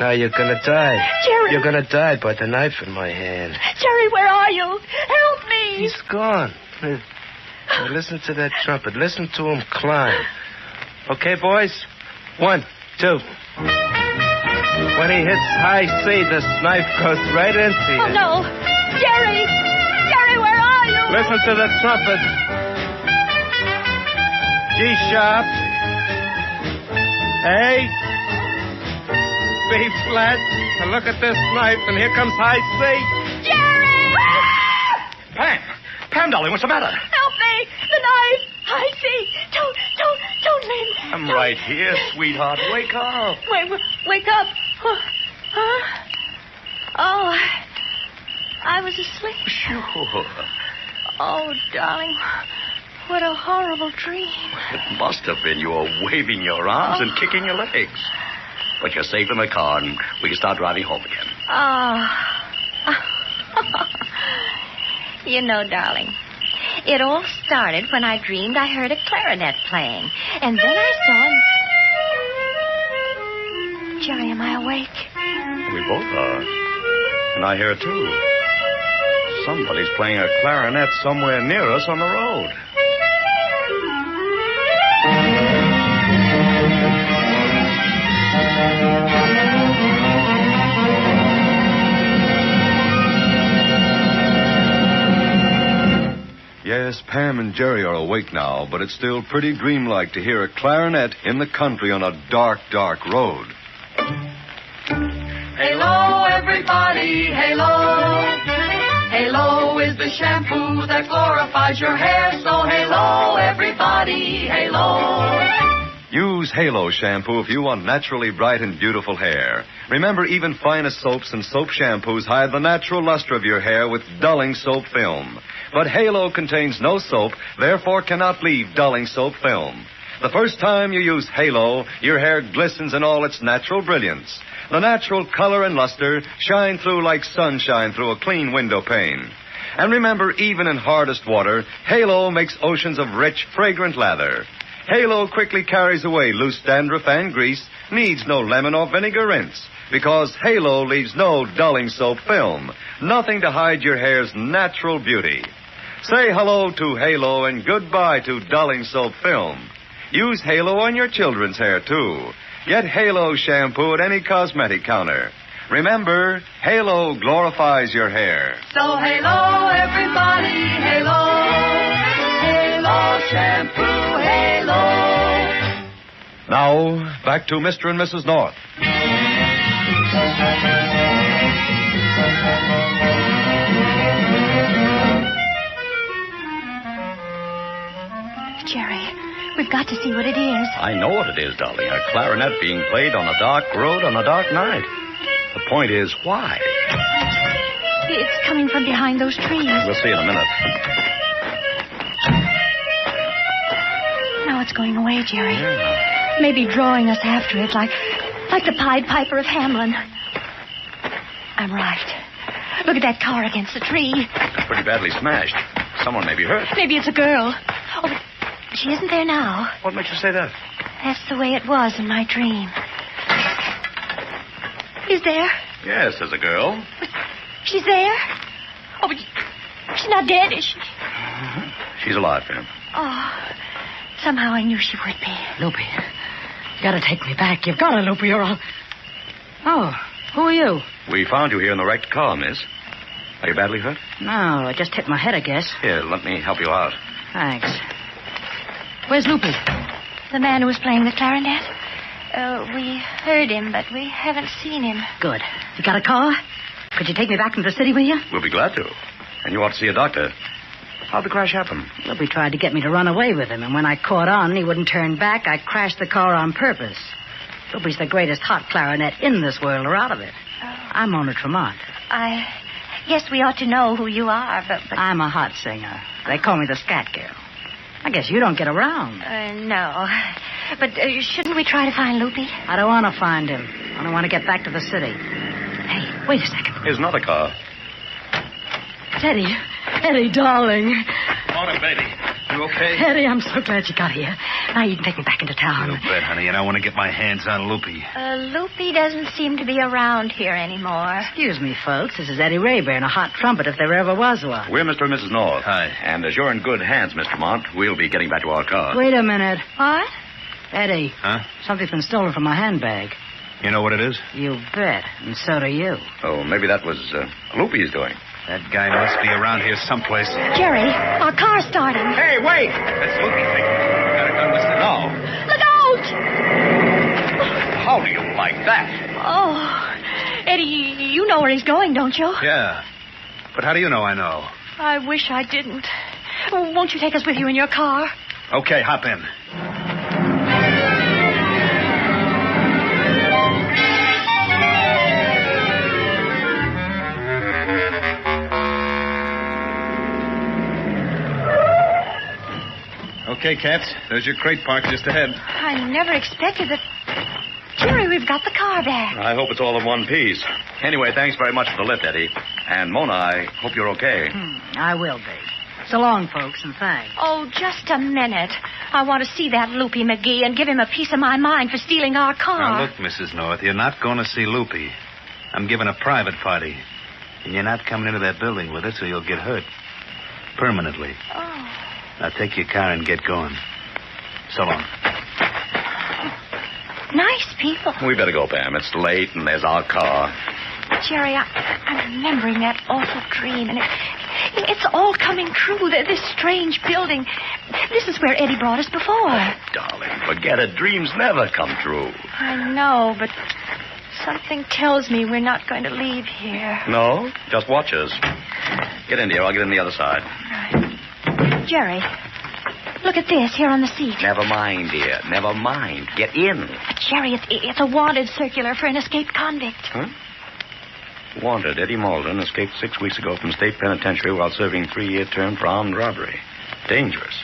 Now you're gonna die. Jerry! You're gonna die by the knife in my hand. Jerry, where are you? Help me! He's gone. Now listen to that trumpet. Listen to him climb. Okay, boys? 1, 2. When he hits high C, this knife goes right into you. Oh, no. Jerry! Jerry, where are you? Listen to the trumpet. G sharp. A. B flat. Now look at this knife, and here comes high C. Jerry! Pam, darling, what's the matter? Help me! The knife! I see. Don't leave me. I'm right here, sweetheart. Wake up. Wake up. Oh, I was asleep. Sure. Oh, darling, what a horrible dream. It must have been. You were waving your arms and kicking your legs. But you're safe in the car, and we can start driving home again. You know, darling, it all started when I dreamed I heard a clarinet playing. And then I saw... Jerry, am I awake? We both are. And I hear it, too. Somebody's playing a clarinet somewhere near us on the road. Yes, Pam and Jerry are awake now, but it's still pretty dreamlike to hear a clarinet in the country on a dark, dark road. Halo, everybody, halo. Halo is the shampoo that glorifies your hair. So halo, everybody, halo. Use Halo shampoo if you want naturally bright and beautiful hair. Remember, even finest soaps and soap shampoos hide the natural luster of your hair with dulling soap film. But Halo contains no soap, therefore cannot leave dulling soap film. The first time you use Halo, your hair glistens in all its natural brilliance. The natural color and luster shine through like sunshine through a clean window pane. And remember, even in hardest water, Halo makes oceans of rich, fragrant lather. Halo quickly carries away loose dandruff and grease, needs no lemon or vinegar rinse, because Halo leaves no dulling soap film, nothing to hide your hair's natural beauty. Say hello to Halo and goodbye to dulling soap film. Use Halo on your children's hair, too. Get Halo shampoo at any cosmetic counter. Remember, Halo glorifies your hair. So halo, everybody, halo. Halo shampoo, halo. Now, back to Mr. and Mrs. North. Jerry, we've got to see what it is. I know what it is, darling. A clarinet being played on a dark road on a dark night. The point is, why? It's coming from behind those trees. We'll see in a minute. Now it's going away, Jerry. Yeah. Maybe drawing us after it, like the Pied Piper of Hamelin. I'm right. Look at that car against the tree. It's pretty badly smashed. Someone may be hurt. Maybe it's a girl. Oh, but she isn't there now. What makes you say that? That's the way it was in my dream. Is there? Yes, there's a girl. She's there? Oh, but she's not dead, is she? She's alive, Pam. Oh, somehow I knew she would be. Loopy, you gotta take me back. You've gotta, Loopy, or I'll... Oh, who are you? We found you here in the wrecked car, miss. Are you badly hurt? No, I just hit my head, I guess. Here, let me help you out. Thanks. Where's Loopy? The man who was playing the clarinet? We heard him, but we haven't seen him. Good. You got a car? Could you take me back into the city with you? We'll be glad to. And you ought to see a doctor. How'd the crash happen? Loopy tried to get me to run away with him, and when I caught on and he wouldn't turn back, I crashed the car on purpose. Loopy's the greatest hot clarinet in this world or out of it. I'm Mona Tremont. I guess we ought to know who you are, but... I'm a hot singer. They call me the Scat Girl. I guess you don't get around. No. But shouldn't we try to find Loopy? I don't want to find him. I don't want to get back to the city. Hey, wait a second. Here's another car. It's Eddie. Eddie, darling. Morning, baby. You okay? Eddie, I'm so glad you got here. Now you can take me back into town. You bet, honey, and I want to get my hands on Loopy. Loopy doesn't seem to be around here anymore. Excuse me, folks. This is Eddie Rayburn, a hot trumpet if there ever was one. We're Mr. and Mrs. North. Hi. And as you're in good hands, Mr. Mont, we'll be getting back to our car. Wait a minute. What? Eddie. Huh? Something's been stolen from my handbag. You know what it is? You bet. And so do you. Oh, maybe that was Loopy's doing. That guy must be around here someplace. Jerry, our car's starting. Hey, wait! That's Loopy thing. Got a gun with it. No. Look out! How do you like that? Oh, Eddie, you know where he's going, don't you? Yeah. But how do you know I know? I wish I didn't. Won't you take us with you in your car? Okay, hop in. Okay, Cats. There's your crate parked just ahead. I never expected that. Jerry, we've got the car back. I hope it's all in one piece. Anyway, thanks very much for the lift, Eddie. And Mona, I hope you're okay. I will be. So long, folks, and thanks. Oh, just a minute. I want to see that Loopy McGee and give him a piece of my mind for stealing our car. Now, look, Mrs. North, you're not going to see Loopy. I'm giving a private party. And you're not coming into that building with us, or you'll get hurt. Permanently. Oh. Now take your car and get going. So long. Nice people. We better go, Pam. It's late, and there's our car. Jerry, I'm remembering that awful dream, and it's all coming true. This strange building. This is where Eddie brought us before. Darling, forget it. Dreams never come true. I know, but something tells me we're not going to leave here. No? Just watch us. Get in, dear. I'll get in the other side. Jerry, look at this here on the seat. Never mind, dear. Never mind. Get in. Jerry, it's a wanted circular for an escaped convict. Huh? Wanted Eddie Malden escaped 6 weeks ago from state penitentiary while serving 3-year term for armed robbery. Dangerous.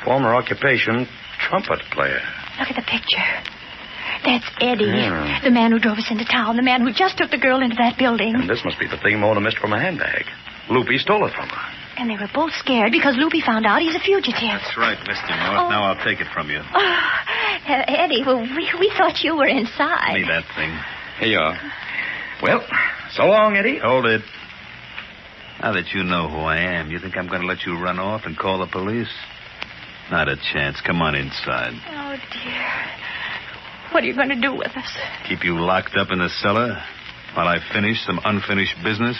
Former occupation, trumpet player. Look at the picture. That's Eddie, the man who drove us into town, the man who just took the girl into that building. And this must be the thing Mona missed from her handbag. Loopy stole it from her. And they were both scared because Loopy found out he's a fugitive. That's right, Mr. North. Now I'll take it from you. Eddie, well, we thought you were inside. Give me that thing. Here you are. Well, so long, Eddie. Hold it. Now that you know who I am, you think I'm going to let you run off and call the police? Not a chance. Come on inside. Oh, dear. What are you going to do with us? Keep you locked up in the cellar while I finish some unfinished business?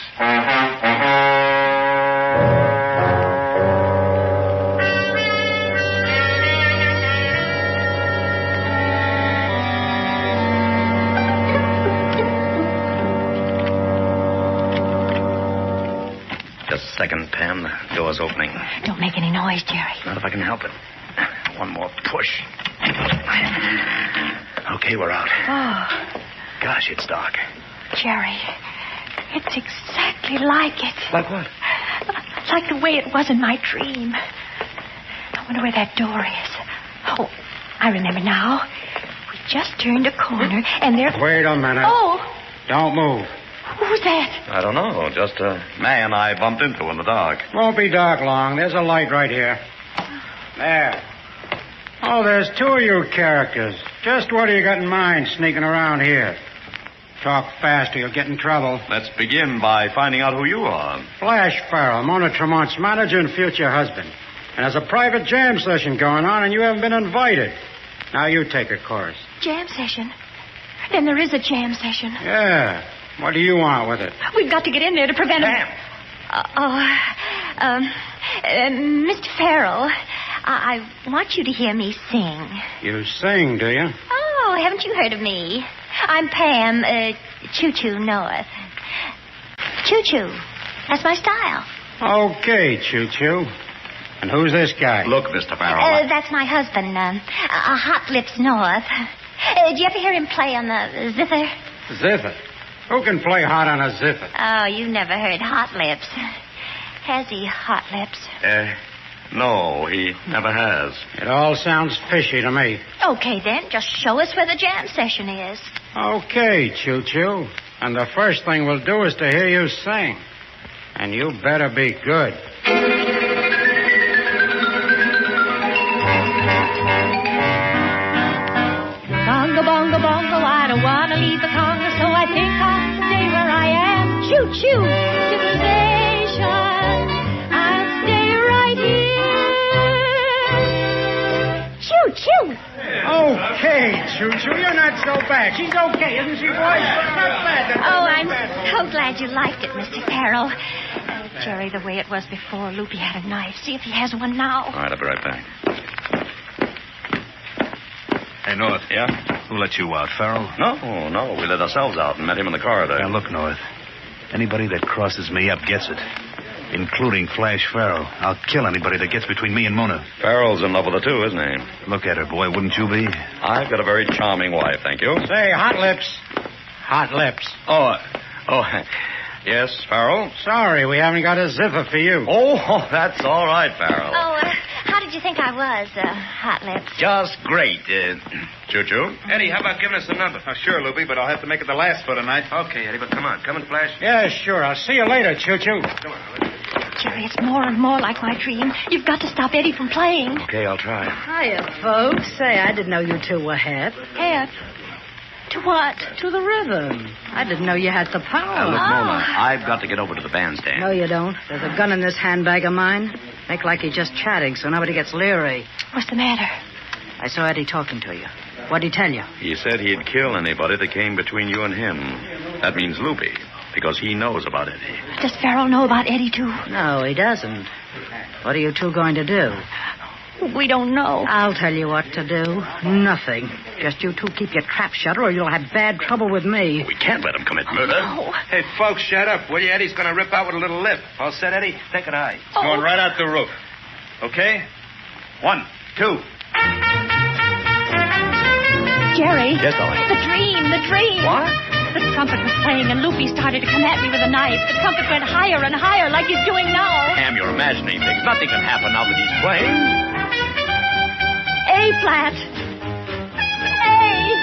Just a second, Pam. The door's opening. Don't make any noise, Jerry. Not if I can help it. One more push. Okay, we're out. Oh. Gosh, it's dark. Jerry, it's exactly like it. Like what? Like the way it was in my dream. I wonder where that door is. Oh, I remember now. We just turned a corner, and there... Wait a minute. Oh! Don't move. Who's that? I don't know. Just a man I bumped into in the dark. Won't be dark long. There's a light right here. There. Oh, there's two of you characters. Just what do you got in mind sneaking around here? Talk fast or you'll get in trouble. Let's begin by finding out who you are. Flash Farrell, Mona Tremont's manager and future husband. And there's a private jam session going on, and you haven't been invited. Now you take a course. Jam session? Then there is a jam session. Yeah. What do you want with it? We've got to get in there to prevent him. Mr. Farrell, I want you to hear me sing. You sing, do you? Oh, haven't you heard of me? I'm Pam, Choo-Choo North. Choo-Choo. That's my style. Okay, Choo-Choo. And who's this guy? Look, Mr. Farrell. That's my husband, Hot Lips North. Did you ever hear him play on the zither? Zither? Who can play hot on a zither? Oh, you never heard Hot Lips. Has he, Hot Lips? No, he never has. It all sounds fishy to me. Okay, then. Just show us where the jam session is. Okay, Choo-Choo. And the first thing we'll do is to hear you sing. And you better be good. Bongo, bongo, bongo, I don't want to leave the Congo, so I think I'll stay where I am. Choo-choo, civilization, I'll stay right here. Choo-choo. Okay, Choo-Choo, you're not so bad. She's okay, isn't she, boys? Not bad. I'm so glad you liked it, Mr. Farrell. Jerry, the way it was before, Loopy had a knife. See if he has one now. All right, I'll be right back. Hey, North. Yeah? Who let you out, Farrell? No. We let ourselves out and met him in the corridor. Now, look, North. Anybody that crosses me up gets it. Including Flash Farrell. I'll kill anybody that gets between me and Mona. Farrell's in love with her, too, isn't he? Look at her, boy. Wouldn't you be? I've got a very charming wife, thank you. Say, Hot Lips. Hot Lips. Oh, yes, Farrell? Sorry, we haven't got a zither for you. Oh, that's all right, Farrell. How did you think I was, Hot Lips? Just great. Choo-choo? Eddie, how about giving us a number? Oh, sure, Loopy, but I'll have to make it the last for tonight. Okay, Eddie, but come on. Come and Flash. Yeah, sure. I'll see you later, Choo-choo. Come on. Jerry, it's more and more like my dream. You've got to stop Eddie from playing. Okay, I'll try. Hiya, folks. Say, I didn't know you two were hep. Hep. To what? To the rhythm. I didn't know you had the power. Look, Mona, I've got to get over to the bandstand. No, you don't. There's a gun in this handbag of mine. Make like you're just chatting so nobody gets leery. What's the matter? I saw Eddie talking to you. What'd he tell you? He said he'd kill anybody that came between you and him. That means Loopy, because he knows about Eddie. Does Farrell know about Eddie, too? No, he doesn't. What are you two going to do? We don't know. I'll tell you what to do. Nothing. Just you two keep your trap shut or you'll have bad trouble with me. We can't let him commit murder. No. Hey, folks, shut up, will you? Eddie's going to rip out with a little lip. All set, Eddie? Take it high. Oh. Going right out the roof. Okay? 1, 2. Jerry. Yes, darling. The dream. What? The trumpet was playing and Loopy started to come at me with a knife. The trumpet went higher and higher like he's doing now. Pam, you're imagining things. Nothing can happen now that he's playing. A flat. A.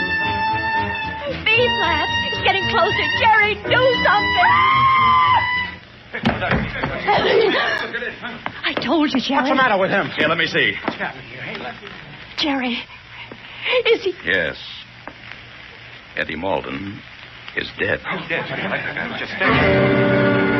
B flat. He's getting closer. Jerry, do something. I told you, Jerry. What's the matter with him? Here, let me see. What's happening here? Hey, Jerry, is he... Yes. Eddie Malden is dead. He's dead. I was just thinking.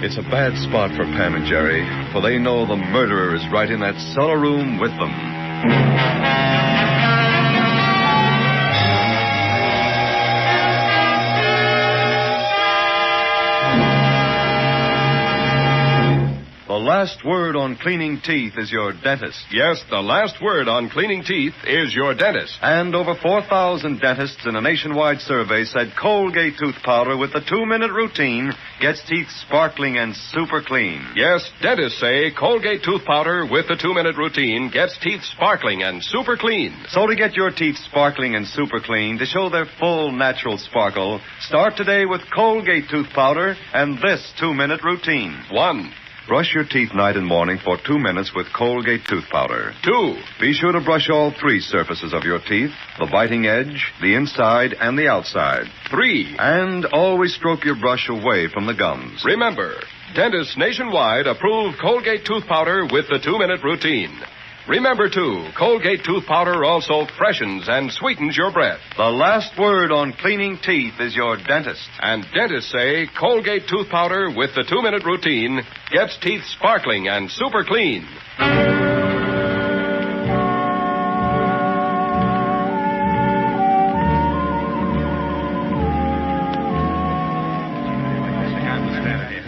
It's a bad spot for Pam and Jerry, for they know the murderer is right in that cellar room with them. The last word on cleaning teeth is your dentist. Yes, the last word on cleaning teeth is your dentist. And over 4,000 dentists in a nationwide survey said Colgate tooth powder with the 2-minute routine gets teeth sparkling and super clean. Yes, dentists say Colgate tooth powder with the 2-minute routine gets teeth sparkling and super clean. So to get your teeth sparkling and super clean, to show their full natural sparkle, start today with Colgate tooth powder and this 2-minute routine. 1. Brush your teeth night and morning for 2 minutes with Colgate tooth powder. 2. Be sure to brush all 3 surfaces of your teeth, the biting edge, the inside, and the outside. 3. And always stroke your brush away from the gums. Remember, dentists nationwide approve Colgate tooth powder with the 2-minute routine. Remember, too, Colgate tooth powder also freshens and sweetens your breath. The last word on cleaning teeth is your dentist. And dentists say Colgate tooth powder with the 2-minute routine gets teeth sparkling and super clean.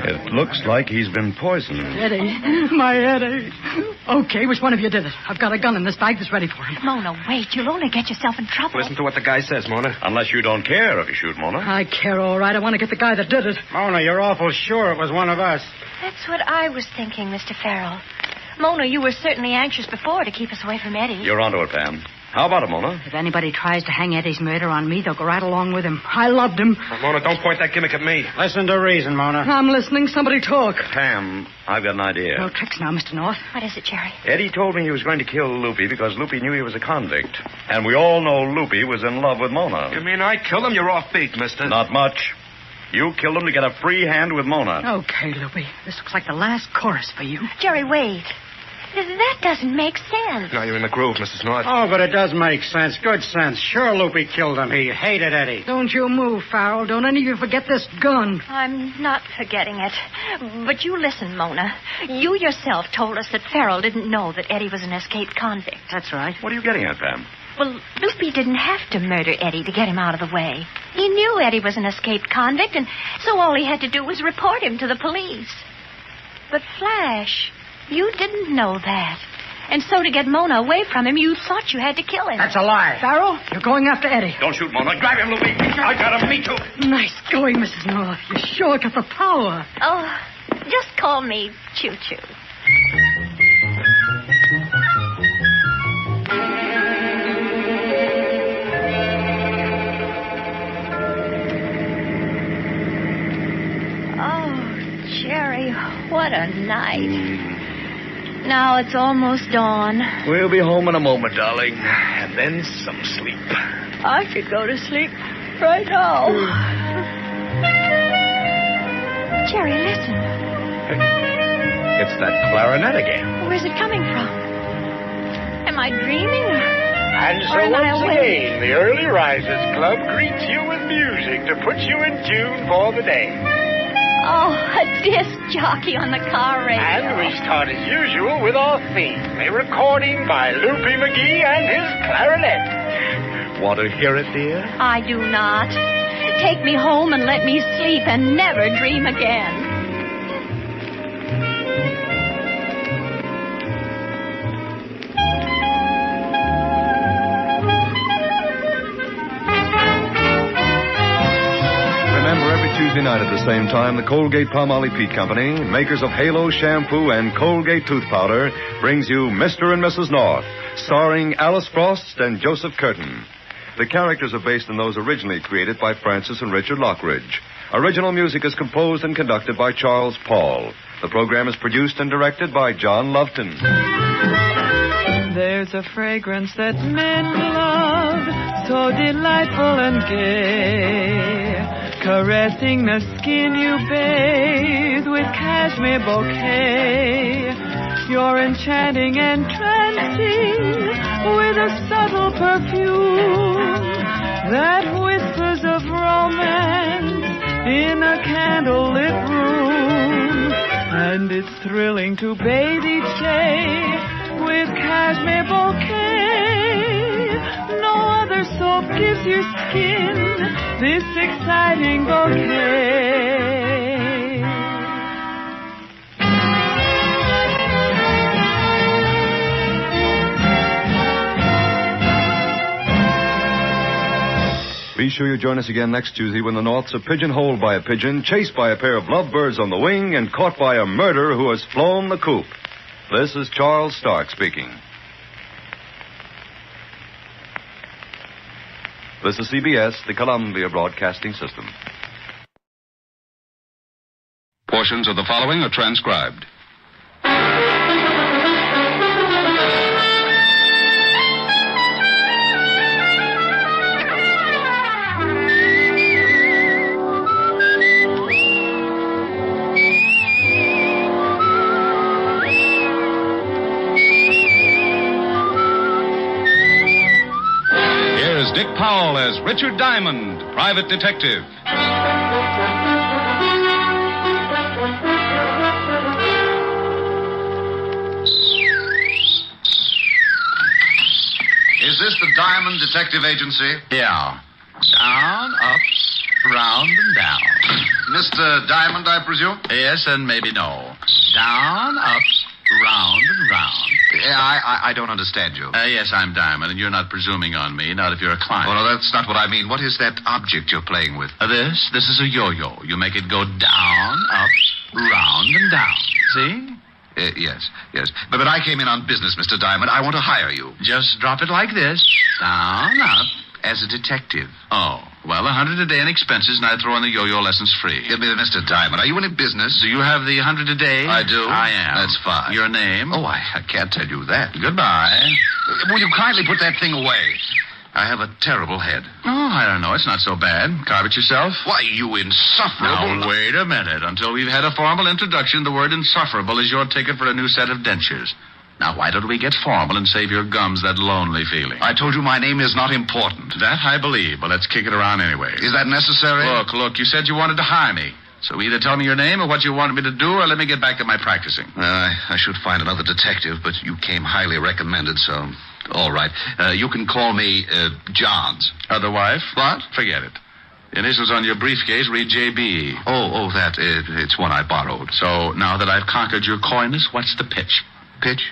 It looks like he's been poisoned. Eddie. My Eddie. Okay, which one of you did it? I've got a gun in this bag that's ready for him. Mona, wait. You'll only get yourself in trouble. Listen to what the guy says, Mona. Unless you don't care if you shoot, Mona. I care, all right. I want to get the guy that did it. Mona, you're awful sure it was one of us. That's what I was thinking, Mr. Farrell. Mona, you were certainly anxious before to keep us away from Eddie. You're onto it, Pam. How about it, Mona? If anybody tries to hang Eddie's murder on me, they'll go right along with him. I loved him. Mona, don't point that gimmick at me. Listen to reason, Mona. I'm listening. Somebody talk. Pam, I've got an idea. No tricks now, Mr. North. What is it, Jerry? Eddie told me he was going to kill Loopy because Loopy knew he was a convict. And we all know Loopy was in love with Mona. You mean I killed him? You're off beat, mister. Not much. You killed him to get a free hand with Mona. Okay, Loopy. This looks like the last chorus for you. Jerry, wait. That doesn't make sense. Now you're in the groove, Mrs. North. Oh, but it does make sense. Good sense. Sure, Loopy killed him. He hated Eddie. Don't you move, Farrell. Don't any of you forget this gun. I'm not forgetting it. But you listen, Mona. You yourself told us that Farrell didn't know that Eddie was an escaped convict. That's right. What are you getting at, Pam? Well, Loopy didn't have to murder Eddie to get him out of the way. He knew Eddie was an escaped convict, and so all he had to do was report him to the police. But Flash, you didn't know that. And so to get Mona away from him, you thought you had to kill him. That's a lie. Farrell, you're going after Eddie. Don't shoot, Mona. Grab him, Loopy. I got him. Me too. Nice going, Mrs. North. You sure got the power. Oh, just call me Choo-Choo. Oh, Jerry, what a night. Now it's almost dawn. We'll be home in a moment, darling. And then some sleep. I could go to sleep right now. Jerry, listen. It's that clarinet again. Where's it coming from? Am I dreaming? And so once again, the Early Risers Club greets you with music to put you in tune for the day. Oh, a disc jockey on the car radio. And we start as usual with our theme, a recording by Loopy McGee and his clarinet. Want to hear it, dear? I do not. Take me home and let me sleep and never dream again. Tuesday night at the same time, the Colgate-Palmolive Peet Company, makers of Halo shampoo and Colgate tooth powder, brings you Mr. and Mrs. North, starring Alice Frost and Joseph Curtin. The characters are based on those originally created by Francis and Richard Lockridge. Original music is composed and conducted by Charles Paul. The program is produced and directed by John Loveton. There's a fragrance that men love, so delightful and gay, caressing the skin you bathe with cashmere bouquet. You're enchanting and entrancing with a subtle perfume that whispers of romance in a candlelit room. And it's thrilling to bathe each day with cashmere bouquet. No other soap gives your skin this exciting bouquet. Be sure you join us again next Tuesday when the Norths are pigeonholed by a pigeon, chased by a pair of lovebirds on the wing, and caught by a murderer who has flown the coop. This is Charles Stark speaking. This is CBS, the Columbia Broadcasting System. Portions of the following are transcribed. Dick Powell as Richard Diamond, private detective. Is this the Diamond Detective Agency? Yeah. Down, up, round, and down. Mr. Diamond, I presume? Yes, and maybe no. Down, up, round, and round. I don't understand you. Yes, I'm Diamond, and you're not presuming on me, not if you're a client. Oh, no, that's not what I mean. What is that object you're playing with? This is a yo-yo. You make it go down, up, round, and down. See? Yes. But I came in on business, Mr. Diamond. I want to hire you. Just drop it like this. Down, up. As a detective. Oh, well, $100 a day in expenses, and I throw in the yo-yo lessons free. Mr. Diamond, are you in business? Do you have the $100 a day? I do. I am. That's fine. Your name? Oh, I can't tell you that. Goodbye. Will you kindly put that thing away? I have a terrible head. Oh, I don't know. It's not so bad. Carve it yourself. Why, you insufferable... Now, wait a minute. Until we've had a formal introduction, the word insufferable is your ticket for a new set of dentures. Now, why don't we get formal and save your gums that lonely feeling? I told you my name is not important. That I believe, but let's kick it around anyway. Is that necessary? Look, you said you wanted to hire me. So either tell me your name or what you wanted me to do, or let me get back to my practicing. I should find another detective, but you came highly recommended, so... All right. You can call me, Johns. Other wife? What? Forget it. The initials on your briefcase read J.B. Oh, it's one I borrowed. So now that I've conquered your coyness, what's the pitch? Pitch?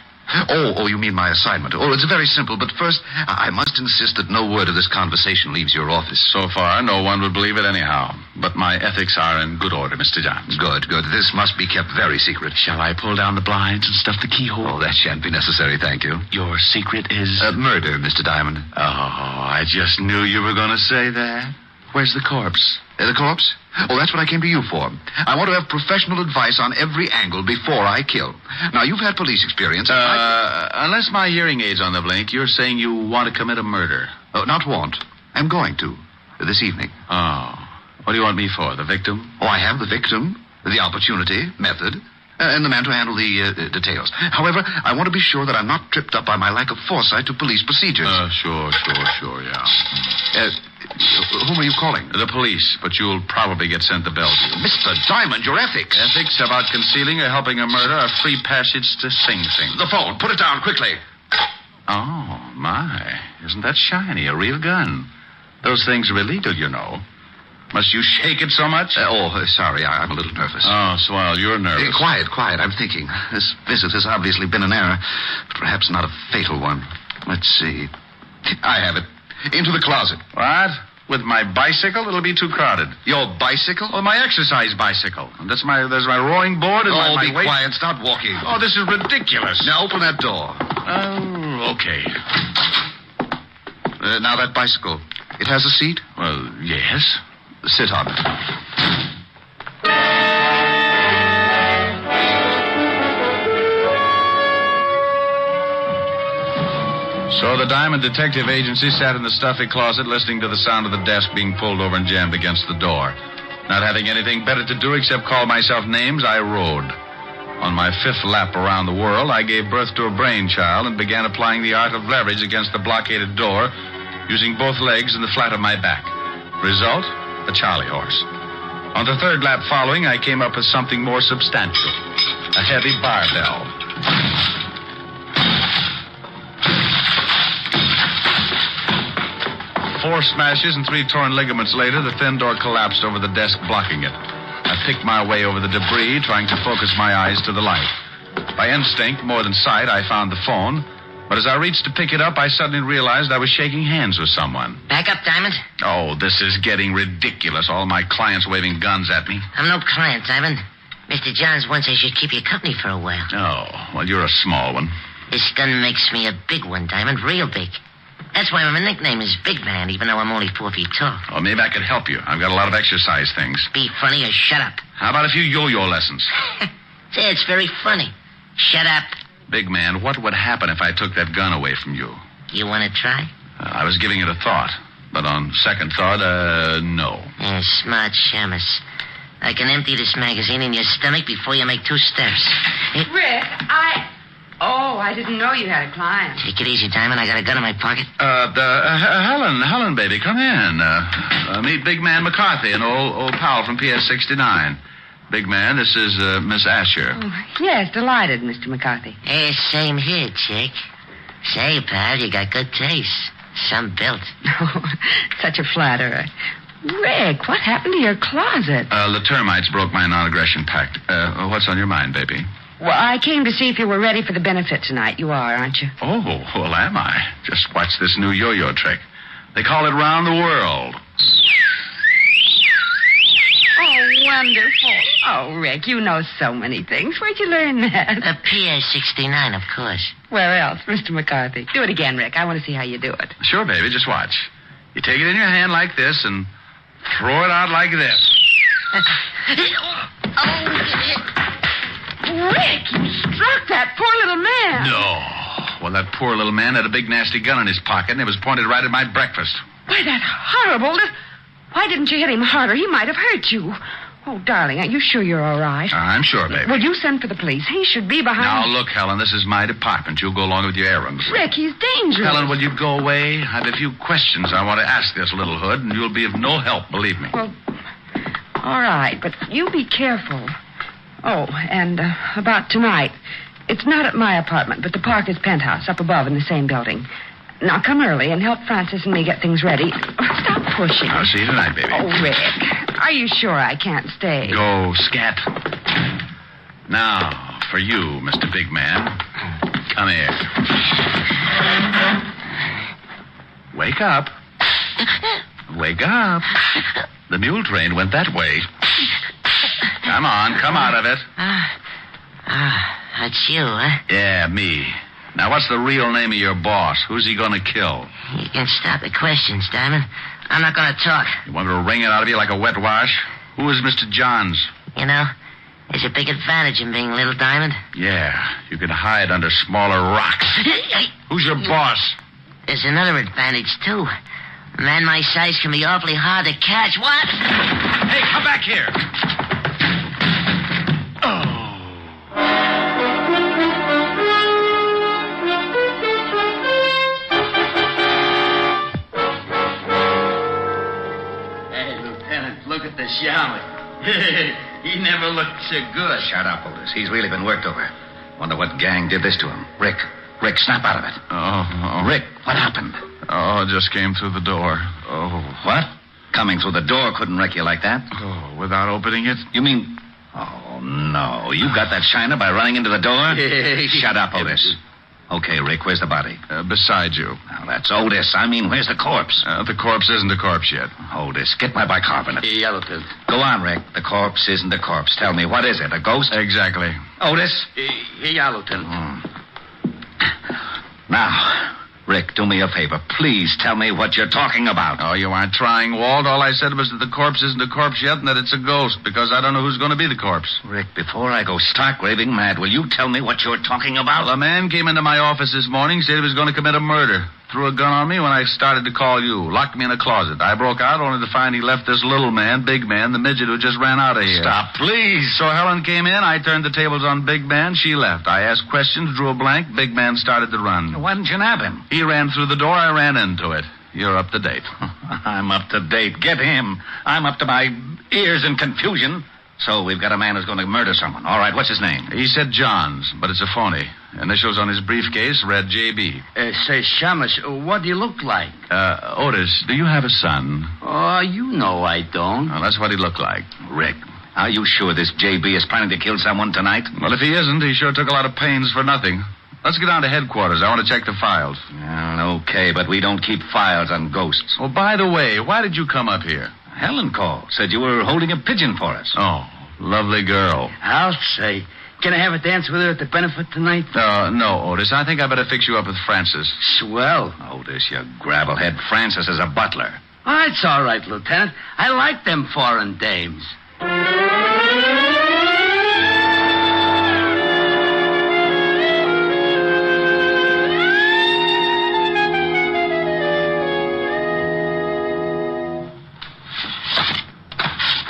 Oh, you mean my assignment. Oh, it's very simple, but first, I must insist that no word of this conversation leaves your office. So far, no one would believe it anyhow. But my ethics are in good order, Mr. Johns. Good. This must be kept very secret. Shall I pull down the blinds and stuff the keyhole? Oh, that shan't be necessary, thank you. Your secret is... murder, Mr. Diamond. Oh, I just knew you were going to say that. Where's the corpse? The corpse? Oh, that's what I came to you for. I want to have professional advice on every angle before I kill. Now, you've had police experience. Unless my hearing aid's on the blink, you're saying you want to commit a murder. Oh, not want. I'm going to. This evening. Oh. What do you want me for, the victim? Oh, I have the victim. the opportunity, method, and the man to handle the details. However, I want to be sure that I'm not tripped up by my lack of foresight to police procedures. Sure, yeah. Whom are you calling? The police, but you'll probably get sent to Bellevue. Mr. Diamond, your ethics. Ethics about concealing or helping a murder are free passage to Sing Sing. The phone. Put it down quickly. Oh, my. Isn't that shiny? A real gun. Those things are illegal, you know. Must you shake it so much? Sorry. I'm a little nervous. Oh, Swell, you're nervous. Quiet. I'm thinking. This visit has obviously been an error, but perhaps not a fatal one. Let's see. I have it. Into the closet. What? With my bicycle? It'll be too crowded. Your bicycle? Oh, my exercise bicycle. There's my rowing board and my be weight. Quiet. Stop walking. Oh, this is ridiculous. Now open that door. Oh, okay. Now that bicycle. It has a seat? Well, yes. Sit on it. So the Diamond Detective Agency sat in the stuffy closet listening to the sound of the desk being pulled over and jammed against the door. Not having anything better to do except call myself names, I rode. On my 5th lap around the world, I gave birth to a brainchild and began applying the art of leverage against the blockaded door, using both legs and the flat of my back. Result? A Charlie horse. On the 3rd lap following, I came up with something more substantial. A heavy barbell. 4 smashes and 3 torn ligaments later, the thin door collapsed over the desk, blocking it. I picked my way over the debris, trying to focus my eyes to the light. By instinct, more than sight, I found the phone. But as I reached to pick it up, I suddenly realized I was shaking hands with someone. Back up, Diamond. Oh, this is getting ridiculous. All my clients waving guns at me. I'm no client, Diamond. Mr. Johns wants I should keep you company for a while. Oh, well, you're a small one. This gun makes me a big one, Diamond, real big. That's why my nickname is Big Man, even though I'm only 4 feet tall. Well, maybe I could help you. I've got a lot of exercise things. Be funny or shut up. How about a few yo-yo lessons? Say, it's very funny. Shut up. Big Man, what would happen if I took that gun away from you? You want to try? I was giving it a thought. But on second thought, no. Yeah, smart shamus. I can empty this magazine in your stomach before you make 2 steps. Rick, I didn't know you had a client. Take it easy, Diamond. I got a gun in my pocket. Helen, baby, come in. Meet Big Man McCarthy, an old pal from PS 69. Big Man, this is Miss Asher. Oh, yes, delighted, Mr. McCarthy. Hey, same here, chick. Say, pal, you got good taste. Some built. Oh, such a flatterer. Rick, what happened to your closet? The termites broke my non-aggression pact. What's on your mind, baby? Well, I came to see if you were ready for the benefit tonight. You are, aren't you? Oh, well, am I? Just watch this new yo-yo trick. They call it round the world. Oh, wonderful. Oh, Rick, you know so many things. Where'd you learn that? PS 69, of course. Where else, Mr. McCarthy? Do it again, Rick. I want to see how you do it. Sure, baby. Just watch. You take it in your hand like this and throw it out like this. Rick, you struck that poor little man. No. Well, that poor little man had a big, nasty gun in his pocket, and it was pointed right at my breakfast. Why, that's horrible. Why didn't you hit him harder? He might have hurt you. Oh, darling, are you sure you're all right? I'm sure, baby. Will you send for the police? He should be behind... Now, look, Helen, this is my department. You'll go along with your errands. Rick, he's dangerous. Helen, will you go away? I have a few questions I want to ask this little hood, and you'll be of no help, believe me. Well, all right, but you be careful. Oh, and about tonight. It's not at my apartment, but the Parker's penthouse up above in the same building. Now, come early and help Francis and me get things ready. Stop pushing. I'll see you tonight, baby. Oh, Rick, are you sure I can't stay? Go, scat. Now, for you, Mr. Big Man. Come here. Wake up. Wake up. The mule train went that way. Come on, come out of it. That's you, huh? Yeah, me. Now, what's the real name of your boss? Who's he going to kill? You can stop the questions, Diamond. I'm not going to talk. You want me to wring it out of you like a wet wash? Who is Mr. Johns? You know, there's a big advantage in being Little Diamond. Yeah, you can hide under smaller rocks. Who's your boss? There's another advantage, too. A man my size can be awfully hard to catch. What? Hey, come back here. Shaman. He never looked so good. Shut up, Otis. He's really been worked over. Wonder what gang did this to him. Rick, snap out of it. Oh. Rick, what happened? Oh, just came through the door. Oh. What? Coming through the door couldn't wreck you like that? Oh, without opening it? You mean... Oh, no. You got that shiner by running into the door? Shut up, Otis. Okay, Rick, where's the body? Beside you. Now, that's Otis. I mean, where's the corpse? The corpse isn't a corpse yet. Otis, get my bicarbonate. Yellowton. Go on, Rick. The corpse isn't a corpse. Tell me, what is it, a ghost? Exactly. Otis? Yellowton. Now, Rick, do me a favor. Please tell me what you're talking about. Oh, you aren't trying, Walt. All I said was that the corpse isn't a corpse yet and that it's a ghost, because I don't know who's going to be the corpse. Rick, before I go stark raving mad, will you tell me what you're talking about? Well, a man came into my office this morning, said he was going to commit a murder. Threw a gun on me when I started to call you. Locked me in a closet. I broke out only to find he left this little man, Big Man, the midget who just ran out of here. Stop, please. So Helen came in. I turned the tables on Big Man. She left. I asked questions, drew a blank. Big Man started to run. Why didn't you nab him? He ran through the door. I ran into it. You're up to date. I'm up to date. Get him. I'm up to my ears in confusion. So we've got a man who's going to murder someone. All right, what's his name? He said Johns, but it's a phony. Initials on his briefcase read J.B. Say, Shamash, what do you look like? Otis, do you have a son? Oh, you know I don't. Well, that's what he looked like. Rick, are you sure this J.B. is planning to kill someone tonight? Well, if he isn't, he sure took a lot of pains for nothing. Let's get down to headquarters. I want to check the files. Okay, but we don't keep files on ghosts. Well, by the way, why did you come up here? Helen called. Said you were holding a pigeon for us. Oh, lovely girl. I'll say. Can I have a dance with her at the benefit tonight? No, Otis. I think I better fix you up with Francis. Swell. Otis, you gravelhead. Francis is a butler. Oh, it's all right, Lieutenant. I like them foreign dames.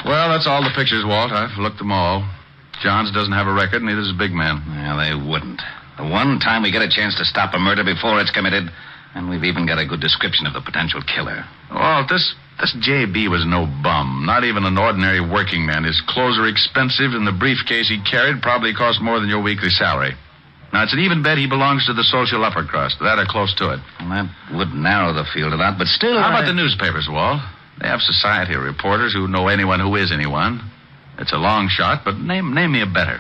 Well, that's all the pictures, Walt. I've looked them all. Johns doesn't have a record, neither does Big Man. Yeah, they wouldn't. The one time we get a chance to stop a murder before it's committed, and we've even got a good description of the potential killer. Walt, this J.B. was no bum. Not even an ordinary working man. His clothes are expensive, and the briefcase he carried probably cost more than your weekly salary. Now, it's an even bet he belongs to the social upper crust. That or close to it. Well, that would narrow the field a lot, but still... How about the newspapers, Walt? They have society reporters who know anyone who is anyone. It's a long shot, but name me a better.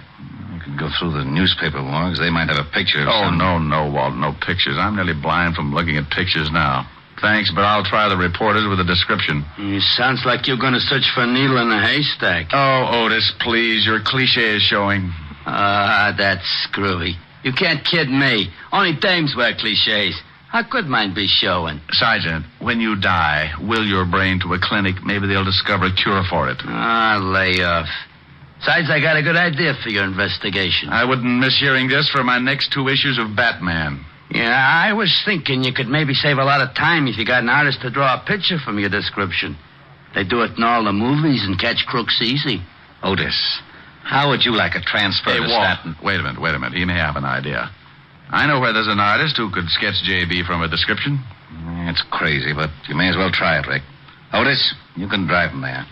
You could go through the newspaper logs. They might have a picture of some... No, Walt, no pictures. I'm nearly blind from looking at pictures now. Thanks, but I'll try the reporters with a description. It sounds like you're going to search for a needle in a haystack. Oh, Otis, please. Your cliche is showing. That's screwy. You can't kid me. Only dames wear cliches. How could mine be showing? Sergeant, when you die, will your brain to a clinic. Maybe they'll discover a cure for it. Lay off. Besides, I got a good idea for your investigation. I wouldn't miss hearing this for my next 2 issues of Batman. Yeah, I was thinking you could maybe save a lot of time if you got an artist to draw a picture from your description. They do it in all the movies and catch crooks easy. Otis, how would you like a transfer to Staten? Wait a minute. He may have an idea. I know where there's an artist who could sketch J.B. from a description. It's crazy, but you may as well try it, Rick. Otis, you can drive him there.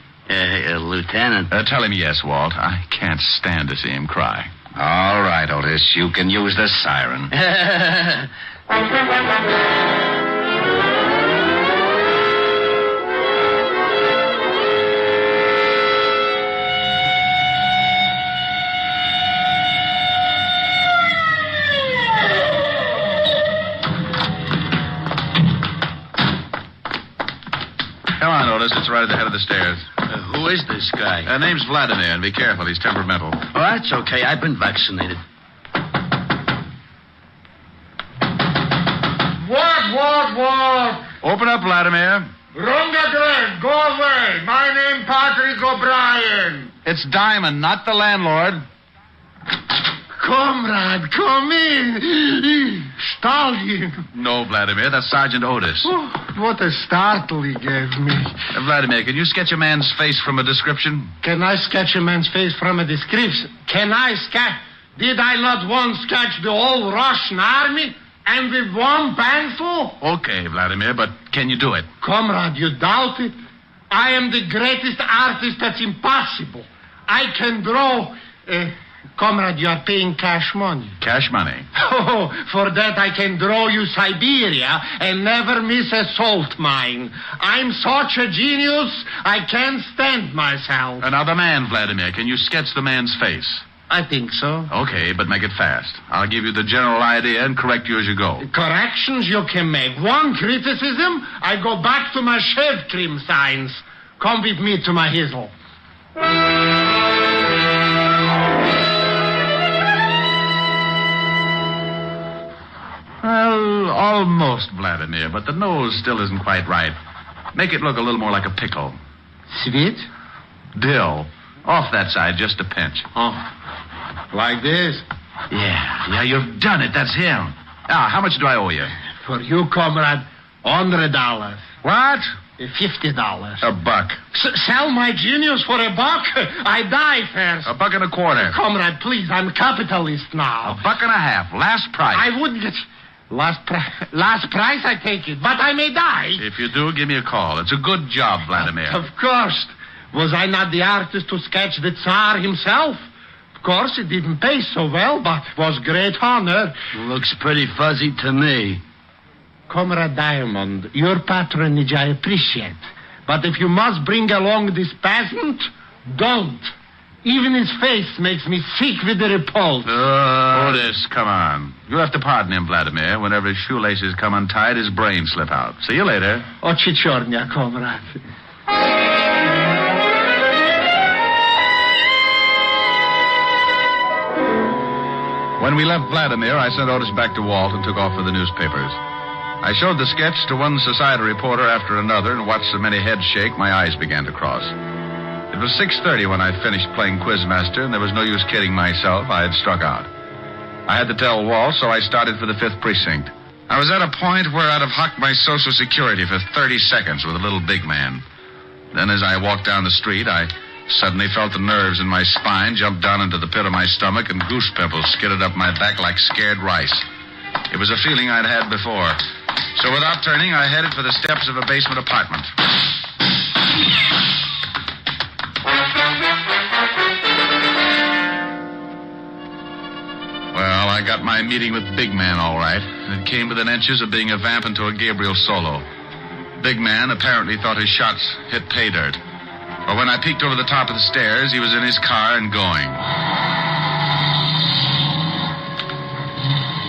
Lieutenant. Tell him yes, Walt. I can't stand to see him cry. All right, Otis. You can use the siren. Come on, Otis. It's right at the head of the stairs. Who is this guy? Name's Vladimir, and be careful. He's temperamental. Oh, that's okay. I've been vaccinated. What? Open up, Vladimir. Wrong address. Go away. My name Patrick O'Brien. It's Diamond, not the landlord. Comrade, come in. Stallion. No, Vladimir, that's Sergeant Otis. Oh, what a startle he gave me. Vladimir, can you sketch a man's face from a description? Can I sketch a man's face from a description? Can I sketch? Did I not once sketch the whole Russian army? And with one pencil? Okay, Vladimir, but can you do it? Comrade, you doubt it? I am the greatest artist that's impossible. I can draw... comrade, you are paying cash money. Cash money? Oh, for that I can draw you Siberia and never miss a salt mine. I'm such a genius, I can't stand myself. Another man, Vladimir. Can you sketch the man's face? I think so. Okay, but make it fast. I'll give you the general idea and correct you as you go. Corrections you can make. One criticism, I go back to my shave cream signs. Come with me to my hizzle. Well, almost, Vladimir, but the nose still isn't quite right. Make it look a little more like a pickle. Sweet? Dill. Off that side, just a pinch. Oh, like this? Yeah, you've done it. That's him. Now, how much do I owe you? For you, comrade, $100. What? $50. A buck. Sell my genius for $1? I die first. $1.25. Comrade, please, I'm a capitalist now. $1.50. Last price. I wouldn't get... Last price, I take it. But I may die. If you do, give me a call. It's a good job, Vladimir. Of course. Was I not the artist to sketch the Tsar himself? Of course, it didn't pay so well, but was great honor. Looks pretty fuzzy to me. Comrade Diamond, your patronage I appreciate. But if you must bring along this peasant, don't. Even his face makes me sick with the repulse. Otis, come on. You have to pardon him, Vladimir. Whenever his shoelaces come untied, his brains slip out. See you later. Occhichornia, comrade. When we left Vladimir, I sent Otis back to Walt and took off for the newspapers. I showed the sketch to one society reporter after another and watched so many heads shake, my eyes began to cross. It was 6:30 when I finished playing Quizmaster, and there was no use kidding myself. I had struck out. I had to tell Walt, so I started for the 5th precinct. I was at a point where I'd have hocked my Social Security for 30 seconds with a little big man. Then as I walked down the street, I suddenly felt the nerves in my spine jump down into the pit of my stomach, and goose pimples skidded up my back like scared rice. It was a feeling I'd had before. So without turning, I headed for the steps of a basement apartment. Well, I got my meeting with Big Man all right. It came within inches of being a vamp into a Gabriel solo. Big Man apparently thought his shots hit pay dirt. But when I peeked over the top of the stairs, he was in his car and going.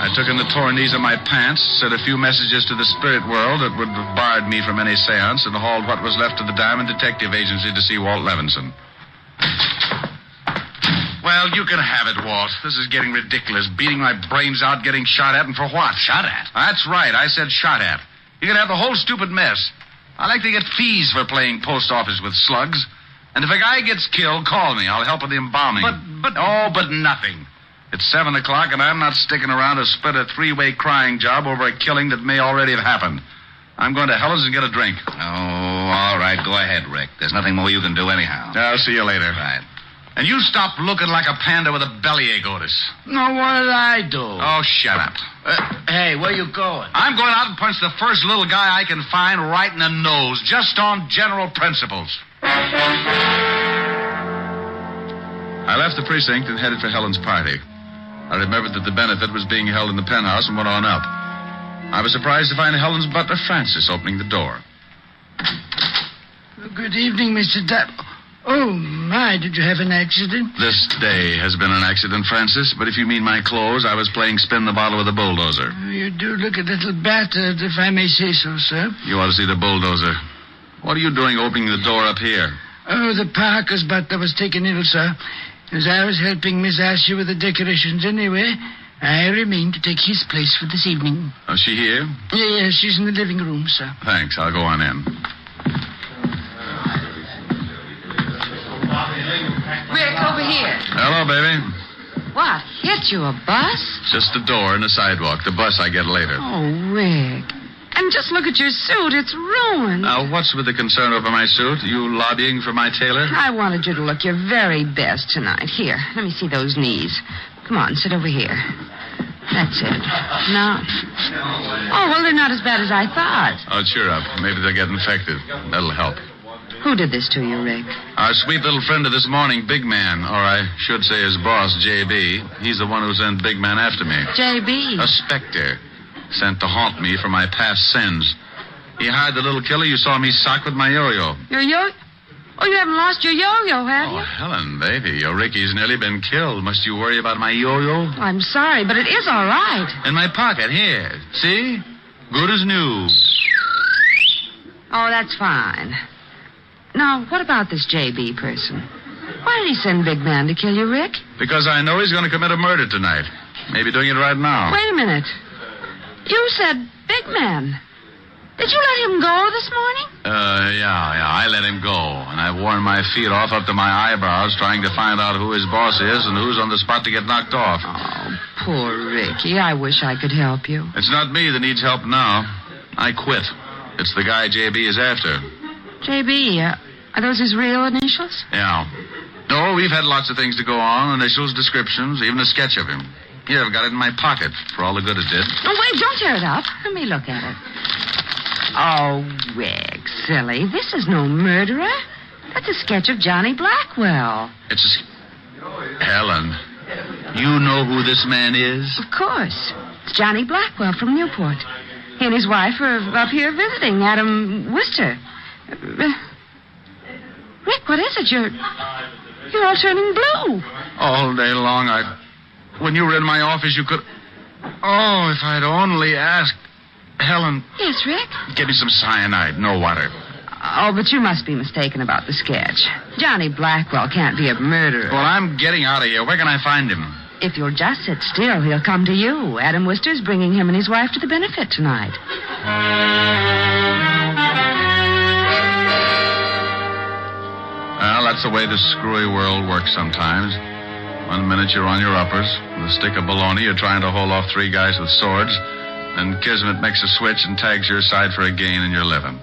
I took in the torn knees of my pants, said a few messages to the spirit world that would have barred me from any seance, and hauled what was left of the Diamond Detective Agency to see Walt Levinson. Well, you can have it, Walt. This is getting ridiculous. Beating my brains out, getting shot at, and for what? Shot at? That's right. I said shot at. You can have the whole stupid mess. I like to get fees for playing post office with slugs. And if a guy gets killed, call me. I'll help with the embalming. But nothing. It's 7 o'clock, and I'm not sticking around to split a 3-way crying job over a killing that may already have happened. I'm going to Helen's and get a drink. Oh, all right. Go ahead, Rick. There's nothing more you can do anyhow. I'll see you later. Right. And you stop looking like a panda with a bellyache, Otis. No, what did I do? Oh, shut up. Hey, where you going? I'm going out and punch the first little guy I can find right in the nose, just on general principles. I left the precinct and headed for Helen's party. I remembered that the benefit was being held in the penthouse and went on up. I was surprised to find Helen's butler, Francis, opening the door. Good evening, Mr. Oh, my, did you have an accident? This day has been an accident, Francis, but if you mean my clothes, I was playing spin the bottle with a bulldozer. You do look a little battered, if I may say so, sir. You ought to see the bulldozer. What are you doing opening the door up here? Oh, the Parker's butler was taken ill, sir. As I was helping Miss Asher with the decorations anyway, I remained to take his place for this evening. Oh, she here? Yes, she's in the living room, sir. Thanks. I'll go on in. Rick, over here. Hello, baby. What? Hit you a bus? Just a door and a sidewalk. The bus I get later. Oh, Rick. And just look at your suit. It's ruined. Now, what's with the concern over my suit? You lobbying for my tailor? I wanted you to look your very best tonight. Here, let me see those knees. Come on, sit over here. That's it. Now. Oh, well, they're not as bad as I thought. Oh, cheer up. Maybe they'll get infected. That'll help. Who did this to you, Rick? Our sweet little friend of this morning, Big Man, or I should say his boss, J.B. He's the one who sent Big Man after me. J.B.? A specter. Sent to haunt me for my past sins. He hired the little killer you saw me sock with my yo-yo. Your yo-yo? Oh, you haven't lost your yo-yo, have you? Oh, Helen, baby, your Ricky's nearly been killed. Must you worry about my yo-yo? I'm sorry, but it is all right. In my pocket, here. See? Good as new. Oh, that's fine. Now, what about this J.B. person? Why did he send Big Man to kill you, Rick? Because I know he's going to commit a murder tonight. Maybe doing it right now. Wait a minute. You said Big Man. Did you let him go this morning? Yeah, I let him go. And I've worn my feet off up to my eyebrows trying to find out who his boss is and who's on the spot to get knocked off. Oh, poor Ricky. I wish I could help you. It's not me that needs help now. I quit. It's the guy J.B. is after. J.B., are those his real initials? Yeah. No, we've had lots of things to go on. Initials, descriptions, even a sketch of him. Here, I've got it in my pocket for all the good it did. Oh, wait, don't tear it up. Let me look at it. Oh, Rick, silly. This is no murderer. That's a sketch of Johnny Blackwell. It's Helen, you know who this man is? Of course. It's Johnny Blackwell from Newport. He and his wife are up here visiting Adam Wister. Rick, what is it? You're all turning blue. All day long, when you were in my office, you could... Oh, if I'd only asked... Helen... Yes, Rick? Get me some cyanide, no water. Oh, but you must be mistaken about the sketch. Johnny Blackwell can't be a murderer. Well, I'm getting out of here. Where can I find him? If you'll just sit still, he'll come to you. Adam Wister's bringing him and his wife to the benefit tonight. Well, that's the way this screwy world works sometimes. 1 minute you're on your uppers. With a stick of bologna, you're trying to hold off 3 guys with swords. Then Kismet makes a switch and tags your side for a gain and you're living.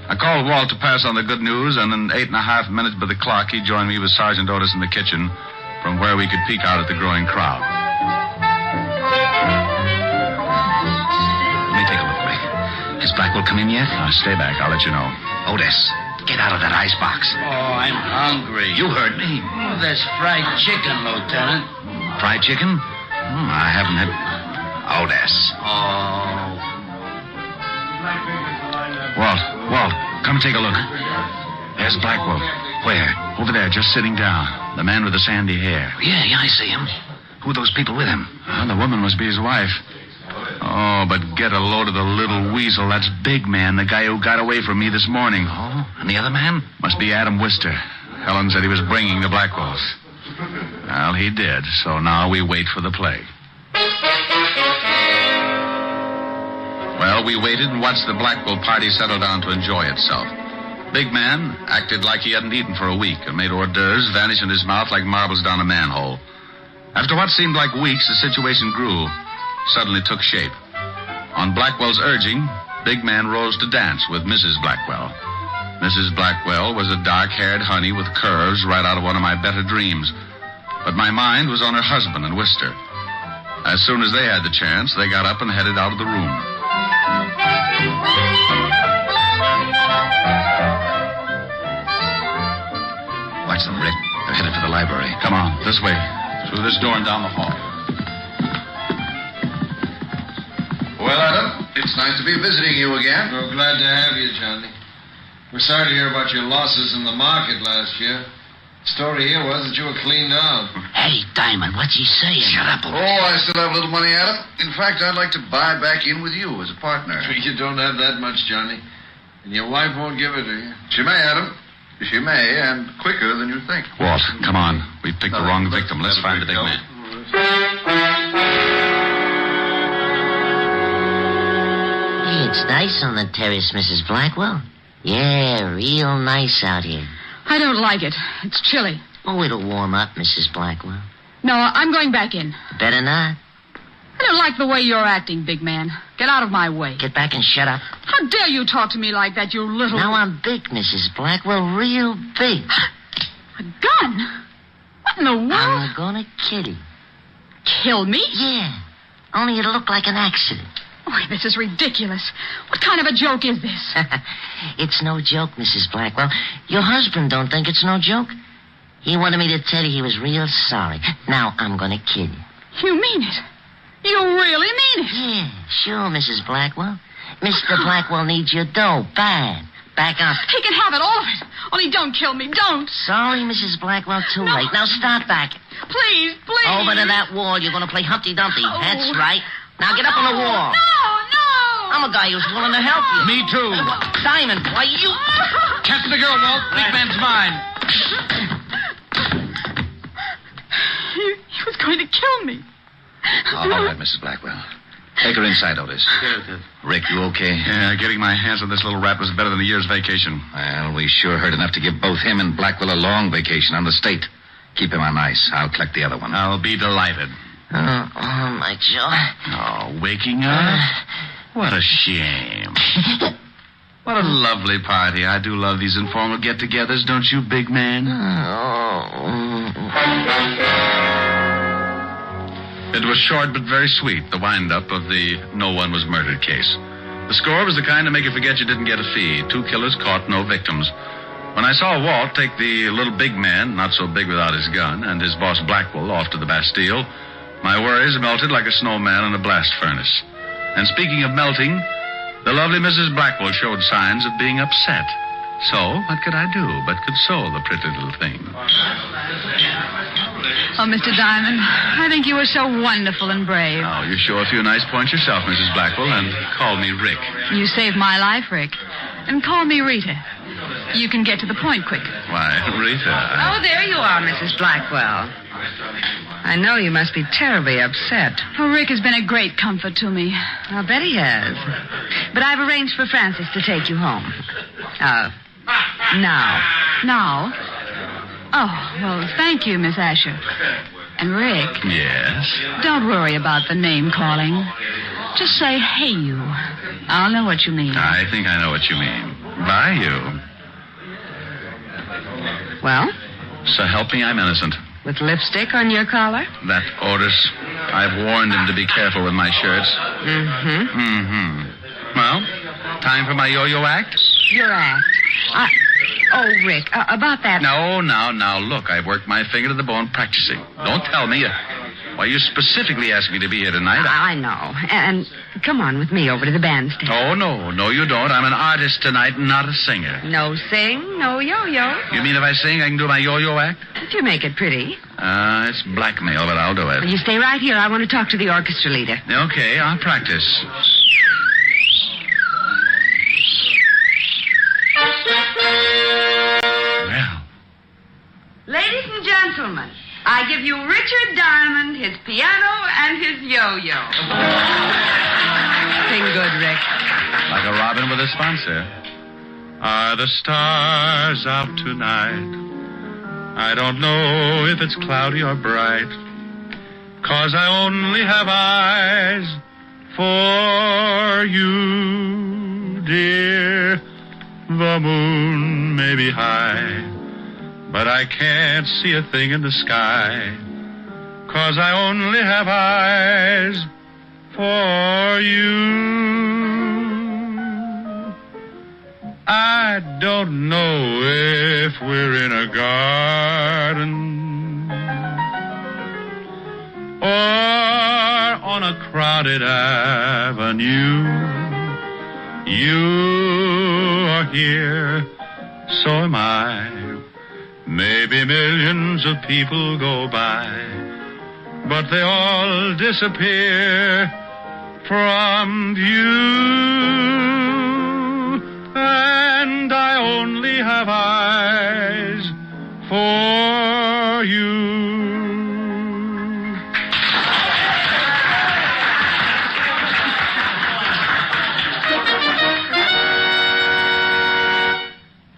I called Walt to pass on the good news, and in 8.5 minutes by the clock, he joined me with Sergeant Otis in the kitchen, from where we could peek out at the growing crowd. Let me take a look, Rick. Has Blackwell come in yet? Stay back. I'll let you know. Otis, get out of that icebox. Oh, I'm hungry. You heard me. Oh, there's fried chicken, Lieutenant. Fried chicken? I haven't had... Otis. Oh. Walt, come take a look. There's Blackwell. Where? Over there, just sitting down. The man with the sandy hair. Yeah, I see him. Who are those people with him? The woman must be his wife. Oh, but get a load of the little weasel. That's Big Man, the guy who got away from me this morning. Oh, and the other man? Must be Adam Wister. Helen said he was bringing the Blackwells. Well, he did, so now we wait for the play. Well, we waited and watched the Blackwell party settle down to enjoy itself. Big Man acted like he hadn't eaten for a week and made hors d'oeuvres vanish in his mouth like marbles down a manhole. After what seemed like weeks, the situation grew, suddenly took shape. On Blackwell's urging, Big Man rose to dance with Mrs. Blackwell. Mrs. Blackwell was a dark-haired honey with curves right out of one of my better dreams. But my mind was on her husband and Wister. As soon as they had the chance, they got up and headed out of the room. Watch them, Rick. They're headed for the library. Come on, this way. Through this door and down the hall. Well, Adam, it's nice to be visiting you again. Well, glad to have you, Johnny. We're sorry to hear about your losses in the market last year. The story here was that you were cleaned out. Hey, Diamond, what's he saying? Shut up. Oh, I still have a little money, Adam. In fact, I'd like to buy back in with you as a partner. You don't have that much, Johnny. And your wife won't give it to you. She may, Adam. She may, and quicker than you think. Walt, come on. We picked the wrong victim. Let's find the big man. Hey, it's nice on the terrace, Mrs. Blackwell. Yeah, real nice out here. I don't like it. It's chilly. Oh, it'll warm up, Mrs. Blackwell. No, I'm going back in. Better not. I don't like the way you're acting, big man. Get out of my way. Get back and shut up. How dare you talk to me like that, you little... Now I'm big, Mrs. Blackwell, real big. A gun? What in the world? I'm gonna kill you. Kill me? Yeah. Only it'll look like an accident. Oh, this is ridiculous. What kind of a joke is this? It's no joke, Mrs. Blackwell. Your husband don't think it's no joke. He wanted me to tell you he was real sorry. Now I'm going to kill you. You mean it? You really mean it? Yeah, sure, Mrs. Blackwell. Mr. Blackwell needs your dough bad. Back up. He can have it, all of it. Only don't kill me, don't. Sorry, Mrs. Blackwell, too late. Now start back. Please, please. Over to that wall. You're going to play Humpty Dumpty. Oh. That's right. Now get up on the wall. No. I'm a guy who's willing to help you. Me too. Diamond, why you... Catch the girl, Walt. Big man's mine. He was going to kill me. All right, Mrs. Blackwell. Take her inside, Otis. Rick, you okay? Yeah, getting my hands on this little rat was better than a year's vacation. Well, we sure heard enough to give both him and Blackwell a long vacation on the state. Keep him on ice. I'll collect the other one. I'll be delighted. Oh, my jaw. Oh, waking up? What a shame. What a lovely party. I do love these informal get-togethers, don't you, big man? It was short but very sweet, the wind-up of the no one was murdered case. The score was the kind to make you forget you didn't get a fee. 2 killers caught, no victims. When I saw Walt take the little big man, not so big without his gun, and his boss Blackwell off to the Bastille, my worries melted like a snowman in a blast furnace. And speaking of melting, the lovely Mrs. Blackwell showed signs of being upset. So, what could I do but console the pretty little thing? Oh, Mr. Diamond, I think you were so wonderful and brave. Oh, you show a few nice points yourself, Mrs. Blackwell, and call me Rick. You saved my life, Rick. And call me Rita. You can get to the point quick. Why, Rita. Oh, there you are, Mrs. Blackwell. I know you must be terribly upset. Oh, Rick has been a great comfort to me. I'll bet he has. But I've arranged for Francis to take you home. Now. Now? Oh, well, thank you, Miss Asher. And Rick. Yes? Don't worry about the name calling. Just say, hey, you. I'll know what you mean. I think I know what you mean. By you. Well? So help me, I'm innocent. With lipstick on your collar? That Otis. I've warned him to be careful with my shirts. Well, time for my yo-yo act? Your act? Oh, Rick, about that... No, now, look, I've worked my finger to the bone practicing. Don't tell me. Why, you specifically asked me to be here tonight. I know. And come on with me over to the bandstand. Oh, no, you don't. I'm an artist tonight, not a singer. No sing, no yo-yo. You mean if I sing, I can do my yo-yo act? If you make it pretty. It's blackmail, but I'll do it. Well, you stay right here. I want to talk to the orchestra leader. Okay, I'll practice. Well. Ladies and gentlemen, I give you Richard Diamond, his piano, and his yo-yo. Sing good, Rick. Like a robin with a sponsor. Are the stars out tonight? I don't know if it's cloudy or bright, 'cause I only have eyes for you, dear. The moon may be high, but I can't see a thing in the sky, 'cause I only have eyes for you. I don't know if we're in a garden or on a crowded avenue. You are here, so am I. Maybe millions of people go by, but they all disappear from view. And I only have eyes for you.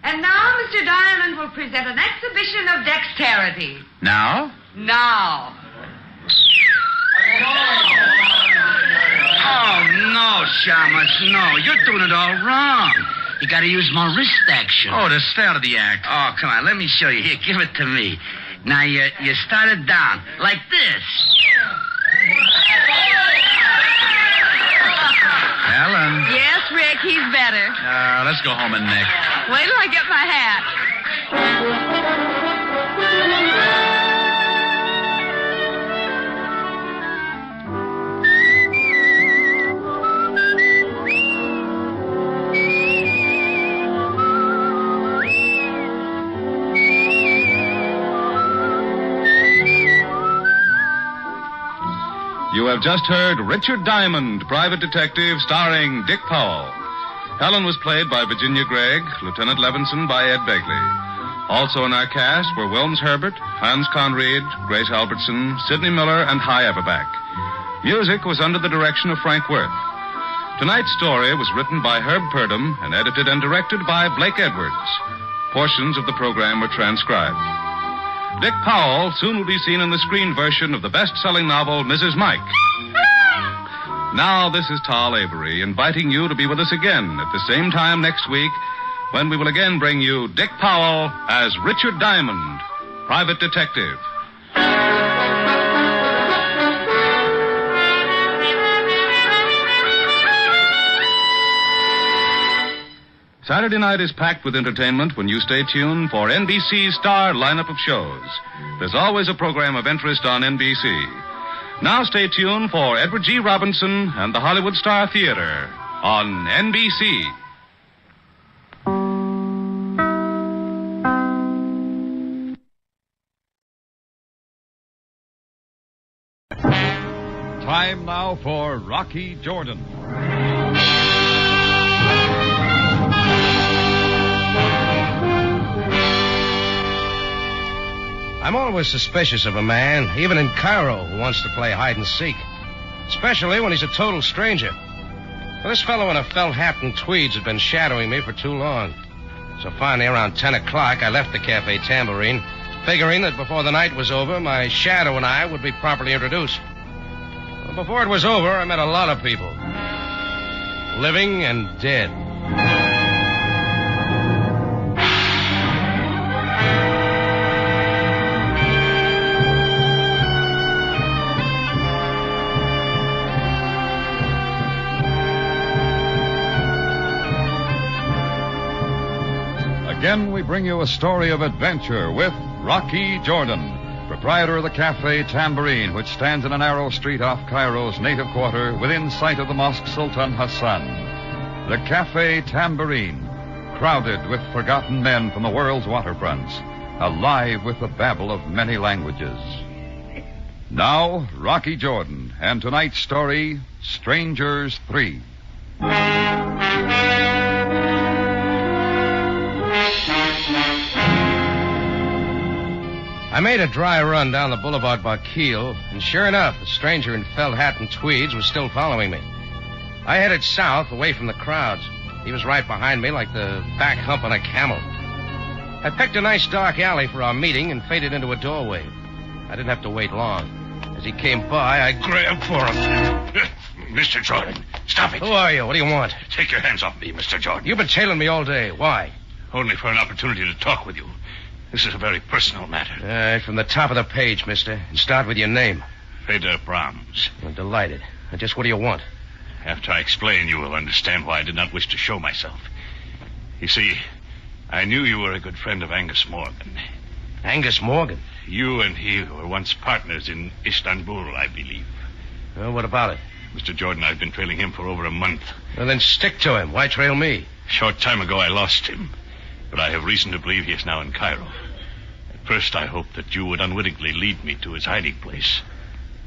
And now Mr. Diamond will present an exhibition of dexterity. Now? Now. Oh, no, Shamus, no. You're doing it all wrong. You got to use more wrist action. Oh, to stay out of the act. Oh, come on, let me show you. Here, give it to me. Now, you start it down, like this. Alan. Yes, Rick, he's better. Let's go home and Nick. Wait till I get my hat. You have just heard Richard Diamond, Private Detective, starring Dick Powell. Helen was played by Virginia Gregg, Lieutenant Levinson by Ed Begley. Also in our cast were Wilms Herbert, Hans Conried, Grace Albertson, Sidney Miller, and Hy Everback. Music was under the direction of Frank Worth. Tonight's story was written by Herb Purdom and edited and directed by Blake Edwards. Portions of the program were transcribed. Dick Powell soon will be seen in the screen version of the best-selling novel, Mrs. Mike. Now, this is Tal Avery, inviting you to be with us again at the same time next week, when we will again bring you Dick Powell as Richard Diamond, Private Detective. Saturday night is packed with entertainment when you stay tuned for NBC's star lineup of shows. There's always a program of interest on NBC. Now stay tuned for Edward G. Robinson and the Hollywood Star Theater on NBC. Time now for Rocky Jordan. I'm always suspicious of a man, even in Cairo, who wants to play hide and seek. Especially when he's a total stranger. Well, this fellow in a felt hat and tweeds had been shadowing me for too long. So finally, around 10 o'clock, I left the Cafe Tambourine, figuring that before the night was over, my shadow and I would be properly introduced. Well, before it was over, I met a lot of people. Living and dead. Again, we bring you a story of adventure with Rocky Jordan, proprietor of the Cafe Tambourine, which stands in a narrow street off Cairo's native quarter within sight of the Mosque Sultan Hassan. The Cafe Tambourine, crowded with forgotten men from the world's waterfronts, alive with the babble of many languages. Now, Rocky Jordan, and tonight's story, Strangers 3. I made a dry run down the boulevard Baqil, and sure enough, the stranger in felt hat and tweeds was still following me. I headed south, away from the crowds. He was right behind me like the back hump on a camel. I picked a nice dark alley for our meeting and faded into a doorway. I didn't have to wait long. As he came by, I grabbed for him. Mr. Jordan, stop it. Who are you? What do you want? Take your hands off me, Mr. Jordan. You've been tailing me all day. Why? Only for an opportunity to talk with you. This is a very personal matter. All right, from the top of the page, mister. And start with your name. Feder Brahms. I'm delighted. Now, just what do you want? After I explain, you will understand why I did not wish to show myself. You see, I knew you were a good friend of Angus Morgan. Angus Morgan? You and he were once partners in Istanbul, I believe. Well, what about it? Mr. Jordan, I've been trailing him for over a month. Well, then stick to him. Why trail me? A short time ago, I lost him. But I have reason to believe he is now in Cairo. At first, I hoped that you would unwittingly lead me to his hiding place.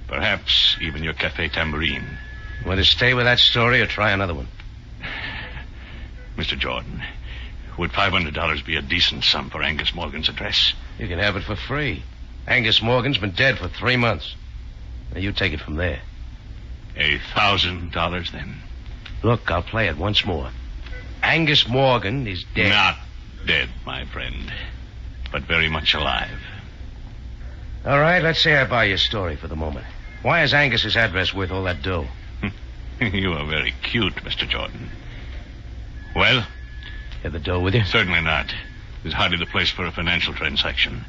Perhaps even your Cafe Tambourine. Want to stay with that story or try another one? Mr. Jordan, would $500 be a decent sum for Angus Morgan's address? You can have it for free. Angus Morgan's been dead for 3 months. Now, you take it from there. $1,000 then? Look, I'll play it once more. Angus Morgan is dead. Not dead, my friend, but very much alive. All right, let's say I buy your story for the moment. Why is Angus's address worth all that dough? You are very cute, Mr. Jordan. Well? You have the dough with you? Certainly not. It's hardly the place for a financial transaction.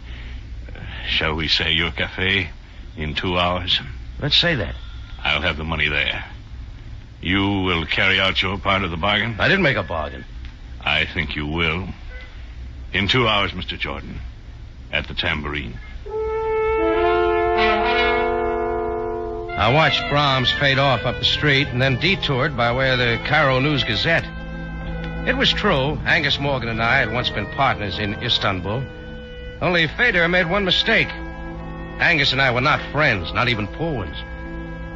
Shall we say your cafe in 2 hours? Let's say that. I'll have the money there. You will carry out your part of the bargain? I didn't make a bargain. I think you will. In 2 hours, Mr. Jordan. At the Tambourine. I watched Brahms fade off up the street and then detoured by way of the Cairo News Gazette. It was true. Angus Morgan and I had once been partners in Istanbul. Only Feder made one mistake. Angus and I were not friends, not even poor ones.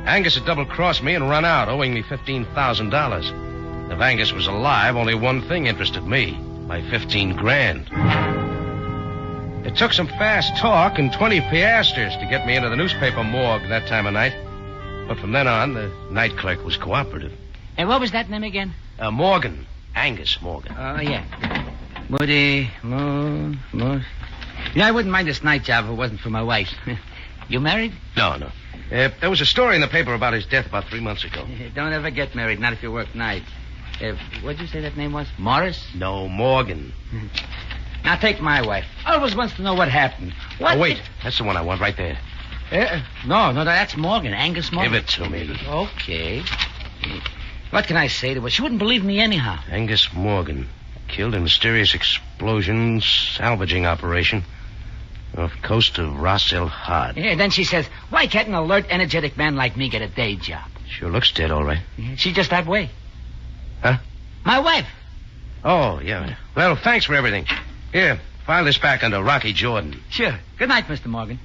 Angus had double-crossed me and run out, owing me $15,000. If Angus was alive, only one thing interested me, my 15 grand. It took some fast talk and 20 piastres to get me into the newspaper morgue that time of night. But from then on, the night clerk was cooperative. And what was that name again? Morgan. Angus Morgan. Oh, yeah. Moody, Yeah, I wouldn't mind this night job if it wasn't for my wife. You married? No. There was a story in the paper about his death about 3 months ago. Don't ever get married, not if you work night. What'd you say that name was? Morris? No, Morgan. Now, take my wife. I always wants to know what happened. What? Oh, wait. That's the one I want right there. No, that's Morgan. Angus Morgan. Give it to me. Okay. What can I say to her? She wouldn't believe me anyhow. Angus Morgan. Killed in mysterious explosion, salvaging operation. Off the coast of Ras El Had. Yeah, then she says, why can't an alert, energetic man like me get a day job? Sure looks dead, all right. Yeah, she's just that way. Huh? My wife. Oh, yeah. Well, thanks for everything. Here, file this back under Rocky Jordan. Sure. Good night, Mr. Morgan.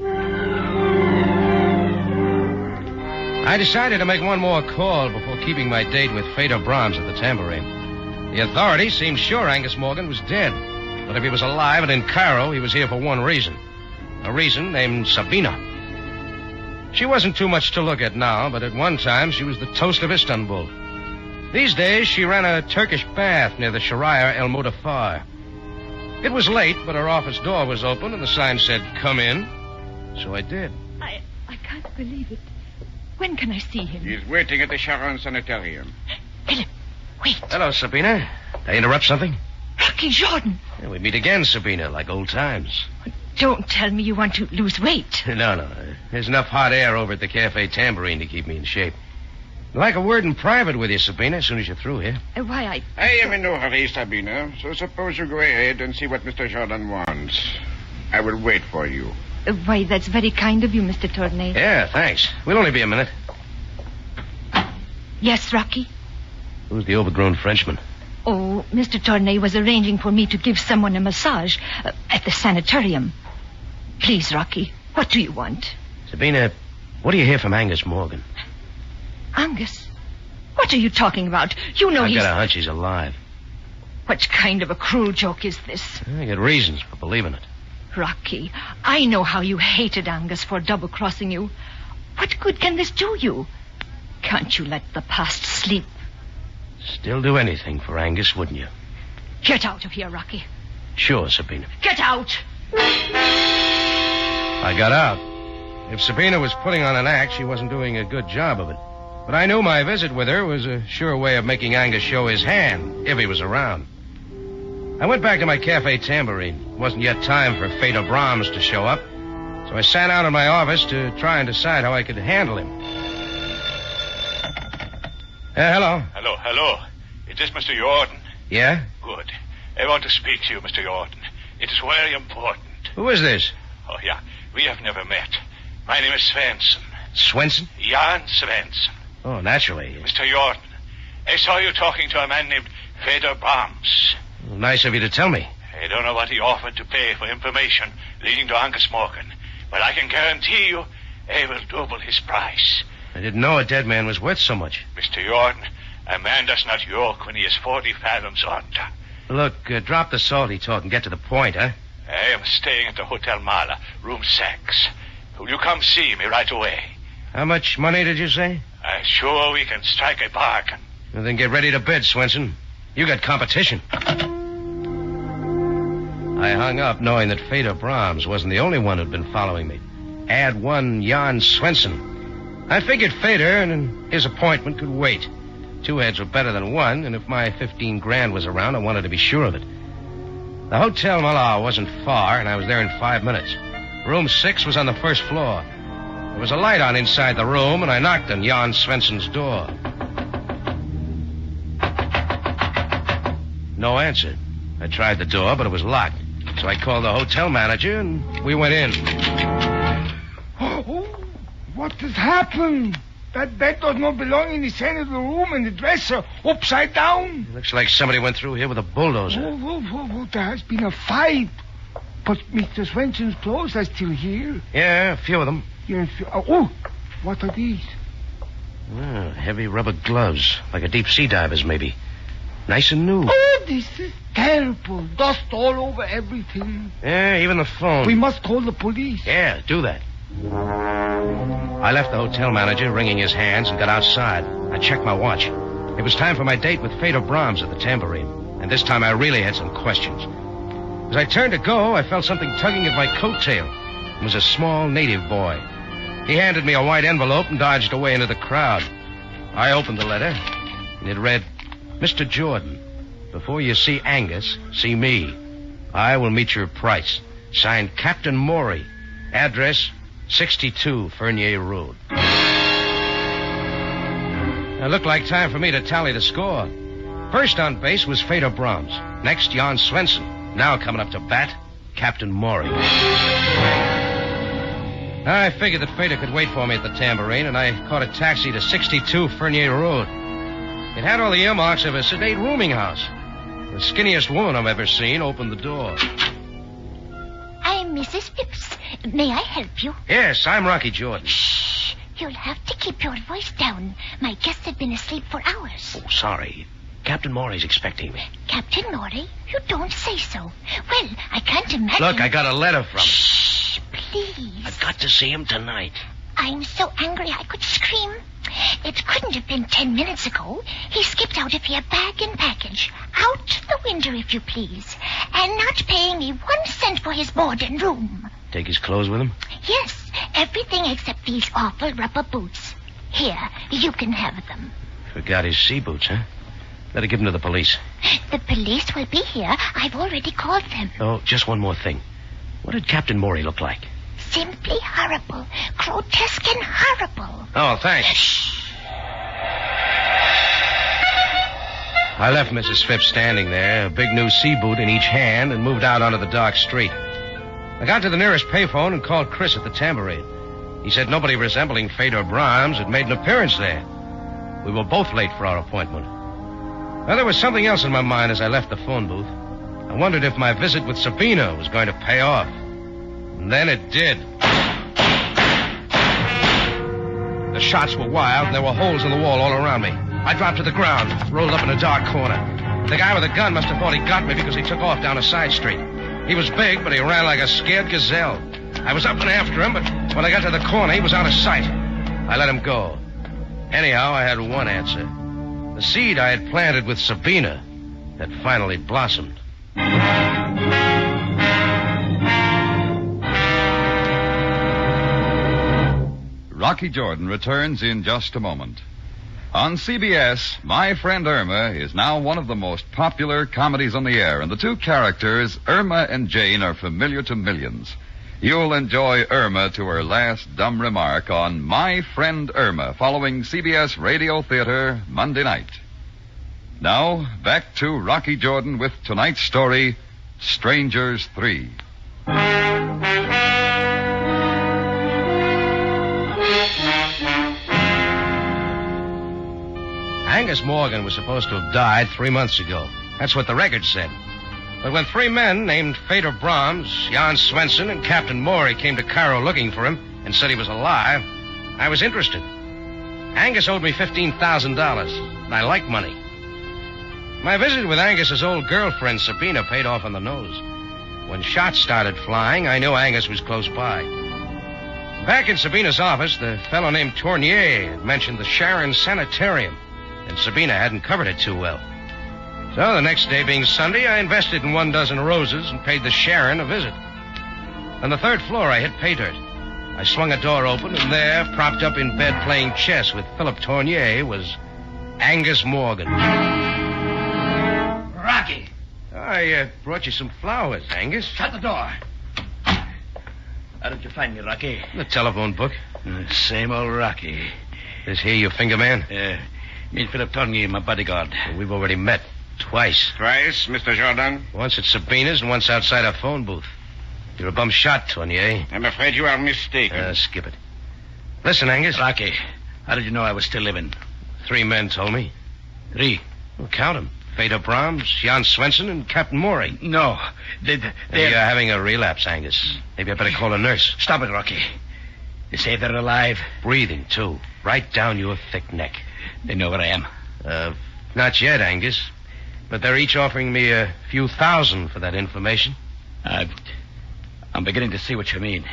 I decided to make one more call before keeping my date with Feder Brahms at the Tambourine. The authorities seemed sure Angus Morgan was dead. But if he was alive and in Cairo, he was here for one reason. A reason named Sabina. She wasn't too much to look at now, but at one time she was the toast of Istanbul. These days she ran a Turkish bath near the Sharia El Mudafar. It was late, but her office door was open and the sign said, "Come in." So I did. I can't believe it. When can I see him? He's waiting at the Sharon Sanitarium. Philip, wait. Hello, Sabina. Did I interrupt something? Rocky Jordan. Yeah, we meet again, Sabina, like old times. Don't tell me you want to lose weight. No. There's enough hot air over at the Cafe Tambourine to keep me in shape. I'd like a word in private with you, Sabina, as soon as you're through here. Why, I am in no hurry, Sabina, so suppose you go ahead and see what Mr. Jordan wants. I will wait for you. Why, that's very kind of you, Mr. Tournay. Yeah, thanks. We'll only be a minute. Yes, Rocky? Who's the overgrown Frenchman? Oh, Mr. Tournay was arranging for me to give someone a massage at the sanitarium. Please, Rocky, what do you want? Sabina, what do you hear from Angus Morgan? Angus? What are you talking about? You know I've got a hunch he's alive. What kind of a cruel joke is this? I got reasons for believing it. Rocky, I know how you hated Angus for double-crossing you. What good can this do you? Can't you let the past sleep? Still do anything for Angus, wouldn't you? Get out of here, Rocky. Sure, Sabina. Get out! I got out. If Sabina was putting on an act, she wasn't doing a good job of it. But I knew my visit with her was a sure way of making Angus show his hand, if he was around. I went back to my Cafe Tambourine. It wasn't yet time for Feder Brahms to show up, so I sat down in my office to try and decide how I could handle him. Hello. Hello. Is this Mr. Jordan? Yeah? Good. I want to speak to you, Mr. Jordan. It is very important. Who is this? Oh, yeah. We have never met. My name is Svensson. Swenson? Jan Svensson. Oh, naturally. Mr. Jordan, I saw you talking to a man named Feder Brahms. Well, nice of you to tell me. I don't know what he offered to pay for information leading to Angus Morgan, but I can guarantee you I will double his price. I didn't know a dead man was worth so much. Mr. Jordan, a man does not yoke when he is 40 fathoms under. Look, drop the salty talk and get to the point, huh? I am staying at the Hotel Mala, room 6. Will you come see me right away? How much money did you say? I'm sure we can strike a bargain. Well, then get ready to bid, Swenson. You got competition. I hung up knowing that Feder Brahms wasn't the only one who'd been following me. Add one Jan Swenson. I figured Feder and his appointment could wait. 2 heads were better than one, and if my 15 grand was around, I wanted to be sure of it. The Hotel Mala wasn't far, and I was there in 5 minutes. Room 6 was on the first floor. There was a light on inside the room, and I knocked on Jan Svenson's door. No answer. I tried the door, but it was locked. So I called the hotel manager, and we went in. Oh, what has happened? That bed does not belong in the center of the room, and the dresser upside down. It looks like somebody went through here with a bulldozer. Oh, there has been a fight. But Mr. Swenson's clothes are still here. Yeah, a few of them. Yes. Oh, what are these? Oh, heavy rubber gloves, like a deep sea diver's, maybe. Nice and new. Oh, this is terrible. Dust all over everything. Yeah, even the phone. We must call the police. Yeah, do that. I left the hotel manager wringing his hands and got outside. I checked my watch. It was time for my date with Fedor Brahms at the Tambourine. And this time I really had some questions. As I turned to go, I felt something tugging at my coattail. It was a small native boy. He handed me a white envelope and dodged away into the crowd. I opened the letter, and it read, Mr. Jordan, before you see Angus, see me. I will meet your price. Signed, Captain Maury. Address, 62 Fernier Road. It looked like time for me to tally the score. First on base was Fedor Brahms. Next, Jan Swenson. Now coming up to bat, Captain Maury. I figured that Fedor could wait for me at the Tambourine, and I caught a taxi to 62 Fernier Road. It had all the earmarks of a sedate rooming house. The skinniest woman I've ever seen opened the door. I'm Mrs. Phipps. May I help you? Yes, I'm Rocky Jordan. Shh. You'll have to keep your voice down. My guests have been asleep for hours. Oh, sorry. Captain Maury's expecting me. Captain Maury? You don't say so. Well, I can't imagine... Look, I got a letter from him. Shh, please. I've got to see him tonight. I'm so angry I could scream. It couldn't have been 10 minutes ago. He skipped out of here bag and package. Out the window, if you please. And not paying me 1 cent for his board and room. Take his clothes with him? Yes, everything except these awful rubber boots. Here, you can have them. Forgot his sea boots, huh? Better give him to the police. The police will be here. I've already called them. Oh, just one more thing. What did Captain Maury look like? Simply horrible. Grotesque and horrible. Oh, thanks. Shh. I left Mrs. Phipps standing there, a big new sea boot in each hand, and moved out onto the dark street. I got to the nearest payphone and called Chris at the Tambourine. He said nobody resembling Fedor Brahms had made an appearance there. We were both late for our appointment. Well, there was something else in my mind as I left the phone booth. I wondered if my visit with Sabina was going to pay off. And then it did. The shots were wild, and there were holes in the wall all around me. I dropped to the ground, rolled up in a dark corner. The guy with the gun must have thought he got me because he took off down a side street. He was big, but he ran like a scared gazelle. I was up and after him, but when I got to the corner, he was out of sight. I let him go. Anyhow, I had one answer. The seed I had planted with Sabina had finally blossomed. Rocky Jordan returns in just a moment. On CBS, My Friend Irma is now one of the most popular comedies on the air, and the two characters, Irma and Jane, are familiar to millions. You'll enjoy Irma to her last dumb remark on My Friend Irma, following CBS Radio Theater Monday night. Now, back to Rocky Jordan with tonight's story, Strangers 3. Angus Morgan was supposed to have died 3 months ago. That's what the record said. But when 3 men named Fedor Brahms, Jan Swenson, and Captain Maury came to Cairo looking for him and said he was alive, I was interested. Angus owed me $15,000, and I like money. My visit with Angus's old girlfriend, Sabina, paid off on the nose. When shots started flying, I knew Angus was close by. Back in Sabina's office, the fellow named Tournier had mentioned the Sharon Sanitarium, and Sabina hadn't covered it too well. So the next day being Sunday, I invested in 12 roses and paid the Sharon a visit. On the 3rd floor, I hit pay dirt. I swung a door open, and there, propped up in bed playing chess with Philip Tournier, was Angus Morgan. Rocky. I brought you some flowers, Angus. Shut the door. How did you find me, Rocky? The telephone book. Same old Rocky. This here your finger man? Me and Philip Tournier, my bodyguard. Well, we've already met. Twice. Twice, Mr. Jordan? Once at Sabina's and once outside a phone booth. You're a bum shot, Tournier. I'm afraid you are mistaken. Skip it. Listen, Angus. Rocky, how did you know I was still living? 3 men told me. 3? Well, count them. Feder Brahms, Jan Swenson, and Captain Morey. No. You're having a relapse, Angus. Maybe I better call a nurse. Stop it, Rocky. You say they're alive? Breathing, too. Right down your thick neck. They know where I am? Not yet, Angus. But they're each offering me a few thousand for that information. I'm beginning to see what you mean.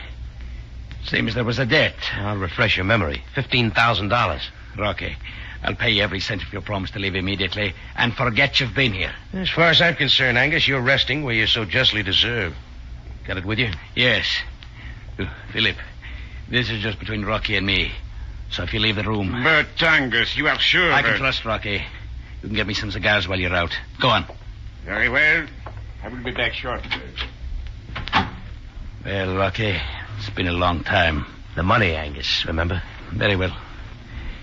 Seems there was a debt. I'll refresh your memory. $15,000. Rocky, I'll pay you every cent if you promise to leave immediately and forget you've been here. As far as I'm concerned, Angus, you're resting where you so justly deserve. Got it with you? Yes. Philip, this is just between Rocky and me. So if you leave the room... But, Angus, you are sure I can trust Rocky. You can get me some cigars while you're out. Go on. Very well. I will be back shortly. Well, Rocky, it's been a long time. The money, Angus, remember? Very well.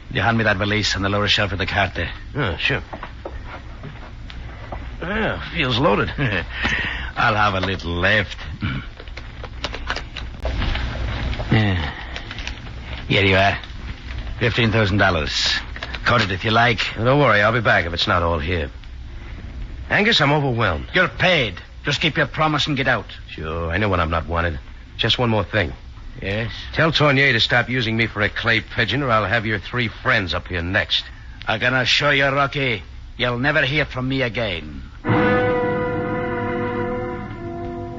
You hand me that valise on the lower shelf of the cart there. Oh, sure. Feels loaded. I'll have a little left. Here you are. $15,000. Cut it if you like. Don't worry, I'll be back if it's not all here. Angus, I'm overwhelmed. You're paid. Just keep your promise and get out. Sure, I know when I'm not wanted. Just one more thing. Yes? Tell Tournier to stop using me for a clay pigeon, or I'll have your 3 friends up here next. I'm gonna show you, Rocky. You'll never hear from me again.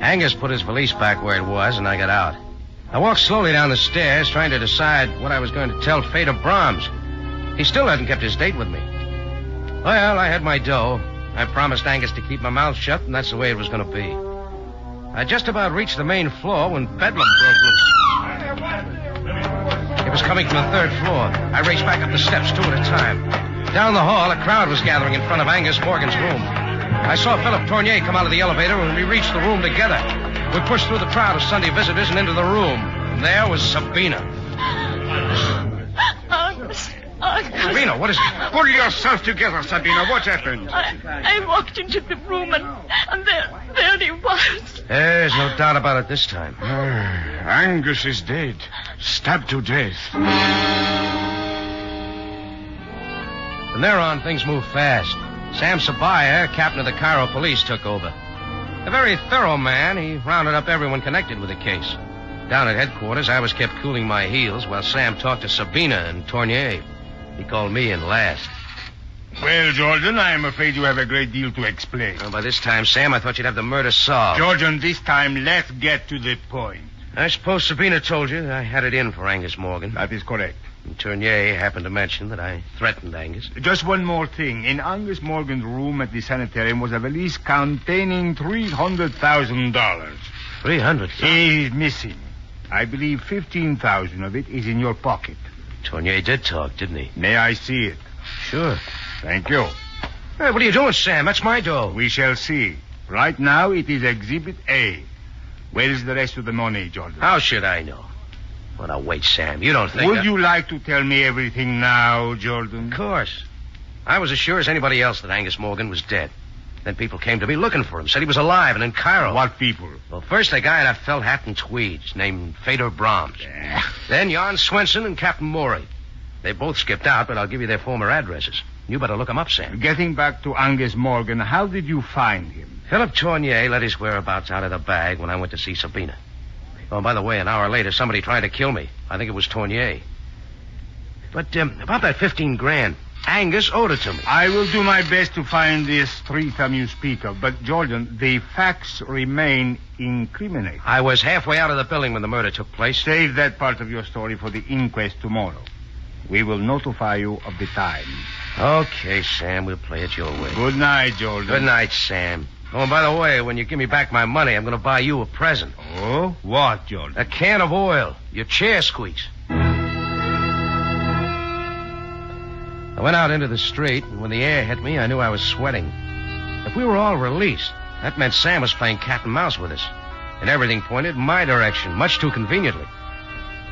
Angus put his valise back where it was, and I got out. I walked slowly down the stairs, trying to decide what I was going to tell Feder Brahms. He still hadn't kept his date with me. Well, I had my dough. I promised Angus to keep my mouth shut, and that's the way it was going to be. I just about reached the main floor when bedlam broke loose. It was coming from the 3rd floor. I raced back up the steps 2 at a time. Down the hall, a crowd was gathering in front of Angus Morgan's room. I saw Philip Tournier come out of the elevator when we reached the room together. We pushed through the crowd of Sunday visitors and into the room. And there was Sabina. Sabina, what is it? Pull yourself together, Sabina. What happened? I walked into the room and there he was. There's no doubt about it this time. Angus is dead. Stabbed to death. From there on, things moved fast. Sam Sabaya, captain of the Cairo police, took over. A very thorough man, he rounded up everyone connected with the case. Down at headquarters, I was kept cooling my heels while Sam talked to Sabina and Tournier. He called me in last. Well, Jordan, I am afraid you have a great deal to explain. Well, by this time, Sam, I thought you'd have the murder solved. Jordan, this time, let's get to the point. I suppose Sabina told you I had it in for Angus Morgan. That is correct. And Tournier happened to mention that I threatened Angus. Just one more thing. In Angus Morgan's room at the sanitarium was a valise containing $300,000. $300,000? He is missing. I believe 15,000 of it is in your pocket. Tournier did talk, didn't he? May I see it? Sure. Thank you. Hey, what are you doing, Sam? That's my dough. We shall see. Right now, it is Exhibit A. Where is the rest of the money, Jordan? How should I know? Well, now, wait, Sam. You don't think... Would you like to tell me everything now, Jordan? Of course. I was as sure as anybody else that Angus Morgan was dead. Then people came to me looking for him, said he was alive and in Cairo. What people? Well, first a guy in a felt hat and tweeds named Feder Brahms. Then Jan Swenson and Captain Morey. They both skipped out, but I'll give you their former addresses. You better look them up, Sam. Getting back to Angus Morgan, how did you find him? Philip Tournier let his whereabouts out of the bag when I went to see Sabina. Oh, by the way, an hour later, somebody tried to kill me. I think it was Tournier. But about that $15,000, Angus owed it to me. I will do my best to find this threesome you speak of. But, Jordan, the facts remain incriminating. I was halfway out of the building when the murder took place. Save that part of your story for the inquest tomorrow. We will notify you of the time. Okay, Sam, we'll play it your way. Good night, Jordan. Good night, Sam. Oh, and by the way, when you give me back my money, I'm going to buy you a present. Oh? What, Jordan? A can of oil. Your chair squeaks. I went out into the street, and when the air hit me, I knew I was sweating. If we were all released, that meant Sam was playing cat and mouse with us. And everything pointed my direction, much too conveniently.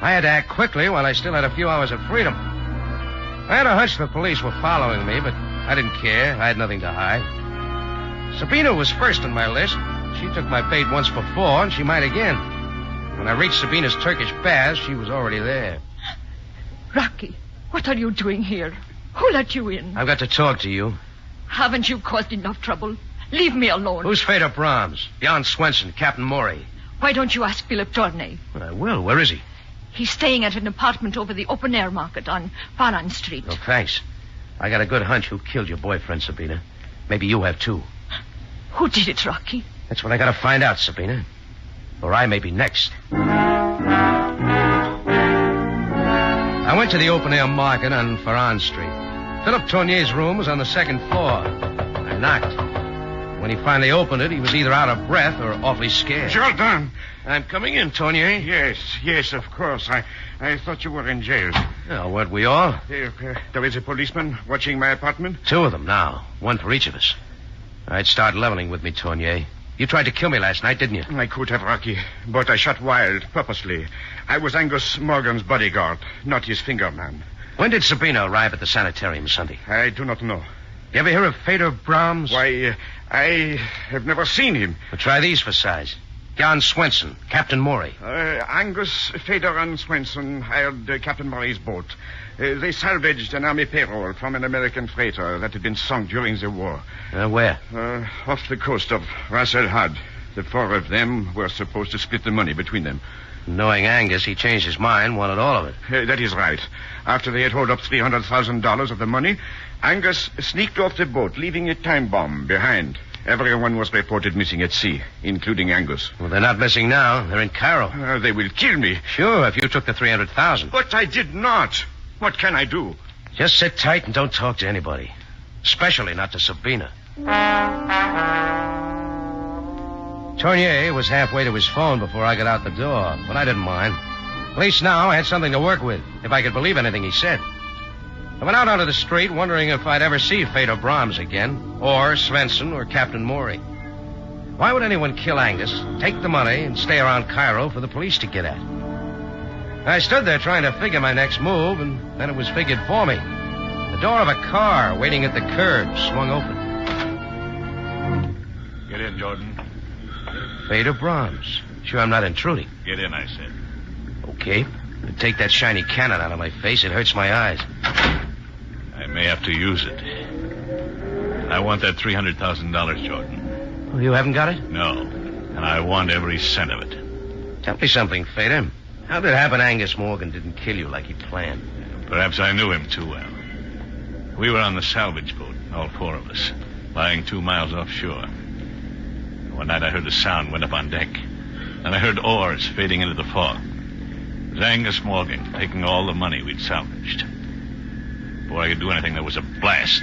I had to act quickly while I still had a few hours of freedom. I had a hunch the police were following me, but I didn't care. I had nothing to hide. Sabina was first on my list. She took my bait once before, and she might again. When I reached Sabina's Turkish baths, she was already there. Rocky, what are you doing here? Who let you in? I've got to talk to you. Haven't you caused enough trouble? Leave me alone. Who's Feder Brahms? Jan Swenson, Captain Maury. Why don't you ask Philip Tornay? I will. Where is he? He's staying at an apartment over the open-air market on Faran Street. Oh, thanks. I got a good hunch who killed your boyfriend, Sabina. Maybe you have, too. Who did it, Rocky? That's what I got to find out, Sabina. Or I may be next. I went to the open-air market on Faran Street. Philip Tournier's room was on the second floor. I knocked. When he finally opened it, he was either out of breath or awfully scared. Jordan! I'm coming in, Tournier. Yes, of course. I thought you were in jail. Oh, weren't we all? There is a policeman watching my apartment? 2 of them now. 1 for each of us. All right, start leveling with me, Tournier. You tried to kill me last night, didn't you? I could have, Rocky, but I shot wild, purposely. I was Angus Morgan's bodyguard, not his finger man. When did Sabina arrive at the sanitarium Sunday? I do not know. You ever hear of Feder Brahms? Why, I have never seen him. Well, try these for size. Jan Swenson, Captain Maury. Angus, Feder, and Swenson hired Captain Maury's boat. They salvaged an army payroll from an American freighter that had been sunk during the war. Where? Off the coast of Ras El Had. The 4 of them were supposed to split the money between them. Knowing Angus, he changed his mind, wanted all of it. That is right. After they had hauled up $300,000 of the money, Angus sneaked off the boat, leaving a time bomb behind. Everyone was reported missing at sea, including Angus. Well, they're not missing now. They're in Cairo. They will kill me. Sure, if you took the $300,000. But I did not. What can I do? Just sit tight and don't talk to anybody. Especially not to Sabina. Tournier was halfway to his phone before I got out the door, but I didn't mind. At least now I had something to work with, if I could believe anything he said. I went out onto the street wondering if I'd ever see Feder Brahms again, or Svensson, or Captain Maury. Why would anyone kill Angus, take the money, and stay around Cairo for the police to get at? I stood there trying to figure my next move, and then it was figured for me. The door of a car waiting at the curb swung open. Get in, Jordan. Feder Brahms. Sure I'm not intruding. Get in, I said. Okay. Take that shiny cannon out of my face. It hurts my eyes. I may have to use it. I want that $300,000, Jordan. Oh, you haven't got it? No. And I want every cent of it. Tell me something, Feder. How did it happen Angus Morgan didn't kill you like he planned? Perhaps I knew him too well. We were on the salvage boat, all 4 of us, lying 2 miles offshore. One night I heard a sound went up on deck. Then I heard oars fading into the fog. It was Angus Morgan taking all the money we'd salvaged. Before I could do anything, there was a blast.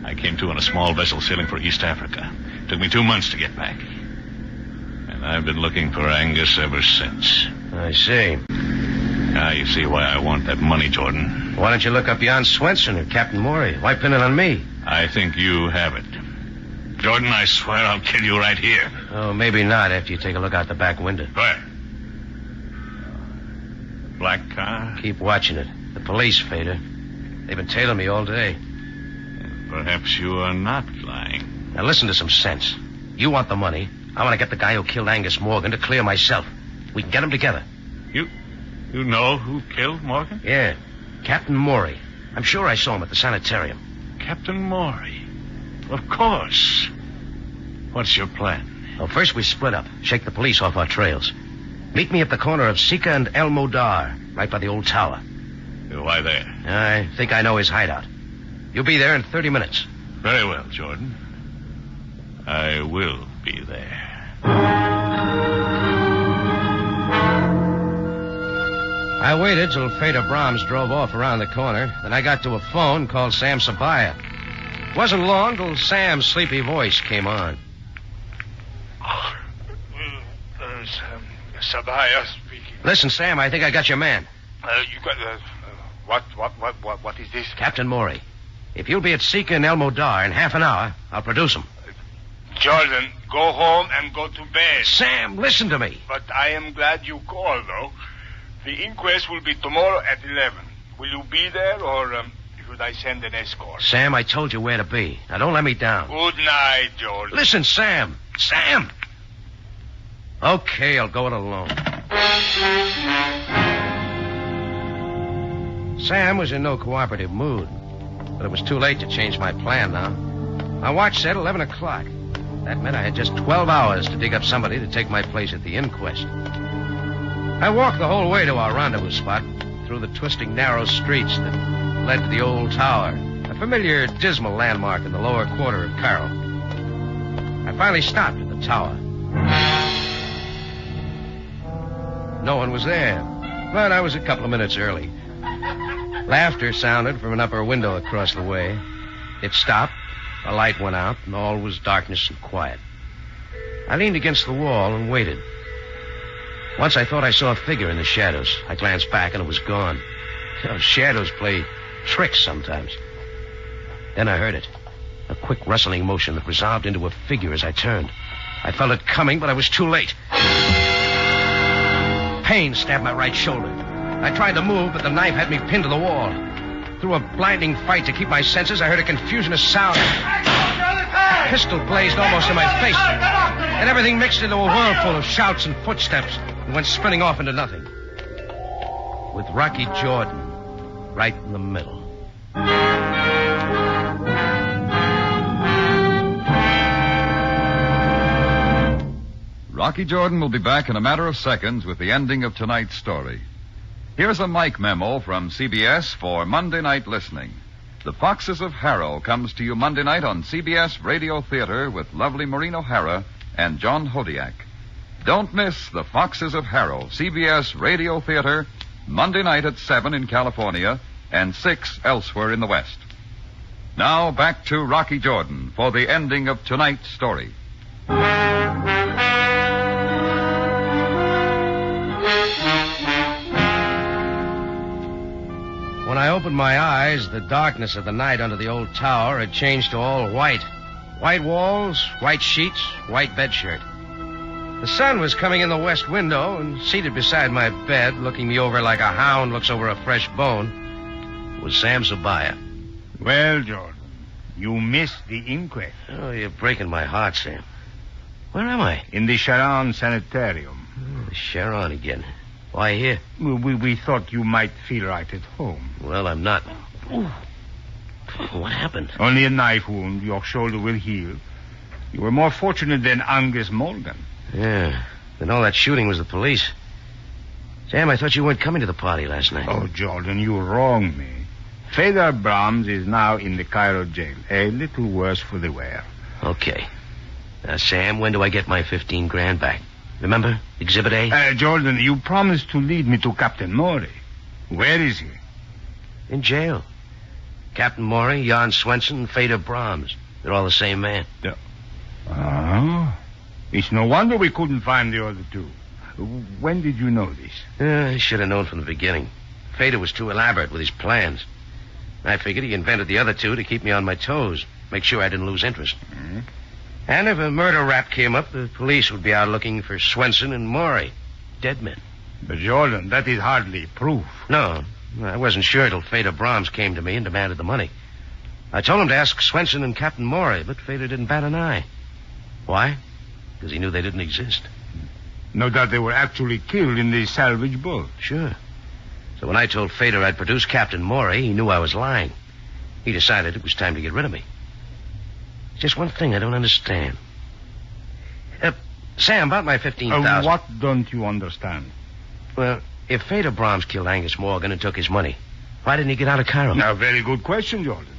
I came to on a small vessel sailing for East Africa. It took me 2 months to get back. And I've been looking for Angus ever since. I see. Now you see why I want that money, Jordan. Why don't you look up Jan Swenson or Captain Maury? Why pin it on me? I think you have it. Jordan, I swear I'll kill you right here. Oh, maybe not after you take a look out the back window. Where? Black car? Keep watching it. The police, Feder. They've been tailing me all day. Perhaps you are not lying. Now listen to some sense. You want the money. I want to get the guy who killed Angus Morgan to clear myself. We can get them together. You know who killed Morgan? Yeah. Captain Maury. I'm sure I saw him at the sanitarium. Captain Maury? Of course. What's your plan? Well, first we split up. Shake the police off our trails. Meet me at the corner of Sika and El Modar, right by the old tower. Why there? I think I know his hideout. You'll be there in 30 minutes. Very well, Jordan. I will be there. I waited till Feder Brahms drove off around the corner. Then I got to a phone, called Sam Sabaya. It wasn't long till Sam's sleepy voice came on. Sabaya speaking. Listen, Sam, I think I got your man. You got... What is this? Captain Maury. If you'll be at Sika and El Modar in half an hour, I'll produce him. Jordan, go home and go to bed. Sam, listen to me. But I am glad you called, though. The inquest will be tomorrow at 11. Will you be there, or should I send an escort? Sam, I told you where to be. Now, don't let me down. Good night, Jordan. Listen, Sam. Sam! Okay, I'll go it alone. Sam was in no cooperative mood, but it was too late to change my plan now. My watch said 11 o'clock. That meant I had just 12 hours to dig up somebody to take my place at the inquest. I walked the whole way to our rendezvous spot, through the twisting, narrow streets that led to the old tower, a familiar, dismal landmark in the lower quarter of Cairo. I finally stopped at the tower. No one was there, but I was a couple of minutes early. Laughter sounded from an upper window across the way. It stopped, a light went out, and all was darkness and quiet. I leaned against the wall and waited. Once I thought I saw a figure in the shadows. I glanced back and it was gone. Shadows play tricks sometimes. Then I heard it. A quick rustling motion that resolved into a figure as I turned. I felt it coming, but I was too late. Pain stabbed my right shoulder. I tried to move, but the knife had me pinned to the wall. Through a blinding fight to keep my senses, I heard a confusion of sound. A pistol blazed almost in my face, and everything mixed into a whirlpool of shouts and footsteps and went spinning off into nothing. With Rocky Jordan right in the middle. Rocky Jordan will be back in a matter of seconds with the ending of tonight's story. Here's a mic memo from CBS for Monday night listening. The Foxes of Harrow comes to you Monday night on CBS Radio Theater with lovely Maureen O'Hara and John Hodiak. Don't miss The Foxes of Harrow, CBS Radio Theater, Monday night at 7 in California and 6 elsewhere in the West. Now back to Rocky Jordan for the ending of tonight's story. When I opened my eyes, the darkness of the night under the old tower had changed to all white. White walls, white sheets, white bedshirt. The sun was coming in the west window, and seated beside my bed, looking me over like a hound looks over a fresh bone, was Sam Sabaya. Well, Jordan, you missed the inquest. Oh, you're breaking my heart, Sam. Where am I? In the Sharon Sanitarium. Oh, the Sharon again. Why here? We thought you might feel right at home. Well, I'm not. Ooh. What happened? Only a knife wound. Your shoulder will heal. You were more fortunate than Angus Morgan. Yeah. Then all that shooting was the police. Sam, I thought you weren't coming to the party last night. Oh, Jordan, you wronged me. Fedor Brahms is now in the Cairo jail. A little worse for the wear. Okay. Now, Sam, when do I get my 15 grand back? Remember? Exhibit A? Jordan, you promised to lead me to Captain Maury. Where is he? In jail. Captain Maury, Jan Swenson, and Fedor Brahms. They're all the same man. Oh. It's no wonder we couldn't find the other two. When did you know this? I should have known from the beginning. Fedor was too elaborate with his plans. I figured he invented the other two to keep me on my toes, make sure I didn't lose interest. Mm-hmm. And if a murder rap came up, the police would be out looking for Swenson and Maury. Dead men. But, Jordan, that is hardly proof. No, I wasn't sure till Fedor Brahms came to me and demanded the money. I told him to ask Swenson and Captain Maury, but Fedor didn't bat an eye. Why? Because he knew they didn't exist. No doubt they were actually killed in the salvage boat. Sure. So when I told Fedor I'd produce Captain Maury, he knew I was lying. He decided it was time to get rid of me. Just one thing I don't understand. Sam, about my $15,000. What don't you understand? Well, if Fedor Brahms killed Angus Morgan and took his money, why didn't he get out of Cairo? Now, very good question, Jordan.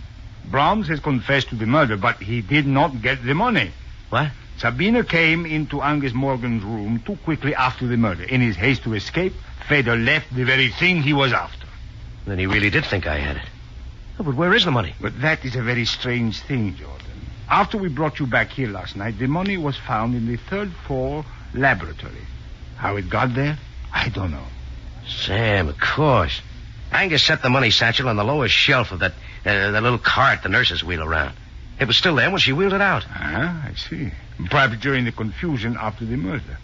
Brahms has confessed to the murder, but he did not get the money. What? Sabina came into Angus Morgan's room too quickly after the murder. In his haste to escape, Fedor left the very thing he was after. Then he really did think I had it. Oh, but where is the money? But that is a very strange thing, Jordan. After we brought you back here last night, the money was found in the third floor laboratory. How it got there, I don't know. Sam, of course. Angus set the money satchel on the lowest shelf of that little cart the nurses wheel around. It was still there when she wheeled it out. I see. Perhaps during the confusion after the murder.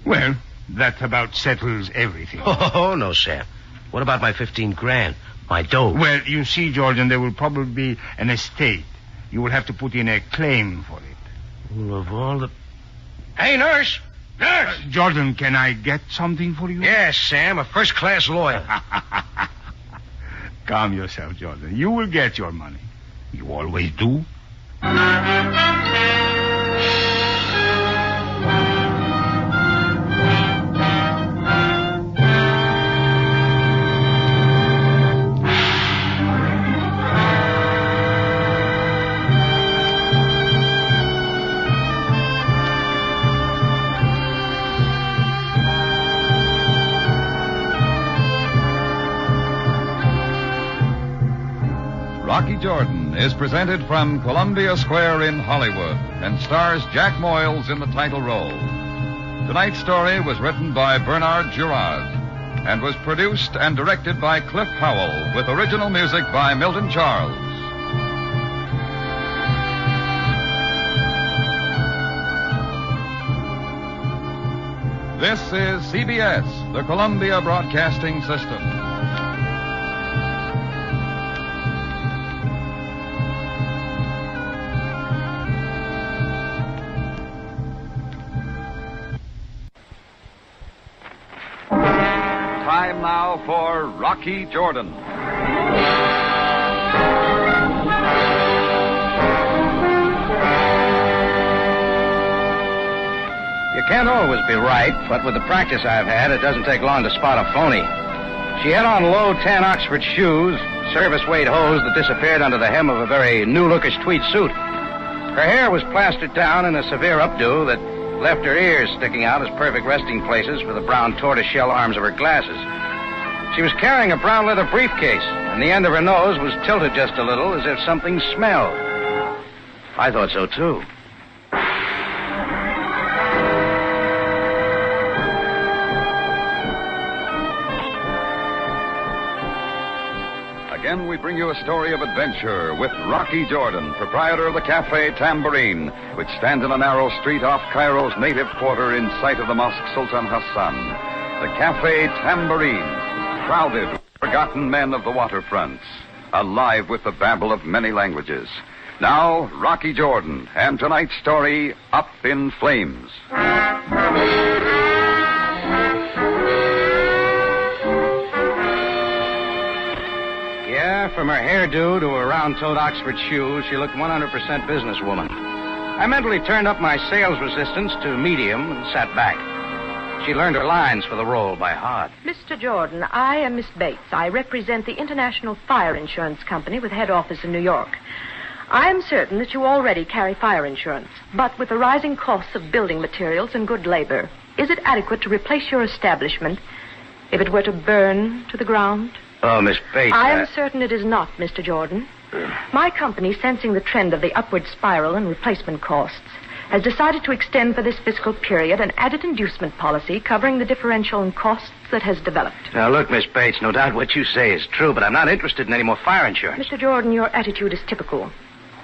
Well, that about settles everything. Oh, no, Sam. What about my 15 grand? My dough. Well, you see, Jordan, there will probably be an estate. You will have to put in a claim for it. Well, of all the... Hey, nurse! Nurse! Jordan, can I get something for you? Yes, Sam, a first-class lawyer. Calm yourself, Jordan. You will get your money. You always do. Rocky Jordan is presented from Columbia Square in Hollywood and stars Jack Moyles in the title role. Tonight's story was written by Bernard Girard and was produced and directed by Cliff Howell with original music by Milton Charles. This is CBS, the Columbia Broadcasting System. Time now for Rocky Jordan. You can't always be right, but with the practice I've had, it doesn't take long to spot a phony. She had on low tan Oxford shoes, service-weight hose that disappeared under the hem of a very new-lookish tweed suit. Her hair was plastered down in a severe updo that left her ears sticking out as perfect resting places for the brown tortoiseshell arms of her glasses. She was carrying a brown leather briefcase, and the end of her nose was tilted just a little as if something smelled. I thought so, too. Again, we bring you a story of adventure with Rocky Jordan, proprietor of the Cafe Tambourine, which stands in a narrow street off Cairo's native quarter in sight of the Mosque Sultan Hassan. The Cafe Tambourine, crowded with forgotten men of the waterfronts, alive with the babble of many languages. Now, Rocky Jordan, and tonight's story, Up in Flames. Yeah, from her hairdo to her round-toed Oxford shoes, she looked 100% businesswoman. I mentally turned up my sales resistance to medium and sat back. She learned her lines for the role by heart. Mr. Jordan, I am Miss Bates. I represent the International Fire Insurance Company with head office in New York. I am certain that you already carry fire insurance, but with the rising costs of building materials and good labor, is it adequate to replace your establishment if it were to burn to the ground? Oh, Miss Bates. I am certain it is not, Mr. Jordan. My company, sensing the trend of the upward spiral in replacement costs, has decided to extend for this fiscal period an added inducement policy covering the differential in costs that has developed. Now, look, Miss Bates, no doubt what you say is true, but I'm not interested in any more fire insurance. Mr. Jordan, your attitude is typical.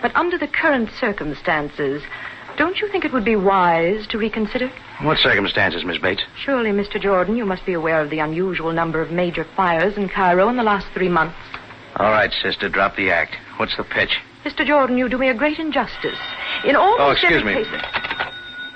But under the current circumstances, don't you think it would be wise to reconsider? What circumstances, Miss Bates? Surely, Mr. Jordan, you must be aware of the unusual number of major fires in Cairo in the last 3 months. All right, sister, drop the act. What's the pitch? Mr. Jordan, you do me a great injustice. In almost excuse every me. case...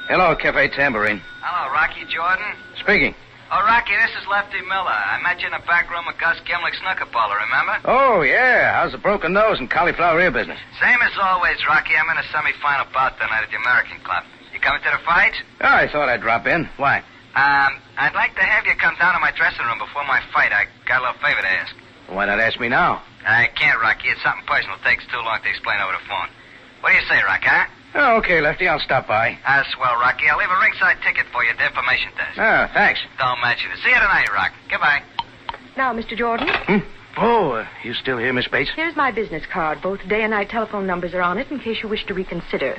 Hello, Cafe Tambourine. Hello, Rocky Jordan. Speaking. Oh, Rocky, this is Lefty Miller. I met you in the back room of Gus Gimlick's snooker parlor, remember? Oh, yeah. How's the broken nose and cauliflower ear business? Same as always, Rocky. I'm in a semifinal bout tonight at the American Club. You coming to the fight? Oh, I thought I'd drop in. Why? I'd like to have you come down to my dressing room before my fight. I got a little favor to ask. Why not ask me now? I can't, Rocky. It's something personal. It takes too long to explain over the phone. What do you say, Rocky, huh? Oh, okay, Lefty. I'll stop by. Swell, Rocky. I'll leave a ringside ticket for you at the information desk. Oh, thanks. Don't mention it. See you tonight, Rock. Goodbye. Now, Mr. Jordan, Oh, you still here, Miss Bates? here's my business card. Both day and night telephone numbers are on it in case you wish to reconsider.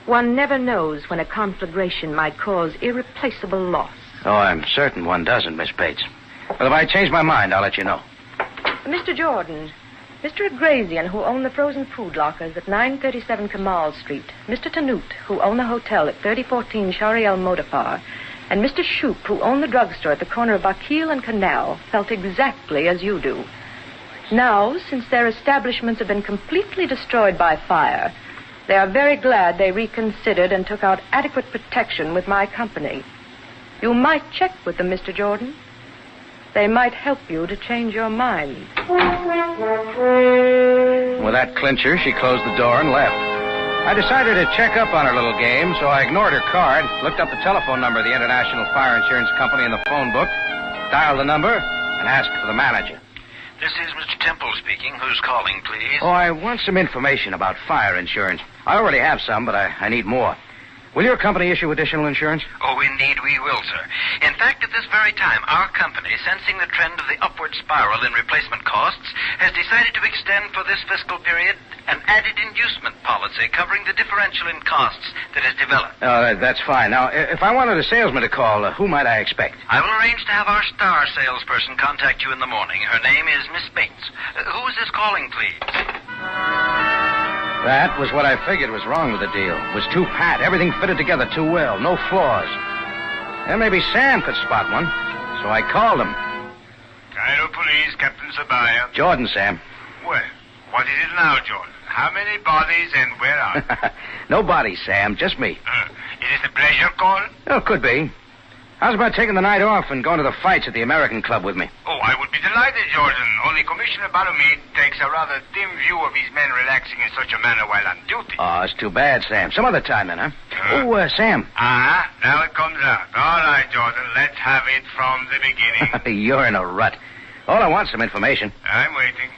One never knows when a conflagration might cause irreplaceable loss. Oh, I'm certain one doesn't, Miss Bates. Well, if I change my mind, I'll let you know. Mr. Jordan, Mr. Regan, who owned the frozen food lockers at 937 Kamal Street, Mr. Tanut, who owned the hotel at 3014 Shariel Modafar, and Mr. Shoup, who owned the drugstore at the corner of Akil and Canal, felt exactly as you do. Now, since their establishments have been completely destroyed by fire, they are very glad they reconsidered and took out adequate protection with my company. You might check with them, Mr. Jordan. They might help you to change your mind. With that clincher, she closed the door and left. I decided to check up on her little game, so I ignored her card, looked up the telephone number of the International Fire Insurance Company in the phone book, dialed the number, and asked for the manager. This is Mr. Temple speaking. Who's calling, please? Oh, I want some information about fire insurance. I already have some, but I need more. Will your company issue additional insurance? Oh, indeed we will, sir. In fact, at this very time, our company, sensing the trend of the upward spiral in replacement costs, has decided to extend for this fiscal period an added inducement policy covering the differential in costs that has developed. That's fine. Now, if I wanted a salesman to call, who might I expect? I will arrange to have our star salesperson contact you in the morning. Her name is Miss Bates. Who is this calling, please? That was what I figured was wrong with the deal. It was too pat. Everything fitted together too well. No flaws. And maybe Sam could spot one. So I called him. Cairo Police, Captain Sabaya. Jordan, Sam. Well, what is it now, Jordan? How many bodies and where are they? No bodies, Sam. Just me. Is this a pleasure call? Oh, could be. How's about taking the night off and going to the fights at the American Club with me? Oh, I would be delighted, Jordan. Only Commissioner Baromede takes a rather dim view of his men relaxing in such a manner while on duty. Oh, it's too bad, Sam. Some other time then, huh? Sam. Now it comes out. All right, Jordan. Let's have it from the beginning. You're in a rut. All I want's some information. I'm waiting.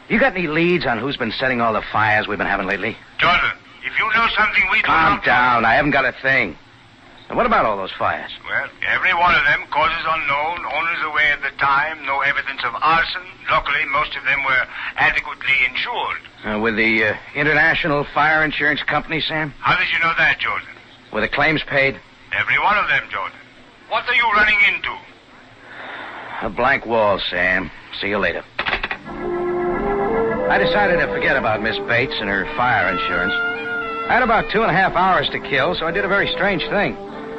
You got any leads on who's been setting all the fires we've been having lately? Jordan, if you know something we don't know... Calm down. I haven't got a thing. And what about all those fires? Well, every one of them, causes unknown, owners away at the time, no evidence of arson. Luckily, most of them were adequately insured. With the International Fire Insurance Company, Sam? How did you know that, Jordan? Were the claims paid? Every one of them, Jordan. What are you running into? A blank wall, Sam. See you later. I decided to forget about Miss Bates and her fire insurance. I had about 2.5 hours to kill, so I did a very strange thing.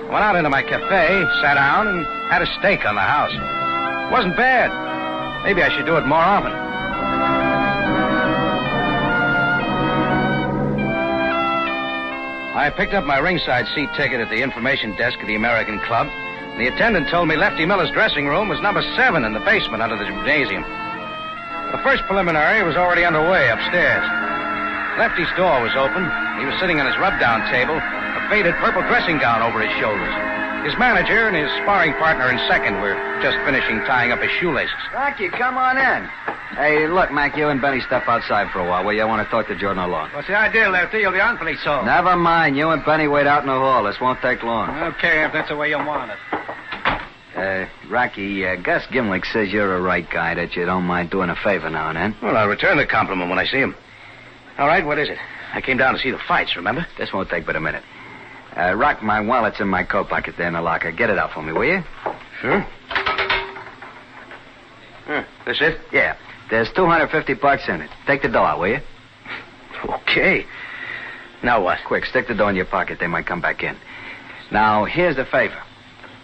Went out into my cafe, sat down, and had a steak on the house. It wasn't bad. Maybe I should do it more often. I picked up my ringside seat ticket at the information desk of the American Club. And the attendant told me Lefty Miller's dressing room was number 7 in the basement under the gymnasium. The first preliminary was already underway upstairs. Lefty's door was open. He was sitting on his rub-down table, a faded purple dressing gown over his shoulders. His manager and his sparring partner in second were just finishing tying up his shoelaces. Rocky, come on in. Hey, look, Mac, you and Benny step outside for a while, will you? I want to talk to Jordan alone. What's the idea, Lefty? You'll be on pretty soon. Never mind. You and Benny wait out in the hall. This won't take long. Okay, if that's the way you want it. Rocky, Gus Gimlick says you're a right guy, that you don't mind doing a favor now and then. Well, I'll return the compliment when I see him. All right, what is it? I came down to see the fights, remember? This won't take but a minute. Rock, my wallet's in my coat pocket there in the locker. Get it out for me, will you? Sure. This it? Yeah. There's $250 in it. Take the dough out, will you? Okay. Now what? Quick, stick the dough in your pocket. They might come back in. Now, here's the favor.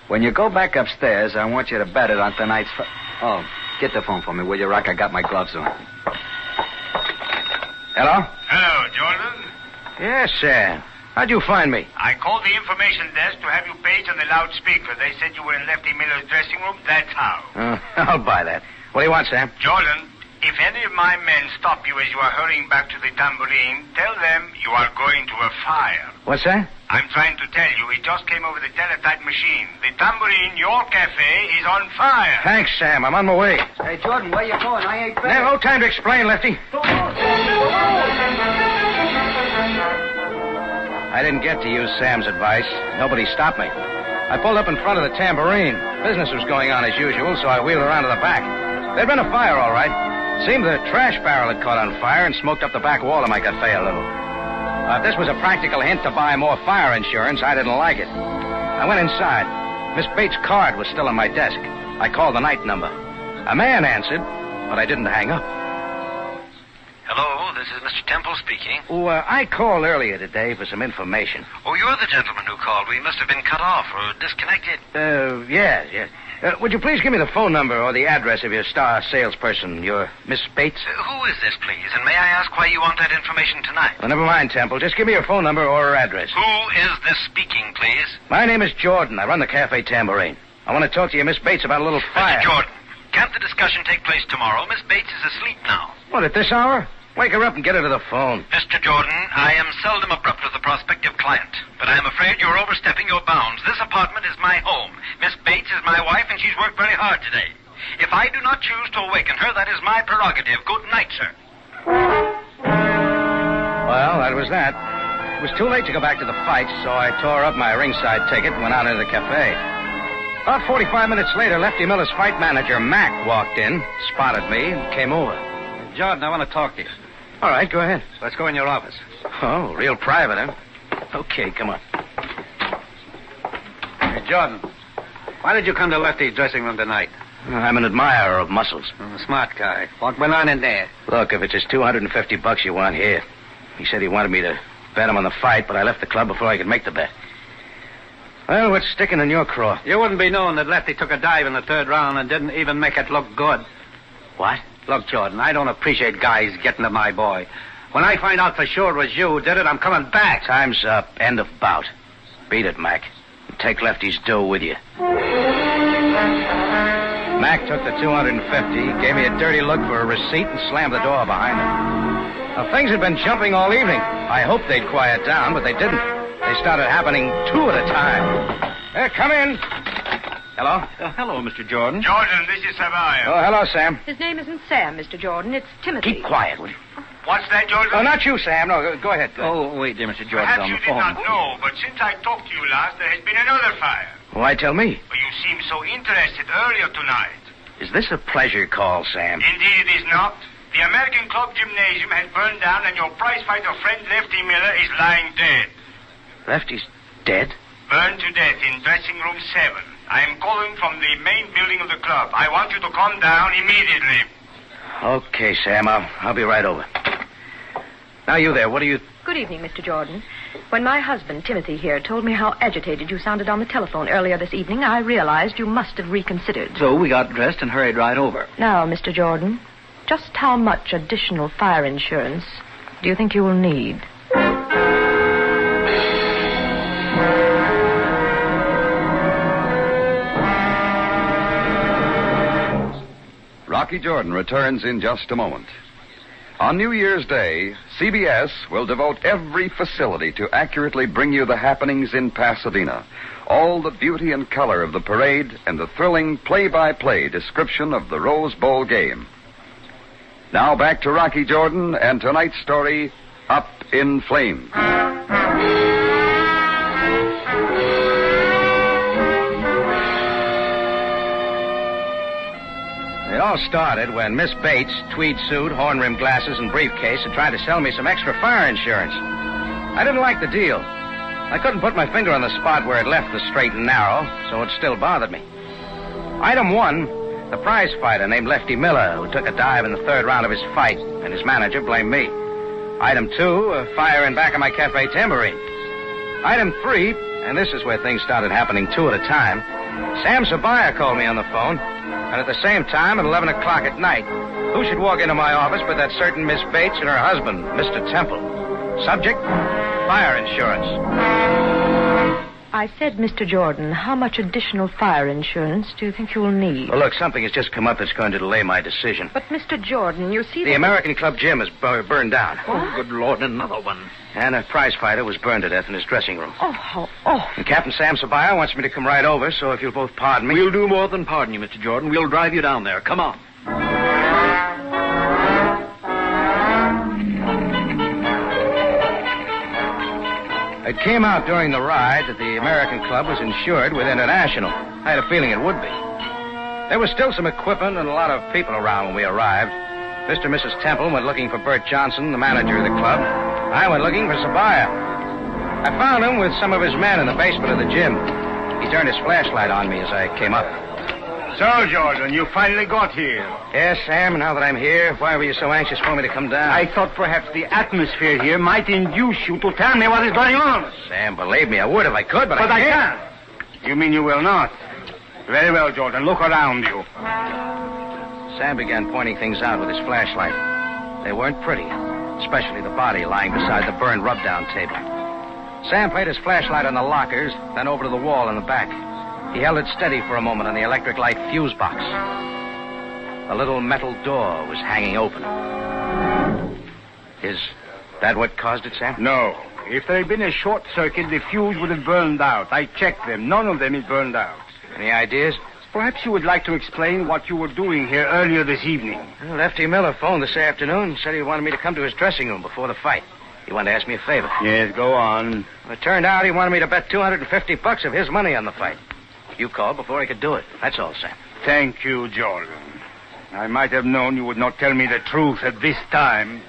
When you go back upstairs, I want you to bet it on tonight's... Oh, get the phone for me, will you, Rock? I got my gloves on. Hello? Hello, Jordan. Yes, sir. How'd you find me? I called the information desk to have you paged on the loudspeaker. They said you were in Lefty Miller's dressing room. That's how. I'll buy that. What do you want, Sam? Jordan, if any of my men stop you as you are hurrying back to the tambourine, tell them you are going to a fire. What's that? I'm trying to tell you, it just came over the teletype machine. The tambourine, your cafe, is on fire. Thanks, Sam. I'm on my way. Hey, Jordan, where you going? I ain't back. No time to explain, Lefty. I didn't get to use Sam's advice. Nobody stopped me. I pulled up in front of the tambourine. Business was going on as usual, so I wheeled around to the back. There'd been a fire, all right. Seemed the trash barrel had caught on fire and smoked up the back wall of my cafe a little. If this was a practical hint to buy more fire insurance, I didn't like it. I went inside. Miss Bates' card was still on my desk. I called the night number. A man answered, but I didn't hang up. Hello, this is Mr. Temple speaking. Oh, I called earlier today for some information. Oh, you're the gentleman who called. We must have been cut off or disconnected. Yes. Would you please give me the phone number or the address of your star salesperson, your Miss Bates? Who is this, please? And may I ask why you want that information tonight? Well, never mind, Temple. Just give me your phone number or her address. Who is this speaking, please? My name is Jordan. I run the Cafe Tambourine. I want to talk to you, Miss Bates, about a little fire. Mr. Jordan, can't the discussion take place tomorrow? Miss Bates is asleep now. What, at this hour? Wake her up and get her to the phone. Mr. Jordan, I am seldom abrupt with a prospective client, but I am afraid you're overstepping your bounds. This apartment is my home. Miss Bates is my wife, and she's worked very hard today. If I do not choose to awaken her, that is my prerogative. Good night, sir. Well, that was that. It was too late to go back to the fight, so I tore up my ringside ticket and went out into the cafe. About 45 minutes later, Lefty Miller's fight manager, Mac, walked in, spotted me, and came over. Jordan, I want to talk to you. All right, go ahead. Let's go in your office. Oh, real private, huh? Okay, come on. Hey, Jordan, why did you come to Lefty's dressing room tonight? I'm an admirer of muscles. A smart guy. What went on in there? Look, if it's just $250 you want, here. He said he wanted me to bet him on the fight, but I left the club before I could make the bet. Well, what's sticking in your craw? You wouldn't be knowing that Lefty took a dive in the third round and didn't even make it look good. What? Look, Jordan, I don't appreciate guys getting to my boy. When I find out for sure it was you who did it, I'm coming back. Time's up. End of bout. Beat it, Mac. And take Lefty's dough with you. Mac took the $250, gave me a dirty look for a receipt, and slammed the door behind him. Now, things had been jumping all evening. I hoped they'd quiet down, but they didn't. They started happening two at a time. Come in. Hello? Hello, Mr. Jordan. Jordan, this is Savaya. Oh, hello, Sam. His name isn't Sam, Mr. Jordan. It's Timothy. Keep quiet, will you? What's that, Jordan? Oh, not you, Sam. No, go ahead. Oh, wait, dear Mr. Jordan. Perhaps on you the did phone. not know, but since I talked to you last, there has been another fire. Why tell me? Well, you seemed so interested earlier tonight. Is this a pleasure call, Sam? Indeed, it is not. The American Club Gymnasium has burned down, and your prizefighter friend Lefty Miller is lying dead. Lefty's dead? Burned to death in dressing room 7. I am calling from the main building of the club. I want you to come down immediately. Okay, Sam. I'll be right over. Now, you there. What are you... Good evening, Mr. Jordan. When my husband, Timothy, here, told me how agitated you sounded on the telephone earlier this evening, I realized you must have reconsidered. So we got dressed and hurried right over. Now, Mr. Jordan, just how much additional fire insurance do you think you will need? Rocky Jordan returns in just a moment. On New Year's Day, CBS will devote every facility to accurately bring you the happenings in Pasadena, all the beauty and color of the parade, and the thrilling play-by-play description of the Rose Bowl game. Now back to Rocky Jordan and tonight's story, Up in Flames. It all started when Miss Bates, tweed suit, horn-rimmed glasses, and briefcase, had tried to sell me some extra fire insurance. I didn't like the deal. I couldn't put my finger on the spot where it left the straight and narrow, so it still bothered me. Item 1, the prize fighter named Lefty Miller, who took a dive in the third round of his fight, and his manager blamed me. Item 2, a fire in back of my Cafe Tambourine. Item 3, and this is where things started happening two at a time, Sam Sabaya called me on the phone, and at the same time, at 11 o'clock at night, who should walk into my office but that certain Miss Bates and her husband, Mr. Temple. Subject, fire insurance. I said, Mr. Jordan, how much additional fire insurance do you think you will need? Well, look, something has just come up that's going to delay my decision. But, Mr. Jordan, you see... The American Club gym is burned down. Oh, good Lord, another one. And a prize fighter was burned to death in his dressing room. Oh. And Captain Sam Sabaya wants me to come right over, so if you'll both pardon me... We'll do more than pardon you, Mr. Jordan. We'll drive you down there. Come on. It came out during the ride that the American Club was insured with International. I had a feeling it would be. There was still some equipment and a lot of people around when we arrived. Mr. and Mrs. Temple went looking for Bert Johnson, the manager of the club. I went looking for Sabaya. I found him with some of his men in the basement of the gym. He turned his flashlight on me as I came up. So, Jordan, you finally got here. Yes, Sam, now that I'm here, why were you so anxious for me to come down? I thought perhaps the atmosphere here might induce you to tell me what is going on. Sam, believe me, I would if I could, but I can't. You mean you will not? Very well, Jordan. Look around you. Sam began pointing things out with his flashlight. They weren't pretty, especially the body lying beside the burned rub-down table. Sam played his flashlight on the lockers, then over to the wall in the back. He held it steady for a moment on the electric light fuse box. The little metal door was hanging open. Is that what caused it, Sam? No. If there had been a short circuit, the fuse would have burned out. I checked them. None of them is burned out. Any ideas? Perhaps you would like to explain what you were doing here earlier this evening. Well, Lefty Miller phoned this afternoon and said he wanted me to come to his dressing room before the fight. He wanted to ask me a favor. Yes, go on. Well, it turned out he wanted me to bet $250 of his money on the fight. You called before he could do it. That's all, Sam. Thank you, Jordan. I might have known you would not tell me the truth at this time.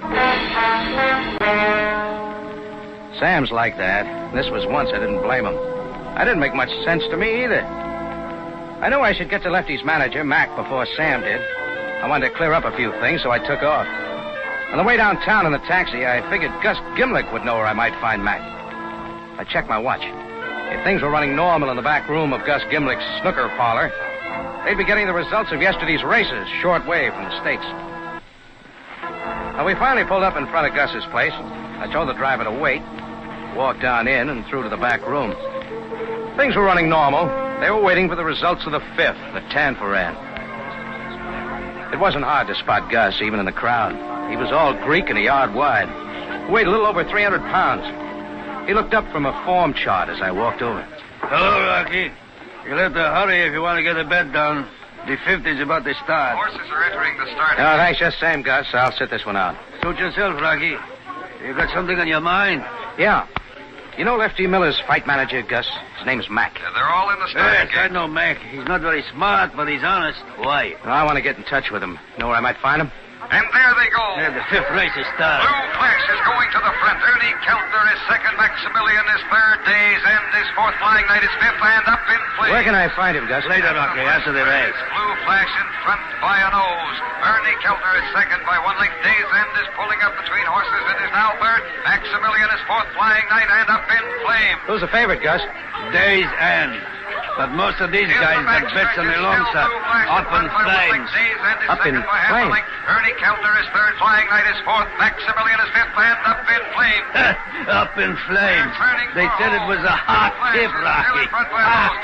Sam's like that. This was once I didn't blame him. I didn't make much sense to me either. I knew I should get to Lefty's manager, Mac, before Sam did. I wanted to clear up a few things, so I took off. On the way downtown in the taxi, I figured Gus Gimlick would know where I might find Mac. I checked my watch. If things were running normal in the back room of Gus Gimlick's snooker parlor, they'd be getting the results of yesterday's races short way from the States. Now, we finally pulled up in front of Gus's place. I told the driver to wait, walked on in and through to the back room. Things were running normal. They were waiting for the results of the fifth, the Tanforan. It wasn't hard to spot Gus, even in the crowd. He was all Greek and a yard wide. He weighed a little over 300 pounds. He looked up from a form chart as I walked over. Hello, Rocky. You'll have to hurry if you want to get a bet down. The fifth is about to start. Horses are entering the start. No, thanks, just same, Gus. I'll sit this one out. Suit yourself, Rocky. You got something on your mind? Yeah. You know Lefty Miller's fight manager, Gus? His name's Mac. They're all in the starting Yes, I know Mac. He's not very smart, but he's honest. Why? Well, I want to get in touch with him. Know where I might find him? And there they go. Yeah, the fifth race is started. Blue Flash is going to the front. Ernie Keltner is second. Maximilian is third. Days End is fourth. Flying Knight is fifth. And up in flames. Where can I find him, Gus? Later, Rocky, after the race. Blue Flash in front by a nose. Ernie Keltner is second by 1 length. Days End is pulling up between horses and is now third. Maximilian is fourth. Flying Knight and up in flames. Who's the favorite, Gus? Days End. But most of these guys have bets on the long shot. Up in flames. Up in flames. Ernie Keltner is third. Flying Knight is fourth. Maximilian is fifth. And up in flames. Up in flames. They said it was a hot tip, Rocky.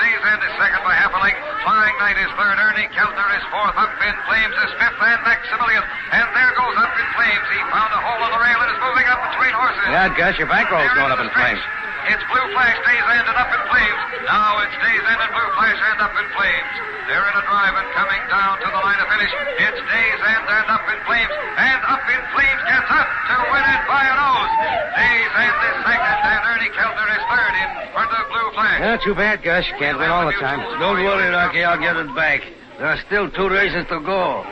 Days End is second by half a length. Flying Knight is third. Ernie Keltner is fourth. Up in flames is fifth. And Maximilian. And there goes up in flames. He found a hole in the rail and is moving up between horses. Yeah, Gus, your bankroll's going up in flames. It's Blue Flash, Days End, and up in flames. Now it's Days End and Blue Flash and up in flames. They're in a drive and coming down to the line of finish. It's Days End and up in flames. And up in flames gets up to win it by a nose. Days End is second and Ernie Keltner is third in front of Blue Flash. Yeah, too bad, Gus. You can't win all the time. Don't worry, Rocky. I'll get it back. There are still 2 races to go.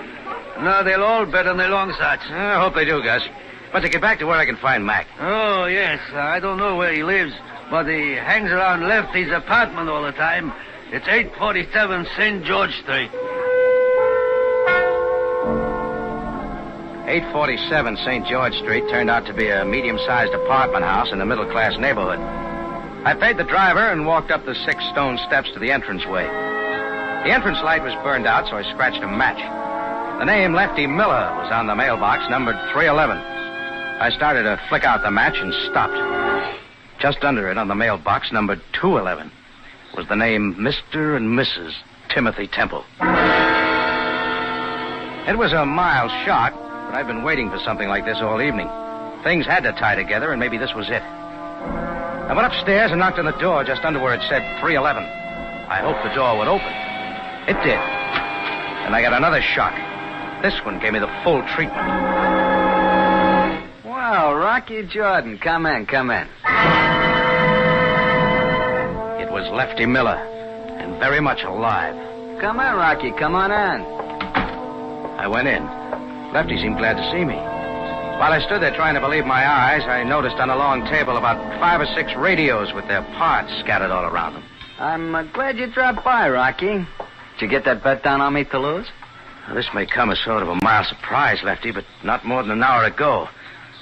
Now they'll all bet on the long shots. I hope they do, Gus. But to get back to where I can find Mac. Oh, yes. I don't know where he lives, but he hangs around Lefty's apartment all the time. It's 847 St. George Street. 847 St. George Street turned out to be a medium-sized apartment house in a middle-class neighborhood. I paid the driver and walked up the 6 stone steps to the entranceway. The entrance light was burned out, so I scratched a match. The name Lefty Miller was on the mailbox numbered 311. I started to flick out the match and stopped. Just under it on the mailbox numbered 211 was the name Mr. and Mrs. Timothy Temple. It was a mild shock, but I'd been waiting for something like this all evening. Things had to tie together, and maybe this was it. I went upstairs and knocked on the door just under where it said 311. I hoped the door would open. It did. And I got another shock. This one gave me the full treatment. Well, Rocky Jordan, come in, come in. It was Lefty Miller, and very much alive. Come in, Rocky, come on in. I went in. Lefty seemed glad to see me. While I stood there trying to believe my eyes, I noticed on a long table about 5 or 6 radios with their parts scattered all around them. I'm glad you dropped by, Rocky. Did you get that bet down on me to lose? Now, this may come as sort of a mild surprise, Lefty, but not more than an hour ago.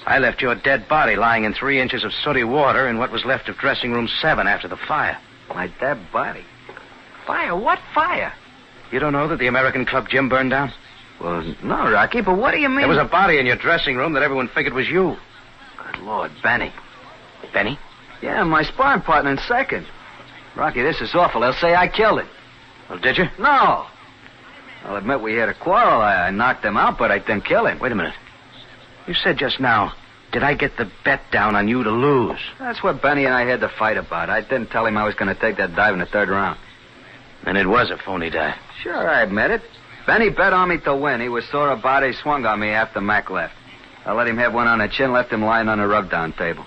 I left your dead body lying in 3 inches of sooty water in what was left of dressing room 7 after the fire. My dead body? Fire? What fire? You don't know that the American Club gym burned down? Well, no, Rocky, but what do you mean? There was a body in your dressing room that everyone figured was you. Good Lord, Benny. Benny? Yeah, my sparring partner in second. Rocky, this is awful. They'll say I killed him. Well, did you? No. I'll admit we had a quarrel. I knocked him out, but I didn't kill him. Wait a minute. You said just now, did I get the bet down on you to lose? That's what Benny and I had to fight about. I didn't tell him I was going to take that dive in the third round. And it was a phony dive. Sure, I admit it. Benny bet on me to win. He was sore about it. He swung on me after Mac left. I let him have one on the chin, left him lying on the rub-down table.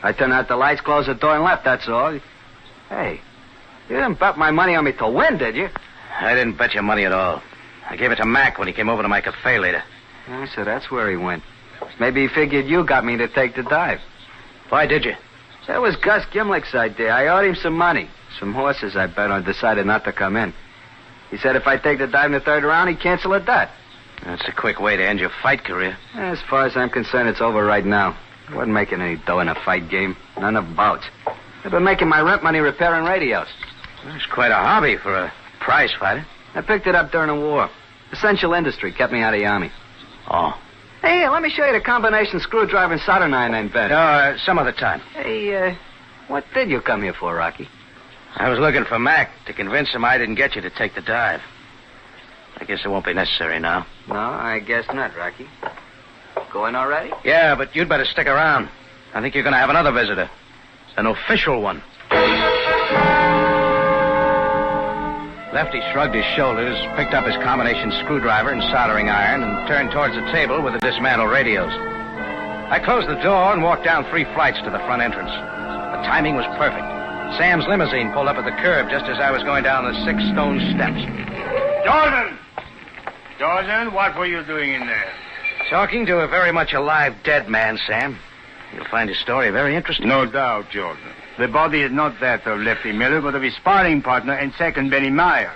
I turned out the lights, closed the door, and left, that's all. Hey, you didn't bet my money on me to win, did you? I didn't bet your money at all. I gave it to Mac when he came over to my cafe later. Yeah, so that's where he went. Maybe he figured you got me to take the dive. Why did you? That was Gus Gimlick's idea. I owed him some money. Some horses I bet on decided not to come in. He said if I take the dive in the third round, he'd cancel a bet. That's a quick way to end your fight career. As far as I'm concerned, it's over right now. I wasn't making any dough in a fight game. None of bouts. I've been making my rent money repairing radios. That's quite a hobby for a prize fighter. I picked it up during the war. Essential industry kept me out of the army. Oh. Hey, let me show you the combination screwdriver and soldering iron I invented. No, some other time. Hey, what did you come here for, Rocky? I was looking for Mac to convince him I didn't get you to take the dive. I guess it won't be necessary now. No, I guess not, Rocky. Going already? Yeah, but you'd better stick around. I think you're going to have another visitor. An official one. Lefty shrugged his shoulders, picked up his combination screwdriver and soldering iron, and turned towards the table with the dismantled radios. I closed the door and walked down 3 flights to the front entrance. The timing was perfect. Sam's limousine pulled up at the curb just as I was going down the 6 stone steps. Jordan! Jordan, what were you doing in there? Talking to a very much alive dead man, Sam. You'll find his story very interesting. No doubt, Jordan. The body is not that of Lefty Miller, but of his sparring partner and second, Benny Myers.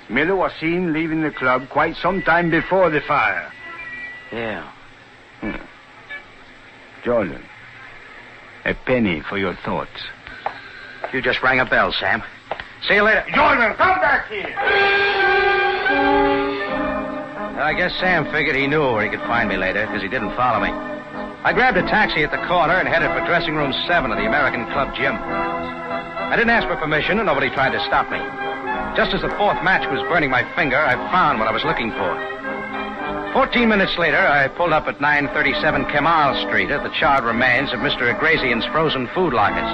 Miller was seen leaving the club quite some time before the fire. Yeah. Jordan, a penny for your thoughts. You just rang a bell, Sam. See you later. Jordan, come back here! I guess Sam figured he knew where he could find me later, because he didn't follow me. I grabbed a taxi at the corner and headed for dressing room 7 of the American Club gym. I didn't ask for permission, and nobody tried to stop me. Just as the 4th match was burning my finger, I found what I was looking for. 14 minutes later, I pulled up at 937 Kemal Street at the charred remains of Mr. Agrazian's frozen food lockers.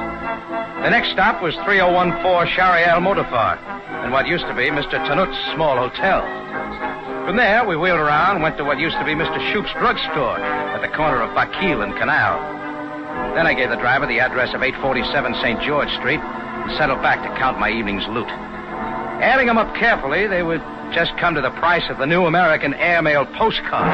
The next stop was 3014 Shariel Motorfar, and what used to be Mr. Tanut's small hotel. From there, we wheeled around and went to what used to be Mr. Shoup's drugstore at the corner of Bakil and Canal. Then I gave the driver the address of 847 St. George Street and settled back to count my evening's loot. Adding them up carefully, they would just come to the price of the new American airmail postcard.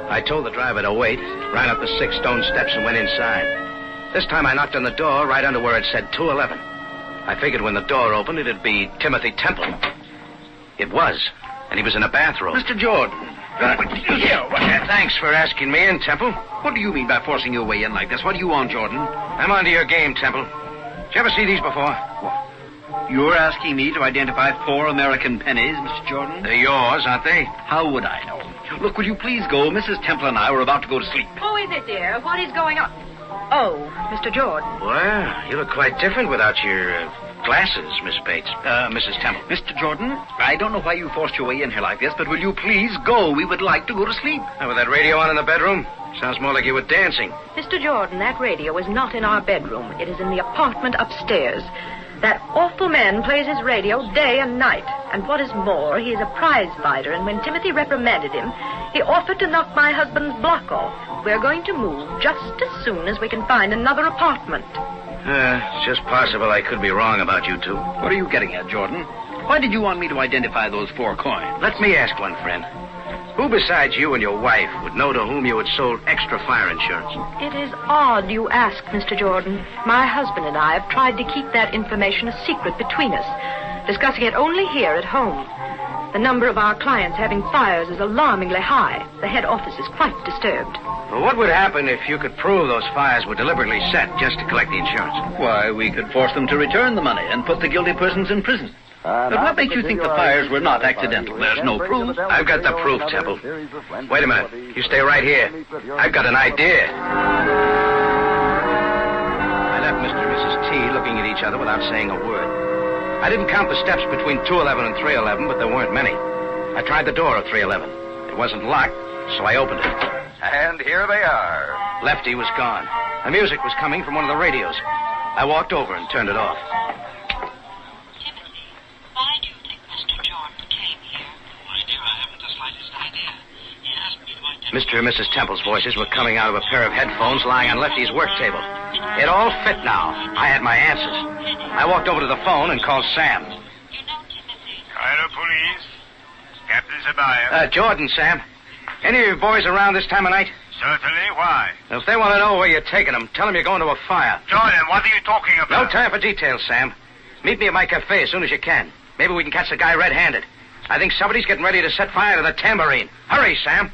I told the driver to wait, ran up the 6 stone steps and went inside. This time I knocked on the door right under where it said 211. I figured when the door opened, it'd be Timothy Temple. It was, and he was in a bathrobe. Mr. Jordan. Thanks for asking me in, Temple. What do you mean by forcing your way in like this? What do you want, Jordan? I'm onto your game, Temple. Did you ever see these before? You're asking me to identify 4 American pennies, Mr. Jordan? They're yours, aren't they? How would I know? Look, will you please go? Mrs. Temple and I were about to go to sleep. Who is it, dear? What is going on? Oh, Mr. Jordan. Well, you look quite different without your glasses, Miss Bates. Mrs. Temple. Mr. Jordan, I don't know why you forced your way in here like this, but will you please go? We would like to go to sleep. With that radio on in the bedroom? Sounds more like you were dancing. Mr. Jordan, that radio is not in our bedroom. It is in the apartment upstairs. That awful man plays his radio day and night. And what is more, he is a prize fighter, and when Timothy reprimanded him, he offered to knock my husband's block off. We're going to move just as soon as we can find another apartment. It's just possible I could be wrong about you two. What are you getting at, Jordan? Why did you want me to identify those 4 coins? Let me ask one, friend. Who besides you and your wife would know to whom you had sold extra fire insurance? It is odd you ask, Mr. Jordan. My husband and I have tried to keep that information a secret between us, discussing it only here at home. The number of our clients having fires is alarmingly high. The head office is quite disturbed. Well, what would happen if you could prove those fires were deliberately set just to collect the insurance? Why, we could force them to return the money and put the guilty persons in prison. But what makes you think the fires were not accidental? There's no proof. I've got the proof, Temple. Wait a minute. You stay right here. I've got an idea. I left Mr. and Mrs. T looking at each other without saying a word. I didn't count the steps between 211 and 311, but there weren't many. I tried the door of 311. It wasn't locked, so I opened it. And here they are. Lefty was gone. The music was coming from one of the radios. I walked over and turned it off. Why do you think Mr. Jordan came here? My dear, I haven't the slightest idea. He asked me to identify... Mr. and Mrs. Temple's voices were coming out of a pair of headphones lying on Lefty's work table. It all fit now. I had my answers. I walked over to the phone and called Sam. Cairo Police. Captain Sabaya. Jordan, Sam. Any of you boys around this time of night? Certainly. Why? If they want to know where you're taking them, tell them you're going to a fire. Jordan, what are you talking about? No time for details, Sam. Meet me at my cafe as soon as you can. Maybe we can catch the guy red-handed. I think somebody's getting ready to set fire to the tambourine. Hurry, Sam.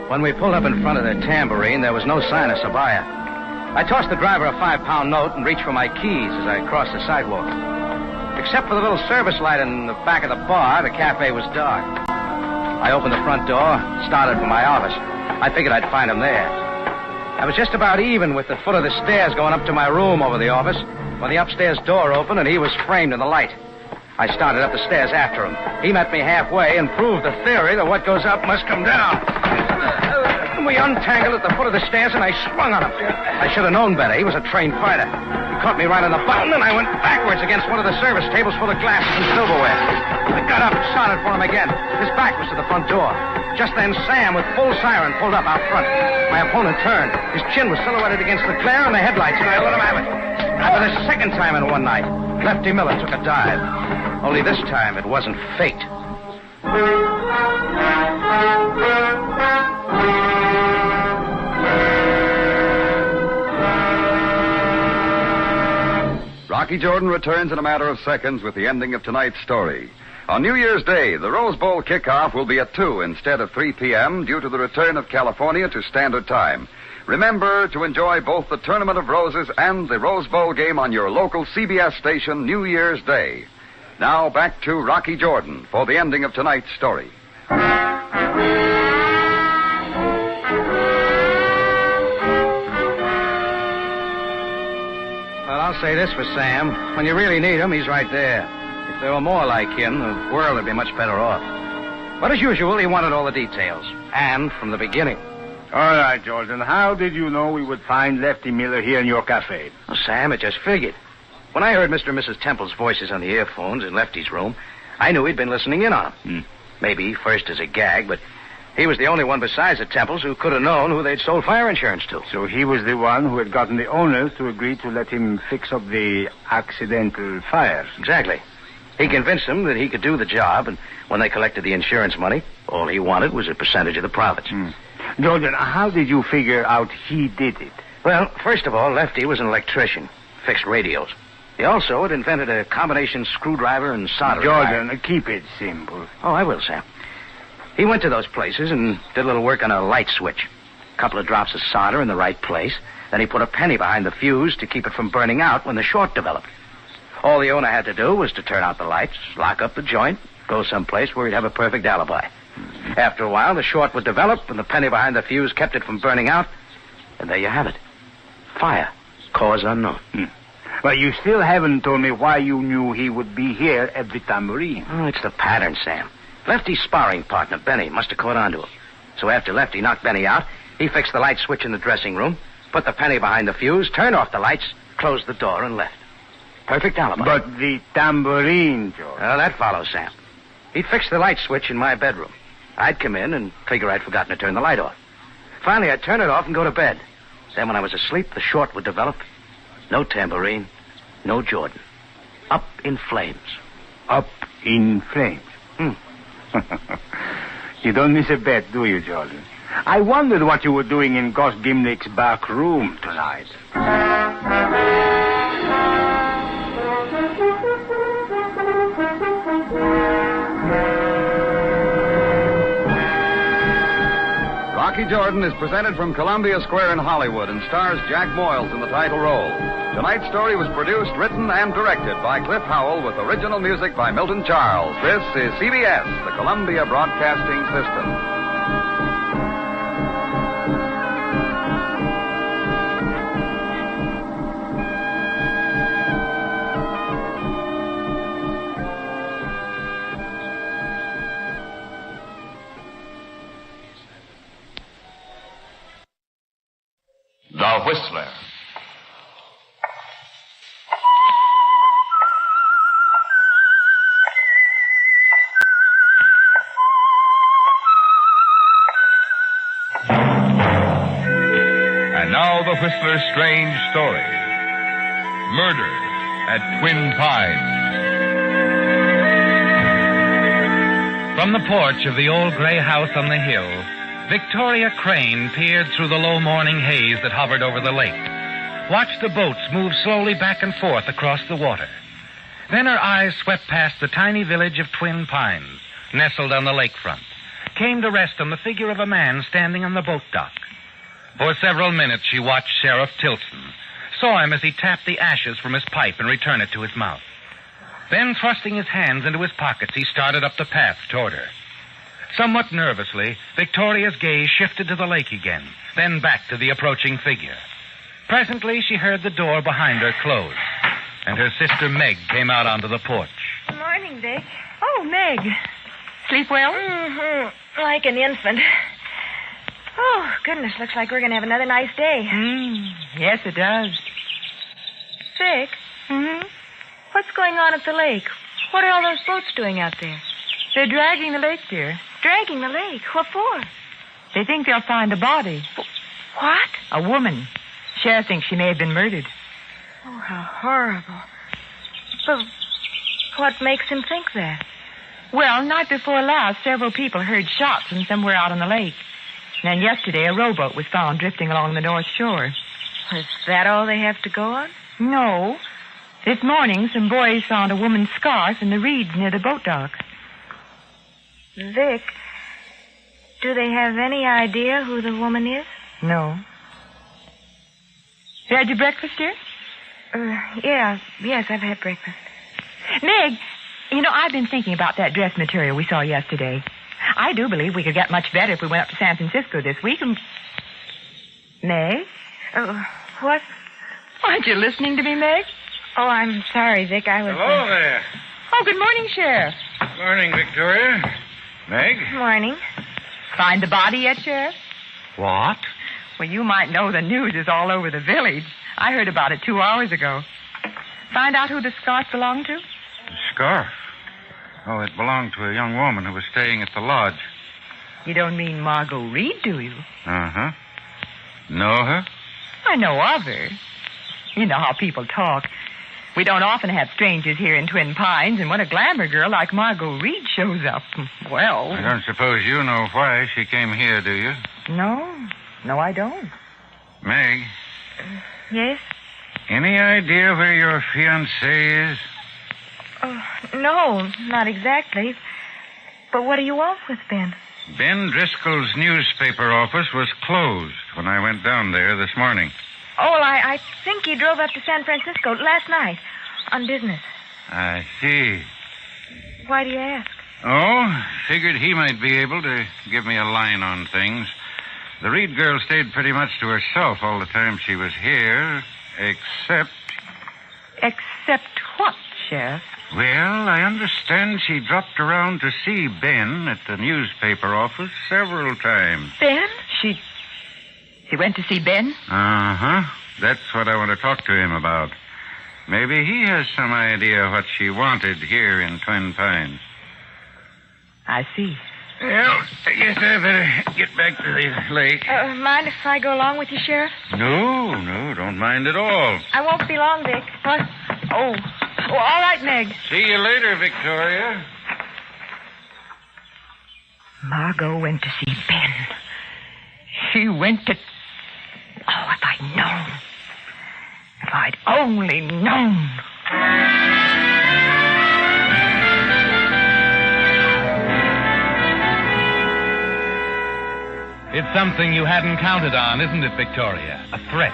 When we pulled up in front of the tambourine, there was no sign of Sabaya. I tossed the driver a 5-pound note and reached for my keys as I crossed the sidewalk. Except for the little service light in the back of the bar, the cafe was dark. I opened the front door, started for my office. I figured I'd find him there. I was just about even with the foot of the stairs going up to my room over the office when the upstairs door opened and he was framed in the light. I started up the stairs after him. He met me halfway and proved the theory that what goes up must come down. We untangled at the foot of the stairs and I swung on him. I should have known better. He was a trained fighter. He caught me right on the button and I went backwards against one of the service tables full of glasses and silverware. I got up and started for him again. His back was to the front door. Just then Sam, with full siren, pulled up out front. My opponent turned. His chin was silhouetted against the glare on the headlights and I let him have it. For the second time in one night, Lefty Miller took a dive. Only this time it wasn't fate. Rocky Jordan returns in a matter of seconds with the ending of tonight's story. On New Year's Day, the Rose Bowl kickoff will be at 2 instead of 3 p.m. due to the return of California to Standard Time. Remember to enjoy both the Tournament of Roses and the Rose Bowl game on your local CBS station New Year's Day. Now back to Rocky Jordan for the ending of tonight's story. Well, I'll say this for Sam. When you really need him, he's right there. If there were more like him, the world would be much better off. But as usual, he wanted all the details. And from the beginning. All right, Jordan. How did you know we would find Lefty Miller here in your cafe? Well, Sam, it just figured. When I heard Mr. and Mrs. Temple's voices on the earphones in Lefty's room, I knew he'd been listening in on him. Maybe first as a gag, but he was the only one besides the Temples who could have known who they'd sold fire insurance to. So he was the one who had gotten the owners to agree to let him fix up the accidental fires. Exactly. He convinced them that he could do the job, and when they collected the insurance money, all he wanted was a percentage of the profits. Jordan, how did you figure out he did it? Well, first of all, Lefty was an electrician, fixed radios. He also had invented a combination screwdriver and soldering Jordan, iron. Keep it simple. Oh, I will, Sam. He went to those places and did a little work on a light switch. A couple of drops of solder in the right place. Then he put a penny behind the fuse to keep it from burning out when the short developed. All the owner had to do was to turn out the lights, lock up the joint, go someplace where he'd have a perfect alibi. After a while, the short would develop, and the penny behind the fuse kept it from burning out. And there you have it. Fire. Cause unknown. Well, you still haven't told me why you knew he would be here at the tambourine. Oh, it's the pattern, Sam. Lefty's sparring partner, Benny, must have caught on to him. So after Lefty knocked Benny out, he fixed the light switch in the dressing room, put the penny behind the fuse, turned off the lights, closed the door, and left. Perfect alibi. But the tambourine, George. Well, that follows, Sam. He'd fixed the light switch in my bedroom. I'd come in and figure I'd forgotten to turn the light off. Finally, I'd turn it off and go to bed. Then when I was asleep, the short would develop. No tambourine, no Jordan. Up in flames. Up in flames? You don't miss a bet, do you, Jordan? I wondered what you were doing in Gus Gimlick's back room tonight. Rocky Jordan is presented from Columbia Square in Hollywood and stars Jack Moyles in the title role. Tonight's story was produced, written, and directed by Cliff Howell with original music by Milton Charles. This is CBS, the Columbia Broadcasting System. The Whistler. And now the Whistler's strange story. Murder at Twin Pines. From the porch of the old gray house on the hill, Victoria Crane peered through the low morning haze that hovered over the lake, watched the boats move slowly back and forth across the water. Then her eyes swept past the tiny village of Twin Pines, nestled on the lakefront, came to rest on the figure of a man standing on the boat dock. For several minutes she watched Sheriff Tilson, saw him as he tapped the ashes from his pipe and returned it to his mouth. Then, thrusting his hands into his pockets, he started up the path toward her. Somewhat nervously, Victoria's gaze shifted to the lake again, then back to the approaching figure. Presently, she heard the door behind her close, and her sister Meg came out onto the porch. Good morning, Dick. Oh, Meg. Sleep well? Mm-hmm. Like an infant. Oh, goodness, looks like we're going to have another nice day. Yes, it does. Dick? Mm-hmm. What's going on at the lake? What are all those boats doing out there? They're dragging the lake, dear. Dragging the lake? What for? They think they'll find a body. What? A woman. Sheriff thinks she may have been murdered. Oh, how horrible. But what makes him think that? Well, night before last, several people heard shots from somewhere out on the lake. And then yesterday, a rowboat was found drifting along the north shore. Is that all they have to go on? No. This morning, some boys found a woman's scarf in the reeds near the boat dock. Vic, do they have any idea who the woman is? No. You had your breakfast, dear? Yes, I've had breakfast. Meg, I've been thinking about that dress material we saw yesterday. I do believe we could get much better if we went up to San Francisco this week. Meg? What? Aren't you listening to me, Meg? Oh, I'm sorry, Vic. I was... Hello there. Oh, good morning, Sheriff. Morning, Victoria. Meg? Morning. Find the body yet, Sheriff? What? Well, you might know the news is all over the village. I heard about it 2 hours ago. Find out who the scarf belonged to? The scarf? Oh, it belonged to a young woman who was staying at the lodge. You don't mean Margot Reed, do you? Uh-huh. Know her? I know of her. You know how people talk. We don't often have strangers here in Twin Pines, and when a glamour girl like Margot Reed shows up, well... I don't suppose you know why she came here, do you? No, I don't. Meg? Yes? Any idea where your fiancé is? No, not exactly. But what do you want with Ben? Ben Driscoll's newspaper office was closed when I went down there this morning. Oh, well, I think he drove up to San Francisco last night on business. I see. Why do you ask? Oh, figured he might be able to give me a line on things. The Reed girl stayed pretty much to herself all the time she was here, except... Except what, Sheriff? Well, I understand she dropped around to see Ben at the newspaper office several times. Ben? She went to see Ben? Uh-huh. That's what I want to talk to him about. Maybe he has some idea what she wanted here in Twin Pines. I see. Well, I guess I better get back to the lake. Mind if I go along with you, Sheriff? No, don't mind at all. I won't be long, Dick. What? Oh, all right, Meg. See you later, Victoria. Margot went to see Ben. she went to... Oh, if I'd known. If I'd only known. It's something you hadn't counted on, isn't it, Victoria? A threat.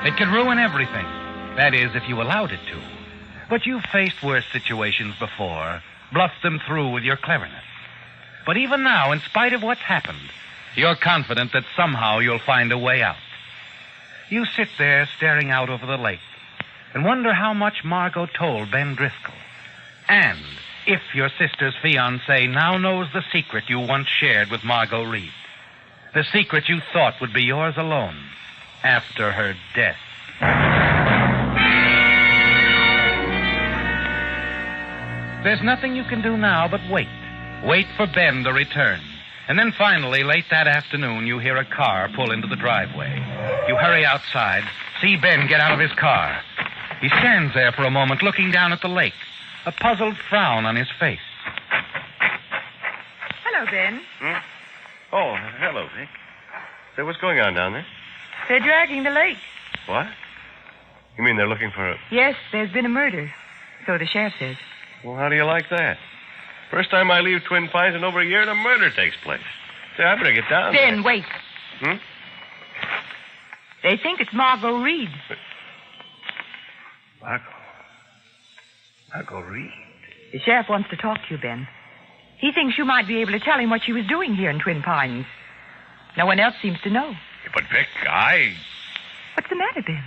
It could ruin everything. That is, if you allowed it to. But you've faced worse situations before, bluffed them through with your cleverness. But even now, in spite of what's happened, you're confident that somehow you'll find a way out. You sit there staring out over the lake and wonder how much Margot told Ben Driscoll. And if your sister's fiancé now knows the secret you once shared with Margot Reed. The secret you thought would be yours alone after her death. There's nothing you can do now but wait. Wait for Ben to return. And then finally, late that afternoon, you hear a car pull into the driveway. You hurry outside, see Ben get out of his car. He stands there for a moment looking down at the lake, a puzzled frown on his face. Hello, Ben. Oh, hello, Vic. Say, what's going on down there? They're dragging the lake. What? You mean they're looking for a... Yes, there's been a murder. So the sheriff says. Well, how do you like that? First time I leave Twin Pines in over a year and a murder takes place. Say, I better get down there. Ben, wait. They think it's Margot Reed. Margot Reed? The sheriff wants to talk to you, Ben. He thinks you might be able to tell him what she was doing here in Twin Pines. No one else seems to know. But, Vic, What's the matter, Ben?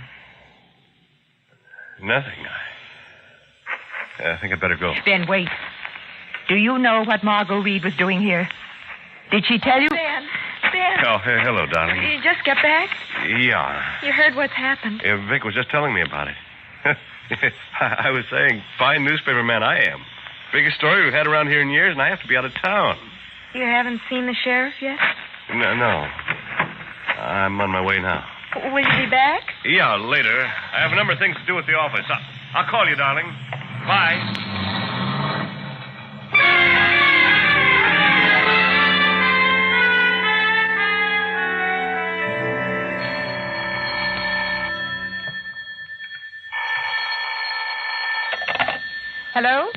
Nothing. I think I'd better go. Ben, wait. Do you know what Margot Reed was doing here? Did she tell you? Ben. Oh, hello, darling. You just got back? Yeah. You heard what's happened. Vic was just telling me about it. I was saying, fine newspaper man I am. Biggest story we've had around here in years, and I have to be out of town. You haven't seen the sheriff yet? No. I'm on my way now. Will you be back? Yeah, later. I have a number of things to do at the office. I'll call you, darling. Bye. Hello?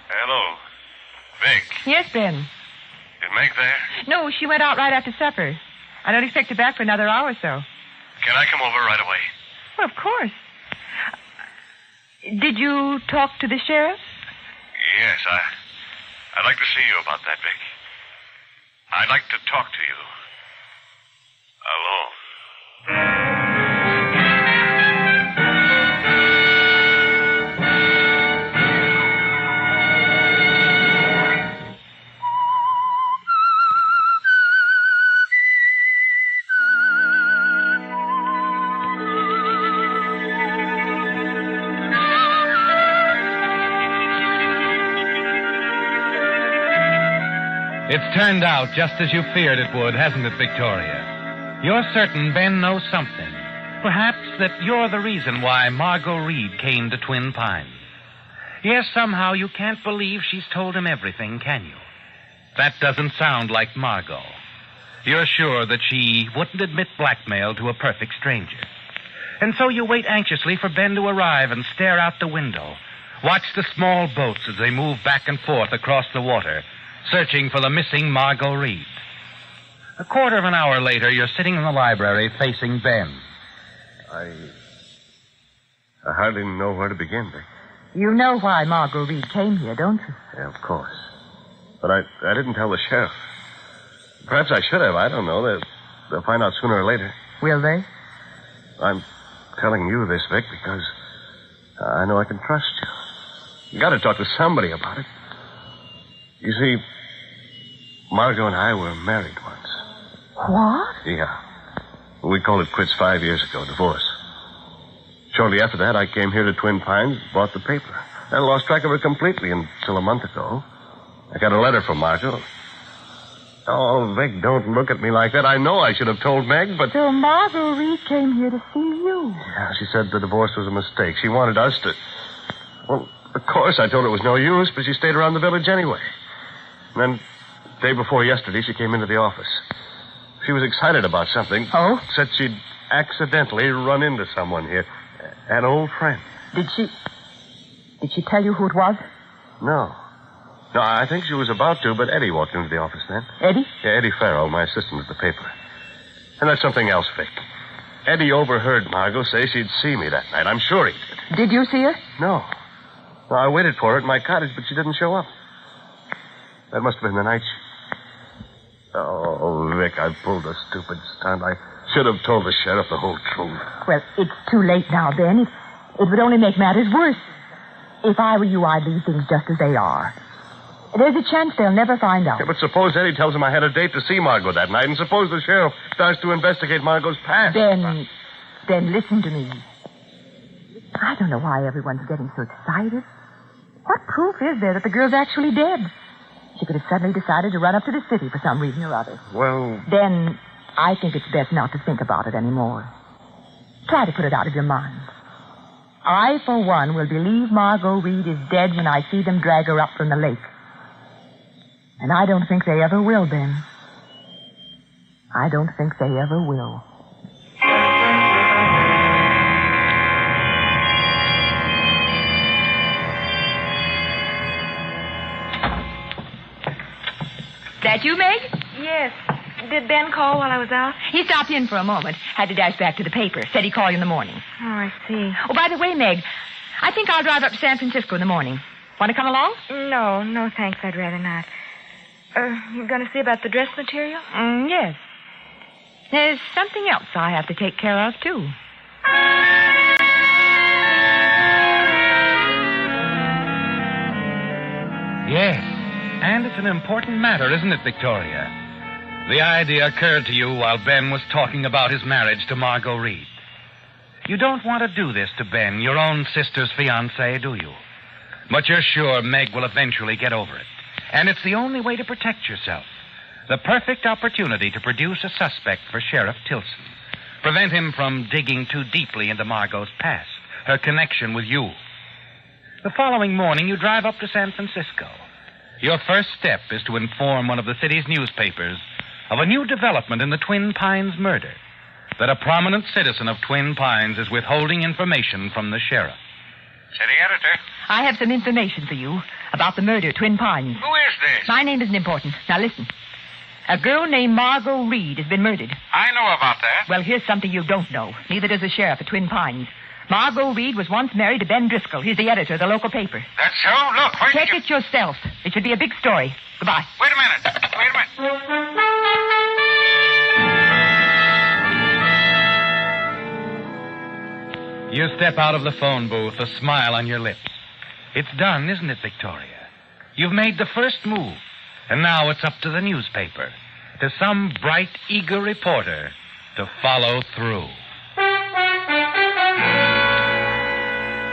Hello. Vic, Yes, Ben. is Meg there? No, she went out right after supper. I don't expect her back for another hour or so. Can I come over right away? Well, of course. Did you talk to the sheriff? Yes, I'd like to see you about that, Vic. I'd like to talk to you. Alone. It's turned out just as you feared it would, hasn't it, Victoria? You're certain Ben knows something. Perhaps that you're the reason why Margot Reed came to Twin Pines. Yes, somehow you can't believe she's told him everything, can you? That doesn't sound like Margot. You're sure that she wouldn't admit blackmail to a perfect stranger. And so you wait anxiously for Ben to arrive and stare out the window. Watch the small boats as they move back and forth across the water, searching for the missing Margot Reed. A quarter of an hour later, you're sitting in the library facing Ben. I hardly know where to begin, Vic. You know why Margot Reed came here, don't you? Yeah, of course. But I didn't tell the sheriff. Perhaps I should have. I don't know. They'll find out sooner or later. Will they? I'm telling you this, Vic, because I know I can trust you. You got to talk to somebody about it. You see, Margot and I were married once. What? Yeah. We called it quits 5 years ago, divorce. Shortly after that, I came here to Twin Pines, bought the paper. I lost track of her completely until a month ago. I got a letter from Margot. Oh, Vic, don't look at me like that. I know I should have told Meg, but... So Margot Reed came here to see you. Yeah, she said the divorce was a mistake. She wanted us to... Well, of course, I told her it was no use, but she stayed around the village anyway. And then, the day before yesterday, she came into the office. She was excited about something. Oh? Said she'd accidentally run into someone here. An old friend. Did she tell you who it was? No. No, I think she was about to, but Eddie walked into the office then. Eddie? Yeah, Eddie Farrell, my assistant at the paper. And that's something else, Vic. Eddie overheard Margot say she'd see me that night. I'm sure he did. Did you see her? No. No, I waited for her at my cottage, but she didn't show up. That must have been the night Oh, Vic, I pulled a stupid stunt. I should have told the sheriff the whole truth. Well, it's too late now, Ben. It would only make matters worse. If I were you, I'd leave things just as they are. There's a chance they'll never find out. Yeah, but suppose Eddie tells him I had a date to see Margot that night, and suppose the sheriff starts to investigate Margot's past. Then listen to me. I don't know why everyone's getting so excited. What proof is there that the girl's actually dead? She could have suddenly decided to run up to the city for some reason or other. Well... Then I think it's best not to think about it anymore. Try to put it out of your mind. I, for one, will believe Margot Reed is dead when I see them drag her up from the lake. And I don't think they ever will, Ben. I don't think they ever will. That you, Meg? Yes. Did Ben call while I was out? He stopped in for a moment. Had to dash back to the paper. Said he'd call you in the morning. Oh, I see. Oh, by the way, Meg, I think I'll drive up to San Francisco in the morning. Want to come along? No, thanks. I'd rather not. You going to see about the dress material? Yes. There's something else I have to take care of, too. Yes. And it's an important matter, isn't it, Victoria? The idea occurred to you while Ben was talking about his marriage to Margot Reed. You don't want to do this to Ben, your own sister's fiancé, do you? But you're sure Meg will eventually get over it. And it's the only way to protect yourself. The perfect opportunity to produce a suspect for Sheriff Tilson. Prevent him from digging too deeply into Margot's past, her connection with you. The following morning, you drive up to San Francisco. Your first step is to inform one of the city's newspapers of a new development in the Twin Pines murder. That a prominent citizen of Twin Pines is withholding information from the sheriff. City editor. I have some information for you about the murder at Twin Pines. Who is this? My name isn't important. Now listen. A girl named Margot Reed has been murdered. I know about that. Well, here's something you don't know. Neither does the sheriff at Twin Pines. Margot Reed was once married to Ben Driscoll. He's the editor of the local paper. That's so? Look, where Check it yourself. It should be a big story. Goodbye. Wait a minute. You step out of the phone booth, a smile on your lips. It's done, isn't it, Victoria? You've made the first move, and now it's up to the newspaper, to some bright, eager reporter to follow through.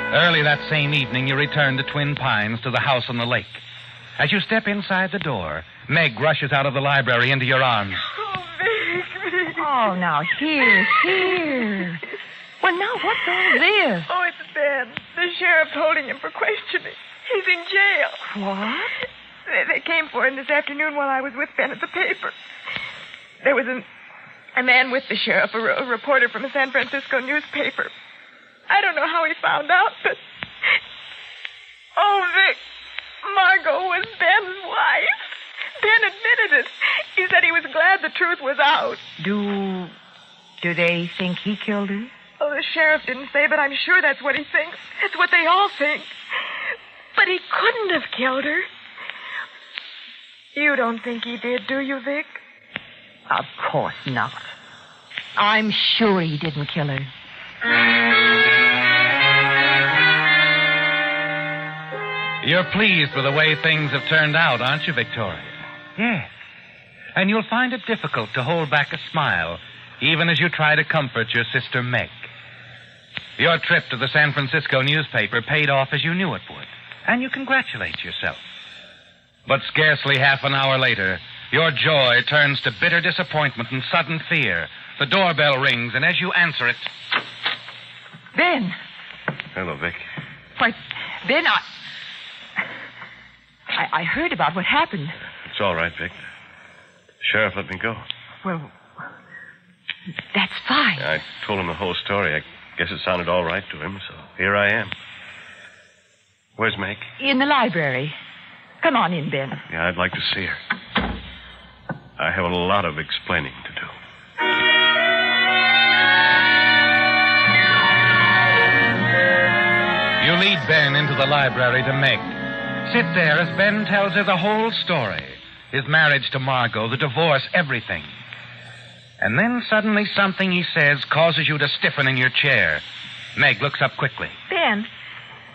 Early that same evening, you return to Twin Pines to the house on the lake. As you step inside the door, Meg rushes out of the library into your arms. Oh, Vic. Oh, now, here. Well, now, what's all this? Oh, it's Ben. The sheriff's holding him for questioning. He's in jail. What? They came for him this afternoon while I was with Ben at the paper. There was a man with the sheriff, a reporter from a San Francisco newspaper. I don't know how he found out, but... Oh, Vic, Margot was Ben's wife. Ben admitted it. He said he was glad the truth was out. Do they think he killed her? Oh, the sheriff didn't say, but I'm sure that's what he thinks. That's what they all think. But he couldn't have killed her. You don't think he did, do you, Vic? Of course not. I'm sure he didn't kill her. You're pleased with the way things have turned out, aren't you, Victoria? Yes. And you'll find it difficult to hold back a smile, even as you try to comfort your sister Meg. Your trip to the San Francisco newspaper paid off as you knew it would, and you congratulate yourself. But scarcely half an hour later, your joy turns to bitter disappointment and sudden fear. The doorbell rings, and as you answer it... Ben! Hello, Vic. Why, Ben, I heard about what happened. It's all right, Vic. The sheriff let me go. Well, That's fine. I told him the whole story. I guess it sounded all right to him, so here I am. Where's Meg? In the library. Come on in, Ben. Yeah, I'd like to see her. I have a lot of explaining to do. You lead Ben into the library to Meg. Sit there as Ben tells her the whole story. His marriage to Margot, the divorce, everything. And then suddenly something he says causes you to stiffen in your chair. Meg looks up quickly. Ben,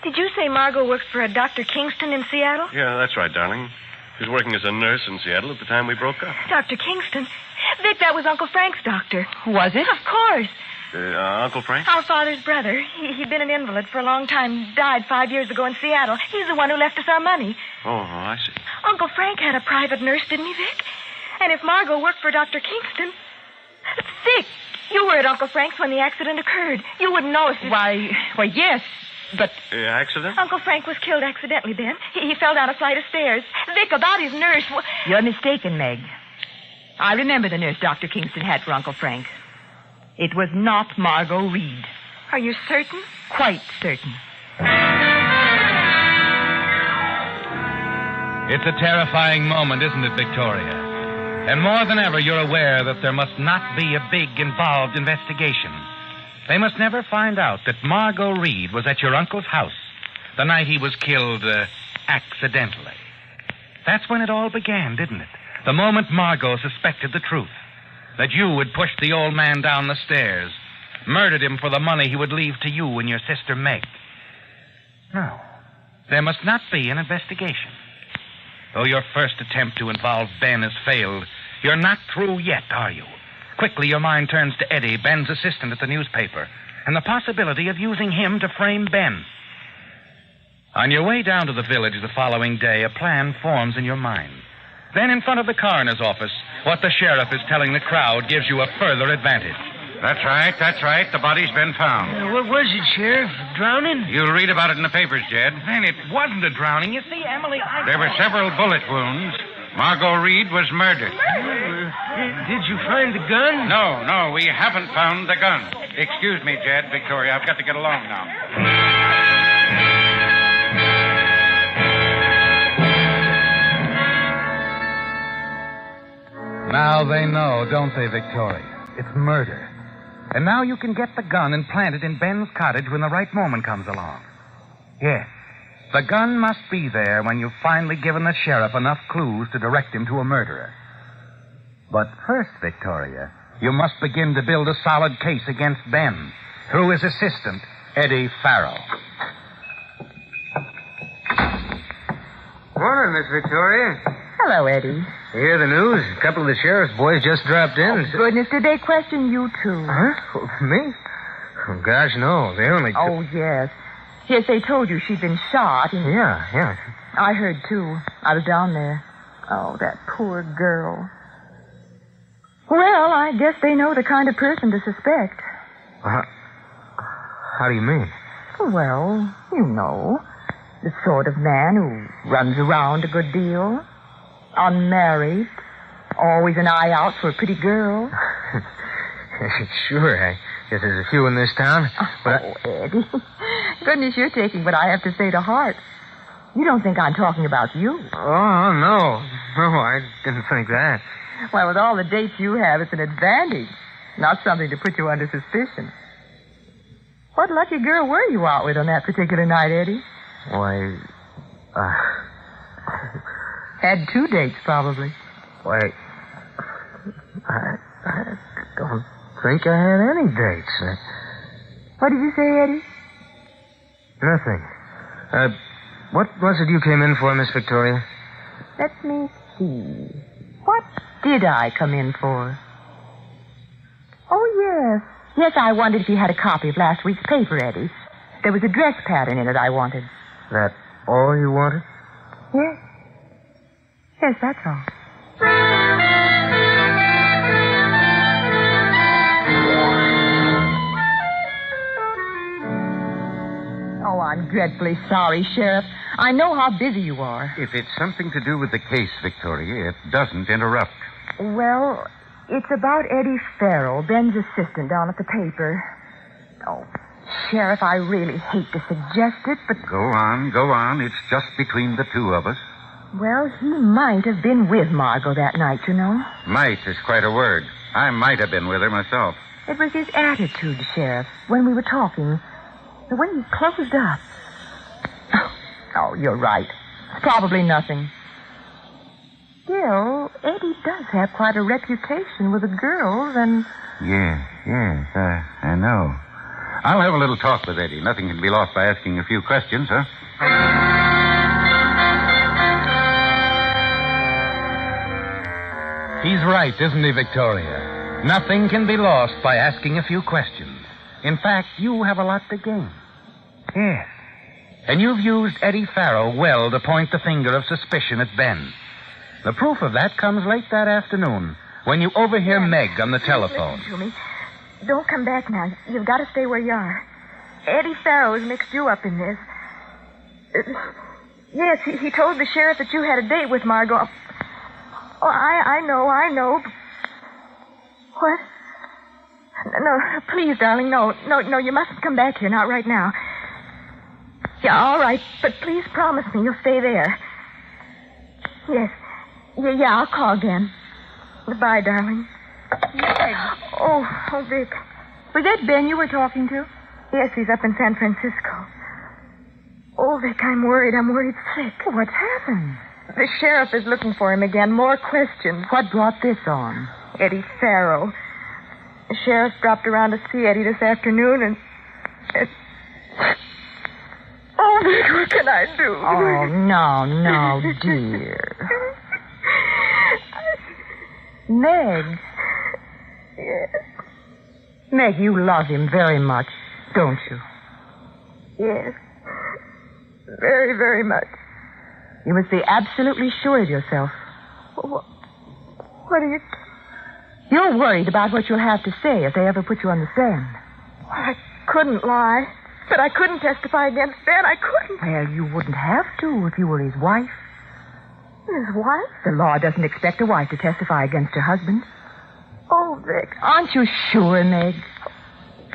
did you say Margot works for a Dr. Kingston in Seattle? Yeah, that's right, darling. She was working as a nurse in Seattle at the time we broke up. Dr. Kingston? Vic, that was Uncle Frank's doctor. Was it? Of course. Uncle Frank? Our father's brother. He'd been an invalid for a long time. Died 5 years ago in Seattle. He's the one who left us our money. Oh, I see. Uncle Frank had a private nurse, didn't he, Vic? And if Margot worked for Dr. Kingston... Vic, you were at Uncle Frank's when the accident occurred. You wouldn't know if... Why, yes, but... Accident? Uncle Frank was killed accidentally, Ben. He fell down a flight of stairs. Vic, about his nurse... You're mistaken, Meg. I remember the nurse Dr. Kingston had for Uncle Frank. It was not Margot Reed. Are you certain? Quite certain. It's a terrifying moment, isn't it, Victoria? And more than ever, you're aware that there must not be a big, involved investigation. They must never find out that Margot Reed was at your uncle's house the night he was killed accidentally. That's when it all began, didn't it? The moment Margot suspected the truth. That you had pushed the old man down the stairs, murdered him for the money he would leave to you and your sister Meg. No, there must not be an investigation. Though your first attempt to involve Ben has failed, you're not through yet, are you? Quickly, your mind turns to Eddie, Ben's assistant at the newspaper, and the possibility of using him to frame Ben. On your way down to the village the following day, a plan forms in your mind. Then, in front of the coroner's office, what the sheriff is telling the crowd gives you a further advantage. That's right. The body's been found. What was it, Sheriff? Drowning? You'll read about it in the papers, Jed. And it wasn't a drowning. You see, Emily, There were several bullet wounds. Margot Reed was murdered. Did you find the gun? No, we haven't found the gun. Excuse me, Jed, Victoria. I've got to get along now. Now they know, don't they, Victoria? It's murder. And now you can get the gun and plant it in Ben's cottage when the right moment comes along. Yes, the gun must be there when you've finally given the sheriff enough clues to direct him to a murderer. But first, Victoria, you must begin to build a solid case against Ben through his assistant, Eddie Farrell. Morning, Miss Victoria. Hello, Eddie. You hear the news? A couple of the sheriff's boys just dropped in. Oh, goodness, did they question you, too? Huh? Me? Oh, gosh, no. They only... Oh, yes. Yes, they told you she'd been shot. And... Yeah. I heard, too. I was down there. Oh, that poor girl. Well, I guess they know the kind of person to suspect. How do you mean? Well, you know. The sort of man who runs around a good deal. Unmarried. Always an eye out for a pretty girl. Sure, I guess there's a few in this town. But Eddie. Goodness, you're taking what I have to say to heart. You don't think I'm talking about you. Oh, no. No, I didn't think that. Well, with all the dates you have, it's an advantage. Not something to put you under suspicion. What lucky girl were you out with on that particular night, Eddie? Why, Had 2 dates, probably. Why, I don't think I had any dates. What did you say, Eddie? Nothing. What was it you came in for, Miss Victoria? Let me see. What did I come in for? Oh, yes. Yes, I wondered if you had a copy of last week's paper, Eddie. There was a dress pattern in it I wanted. That all you wanted? Yes. Yes, that's all. Oh, I'm dreadfully sorry, Sheriff. I know how busy you are. If it's something to do with the case, Victoria, it doesn't interrupt. Well, It's about Eddie Farrell, Ben's assistant down at the paper. Oh, Sheriff, I really hate to suggest it, but... Go on. It's just between the two of us. Well, he might have been with Margot that night, you know. Might is quite a word. I might have been with her myself. It was his attitude, Sheriff, when we were talking. The way he closed up. Oh, you're right. Probably nothing. Still, Eddie does have quite a reputation with the girls, and... Yes, I know. I'll have a little talk with Eddie. Nothing can be lost by asking a few questions, huh? He's right, isn't he, Victoria? Nothing can be lost by asking a few questions. In fact, you have a lot to gain. Yes. And you've used Eddie Farrell well to point the finger of suspicion at Ben. The proof of that comes late that afternoon when you overhear Meg on the telephone. Listen to me. Don't come back now. You've got to stay where you are. Eddie Farrell has mixed you up in this. Yes, he told the sheriff that you had a date with Margot. Oh, I know. What? No, please, darling, no, you mustn't come back here, not right now. Yeah, all right, but please promise me you'll stay there. Yes. Yeah, I'll call again. Goodbye, darling. Meg. Oh, Vic. Was that Ben you were talking to? Yes, he's up in San Francisco. Oh, Vic, I'm worried sick. What's happened? The sheriff is looking for him again. More questions. What brought this on? Eddie Farrell. The sheriff dropped around to see Eddie this afternoon and... Oh, Vic, what can I do? Oh, no, dear. Meg. Yes. Meg, you love him very much, don't you? Yes. Very, very much. You must be absolutely sure of yourself. What are you... You're worried about what you'll have to say if they ever put you on the stand. I couldn't lie. But I couldn't testify against Ben. I couldn't. Well, you wouldn't have to if you were his wife. His wife? The law doesn't expect a wife to testify against her husband. Oh, Vic. Aren't you sure, Meg?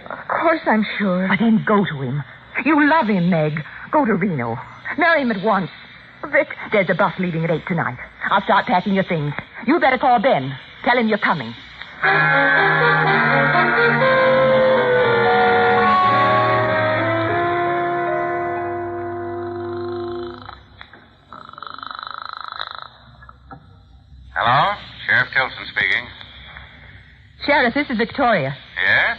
Of course I'm sure. But then go to him. You love him, Meg. Go to Reno. Marry him at once. Vic. There's a bus leaving at 8 tonight. I'll start packing your things. You better call Ben. Tell him you're coming. Hello? Sheriff Tilson speaking. Sheriff, this is Victoria. Yes?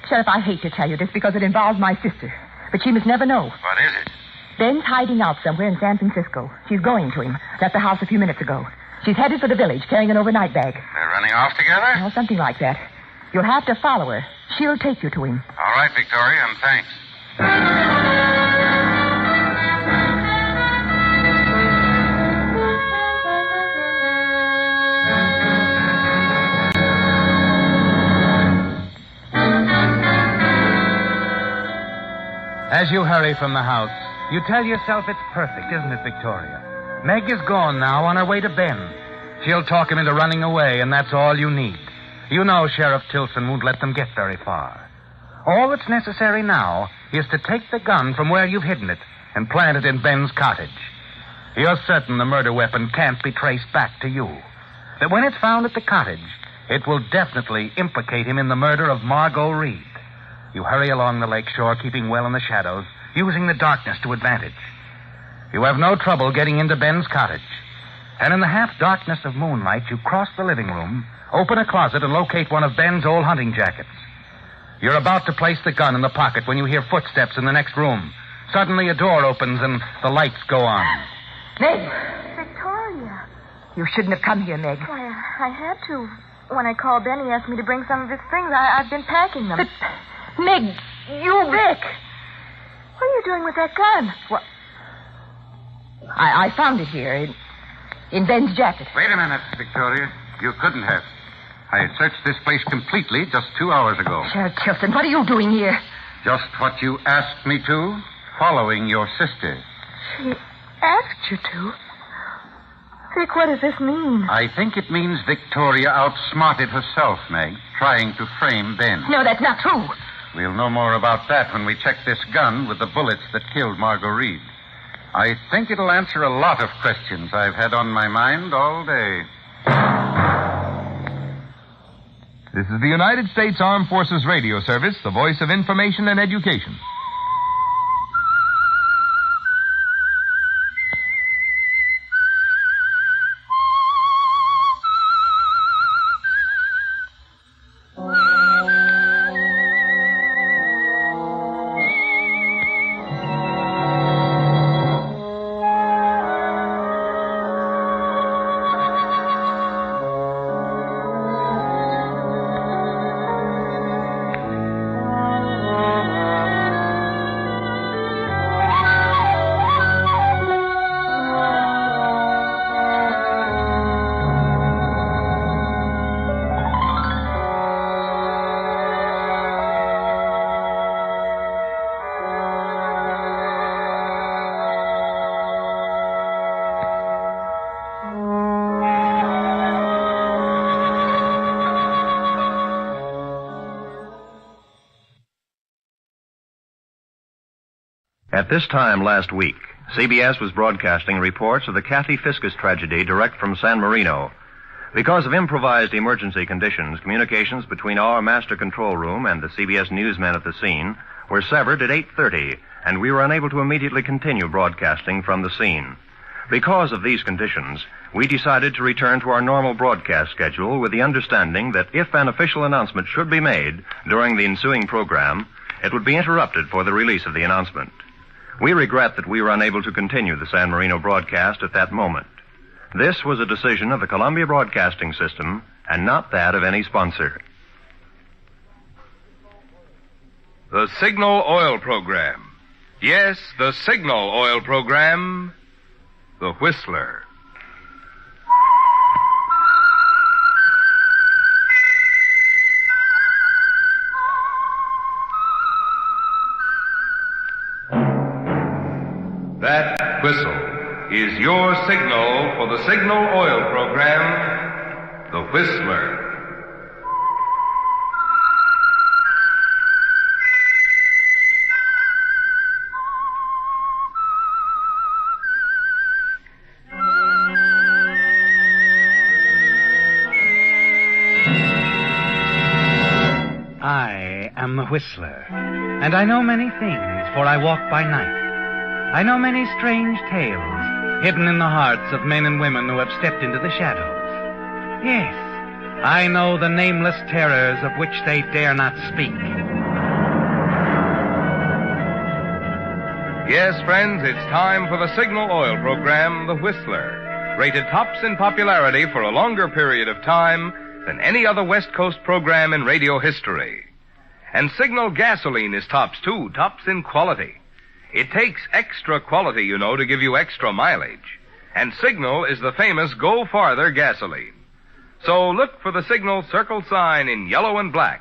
Sheriff, I hate to tell you this because it involves my sister. But she must never know. What is it? Ben's hiding out somewhere in San Francisco. She's going to him. Left the house a few minutes ago. She's headed for the village, carrying an overnight bag. They're running off together? Well, something like that. You'll have to follow her. She'll take you to him. All right, Victoria, and thanks. As you hurry from the house, you tell yourself it's perfect, isn't it, Victoria? Meg is gone now on her way to Ben. She'll talk him into running away, and that's all you need. You know Sheriff Tilson won't let them get very far. All that's necessary now is to take the gun from where you've hidden it and plant it in Ben's cottage. You're certain the murder weapon can't be traced back to you. That when it's found at the cottage, it will definitely implicate him in the murder of Margot Reed. You hurry along the lake shore, keeping well in the shadows, using the darkness to advantage. You have no trouble getting into Ben's cottage. And in the half-darkness of moonlight, you cross the living room, open a closet, and locate one of Ben's old hunting jackets. You're about to place the gun in the pocket when you hear footsteps in the next room. Suddenly a door opens and the lights go on. Meg! Victoria. You shouldn't have come here, Meg. Why, I had to. When I called Ben, he asked me to bring some of his things. I've been packing them. But, Meg, you... Vic! What are you doing with that gun? What? I found it here in Ben's jacket. Wait a minute, Victoria. You couldn't have. I searched this place completely just 2 hours ago. Sheriff Tilson, what are you doing here? Just what you asked me to, following your sister. She asked you to? Vic, what does this mean? I think it means Victoria outsmarted herself, Meg, trying to frame Ben. No, that's not true. We'll know more about that when we check this gun with the bullets that killed Margot Reed. I think it'll answer a lot of questions I've had on my mind all day. This is the United States Armed Forces Radio Service, the voice of information and education. At this time last week, CBS was broadcasting reports of the Kathy Fiscus tragedy direct from San Marino. Because of improvised emergency conditions, communications between our master control room and the CBS newsmen at the scene were severed at 8:30, and we were unable to immediately continue broadcasting from the scene. Because of these conditions, we decided to return to our normal broadcast schedule with the understanding that if an official announcement should be made during the ensuing program, it would be interrupted for the release of the announcement. We regret that we were unable to continue the San Marino broadcast at that moment. This was a decision of the Columbia Broadcasting System and not that of any sponsor. The Signal Oil Program. Yes, the Signal Oil Program. The Whistler. That whistle is your signal for the Signal Oil Program, The Whistler. I am the Whistler, and I know many things, for I walk by night. I know many strange tales hidden in the hearts of men and women who have stepped into the shadows. Yes, I know the nameless terrors of which they dare not speak. Yes, friends, it's time for the Signal Oil Program, The Whistler, rated tops in popularity for a longer period of time than any other West Coast program in radio history. And Signal gasoline is tops, too, tops in quality. It takes extra quality, you know, to give you extra mileage. And Signal is the famous Go Farther gasoline. So look for the Signal circle sign in yellow and black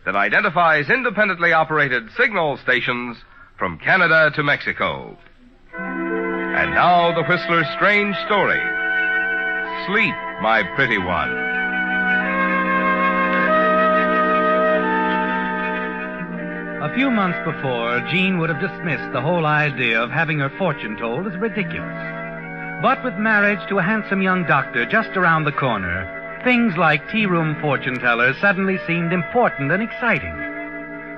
that identifies independently operated Signal stations from Canada to Mexico. And now the Whistler's strange story. Sleep, my pretty one. A few months before, Jean would have dismissed the whole idea of having her fortune told as ridiculous. But with marriage to a handsome young doctor just around the corner, things like tea-room fortune tellers suddenly seemed important and exciting.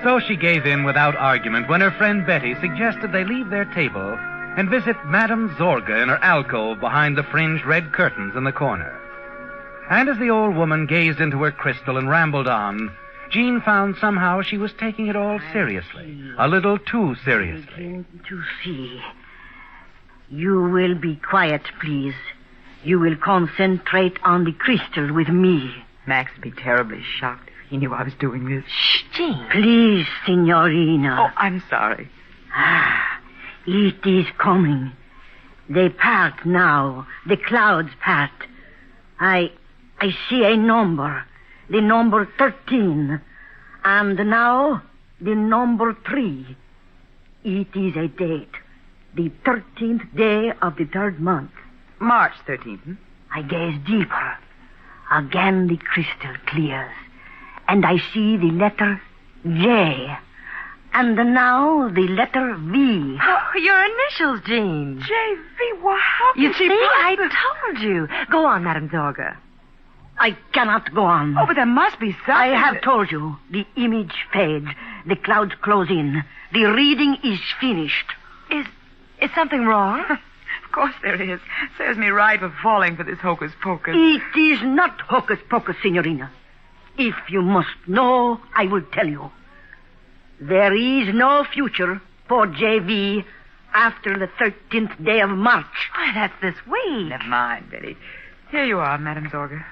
So she gave in without argument when her friend Betty suggested they leave their table and visit Madame Zorga in her alcove behind the fringed red curtains in the corner. And as the old woman gazed into her crystal and rambled on, Jean found somehow she was taking it all seriously, a little too seriously. To see. You will be quiet, please. You will concentrate on the crystal with me. Max would be terribly shocked if he knew I was doing this. Shh, Jean. Please, Signorina. Oh, I'm sorry. It is coming. They part now. The clouds part. I see a number. The number 13. And now, the number 3. It is a date. The 13th day of the 3rd month. March 13th. I gaze deeper. Again the crystal clears, and I see the letter J. And now the letter V. Oh, your initials, Jean. J.V., well, how You can see, I told you. Go on, Madame Zorga. I cannot go on. Oh, but there must be something. I have told you. The image fades. The clouds close in. The reading is finished. Is something wrong? Of course there is. Serves me right for falling for this hocus pocus. It is not hocus pocus, Signorina. If you must know, I will tell you. There is no future for J.V. after the 13th day of March. Why, that's this week. Never mind, Betty. Here you are, Madame Zorga.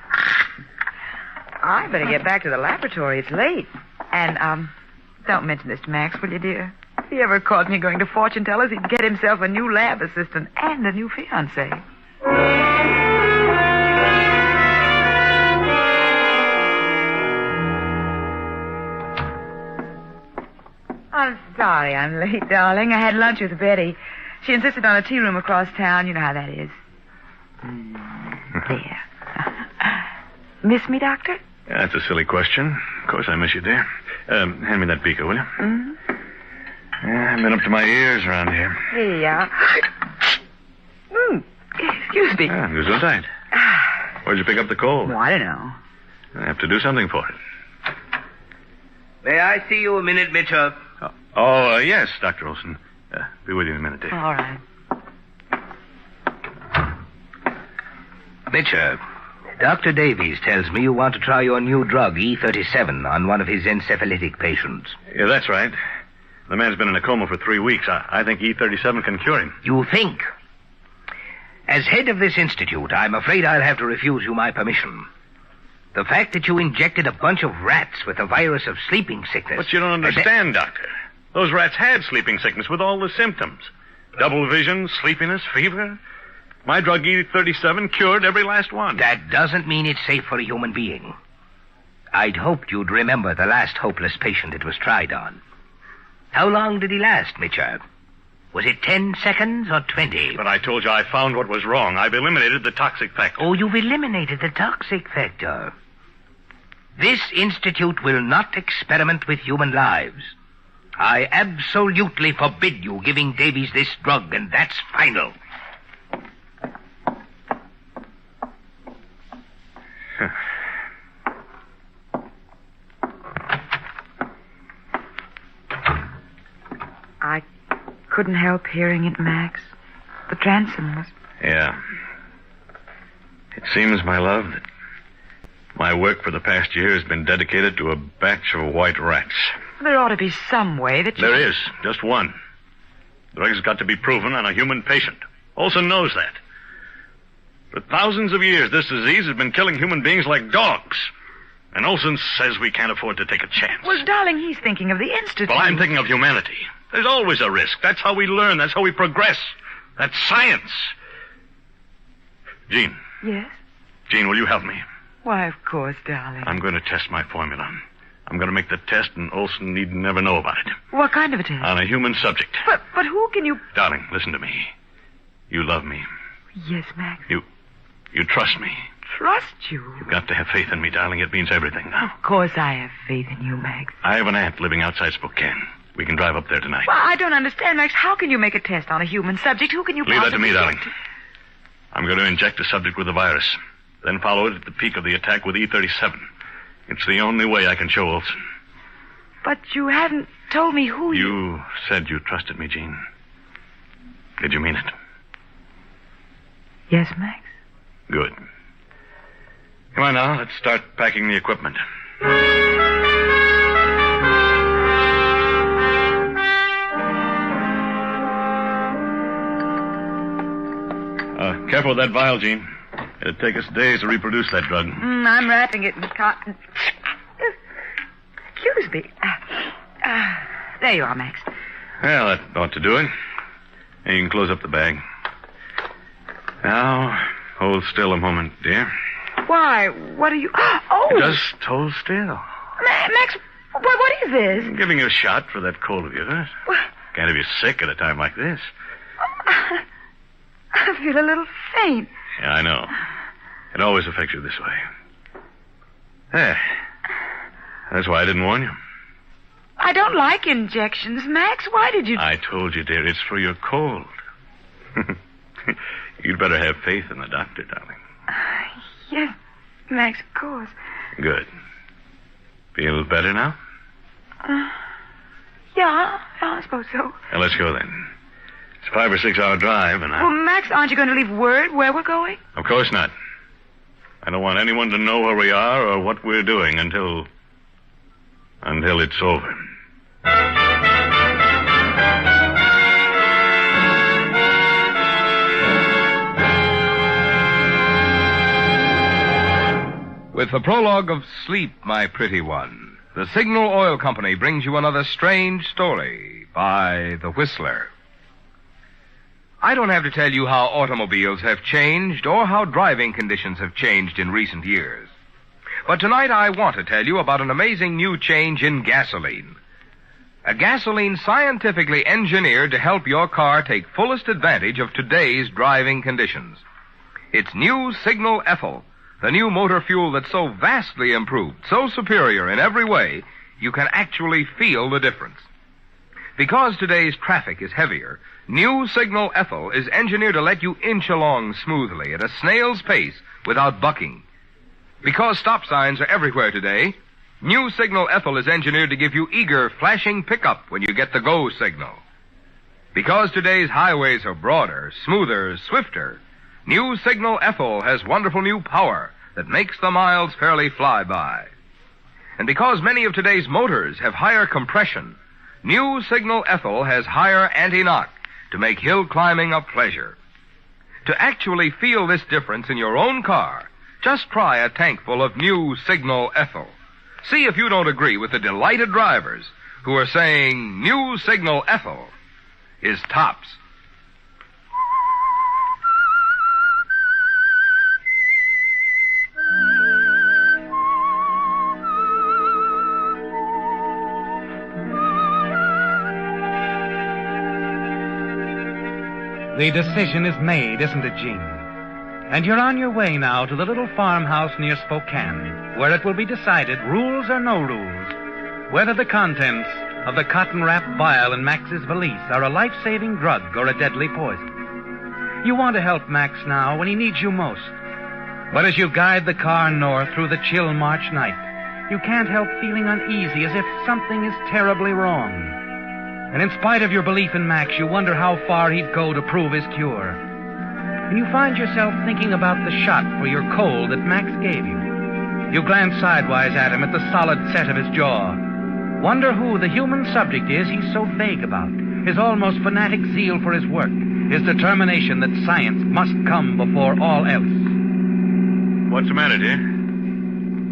I better get back to the laboratory. It's late. And, don't mention this to Max, will you, dear? If he ever caught me going to fortune tellers, he'd get himself a new lab assistant and a new fiancée. I'm sorry I'm late, darling. I had lunch with Betty. She insisted on a tea room across town. You know how that is. There. Miss me, Doctor? That's a silly question. Of course I miss you, dear. Hand me that beaker, will you? Mm-hmm. Yeah, I've been up to my ears around here. Here you are. Excuse me. Gesundheit. Where'd you pick up the cold? Oh, I don't know. I have to do something for it. May I see you a minute, Mitchell? Yes, Dr. Olson. Be with you in a minute, dear. All right. Mitchell, Dr. Davies tells me you want to try your new drug, E37, on one of his encephalitic patients. Yeah, that's right. The man's been in a coma for 3 weeks. I think E37 can cure him. You think? As head of this institute, I'm afraid I'll have to refuse you my permission. The fact that you injected a bunch of rats with a virus of sleeping sickness... But you don't understand, Doctor. Those rats had sleeping sickness with all the symptoms. Double vision, sleepiness, fever. My drug E37 cured every last one. That doesn't mean it's safe for a human being. I'd hoped you'd remember the last hopeless patient it was tried on. How long did he last, Mitchell? Was it 10 seconds or 20? But I told you I found what was wrong. I've eliminated the toxic factor. Oh, you've eliminated the toxic factor. This institute will not experiment with human lives. I absolutely forbid you giving Davies this drug, and that's final. I couldn't help hearing it, Max. The transom was... Yeah. It seems, my love, that my work for the past year has been dedicated to a batch of white rats. There ought to be some way that you... There is. Just one. The drug's got to be proven on a human patient. Olson knows that. For thousands of years, this disease has been killing human beings like dogs. And Olson says we can't afford to take a chance. Well, darling, he's thinking of the institute. Well, I'm thinking of humanity. There's always a risk. That's how we learn. That's how we progress. That's science. Jean. Yes? Jean, will you help me? Why, of course, darling. I'm going to test my formula. I'm going to make the test, and Olson need never know about it. What kind of a test? On a human subject. But who can you... Darling, listen to me. You love me. Yes, Max. You trust me. Trust you? You've got to have faith in me, darling. It means everything now. Of course I have faith in you, Max. I have an aunt living outside Spokane. We can drive up there tonight. Well, I don't understand, Max. How can you make a test on a human subject? Who can you Leave that to me, darling. get? I'm going to inject the subject with the virus, then follow it at the peak of the attack with E37. It's the only way I can show Olson. But you haven't told me who You said you trusted me, Jean. Did you mean it? Yes, Max. Good. Come on now, let's start packing the equipment. Careful with that vial, Jean. It'd take us days to reproduce that drug. I'm wrapping it in cotton. Excuse me. There you are, Max. Well, that ought to do it. And you can close up the bag. Now, hold still a moment, dear. Why? What are you... Oh! Just hold still. Max, what is this? I'm giving you a shot for that cold of yours. Can't have you sick at a time like this. I feel a little faint. Yeah, I know. It always affects you this way. Eh. That's why I didn't warn you. I don't like injections, Max. Why did you... I told you, dear, it's for your cold. You'd better have faith in the doctor, darling. Yes, Max, of course. Good. Feel better now? Yeah, I suppose so. Well, let's go then. It's a 5 or 6 hour drive, and Well, Max, aren't you going to leave word where we're going? Of course not. I don't want anyone to know where we are or what we're doing until it's over. With the prologue of Sleep, My Pretty One, the Signal Oil Company brings you another strange story by The Whistler. I don't have to tell you how automobiles have changed or how driving conditions have changed in recent years. But tonight I want to tell you about an amazing new change in gasoline. A gasoline scientifically engineered to help your car take fullest advantage of today's driving conditions. It's new Signal Ethyl, the new motor fuel that's so vastly improved, so superior in every way, you can actually feel the difference. Because today's traffic is heavier, new Signal Ethyl is engineered to let you inch along smoothly at a snail's pace without bucking. Because stop signs are everywhere today, new Signal Ethyl is engineered to give you eager, flashing pickup when you get the go signal. Because today's highways are broader, smoother, swifter, new Signal Ethyl has wonderful new power that makes the miles fairly fly by. And because many of today's motors have higher compression, new Signal Ethyl has higher anti-knock to make hill climbing a pleasure. To actually feel this difference in your own car, just try a tankful of new Signal Ethyl. See if you don't agree with the delighted drivers who are saying new Signal Ethyl is tops. The decision is made, isn't it, Jean? And you're on your way now to the little farmhouse near Spokane, where it will be decided, rules or no rules, whether the contents of the cotton-wrapped vial in Max's valise are a life-saving drug or a deadly poison. You want to help Max now when he needs you most. But as you guide the car north through the chill March night, you can't help feeling uneasy as if something is terribly wrong. And in spite of your belief in Max, you wonder how far he'd go to prove his cure. And you find yourself thinking about the shot for your cold that Max gave you. You glance sidewise at him at the solid set of his jaw. Wonder who the human subject is he's so vague about. His almost fanatic zeal for his work. His determination that science must come before all else. What's the matter, dear?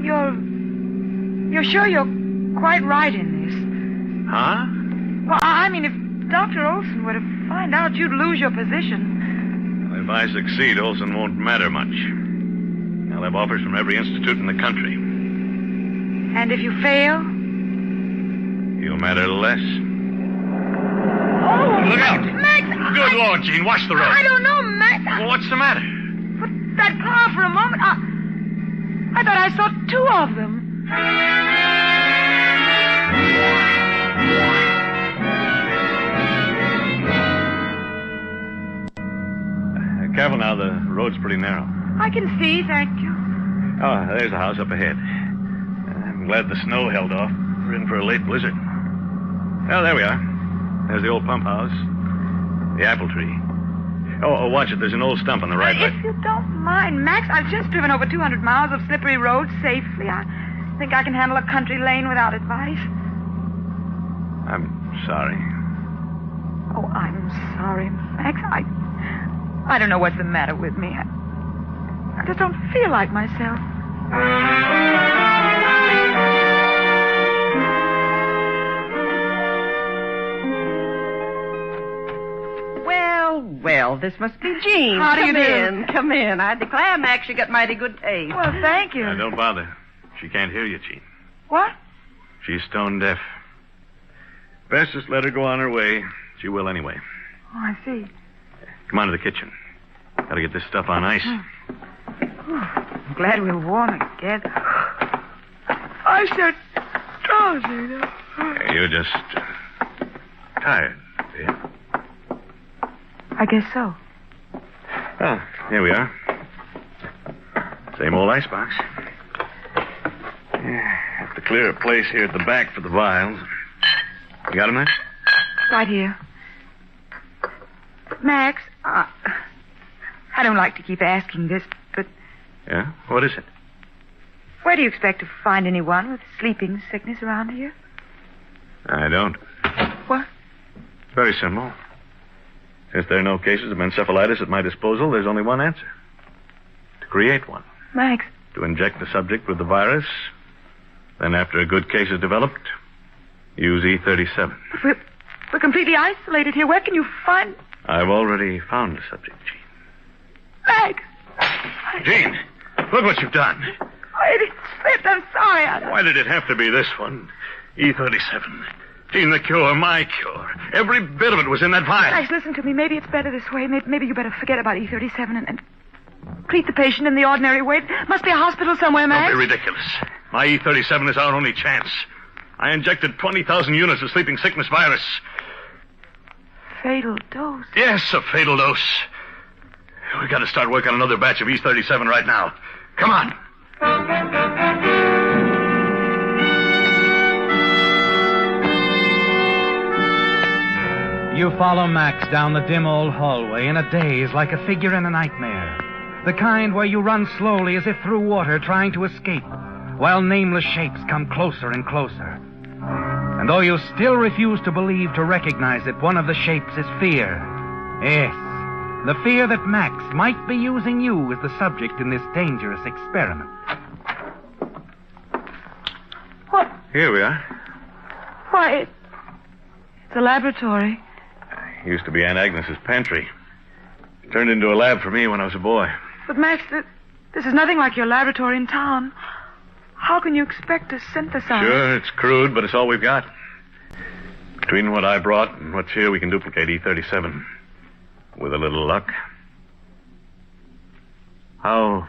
You're sure you're quite right in this? Huh? Well, I mean, if Dr. Olson were to find out you'd lose your position. Well, if I succeed, Olson won't matter much. I'll have offers from every institute in the country. And if you fail? You'll matter less. Oh, look out! Max! Good Lord, Jean, watch the road. I don't know, Max. Well, what's the matter? But that car for a moment, I thought I saw two of them. Careful now, the road's pretty narrow. I can see, thank you. Oh, there's a house up ahead. I'm glad the snow held off. We're in for a late blizzard. Well, there we are. There's the old pump house. The apple tree. Oh, watch it. There's an old stump on the right. If you don't mind, Max, I've just driven over 200 miles of slippery roads safely. I think I can handle a country lane without advice. I'm sorry. Oh, I'm sorry, Max. I don't know what's the matter with me. I just don't feel like myself. Well, this must be Jean. How do you do? Come in. I declare, Max, you got mighty good taste. Well, thank you. Don't bother. She can't hear you, Jean. What? She's stone deaf. Best just let her go on her way. She will anyway. Oh, I see. Come on to the kitchen. Gotta get this stuff on ice. Oh. I'm glad we're warm again. I'm so drowsy. You're just tired, dear. I guess so. Well, here we are. Same old icebox. Yeah, have to clear a place here at the back for the vials. You got them there? Right here. Max, I don't like to keep asking this, but Yeah? What is it? where do you expect to find anyone with sleeping sickness around here? I don't. What? It's very simple. Since there are no cases of encephalitis at my disposal, there's only one answer. To create one. Max. To inject the subject with the virus. Then after a good case is developed, use E37. We're completely isolated here. Where can you find... I've already found the subject, Jean. Max! Jean, look what you've done. It slipped. I'm sorry. Why did it have to be this one? E37. Jean, the cure, my cure. Every bit of it was in that vial. Max, listen to me. Maybe it's better this way. Maybe you better forget about E37 and treat the patient in the ordinary way. Must be a hospital somewhere, Max. Don't be ridiculous. My E37 is our only chance. I injected 20,000 units of sleeping sickness virus. Fatal dose. Yes, a fatal dose. We got to start work on another batch of E37 right now. Come on. You follow Max down the dim old hallway in a daze like a figure in a nightmare. The kind where you run slowly as if through water trying to escape, while nameless shapes come closer and closer. And though you still refuse to believe, to recognize it, one of the shapes is fear. Yes, the fear that Max might be using you as the subject in this dangerous experiment. What? Here we are. Why, it's a laboratory. Used to be Aunt Agnes's pantry. Turned into a lab for me when I was a boy. But, Max, this is nothing like your laboratory in town. How can you expect to synthesize? Sure, it's crude, but it's all we've got. Between what I brought and what's here, we can duplicate E37. With a little luck. How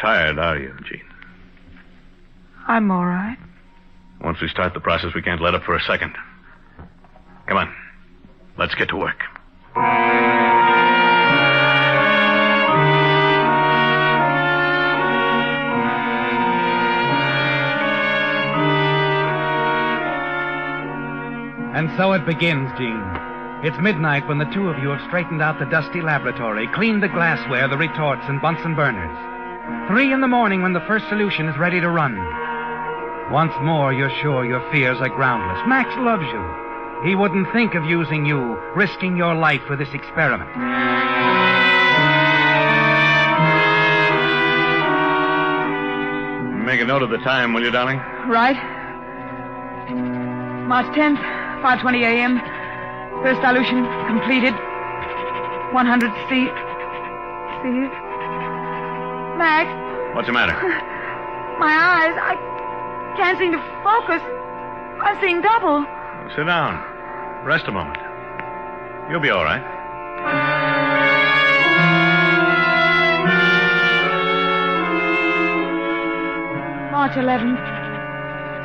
tired are you, Jean? I'm all right. Once we start the process, we can't let up for a second. Come on. Let's get to work. And so it begins, Jean. It's midnight when the two of you have straightened out the dusty laboratory, cleaned the glassware, the retorts, and Bunsen burners. 3 a.m. when the first solution is ready to run. Once more, you're sure your fears are groundless. Max loves you. He wouldn't think of using you, risking your life for this experiment. Make a note of the time, will you, darling? Right. March 10th, 5:20 a.m. First dilution completed. 100 C. Max. What's the matter? My eyes, I can't seem to focus. I'm seeing double. Sit down. Rest a moment. You'll be all right. March 11th,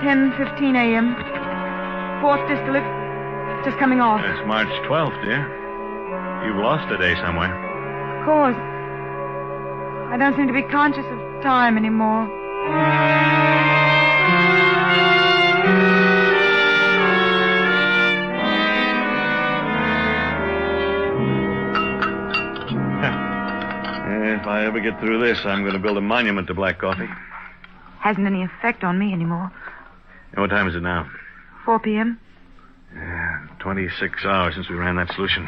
10:15 a.m. Fourth distillate, just coming off. It's March 12th, dear. You've lost a day somewhere. Of course. I don't seem to be conscious of time anymore. If I ever get through this, I'm going to build a monument to black coffee. Hasn't any effect on me anymore. And what time is it now? 4 p.m. 26 hours since we ran that solution.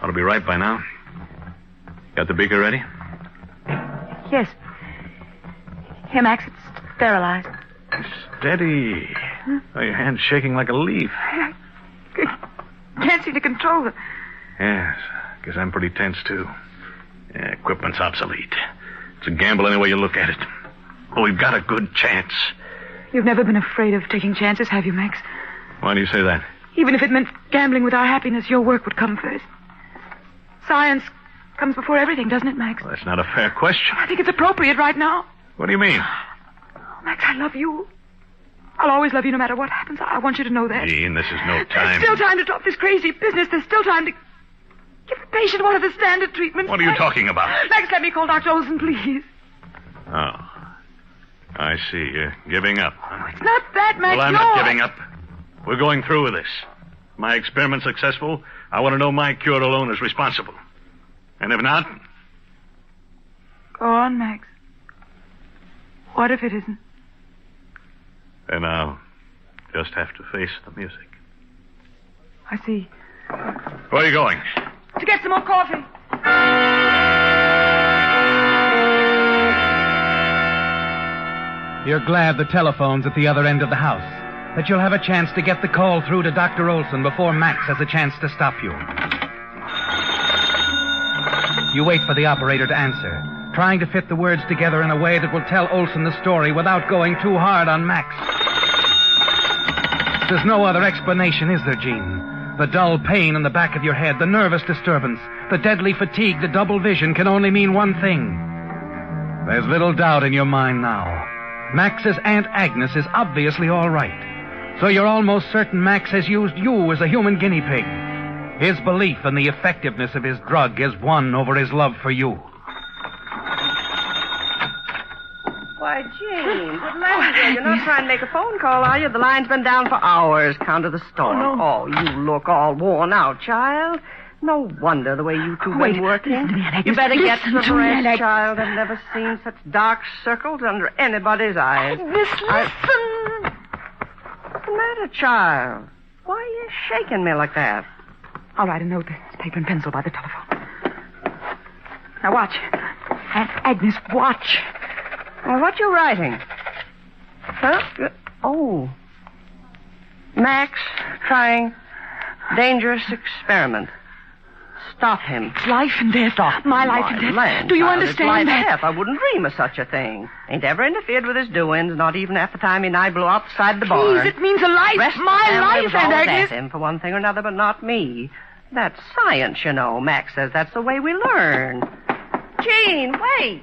Ought to be right by now. Got the beaker ready? Yes. Here, Max, it's sterilized. Steady. Oh, your hand's shaking like a leaf. I can't seem to control it. Yes, guess I'm pretty tense, too. Yeah, equipment's obsolete. It's a gamble any way you look at it. But we've got a good chance. You've never been afraid of taking chances, have you, Max? Why do you say that? Even if it meant gambling with our happiness, your work would come first. Science comes before everything, doesn't it, Max? Well, that's not a fair question. I think it's appropriate right now. What do you mean? Max, I love you. I'll always love you no matter what happens. I want you to know that. Jean, this is no There's time. still time to drop this crazy business. There's still time to give the patient one of the standard treatments. What are you talking about? Max, let me call Dr. Olson, please. Oh. I see. You're giving up. It's not that, Max. Well, I'm no, not giving up. We're going through with this. My experiment successful, I want to know my cure alone is responsible. And if not... Go on, Max. What if it isn't? Then I'll just have to face the music. I see. Where are you going? To get some more coffee. You're glad the telephone's at the other end of the house, that you'll have a chance to get the call through to Dr. Olson before Max has a chance to stop you. You wait for the operator to answer, trying to fit the words together in a way that will tell Olson the story without going too hard on Max. There's no other explanation, is there, Jean? The dull pain in the back of your head, the nervous disturbance, the deadly fatigue, the double vision can only mean one thing. There's little doubt in your mind now. Max's Aunt Agnes is obviously all right. So you're almost certain Max has used you as a human guinea pig. His belief in the effectiveness of his drug has won over his love for you. Why, Jane, good land, you're not trying to make a phone call, are you? The line's been down for hours, count of the storm. Oh, no. Oh, you look all worn out, child. No wonder the way you two been working. Listen to me, Agnes. You better get Listen to some me, rest, Agnes. child. I've never seen such dark circles under anybody's eyes. Listen. What's the matter, child? Why are you shaking me like that? I'll write a note. There's paper and pencil by the telephone. Now watch. Aunt Agnes, watch. Well, what you writing? Huh? Oh. Max trying dangerous experiment. Stop him. It's life and death. Stop My him. life and death. Land, Do you child. understand It's life that? and death. I wouldn't dream of such a thing. Ain't ever interfered with his doings, not even half the time he and I blew outside the barn. Please, it means a life. Rest My of the family life, was Aunt always Agnes. at him for one thing or another, but not me. That's science, you know. Max says that's the way we learn. Gene, wait.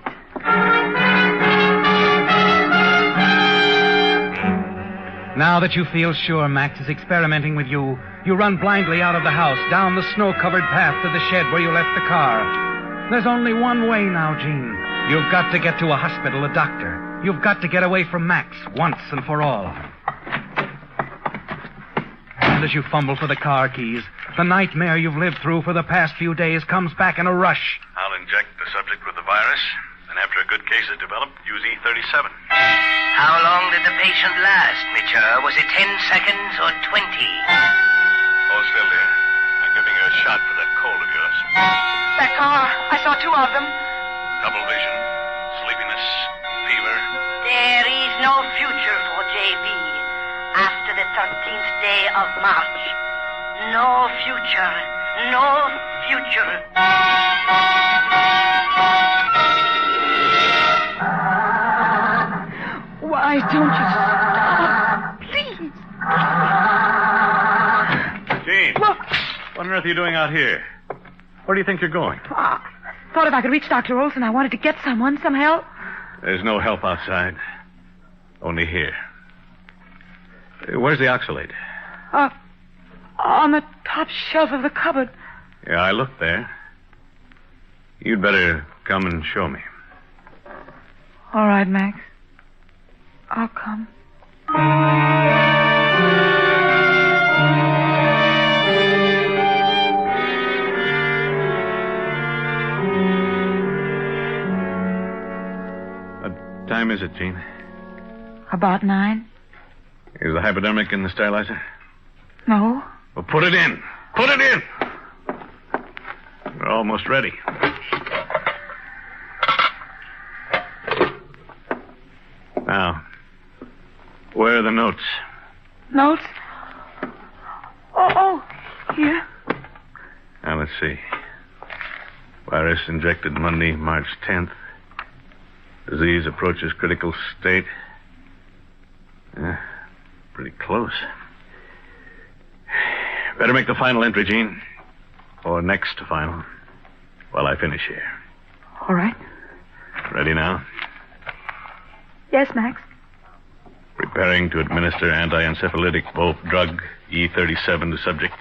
Now that you feel sure Max is experimenting with you, you run blindly out of the house, down the snow-covered path to the shed where you left the car. There's only one way now, Jean. You've got to get to a hospital, a doctor. You've got to get away from Max once and for all. And as you fumble for the car keys, the nightmare you've lived through for the past few days comes back in a rush. I'll inject the subject with the virus, and after a good case is developed, use E37. How long did the patient last, Mitchell? Was it 10 seconds or 20? Hold still, dear. I'm giving you a shot for that cold of yours. That car. I saw two of them. Double vision, sleepiness, fever. There is no future for J.V. after the 13th day of March. No future. No future. Why don't you stop? Please. Gene, what on earth are you doing out here? Where do you think you're going? Thought if I could reach Dr. Olson, I wanted to get some help. There's no help outside. Only here. Where's the oxalate? On the top shelf of the cupboard. Yeah, I looked there. You'd better come and show me. All right, Max. I'll come. What time is it, Gene? About 9? Is the hypodermic in the sterilizer? No. Well, put it in. Put it in. We're almost ready. Now, where are the notes? Notes? Oh, here. Now, let's see. Virus injected Monday, March 10th. Disease approaches critical state. Pretty close. Better make the final entry, Gene. Or next to final. While I finish here. All right. Ready now? Yes, Max? Preparing to administer anti-encephalitic bolt drug E37 to subject.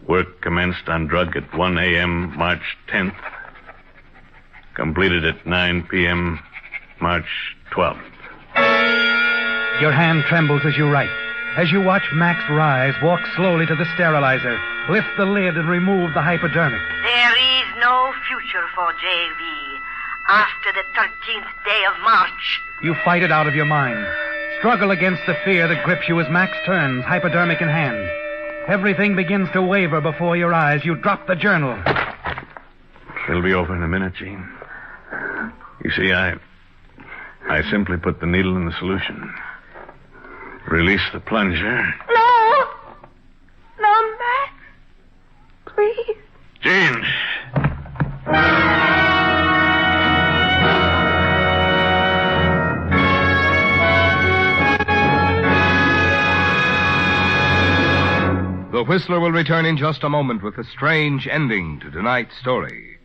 Work commenced on drug at 1 a.m. March 10th. Completed at 9 p.m. March 12th. Your hand trembles as you write. As you watch Max rise, walk slowly to the sterilizer, lift the lid and remove the hypodermic. There is no future for J.V. after the 13th day of March. You fight it out of your mind. Struggle against the fear that grips you as Max turns, hypodermic in hand. Everything begins to waver before your eyes. You drop the journal. It'll be over in a minute, Gene. You see, I simply put the needle in the solution. Release the plunger. No! No, Max. Please. Gene! The Whistler will return in just a moment with a strange ending to tonight's story.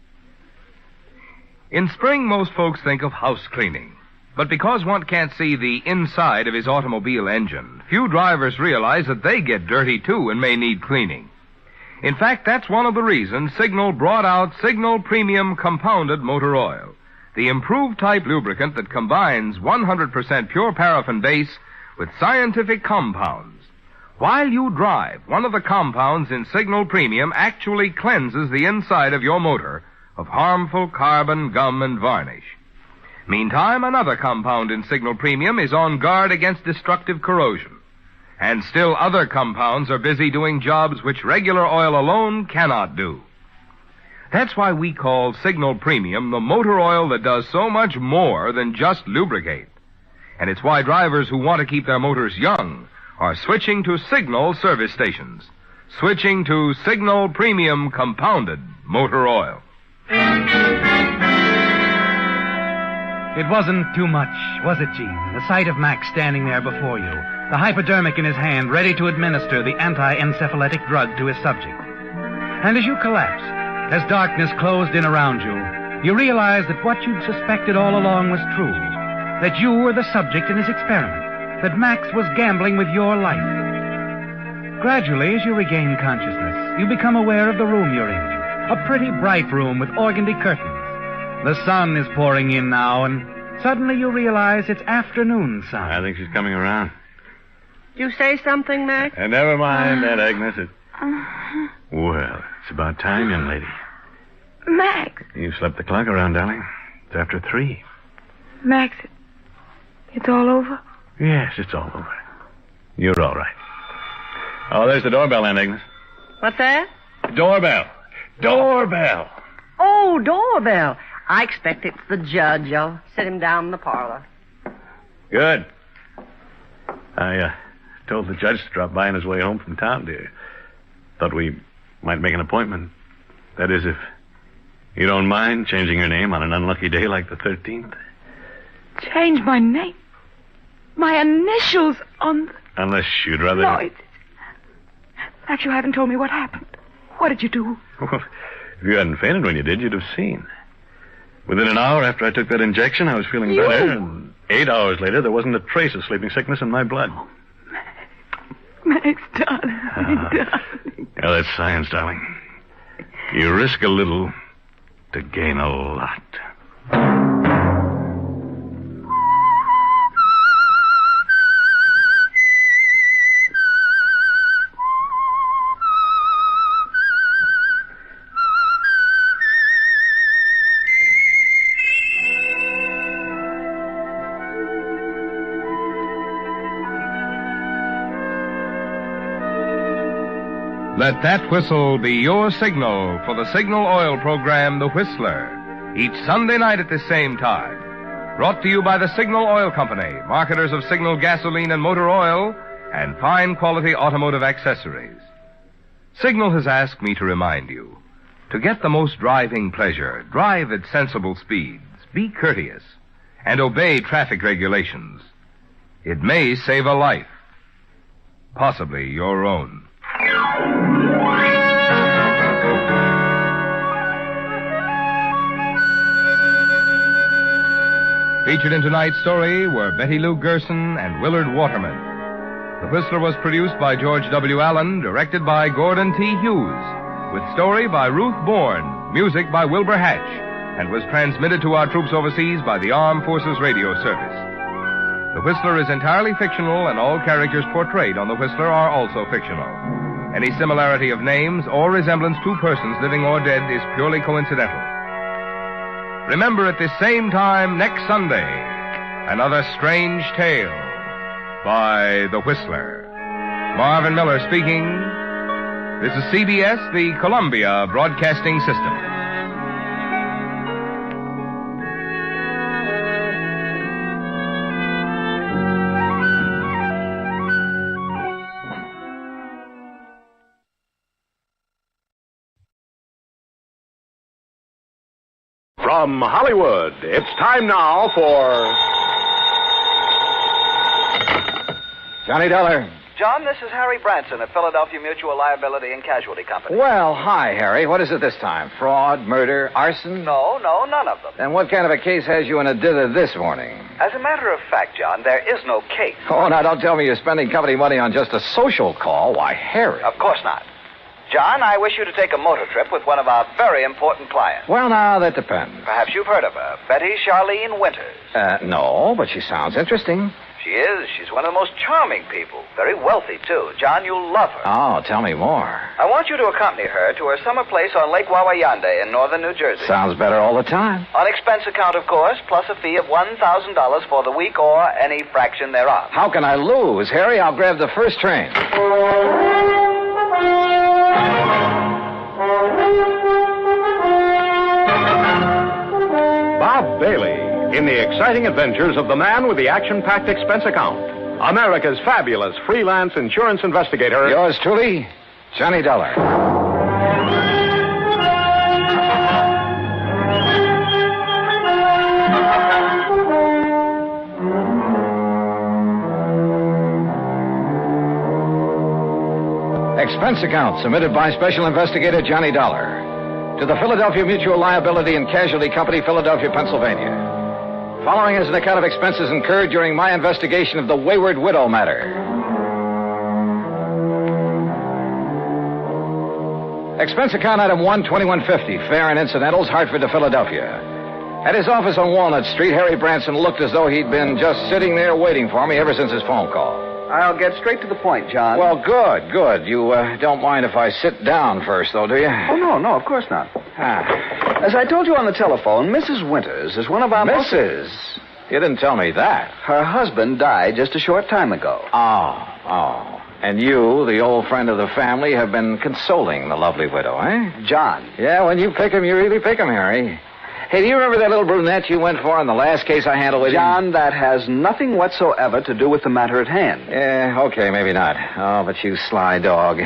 In spring, most folks think of house cleaning. But because one can't see the inside of his automobile engine, few drivers realize that they get dirty too and may need cleaning. In fact, that's one of the reasons Signal brought out Signal Premium Compounded Motor Oil, the improved type lubricant that combines 100% pure paraffin base with scientific compounds. While you drive, one of the compounds in Signal Premium actually cleanses the inside of your motor of harmful carbon, gum, and varnish. Meantime, another compound in Signal Premium is on guard against destructive corrosion. And still other compounds are busy doing jobs which regular oil alone cannot do. That's why we call Signal Premium the motor oil that does so much more than just lubricate. And it's why drivers who want to keep their motors young are switching to Signal service stations. Switching to Signal Premium Compounded Motor Oil. It wasn't too much, was it, Gene? The sight of Max standing there before you, the hypodermic in his hand, ready to administer the anti-encephalitic drug to his subject. And as you collapsed, as darkness closed in around you, you realized that what you'd suspected all along was true. That you were the subject in his experiment. That Max was gambling with your life. Gradually, as you regain consciousness, you become aware of the room you're in. A pretty bright room with organdy curtains. The sun is pouring in now, and suddenly you realize it's afternoon sun. I think she's coming around. Did you say something, Max? And never mind that, Agnes. Well, it's about time, young lady. Max. You've slept the clock around, darling. It's after 3. Max, it's all over? Yes, it's all over. You're all right. Oh, there's the doorbell, Aunt Agnes. What's that? Doorbell. Doorbell. Oh, doorbell. I expect it's the judge. I'll sit him down in the parlor. Good. I told the judge to drop by on his way home from town, dear. Thought we might make an appointment. That is, if you don't mind changing your name on an unlucky day like the 13th. Change my name? My initials on the... Unless you'd rather... No, it's... Max, you haven't told me what happened. What did you do? Well, if you hadn't fainted when you did, you'd have seen. Within an hour after I took that injection, I was feeling better, and 8 hours later, there wasn't a trace of sleeping sickness in my blood. Max, darling, darling. Well, that's science, darling. You risk a little to gain a lot. Let that whistle be your signal for the Signal Oil program, The Whistler, each Sunday night at the same time. Brought to you by the Signal Oil Company, marketers of Signal gasoline and motor oil, and fine quality automotive accessories. Signal has asked me to remind you, to get the most driving pleasure, drive at sensible speeds, be courteous, and obey traffic regulations. It may save a life, possibly your own. Featured in tonight's story were Betty Lou Gerson and Willard Waterman. The Whistler was produced by George W. Allen, directed by Gordon T. Hughes, with story by Ruth Bourne, music by Wilbur Hatch, and was transmitted to our troops overseas by the Armed Forces Radio Service. The Whistler is entirely fictional, and all characters portrayed on The Whistler are also fictional. Any similarity of names or resemblance to persons living or dead is purely coincidental. Remember at this same time next Sunday, another strange tale by The Whistler. Marvin Miller speaking. This is CBS, the Columbia Broadcasting System. From Hollywood, it's time now for... Johnny Dollar. John, this is Harry Branson of Philadelphia Mutual Liability and Casualty Company. Well, hi, Harry. What is it this time? Fraud, murder, arson? No, none of them. Then what kind of a case has you in a dither this morning? As a matter of fact, John, there is no case. Oh, now don't tell me you're spending company money on just a social call. Why, Harry. Of course not. John, I wish you to take a motor trip with one of our very important clients. Well, now, that depends. Perhaps you've heard of her, Betty Charlene Winters. No, but she sounds interesting. She is. She's one of the most charming people. Very wealthy, too. John, you'll love her. Oh, tell me more. I want you to accompany her to her summer place on Lake Wawayanda in northern New Jersey. Sounds better all the time. On expense account, of course, plus a fee of $1,000 for the week or any fraction thereof. How can I lose? Harry, I'll grab the first train. Bob Bailey in the exciting adventures of the man with the action-packed expense account. America's fabulous freelance insurance investigator. Yours truly, Johnny Dollar. Expense account submitted by Special Investigator Johnny Dollar to the Philadelphia Mutual Liability and Casualty Company, Philadelphia, Pennsylvania. Following is an account of expenses incurred during my investigation of the Wayward Widow matter. Expense account item 12150, fare and incidentals, Hartford to Philadelphia. At his office on Walnut Street, Harry Branson looked as though he'd been just sitting there waiting for me ever since his phone call. I'll get straight to the point, John. Well, good. You don't mind if I sit down first, though, do you? Oh, no, of course not. As I told you on the telephone, Mrs. Winters is one of our Mrs.? You didn't tell me that. Her husband died just a short time ago. Oh. And you, the old friend of the family, have been consoling the lovely widow, eh? John. Yeah, when you pick 'em, you really pick 'em, Harry. Hey, do you remember that little brunette you went for in the last case I handled with you? John, that has nothing whatsoever to do with the matter at hand. Yeah, okay, maybe not. Oh, but you sly dog.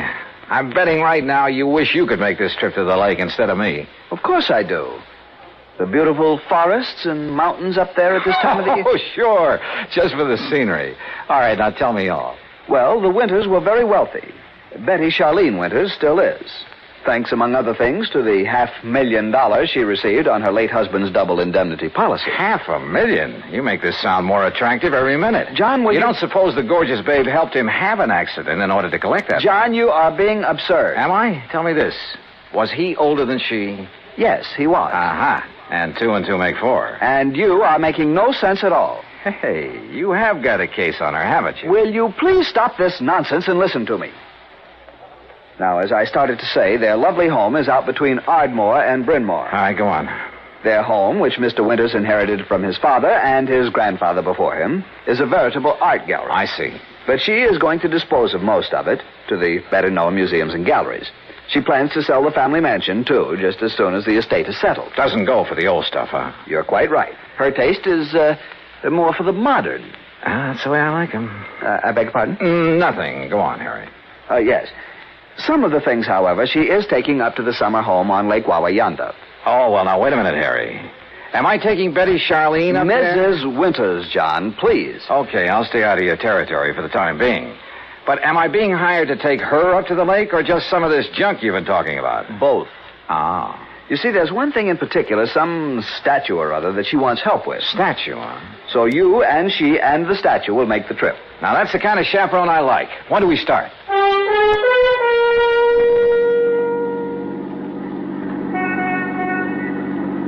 I'm betting right now you wish you could make this trip to the lake instead of me. Of course I do. The beautiful forests and mountains up there at this time of the year. Oh, sure. Just for the scenery. All right, now tell me all. Well, the Winters were very wealthy. Betty Charlene Winters still is. Thanks, among other things, to the $500,000 she received on her late husband's double indemnity policy. $500,000? You make this sound more attractive every minute. John, you don't suppose the gorgeous babe helped him have an accident in order to collect that? John, you are being absurd. Am I? Tell me this. Was he older than she? Yes, he was. Aha. And 2 and 2 make 4. And you are making no sense at all. Hey, you have got a case on her, haven't you? Will you please stop this nonsense and listen to me? Now, as I started to say, their lovely home is out between Ardmore and Bryn Mawr. All right, go on. Their home, which Mr. Winters inherited from his father and his grandfather before him, is a veritable art gallery. I see. But she is going to dispose of most of it to the better-known museums and galleries. She plans to sell the family mansion, too, just as soon as the estate is settled. Doesn't go for the old stuff, huh? You're quite right. Her taste is more for the modern. That's the way I like 'em. I beg your pardon? Nothing. Go on, Harry. Yes. Some of the things, however, she is taking up to the summer home on Lake Wawayanda. Oh, well, now, wait a minute, Harry. Am I taking Betty Charlene up there? Mrs. Winters, John, please. Okay, I'll stay out of your territory for the time being. But am I being hired to take her up to the lake or just some of this junk you've been talking about? Both. Ah. You see, there's one thing in particular, some statue or other, that she wants help with. Statue, huh? So you and she and the statue will make the trip. Now, that's the kind of chaperone I like. When do we start?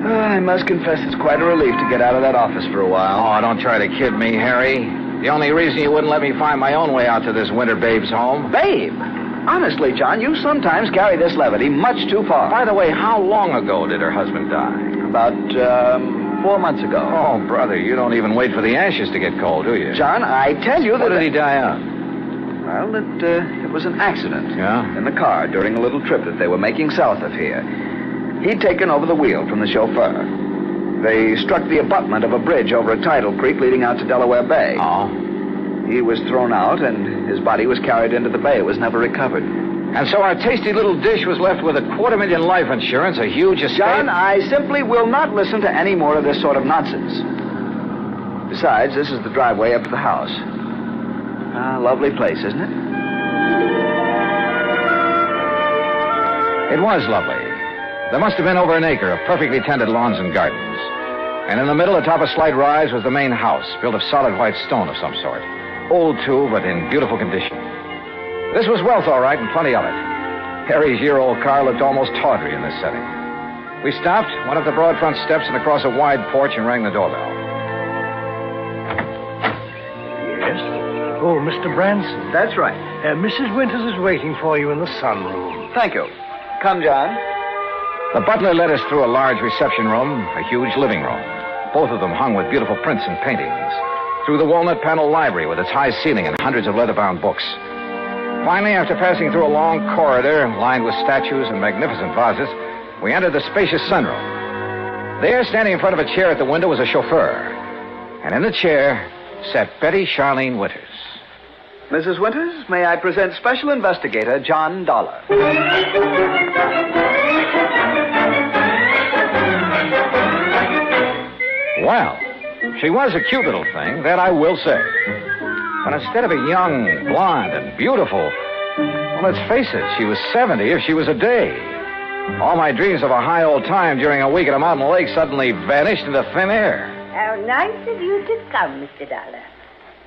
I must confess it's quite a relief to get out of that office for a while. Oh, don't try to kid me, Harry. The only reason you wouldn't let me find my own way out to this winter babe's home. Babe! Honestly, John, you sometimes carry this levity much too far. By the way, how long ago did her husband die? About, 4 months ago. Oh, brother, you don't even wait for the ashes to get cold, do you? John, I tell you that... What did he die of? Well, it was an accident. Yeah? In the car during a little trip that they were making south of here. He'd taken over the wheel from the chauffeur. They struck the abutment of a bridge over a tidal creek leading out to Delaware Bay. Oh? He was thrown out, and his body was carried into the bay. It was never recovered. And so our tasty little dish was left with $250,000 life insurance, a huge estate... John, I simply will not listen to any more of this sort of nonsense. Besides, this is the driveway up to the house. Lovely place, isn't it? It was lovely. There must have been over an acre of perfectly tended lawns and gardens. And in the middle, atop a slight rise, was the main house, built of solid white stone of some sort. Old, too, but in beautiful condition. This was wealth, all right, and plenty of it. Harry's year-old car looked almost tawdry in this setting. We stopped, went up the broad front steps and across a wide porch and rang the doorbell. Yes? Oh, Mr. Branson. That's right. Mrs. Winters is waiting for you in the sunroom. Thank you. Come, John. The butler led us through a large reception room, a huge living room, both of them hung with beautiful prints and paintings, through the walnut-paneled library with its high ceiling and hundreds of leather-bound books. Finally, after passing through a long corridor lined with statues and magnificent vases, we entered the spacious sunroom. There, standing in front of a chair at the window, was a chauffeur. And in the chair sat Betty Charlene Winters. Mrs. Winters, may I present Special Investigator John Dollar. Well, she was a cute little thing, that I will say. But instead of a young, blonde, and beautiful, well, let's face it, she was 70 if she was a day. All my dreams of a high old time during a week at a mountain lake suddenly vanished into thin air. How nice of you to come, Mr. Dollar.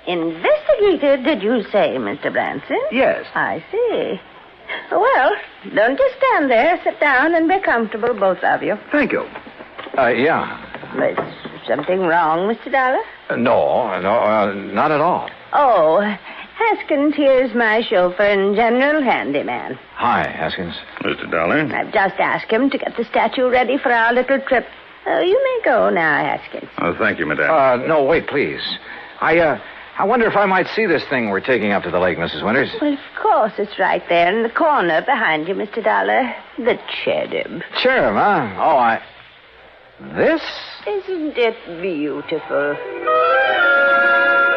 Investigator, did you say, Mr. Branson? Yes. I see. Well, don't just stand there. Sit down and be comfortable, both of you. Thank you. Yeah. Is something wrong, Mr. Dollar? No, not at all. Oh, Haskins here's my chauffeur and general handyman. Hi, Haskins. Mr. Dollar? I've just asked him to get the statue ready for our little trip. You may go now, Haskins. Oh, thank you, madame. No, wait, please. I wonder if I might see this thing we're taking up to the lake, Mrs. Winters. Well, of course, it's right there in the corner behind you, Mr. Dollar. The cherub. Cherub, huh? Oh, This? Isn't it beautiful?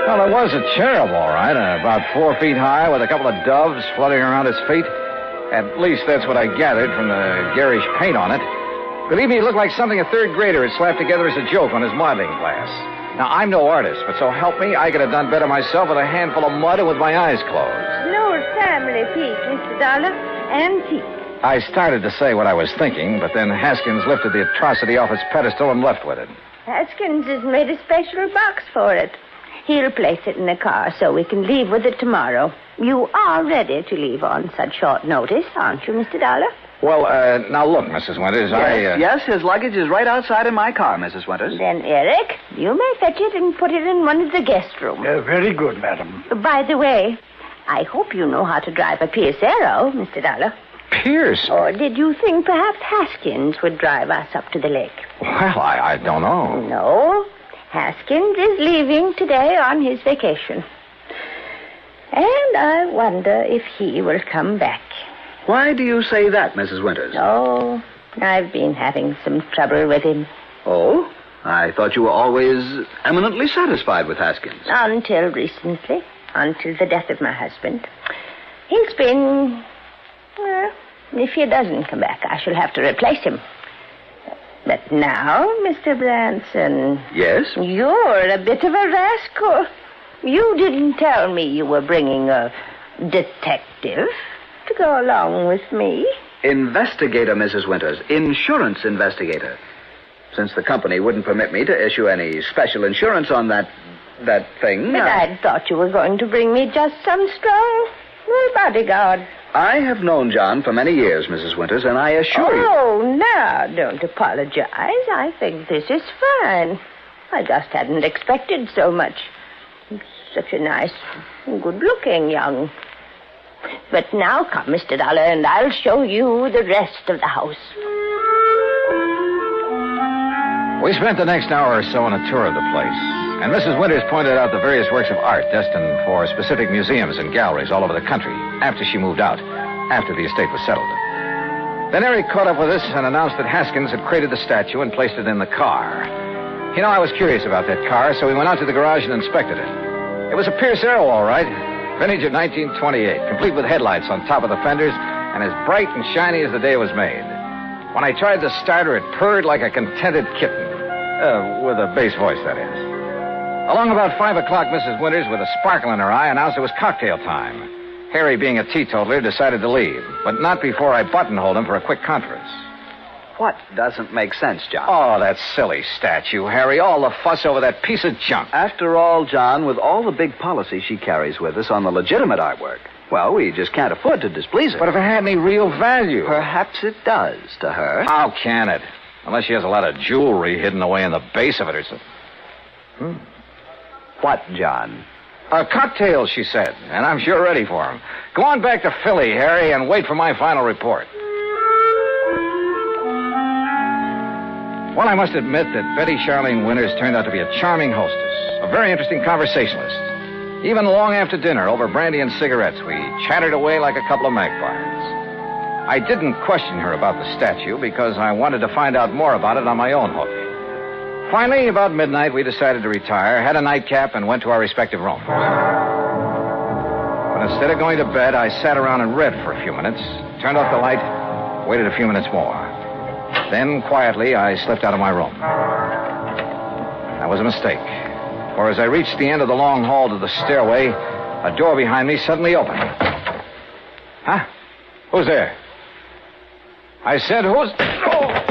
Well, it was a cherub, all right, about 4 feet high with a couple of doves fluttering around its feet. At least that's what I gathered from the garish paint on it. Believe me, it looked like something a third grader had slapped together as a joke on his modeling class. Now, I'm no artist, but so help me, I could have done better myself with a handful of mud and with my eyes closed. No family piece, Mr. Dollar. Antique. I started to say what I was thinking, but then Haskins lifted the atrocity off its pedestal and left with it. Haskins has made a special box for it. He'll place it in the car so we can leave with it tomorrow. You are ready to leave on such short notice, aren't you, Mr. Dollar? Well, now look, Mrs. Winters, Yes, his luggage is right outside in my car, Mrs. Winters. Then, Eric, you may fetch it and put it in one of the guest rooms. Very good, madam. By the way, I hope you know how to drive a Pierce Arrow, Mr. Dollar. Pierce? Or did you think perhaps Haskins would drive us up to the lake? Well, I don't know. No. Haskins is leaving today on his vacation. And I wonder if he will come back. Why do you say that, Mrs. Winters? Oh, I've been having some trouble with him. Oh? I thought you were always eminently satisfied with Haskins. Until recently. Until the death of my husband. He's been... Well, if he doesn't come back, I shall have to replace him. But now, Mr. Branson... Yes? You're a bit of a rascal. You didn't tell me you were bringing a detective to go along with me. Investigator, Mrs. Winters. Insurance investigator. Since the company wouldn't permit me to issue any special insurance on that thing. But I thought you were going to bring me just some strong bodyguard. I have known John for many years, Mrs. Winters, and I assure you... Oh, now, don't apologize. I think this is fine. I just hadn't expected so much. Such a nice, good-looking young... But now come, Mr. Dollar, and I'll show you the rest of the house. We spent the next hour or so on a tour of the place, and Mrs. Winters pointed out the various works of art destined for specific museums and galleries all over the country after she moved out, after the estate was settled. Then Eric caught up with us and announced that Haskins had created the statue and placed it in the car. You know, I was curious about that car, so we went out to the garage and inspected it. It was a Pierce Arrow, all right. Vintage of 1928, complete with headlights on top of the fenders and as bright and shiny as the day it was made. When I tried to start her, it purred like a contented kitten. With a bass voice, that is. Along about 5 o'clock, Mrs. Winters, with a sparkle in her eye, announced it was cocktail time. Harry, being a teetotaler, decided to leave, but not before I buttonholed him for a quick conference. What doesn't make sense, John? Oh, that silly statue, Harry. All the fuss over that piece of junk. After all, John, with all the big policy she carries with us on the legitimate artwork, well, we just can't afford to displease her. But if it had any real value... Perhaps it does to her. How can it? Unless she has a lot of jewelry hidden away in the base of it or something. What, John? Cocktails, she said, and I'm sure ready for them. Go on back to Philly, Harry, and wait for my final report. Well, I must admit that Betty Charlene Winters turned out to be a charming hostess, a very interesting conversationalist. Even long after dinner, over brandy and cigarettes, we chattered away like a couple of magpies. I didn't question her about the statue because I wanted to find out more about it on my own hook. Finally, about midnight, we decided to retire, had a nightcap, and went to our respective rooms. But instead of going to bed, I sat around and read for a few minutes, turned off the light, waited a few minutes more. Then, quietly, I slipped out of my room. That was a mistake, for as I reached the end of the long hall to the stairway, a door behind me suddenly opened. Huh? Who's there? I said, who's... Oh!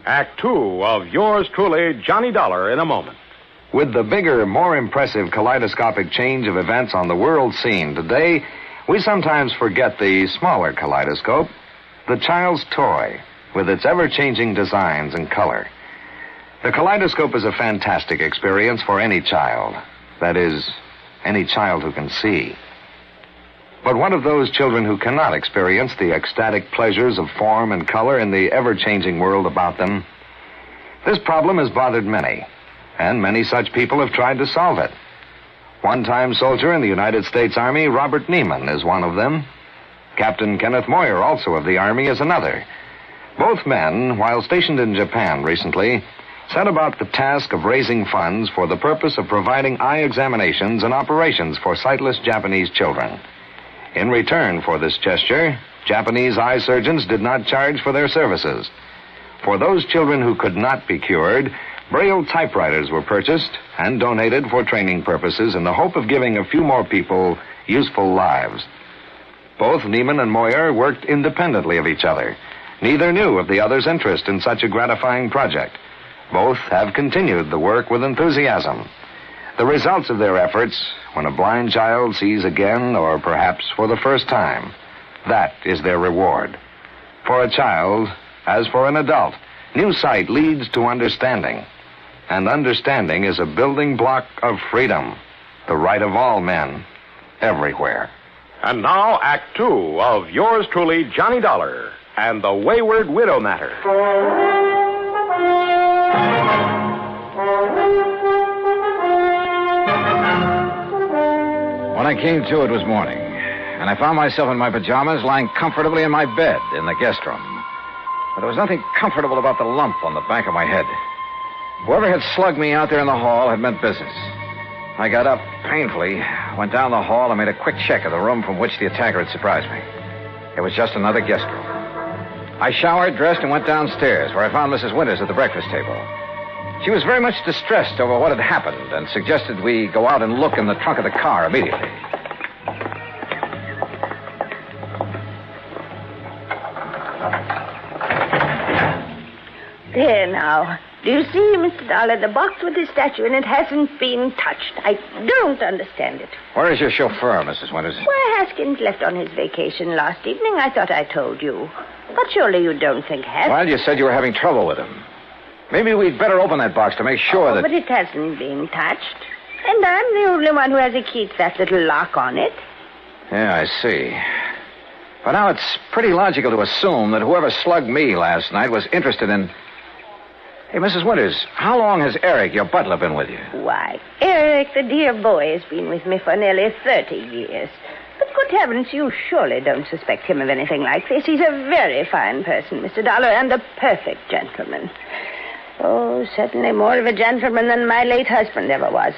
Act two of yours truly, Johnny Dollar, in a moment. With the bigger, more impressive kaleidoscopic change of events on the world scene today, we sometimes forget the smaller kaleidoscope, the child's toy, with its ever-changing designs and color. The kaleidoscope is a fantastic experience for any child. That is, any child who can see. But what of those children who cannot experience the ecstatic pleasures of form and color in the ever-changing world about them? This problem has bothered many, and many such people have tried to solve it. One-time soldier in the United States Army, Robert Neiman, is one of them. Captain Kenneth Moyer, also of the Army, is another. Both men, while stationed in Japan recently, set about the task of raising funds for the purpose of providing eye examinations and operations for sightless Japanese children. In return for this gesture, Japanese eye surgeons did not charge for their services. For those children who could not be cured, Braille typewriters were purchased and donated for training purposes in the hope of giving a few more people useful lives. Both Neiman and Moyer worked independently of each other. Neither knew of the other's interest in such a gratifying project. Both have continued the work with enthusiasm. The results of their efforts, when a blind child sees again, or perhaps for the first time, that is their reward. For a child, as for an adult, new sight leads to understanding. And understanding is a building block of freedom, the right of all men, everywhere. And now, Act two of yours truly, Johnny Dollar, and the Wayward Widow Matter. When I came to, it was morning, and I found myself in my pajamas lying comfortably in my bed in the guest room. But there was nothing comfortable about the lump on the back of my head. Whoever had slugged me out there in the hall had meant business. I got up painfully, went down the hall, and made a quick check of the room from which the attacker had surprised me. It was just another guest room. I showered, dressed, and went downstairs, where I found Mrs. Winters at the breakfast table. She was very much distressed over what had happened and suggested we go out and look in the trunk of the car immediately. There now. Do you see, Mr. Dollar, the box with the statue in it hasn't been touched. I don't understand it. Where is your chauffeur, Mrs. Winters? Why, Haskins left on his vacation last evening. I thought I told you. But surely you don't think Haskins... Well, you said you were having trouble with him. Maybe we'd better open that box to make sure that... But it hasn't been touched. And I'm the only one who has a key to that little lock on it. Yeah, I see. But now it's pretty logical to assume that whoever slugged me last night was interested in... Hey, Mrs. Winters, how long has Eric, your butler, been with you? Why, Eric, the dear boy, has been with me for nearly 30 years. But good heavens, you surely don't suspect him of anything like this. He's a very fine person, Mr. Dollar, and a perfect gentleman. Oh, certainly more of a gentleman than my late husband ever was,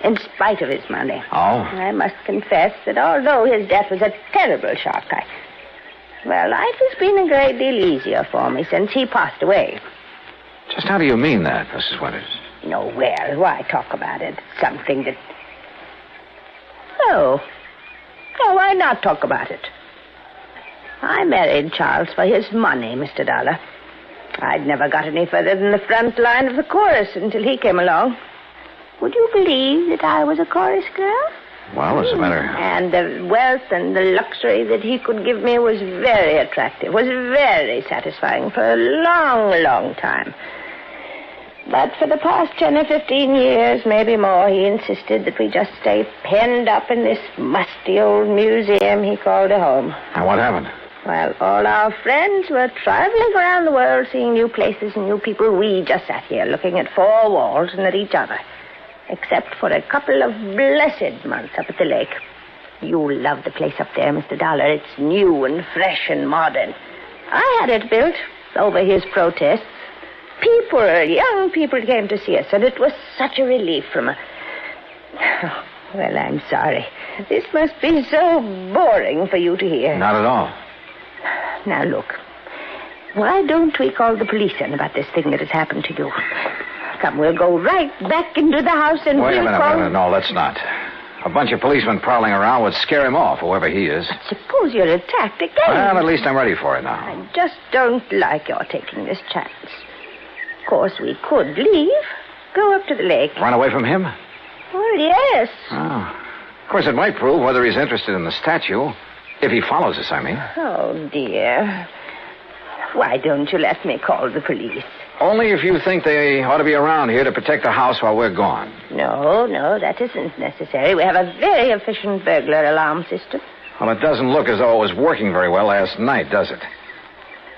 in spite of his money. Oh? I must confess that although his death was a terrible shock, well, life has been a great deal easier for me since he passed away. Just how do you mean that, Mrs. Winters? No, well, why talk about it? Something that... Oh, why not talk about it? I married Charles for his money, Mr. Dollar. I'd never got any further than the front line of the chorus until he came along. Would you believe that I was a chorus girl? Well, as a matter... And the wealth and the luxury that he could give me was very attractive, was very satisfying for a long, long time. But for the past 10 or 15 years, maybe more, he insisted that we just stay penned up in this musty old museum he called a home. And what happened? Well, all our friends were traveling around the world, seeing new places and new people. We just sat here looking at four walls and at each other. Except for a couple of blessed months up at the lake. You'll love the place up there, Mr. Dollar. It's new and fresh and modern. I had it built over his protests. Young people came to see us, and it was such a relief from a... Oh, well, I'm sorry. This must be so boring for you to hear. Not at all. Now, look. Why don't we call the police in about this thing that has happened to you? Come, we'll go right back into the house and Wait a we'll minute, call... wait a minute. No, let's not. A bunch of policemen prowling around would scare him off, whoever he is. But suppose you're attacked again. Well, at least I'm ready for it now. I just don't like your taking this chance. Of course, we could leave. Go up to the lake. Run away from him? Well, yes. Oh. Of course, it might prove whether he's interested in the statue. If he follows us, I mean. Oh, dear. Why don't you let me call the police? Only if you think they ought to be around here to protect the house while we're gone. No, that isn't necessary. We have a very efficient burglar alarm system. Well, it doesn't look as though it was working very well last night, does it?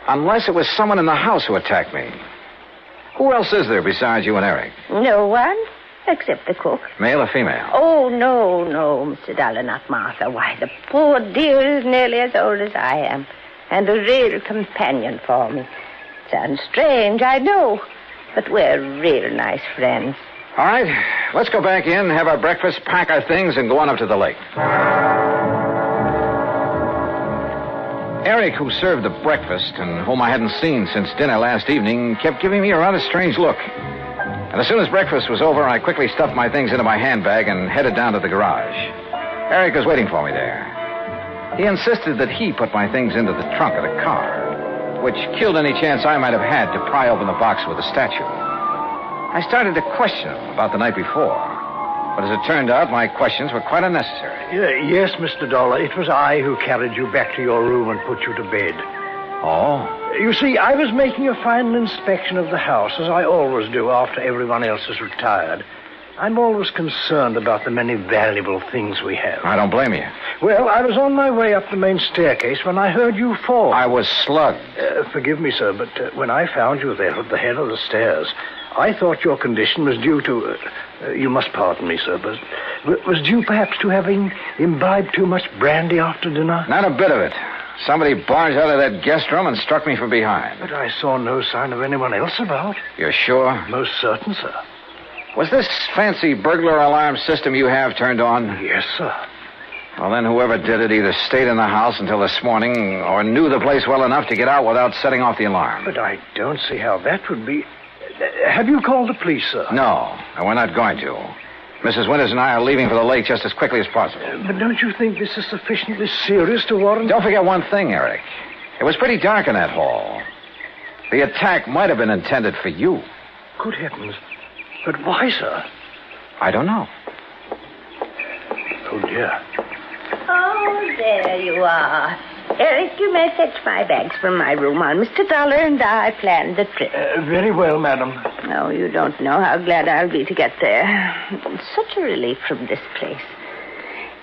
Unless it was someone in the house who attacked me. Who else is there besides you and Eric? No one, except the cook. Male or female? Oh, no, Mr. Dollar, not Martha. Why, the poor dear is nearly as old as I am, and a real companion for me. Sounds strange, I know, but we're real nice friends. All right, let's go back in, have our breakfast, pack our things, and go on up to the lake. Eric, who served the breakfast and whom I hadn't seen since dinner last evening, kept giving me a rather strange look. And as soon as breakfast was over, I quickly stuffed my things into my handbag and headed down to the garage. Eric was waiting for me there. He insisted that he put my things into the trunk of the car, which killed any chance I might have had to pry open the box with the statue. I started to question him about the night before. But as it turned out, my questions were quite unnecessary. Yes, Mr. Dollar, it was I who carried you back to your room and put you to bed. Oh? You see, I was making a final inspection of the house, as I always do after everyone else has retired. I'm always concerned about the many valuable things we have. I don't blame you. Well, I was on my way up the main staircase when I heard you fall. I was slugged. Forgive me, sir, but when I found you there at the head of the stairs, I thought your condition was due to... you must pardon me, sir, but was due perhaps to having imbibed too much brandy after dinner? Not a bit of it. Somebody barged out of that guest room and struck me from behind. But I saw no sign of anyone else about. You're sure? Most certain, sir. Was this fancy burglar alarm system you have turned on? Yes, sir. Well, then whoever did it either stayed in the house until this morning or knew the place well enough to get out without setting off the alarm. But I don't see how that would be. Have you called the police, sir? No, and we're not going to. Mrs. Winters and I are leaving for the lake just as quickly as possible. But don't you think this is sufficiently serious to warrant... Don't forget one thing, Eric. It was pretty dark in that hall. The attack might have been intended for you. Good heavens. But why, sir? I don't know. Oh, dear. Oh, there you are. Eric, you may fetch my bags from my room while Mr. Dollar and I planned the trip. Very well, madam. Oh, you don't know how glad I'll be to get there. It's such a relief from this place.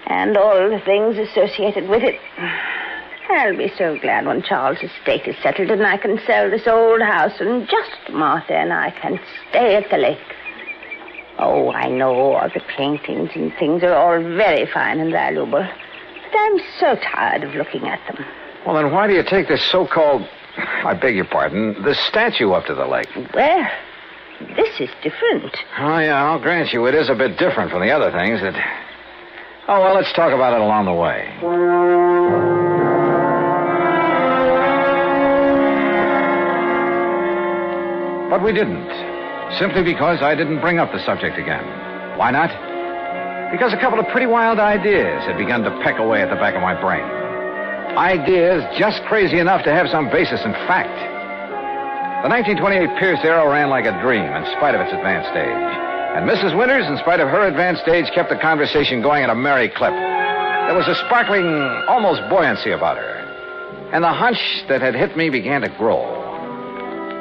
And all the things associated with it. I'll be so glad when Charles' estate is settled and I can sell this old house and just Martha and I can stay at the lake. Oh, I know all the paintings and things are all very fine and valuable. But I'm so tired of looking at them. Well, then why do you take this so-called, I beg your pardon, this statue up to the lake? Well, this is different. Oh, yeah, I'll grant you it is a bit different from the other things that... Oh, well, let's talk about it along the way. But we didn't. Simply because I didn't bring up the subject again. Why not? Because a couple of pretty wild ideas had begun to peck away at the back of my brain. Ideas just crazy enough to have some basis in fact. The 1928 Pierce Arrow ran like a dream in spite of its advanced age. And Mrs. Winters, in spite of her advanced age, kept the conversation going at a merry clip. There was a sparkling, almost buoyancy about her. And the hunch that had hit me began to grow.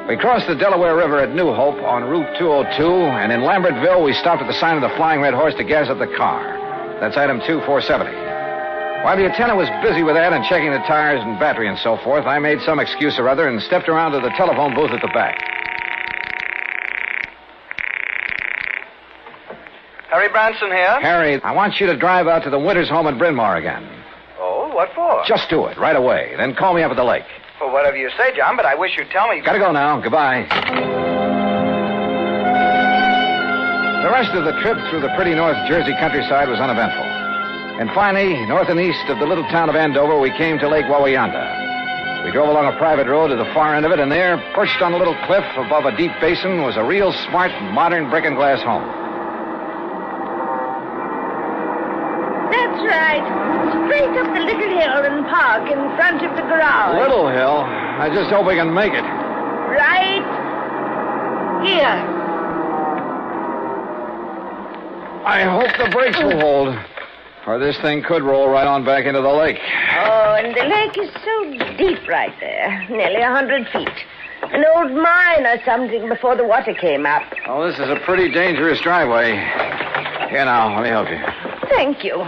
We crossed the Delaware River at New Hope on Route 202, and in Lambertville, we stopped at the sign of the Flying Red Horse to gas up the car. That's item 2470. While the attendant was busy with that and checking the tires and battery and so forth, I made some excuse or other and stepped around to the telephone booth at the back. Harry Branson here. Harry, I want you to drive out to the Winters home in Bryn Mawr again. Oh, what for? Just do it, right away. Then call me up at the lake. Well, whatever you say, John, but I wish you'd tell me... Gotta go now. Goodbye. The rest of the trip through the pretty North Jersey countryside was uneventful. And finally, north and east of the little town of Andover, we came to Lake Wawayanda. We drove along a private road to the far end of it, and there, perched on a little cliff above a deep basin, was a real smart, modern brick and glass home. That's right. Straight up the little hill and park in front of the garage. Little hill? I just hope we can make it. Right here. I hope the brakes will hold, or this thing could roll right on back into the lake. Oh, and the lake is so deep right there. Nearly 100 feet. An old mine or something before the water came up. Oh, this is a pretty dangerous driveway. Here now, let me help you. Thank you.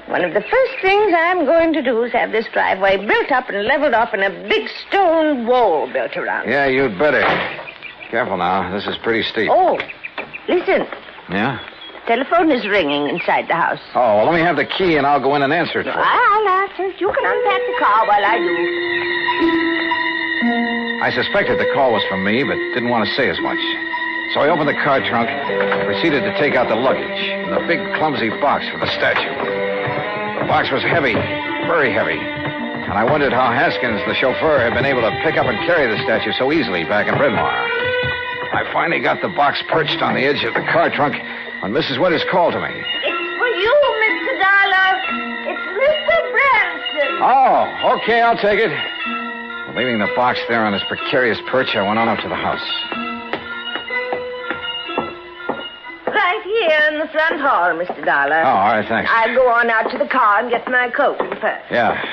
One of the first things I'm going to do is have this driveway built up and leveled off and a big stone wall built around it. Yeah, you'd better. Careful now. This is pretty steep. Oh, listen. Yeah? Telephone is ringing inside the house. Oh, well, let me have the key and I'll go in and answer it for you. I'll answer it. You can unpack the car while I do. I suspected the call was from me, but didn't want to say as much. So I opened the car trunk and proceeded to take out the luggage and the big, clumsy box for the statue. The box was heavy, very heavy. And I wondered how Haskins, the chauffeur, had been able to pick up and carry the statue so easily back in Bryn Mawr. I finally got the box perched on the edge of the car trunk when Mrs. Winters called to me. It's for you, Mr. Dollar. It's Mr. Branson. Oh, okay, I'll take it. Leaving the box there on its precarious perch, I went on up to the house. Right here in the front hall, Mr. Dollar. Oh, all right, thanks. I'll go on out to the car and get my coat and purse. Yeah.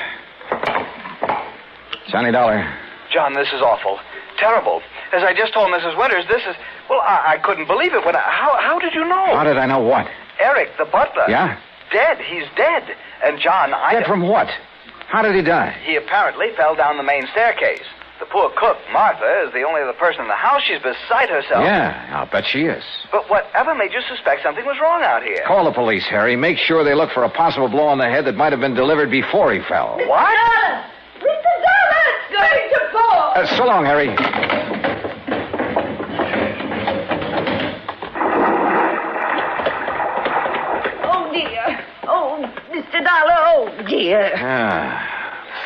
Johnny Dollar. John, this is awful. Terrible. As I just told Mrs. Winters, this is... Well, I couldn't believe it. How did you know? How did I know what? Eric, the butler. Yeah? Dead. He's dead. And John, Dead from what? How did he die? He apparently fell down the main staircase. The poor cook, Martha, is the only other person in the house. She's beside herself. Yeah, I'll bet she is. But whatever made you suspect something was wrong out here? Call the police, Harry. Make sure they look for a possible blow on the head that might have been delivered before he fell. What? Mr. Dollar, it's going to fall. So long, Harry. Oh, dear. Oh, Mr. dear.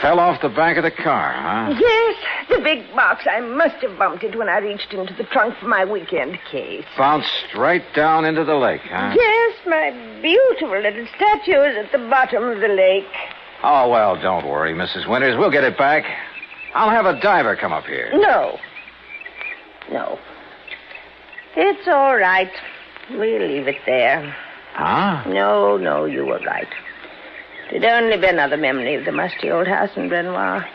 Fell off the back of the car, huh? Yes, the big box. I must have bumped it when I reached into the trunk for my weekend case. Bounced right down into the lake, huh? Yes, my beautiful little statue is at the bottom of the lake. Oh, well, don't worry, Mrs. Winters. We'll get it back. I'll have a diver come up here. No. It's all right. We'll leave it there. Huh? No, you were right. It'd only be another memory of the musty old house in Brenoir.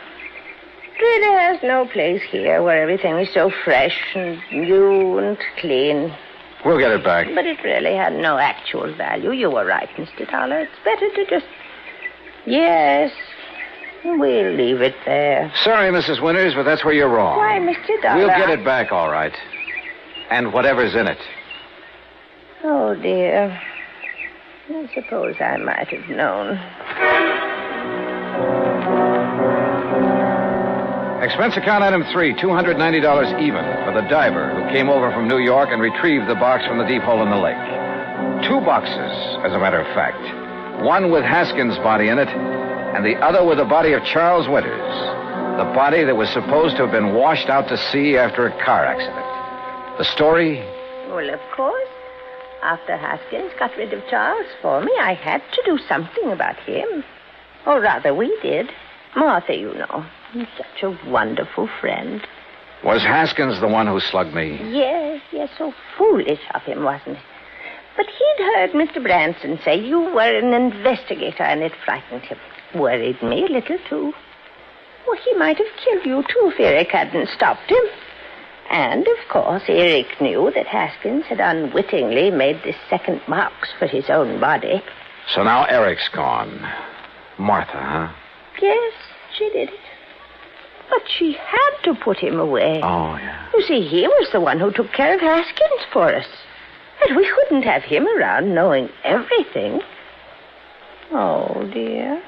It really has no place here where everything is so fresh and new and clean. We'll get it back. But it really had no actual value. You were right, Mr. Dollar. It's better to just... Yes, we'll leave it there. Sorry, Mrs. Winters, but that's where you're wrong. Why, Mr. Dollar? We'll get it back, all right. And whatever's in it. Oh, dear. I suppose I might have known. Expense account item 3, $290 even for the diver who came over from New York and retrieved the box from the deep hole in the lake. 2 boxes, as a matter of fact. One with Haskins' body in it, and the other with the body of Charles Winters. The body that was supposed to have been washed out to sea after a car accident. The story? Well, of course. After Haskins got rid of Charles for me, I had to do something about him. Or rather, we did. Martha, you know. He's such a wonderful friend. Was Haskins the one who slugged me? Yes, so foolish of him, wasn't it? But he'd heard Mr. Branson say you were an investigator, and it frightened him. Worried me a little, too. Well, he might have killed you, too, if Eric hadn't stopped him. And, of course, Eric knew that Haskins had unwittingly made this second box for his own body. So now Eric's gone. Martha, huh? Yes, she did it. But she had to put him away. Oh, yeah. You see, he was the one who took care of Haskins for us. And we couldn't have him around knowing everything. Oh, dear.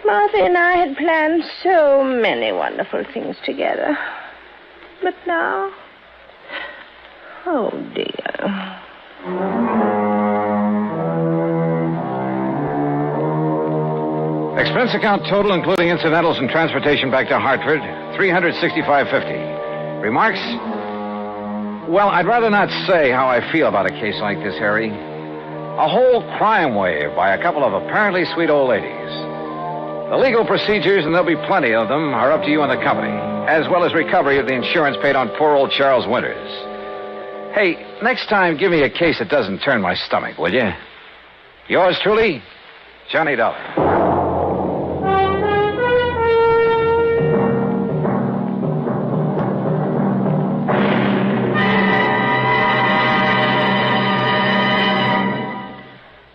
Martha and I had planned so many wonderful things together. But now... Oh, dear. Expense account total, including incidentals and transportation back to Hartford, $365.50. Remarks? Well, I'd rather not say how I feel about a case like this, Harry. A whole crime wave by a couple of apparently sweet old ladies. The legal procedures, and there'll be plenty of them, are up to you and the company, as well as recovery of the insurance paid on poor old Charles Winters. Hey, next time, give me a case that doesn't turn my stomach, will you? Yours truly, Johnny Dollar.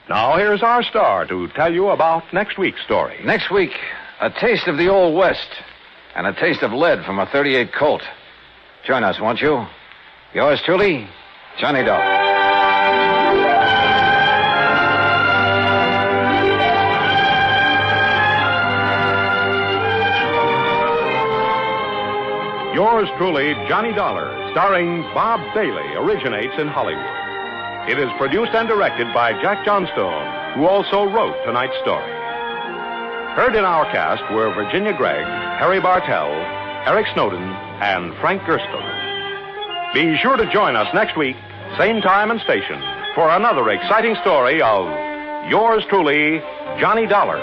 Now, here's our star to tell you about next week's story. Next week, a taste of the Old West and a taste of lead from a .38 Colt. Join us, won't you? Yours truly, Johnny Dollar. Yours truly, Johnny Dollar, starring Bob Bailey, originates in Hollywood. It is produced and directed by Jack Johnstone, who also wrote tonight's story. Heard in our cast were Virginia Gregg, Harry Bartell, Eric Snowden, and Frank Gerstner. Be sure to join us next week, same time and station, for another exciting story of Yours truly, Johnny Dollar.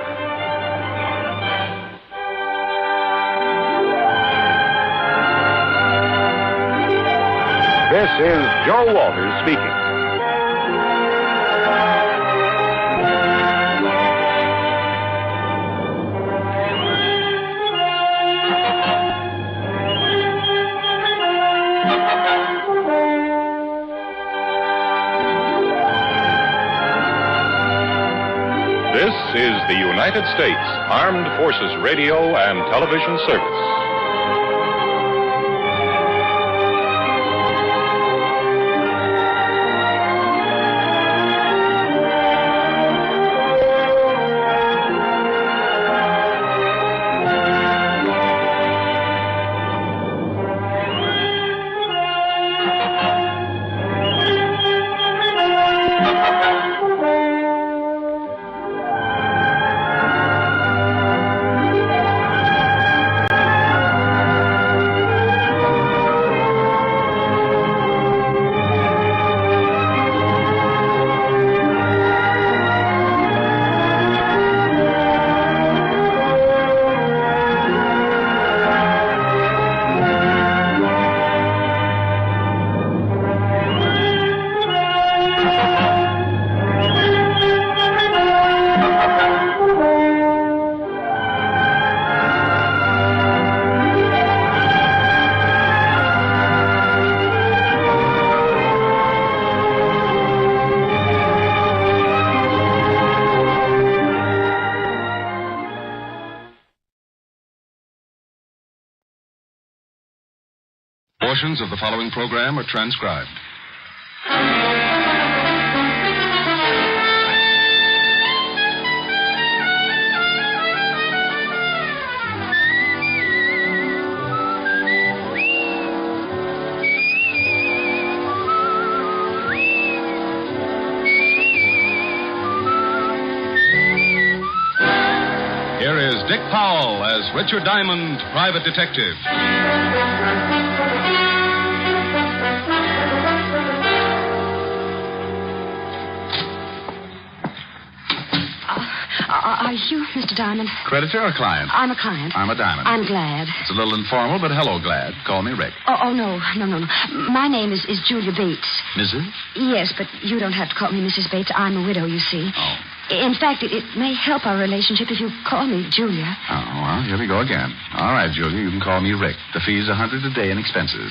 This is Joe Walters speaking. This is the United States Armed Forces Radio and Television Service. Portions of the following program are transcribed. Here is Dick Powell as Richard Diamond, private detective. Are you Mr. Diamond? Creditor or client? I'm a client. I'm a Diamond. I'm glad. It's a little informal, but hello, Glad. Call me Rick. Oh, no. My name is Julia Bates. Mrs.? Yes, but you don't have to call me Mrs. Bates. I'm a widow, you see. Oh. In fact, it may help our relationship if you call me Julia. Oh, well, here we go again. All right, Julia, you can call me Rick. The fee's $100 a day in expenses.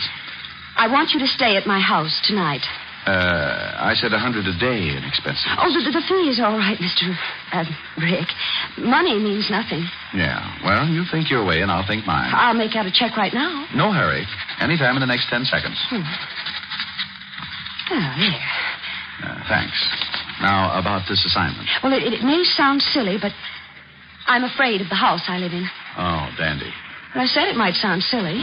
I want you to stay at my house tonight. I said $100 a day in expenses. Oh, the fee is all right, Mr. Rick. Money means nothing. Yeah, well, you think your way and I'll think mine. I'll make out a check right now. No hurry. Anytime in the next 10 seconds. Oh, there. Thanks. Now, about this assignment. Well, it may sound silly, but I'm afraid of the house I live in. Oh, dandy. I said it might sound silly,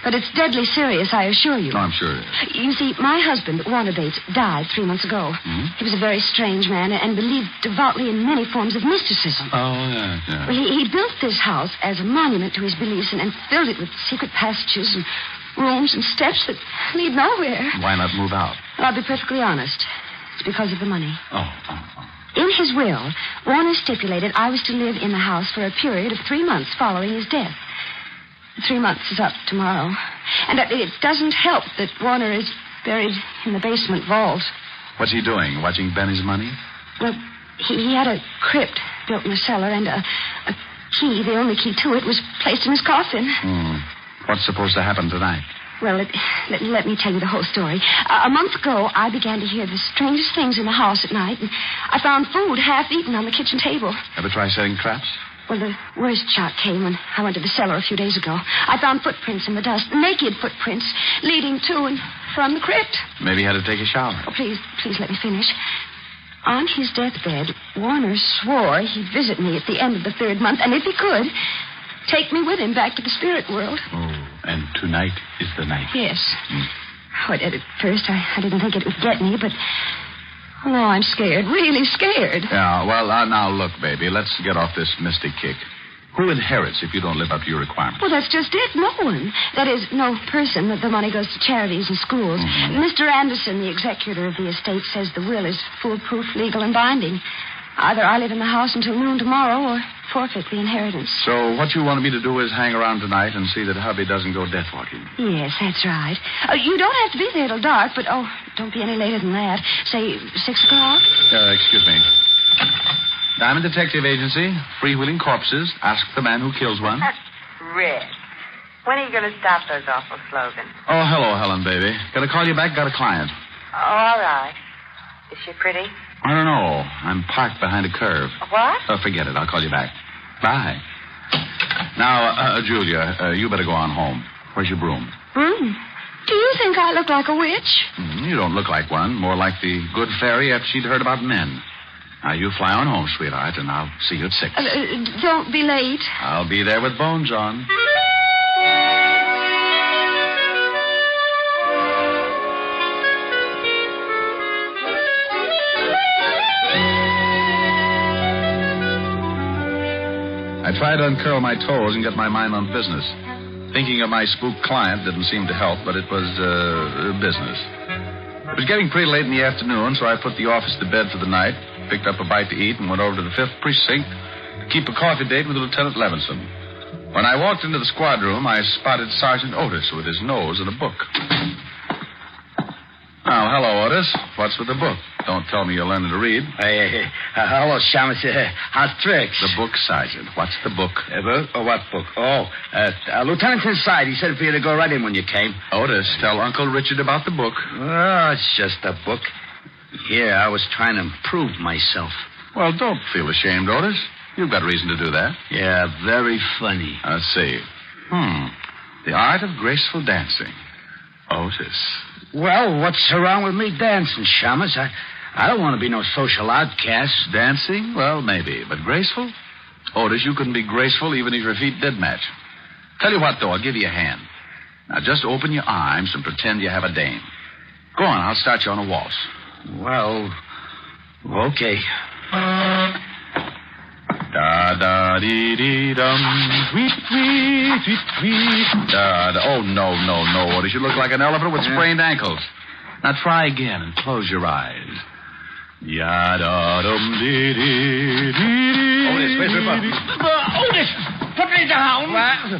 but it's deadly serious, I assure you. Oh, I'm sure it is. You see, my husband, Warner Bates, died 3 months ago. He was a very strange man and believed devoutly in many forms of mysticism. Oh, yeah. Well, he built this house as a monument to his beliefs and filled it with secret passages and rooms and steps that lead nowhere. Why not move out? Well, I'll be perfectly honest. It's because of the money. Oh. In his will, Warner stipulated I was to live in the house for a period of 3 months following his death. 3 months is up tomorrow. And it doesn't help that Warner is buried in the basement vault. What's he doing? Watching Benny's money? Well, he had a crypt built in the cellar, and a key, the only key to it, was placed in his coffin. What's supposed to happen tonight? Well, let me tell you the whole story. A month ago, I began to hear the strangest things in the house at night, and I found food half-eaten on the kitchen table. Ever try setting traps? Well, the worst shot came when I went to the cellar a few days ago. I found footprints in the dust, naked footprints, leading to and from the crypt. Maybe he had to take a shower. Oh, please let me finish. On his deathbed, Warner swore he'd visit me at the end of the 3rd month, and if he could, take me with him back to the spirit world. Oh, and tonight is the night. Yes. Oh, at first, I didn't think it would get me, but... Oh, no, I'm scared, really scared. Yeah, well, now, look, baby, let's get off this mystic kick. Who inherits if you don't live up to your requirements? Well, that's just it. No one. That is, no person. The money goes to charities and schools. Mr. Anderson, the executor of the estate, says the will is foolproof, legal, and binding. Either I live in the house until noon tomorrow or forfeit the inheritance. So what you wanted me to do is hang around tonight and see that hubby doesn't go death walking. Yes, that's right. You don't have to be there till dark, but, don't be any later than that. Say 6 o'clock? Excuse me. Diamond Detective Agency, freewheeling corpses. Ask the man who kills one. Rick, when are you going to stop those awful slogans? Oh, hello, Helen, baby. Gotta call you back. Got a client. Oh, all right. Is she pretty? I don't know. I'm parked behind a curve. What? Oh, forget it. I'll call you back. Bye. Now, Julia, you better go on home. Where's your broom? Broom? Do you think I look like a witch? You don't look like one. More like the good fairy after she'd heard about men. Now, you fly on home, sweetheart, and I'll see you at 6. Don't be late. I'll be there with bones on. I tried to uncurl my toes and get my mind on business. Thinking of my spooked client didn't seem to help, but it was business. It was getting pretty late in the afternoon, so I put the office to bed for the night, picked up a bite to eat, and went over to the 5th Precinct to keep a coffee date with Lieutenant Levinson. When I walked into the squad room, I spotted Sergeant Otis with his nose in a book. Now, hello, Otis. What's with the book? Don't tell me you're learning to read. Hello, Shamus. How's tricks? The book, Sergeant. What's the book? What book? Lieutenant's inside. He said for you to go right in when you came. Otis, tell Uncle Richard about the book. Oh, it's just a book. Here, I was trying to improve myself. Well, don't feel ashamed, Otis. You've got reason to do that. Yeah, very funny. Let's see. The art of graceful dancing. Otis. Well, what's wrong with me dancing, Shamus? I don't want to be no social outcast. Dancing? Well, maybe. But graceful? Otis, you couldn't be graceful even if your feet did match. Tell you what, though, I'll give you a hand. Now, just open your arms and pretend you have a dame. Go on, I'll start you on a waltz. Well, okay. Da-da-dee-dee-dum, tweet, tweet, tweet, tweet. Da-da. Oh, no, Otis. You look like an elephant with sprained ankles. Now, try again and close your eyes. Ya-da-dum-dee-dee-dee-dee. Otis, where's your button? Otis, put me down. What?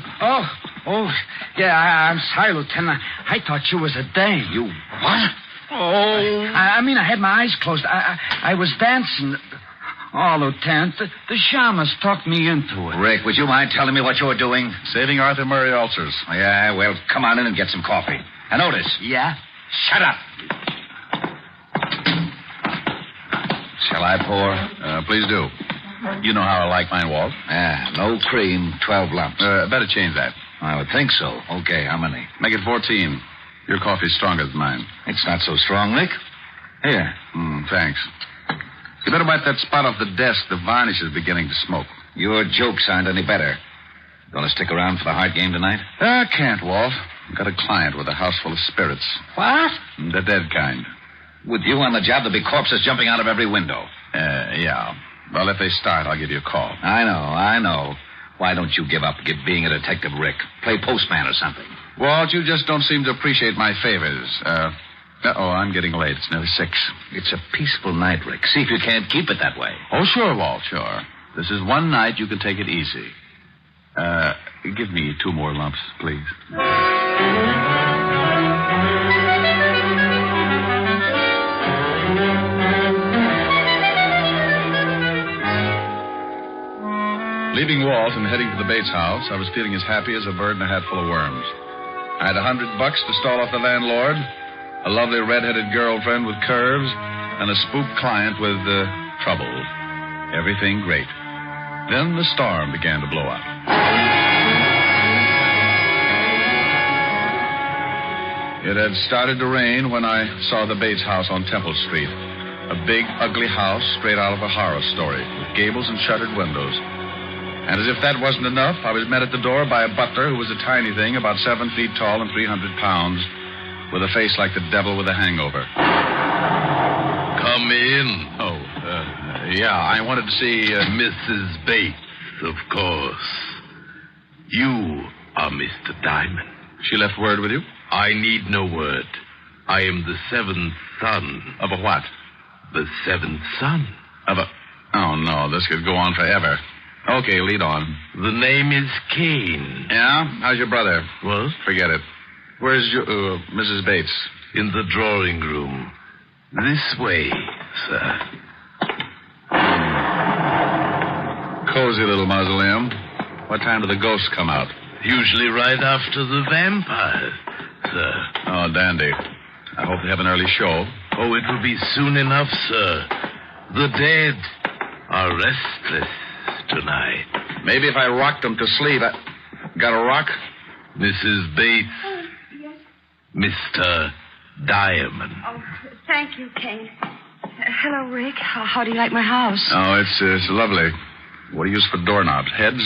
Oh, yeah, I'm sorry, Lieutenant. I thought you was a dame. You what? Oh. I mean, I had my eyes closed. I was dancing. Oh, Lieutenant, the shamus talked me into it. Rick, would you mind telling me what you were doing? Saving Arthur Murray ulcers. Yeah, well, come on in and get some coffee. And Otis. Yeah? Shut up. Shall I pour? Please do. You know how I like mine, Walt. Yeah, no cream, 12 lumps. Better change that. I would think so. Okay, how many? Make it 14. Your coffee's stronger than mine. It's not so strong, Rick. Here. Thanks. You better wipe that spot off the desk. The varnish is beginning to smoke. Your jokes aren't any better. Going to stick around for the Hart game tonight? I can't, Walt. I've got a client with a house full of spirits. What? The dead kind. With you on the job, there'll be corpses jumping out of every window. Yeah. Well, if they start, I'll give you a call. I know. Why don't you give up being a detective, Rick? Play postman or something. Walt, you just don't seem to appreciate my favors. I'm getting late. It's nearly 6. It's a peaceful night, Rick. See if you can't keep it that way. Oh, sure, Walt, sure. This is one night you can take it easy. Give me 2 more lumps, please. Leaving Walt and heading to the Bates house, I was feeling as happy as a bird in a hat full of worms. I had $100 to stall off the landlord, a lovely red-headed girlfriend with curves, and a spook client with trouble. Everything great. Then the storm began to blow up. It had started to rain when I saw the Bates house on Temple Street. A big, ugly house straight out of a horror story, with gables and shuttered windows. And as if that wasn't enough, I was met at the door by a butler who was a tiny thing, about 7 feet tall and 300 pounds, with a face like the devil with a hangover. Come in. Yeah, I wanted to see Mrs. Bates, of course. You are Mr. Diamond. She left word with you? I need no word. I am the 7th son. Of a what? The 7th son. Of a... Oh, no, this could go on forever. Okay, lead on. The name is Kane. Yeah? How's your brother? What? Forget it. Where's your, Mrs. Bates? In the drawing room. This way, sir. Cozy little mausoleum. What time do the ghosts come out? Usually right after the vampires, sir. Oh, dandy. I hope they have an early show. Oh, it will be soon enough, sir. The dead are restless tonight. Maybe if I rocked them to sleep. Got a rock? Mrs. Bates. Oh, yes. Mr. Diamond. Oh, thank you, Kane. Hello, Rick. How do you like my house? Oh, it's lovely. What do you use for doorknobs? Heads?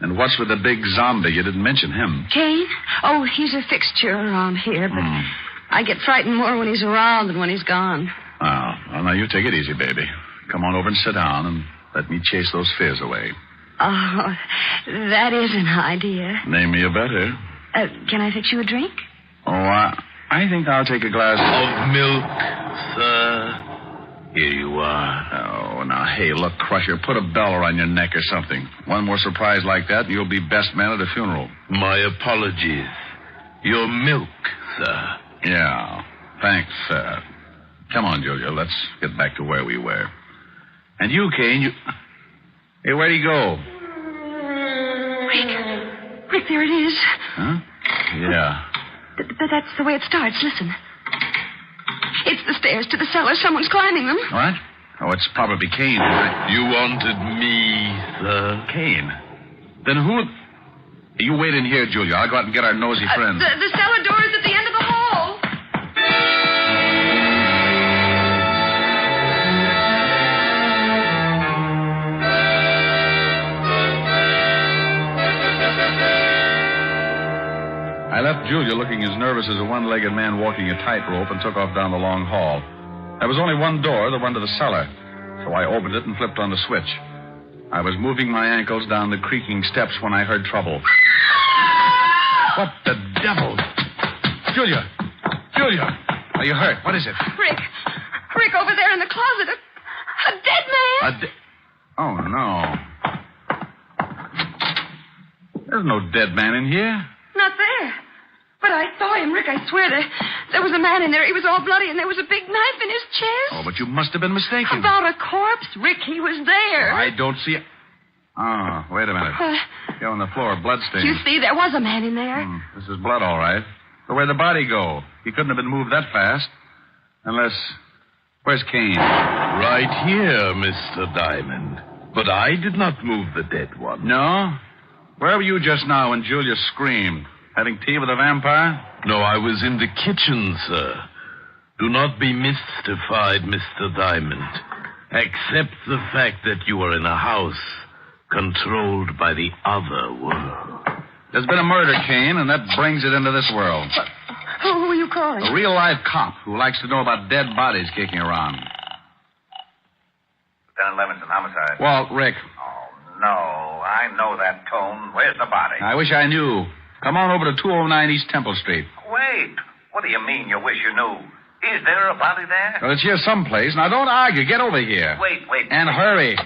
And what's with the big zombie? You didn't mention him. Kane? Oh, he's a fixture around here, but I get frightened more when he's around than when he's gone. Oh, well, now you take it easy, baby. Come on over and sit down and let me chase those fears away. Oh, that is an idea. Name me a better. Can I fix you a drink? Oh, I think I'll take a glass of milk, sir. Here you are. Oh, now, hey, look, Crusher, put a bell around your neck or something. One more surprise like that, and you'll be best man at a funeral. My apologies. Your milk, sir. Yeah, thanks, sir. Come on, Julia, let's get back to where we were. And you, Kane, you... Hey, where'd he go? Rick, there it is. Huh? Yeah. But that's the way it starts. Listen. It's the stairs to the cellar. Someone's climbing them. What? Oh, it's probably Kane. You wanted me, sir. Kane? Then who... You wait in here, Julia. I'll go out and get our nosy friend. The cellar door is at the end of the hall. feeling as nervous as a one-legged man walking a tightrope, and took off down the long hall. There was only one door, the one to the cellar, so I opened it and flipped on the switch. I was moving my ankles down the creaking steps when I heard trouble. What the devil? Julia! Julia! Are you hurt? What is it? Rick, over there in the closet. A dead man. Oh, no. There's no dead man in here. Not there. But I saw him, Rick, I swear. There was a man in there. He was all bloody, and there was a big knife in his chest. Oh, but you must have been mistaken. About a corpse? Rick, he was there. I don't see it. Oh, wait a minute. Here on the floor, bloodstains. You see, there was a man in there. This is blood, all right. But where'd the body go? He couldn't have been moved that fast. Unless... Where's Kane? Right here, Mr. Diamond. But I did not move the dead one. No? Where were you just now when Julia screamed? Having tea with a vampire? No, I was in the kitchen, sir. Do not be mystified, Mr. Diamond. Accept the fact that you are in a house controlled by the other world. There's been a murder, Kane, and that brings it into this world. Who are you calling? A real-life cop who likes to know about dead bodies kicking around. Lieutenant Levinson, homicide. Walt, Rick. Oh, no. I know that tone. Where's the body? I wish I knew. Come on over to 209 East Temple Street. Wait. What do you mean you wish you knew? Is there a body there? Well, it's here someplace. Now, don't argue. Get over here. Wait. And hurry.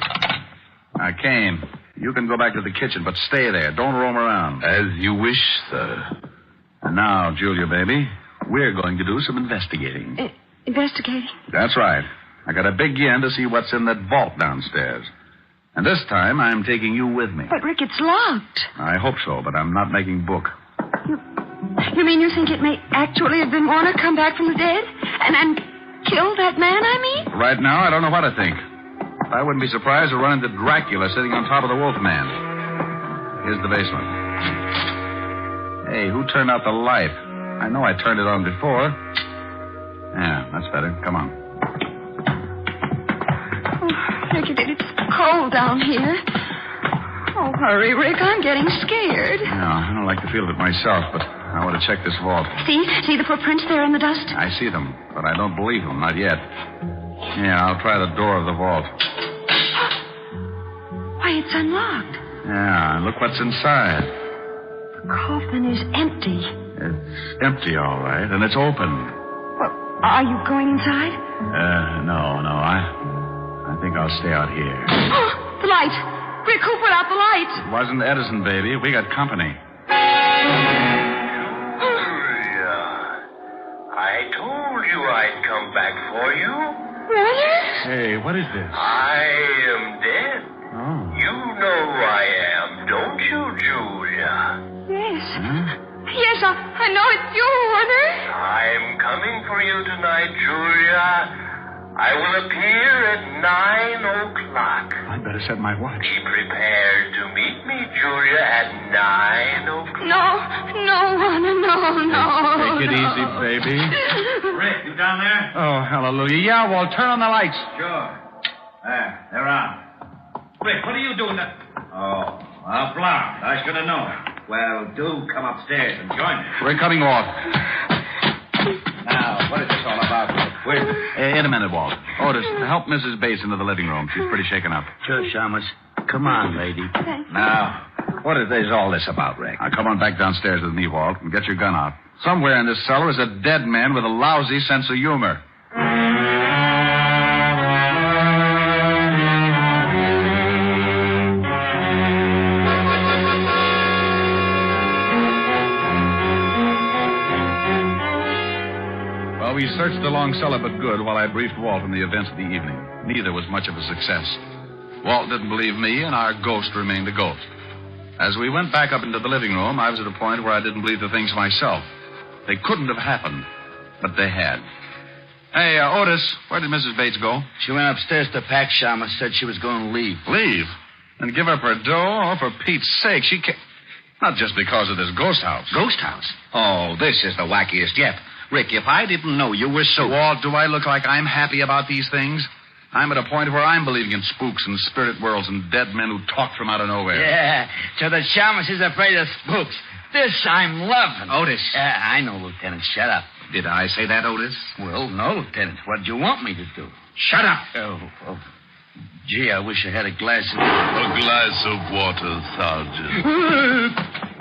Now, Kane, you can go back to the kitchen, but stay there. Don't roam around. As you wish, sir. And now, Julia, baby, we're going to do some investigating. Investigating? That's right. I got to begin to see what's in that vault downstairs. And this time, I'm taking you with me. But, Rick, it's locked. I hope so, but I'm not making book. You mean you think it may actually have been Warner come back from the dead? And kill that man, I mean? Right now, I don't know what to think. I wouldn't be surprised to run into Dracula sitting on top of the Wolfman. Here's the basement. Hey, who turned out the light? I know I turned it on before. Yeah, that's better. Come on. Oh, Rick, it's cold down here. Oh, hurry, Rick. I'm getting scared. No, I don't like the feel of it myself, but I want to check this vault. See the footprints there in the dust? I see them, but I don't believe them. Not yet. Yeah, I'll try the door of the vault. Why, it's unlocked. Yeah, look what's inside. The coffin is empty. It's empty, all right, and it's open. Well, are you going inside? No. I think I'll stay out here. Oh, the light. Rick, who put out the light? It wasn't Edison, baby. We got company. I told you I'd come back for you. Really? Hey, what is this? I am dead. Oh. You know I am, don't you, Julia? Yes. Huh? Yes, I know it's you, Warner. I'm coming for you tonight, Julia. I will appear at 9 o'clock. I'd better set my watch. Be prepared to meet me, Julia, at 9 o'clock. No, Warner, no. Take it easy, baby. Rick, you down there? Oh, hallelujah. Yeah, well, turn on the lights. Sure. There, they're on. Rick, what are you doing there? Oh, a blonde. I should have known. Well, do come upstairs and join me. We're coming off. Now, what is this all about? In a minute, Walt. Otis, help Mrs. Bates into the living room. She's pretty shaken up. Sure, Shamus. Come on, lady. Thanks. Now, what is all this about, Rick? Now, come on back downstairs with me, Walt, and get your gun out. Somewhere in this cellar is a dead man with a lousy sense of humor. Well, we searched the long cellar but good while I briefed Walt on the events of the evening. Neither was much of a success. Walt didn't believe me, and our ghost remained a ghost. As we went back up into the living room, I was at a point where I didn't believe the things myself. They couldn't have happened, but they had. Hey, Otis, where did Mrs. Bates go? She went upstairs to pack, Shamus. Said she was going to leave. Leave? And give up her dough? Oh, for Pete's sake, she can't... Not just because of this ghost house. Ghost house? Oh, this is the wackiest yet. Rick, if I didn't know you were so... Walt, do I look like I'm happy about these things? I'm at a point where I'm believing in spooks and spirit worlds and dead men who talk from out of nowhere. Yeah, so the Shamus is afraid of spooks. This I'm loving. Otis. I know, Lieutenant. Shut up. Did I say that, Otis? Well, no, Lieutenant. What do you want me to do? Shut up. Oh. Gee, I wish I had a glass of... A glass of water, Sergeant.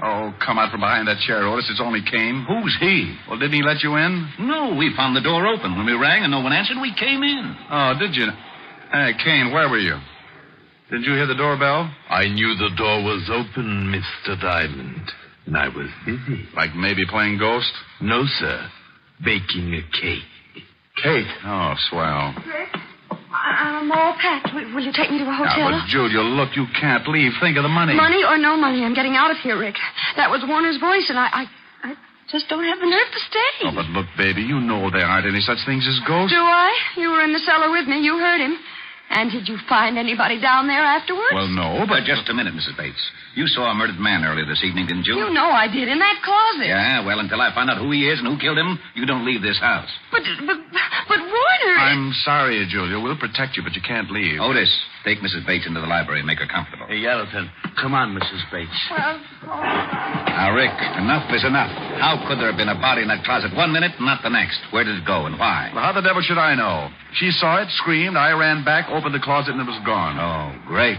Oh, come out from behind that chair, Otis. It's only Kane. Who's he? Well, didn't he let you in? No, we found the door open. When we rang and no one answered, we came in. Oh, did you? Hey, Kane, where were you? Didn't you hear the doorbell? I knew the door was open, Mr. Diamond, and I was busy. Like maybe playing Ghost? No, sir. Baking a cake. Cake? Oh, swell. Rick, I'm all packed. Will you take me to a hotel? Now, but, Julia, look, you can't leave. Think of the money. Money or no money, I'm getting out of here, Rick. That was Warner's voice, and I just don't have the nerve to stay. Oh, but look, baby, you know there aren't any such things as ghosts. Do I? You were in the cellar with me. You heard him. And did you find anybody down there afterwards? Well, no, but... Just a minute, Mrs. Bates. You saw a murdered man earlier this evening, didn't you? You know I did, in that closet. Yeah, well, until I find out who he is and who killed him, you don't leave this house. But Warner... I'm sorry, Julia. We'll protect you, but you can't leave. Otis, take Mrs. Bates into the library and make her comfortable. Hey, Lieutenant. Come on, Mrs. Bates. Well, Now, Rick, enough is enough. How could there have been a body in that closet 1 minute and not the next? Where did it go and why? Well, how the devil should I know? She saw it, screamed, I ran back, opened the closet, and it was gone. Oh, great.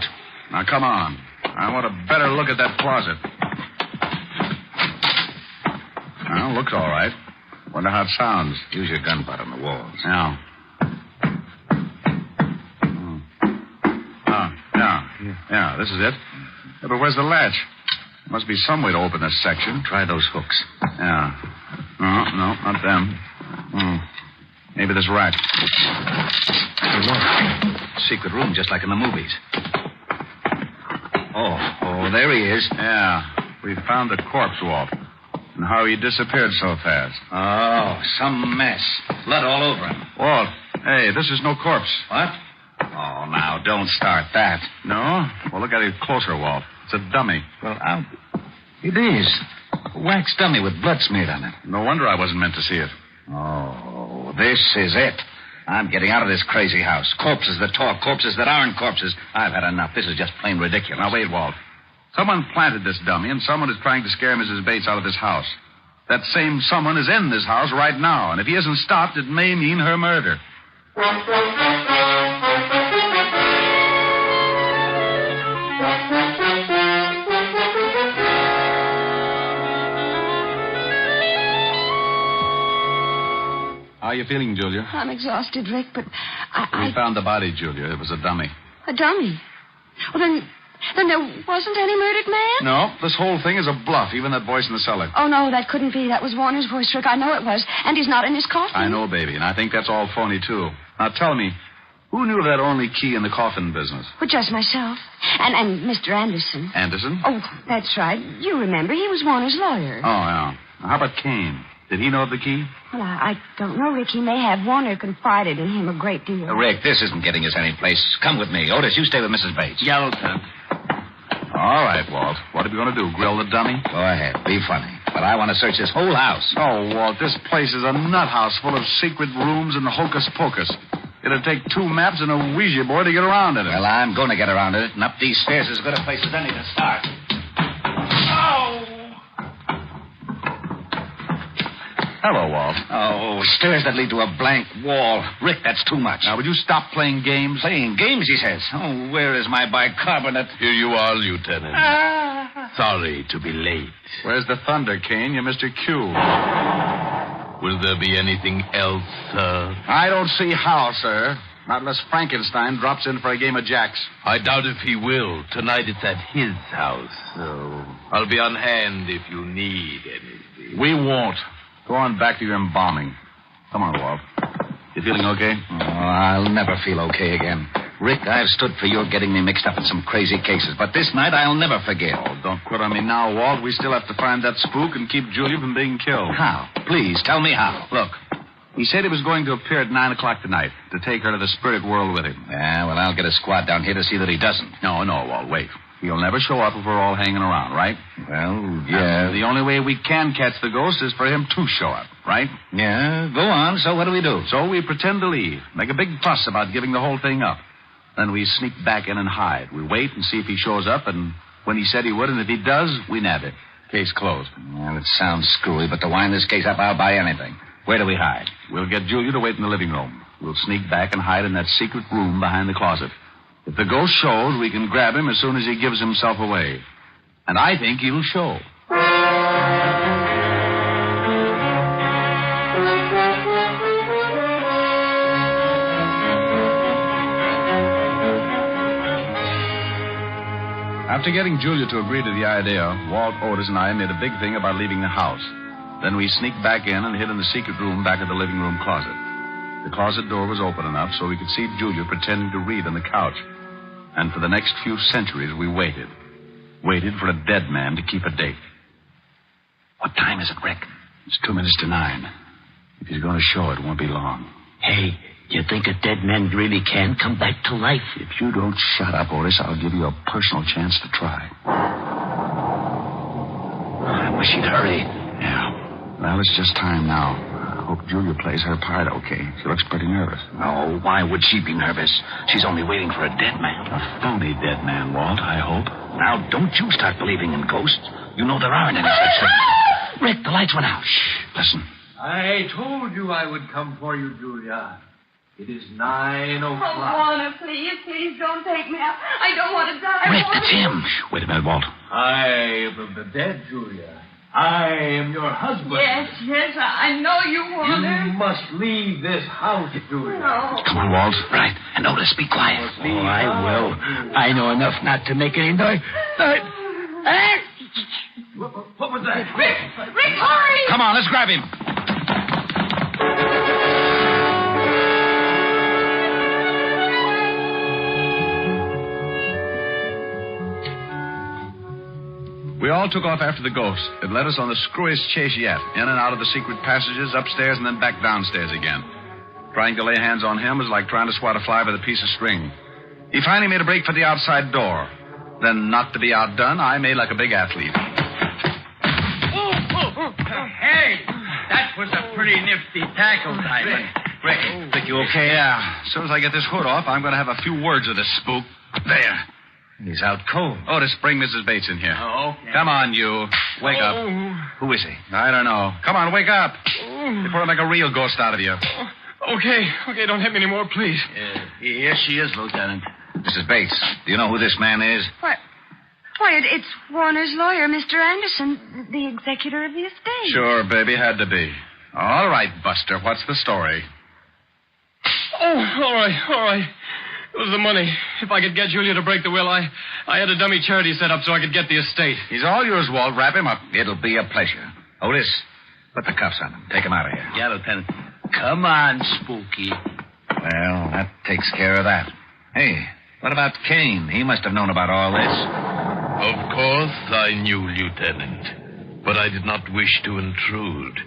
Now, come on. I want a better look at that closet. Well, looks all right. Wonder how it sounds. Use your gun butt on the walls. Yeah. Yeah, this is it. Yeah, but where's the latch? Must be some way to open this section. Try those hooks. Yeah. No, not them. Maybe this rack. Hey, look. Secret room, just like in the movies. Oh, there he is. Yeah. We found the corpse, Walt. And how he disappeared so fast. Oh, some mess. Blood all over him. Walt, hey, this is no corpse. What? Oh, now, don't start that. No? Well, look at it closer, Walt. It's a dummy. Well, it is. A wax dummy with blood smeared on it. No wonder I wasn't meant to see it. Oh, this is it. I'm getting out of this crazy house. Corpses that talk, corpses that aren't corpses. I've had enough. This is just plain ridiculous. Now, wait, Walt. Someone planted this dummy, and someone is trying to scare Mrs. Bates out of this house. That same someone is in this house right now, and if he isn't stopped, it may mean her murder. How are you feeling, Julia? I'm exhausted, Rick, but We found the body, Julia. It was a dummy. A dummy? Well, then there wasn't any murdered man? No, this whole thing is a bluff, even that voice in the cellar. Oh, no, that couldn't be. That was Warner's voice, Rick. I know it was. And he's not in his coffin. I know, baby, and I think that's all phony, too. Now, tell me, who knew that only key in the coffin business? Well, just myself. And Mr. Anderson. Anderson? Oh, that's right. You remember, he was Warner's lawyer. Oh, yeah. Now, how about Kane? Did he know of the key? Well, I don't know, Rick. He may have. Warner confided in him a great deal. Rick, this isn't getting us any place. Come with me. Otis, you stay with Mrs. Bates. Yeah, Lieutenant. All right, Walt. What are we going to do, grill the dummy? Go ahead. Be funny. But I want to search this whole house. Oh, Walt, this place is a nut house full of secret rooms and hocus pocus. It'll take 2 maps and a Ouija board to get around in it. Well, I'm going to get around in it, and up these stairs is as good a place as any to start. Hello, Walt. Oh, stairs that lead to a blank wall. Rick, that's too much. Now, would you stop playing games? Playing games, he says. Oh, where is my bicarbonate? Here you are, Lieutenant. Sorry to be late. Where's the thunder, Kane? You're Mr. Q. Will there be anything else, sir? I don't see how, sir. Not unless Frankenstein drops in for a game of jacks. I doubt if he will. Tonight it's at his house, so I'll be on hand if you need anything. We won't. Go on back to your embalming. Come on, Walt. You feeling okay? Oh, I'll never feel okay again. Rick, I've stood for your getting me mixed up in some crazy cases, but this night I'll never forget. Oh, don't quit on me now, Walt. We still have to find that spook and keep Julia from being killed. How? Please, tell me how. Look, he said he was going to appear at 9 o'clock tonight to take her to the spirit world with him. Yeah, well, I'll get a squad down here to see that he doesn't. No, Walt, wait. He'll never show up if we're all hanging around, right? Well, yeah. The only way we can catch the ghost is for him to show up, right? Yeah, go on. So what do we do? So we pretend to leave. Make a big fuss about giving the whole thing up. Then we sneak back in and hide. We wait and see if he shows up, and when he said he would, and if he does, we nab him. Case closed. Well, it sounds screwy, but to wind this case up, I'll buy anything. Where do we hide? We'll get Julia to wait in the living room. We'll sneak back and hide in that secret room behind the closet. If the ghost shows, we can grab him as soon as he gives himself away. And I think he'll show. After getting Julia to agree to the idea, Walt, Otis, and I made a big thing about leaving the house. Then we sneaked back in and hid in the secret room back of the living room closet. The closet door was open enough so we could see Julia pretending to read on the couch. And for the next few centuries, we waited. Waited for a dead man to keep a date. What time is it, Rick? It's 2 minutes to 9. If he's going to show, it won't be long. Hey, you think a dead man really can come back to life? If you don't shut up, Otis, I'll give you a personal chance to try. I wish he'd hurry. Yeah. Well, it's just time now. I hope Julia plays her part okay. She looks pretty nervous. Oh, why would she be nervous? She's only waiting for a dead man. A phony dead man, Walt, I hope. Now, don't you start believing in ghosts. You know there aren't any such things. Rick, the lights went out. Shh, listen. I told you I would come for you, Julia. It is 9 o'clock. Oh, Warner, please don't take me out. I don't want to die. Rick, that's him. Wait a minute, Walt. I am the dead, Julia. I am your husband. Yes, I know you, Warner. You must leave this house, Julia. No. Come on, Walt. Right. And Otis, be quiet. Oh, I will. I know enough not to make any noise. What was that? Rick, hurry! Come on, let's grab him. We all took off after the ghost. It led us on the screwiest chase yet, in and out of the secret passages, upstairs, and then back downstairs again. Trying to lay hands on him was like trying to swat a fly with a piece of string. He finally made a break for the outside door. Then, not to be outdone, I made like a big athlete. Hey, that was a pretty nifty tackle, Diamond. Rick, think you okay? Yeah. As soon as I get this hood off, I'm going to have a few words with this spook. There. He's out cold. Otis, bring Mrs. Bates in here. Oh, okay. Come on, you. Wake up. Who is he? I don't know. Come on, wake up. Before I make a real ghost out of you. Okay, don't hit me anymore, please. Here she is, Lieutenant. Mrs. Bates, do you know who this man is? Why, it's Warner's lawyer, Mr. Anderson, the executor of the estate. Sure, baby, had to be. All right, Buster, what's the story? Oh, all right. It was the money. If I could get Julia to break the will, I had a dummy charity set up so I could get the estate. He's all yours, Walt. Wrap him up. It'll be a pleasure. Otis, put the cuffs on him. Take him out of here. Yeah, Lieutenant. Come on, Spooky. Well, that takes care of that. Hey, what about Kane? He must have known about all this. Of course I knew, Lieutenant. But I did not wish to intrude.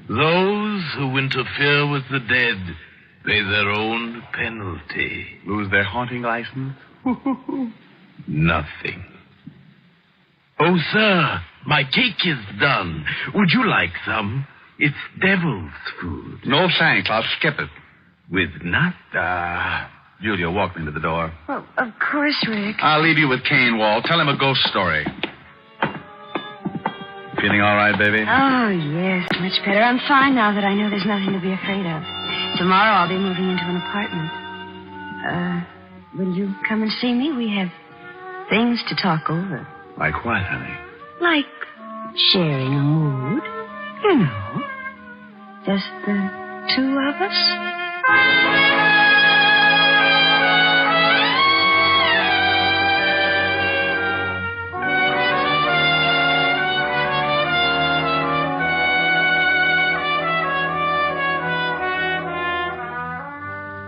Those who interfere with the dead pay their own penalty. Lose their haunting license? Nothing. Oh, sir, my cake is done. Would you like some? It's devil's food. No thanks. I'll skip it. With nata. Julia, walk me to the door. Well, of course, Rick. I'll leave you with Kane, Walt. Tell him a ghost story. Feeling all right, baby? Oh, yes, much better. I'm fine now that I know there's nothing to be afraid of. Tomorrow I'll be moving into an apartment. Will you come and see me? We have things to talk over. Like what, honey? Like sharing a mood. You know. Just the two of us.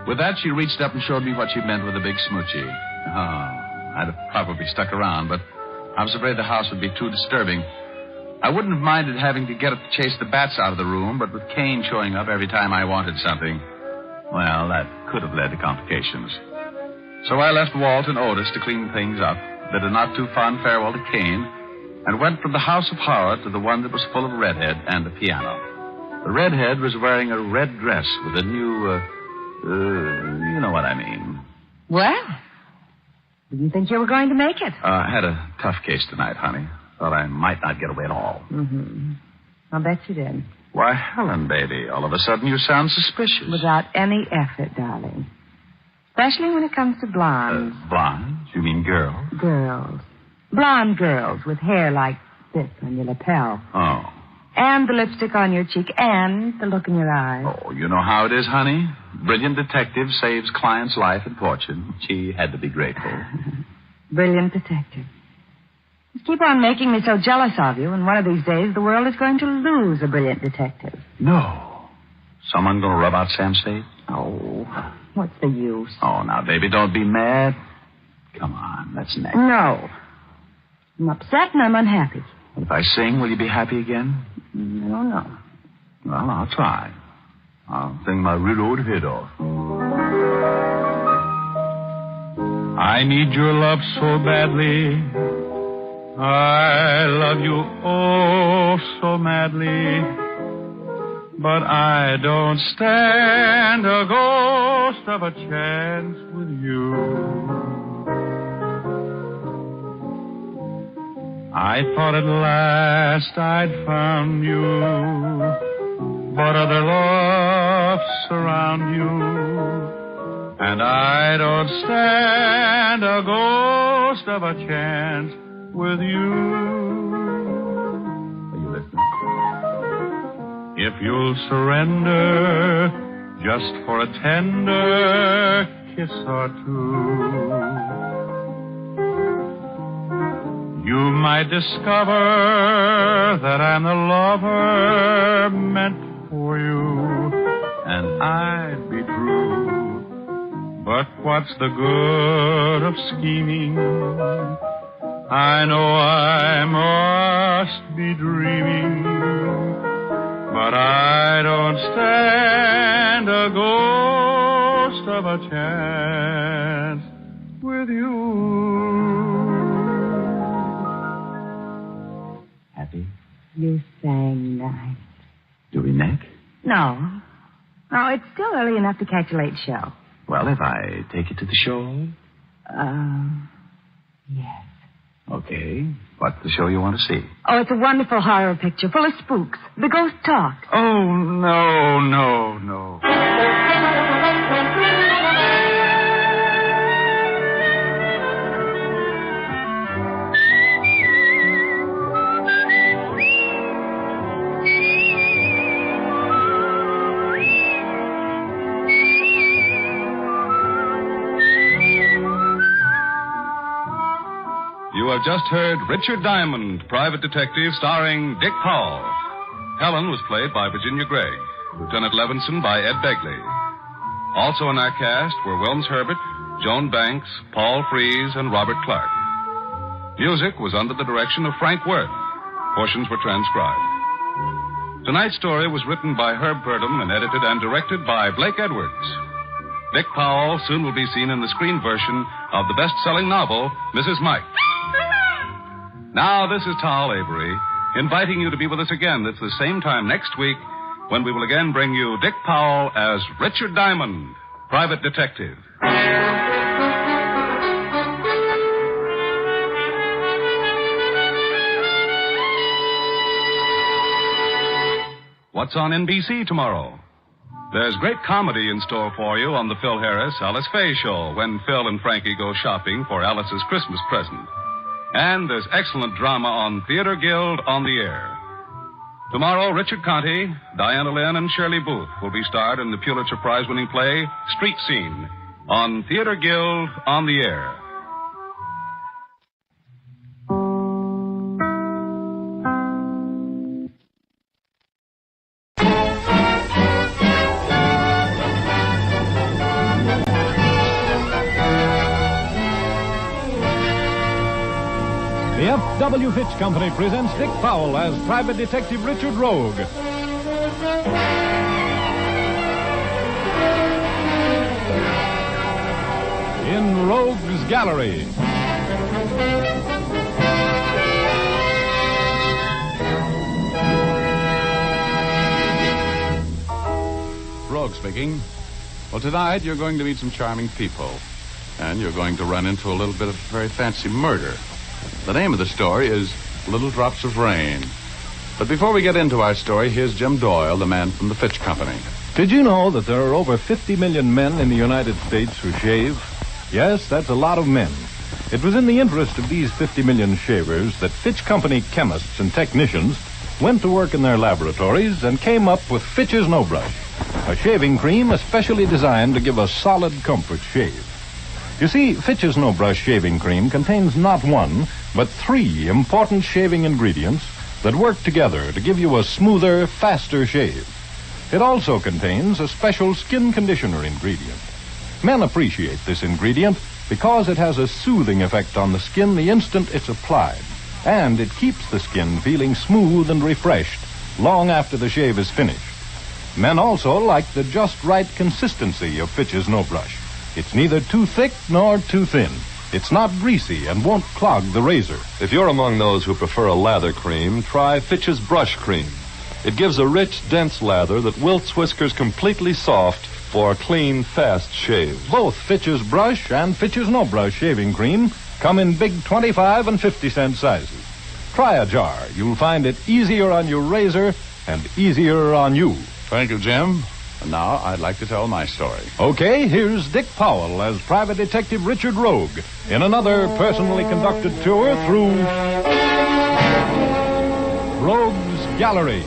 With that, she reached up and showed me what she meant with a big smoochie. Oh, I'd have probably stuck around, but I was afraid the house would be too disturbing. I wouldn't have minded having to get up to chase the bats out of the room, but with Kane showing up every time I wanted something, well, that could have led to complications. So I left Walt and Otis to clean things up, bid a not-too-fond farewell to Kane, and went from the house of horror to the one that was full of redhead and a piano. The redhead was wearing a red dress with a new, you know what I mean. Well, didn't think you were going to make it. I had a tough case tonight, honey. Thought I might not get away at all. Mm-hmm. I'll bet you did. Why, Helen, baby, all of a sudden you sound suspicious. Without any effort, darling. Especially when it comes to blondes. Blondes? You mean girls? Girls. Blonde girls with hair like this on your lapel. Oh. And the lipstick on your cheek and the look in your eyes. Oh, you know how it is, honey? Brilliant detective saves client's life and fortune. She had to be grateful. Brilliant detective. Just keep on making me so jealous of you, and one of these days the world is going to lose a brilliant detective. No. Someone going to rub out Sam's face? Oh, what's the use? Oh, now, baby, don't be mad. Come on, let's next. No. I'm upset and I'm unhappy. If I sing, will you be happy again? I don't know. Well, I'll try. I'll sing my rid old head off. I need your love so badly. I love you oh so madly. But I don't stand a ghost of a chance with you. I thought at last I'd found you, but other loves surround you, and I don't stand a ghost of a chance with you. Are you listening? If you'll surrender just for a tender kiss or two, you might discover that I'm the lover meant for you, and I'd be true. But what's the good of scheming? I know I must be dreaming, but I don't stand a ghost of a chance with you. Happy? You sang nice. Do we neck? No. No, it's still early enough to catch a late show. Well, if I take you to the show? Yes. Okay. What's the show you want to see? Oh, it's a wonderful horror picture full of spooks. The ghost talk. Oh, no. You have just heard Richard Diamond, Private Detective, starring Dick Powell. Helen was played by Virginia Gregg, Lieutenant Levinson by Ed Begley. Also in our cast were Wilms Herbert, Joan Banks, Paul Freese, and Robert Clark. Music was under the direction of Frank Worth. Portions were transcribed. Tonight's story was written by Herb Purdom and edited and directed by Blake Edwards. Dick Powell soon will be seen in the screen version of the best-selling novel, Mrs. Mike. Now, this is Tal Avery, inviting you to be with us again at the same time next week when we will again bring you Dick Powell as Richard Diamond, Private Detective. What's on NBC tomorrow? There's great comedy in store for you on the Phil Harris, Alice Faye show when Phil and Frankie go shopping for Alice's Christmas present. And there's excellent drama on Theater Guild on the Air. Tomorrow, Richard Conte, Diana Lynn, and Shirley Booth will be starred in the Pulitzer Prize-winning play Street Scene on Theater Guild on the Air. The F.W. Fitch Company presents Dick Powell as Private Detective Richard Rogue. In Rogue's Gallery. Rogue speaking. Well, tonight you're going to meet some charming people. And you're going to run into a little bit of very fancy murder. The name of the story is little drops of rain. But before we get into our story, here's Jim Doyle, the man from the Fitch Company. Did you know that there are over 50 million men in the United States who shave? Yes, that's a lot of men. It was in the interest of these 50 million shavers that Fitch Company chemists and technicians went to work in their laboratories and came up with Fitch's No Brush, a shaving cream especially designed to give a solid comfort shave. You see, Fitch's No Brush shaving cream contains not one, but 3 important shaving ingredients that work together to give you a smoother, faster shave. It also contains a special skin conditioner ingredient. Men appreciate this ingredient because it has a soothing effect on the skin the instant it's applied, and it keeps the skin feeling smooth and refreshed long after the shave is finished. Men also like the just right consistency of Fitch's No Brush. It's neither too thick nor too thin. It's not greasy and won't clog the razor. If you're among those who prefer a lather cream, try Fitch's Brush Cream. It gives a rich, dense lather that wilts whiskers completely soft for a clean, fast shave. Both Fitch's Brush and Fitch's No Brush shaving cream come in big 25 and 50-cent sizes. Try a jar. You'll find it easier on your razor and easier on you. Thank you, Jim. And now I'd like to tell my story. Okay, here's Dick Powell as Private Detective Richard Rogue in another personally conducted tour through Rogue's Gallery.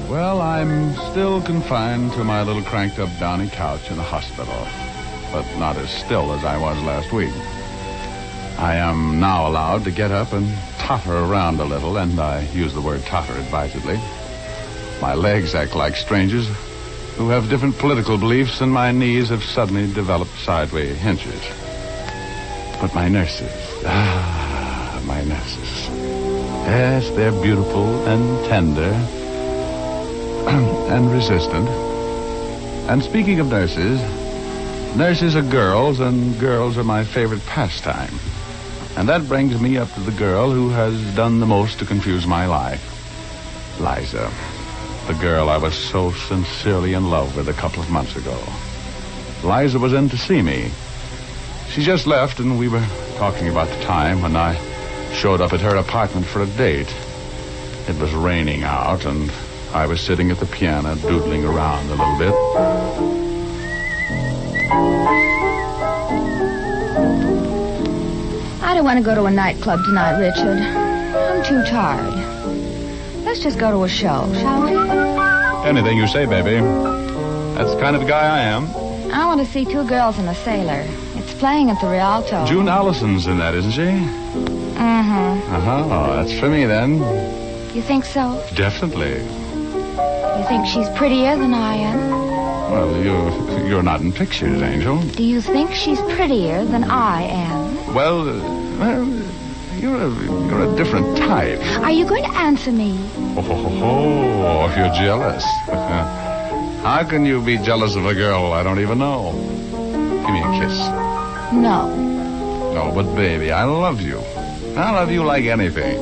Well, I'm still confined to my little cranked-up downy couch in the hospital, but not as still as I was last week. I am now allowed to get up and totter around a little, and I use the word totter advisedly. My legs act like strangers who have different political beliefs, and my knees have suddenly developed sideways hinges. But my nurses, my nurses. Yes, they're beautiful and tender and resistant. And speaking of nurses, nurses are girls, and girls are my favorite pastime. And that brings me up to the girl who has done the most to confuse my life. Liza, the girl I was so sincerely in love with a couple of months ago. Liza was in to see me. She just left, and we were talking about the time when I showed up at her apartment for a date. It was raining out, and I was sitting at the piano doodling around a little bit. I don't want to go to a nightclub tonight, Richard. I'm too tired. Let's just go to a show, shall we? Anything you say, baby. That's the kind of guy I am. I want to see Two Girls and a Sailor. It's playing at the Rialto. June Allison's in that, isn't she? Mm-hmm. Uh-huh. That's for me, then. You think so? Definitely. You think she's prettier than I am? Well, you're not in pictures, Angel. Do you think she's prettier than I am? Well, you're a different type. Are you going to answer me? Oh, you're jealous. How can you be jealous of a girl I don't even know? Give me a kiss. No. No, but baby, I love you. I love you like anything.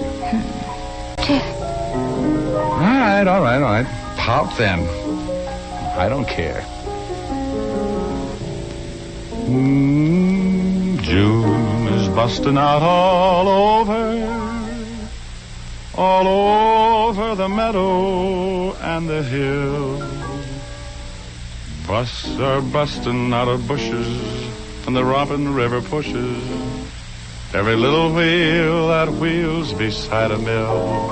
All right. Pout then. I don't care. June is busting out all over the meadow and the hill. Busts are busting out of bushes, and the romping river pushes every little wheel that wheels beside a mill.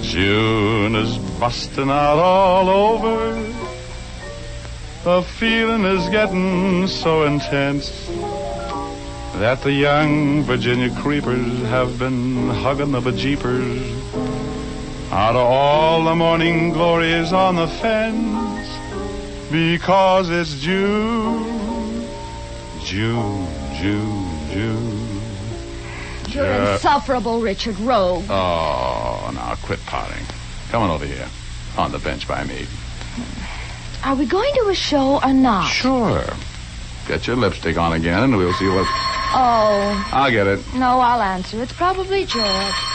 June is busting out all over. The feeling is getting so intense that the young Virginia creepers have been hugging the bejeepers out of all the morning glories on the fence, because it's June. You're insufferable, Richard Rogue. Oh, now quit pouting. Come on over here. On the bench by me. Are we going to a show or not? Sure. Get your lipstick on again, and we'll see what... Oh. I'll get it. No, I'll answer. It's probably George.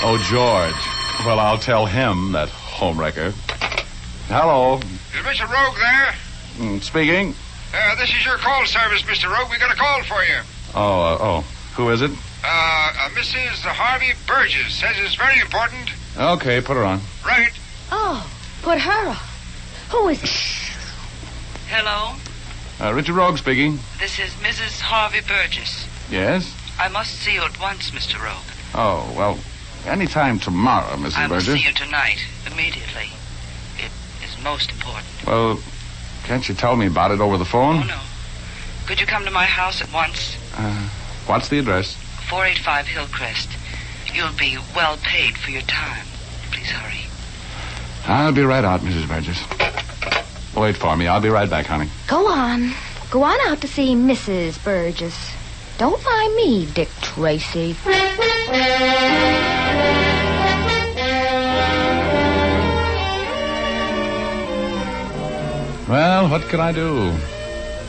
Oh, George. Well, I'll tell him, that homewrecker. Hello. Is Mr. Rogue there? Speaking. This is your call service, Mr. Rogue. We got a call for you. Oh. Who is it? Mrs. Harvey Burgess says it's very important. Okay, put her on. Right. Oh, put her on. Who is it? Hello? Richard Rogue speaking. This is Mrs. Harvey Burgess. Yes? I must see you at once, Mr. Rogue. Oh, well, anytime tomorrow, Mrs. I Burgess. must see you tonight, immediately. It is most important. Well, can't you tell me about it over the phone? Oh, no. Could you come to my house at once? What's the address? 485 Hillcrest. You'll be well paid for your time. Please hurry. I'll be right out, Mrs. Burgess. Wait for me. I'll be right back, honey. Go on. Go on out to see Mrs. Burgess. Don't mind me, Dick Tracy. Well, what could I do?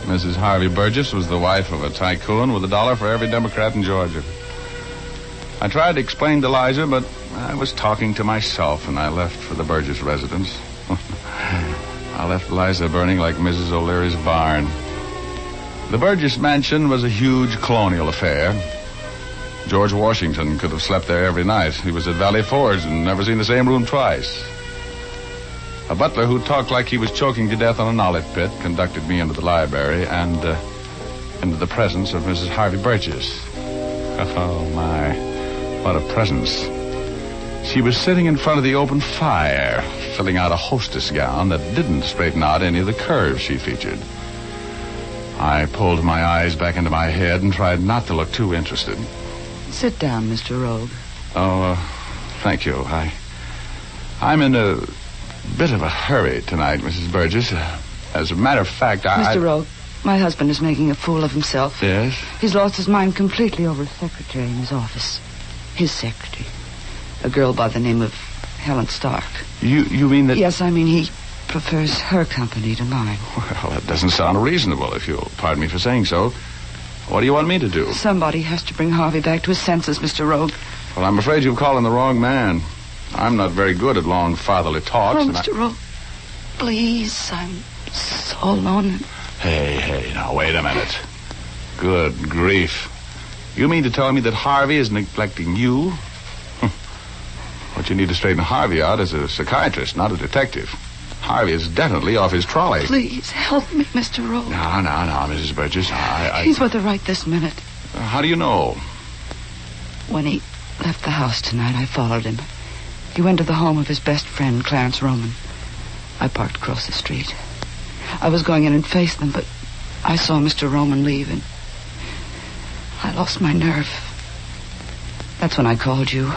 Mrs. Harvey Burgess was the wife of a tycoon with $1 for every Democrat in Georgia. I tried to explain to Liza, but I was talking to myself, and I left for the Burgess residence. I left Liza burning like Mrs. O'Leary's barn. The Burgess mansion was a huge colonial affair. George Washington could have slept there every night. He was at Valley Forge and never seen the same room twice. A butler who talked like he was choking to death on a knowledge pit conducted me into the library and into the presence of Mrs. Harvey Burgess. Oh, my. What a presence. She was sitting in front of the open fire, filling out a hostess gown that didn't straighten out any of the curves she featured. I pulled my eyes back into my head and tried not to look too interested. Sit down, Mr. Rogue. Oh, thank you. I'm in a bit of a hurry tonight, Mrs. Burgess. As a matter of fact, Mr. Rogue, my husband is making a fool of himself. Yes? He's lost his mind completely over a secretary in his office. His secretary. A girl by the name of Helen Stark. You mean that... Yes, I mean he prefers her company to mine. Well, that doesn't sound reasonable, if you'll pardon me for saying so. What do you want me to do? Somebody has to bring Harvey back to his senses, Mr. Rogue. Well, I'm afraid you've called on the wrong man. I'm not very good at long fatherly talks. Oh, Mr. Rogue, please, I'm so alone. Hey, now, wait a minute. Good grief. You mean to tell me that Harvey is neglecting you? What you need to straighten Harvey out is a psychiatrist, not a detective. Harvey is definitely off his trolley. Please, help me, Mr. Rogue. No, Mrs. Burgess. He's with her right this minute. How do you know? When he left the house tonight, I followed him. He went to the home of his best friend, Clarence Roman. I parked across the street. I was going in and face them, but I saw Mr. Roman leave, and I lost my nerve. That's when I called you.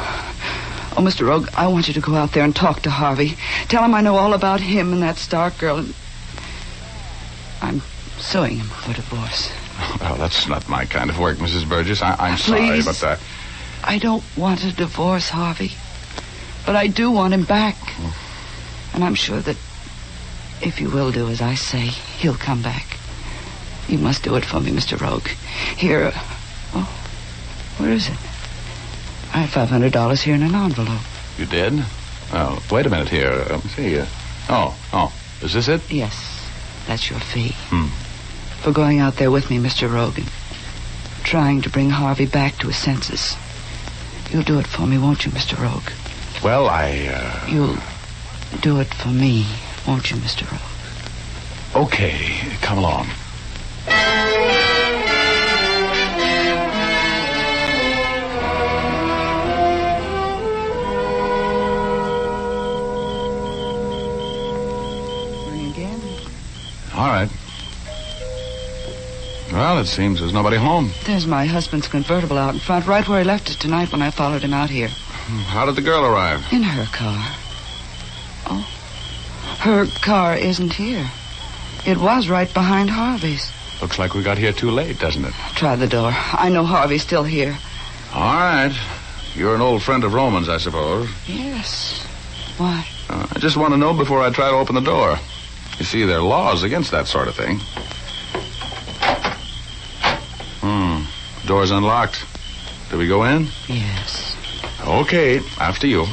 Oh, Mr. Rogue, I want you to go out there and talk to Harvey. Tell him I know all about him and that Stark girl, and I'm suing him for divorce. Well, that's not my kind of work, Mrs. Burgess. I'm sorry, but... I don't want a divorce, Harvey. But I do want him back. And I'm sure that if you will do as I say, he'll come back. You must do it for me, Mr. Rogue. Here, where is it? I have $500 here in an envelope. You did? Oh, wait a minute here. Let me see. Oh, is this it? Yes, that's your fee. For going out there with me, Mr. Rogan. Trying to bring Harvey back to his senses. You'll do it for me, won't you, Mr. Rogue? Well, You'll do it for me, won't you, Mr. Rogue? Okay, come along. All right. Well, it seems there's nobody home. There's my husband's convertible out in front, right where he left it tonight when I followed him out here. How did the girl arrive? In her car. Oh, her car isn't here. It was right behind Harvey's. Looks like we got here too late, doesn't it? Try the door. I know Harvey's still here. All right. You're an old friend of Roman's, I suppose. Yes. Why? I just want to know before I try to open the door. You see, there are laws against that sort of thing. Door's unlocked. Do we go in? Yes. Okay, after you.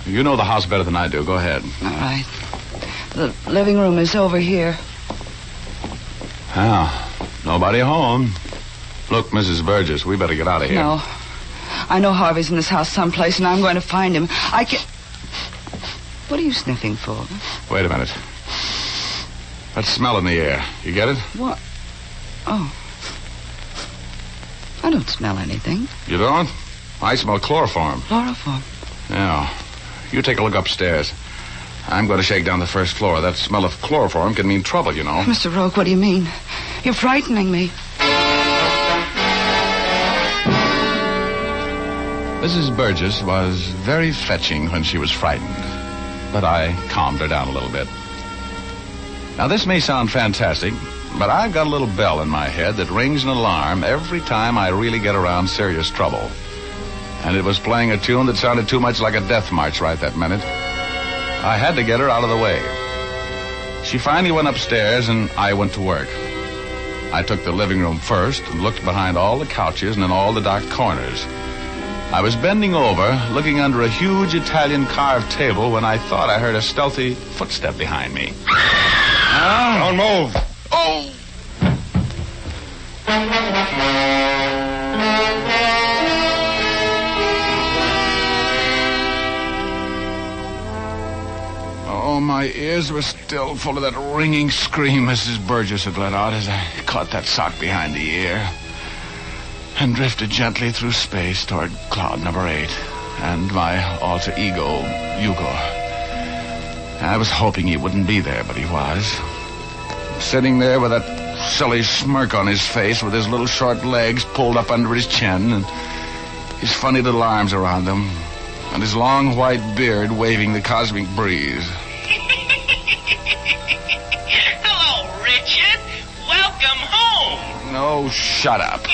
You know the house better than I do. Go ahead. All right. The living room is over here. Nobody home. Look, Mrs. Burgess, we better get out of here. No. I know Harvey's in this house someplace, and I'm going to find him. I can't... What are you sniffing for? Wait a minute. That smell in the air. You get it? What? Oh. I don't smell anything. You don't? I smell chloroform. Chloroform? Yeah. You take a look upstairs. I'm going to shake down the first floor. That smell of chloroform can mean trouble, you know. Mr. Roque, what do you mean? You're frightening me. Mrs. Burgess was very fetching when she was frightened, but I calmed her down a little bit. Now, this may sound fantastic, but I've got a little bell in my head that rings an alarm every time I really get around serious trouble. And it was playing a tune that sounded too much like a death march right that minute. I had to get her out of the way. She finally went upstairs, and I went to work. I took the living room first and looked behind all the couches and in all the dark corners. I was bending over, looking under a huge Italian carved table when I thought I heard a stealthy footstep behind me. Don't move. Oh! Oh, my ears were still full of that ringing scream Mrs. Burgess had let out as I caught that sock behind the ear and drifted gently through space toward cloud number 8 and my alter ego, Hugo. I was hoping he wouldn't be there, but he was. Sitting there with that silly smirk on his face with his little short legs pulled up under his chin and his funny little arms around them and his long white beard waving the cosmic breeze. Hello, Richard. Welcome home. No, shut up.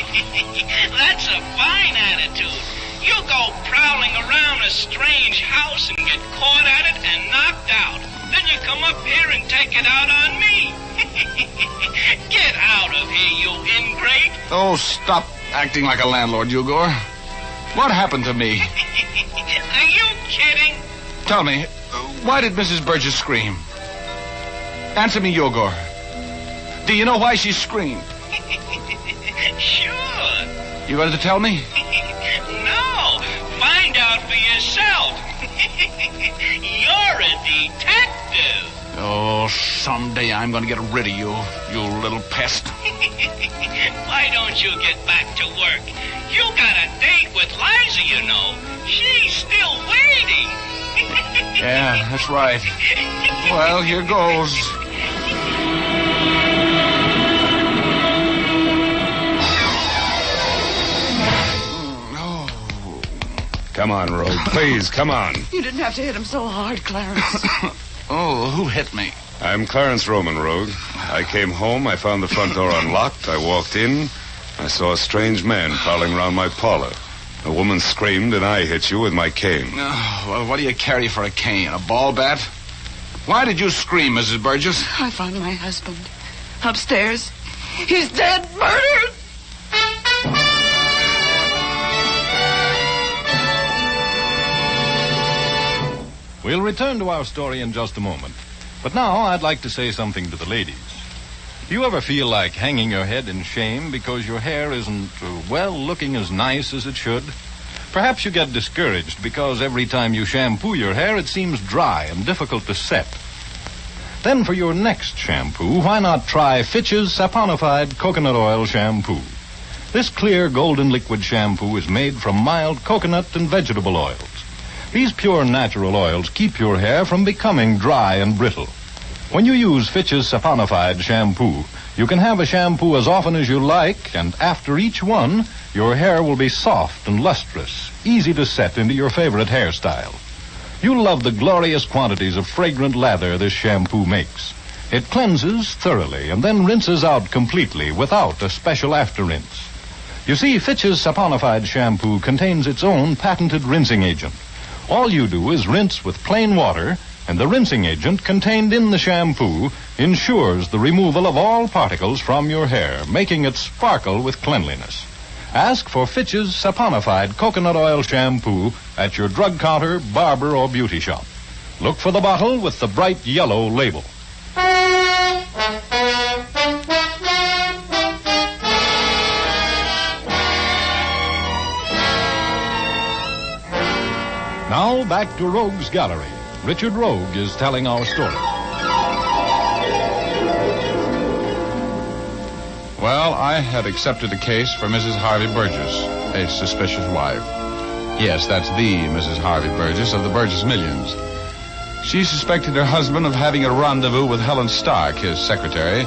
That's a fine attitude. You go prowling around a strange house and get caught at it and knocked out. Then you come up here and take it out on me. Get out of here, you ingrate. Oh, stop acting like a landlord, Hugo. What happened to me? Are you kidding? Tell me, why did Mrs. Burgess scream? Answer me, Hugo. Do you know why she screamed? Sure. You going to tell me? No. Find out for yourself. You're a detective. Oh, someday I'm going to get rid of you, you little pest. Why don't you get back to work? You got a date with Liza, you know. She's still waiting. Yeah, that's right. Well, here goes. Come on, Rogue. Please, come on. You didn't have to hit him so hard, Clarence. Oh, who hit me? I'm Clarence Roman, Rogue. I came home, I found the front door unlocked, I walked in, I saw a strange man prowling around my parlor. A woman screamed, and I hit you with my cane. Oh, well, what do you carry for a cane? A ball bat? Why did you scream, Mrs. Burgess? I found my husband upstairs. He's dead, murdered. We'll return to our story in just a moment. But now I'd like to say something to the ladies. Do you ever feel like hanging your head in shame because your hair isn't, looking as nice as it should? Perhaps you get discouraged because every time you shampoo your hair, it seems dry and difficult to set. Then for your next shampoo, why not try Fitch's Saponified Coconut Oil Shampoo? This clear golden liquid shampoo is made from mild coconut and vegetable oils. These pure natural oils keep your hair from becoming dry and brittle. When you use Fitch's Saponified shampoo, you can have a shampoo as often as you like, and after each one, your hair will be soft and lustrous, easy to set into your favorite hairstyle. You'll love the glorious quantities of fragrant lather this shampoo makes. It cleanses thoroughly and then rinses out completely without a special after-rinse. You see, Fitch's Saponified shampoo contains its own patented rinsing agent. All you do is rinse with plain water, and the rinsing agent contained in the shampoo ensures the removal of all particles from your hair, making it sparkle with cleanliness. Ask for Fitch's saponified coconut oil shampoo at your drug counter, barber, or beauty shop. Look for the bottle with the bright yellow label. Now back to Rogue's Gallery. Richard Rogue is telling our story. Well, I had accepted a case for Mrs. Harvey Burgess, a suspicious wife. Yes, that's the Mrs. Harvey Burgess of the Burgess Millions. She suspected her husband of having a rendezvous with Helen Stark, his secretary,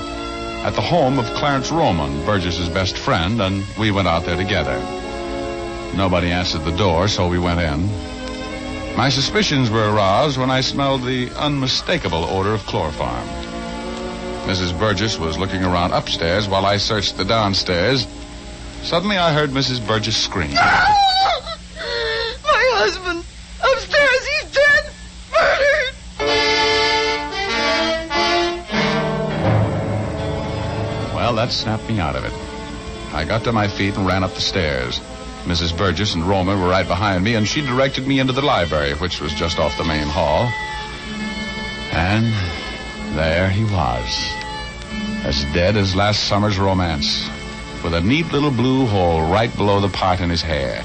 at the home of Clarence Roman, Burgess's best friend, and we went out there together. Nobody answered the door, so we went in. My suspicions were aroused when I smelled the unmistakable odor of chloroform. Mrs. Burgess was looking around upstairs while I searched the downstairs. Suddenly I heard Mrs. Burgess scream. My husband! Upstairs, he's dead! Murdered! Well, that snapped me out of it. I got to my feet and ran up the stairs. Mrs. Burgess and Roma were right behind me, and she directed me into the library, which was just off the main hall. And there he was, as dead as last summer's romance, with a neat little blue hole right below the part in his hair.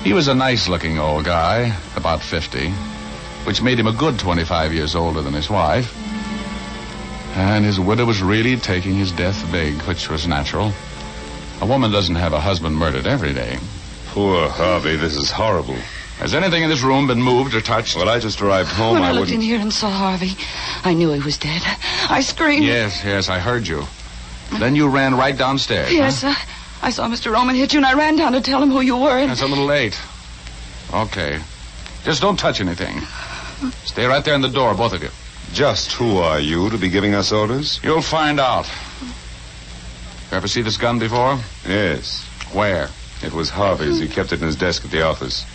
He was a nice-looking old guy, about 50, which made him a good 25 years older than his wife. And his widow was really taking his death big, which was natural. A woman doesn't have a husband murdered every day. Poor Harvey, this is horrible. Has anything in this room been moved or touched? Well, I just arrived home. When I looked in here and saw Harvey, I knew he was dead. I screamed. Yes, I heard you. Then you ran right downstairs. Yes, huh? I saw Mr. Roman hit you, and I ran down to tell him who you were. That's a little late. Okay. Just don't touch anything. Stay right there in the door, both of you. Just who are you to be giving us orders? You'll find out. You ever see this gun before? Yes. Where? It was Harvey's. He kept it in his desk at the office.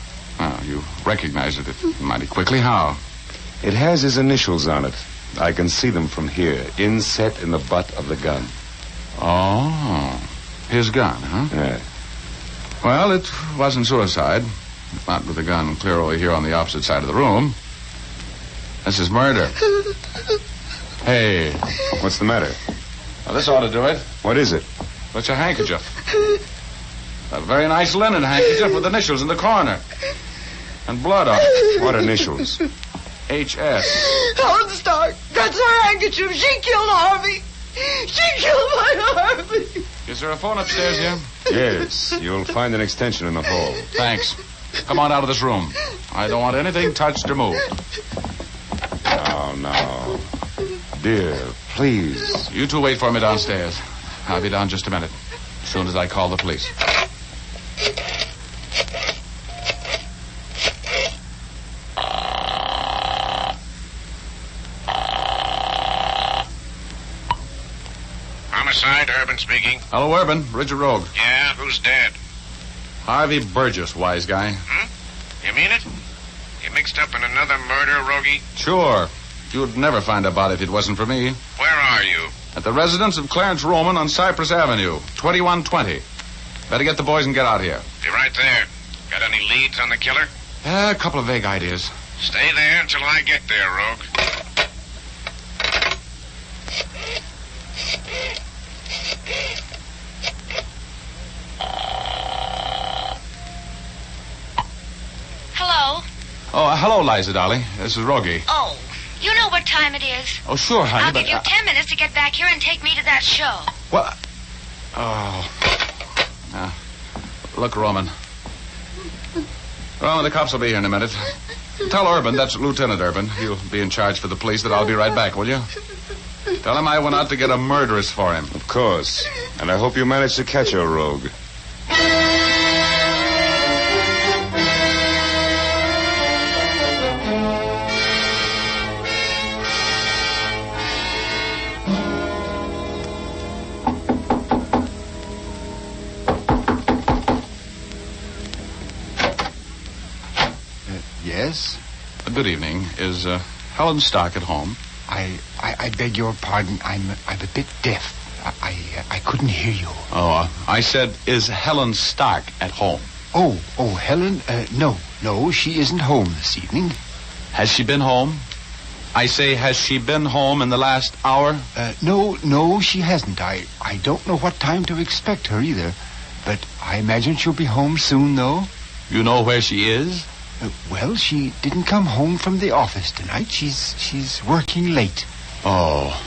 Oh, you recognized it mighty quickly. How? It has his initials on it. I can see them from here, inset in the butt of the gun. Oh, his gun, huh? Yeah. Well, it wasn't suicide. Not with the gun clear over here on the opposite side of the room. This is murder. Hey. What's the matter? Now, this ought to do it. What is it? It's a handkerchief. A very nice linen handkerchief with initials in the corner. And blood on it. What initials? H.S. Helen Stark. That's her handkerchief. She killed Harvey. She killed my Harvey. Is there a phone upstairs here? Yes. You'll find an extension in the hall. Thanks. Come on out of this room. I don't want anything touched or moved. No. Dear, please. You two wait for me downstairs. I'll be down just a minute. As soon as I call the police. Homicide, Urban speaking. Hello, Urban. Richard Rogue. Yeah, who's dead? Harvey Burgess, wise guy. You mean it? You mixed up in another murder, Rogie? Sure. You'd never find a body if it wasn't for me. Where are you? At the residence of Clarence Roman on Cypress Avenue, 2120. Better get the boys and get out here. Be right there. Got any leads on the killer? A couple of vague ideas. Stay there until I get there, Rogue. Hello? Oh, hello, Liza, darling. This is Rogie. Oh, you know what time it is. Oh, sure, honey, I'll but... give you 10 minutes to get back here and take me to that show. What? Oh. Look, Roman. Roman, the cops will be here in a minute. Tell Urban, that's Lieutenant Urban. He'll be in charge for the police, that I'll be right back, will you? Tell him I went out to get a murderess for him. Of course. And I hope you managed to catch her, Rogue. Yes? Good evening. Is Helen Stark at home? I beg your pardon. I'm a bit deaf. I couldn't hear you. Oh, I said, is Helen Stark at home? Oh, Helen? No, she isn't home this evening. Has she been home? I say, has she been home in the last hour? No, she hasn't. I don't know what time to expect her either. But I imagine she'll be home soon, though. You know where she is? Well, she didn't come home from the office tonight. She's working late. Oh.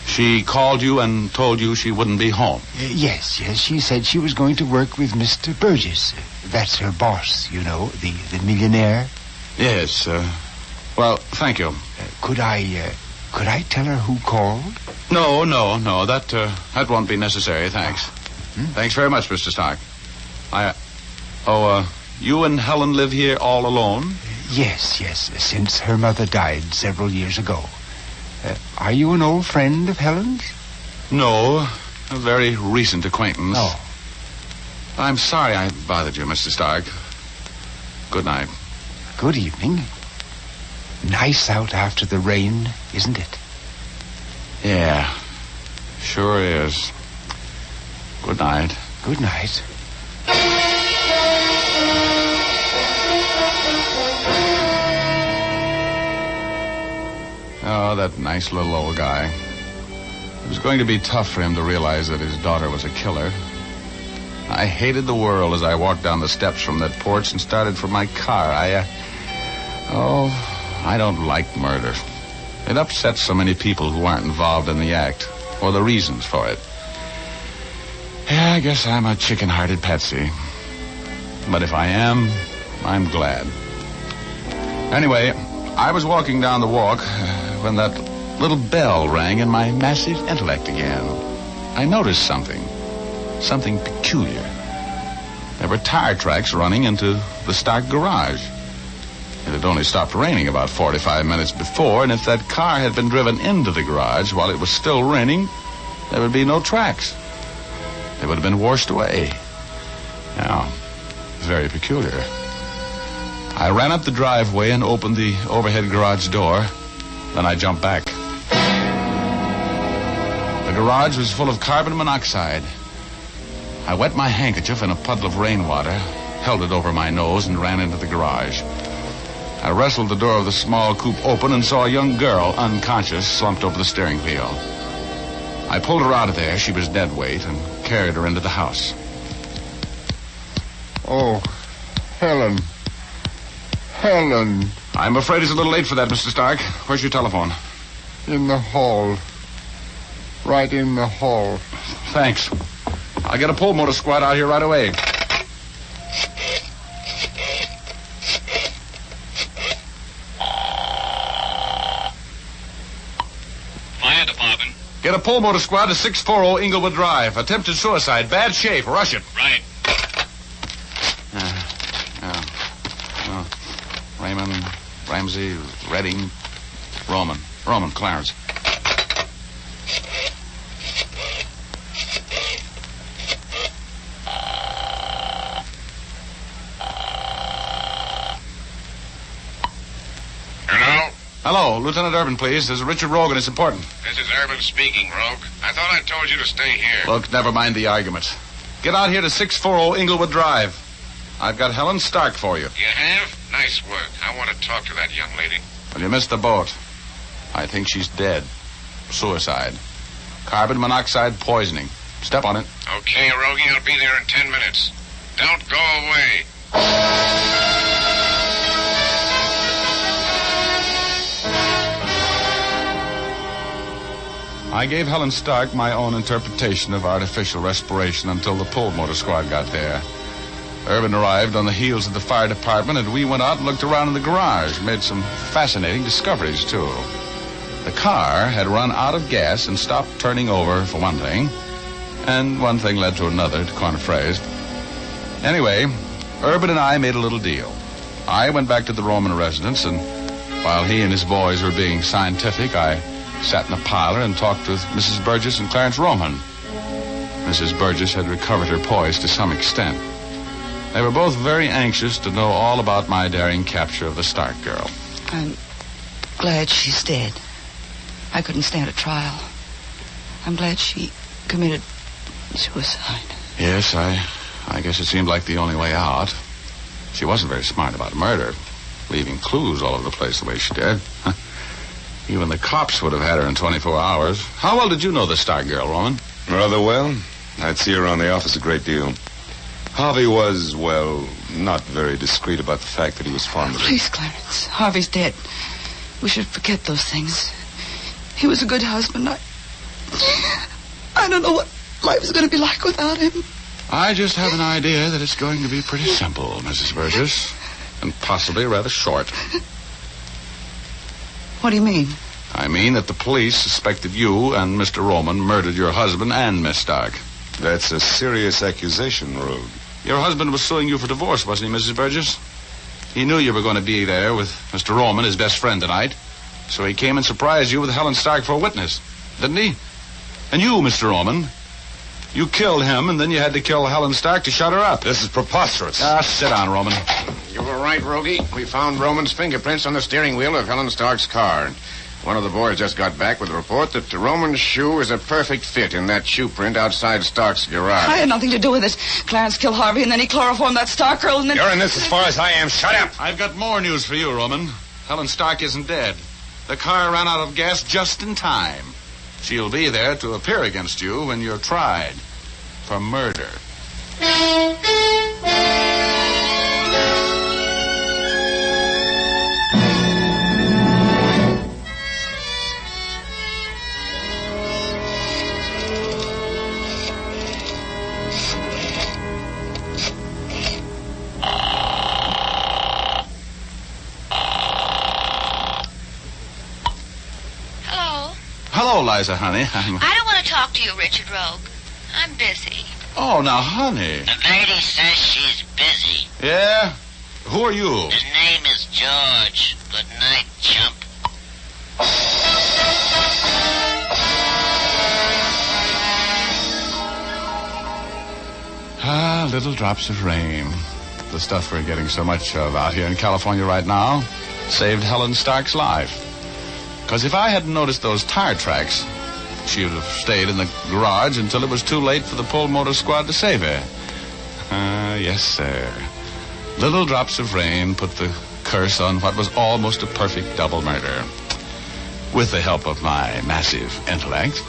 She called you and told you she wouldn't be home? Yes. She said she was going to work with Mr. Burgess. That's her boss, you know, the millionaire. Yes, well, thank you. Could I tell her who called? No, that won't be necessary, thanks. Thanks very much, Mr. Stark. You and Helen live here all alone? Yes, since her mother died several years ago. Are you an old friend of Helen's? No, a very recent acquaintance. Oh. I'm sorry I bothered you, Mr. Stark. Good night. Good evening. Nice out after the rain, isn't it? Yeah, sure is. Good night. Good night. Oh, that nice little old guy. It was going to be tough for him to realize that his daughter was a killer. I hated the world as I walked down the steps from that porch and started for my car. I don't like murder. It upsets so many people who aren't involved in the act, or the reasons for it. Yeah, I guess I'm a chicken-hearted patsy. But if I am, I'm glad. Anyway, I was walking down the walk when that little bell rang in my massive intellect again. I noticed something peculiar. There were tire tracks running into the Stark garage. It had only stopped raining about 45 minutes before, and if that car had been driven into the garage while it was still raining, there would be no tracks. They would have been washed away. Now, very peculiar. I ran up the driveway and opened the overhead garage door. Then I jumped back. The garage was full of carbon monoxide. I wet my handkerchief in a puddle of rainwater, held it over my nose, and ran into the garage. I wrestled the door of the small coupe open and saw a young girl, unconscious, slumped over the steering wheel. I pulled her out of there. She was dead weight, and carried her into the house. Oh, Helen. I'm afraid it's a little late for that, Mr. Stark. Where's your telephone? In the hall. Right in the hall. Thanks. I'll get a pull motor squad out here right away. Fire department. Get a pull motor squad to 640 Inglewood Drive. Attempted suicide. Bad shape. Rush it. Right. Raymond, Ramsey, Redding, Roman, Clarence. Hello, Lieutenant Urban, please. This is Richard Rogan. It's important. This is Urban speaking, Rogue. I thought I told you to stay here. Look, never mind the argument. Get out here to 640 Inglewood Drive. I've got Helen Stark for you. You have? Nice work. I want to talk to that young lady. Well, you missed the boat. I think she's dead. Suicide. Carbon monoxide poisoning. Step on it. Okay, Rogie, I'll be there in 10 minutes. Don't go away. I gave Helen Stark my own interpretation of artificial respiration until the pull motor squad got there. Urban arrived on the heels of the fire department, and we went out and looked around in the garage, made some fascinating discoveries, too. The car had run out of gas and stopped turning over, for one thing, and one thing led to another, to coin a phrase. Anyway, Urban and I made a little deal. I went back to the Roman residence, and while he and his boys were being scientific, I sat in the parlor and talked with Mrs. Burgess and Clarence Roman. Mrs. Burgess had recovered her poise to some extent. They were both very anxious to know all about my daring capture of the Stark girl. I'm glad she's dead. I couldn't stand a trial. I'm glad she committed suicide. Yes, I guess it seemed like the only way out. She wasn't very smart about murder, leaving clues all over the place the way she did. Even the cops would have had her in 24 hours. How well did you know the Stark girl, Roman? Rather well. I'd see her around the office a great deal. Harvey was, well, not very discreet about the fact that he was fond of her. Please, Clarence. Harvey's dead. We should forget those things. He was a good husband. I don't know what life is going to be like without him. I just have an idea that it's going to be pretty simple, Mrs. Burgess, and possibly rather short. What do you mean? I mean that the police suspected you and Mr. Roman murdered your husband and Miss Stark. That's a serious accusation, Rogue. Your husband was suing you for divorce, wasn't he, Mrs. Burgess? He knew you were going to be there with Mr. Roman, his best friend, tonight. So he came and surprised you with Helen Stark for a witness, didn't he? And you, Mr. Roman, you killed him, and then you had to kill Helen Stark to shut her up. This is preposterous. Sit down, Roman. You were right, Rogie. We found Roman's fingerprints on the steering wheel of Helen Stark's car. One of the boys just got back with a report that Roman's shoe is a perfect fit in that shoe print outside Stark's garage. I had nothing to do with it. Clarence killed Harvey, and then he chloroformed that Stark girl, and then... You're in this as far as I am. Shut up! I've got more news for you, Roman. Helen Stark isn't dead. The car ran out of gas just in time. She'll be there to appear against you when you're tried for murder. Hello, Liza, honey. I don't want to talk to you, Richard Rogue. I'm busy. Oh, now, honey. The lady says she's busy. Yeah? Who are you? His name is George. Good night, chump. Little drops of rain. The stuff we're getting so much of out here in California right now saved Helen Stark's life. Because if I hadn't noticed those tire tracks, she would have stayed in the garage until it was too late for the Pole Motor Squad to save her. Yes, sir. Little drops of rain put the curse on what was almost a perfect double murder. With the help of my massive intellect.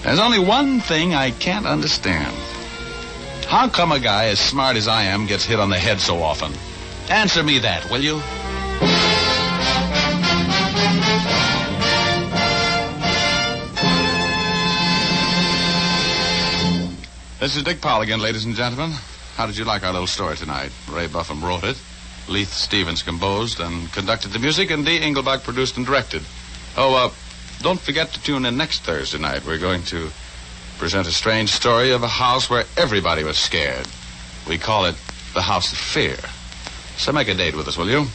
There's only one thing I can't understand. How come a guy as smart as I am gets hit on the head so often? Answer me that, will you? This is Dick Powell again, ladies and gentlemen. How did you like our little story tonight? Ray Buffum wrote it. Leith Stevens composed and conducted the music, and Dee Engelbach produced and directed. Don't forget to tune in next Thursday night. We're going to present a strange story of a house where everybody was scared. We call it the House of Fear. So make a date with us, will you?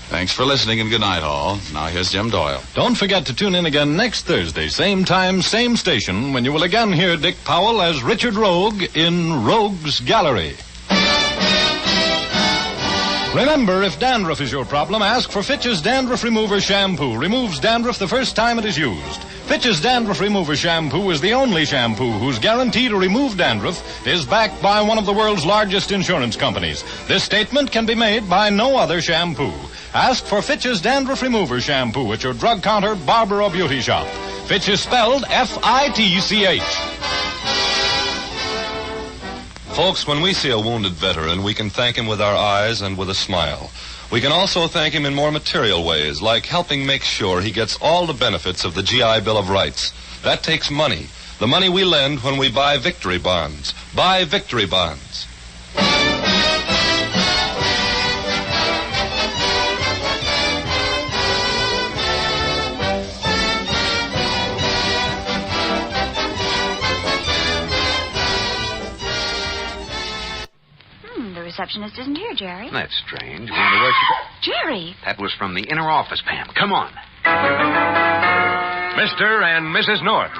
Thanks for listening, and good night, all. Now here's Jim Doyle. Don't forget to tune in again next Thursday, same time, same station, when you will again hear Dick Powell as Richard Rogue in Rogue's Gallery. Remember, if dandruff is your problem, ask for Fitch's Dandruff Remover Shampoo. Removes dandruff the first time it is used. Fitch's Dandruff Remover Shampoo is the only shampoo whose guarantee to remove dandruff is backed by one of the world's largest insurance companies. This statement can be made by no other shampoo. Ask for Fitch's Dandruff Remover Shampoo at your drug counter, barber, or beauty shop. Fitch is spelled F-I-T-C-H. Folks, when we see a wounded veteran, we can thank him with our eyes and with a smile. We can also thank him in more material ways, like helping make sure he gets all the benefits of the GI Bill of Rights. That takes money. The money we lend when we buy victory bonds. Buy victory bonds. Receptionist isn't here, Jerry. That's strange. Wonder where she... Jerry! That was from the inner office, Pam. Come on. Mr. and Mrs. North,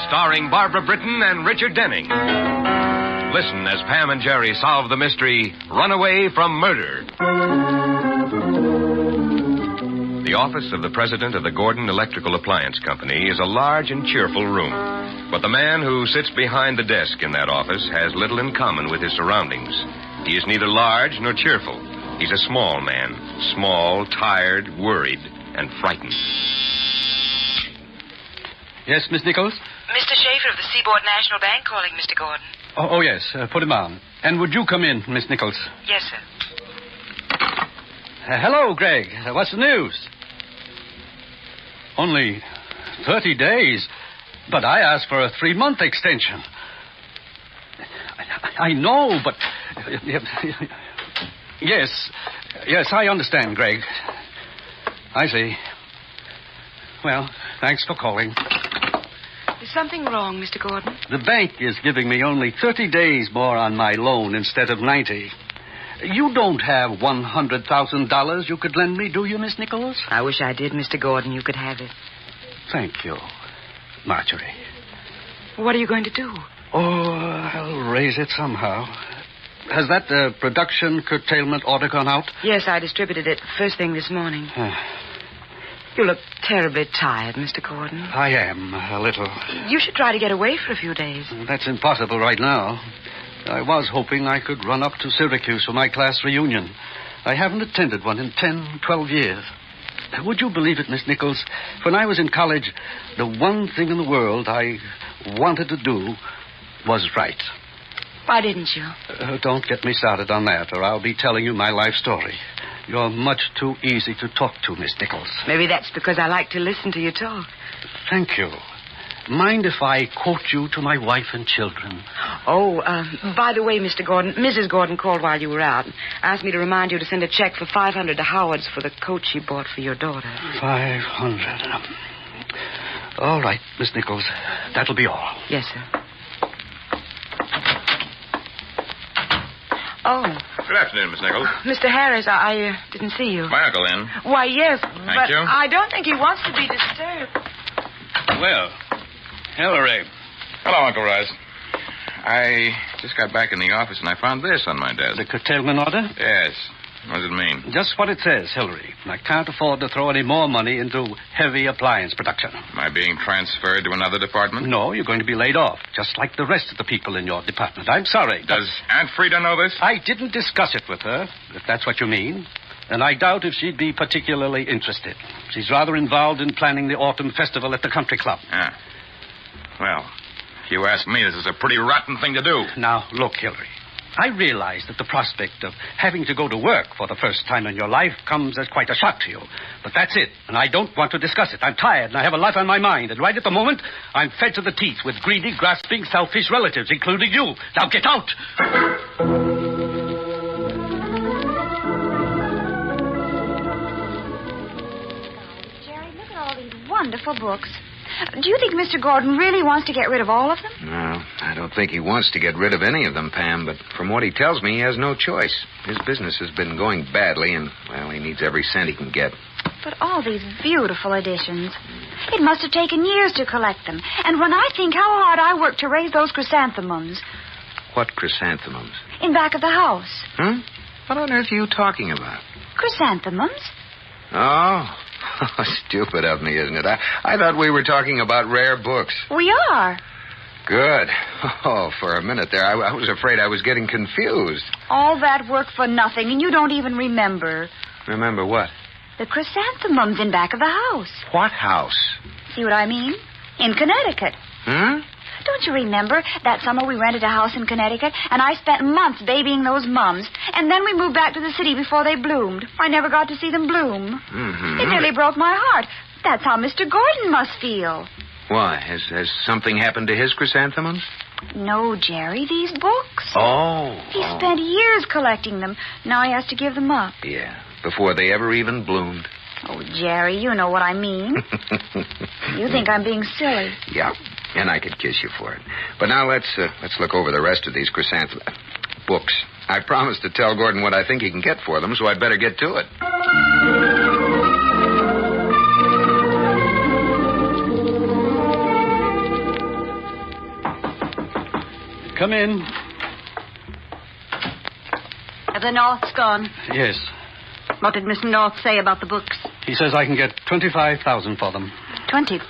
starring Barbara Britton and Richard Denning. Listen as Pam and Jerry solve the mystery, Runaway from Murder. The office of the president of the Gordon Electrical Appliance Company is a large and cheerful room. But the man who sits behind the desk in that office has little in common with his surroundings. He is neither large nor cheerful. He's a small man. Small, tired, worried, and frightened. Yes, Miss Nichols? Mr. Schaefer of the Seaboard National Bank calling, Mr. Gordon. Oh yes. Put him on. And would you come in, Miss Nichols? Yes, sir. Hello, Greg. What's the news? Only 30 days. But I asked for a 3-month extension. I know, but... Yes, I understand, Greg. I see. Well, thanks for calling. Is something wrong, Mr. Gordon? The bank is giving me only 30 days more on my loan instead of 90. You don't have $100,000 you could lend me, do you, Miss Nichols? I wish I did, Mr. Gordon. You could have it. Thank you, Marjorie. What are you going to do? Oh, I'll raise it somehow. Has that production curtailment order gone out? Yes, I distributed it first thing this morning. You look terribly tired, Mr. Gordon. I am, a little. You should try to get away for a few days. That's impossible right now. I was hoping I could run up to Syracuse for my class reunion. I haven't attended one in 10, 12 years. Would you believe it, Miss Nichols? When I was in college, the one thing in the world I wanted to do was write. Why didn't you? Don't get me started on that, or I'll be telling you my life story. You're much too easy to talk to, Miss Nichols. Maybe that's because I like to listen to you talk. Thank you. Mind if I quote you to my wife and children? Oh, by the way, Mr. Gordon, Mrs. Gordon called while you were out. Asked me to remind you to send a check for $500 to Howard's for the coat she bought for your daughter. 500. All right, Miss Nichols. That'll be all. Yes, sir. Oh. Good afternoon, Miss Nichols. Mr. Harris, I didn't see you. My uncle in. Why, yes, Thank you. I don't think he wants to be disturbed. Well, Hillary. Hello, Uncle Rice. I just got back in the office and I found this on my desk. The curtailment order? Yes. What does it mean? Just what it says, Hillary. I can't afford to throw any more money into heavy appliance production. Am I being transferred to another department? No, you're going to be laid off, just like the rest of the people in your department. I'm sorry. Does Aunt Frida know this? I didn't discuss it with her, if that's what you mean. And I doubt if she'd be particularly interested. She's rather involved in planning the autumn festival at the country club. Ah. Well, if you ask me, this is a pretty rotten thing to do. Now, look, Hillary. I realize that the prospect of having to go to work for the first time in your life comes as quite a shock to you. But that's it, and I don't want to discuss it. I'm tired, and I have a lot on my mind. And right at the moment, I'm fed to the teeth with greedy, grasping, selfish relatives, including you. Now get out! Jerry, look at all these wonderful books. Do you think Mr. Gordon really wants to get rid of all of them? No, I don't think he wants to get rid of any of them, Pam, but from what he tells me, he has no choice. His business has been going badly, and, well, he needs every cent he can get. But all these beautiful editions. It must have taken years to collect them. And when I think how hard I worked to raise those chrysanthemums What chrysanthemums? in back of the house. What on earth are you talking about? Chrysanthemums? Oh, stupid of me, isn't it? I thought we were talking about rare books. We are. Good. Oh, for a minute there, I was afraid I was getting confused. All that work for nothing, and you don't even remember. Remember what? The chrysanthemums in back of the house. What house? See what I mean? In Connecticut. Don't you remember that summer we rented a house in Connecticut, and I spent months babying those mums, and then we moved back to the city before they bloomed. I never got to see them bloom. Mm-hmm. It nearly broke my heart. That's how Mr. Gordon must feel. Why? Has something happened to his chrysanthemums? No, Jerry, these books. Oh. He spent years collecting them. Now he has to give them up. Yeah, before they ever even bloomed. Oh, Jerry, you know what I mean. You think I'm being silly. Yeah, and I could kiss you for it. But now let's look over the rest of these chrysanthemum books. I promised to tell Gordon what I think he can get for them, so I'd better get to it. Come in. Have the Norths gone? Yes. What did Mr. North say about the books? He says I can get $25,000 for them. 25?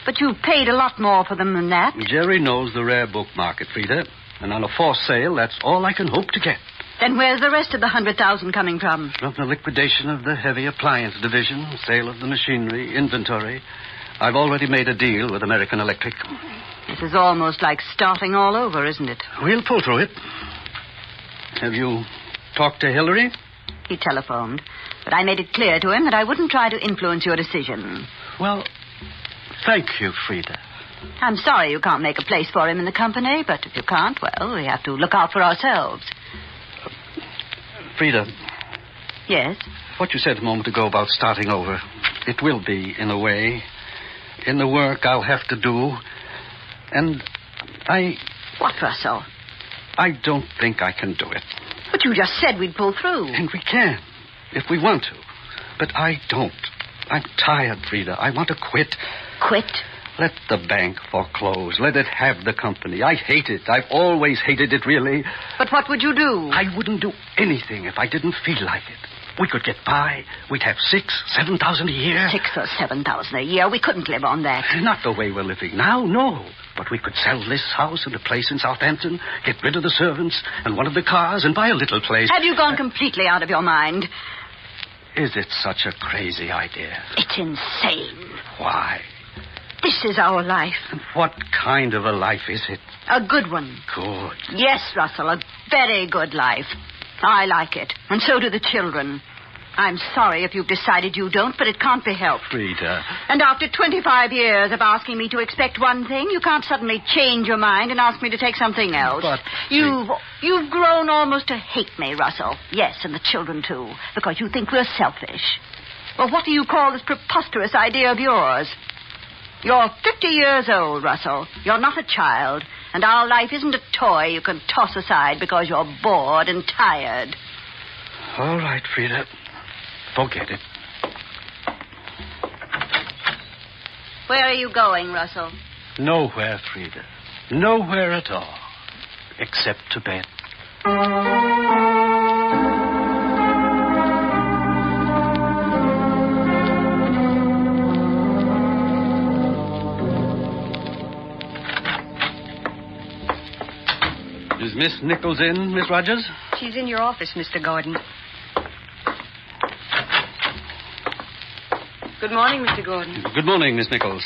But you've paid a lot more for them than that. Jerry knows the rare book market, Frida. And on a forced sale, that's all I can hope to get. Then where's the rest of the 100,000 coming from? From the liquidation of the heavy appliance division, sale of the machinery, inventory. I've already made a deal with American Electric. This is almost like starting all over, isn't it? We'll pull through it. Have you talked to Hillary? He telephoned, but I made it clear to him that I wouldn't try to influence your decision. Well, thank you, Frida. I'm sorry you can't make a place for him in the company, but if you can't, well, we have to look out for ourselves. Frida. Yes? What you said a moment ago about starting over, it will be, in a way, in the work I'll have to do. And What, Russell? I don't think I can do it. But you just said we'd pull through. And we can, if we want to. But I don't. I'm tired, Frida. I want to quit. Quit? Let the bank foreclose. Let it have the company. I hate it. I've always hated it, really. But what would you do? I wouldn't do anything if I didn't feel like it. We could get by. We'd have $6,000-7,000 a year. 6,000 or 7,000 a year. We couldn't live on that. Not the way we're living now, no. But we could sell this house and a place in Southampton, get rid of the servants and one of the cars, and buy a little place. Have you gone completely out of your mind? Is it such a crazy idea? It's insane. Why? This is our life. And what kind of a life is it? A good one. Good. Yes, Russell, a very good life. I like it, and so do the children. I'm sorry if you've decided you don't, but it can't be helped. Frida. And after 25 years of asking me to expect one thing, you can't suddenly change your mind and ask me to take something else. But You've grown almost to hate me, Russell. Yes, and the children, too, because you think we're selfish. Well, what do you call this preposterous idea of yours? You're 50 years old, Russell. You're not a child. And our life isn't a toy you can toss aside because you're bored and tired. All right, Frida. Forget it. Where are you going, Russell? Nowhere, Frida. Nowhere at all. Except to bed. Is Miss Nichols in, Miss Rogers? She's in your office, Mr. Gordon. Good morning, Mr. Gordon. Good morning, Miss Nichols.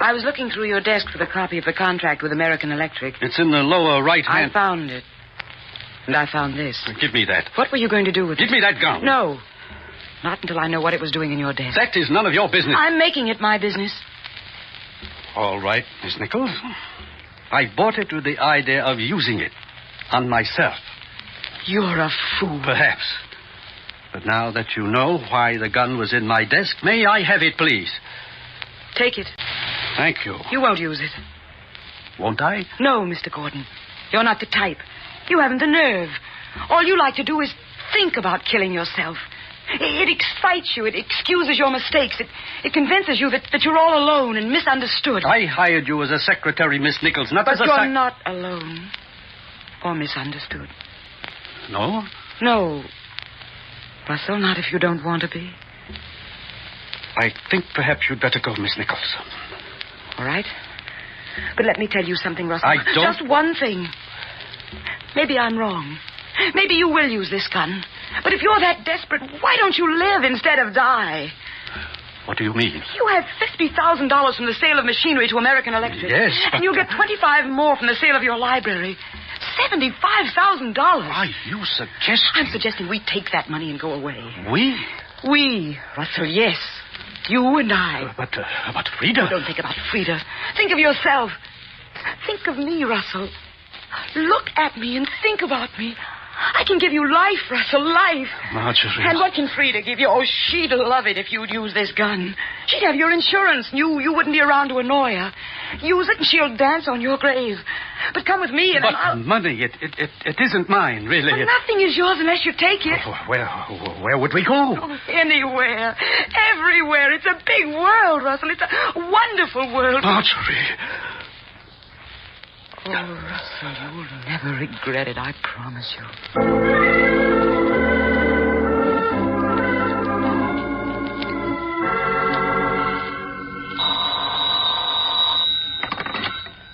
I was looking through your desk for the copy of the contract with American Electric. It's in the lower right hand. I found it. And I found this. Give me that. What were you going to do with it? Give me that gun. No. Not until I know what it was doing in your desk. That is none of your business. I'm making it my business. All right, Miss Nichols. I bought it with the idea of using it on myself. You're a fool. Perhaps. But now that you know why the gun was in my desk, may I have it, please? Take it. Thank you. You won't use it. Won't I? No, Mr. Gordon. You're not the type. You haven't the nerve. All you like to do is think about killing yourself. It excites you. It excuses your mistakes. It convinces you that you're all alone and misunderstood. I hired you as a secretary, Miss Nichols, not as a... But you're not alone or misunderstood. No? No. Russell, not if you don't want to be. I think perhaps you'd better go, Miss Nichols. All right. But let me tell you something, Russell. I don't... Just one thing. Maybe I'm wrong. Maybe you will use this gun. But if you're that desperate, why don't you live instead of die? What do you mean? You have $50,000 from the sale of machinery to American Electric. Yes, but... And you'll get 25 more from the sale of your library. $75,000. Are you suggesting... I'm suggesting we take that money and go away. We? We, Russell, yes. You and I. But Frida... Oh, don't think about Frida. Think of yourself. Think of me, Russell. Look at me and think about me. I can give you life, Russell, life. Marjorie. And what can Frida give you? Oh, she'd love it if you'd use this gun. She'd have your insurance. You wouldn't be around to annoy her. Use it and she'll dance on your grave. But come with me and But money, it isn't mine, really. But nothing is yours unless you take it. Where would we go? Oh, anywhere. Everywhere. It's a big world, Russell. It's a wonderful world. Marjorie. Oh, Russell, you'll never never regret it, I promise you.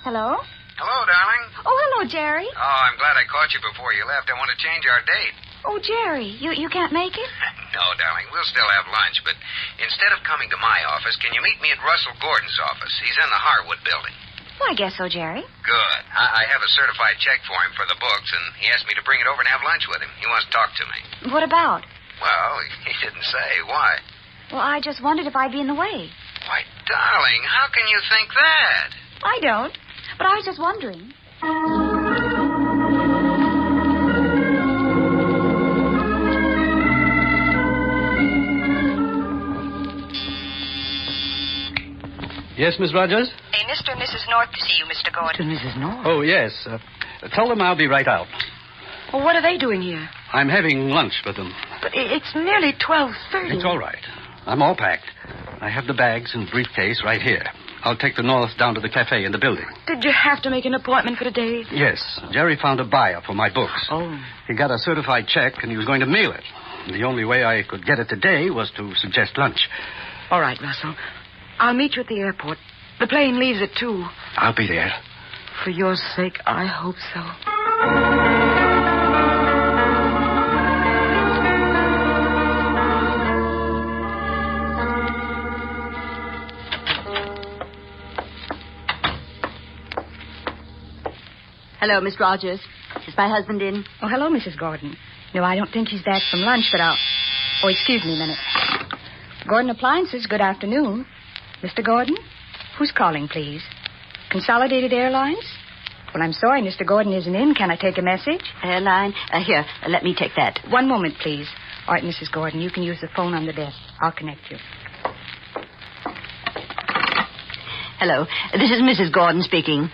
Hello? Hello, darling. Oh, hello, Jerry. Oh, I'm glad I caught you before you left. I want to change our date. Oh, Jerry, you can't make it? No, darling. We'll still have lunch, but instead of coming to my office, can you meet me at Russell Gordon's office? He's in the Harwood building. Well, I guess so, Jerry. Good. I have a certified check for him for the books, and he asked me to bring it over and have lunch with him. He wants to talk to me. What about? Well, he didn't say. Why? Well, I just wondered if I'd be in the way. Why, darling, how can you think that? I don't, but I was just wondering. Yes, Miss Rogers? A Mr. and Mrs. North to see you, Mr. Gordon. Mrs. North? Oh, yes. Tell them I'll be right out. Well, what are they doing here? I'm having lunch with them. But it's nearly 12:30. It's all right. I'm all packed. I have the bags and briefcase right here. I'll take the North down to the cafe in the building. Did you have to make an appointment for today? Yes. Jerry found a buyer for my books. Oh. He got a certified check, and he was going to mail it. The only way I could get it today was to suggest lunch. All right, Russell. I'll meet you at the airport. The plane leaves at 2. I'll be there. For your sake, I hope so. Hello, Miss Rogers. Is my husband in? Oh, hello, Mrs. Gordon. No, I don't think he's back from lunch, but I'll... Oh, excuse me a minute. Gordon Appliances, good afternoon. Mr. Gordon? Who's calling, please? Consolidated Airlines? Well, I'm sorry, Mr. Gordon isn't in. Can I take a message? Airline? Here, let me take that. One moment, please. All right, Mrs. Gordon, you can use the phone on the desk. I'll connect you. Hello. This is Mrs. Gordon speaking.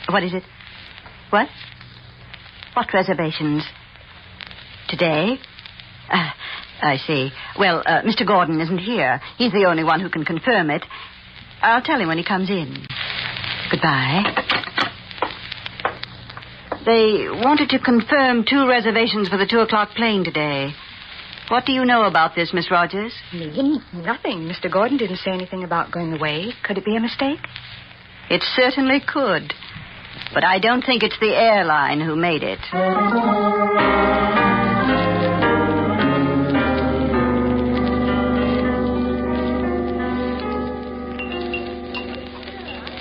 What is it? What? What reservations? Today? I see. Well, Mr. Gordon isn't here. He's the only one who can confirm it. I'll tell him when he comes in. Goodbye. They wanted to confirm 2 reservations for the 2:00 plane today. What do you know about this, Miss Rogers? Me? Nothing. Mr. Gordon didn't say anything about going away. Could it be a mistake? It certainly could. But I don't think it's the airline who made it.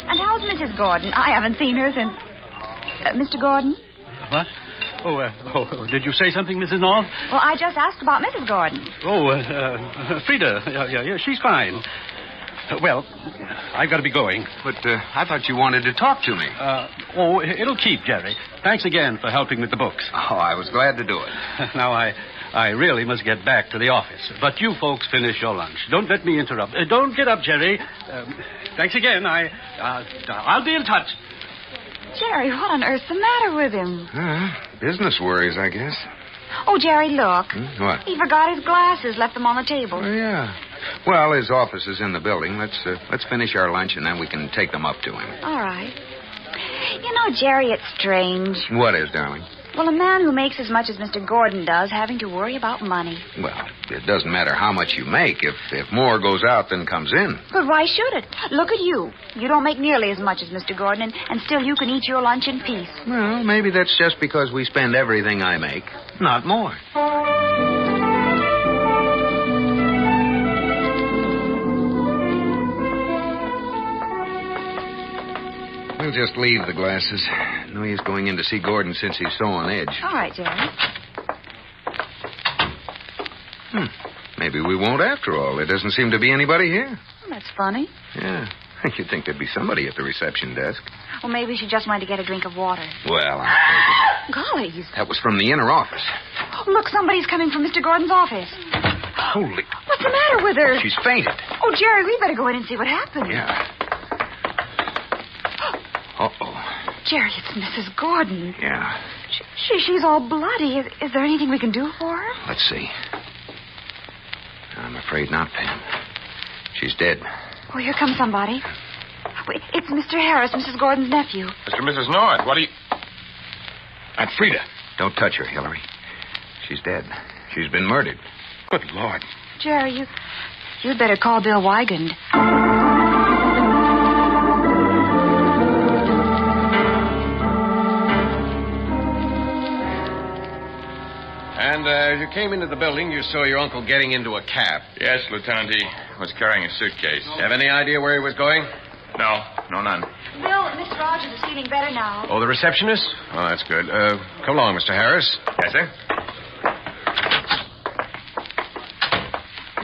And how's Mrs. Gordon? I haven't seen her since... Mr. Gordon? What? Oh, did you say something, Mrs. North? Well, I just asked about Mrs. Gordon. Oh, Frida. Yeah, she's fine. Well, I've got to be going. But I thought you wanted to talk to me. It'll keep, Jerry. Thanks again for helping with the books. Oh, I was glad to do it. Now, I really must get back to the office. But you folks finish your lunch. Don't let me interrupt. Don't get up, Jerry. Thanks again. I'll be in touch. Jerry, what on earth's the matter with him? Business worries, I guess. Oh, Jerry, look. What? He forgot his glasses, left them on the table. Oh, yeah. Well, his office is in the building. Let's finish our lunch, and then we can take them up to him. All right. You know, Jerry, it's strange. What is, darling? Well, a man who makes as much as Mr. Gordon does having to worry about money. Well, it doesn't matter how much you make if more goes out than comes in. But why should it? Look at you. You don't make nearly as much as Mr. Gordon, and still you can eat your lunch in peace. Well, maybe that's just because we spend everything I make, not more. We'll just leave the glasses. No use going in to see Gordon since he's so on edge. All right, Jerry. Maybe we won't after all. There doesn't seem to be anybody here. Well, that's funny. Yeah. You'd think there'd be somebody at the reception desk. Well, maybe she just wanted to get a drink of water. Well, Gollies. that was from the inner office. Oh, look, somebody's coming from Mr. Gordon's office. Holy. What's the matter with her? She's fainted. Oh, Jerry, we better go in and see what happened. Yeah. Uh-oh. Jerry, it's Mrs. Gordon. Yeah. She's all bloody. Is there anything we can do for her? Let's see. I'm afraid not, Pam. She's dead. Oh, here comes somebody. Wait, it's Mr. Harris, Mrs. Gordon's nephew. Mr. and Mrs. North, what are you... Aunt Frida. Don't touch her, Hillary. She's dead. She's been murdered. Good Lord. Jerry, you'd better call Bill Wygand. And as you came into the building, you saw your uncle getting into a cab. Yes, Lieutenant. He was carrying a suitcase. Have any idea where he was going? No, none. Bill, Miss Rogers is feeling better now. Oh, the receptionist? Oh, that's good. Come along, Mr. Harris. Yes, sir.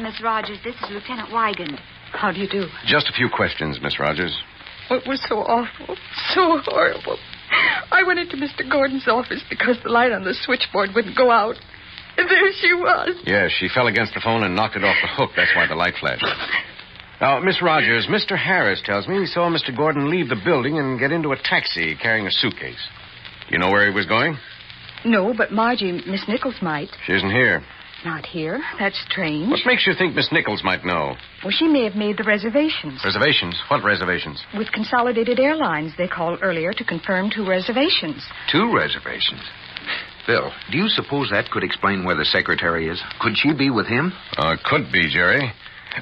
Miss Rogers, this is Lieutenant Wygand. How do you do? Just a few questions, Miss Rogers. It was so awful, so horrible. I went into Mr. Gordon's office because the light on the switchboard wouldn't go out. And there she was. Yes, she fell against the phone and knocked it off the hook. That's why the light flashed. Now, Miss Rogers, Mr. Harris tells me he saw Mr. Gordon leave the building and get into a taxi carrying a suitcase. You know where he was going? No, but Margie, Miss Nichols might. She isn't here. Not here? That's strange. What makes you think Miss Nichols might know? Well, she may have made the reservations. Reservations? What reservations? With Consolidated Airlines, they called earlier to confirm 2 reservations. 2 reservations? Bill, do you suppose that could explain where the secretary is? Could she be with him? Could be, Jerry.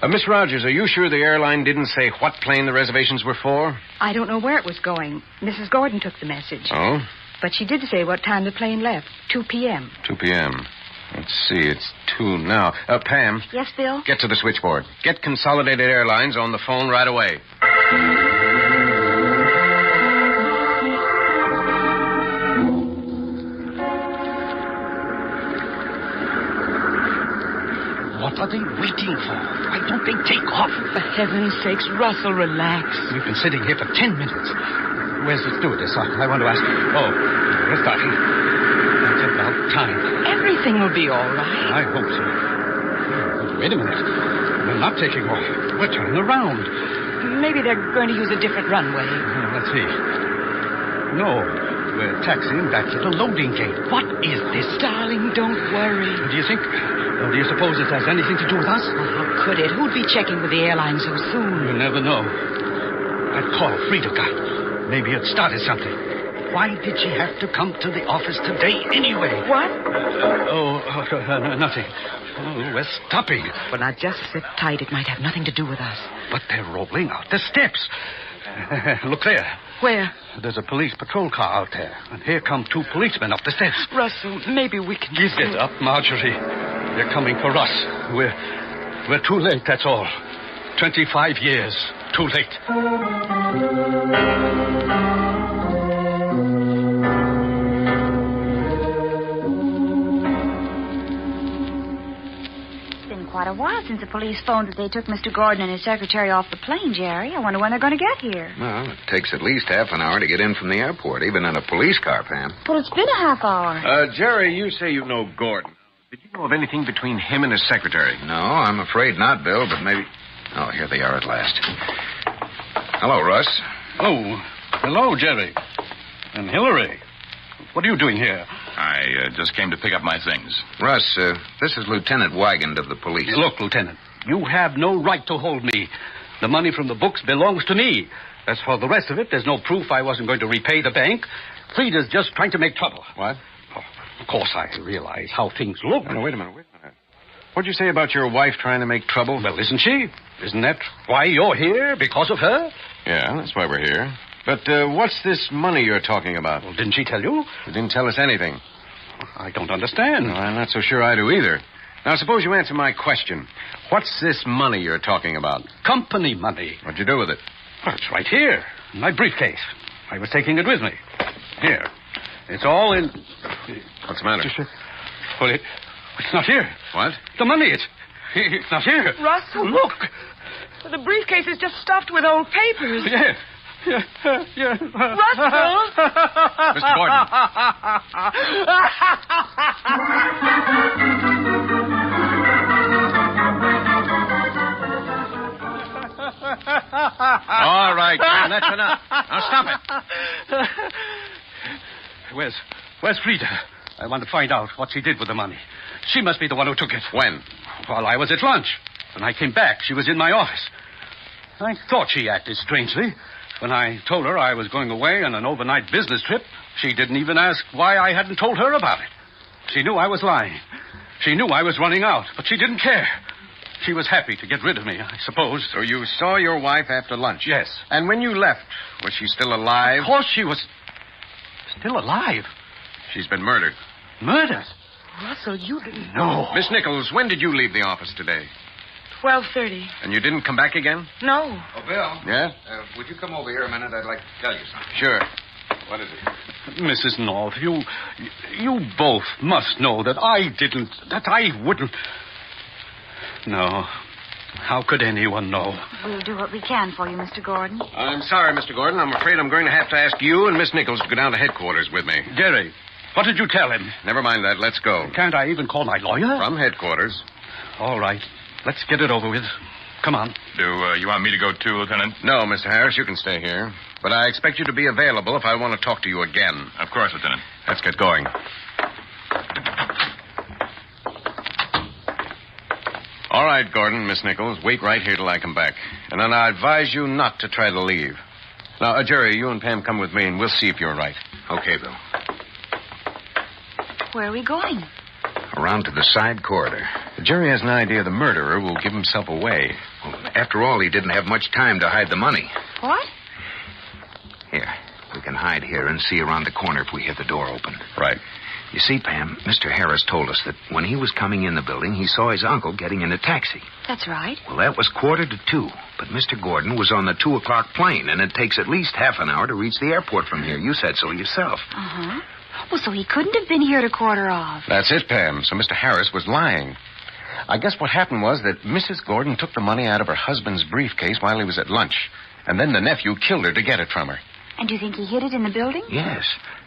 Miss Rogers, are you sure the airline didn't say what plane the reservations were for? I don't know where it was going. Mrs. Gordon took the message. Oh? But she did say what time the plane left. 2 p.m. 2 p.m. Let's see, it's 2 now. Pam. Yes, Bill? Get to the switchboard. Get Consolidated Airlines on the phone right away. What are they waiting for? Why don't they take off? For heaven's sakes, Russell, relax. We've been sitting here for 10 minutes. Where's the stewardess? I want to ask. Oh, we're starting. That's about time. Everything will be all right. I hope so. Wait a minute. We're not taking off. We're turning around. Maybe they're going to use a different runway. Let's see. No, we're taxiing back to the loading gate. What is this? Darling, don't worry. Do you think... do you suppose it has anything to do with us? Well, how could it? Who'd be checking with the airline so soon? You never know. I'd call Frida. Maybe it started something. Why did she have to come to the office today anyway? What? Nothing. Oh, we're stopping. Well, now, just sit tight. It might have nothing to do with us. But they're rolling out the steps. Look there. Where? There's a police patrol car out there. And here come 2 policemen up the steps. Russell, maybe we can... Get up, Marjorie. They're coming for us. We're too late, that's all. 25 years. Too late. Quite a while since the police phoned that they took Mr. Gordon and his secretary off the plane, Jerry. I wonder when they're going to get here. Well, it takes at least half an hour to get in from the airport, even in a police car, Pam. Well, it's been a half hour. Jerry, you say you know Gordon. Did you know of anything between him and his secretary? No, I'm afraid not, Bill, but maybe... Oh, here they are at last. Hello, Russ. Oh, hello, Jerry. And Hillary. What are you doing here? I just came to pick up my things. Russ, this is Lieutenant Wygand of the police. Look, Lieutenant, you have no right to hold me. The money from the books belongs to me. As for the rest of it, there's no proof I wasn't going to repay the bank. Frida's just trying to make trouble. What? Oh, of course, I realize how things look. No, wait a minute. What'd you say about your wife trying to make trouble? Well, isn't she? Isn't that why you're here? Because of her? Yeah, that's why we're here. But what's this money you're talking about? Well, didn't she tell you? She didn't tell us anything. I don't understand. Well, I'm not so sure I do either. Now, suppose you answer my question. What's this money you're talking about? Company money. What'd you do with it? Well, it's right here, in my briefcase. I was taking it with me. Here. It's all in... What's the matter? Well, it's not here. What? The money, it's not here. Russell. Look. The briefcase is just stuffed with old papers. Yeah. Russell! Mr. Gordon. All right, that's enough. Now stop it. Where's Frida? I want to find out what she did with the money. She must be the one who took it. When? While I was at lunch. When I came back, she was in my office. I thought she acted strangely. When I told her I was going away on an overnight business trip, she didn't even ask why I hadn't told her about it. She knew I was lying. She knew I was running out, but she didn't care. She was happy to get rid of me, I suppose. So you saw your wife after lunch? Yes. And when you left, was she still alive? Of course she was still alive. She's been murdered. Murdered? Russell, you didn't... No. Miss Nichols, when did you leave the office today? 12:30. And you didn't come back again? No. Oh, Bill. Yeah? Would you come over here a minute? I'd like to tell you something. Sure. What is it? Mrs. North, you both must know that I wouldn't... No. How could anyone know? We'll do what we can for you, Mr. Gordon. I'm sorry, Mr. Gordon. I'm afraid I'm going to have to ask you and Miss Nichols to go down to headquarters with me. Jerry, what did you tell him? Never mind that. Let's go. Can't I even call my lawyer? From headquarters. All right. Let's get it over with. Come on. Do you want me to go too, Lieutenant? No, Mr. Harris, you can stay here. But I expect you to be available if I want to talk to you again. Of course, Lieutenant. Let's get going. All right, Gordon, Miss Nichols, wait right here till I come back. And then I advise you not to try to leave. Now, Jerry, you and Pam come with me, and we'll see if you're right. Okay, Bill. Where are we going? Around to the side corridor. Jerry has an idea the murderer will give himself away. Well, after all, he didn't have much time to hide the money. What? Here, we can hide here and see around the corner if we hear the door open. Right. You see, Pam, Mr. Harris told us that when he was coming in the building, he saw his uncle getting in a taxi. That's right. Well, that was 1:45, but Mr. Gordon was on the 2 o'clock plane, and it takes at least half an hour to reach the airport from here. You said so yourself. Uh-huh. Well, so he couldn't have been here at 1:15. That's it, Pam. So Mr. Harris was lying. I guess what happened was that Mrs. Gordon took the money out of her husband's briefcase while he was at lunch, and then the nephew killed her to get it from her. And do you think he hid it in the building? Yes.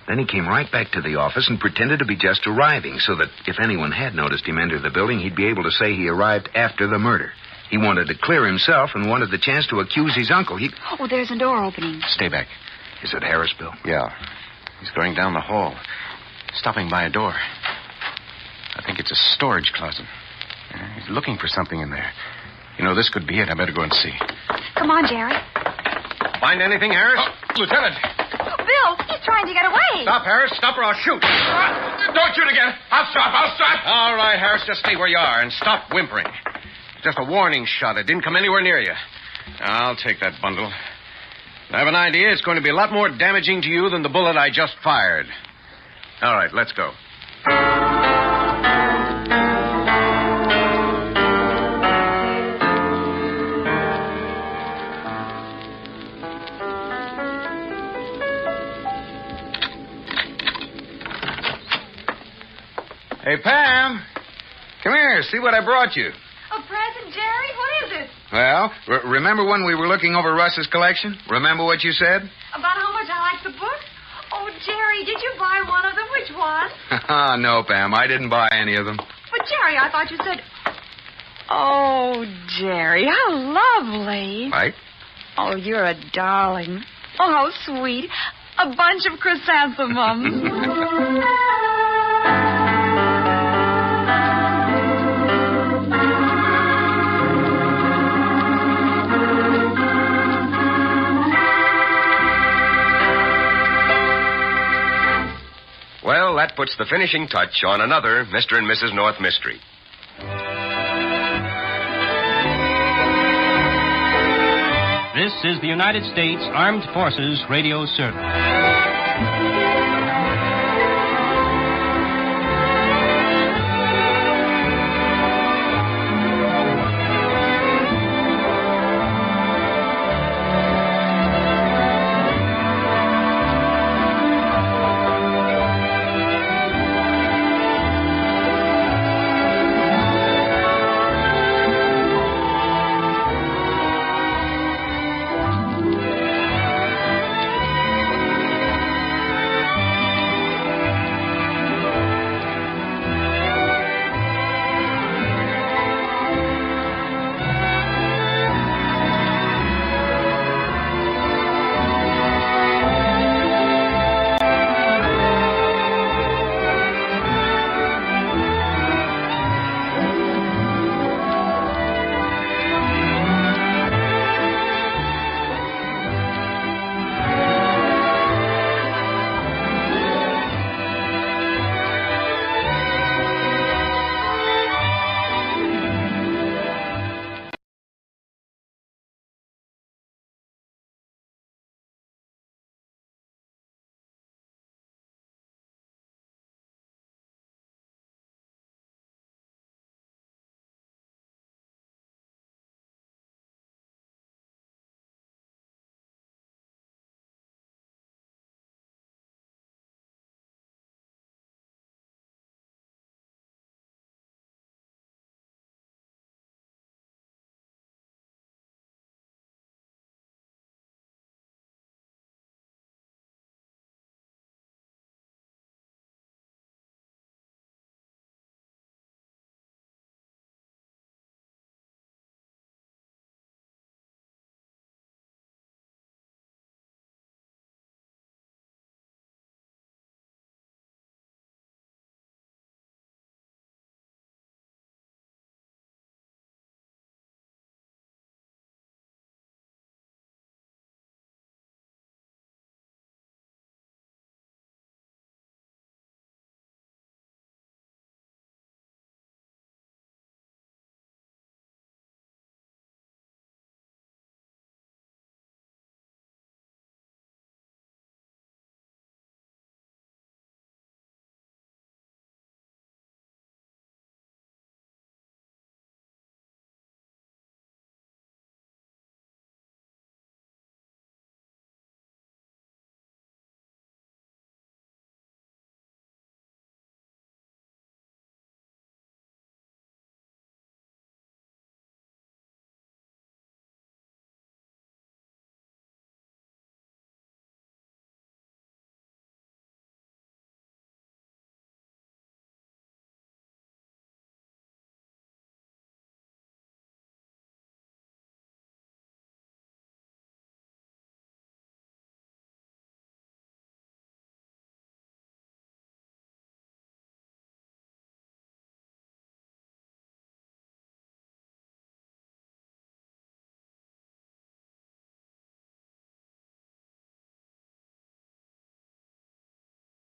Then he came right back to the office and pretended to be just arriving so that if anyone had noticed him enter the building, he'd be able to say he arrived after the murder. He wanted to clear himself and wanted the chance to accuse his uncle. Oh, there's a door opening. Stay back. Is it Harris, Bill? Yeah. He's going down the hall, stopping by a door. I think it's a storage closet. He's looking for something in there. You know, this could be it. I better go and see. Come on, Jerry. Find anything, Harris? Lieutenant! Bill, he's trying to get away. Stop, Harris. Stop or I'll shoot. Don't shoot again. I'll stop. All right, Harris, just stay where you are and stop whimpering. Just a warning shot. It didn't come anywhere near you. I'll take that bundle. I have an idea it's going to be a lot more damaging to you than the bullet I just fired. All right, let's go. Hey, Pam. Come here. See what I brought you. A present, Jerry? What is it? Well, remember when we were looking over Russ's collection? Remember what you said? About how much I like the books? Oh, Jerry, did you buy one of them? Which one? No, Pam. I didn't buy any of them. But, Jerry, I thought you said... Oh, Jerry, how lovely. Right? Oh, you're a darling. Oh, how sweet. A bunch of chrysanthemums. Well, that puts the finishing touch on another Mr. and Mrs. North mystery. This is the United States Armed Forces Radio Service.